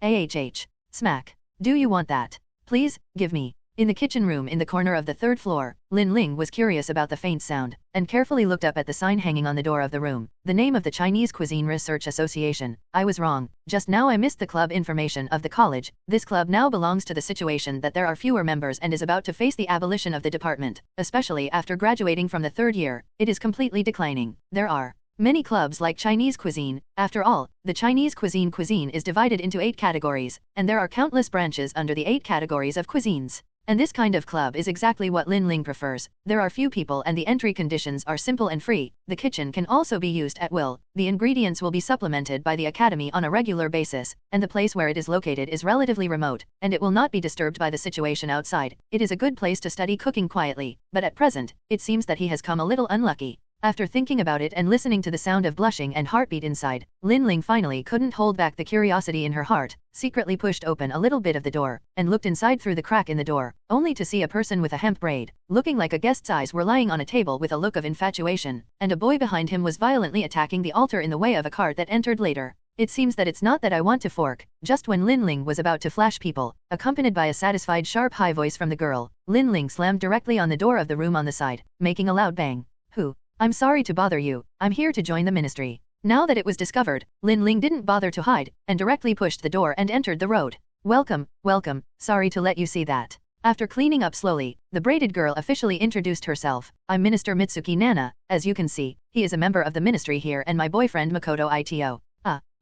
AHH. Smack. Do you want that? Please, give me. In the kitchen room in the corner of the 3rd floor, Lin Ling was curious about the faint sound, and carefully looked up at the sign hanging on the door of the room. The name of the Chinese Cuisine Research Association. I was wrong. Just now I missed the club information of the college. This club now belongs to the situation that there are fewer members and is about to face the abolition of the department. Especially after graduating from the 3rd year, it is completely declining. There are many clubs like Chinese cuisine. After all, the Chinese cuisine is divided into 8 categories, and there are countless branches under the 8 categories of cuisines. And this kind of club is exactly what Lin Ling prefers. There are few people and the entry conditions are simple and free. The kitchen can also be used at will. The ingredients will be supplemented by the academy on a regular basis, and the place where it is located is relatively remote, and it will not be disturbed by the situation outside. It is a good place to study cooking quietly, but at present, it seems that he has come a little unlucky. After thinking about it and listening to the sound of blushing and heartbeat inside, Lin Ling finally couldn't hold back the curiosity in her heart, secretly pushed open a little bit of the door, and looked inside through the crack in the door, only to see a person with a hemp braid, looking like a guest's eyes were lying on a table with a look of infatuation, and a boy behind him was violently attacking the altar in the way of a cart that entered later. It seems that it's not that I want to fork. Just when Lin Ling was about to flash people, accompanied by a satisfied sharp high voice from the girl, Lin Ling slammed directly on the door of the room on the side, making a loud bang. Who? I'm sorry to bother you, I'm here to join the ministry. Now that it was discovered, Lin Ling didn't bother to hide, and directly pushed the door and entered the road. Welcome, welcome, sorry to let you see that. After cleaning up slowly, the braided girl officially introduced herself. I'm Minister Mitsuki Nana, as you can see, he is a member of the ministry here and my boyfriend Makoto Ito.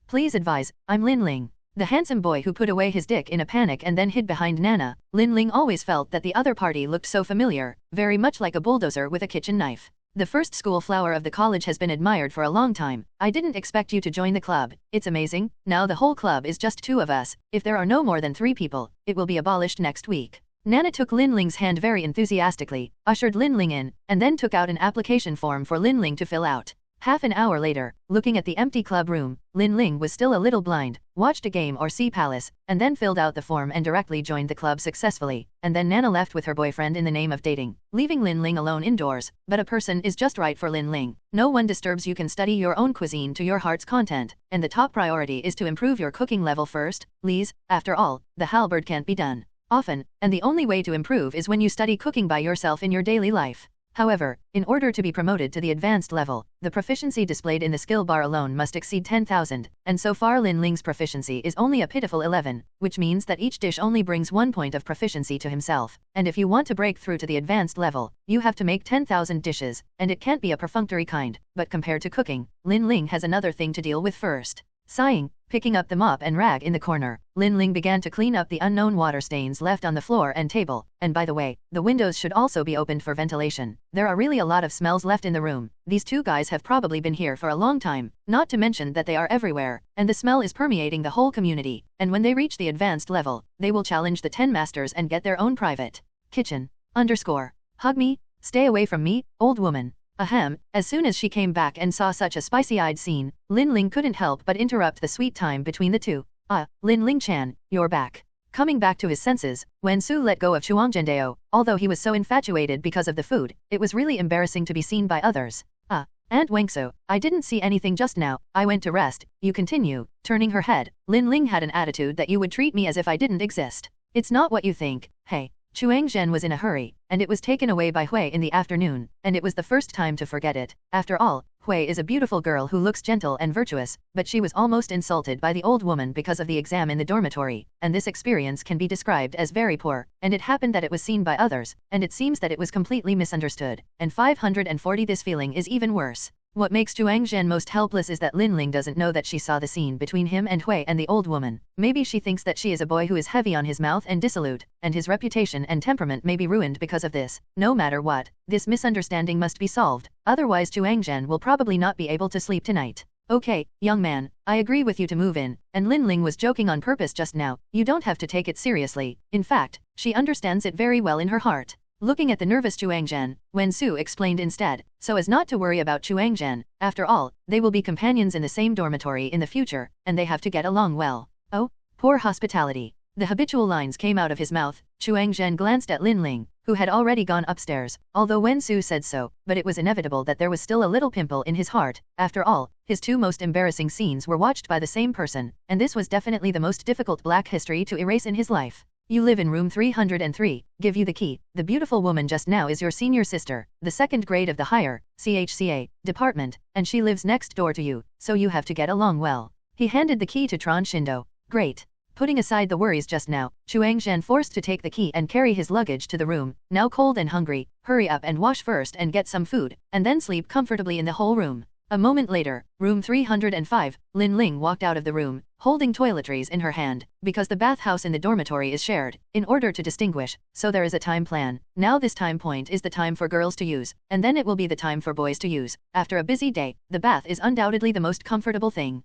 Please advise, I'm Lin Ling. The handsome boy who put away his dick in a panic and then hid behind Nana. Lin Ling always felt that the other party looked so familiar, very much like a bulldozer with a kitchen knife. The first school flower of the college has been admired for a long time. I didn't expect you to join the club. It's amazing. Now the whole club is just 2 of us. If there are no more than 3 people, it will be abolished next week. Nana took Lin Ling's hand very enthusiastically, ushered Lin Ling in, and then took out an application form for Lin Ling to fill out. Half an hour later, looking at the empty club room, Lin Ling was still a little blind, watched a game or sea palace, and then filled out the form and directly joined the club successfully, and then Nana left with her boyfriend in the name of dating, leaving Lin Ling alone indoors. But a person is just right for Lin Ling. No one disturbs you, can study your own cuisine to your heart's content, and the top priority is to improve your cooking level first, please. After all, the halberd can't be done often, and the only way to improve is when you study cooking by yourself in your daily life. However, in order to be promoted to the advanced level, the proficiency displayed in the skill bar alone must exceed 10,000, and so far Lin Ling's proficiency is only a pitiful 11, which means that each dish only brings 1 point of proficiency to himself, and if you want to break through to the advanced level, you have to make 10,000 dishes, and it can't be a perfunctory kind, but compared to cooking, Lin Ling has another thing to deal with first. Sighing, picking up the mop and rag in the corner, Lin Ling began to clean up the unknown water stains left on the floor and table, and by the way, the windows should also be opened for ventilation. There are really a lot of smells left in the room. These 2 guys have probably been here for a long time, not to mention that they are everywhere, and the smell is permeating the whole community, and when they reach the advanced level, they will challenge the 10 masters and get their own private kitchen. Hug me, stay away from me, old woman. Ahem, as soon as she came back and saw such a spicy-eyed scene, Lin Ling couldn't help but interrupt the sweet time between the 2. Lin Ling-chan, you're back. Coming back to his senses, Wen Su let go of Chuangjendeo. Although he was so infatuated because of the food, it was really embarrassing to be seen by others. Aunt Wengsu, I didn't see anything just now, I went to rest. You continue. Turning her head, Lin Ling had an attitude that you would treat me as if I didn't exist. It's not what you think. Hey. Chuang Zhen was in a hurry, and it was taken away by Hui in the afternoon, and it was the first time to forget it. After all, Hui is a beautiful girl who looks gentle and virtuous, but she was almost insulted by the old woman because of the exam in the dormitory, and this experience can be described as very poor, and it happened that it was seen by others, and it seems that it was completely misunderstood. And 540, this feeling is even worse. What makes Chuang Zhen most helpless is that Lin Ling doesn't know that she saw the scene between him and Hui and the old woman. Maybe she thinks that she is a boy who is heavy on his mouth and dissolute, and his reputation and temperament may be ruined because of this. No matter what, this misunderstanding must be solved, otherwise Chuang Zhen will probably not be able to sleep tonight. Okay, young man, I agree with you to move in, and Lin Ling was joking on purpose just now. You don't have to take it seriously. In fact, she understands it very well in her heart. Looking at the nervous Chuang Zhen, Wen Su explained instead, so as not to worry about Chuang Zhen. After all, they will be companions in the same dormitory in the future, and they have to get along well. Oh, poor hospitality. The habitual lines came out of his mouth. Chuang Zhen glanced at Lin Ling, who had already gone upstairs, although Wen Su said so, but it was inevitable that there was still a little pimple in his heart. After all, his 2 most embarrassing scenes were watched by the same person, and this was definitely the most difficult black history to erase in his life. You live in room 303, give you the key. The beautiful woman just now is your senior sister, the 2nd grade of the higher CHCA department, and she lives next door to you, so you have to get along well. He handed the key to Tron Shindo. Great. Putting aside the worries just now, Chuang Zhen forced to take the key and carry his luggage to the room. Now cold and hungry, hurry up and wash first and get some food, and then sleep comfortably in the whole room. A moment later, room 305, Lin Ling walked out of the room, holding toiletries in her hand, because the bathhouse in the dormitory is shared, in order to distinguish, so there is a time plan. Now this time point is the time for girls to use, and then it will be the time for boys to use. After a busy day, the bath is undoubtedly the most comfortable thing.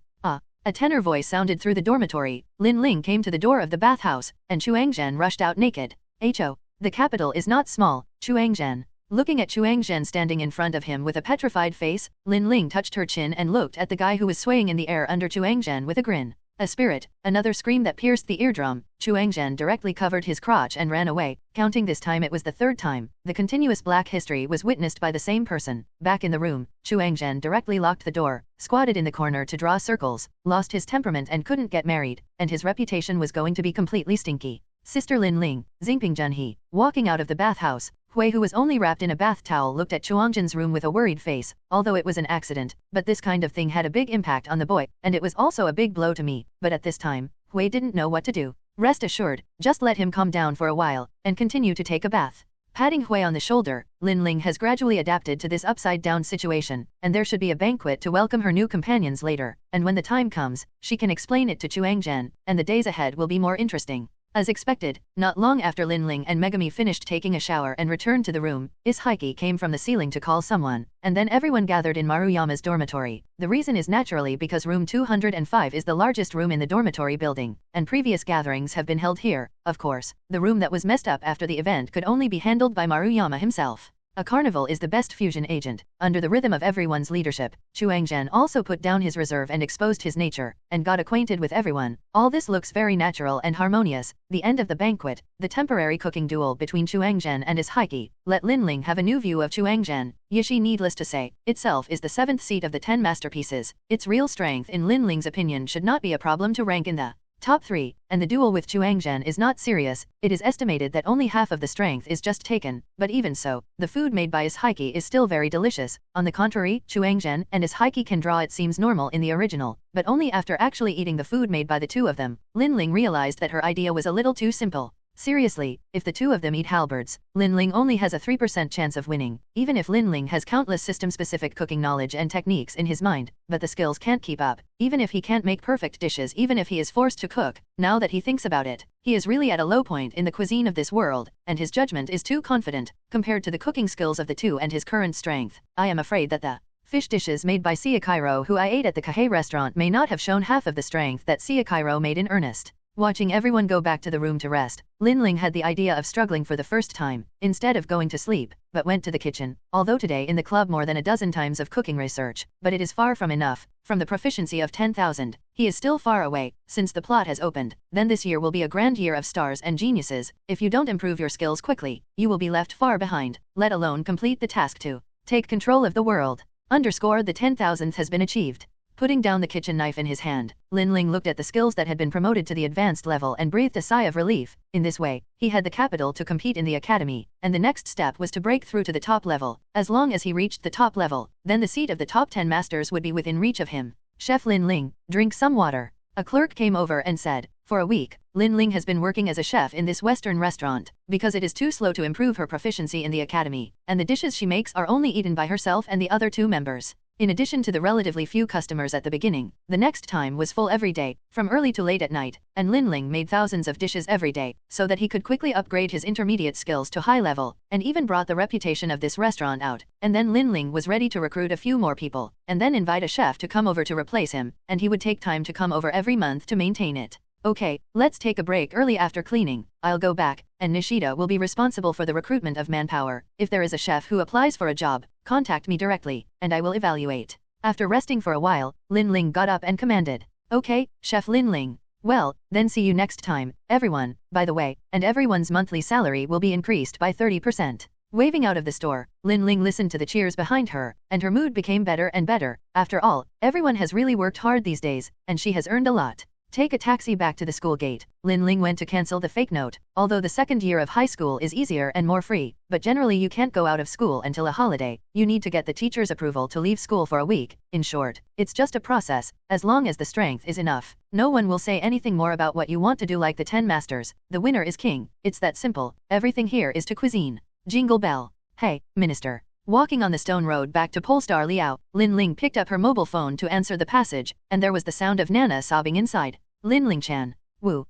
A tenor voice sounded through the dormitory. Lin Ling came to the door of the bathhouse, and Chuang Zhen rushed out naked. The capital is not small, Chuang Zhen. Looking at Chuangzhen standing in front of him with a petrified face, Lin Ling touched her chin and looked at the guy who was swaying in the air under Chuangzhen with a grin. A spirit, another scream that pierced the eardrum. Chuangzhen directly covered his crotch and ran away. Counting this time, it was the third time. The continuous black history was witnessed by the same person. Back in the room, Chuangzhen directly locked the door, squatted in the corner to draw circles, lost his temperament and couldn't get married, and his reputation was going to be completely stinky. Sister Lin Ling, Xingping Junhee, walking out of the bathhouse, Hui, who was only wrapped in a bath towel, looked at Chuangzhen's room with a worried face. Although it was an accident, but this kind of thing had a big impact on the boy, and it was also a big blow to me. But at this time, Hui didn't know what to do. Rest assured, just let him calm down for a while, and continue to take a bath. Patting Hui on the shoulder, Lin Ling has gradually adapted to this upside-down situation, and there should be a banquet to welcome her new companions later, and when the time comes, she can explain it to Chuangzhen, and the days ahead will be more interesting. As expected, not long after Lin Ling and Megami finished taking a shower and returned to the room, Ishiki came from the ceiling to call someone, and then everyone gathered in Maruyama's dormitory. The reason is naturally because room 205 is the largest room in the dormitory building, and previous gatherings have been held here. Of course, the room that was messed up after the event could only be handled by Maruyama himself. A carnival is the best fusion agent. Under the rhythm of everyone's leadership, Chuangzhen also put down his reserve and exposed his nature, and got acquainted with everyone. All this looks very natural and harmonious. The end of the banquet, the temporary cooking duel between Chuangzhen and Ishiki, let Lin Ling have a new view of Chuangzhen. Yishi, needless to say, itself is the 7th seat of the 10 masterpieces. Its real strength in Lin Ling's opinion should not be a problem to rank in the top 3, and the duel with Chuangzhen is not serious. It is estimated that only half of the strength is just taken, but even so, the food made by Ishiki is still very delicious. On the contrary, Chuangzhen and Ishiki can draw it seems normal in the original, but only after actually eating the food made by the two of them, Lin Ling realized that her idea was a little too simple. Seriously, if the two of them eat halberds, Lin Ling only has a 3% chance of winning, even if Lin Ling has countless system-specific cooking knowledge and techniques in his mind, but the skills can't keep up, even if he can't make perfect dishes, even if he is forced to cook. Now that he thinks about it, he is really at a low point in the cuisine of this world, and his judgment is too confident, compared to the cooking skills of the two and his current strength. I am afraid that the fish dishes made by Siakairo, who I ate at the Kahei restaurant, may not have shown half of the strength that Siakairo made in earnest. Watching everyone go back to the room to rest, Lin Ling had the idea of struggling for the first time, instead of going to sleep, but went to the kitchen. Although today in the club more than a dozen times of cooking research, but it is far from enough. From the proficiency of 10,000, he is still far away. Since the plot has opened, then this year will be a grand year of stars and geniuses. If you don't improve your skills quickly, you will be left far behind, let alone complete the task to take control of the world. Underscore the 10,000th has been achieved. Putting down the kitchen knife in his hand, Lin Ling looked at the skills that had been promoted to the advanced level and breathed a sigh of relief. In this way, he had the capital to compete in the academy, and the next step was to break through to the top level. As long as he reached the top level, then the seat of the top 10 masters would be within reach of him. Chef Lin Ling, drink some water. A clerk came over and said, for a week, Lin Ling has been working as a chef in this Western restaurant, because it is too slow to improve her proficiency in the academy, and the dishes she makes are only eaten by herself and the other 2 members. In addition to the relatively few customers at the beginning, the next time was full every day, from early to late at night, and Lin Ling made thousands of dishes every day, so that he could quickly upgrade his intermediate skills to high level, and even brought the reputation of this restaurant out. And then Lin Ling was ready to recruit a few more people, and then invite a chef to come over to replace him, and he would take time to come over every month to maintain it. Okay, let's take a break early after cleaning. I'll go back, and Nishida will be responsible for the recruitment of manpower. If there is a chef who applies for a job, contact me directly, and I will evaluate. After resting for a while, Lin Ling got up and commanded. Okay, Chef Lin Ling. Well, then see you next time, everyone. By the way, and everyone's monthly salary will be increased by 30%. Waving out of the store, Lin Ling listened to the cheers behind her, and her mood became better and better. After all, everyone has really worked hard these days, and she has earned a lot. Take a taxi back to the school gate. Lin Ling went to cancel the fake note. Although the second year of high school is easier and more free, but generally you can't go out of school until a holiday. You need to get the teacher's approval to leave school for a week. In short, it's just a process. As long as the strength is enough, no one will say anything more about what you want to do, like the 10 masters. The winner is king. It's that simple. Everything here is to cuisine. Jingle bell. Hey, minister. Walking on the stone road back to Polestar Liao, Lin Ling picked up her mobile phone to answer the passage, and there was the sound of Nana sobbing inside. Lin Ling-chan. Woo.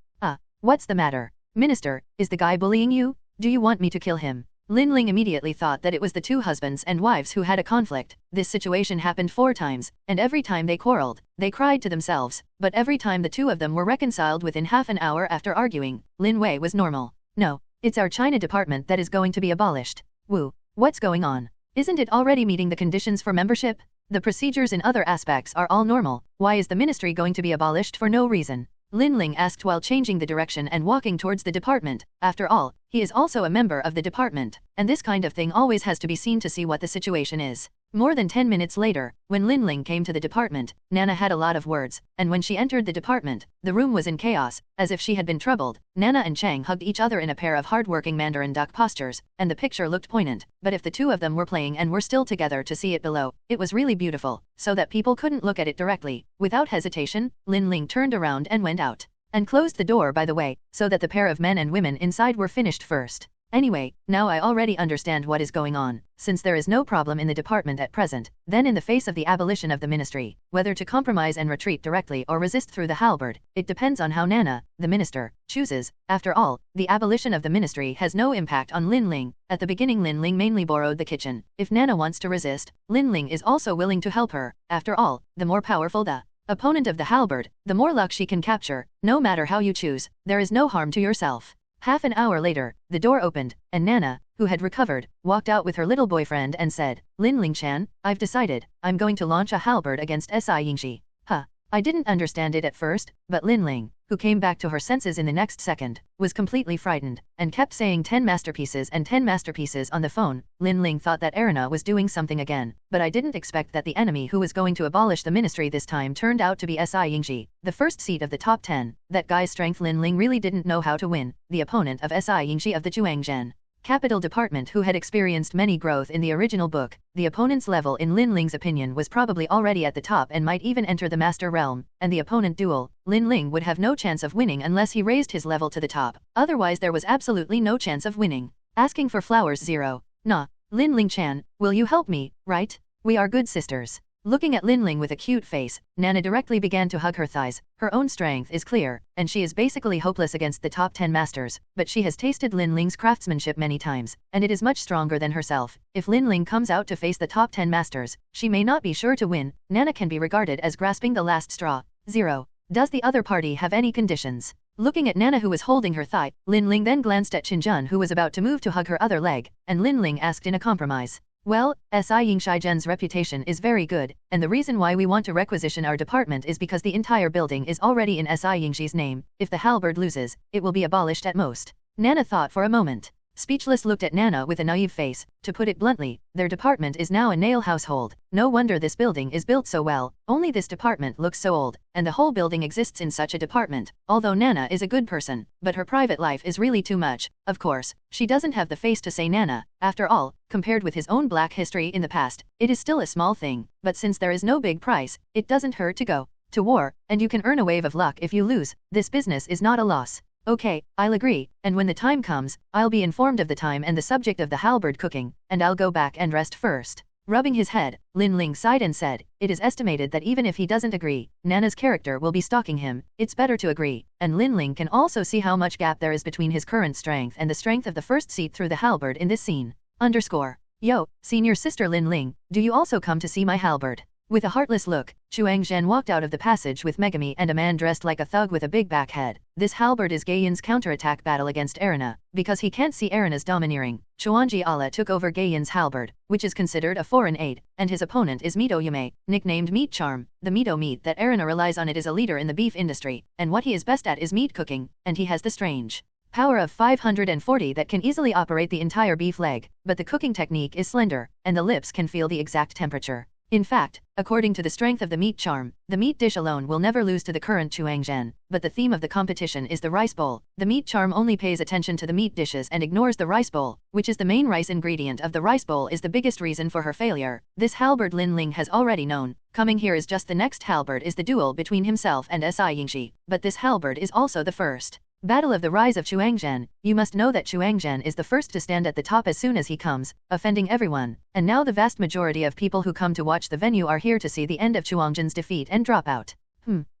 What's the matter? Minister, is the guy bullying you? Do you want me to kill him? Lin Ling immediately thought that it was the 2 husbands and wives who had a conflict. This situation happened 4 times, and every time they quarreled, they cried to themselves, but every time the 2 of them were reconciled within half an hour after arguing. Lin Wei was normal. No, it's our China department that is going to be abolished. Woo. What's going on? Isn't it already meeting the conditions for membership? The procedures in other aspects are all normal. Why is the ministry going to be abolished for no reason? Lin Ling asked while changing the direction and walking towards the department. After all, he is also a member of the department, and this kind of thing always has to be seen to see what the situation is. More than 10 minutes later, when Lin Ling came to the department, Nana had a lot of words, and when she entered the department, the room was in chaos, as if she had been troubled. Nana and Chang hugged each other in a pair of hard-working Mandarin duck postures, and the picture looked poignant, but if the two of them were playing and were still together to see it below, it was really beautiful, so that people couldn't look at it directly. Without hesitation, Lin Ling turned around and went out. And closed the door by the way, so that the pair of men and women inside were finished first. Anyway, now I already understand what is going on. Since there is no problem in the department at present, then in the face of the abolition of the ministry, whether to compromise and retreat directly or resist through the halberd, it depends on how Nana, the minister, chooses. After all, the abolition of the ministry has no impact on Lin Ling. At the beginning Lin Ling mainly borrowed the kitchen. If Nana wants to resist, Lin Ling is also willing to help her. After all, the more powerful the opponent of the halberd, the more luck she can capture. No matter how you choose, there is no harm to yourself. Half an hour later, the door opened, and Nana, who had recovered, walked out with her little boyfriend and said, Lin Ling-chan, I've decided, I'm going to launch a halberd against Si Yingxi. Huh. I didn't understand it at first, but Lin Ling, who came back to her senses in the next second, was completely frightened, and kept saying 10 masterpieces and 10 masterpieces on the phone. Lin Ling thought that Erina was doing something again, but I didn't expect that the enemy who was going to abolish the ministry this time turned out to be Si Yingxi, the first seat of the top 10. That guy's strength. Lin Ling really didn't know how to win, the opponent of Si Yingxi of the Chuangzhen Capital Department, who had experienced many growth in the original book. The opponent's level in Lin Ling's opinion was probably already at the top and might even enter the master realm, and the opponent duel, Lin Ling would have no chance of winning unless he raised his level to the top, otherwise there was absolutely no chance of winning. Asking for flowers 0. Nah, Lin Ling-chan, will you help me, right? We are good sisters. Looking at Lin Ling with a cute face, Nana directly began to hug her thighs. Her own strength is clear, and she is basically hopeless against the top 10 masters, but she has tasted Lin Ling's craftsmanship many times, and it is much stronger than herself. If Lin Ling comes out to face the top 10 masters, she may not be sure to win. Nana can be regarded as grasping the last straw. 0. Does the other party have any conditions? Looking at Nana who was holding her thigh, Lin Ling then glanced at Qinjun who was about to move to hug her other leg, and Lin Ling asked in a compromise. Well, Si Yingxigen's reputation is very good, and the reason why we want to requisition our department is because the entire building is already in Si Yingxi's name. If the halberd loses, it will be abolished at most. Nana thought for a moment. Speechless looked at Nana with a naive face. To put it bluntly, their department is now a nail household. No wonder this building is built so well. Only this department looks so old, and the whole building exists in such a department. Although Nana is a good person, but her private life is really too much. Of course, she doesn't have the face to say Nana. After all, compared with his own black history in the past, it is still a small thing. But since there is no big price, it doesn't hurt to go to war, and you can earn a wave of luck if you lose. This business is not a loss. Okay, I'll agree, and when the time comes, I'll be informed of the time and the subject of the halberd cooking, and I'll go back and rest first. Rubbing his head, Lin Ling sighed and said, it is estimated that even if he doesn't agree, Nana's character will be stalking him. It's better to agree, and Lin Ling can also see how much gap there is between his current strength and the strength of the first seat through the halberd in this scene. Yo, senior sister Lin Ling, do you also come to see my halberd? With a heartless look, Chuangzhen walked out of the passage with Megami and a man dressed like a thug with a big back head. This halberd is Gaiyin's counterattack battle against Erina. Because he can't see Erina's domineering, Chuanji Ala took over Gaiyin's halberd, which is considered a foreign aid, and his opponent is Mito Yume, nicknamed Meat Charm. The Mito meat that Erina relies on. It is a leader in the beef industry, and what he is best at is meat cooking, and he has the strange power of 540 that can easily operate the entire beef leg, but the cooking technique is slender, and the lips can feel the exact temperature. In fact, according to the strength of the meat charm, the meat dish alone will never lose to the current Chuangzhen, but the theme of the competition is the rice bowl. The meat charm only pays attention to the meat dishes and ignores the rice bowl, which is the main rice ingredient of the rice bowl, is the biggest reason for her failure. This halberd Lin Ling has already known. Coming here is just the next halberd is the duel between himself and Si Yingxi, but this halberd is also the first battle of the rise of Chuangzhen. You must know that Chuangzhen is the first to stand at the top as soon as he comes, offending everyone, and now the vast majority of people who come to watch the venue are here to see the end of Chuangzhen's defeat and drop out.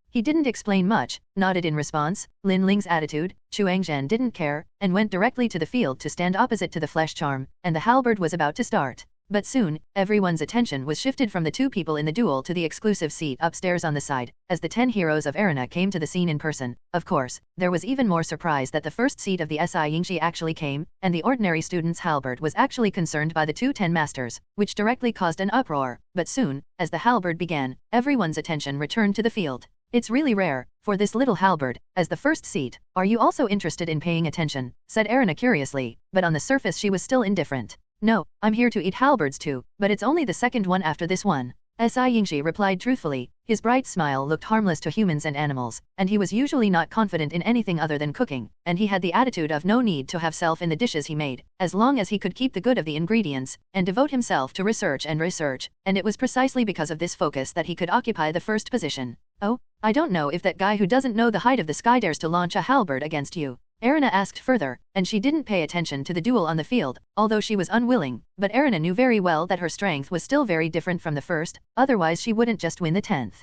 He didn't explain much, nodded in response. Lin Ling's attitude, Chuangzhen didn't care, and went directly to the field to stand opposite to the flesh charm, and the halberd was about to start. But soon, everyone's attention was shifted from the two people in the duel to the exclusive seat upstairs on the side, as the 10 heroes of Erina came to the scene in person. Of course, there was even more surprise that the first seat of the SI Yingxi actually came, and the ordinary student's halberd was actually concerned by the two 10 masters, which directly caused an uproar. But soon, as the halberd began, everyone's attention returned to the field. It's really rare, for this little halberd, as the first seat. Are you also interested in paying attention? Said Erina curiously, but on the surface she was still indifferent. No, I'm here to eat halberds too, but it's only the second one after this one. SI Yingxi replied truthfully. His bright smile looked harmless to humans and animals, and he was usually not confident in anything other than cooking, and he had the attitude of no need to have self in the dishes he made, as long as he could keep the good of the ingredients, and devote himself to research, and it was precisely because of this focus that he could occupy the first position. Oh, I don't know if that guy who doesn't know the height of the sky dares to launch a halberd against you. Erina asked further, and she didn't pay attention to the duel on the field, although she was unwilling, but Erina knew very well that her strength was still very different from the first, otherwise she wouldn't just win the 10th.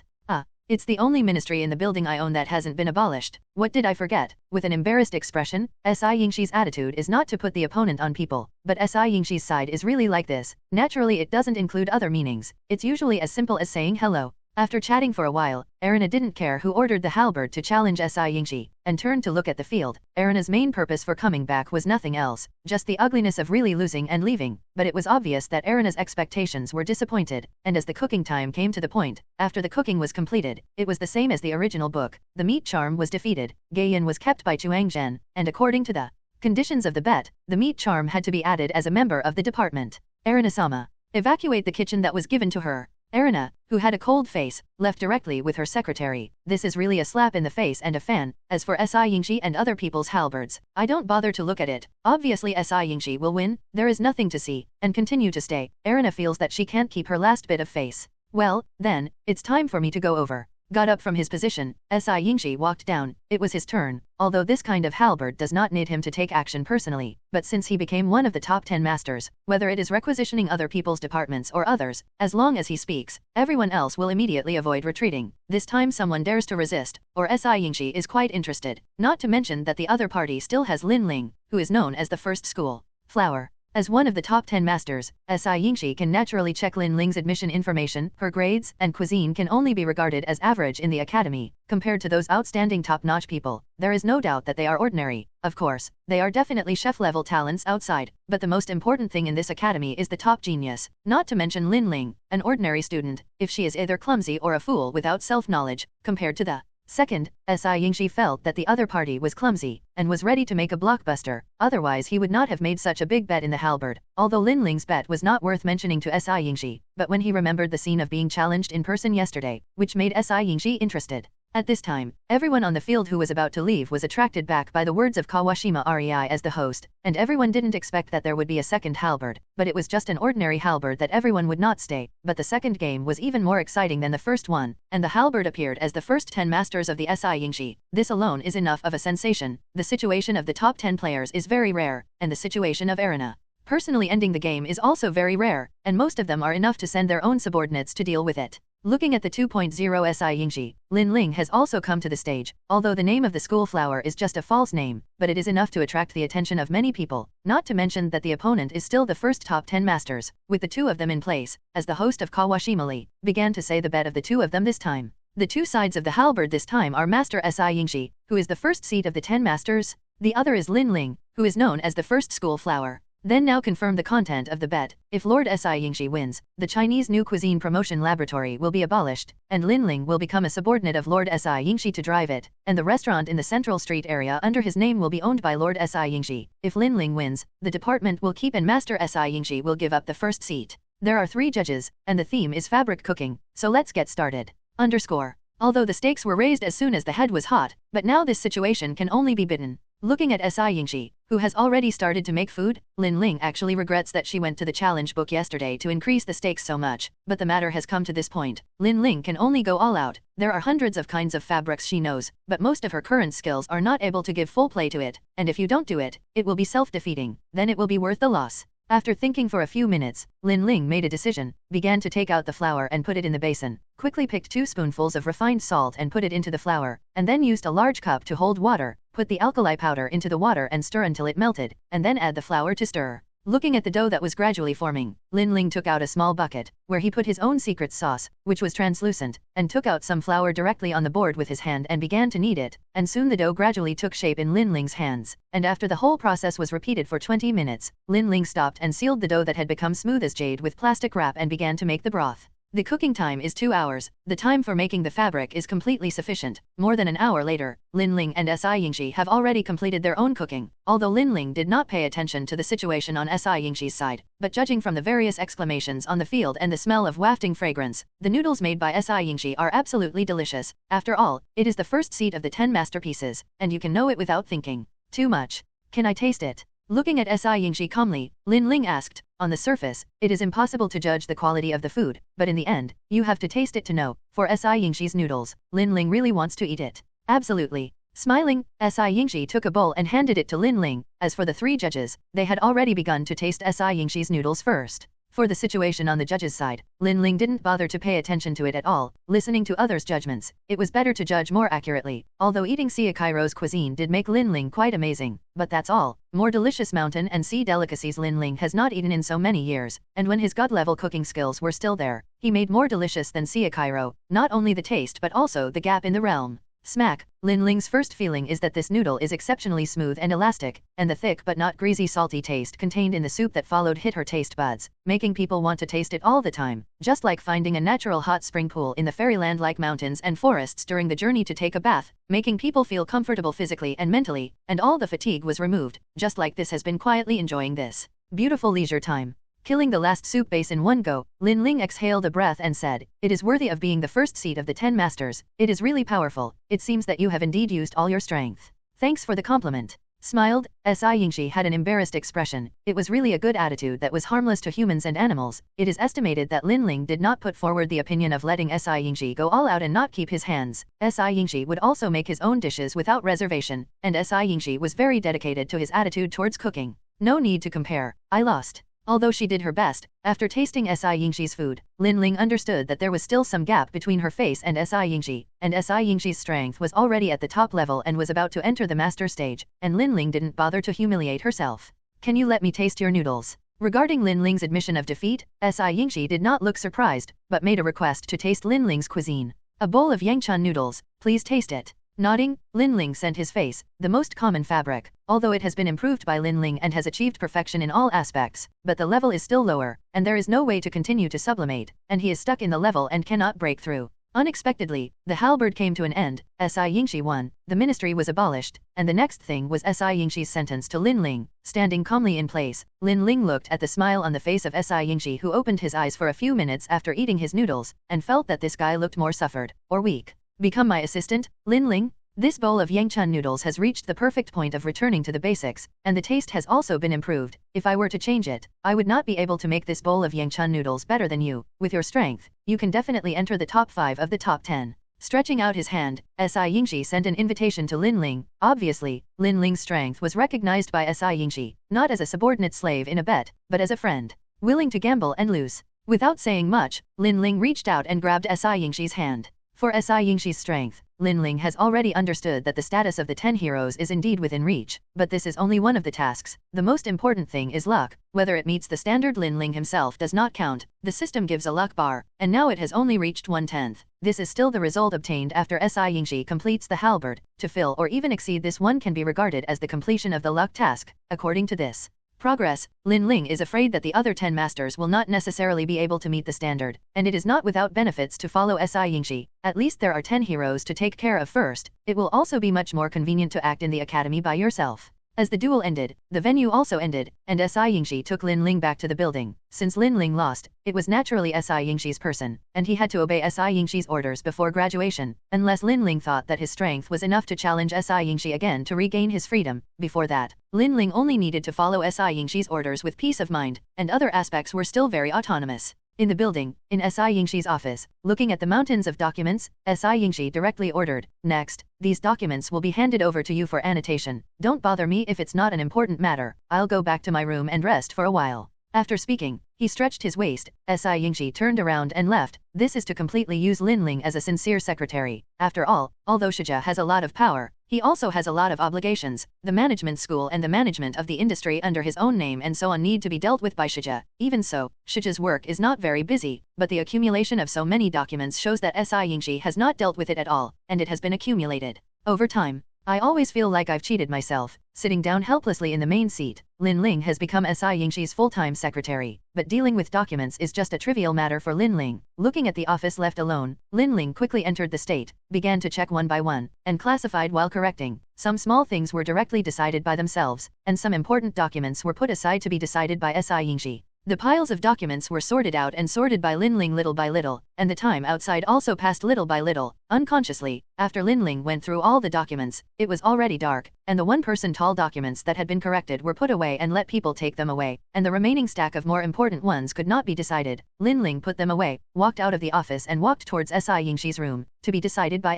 It's the only ministry in the building I own that hasn't been abolished. What did I forget? With an embarrassed expression, SI Yingxi's attitude is not to put the opponent on people, but SI Yingxi's side is really like this. Naturally it doesn't include other meanings. It's usually as simple as saying hello. After chatting for a while, Erina didn't care who ordered the halberd to challenge SI Yingxi, and turned to look at the field. Erina's main purpose for coming back was nothing else, just the ugliness of really losing and leaving, but it was obvious that Erina's expectations were disappointed, and as the cooking time came to the point, after the cooking was completed, it was the same as the original book. The meat charm was defeated, Gaiyan was kept by Chuang Zhen, and according to the conditions of the bet, the meat charm had to be added as a member of the department. Erina-sama, evacuate the kitchen that was given to her. Erina, who had a cold face, left directly with her secretary. This is really a slap in the face and a fan. As for SI Yingxi and other people's halberds, I don't bother to look at it. Obviously SI Yingxi will win, there is nothing to see, and continue to stay. Erina feels that she can't keep her last bit of face. Well, then, it's time for me to go over. Got up from his position, SI Yingxi walked down. It was his turn, although this kind of halberd does not need him to take action personally, but since he became one of the top 10 masters, whether it is requisitioning other people's departments or others, as long as he speaks, everyone else will immediately avoid retreating. This time someone dares to resist, or SI Yingxi is quite interested, not to mention that the other party still has Lin Ling, who is known as the first school flower. As one of the top 10 masters, SI Yingxi can naturally check Lin Ling's admission information. Her grades and cuisine can only be regarded as average in the academy, compared to those outstanding top-notch people. There is no doubt that they are ordinary. Of course, they are definitely chef-level talents outside, but the most important thing in this academy is the top genius, not to mention Lin Ling, an ordinary student, if she is either clumsy or a fool without self-knowledge, compared to the second. SI Yingxi felt that the other party was clumsy, and was ready to make a blockbuster, otherwise he would not have made such a big bet in the halberd. Although Lin Ling's bet was not worth mentioning to SI Yingxi, but when he remembered the scene of being challenged in person yesterday, which made SI Yingxi interested. At this time, everyone on the field who was about to leave was attracted back by the words of Kawashima Rei as the host, and everyone didn't expect that there would be a second halberd, but it was just an ordinary halberd that everyone would not stay. But the second game was even more exciting than the first one, and the halberd appeared as the first 10 masters of the SI Yingxi. This alone is enough of a sensation. The situation of the top 10 players is very rare, and the situation of Erina personally ending the game is also very rare, and most of them are enough to send their own subordinates to deal with it. Looking at the 2.0 SI Yingxi, Lin Ling has also come to the stage, although the name of the school flower is just a false name, but it is enough to attract the attention of many people, not to mention that the opponent is still the first top 10 masters, with the two of them in place, as the host of Kawashima Lee began to say the bet of the two of them this time. The two sides of the halberd this time are Master SI Yingxi, who is the first seat of the 10 masters, the other is Lin Ling, who is known as the first school flower. Then now confirm the content of the bet. If Lord SI Yingxi wins, the Chinese New Cuisine Promotion Laboratory will be abolished, and Lin Ling will become a subordinate of Lord SI Yingxi to drive it, and the restaurant in the Central Street area under his name will be owned by Lord SI Yingxi. If Lin Ling wins, the department will keep and Master SI Yingxi will give up the first seat. There are 3 judges, and the theme is fabric cooking, so let's get started. Although the stakes were raised as soon as the head was hot, but now this situation can only be beaten. Looking at SI Yingxi, who has already started to make food, Lin Ling actually regrets that she went to the challenge book yesterday to increase the stakes so much, but the matter has come to this point. Lin Ling can only go all out. There are hundreds of kinds of fabrics she knows, but most of her current skills are not able to give full play to it, and if you don't do it, it will be self-defeating, then it will be worth the loss. After thinking for a few minutes, Lin Ling made a decision, began to take out the flour and put it in the basin, quickly picked 2 spoonfuls of refined salt and put it into the flour, and then used a large cup to hold water, put the alkali powder into the water and stir until it melted, and then add the flour to stir. Looking at the dough that was gradually forming, Lin Ling took out a small bucket, where he put his own secret sauce, which was translucent, and took out some flour directly on the board with his hand and began to knead it, and soon the dough gradually took shape in Lin Ling's hands, and after the whole process was repeated for 20 minutes, Lin Ling stopped and sealed the dough that had become smooth as jade with plastic wrap and began to make the broth. The cooking time is 2 hours, the time for making the fabric is completely sufficient. More than an hour later, Lin Ling and Si Yingxi have already completed their own cooking, although Lin Ling did not pay attention to the situation on Si Yingxi's side, but judging from the various exclamations on the field and the smell of wafting fragrance, the noodles made by Si Yingxi are absolutely delicious. After all, it is the first seat of the 10 masterpieces, and you can know it without thinking too much. Can I taste it? Looking at Si Yingxi calmly, Lin Ling asked, on the surface, it is impossible to judge the quality of the food, but in the end, you have to taste it to know. For Si Yingxi's noodles, Lin Ling really wants to eat it. Absolutely. Smiling, Si Yingxi took a bowl and handed it to Lin Ling. As for the 3 judges, they had already begun to taste Si Yingxi's noodles first. For the situation on the judges' side, Lin Ling didn't bother to pay attention to it at all, listening to others' judgments. It was better to judge more accurately, although eating Siakairo's cuisine did make Lin Ling quite amazing, but that's all. More delicious mountain and sea delicacies Lin Ling has not eaten in so many years, and when his god-level cooking skills were still there, he made more delicious than Siakairo, not only the taste but also the gap in the realm. Smack! Lin Ling's first feeling is that this noodle is exceptionally smooth and elastic, and the thick but not greasy salty taste contained in the soup that followed hit her taste buds, making people want to taste it all the time, just like finding a natural hot spring pool in the fairyland-like mountains and forests during the journey to take a bath, making people feel comfortable physically and mentally, and all the fatigue was removed, just like this has been quietly enjoying this beautiful leisure time. Killing the last soup base in one go, Lin Ling exhaled a breath and said, "It is worthy of being the first seat of the 10 masters. It is really powerful. It seems that you have indeed used all your strength. Thanks for the compliment." Smiled, Si Yingxi had an embarrassed expression. It was really a good attitude that was harmless to humans and animals. It is estimated that Lin Ling did not put forward the opinion of letting Si Yingxi go all out and not keep his hands. Si Yingxi would also make his own dishes without reservation, and Si Yingxi was very dedicated to his attitude towards cooking. No need to compare. I lost. Although she did her best, after tasting Si Yingxi's food, Lin Ling understood that there was still some gap between her face and Si Yingxi, and Si Yingxi's strength was already at the top level and was about to enter the master stage, and Lin Ling didn't bother to humiliate herself. "Can you let me taste your noodles?" Regarding Lin Ling's admission of defeat, Si Yingxi did not look surprised, but made a request to taste Lin Ling's cuisine. "A bowl of Yangchan noodles, please taste it." Nodding, Lin Ling sent his face, the most common fabric, although it has been improved by Lin Ling and has achieved perfection in all aspects, but the level is still lower, and there is no way to continue to sublimate, and he is stuck in the level and cannot break through. Unexpectedly, the halberd came to an end, Si Yingxi won, the ministry was abolished, and the next thing was Si Yingxi's sentence to Lin Ling. Standing calmly in place, Lin Ling looked at the smile on the face of Si Yingxi, who opened his eyes for a few minutes after eating his noodles, and felt that this guy looked more suffered, or weak. "Become my assistant, Lin Ling?" This bowl of Yangchan noodles has reached the perfect point of returning to the basics, and the taste has also been improved. If I were to change it, I would not be able to make this bowl of Yangchan noodles better than you. With your strength, you can definitely enter the top 5 of the top 10. Stretching out his hand, Si Yingxi sent an invitation to Lin Ling. Obviously, Lin Ling's strength was recognized by Si Yingxi, not as a subordinate slave in a bet, but as a friend, willing to gamble and lose. Without saying much, Lin Ling reached out and grabbed Si Yingxi's hand. For Si Yingxi's strength, Lin Ling has already understood that the status of the 10 heroes is indeed within reach, but this is only one of the tasks. The most important thing is luck. Whether it meets the standard Lin Ling himself does not count. The system gives a luck bar, and now it has only reached 1/10. This is still the result obtained after Si Yingxi completes the halberd. To fill or even exceed this one can be regarded as the completion of the luck task. According to this progress, Lin Ling is afraid that the other 10 masters will not necessarily be able to meet the standard, and it is not without benefits to follow Si Yingxi. At least there are 10 heroes to take care of first. It will also be much more convenient to act in the academy by yourself. As the duel ended, the venue also ended, and Si Yingxi took Lin Ling back to the building. Since Lin Ling lost, it was naturally Si Yingxi's person, and he had to obey Si Yingxi's orders before graduation, unless Lin Ling thought that his strength was enough to challenge Si Yingxi again to regain his freedom. Before that, Lin Ling only needed to follow Si Yingxi's orders with peace of mind, and other aspects were still very autonomous. In the building, in Si Yingxi's office, looking at the mountains of documents, Si Yingxi directly ordered, "Next, these documents will be handed over to you for annotation. Don't bother me if it's not an important matter. I'll go back to my room and rest for a while." After speaking, he stretched his waist. Si Yingxi turned around and left. This is to completely use Lin Ling as a sincere secretary. After all, although Shija has a lot of power, He also has a lot of obligations. The management school and the management of the industry under his own name and so on need to be dealt with by Shija. Even so, Shija's work is not very busy, but the accumulation of so many documents shows that Yingshi has not dealt with it at all, and it has been accumulated over time. I always feel like I've cheated myself. Sitting down helplessly in the main seat, Lin Ling has become Yingshi's full-time secretary, but dealing with documents is just a trivial matter for Lin Ling. Looking at the office left alone, Lin Ling quickly entered the state, began to check one by one, and classified while correcting. Some small things were directly decided by themselves, and some important documents were put aside to be decided by Yingshi. The piles of documents were sorted out and sorted by Lin Ling little by little, and the time outside also passed little by little. Unconsciously, after Lin Ling went through all the documents, it was already dark, and the one-person tall documents that had been corrected were put away and let people take them away, and the remaining stack of more important ones could not be decided. Lin Ling put them away, walked out of the office and walked towards Yingshi's room, to be decided by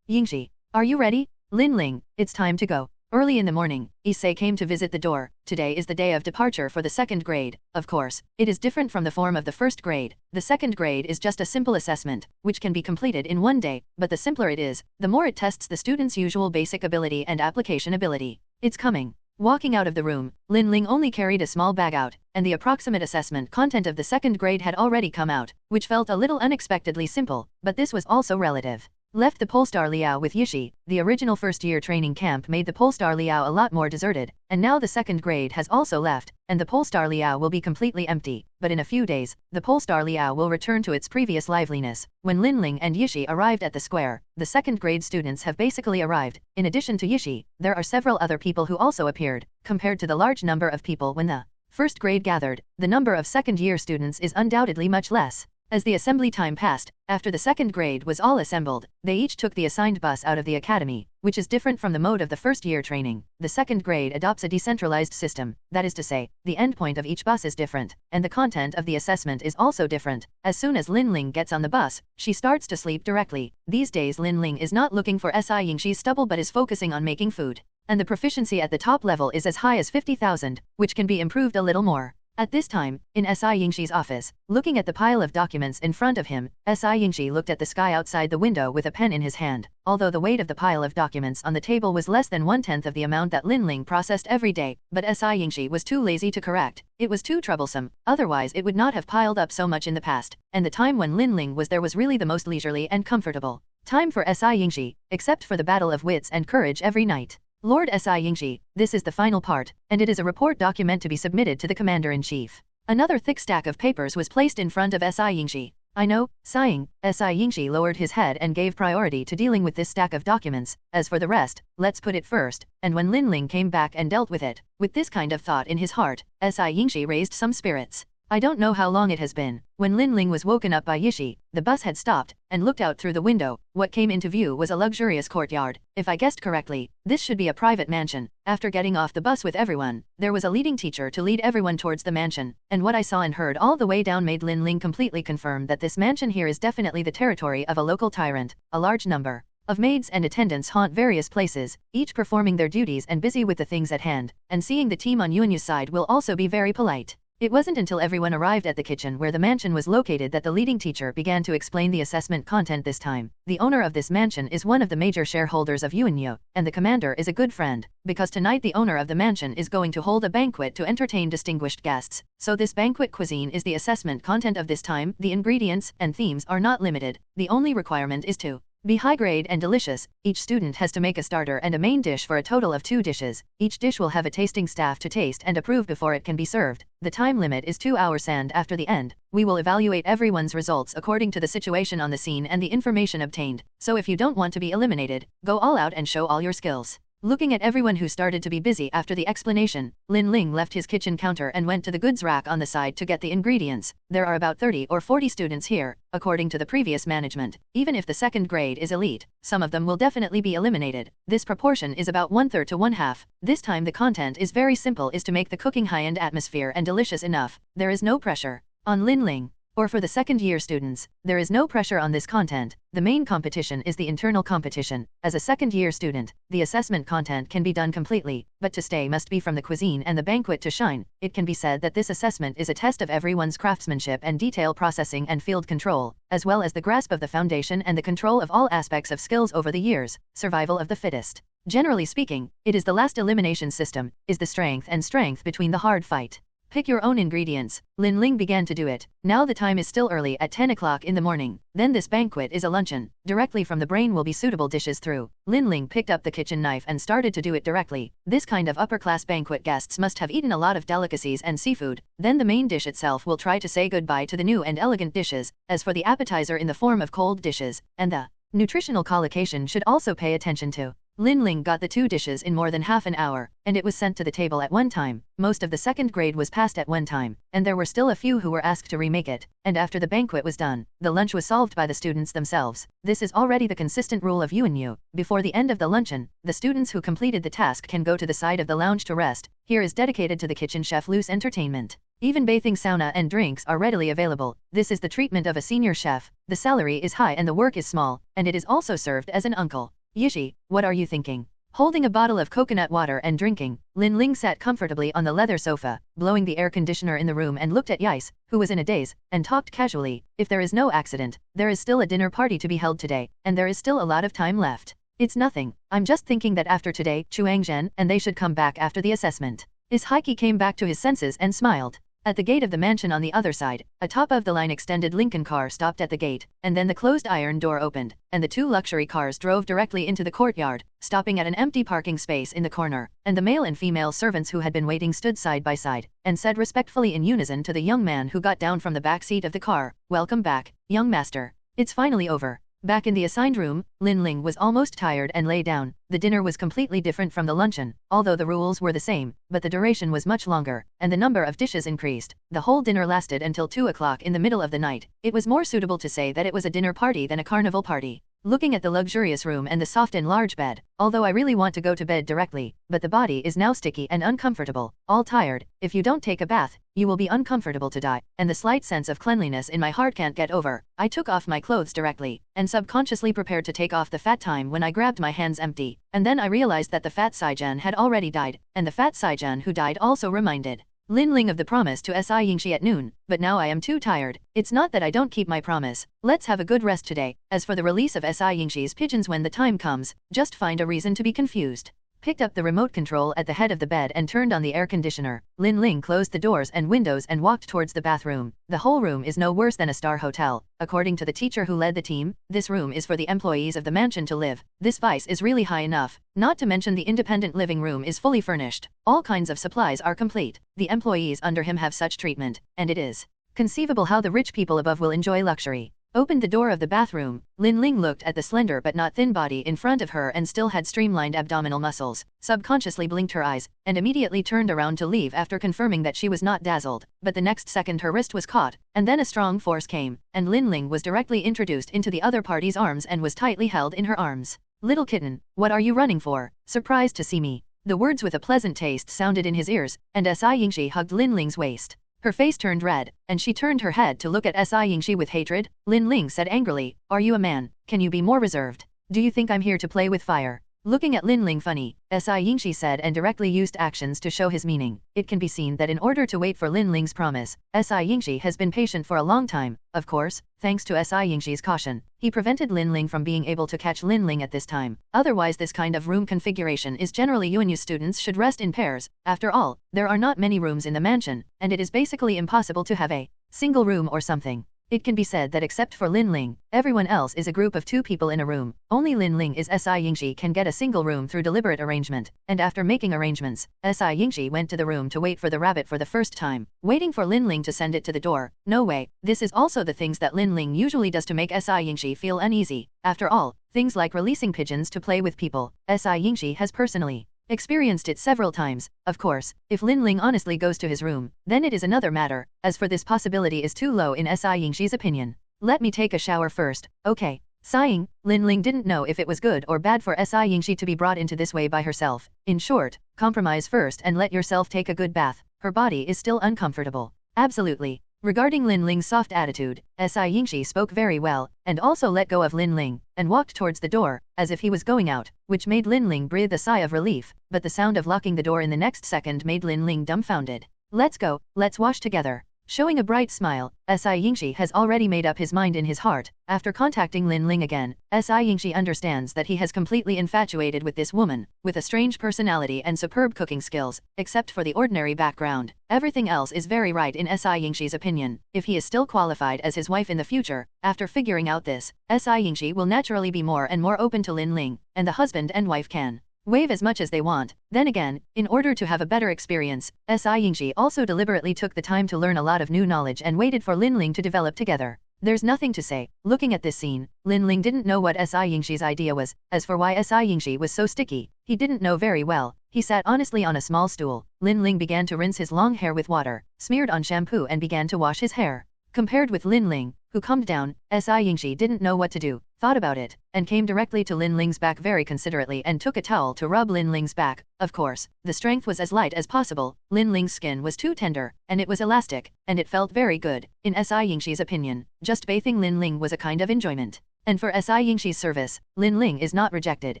Yingshi. Are you ready? Lin Ling, it's time to go. Early in the morning, Issei came to visit the door. Today is the day of departure for the second grade. Of course, it is different from the form of the first grade. The second grade is just a simple assessment, which can be completed in one day, but the simpler it is, the more it tests the student's usual basic ability and application ability. It's coming. Walking out of the room, Lin Ling only carried a small bag out, and the approximate assessment content of the second grade had already come out, which felt a little unexpectedly simple, but this was also relative. Left the Polestar Liao with Yishi. The original first-year training camp made the Polestar Liao a lot more deserted, and now the second grade has also left, and the Polestar Liao will be completely empty. But in a few days, the Polestar Liao will return to its previous liveliness. When Lin Ling and Yishi arrived at the square, the second grade students have basically arrived. In addition to Yishi, there are several other people who also appeared. Compared to the large number of people when the first grade gathered, the number of second-year students is undoubtedly much less. As the assembly time passed, after the second grade was all assembled, they each took the assigned bus out of the academy, which is different from the mode of the first-year training. The second grade adopts a decentralized system, that is to say, the endpoint of each bus is different, and the content of the assessment is also different. As soon as Lin Ling gets on the bus, she starts to sleep directly. These days Lin Ling is not looking for Yingshi's stubble but is focusing on making food. And the proficiency at the top level is as high as 50,000, which can be improved a little more. At this time, in Yingshi's office, looking at the pile of documents in front of him, Yingshi looked at the sky outside the window with a pen in his hand. Although the weight of the pile of documents on the table was less than 1/10 of the amount that Lin Ling processed every day, but Yingshi was too lazy to correct. It was too troublesome, otherwise it would not have piled up so much in the past, and the time when Lin Ling was there was really the most leisurely and comfortable time for Yingshi, except for the battle of wits and courage every night. Lord Yingshi, this is the final part, and it is a report document to be submitted to the Commander-in-Chief. Another thick stack of papers was placed in front of Yingshi. I know, sighing, Yingshi lowered his head and gave priority to dealing with this stack of documents. As for the rest, let's put it first, and when Lin Ling came back and dealt with it, with this kind of thought in his heart, Yingshi raised some spirits. I don't know how long it has been. When Lin Ling was woken up by Yishi, the bus had stopped, and looked out through the window. What came into view was a luxurious courtyard. If I guessed correctly, this should be a private mansion. After getting off the bus with everyone, there was a leading teacher to lead everyone towards the mansion, and what I saw and heard all the way down made Lin Ling completely confirm that this mansion here is definitely the territory of a local tyrant. A large number of maids and attendants haunt various places, each performing their duties and busy with the things at hand, and seeing the team on Yuanyu's side will also be very polite. It wasn't until everyone arrived at the kitchen where the mansion was located that the leading teacher began to explain the assessment content this time. The owner of this mansion is one of the major shareholders of Yuanyu, and the commander is a good friend, because tonight the owner of the mansion is going to hold a banquet to entertain distinguished guests. So this banquet cuisine is the assessment content of this time. The ingredients and themes are not limited. The only requirement is to be high grade and delicious. Each student has to make a starter and a main dish for a total of 2 dishes. Each dish will have a tasting staff to taste and approve before it can be served. The time limit is 2 hours and after the end, we will evaluate everyone's results according to the situation on the scene and the information obtained. So if you don't want to be eliminated, go all out and show all your skills. Looking at everyone who started to be busy after the explanation, Lin Ling left his kitchen counter and went to the goods rack on the side to get the ingredients. There are about 30 or 40 students here, according to the previous management. Even if the second grade is elite, some of them will definitely be eliminated. This proportion is about 1/3 to 1/2. This time the content is very simple, is to make the cooking high-end atmosphere and delicious enough. There is no pressure on Lin Ling. Or for the second-year students, there is no pressure on this content. The main competition is the internal competition. As a second-year student, the assessment content can be done completely, but to stay must be from the cuisine and the banquet to shine. It can be said that this assessment is a test of everyone's craftsmanship and detail processing and field control, as well as the grasp of the foundation and the control of all aspects of skills over the years. Survival of the fittest. Generally speaking, it is the last elimination system, is the strength between the hard fight. Pick your own ingredients. Lin Ling began to do it. Now the time is still early at 10 o'clock in the morning. Then this banquet is a luncheon. Directly from the brain will be suitable dishes through. Lin Ling picked up the kitchen knife and started to do it directly. This kind of upper-class banquet guests must have eaten a lot of delicacies and seafood. Then the main dish itself will try to say goodbye to the new and elegant dishes. As for the appetizer in the form of cold dishes, and the nutritional collocation should also pay attention to. Lin Ling got the 2 dishes in more than half an hour, and it was sent to the table at one time. Most of the second grade was passed at one time, and there were still a few who were asked to remake it. And after the banquet was done, the lunch was solved by the students themselves. This is already the consistent rule of UNU. Before the end of the luncheon, the students who completed the task can go to the side of the lounge to rest. Here is dedicated to the kitchen chef loose entertainment. Even bathing sauna and drinks are readily available. This is the treatment of a senior chef. The salary is high and the work is small, and it is also served as an uncle. Yishi, what are you thinking? Holding a bottle of coconut water and drinking, Lin Ling sat comfortably on the leather sofa, blowing the air conditioner in the room and looked at Yais, who was in a daze, and talked casually. If there is no accident, there is still a dinner party to be held today, and there is still a lot of time left. It's nothing. I'm just thinking that after today, Chuangzhen and they should come back after the assessment. Is Heike came back to his senses and smiled. At the gate of the mansion on the other side, a top-of-the-line extended Lincoln car stopped at the gate, and then the closed iron door opened, and the 2 luxury cars drove directly into the courtyard, stopping at an empty parking space in the corner, and the male and female servants who had been waiting stood side by side, and said respectfully in unison to the young man who got down from the back seat of the car, "Welcome back, young master. It's finally over." Back in the assigned room, Lin Ling was almost tired and lay down. The dinner was completely different from the luncheon, although the rules were the same, but the duration was much longer, and the number of dishes increased. The whole dinner lasted until 2 o'clock in the middle of the night. It was more suitable to say that it was a dinner party than a carnival party. Looking at the luxurious room and the soft and large bed, although I really want to go to bed directly, but the body is now sticky and uncomfortable, all tired. If you don't take a bath, you will be uncomfortable to die, and the slight sense of cleanliness in my heart can't get over. I took off my clothes directly, and subconsciously prepared to take off the fat time when I grabbed my hands empty, and then I realized that the fat Saijan had already died, and the fat Saijan who died also reminded Lin Ling of the promise to Si Yingxi at noon, but now I am too tired. It's not that I don't keep my promise. Let's have a good rest today. As for the release of Si Yingxi's pigeons when the time comes, just find a reason to be confused. Picked up the remote control at the head of the bed and turned on the air conditioner. Lin Ling closed the doors and windows and walked towards the bathroom. The whole room is no worse than a star hotel. According to the teacher who led the team, this room is for the employees of the mansion to live. This vice is really high enough. Not to mention the independent living room is fully furnished. All kinds of supplies are complete. The employees under him have such treatment, and it is conceivable how the rich people above will enjoy luxury. Opened the door of the bathroom, Lin Ling looked at the slender but not thin body in front of her and still had streamlined abdominal muscles, subconsciously blinked her eyes, and immediately turned around to leave after confirming that she was not dazzled. But the next second her wrist was caught, and then a strong force came, and Lin Ling was directly introduced into the other party's arms and was tightly held in her arms. "Little kitten, what are you running for? Surprised to see me?" The words with a pleasant taste sounded in his ears, and Si Yingxi hugged Lin Ling's waist. Her face turned red, and she turned her head to look at Si Yingxi with hatred. Lin Ling said angrily, "Are you a man? Can you be more reserved? Do you think I'm here to play with fire?" Looking at Lin Ling funny, Si Yingxi said and directly used actions to show his meaning. It can be seen that in order to wait for Lin Ling's promise, Si Yingxi has been patient for a long time. Of course, thanks to Si Yingxi's caution, he prevented Lin Ling from being able to catch Lin Ling at this time. Otherwise this kind of room configuration is generally UNU students should rest in pairs. After all, there are not many rooms in the mansion, and it is basically impossible to have a single room or something. It can be said that except for Lin Ling, everyone else is a group of 2 people in a room. Only Lin Ling is Si Yingxi can get a single room through deliberate arrangement, and after making arrangements, Si Yingxi went to the room to wait for the rabbit for the first time, waiting for Lin Ling to send it to the door. No way, this is also the things that Lin Ling usually does to make Si Yingxi feel uneasy. After all, things like releasing pigeons to play with people, Si Yingxi has personally experienced it several times. Of course, if Lin Ling honestly goes to his room, then it is another matter. As for this possibility is too low in Si Yingxi's opinion. "Let me take a shower first, okay?" Sighing, Lin Ling didn't know if it was good or bad for Si Yingxi to be brought into this way by herself. In short, compromise first and let yourself take a good bath. Her body is still uncomfortable. Absolutely. Regarding Lin Ling's soft attitude, Si Yingxi spoke very well, and also let go of Lin Ling, and walked towards the door, as if he was going out, which made Lin Ling breathe a sigh of relief, but the sound of locking the door in the next second made Lin Ling dumbfounded. Let's go, let's wash together. Showing a bright smile, Si Yingxi has already made up his mind in his heart. After contacting Lin Ling again, Si Yingxi understands that he has completely infatuated with this woman, with a strange personality and superb cooking skills, except for the ordinary background. Everything else is very right in Si Yingxi's opinion. If he is still qualified as his wife in the future, after figuring out this, Si Yingxi will naturally be more and more open to Lin Ling, and the husband and wife can wave as much as they want. Then again, in order to have a better experience, Si Yingxi also deliberately took the time to learn a lot of new knowledge and waited for Lin Ling to develop together. There's nothing to say. Looking at this scene, Lin Ling didn't know what Si Yingxi's idea was. As for why Si Yingxi was so sticky, he didn't know very well. He sat honestly on a small stool. Lin Ling began to rinse his long hair with water, smeared on shampoo and began to wash his hair. Compared with Lin Ling, who calmed down, Si Yingxi didn't know what to do, thought about it, and came directly to Lin Ling's back very considerately and took a towel to rub Lin Ling's back. Of course, the strength was as light as possible. Lin Ling's skin was too tender, and it was elastic, and it felt very good. In Si Yingxi's opinion, just bathing Lin Ling was a kind of enjoyment. And for Si Yingxi's service, Lin Ling is not rejected.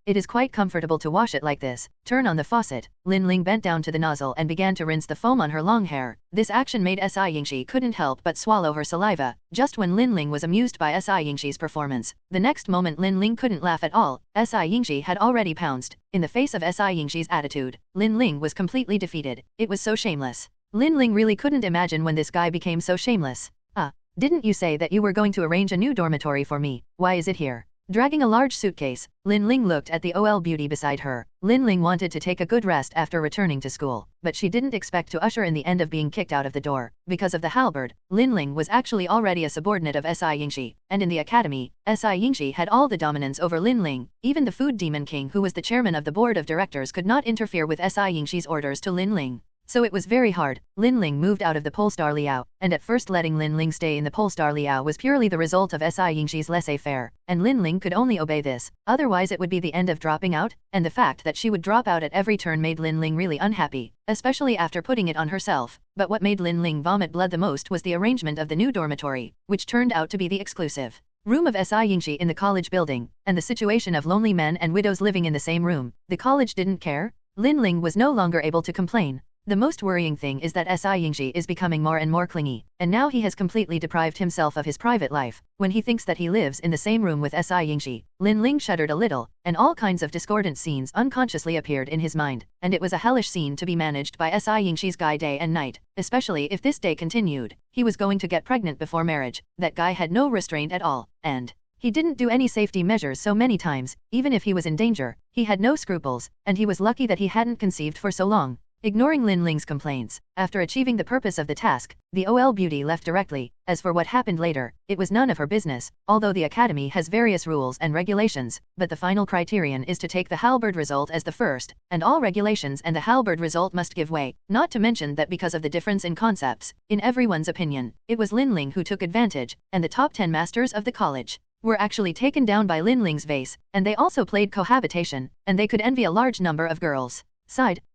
It is quite comfortable to wash it like this. Turn on the faucet. Lin Ling bent down to the nozzle and began to rinse the foam on her long hair. This action made Si Yingxi couldn't help but swallow her saliva. Just when Lin Ling was amused by Si Yingxi's performance, the next moment Lin Ling couldn't laugh at all. Si Yingxi had already pounced. In the face of Si Yingxi's attitude, Lin Ling was completely defeated. It was so shameless. Lin Ling really couldn't imagine when this guy became so shameless. Didn't you say that you were going to arrange a new dormitory for me? Why is it here? Dragging a large suitcase, Lin Ling looked at the OL beauty beside her. Lin Ling wanted to take a good rest after returning to school, but she didn't expect to usher in the end of being kicked out of the door. Because of the halberd, Lin Ling was actually already a subordinate of Si Yingxi, and in the academy, Si Yingxi had all the dominance over Lin Ling. Even the food demon king, who was the chairman of the board of directors, could not interfere with Si Yingxi's orders to Lin Ling. So it was very hard. Lin Ling moved out of the Polestar Liao, and at first letting Lin Ling stay in the Polestar Liao was purely the result of Si Yingxi's laissez-faire, and Lin Ling could only obey this, otherwise it would be the end of dropping out, and the fact that she would drop out at every turn made Lin Ling really unhappy, especially after putting it on herself. But what made Lin Ling vomit blood the most was the arrangement of the new dormitory, which turned out to be the exclusive room of Si Yingxi in the college building, and the situation of lonely men and widows living in the same room. The college didn't care. Lin Ling was no longer able to complain. The most worrying thing is that Si Yingxi is becoming more and more clingy, and now he has completely deprived himself of his private life. When he thinks that he lives in the same room with Si Yingxi, Lin Ling shuddered a little, and all kinds of discordant scenes unconsciously appeared in his mind, and it was a hellish scene to be managed by Si Yingxi's guy day and night, especially if this day continued. He was going to get pregnant before marriage. That guy had no restraint at all, and he didn't do any safety measures so many times. Even if he was in danger, he had no scruples, and he was lucky that he hadn't conceived for so long. Ignoring Lin Ling's complaints, after achieving the purpose of the task, the OL beauty left directly. As for what happened later, it was none of her business, although the academy has various rules and regulations, but the final criterion is to take the halberd result as the first, and all regulations and the halberd result must give way, not to mention that because of the difference in concepts, in everyone's opinion, it was Lin Ling who took advantage, and the top 10 masters of the college were actually taken down by Lin Ling's vase, and they also played cohabitation, and they could envy a large number of girls.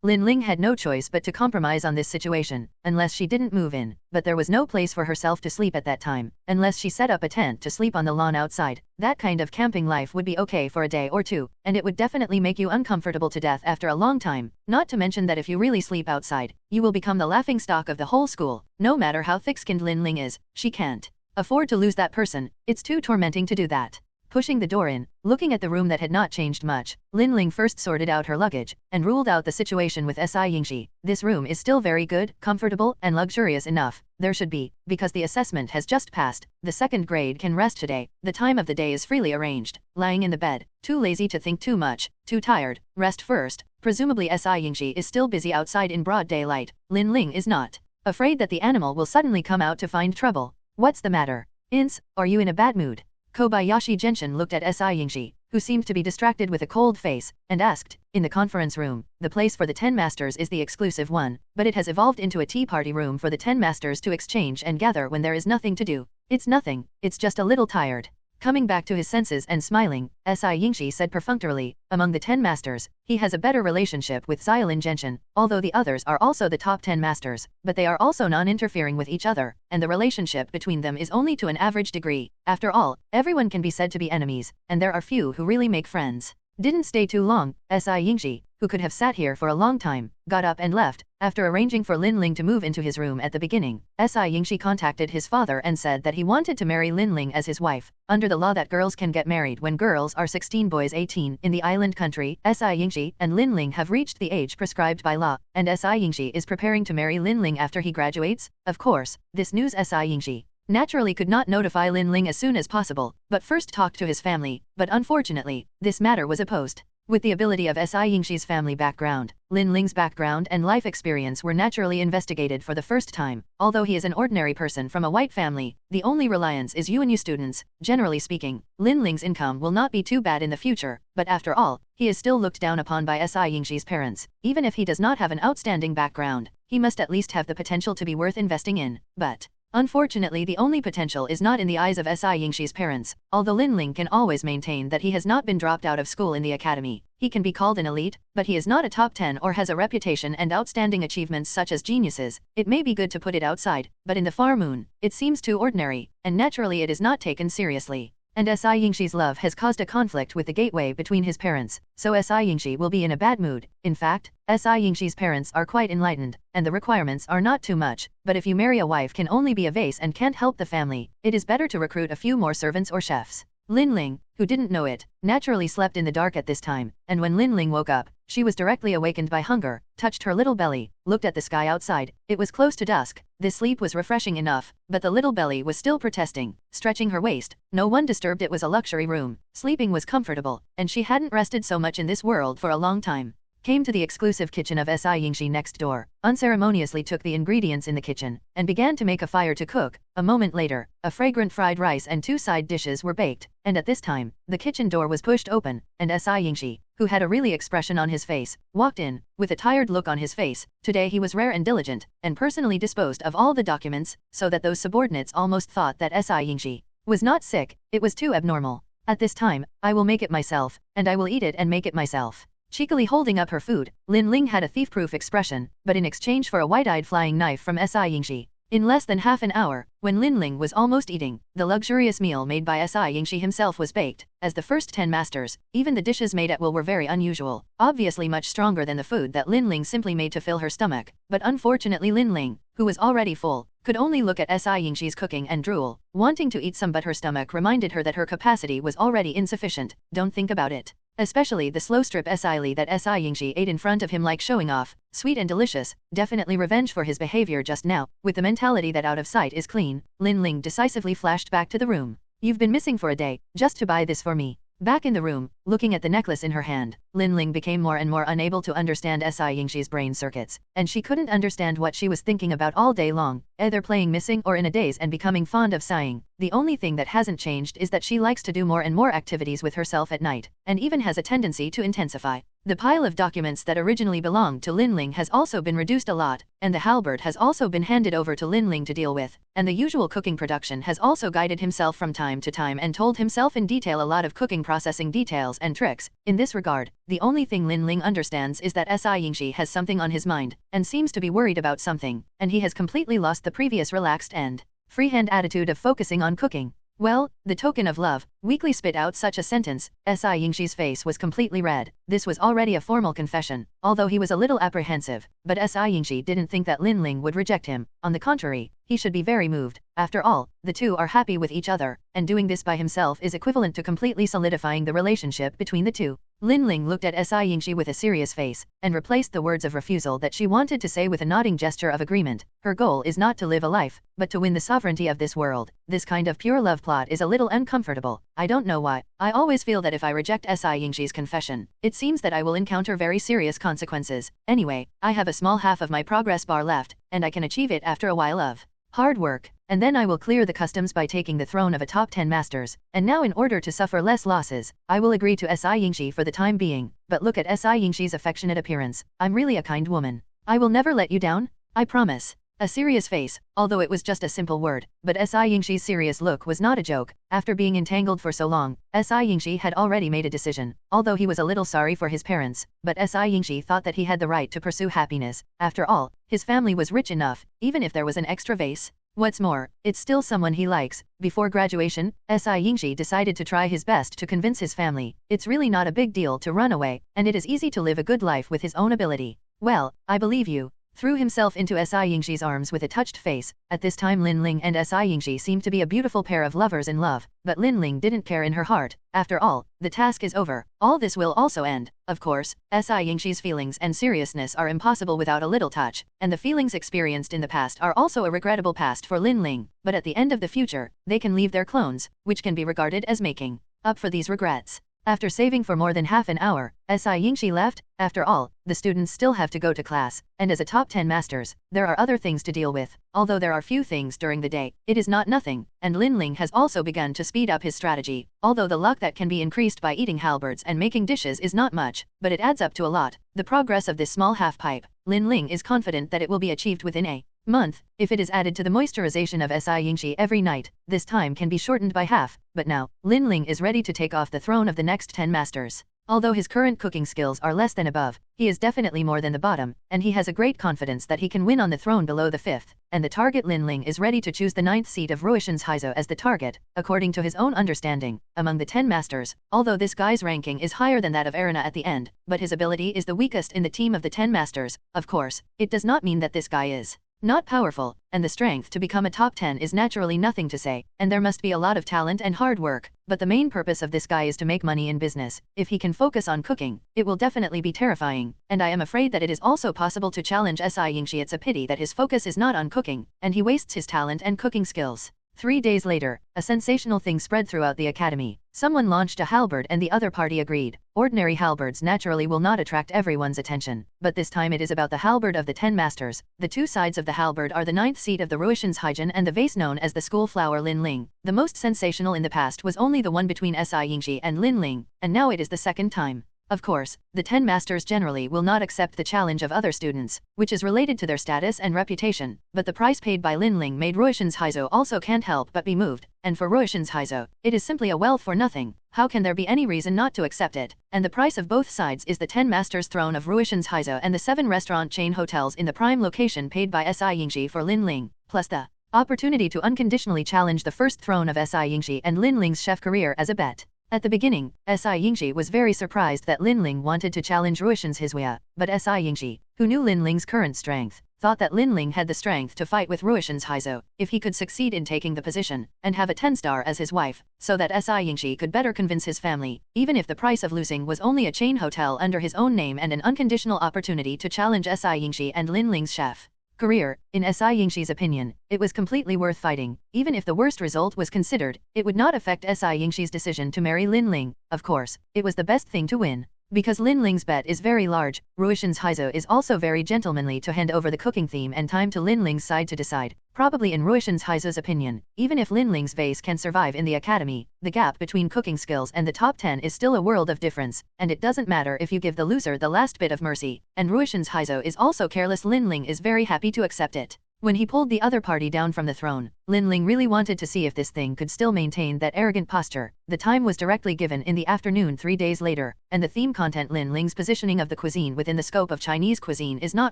Lin Ling had no choice but to compromise on this situation, unless she didn't move in, but there was no place for herself to sleep at that time, unless she set up a tent to sleep on the lawn outside. That kind of camping life would be okay for a day or two, and it would definitely make you uncomfortable to death after a long time, not to mention that if you really sleep outside, you will become the laughingstock of the whole school. No matter how thick-skinned Lin Ling is, she can't afford to lose that person. It's too tormenting to do that. Pushing the door in, looking at the room that had not changed much, Lin Ling first sorted out her luggage, and ruled out the situation with Si Yingxi. This room is still very good, comfortable, and luxurious enough. There should be, because the assessment has just passed. The second grade can rest today. The time of the day is freely arranged. Lying in the bed, too lazy to think too much, too tired, rest first. Presumably Si Yingxi is still busy outside in broad daylight. Lin Ling is not afraid that the animal will suddenly come out to find trouble. What's the matter? Ins, are you in a bad mood? Kobayashi Genshin looked at Si Yingxi, who seemed to be distracted with a cold face, and asked, "In the conference room, the place for the 10 masters is the exclusive one, but it has evolved into a tea party room for the 10 masters to exchange and gather when there is nothing to do." "It's nothing, it's just a little tired." Coming back to his senses and smiling, Si Yingxi said perfunctorily, among the 10 masters, he has a better relationship with Xiaolin Genshin, although the others are also the top 10 masters, but they are also non-interfering with each other, and the relationship between them is only to an average degree. After all, everyone can be said to be enemies, and there are few who really make friends. Didn't stay too long, Si Yingxi, who could have sat here for a long time, got up and left. After arranging for Lin Ling to move into his room at the beginning, Si Yingxi contacted his father and said that he wanted to marry Lin Ling as his wife. Under the law that girls can get married when girls are 16, boys 18 in the island country, Si Yingxi and Lin Ling have reached the age prescribed by law, and Si Yingxi is preparing to marry Lin Ling after he graduates. Of course, this news Si Yingxi naturally could not notify Lin Ling as soon as possible, but first talked to his family, but unfortunately, this matter was opposed. With the ability of Si Yingxi's family background, Lin Ling's background and life experience were naturally investigated for the first time. Although he is an ordinary person from a white family, the only reliance is UNU students. Generally speaking, Lin Ling's income will not be too bad in the future, but after all, he is still looked down upon by Si Yingxi's parents. Even if he does not have an outstanding background, he must at least have the potential to be worth investing in. But unfortunately, the only potential is not in the eyes of Si Yingxi's parents. Although Lin Ling can always maintain that he has not been dropped out of school in the academy, he can be called an elite, but he is not a top 10 or has a reputation and outstanding achievements such as geniuses. It may be good to put it outside, but in the far moon, it seems too ordinary, and naturally it is not taken seriously. And Si Yingxi's love has caused a conflict with the gateway between his parents, so Si Yingxi will be in a bad mood. In fact, Si Yingxi's parents are quite enlightened, and the requirements are not too much, but if you marry a wife can only be a vase and can't help the family, it is better to recruit a few more servants or chefs. Lin Ling, who didn't know it, naturally slept in the dark at this time, and when Lin Ling woke up, she was directly awakened by hunger, touched her little belly, looked at the sky outside. It was close to dusk. This sleep was refreshing enough, but the little belly was still protesting, stretching her waist. No one disturbed. It was a luxury room. Sleeping was comfortable, and she hadn't rested so much in this world for a long time. Came to the exclusive kitchen of Si Yingxi next door, unceremoniously took the ingredients in the kitchen, and began to make a fire to cook. A moment later, a fragrant fried rice and 2 side dishes were baked, and at this time, the kitchen door was pushed open, and Si Yingxi, who had a really expression on his face, walked in, with a tired look on his face. Today he was rare and diligent, and personally disposed of all the documents, so that those subordinates almost thought that Si Yingxi was not sick. It was too abnormal. At this time, I will make it myself, and I will eat it and make it myself. Cheekily holding up her food, Lin Ling had a thief-proof expression, but in exchange for a white-eyed flying knife from Si Yingxi. In less than half an hour, when Lin Ling was almost eating, the luxurious meal made by Si Yingxi himself was baked. As the first 10 masters, even the dishes made at will were very unusual, obviously much stronger than the food that Lin Ling simply made to fill her stomach. But unfortunately Lin Ling, who was already full, could only look at Si Yingxi's cooking and drool, wanting to eat some, but her stomach reminded her that her capacity was already insufficient. Don't think about it. Especially the slow strip esili that Si Yingxi ate in front of him, like showing off, sweet and delicious, definitely revenge for his behavior just now. With the mentality that out of sight is clean, Lin Ling decisively flashed back to the room. You've been missing for a day, just to buy this for me. Back in the room, looking at the necklace in her hand, Lin Ling became more and more unable to understand Si Yingxi's brain circuits, and she couldn't understand what she was thinking about all day long, either playing missing or in a daze and becoming fond of sighing. The only thing that hasn't changed is that she likes to do more and more activities with herself at night, and even has a tendency to intensify. The pile of documents that originally belonged to Lin Ling has also been reduced a lot, and the halberd has also been handed over to Lin Ling to deal with, and the usual cooking production has also guided himself from time to time and told himself in detail a lot of cooking processing details and tricks. In this regard, the only thing Lin Ling understands is that Si Yingxi has something on his mind, and seems to be worried about something, and he has completely lost the previous relaxed and freehand attitude of focusing on cooking. Well, the token of love, weakly spit out such a sentence. Si Yingxi's face was completely red. This was already a formal confession, although he was a little apprehensive, but Si Yingxi didn't think that Lin Ling would reject him. On the contrary, he should be very moved. After all, the two are happy with each other, and doing this by himself is equivalent to completely solidifying the relationship between the two. Lin Ling looked at Si Yingxi with a serious face, and replaced the words of refusal that she wanted to say with a nodding gesture of agreement. Her goal is not to live a life, but to win the sovereignty of this world. This kind of pure love plot is a little uncomfortable. I don't know why. I always feel that if I reject Si Yingxi's confession, it seems that I will encounter very serious consequences. Anyway, I have a small half of my progress bar left, and I can achieve it after a while of hard work, and then I will clear the customs by taking the throne of a top 10 masters. And now, in order to suffer less losses, I will agree to Si Yingxi for the time being. But look at Si Yingxi's affectionate appearance. I'm really a kind woman. I will never let you down, I promise. A serious face, although it was just a simple word, but S.I. Yingxi's serious look was not a joke. After being entangled for so long, S.I. Yingxi had already made a decision, although he was a little sorry for his parents, but S.I. Yingxi thought that he had the right to pursue happiness. After all, his family was rich enough, even if there was an extra vase. What's more, it's still someone he likes. Before graduation, S.I. Yingxi decided to try his best to convince his family. It's really not a big deal to run away, and it is easy to live a good life with his own ability. Well, I believe you. Threw himself into S.I. Yingxi's arms with a touched face. At this time Lin Ling and S.I. Yingxi seemed to be a beautiful pair of lovers in love, but Lin Ling didn't care in her heart. After all, the task is over. All this will also end. Of course, S.I. Yingxi's feelings and seriousness are impossible without a little touch, and the feelings experienced in the past are also a regrettable past for Lin Ling, but at the end of the future, they can leave their clones, which can be regarded as making up for these regrets. After saving for more than half an hour, S.I. Yingxi left. After all, the students still have to go to class, and as a top 10 masters, there are other things to deal with. Although there are few things during the day, it is not nothing, and Lin Ling has also begun to speed up his strategy. Although the luck that can be increased by eating halberds and making dishes is not much, but it adds up to a lot. The progress of this small half-pipe, Lin Ling is confident that it will be achieved within a month. If it is added to the moisturization of S.I. Yingxi every night, this time can be shortened by half. But now, Lin Ling is ready to take off the throne of the next 10 masters. Although his current cooking skills are less than above, he is definitely more than the bottom, and he has a great confidence that he can win on the throne below the 5th, and the target Lin Ling is ready to choose the 9th seat of Ruishan's Heizo as the target, according to his own understanding, among the 10 masters, although this guy's ranking is higher than that of Erina at the end, but his ability is the weakest in the team of the 10 masters. Of course, it does not mean that this guy is not powerful, and the strength to become a top 10 is naturally nothing to say, and there must be a lot of talent and hard work, but the main purpose of this guy is to make money in business. If he can focus on cooking, it will definitely be terrifying, and I am afraid that it is also possible to challenge S.I. Yingxi. It's a pity that his focus is not on cooking, and he wastes his talent and cooking skills. 3 days later, a sensational thing spread throughout the academy. Someone launched a halberd and the other party agreed. Ordinary halberds naturally will not attract everyone's attention, but this time it is about the halberd of the 10 masters. The two sides of the halberd are the 9th seat of the Ruishan's Heijin and the vase known as the school flower Lin Ling. The most sensational in the past was only the one between S.I. Yingxi and Lin Ling, and now it is the second time. Of course, the 10 masters generally will not accept the challenge of other students, which is related to their status and reputation, but the price paid by Lin Ling made Ruishan's Heizo also can't help but be moved, and for Ruishan's Heizo, it is simply a well for nothing. How can there be any reason not to accept it? And the price of both sides is the 10 masters throne of Ruishan's Heizo and the 7 restaurant chain hotels in the prime location paid by S.I. Yingxi for Lin Ling, plus the opportunity to unconditionally challenge the first throne of S.I. Yingxi and Lin Ling's chef career as a bet. At the beginning, S.I. Yingxi was very surprised that Lin Ling wanted to challenge Ruishan's Hizwaya, but S.I. Yingxi, who knew Lin Ling's current strength, thought that Lin Ling had the strength to fight with Ruishan's Heizo if he could succeed in taking the position and have a 10-star as his wife, so that S.I. Yingxi could better convince his family, even if the price of losing was only a chain hotel under his own name and an unconditional opportunity to challenge S.I. Yingxi and Lin Ling's chef career. In S.I. Yingxi's opinion, it was completely worth fighting. Even if the worst result was considered, it would not affect S.I. Yingxi's decision to marry Lin Ling. Of course, it was the best thing to win. Because Lin Ling's bet is very large, Ruishan's Heizo is also very gentlemanly to hand over the cooking theme and time to Lin Ling's side to decide. Probably in Ruishan's Heizo's opinion, even if Lin Ling's vase can survive in the academy, the gap between cooking skills and the top 10 is still a world of difference, and it doesn't matter if you give the loser the last bit of mercy. And Ruishan's Heizo is also careless. Lin Ling is very happy to accept it. When he pulled the other party down from the throne, Lin Ling really wanted to see if this thing could still maintain that arrogant posture. The time was directly given in the afternoon 3 days later, and the theme content Lin Ling's positioning of the cuisine within the scope of Chinese cuisine is not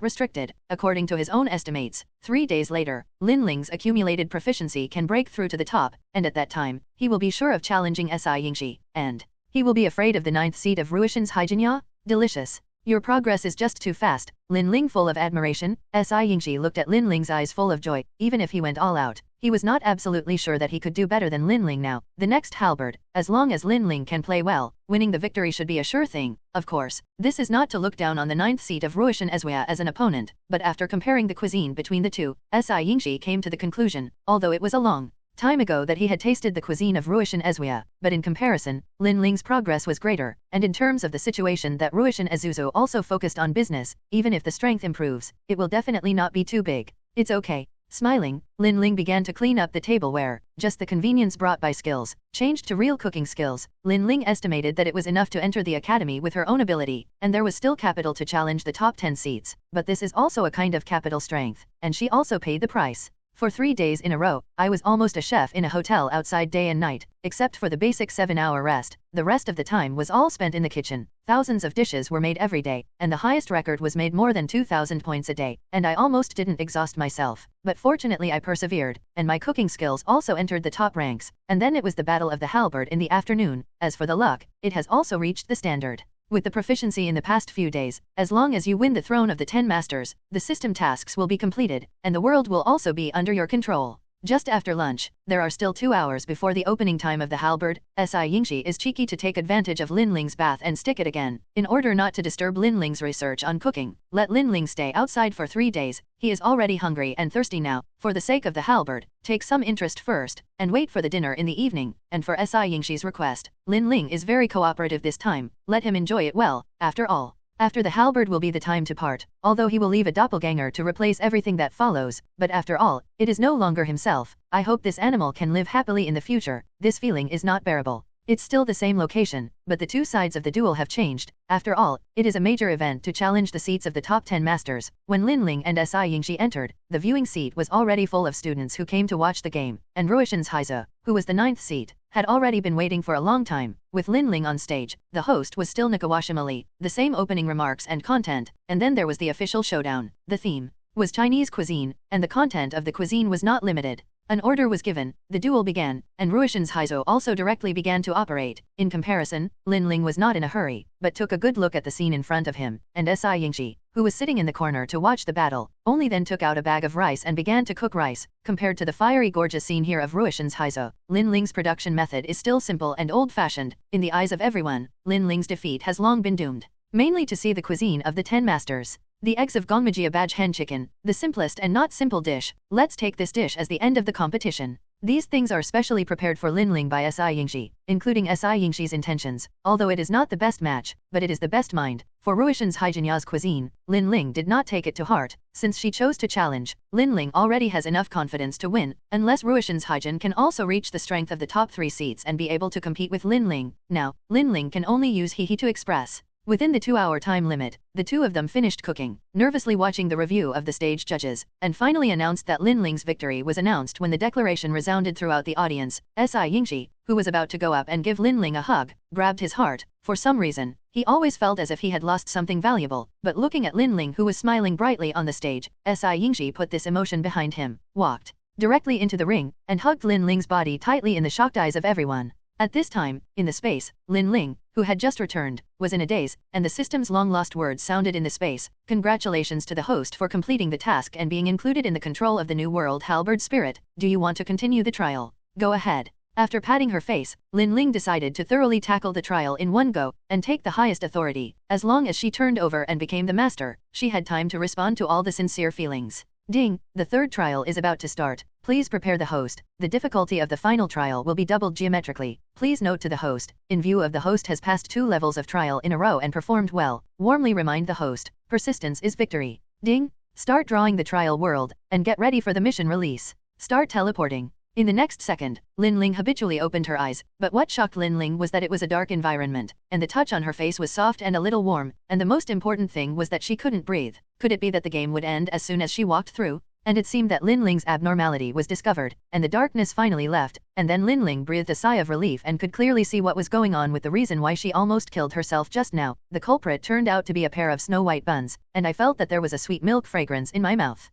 restricted. According to his own estimates, 3 days later, Lin Ling's accumulated proficiency can break through to the top, and at that time, he will be sure of challenging S.I. Yingxi, and he will be afraid of the 9th seat of Ruishan's Heijin. Delicious. Your progress is just too fast. Lin Ling full of admiration. S.I. Yingxi looked at Lin Ling's eyes full of joy. Even if he went all out, he was not absolutely sure that he could do better than Lin Ling now. The next halberd, as long as Lin Ling can play well, winning the victory should be a sure thing. Of course, this is not to look down on the 9th seat of Ruishan Hizwaya as an opponent, but after comparing the cuisine between the two, S.I. Yingxi came to the conclusion, although it was a long time ago that he had tasted the cuisine of Ruishan Hizwaya, but in comparison, Lin Ling's progress was greater, and in terms of the situation that Ruishan Hizwaya also focused on business, even if the strength improves, it will definitely not be too big. It's okay. Smiling, Lin Ling began to clean up the tableware, just the convenience brought by skills, changed to real cooking skills. Lin Ling estimated that it was enough to enter the academy with her own ability, and there was still capital to challenge the top 10 seats, but this is also a kind of capital strength, and she also paid the price. For 3 days in a row, I was almost a chef in a hotel outside day and night, except for the basic 7-hour rest. The rest of the time was all spent in the kitchen. Thousands of dishes were made every day, and the highest record was made more than 2,000 points a day, and I almost didn't exhaust myself. But fortunately I persevered, and my cooking skills also entered the top ranks, and then it was the Battle of the Halberd in the afternoon. As for the luck, it has also reached the standard. With the proficiency in the past few days, as long as you win the throne of the 10 masters, the system tasks will be completed, and the world will also be under your control. Just after lunch, there are still 2 hours before the opening time of the halberd. Yingxi is cheeky to take advantage of Lin Ling's bath and stick it again. In order not to disturb Lin Ling's research on cooking, let Lin Ling stay outside for 3 days. He is already hungry and thirsty now. For the sake of the halberd, take some interest first, and wait for the dinner in the evening. And for Yingxi's request, Lin Ling is very cooperative this time. Let him enjoy it well, after all. After the halberd will be the time to part, although he will leave a doppelganger to replace everything that follows, but after all, it is no longer himself. I hope this animal can live happily in the future. This feeling is not bearable. It's still the same location, but the two sides of the duel have changed. After all, it is a major event to challenge the seats of the top 10 masters. When Lin Ling and Yingxi entered, the viewing seat was already full of students who came to watch the game, and Ruishan's Heize, who was the 9th seat, had already been waiting for a long time. With Lin Ling on stage, the host was still Nakawashima, the same opening remarks and content, and then there was the official showdown. The theme was Chinese cuisine, and the content of the cuisine was not limited. An order was given, the duel began, and Ruishan's Heizo also directly began to operate. In comparison, Lin Ling was not in a hurry, but took a good look at the scene in front of him, and Yingxi, who was sitting in the corner to watch the battle, only then took out a bag of rice and began to cook rice. Compared to the fiery gorgeous scene here of Ruishan's Heizo, Lin Ling's production method is still simple and old-fashioned. In the eyes of everyone, Lin Ling's defeat has long been doomed. Mainly to see the cuisine of the 10 masters. The eggs of Gongmajia Baj hen chicken, the simplest and not simple dish. Let's take this dish as the end of the competition. These things are specially prepared for Lin Ling by Yingxi, including Yingxi's intentions, although it is not the best match, but it is the best mind. For Ruishan's Haijinya's cuisine, Lin Ling did not take it to heart. Since she chose to challenge, Lin Ling already has enough confidence to win, unless Ruishan's Haijin can also reach the strength of the top 3 seats and be able to compete with Lin Ling. Now, Lin Ling can only use Hihi to express. Within the 2-hour time limit, the two of them finished cooking, nervously watching the review of the stage judges, and finally announced that Lin Ling's victory was announced when the declaration resounded throughout the audience. Yingxi, who was about to go up and give Lin Ling a hug, grabbed his heart. For some reason, he always felt as if he had lost something valuable, but looking at Lin Ling who was smiling brightly on the stage, Yingxi put this emotion behind him, walked directly into the ring, and hugged Lin Ling's body tightly in the shocked eyes of everyone. At this time, in the space, Lin Ling, who had just returned, was in a daze, and the system's long-lost words sounded in the space. Congratulations to the host for completing the task and being included in the control of the new world halberd spirit. Do you want to continue the trial? Go ahead. After patting her face, Lin Ling decided to thoroughly tackle the trial in one go, and take the highest authority. As long as she turned over and became the master, she had time to respond to all the sincere feelings. Ding, the third trial is about to start. Please prepare the host. The difficulty of the final trial will be doubled geometrically. Please note to the host, in view of the host has passed 2 levels of trial in a row and performed well, warmly remind the host, persistence is victory. Ding, start drawing the trial world, and get ready for the mission release. Start teleporting. In the next second, Lin Ling habitually opened her eyes, but what shocked Lin Ling was that it was a dark environment, and the touch on her face was soft and a little warm, and the most important thing was that she couldn't breathe. Could it be that the game would end as soon as she walked through? And it seemed that Lin Ling's abnormality was discovered, and the darkness finally left, and then Lin Ling breathed a sigh of relief and could clearly see what was going on with the reason why she almost killed herself just now. The culprit turned out to be a pair of snow-white buns, and I felt that there was a sweet milk fragrance in my mouth.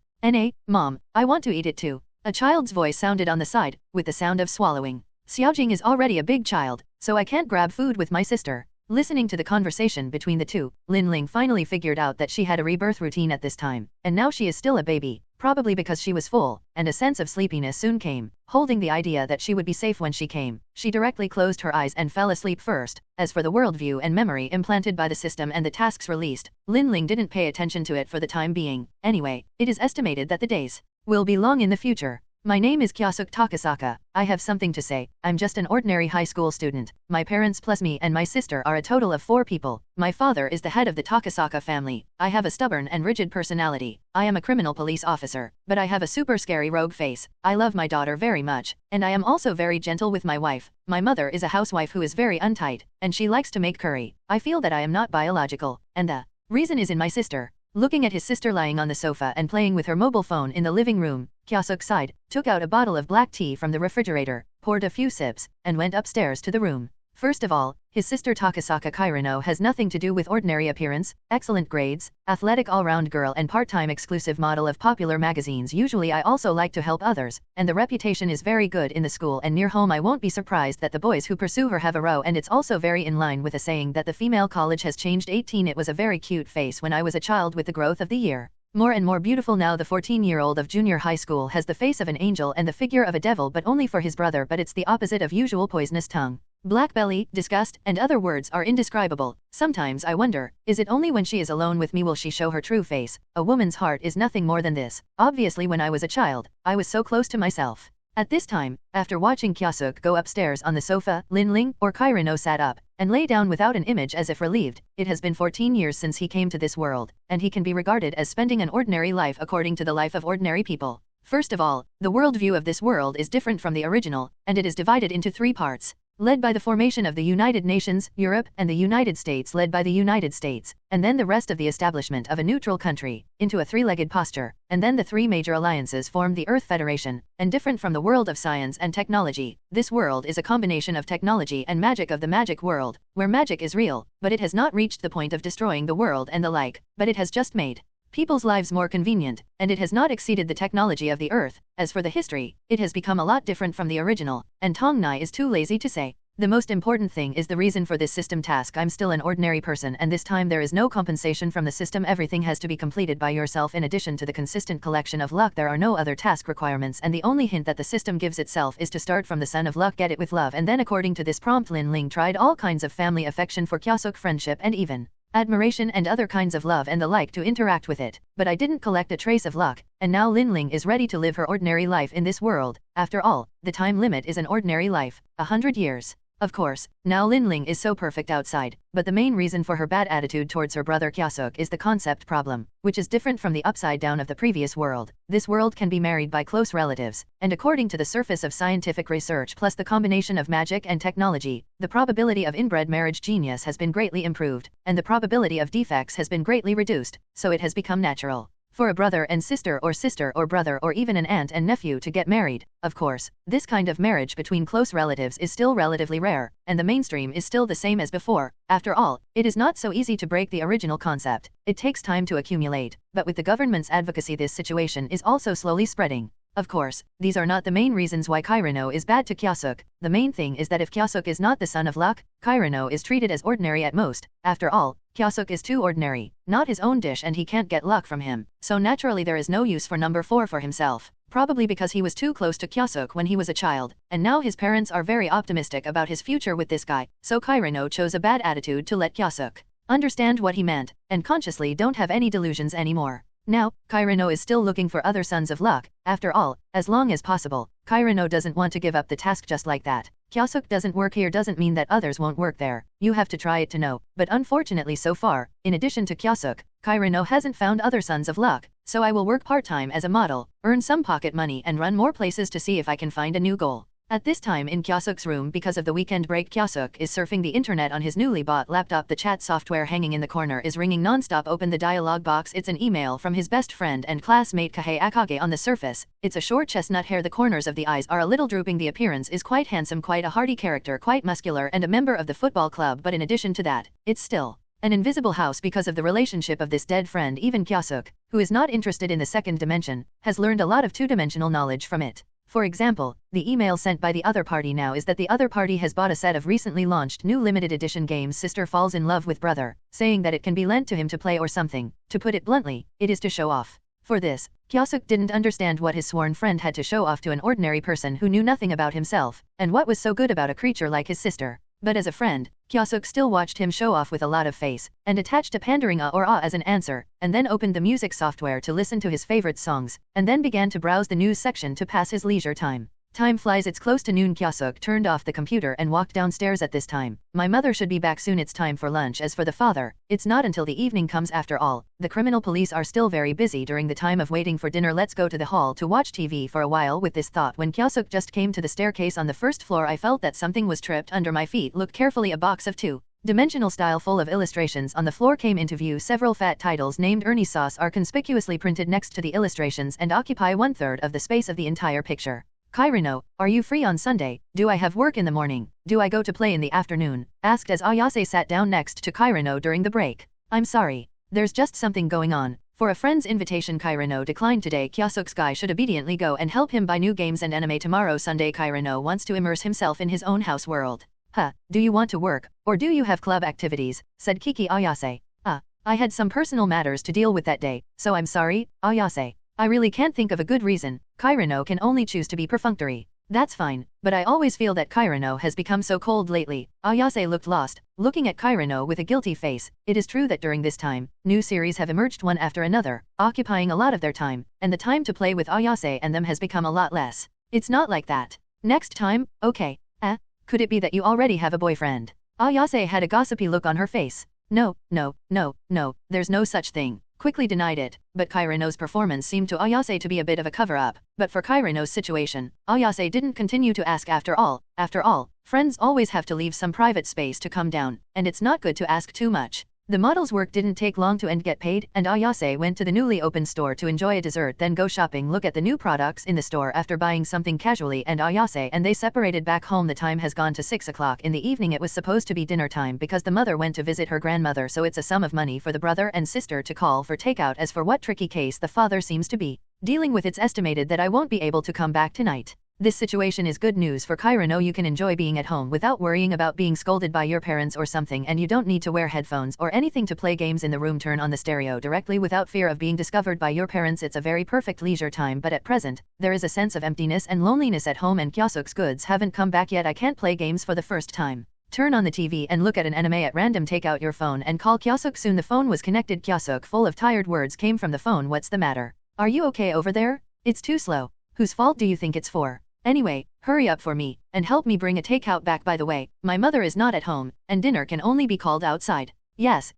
Mom, I want to eat it too. A child's voice sounded on the side, with the sound of swallowing. Xiaojing is already a big child, so I can't grab food with my sister. Listening to the conversation between the two, Lin Ling finally figured out that she had a rebirth routine at this time, and now she is still a baby, probably because she was full, and a sense of sleepiness soon came. Holding the idea that she would be safe when she came, she directly closed her eyes and fell asleep first. As for the worldview and memory implanted by the system and the tasks released, Lin Ling didn't pay attention to it for the time being. Anyway, it is estimated that the days will be long in the future. My name is Kyosuk Takasaka. I have something to say. I'm just an ordinary high school student. My parents plus me and my sister are a total of 4 people. My father is the head of the Takasaka family. I have a stubborn and rigid personality. I am a criminal police officer, but I have a super scary rogue face. I love my daughter very much, and I am also very gentle with my wife. My mother is a housewife who is very untight, and she likes to make curry. I feel that I am not biological, and the reason is in my sister. Looking at his sister lying on the sofa and playing with her mobile phone in the living room, Kyosuk sighed, took out a bottle of black tea from the refrigerator, poured a few sips, and went upstairs to the room. First of all, his sister Takasaka Kairino has nothing to do with ordinary appearance, excellent grades, athletic all-round girl and part-time exclusive model of popular magazines. Usually I also like to help others, and the reputation is very good in the school and near home. I won't be surprised that the boys who pursue her have a row, and it's also very in line with a saying that the female college has changed 18. It was a very cute face when I was a child. With the growth of the year, more and more beautiful now. The 14-year-old of junior high school has the face of an angel and the figure of a devil, but only for his brother. But it's the opposite of usual: poisonous tongue, black belly, disgust, and other words are indescribable. Sometimes I wonder, is it only when she is alone with me will she show her true face? A woman's heart is nothing more than this. Obviously when I was a child, I was so close to myself. At this time, after watching Kyosuk go upstairs on the sofa, Linling, or Kairino, sat up and lay down without an image, as if relieved. It has been 14 years since he came to this world, and he can be regarded as spending an ordinary life according to the life of ordinary people. First of all, the worldview of this world is different from the original, and it is divided into 3 parts. Led by the formation of the United Nations, Europe, and the United States led by the United States, and then the rest of the establishment of a neutral country, into a 3-legged posture, and then the 3 major alliances formed the Earth Federation. And different from the world of science and technology, this world is a combination of technology and magic, of the magic world, where magic is real, but it has not reached the point of destroying the world and the like, but it has just made people's lives more convenient, and it has not exceeded the technology of the Earth. As for the history, it has become a lot different from the original, and Tongnai is too lazy to say. The most important thing is the reason for this system task. I'm still an ordinary person, and this time there is no compensation from the system. Everything has to be completed by yourself. In addition to the consistent collection of luck, there are no other task requirements, and the only hint that the system gives itself is to start from the Sun of Luck. Get it with love. And then according to this prompt, Linling tried all kinds of family affection for Kyosuk, friendship, and even admiration and other kinds of love and the like to interact with it, but I didn't collect a trace of luck, and now Linling is ready to live her ordinary life in this world. After all, the time limit is an ordinary life, 100 years. Of course, now Linling is so perfect outside, but the main reason for her bad attitude towards her brother Kyosuk is the concept problem, which is different from the upside down of the previous world. This world can be married by close relatives, and according to the surface of scientific research plus the combination of magic and technology, the probability of inbred marriage genius has been greatly improved, and the probability of defects has been greatly reduced, so it has become natural for a brother and sister or brother or even an aunt and nephew to get married. Of course, this kind of marriage between close relatives is still relatively rare, and the mainstream is still the same as before. After all, it is not so easy to break the original concept. It takes time to accumulate, but with the government's advocacy this situation is also slowly spreading. Of course, these are not the main reasons why Kairino is bad to Kyosuk. The main thing is that if Kyosuk is not the son of luck, Kairino is treated as ordinary at most. After all, Kyosuk is too ordinary, not his own dish, and he can't get luck from him. So naturally there is no use for number 4 for himself. Probably because he was too close to Kyosuk when he was a child, and now his parents are very optimistic about his future with this guy. So Kairino chose a bad attitude to let Kyosuk understand what he meant, and consciously don't have any delusions anymore. Now, Kairino is still looking for other sons of luck. After all, as long as possible, Kairino doesn't want to give up the task just like that. Kyosuk doesn't work here doesn't mean that others won't work there. You have to try it to know. But unfortunately so far, in addition to Kyosuk, Kairino hasn't found other sons of luck. So I will work part-time as a model, earn some pocket money and run more places to see if I can find a new goal. At this time in Kyosuk's room, because of the weekend break, Kyosuk is surfing the internet on his newly bought laptop. The chat software hanging in the corner is ringing non-stop. Open the dialog box. It's an email from his best friend and classmate Kahei Akage. On the surface, it's a short chestnut hair. The corners of the eyes are a little drooping. The appearance is quite handsome, quite a hardy character, quite muscular, and a member of the football club. But in addition to that, it's still an invisible house because of the relationship of this dead friend. Even Kyosuk, who is not interested in the second dimension, has learned a lot of two-dimensional knowledge from it. For example, the email sent by the other party now is that the other party has bought a set of recently launched new limited edition games. Sister falls in love with brother, saying that it can be lent to him to play or something. To put it bluntly, it is to show off. For this, Kyosuk didn't understand what his sworn friend had to show off to an ordinary person who knew nothing about himself, and what was so good about a creature like his sister. But as a friend, Kyosuke still watched him show off with a lot of face, and attached a pandering ah or ah as an answer, and then opened the music software to listen to his favorite songs, and then began to browse the news section to pass his leisure time. Time flies, it's close to noon. Kyosuke turned off the computer and walked downstairs at this time. My mother should be back soon, it's time for lunch. As for the father, it's not until the evening comes after all. The criminal police are still very busy during the time of waiting for dinner. Let's go to the hall to watch TV for a while. With this thought, when Kyosuke just came to the staircase on the first floor, I felt that something was tripped under my feet. Looked carefully, a box of two-dimensional style full of illustrations on the floor came into view. Several fat titles named Ernie Sauce are conspicuously printed next to the illustrations and occupy 1/3 of the space of the entire picture. Kairino, are you free on Sunday? Do I have work in the morning? Do I go to play in the afternoon? Asked as Ayase sat down next to Kairino during the break. I'm sorry. There's just something going on. For a friend's invitation, Kairino declined today. Kyosuke's guy should obediently go and help him buy new games and anime tomorrow Sunday. Kairino wants to immerse himself in his own house world. Do you want to work, or do you have club activities? Said Kiki Ayase. I had some personal matters to deal with that day, so I'm sorry, Ayase. I really can't think of a good reason. Kairino can only choose to be perfunctory. That's fine, but I always feel that Kairino has become so cold lately. Ayase looked lost, looking at Kairino with a guilty face. It is true that during this time, new series have emerged one after another, occupying a lot of their time, and the time to play with Ayase and them has become a lot less. It's not like that. Next time, okay. Could it be that you already have a boyfriend? Ayase had a gossipy look on her face. No, there's no such thing. Quickly denied it, but Kairino's performance seemed to Ayase to be a bit of a cover-up. But for Kairino's situation, Ayase didn't continue to ask. After all, friends always have to leave some private space to come down, and it's not good to ask too much. The model's work didn't take long to end get paid, and Ayase went to the newly opened store to enjoy a dessert, then go shopping, look at the new products in the store after buying something casually, and Ayase and they separated back home. The time has gone to 6 o'clock in the evening. It was supposed to be dinner time because the mother went to visit her grandmother, so it's a sum of money for the brother and sister to call for takeout. As for what tricky case the father seems to be dealing with, it's estimated that I won't be able to come back tonight. This situation is good news for Kairino. You can enjoy being at home without worrying about being scolded by your parents or something, and you don't need to wear headphones or anything to play games in the room. Turn on the stereo directly without fear of being discovered by your parents. It's a very perfect leisure time, but at present, there is a sense of emptiness and loneliness at home, and Kyosuke's goods haven't come back yet. I can't play games for the first time. Turn on the TV and look at an anime at random. Take out your phone and call Kyosuke. Soon the phone was connected. Kyosuke, full of tired words, came from the phone. What's the matter? Are you okay over there? It's too slow. Whose fault do you think it's for? Anyway, hurry up for me, and help me bring a takeout back. By the way, my mother is not at home, and dinner can only be called outside. Yes.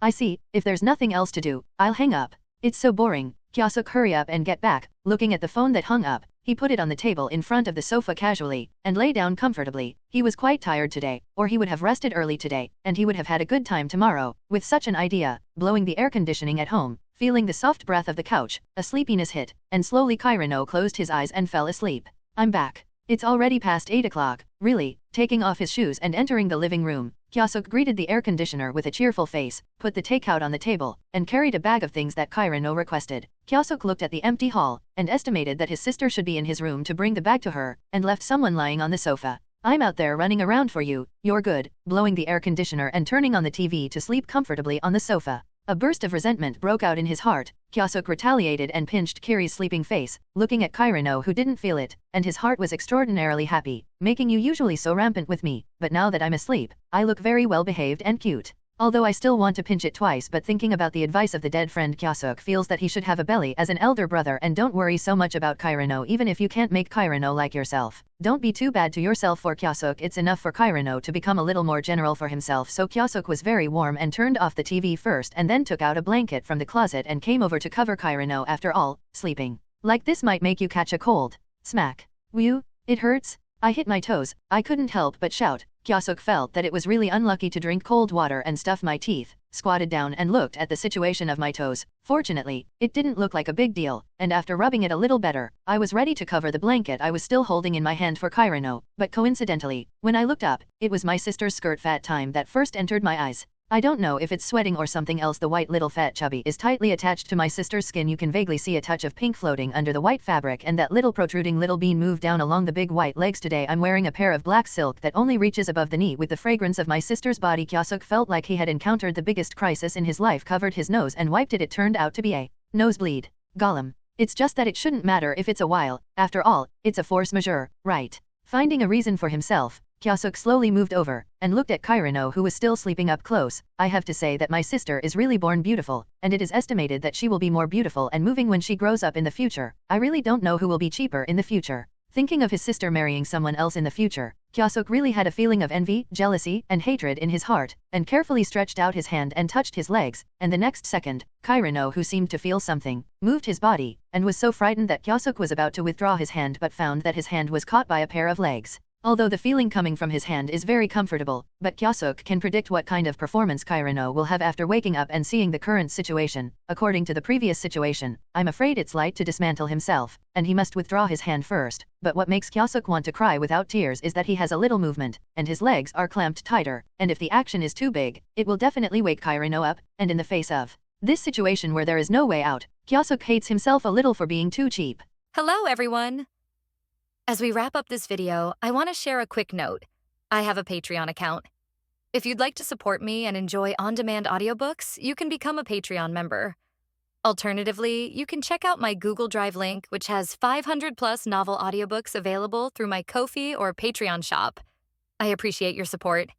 I see. If there's nothing else to do, I'll hang up. It's so boring. Kyosuke, hurry up and get back. Looking at the phone that hung up, he put it on the table in front of the sofa casually, and lay down comfortably. He was quite tired today, or he would have rested early today, and he would have had a good time tomorrow. With such an idea, blowing the air conditioning at home, feeling the soft breath of the couch, a sleepiness hit, and slowly Kairino closed his eyes and fell asleep. I'm back. It's already past 8 o'clock, really. Taking off his shoes and entering the living room, Kyosuke greeted the air conditioner with a cheerful face, put the takeout on the table, and carried a bag of things that Kairino requested. Kyosuke looked at the empty hall, and estimated that his sister should be in his room to bring the bag to her, and left someone lying on the sofa. I'm out there running around for you, you're good, blowing the air conditioner and turning on the TV to sleep comfortably on the sofa. A burst of resentment broke out in his heart. Kyosuke retaliated and pinched Kiri's sleeping face, looking at Kairino, who didn't feel it, and his heart was extraordinarily happy. Making you usually so rampant with me, but now that I'm asleep, I look very well behaved and cute. Although I still want to pinch it twice, but thinking about the advice of the dead friend, Kyosuke feels that he should have a belly as an elder brother. And don't worry so much about Kairino, even if you can't make Kairino like yourself. Don't be too bad to yourself. For Kyosuke, it's enough for Kairino to become a little more general for himself. So Kyosuke was very warm and turned off the TV first, and then took out a blanket from the closet and came over to cover Kairino. After all, sleeping like this might make you catch a cold. Smack. Whew, it hurts. I hit my toes. I couldn't help but shout. Kyosuke felt that it was really unlucky to drink cold water and stuff my teeth, squatted down and looked at the situation of my toes. Fortunately, it didn't look like a big deal, and after rubbing it a little better, I was ready to cover the blanket I was still holding in my hand for Kairino. But coincidentally, when I looked up, it was my sister's skirt. Fat time that first entered my eyes. I don't know if it's sweating or something else. The white little fat chubby is tightly attached to my sister's skin. You can vaguely see a touch of pink floating under the white fabric, and that little protruding little bean moved down along the big white legs. Today I'm wearing a pair of black silk that only reaches above the knee with the fragrance of my sister's body. Kyosuke felt like he had encountered the biggest crisis in his life, covered his nose and wiped it. It turned out to be a nosebleed. Gollum. It's just that it shouldn't matter if it's a while. After all, it's a force majeure, right? Finding a reason for himself, Kyosuk slowly moved over, and looked at Kairino who was still sleeping up close. I have to say that my sister is really born beautiful, and it is estimated that she will be more beautiful and moving when she grows up in the future. I really don't know who will be cheaper in the future. Thinking of his sister marrying someone else in the future, Kyosuk really had a feeling of envy, jealousy, and hatred in his heart, and carefully stretched out his hand and touched his legs, and the next second, Kairino, who seemed to feel something, moved his body, and was so frightened that Kyosuk was about to withdraw his hand but found that his hand was caught by a pair of legs. Although the feeling coming from his hand is very comfortable, but Kyosuk can predict what kind of performance Kairino will have after waking up and seeing the current situation. According to the previous situation, I'm afraid it's light to dismantle himself, and he must withdraw his hand first. But what makes Kyosuk want to cry without tears is that he has a little movement, and his legs are clamped tighter, and if the action is too big, it will definitely wake Kairino up, and in the face of this situation where there is no way out, Kyosuk hates himself a little for being too cheap. Hello, everyone! As we wrap up this video, I want to share a quick note. I have a Patreon account. If you'd like to support me and enjoy on-demand audiobooks, you can become a Patreon member. Alternatively, you can check out my Google Drive link, which has 500+ novel audiobooks available through my Ko-fi or Patreon shop. I appreciate your support.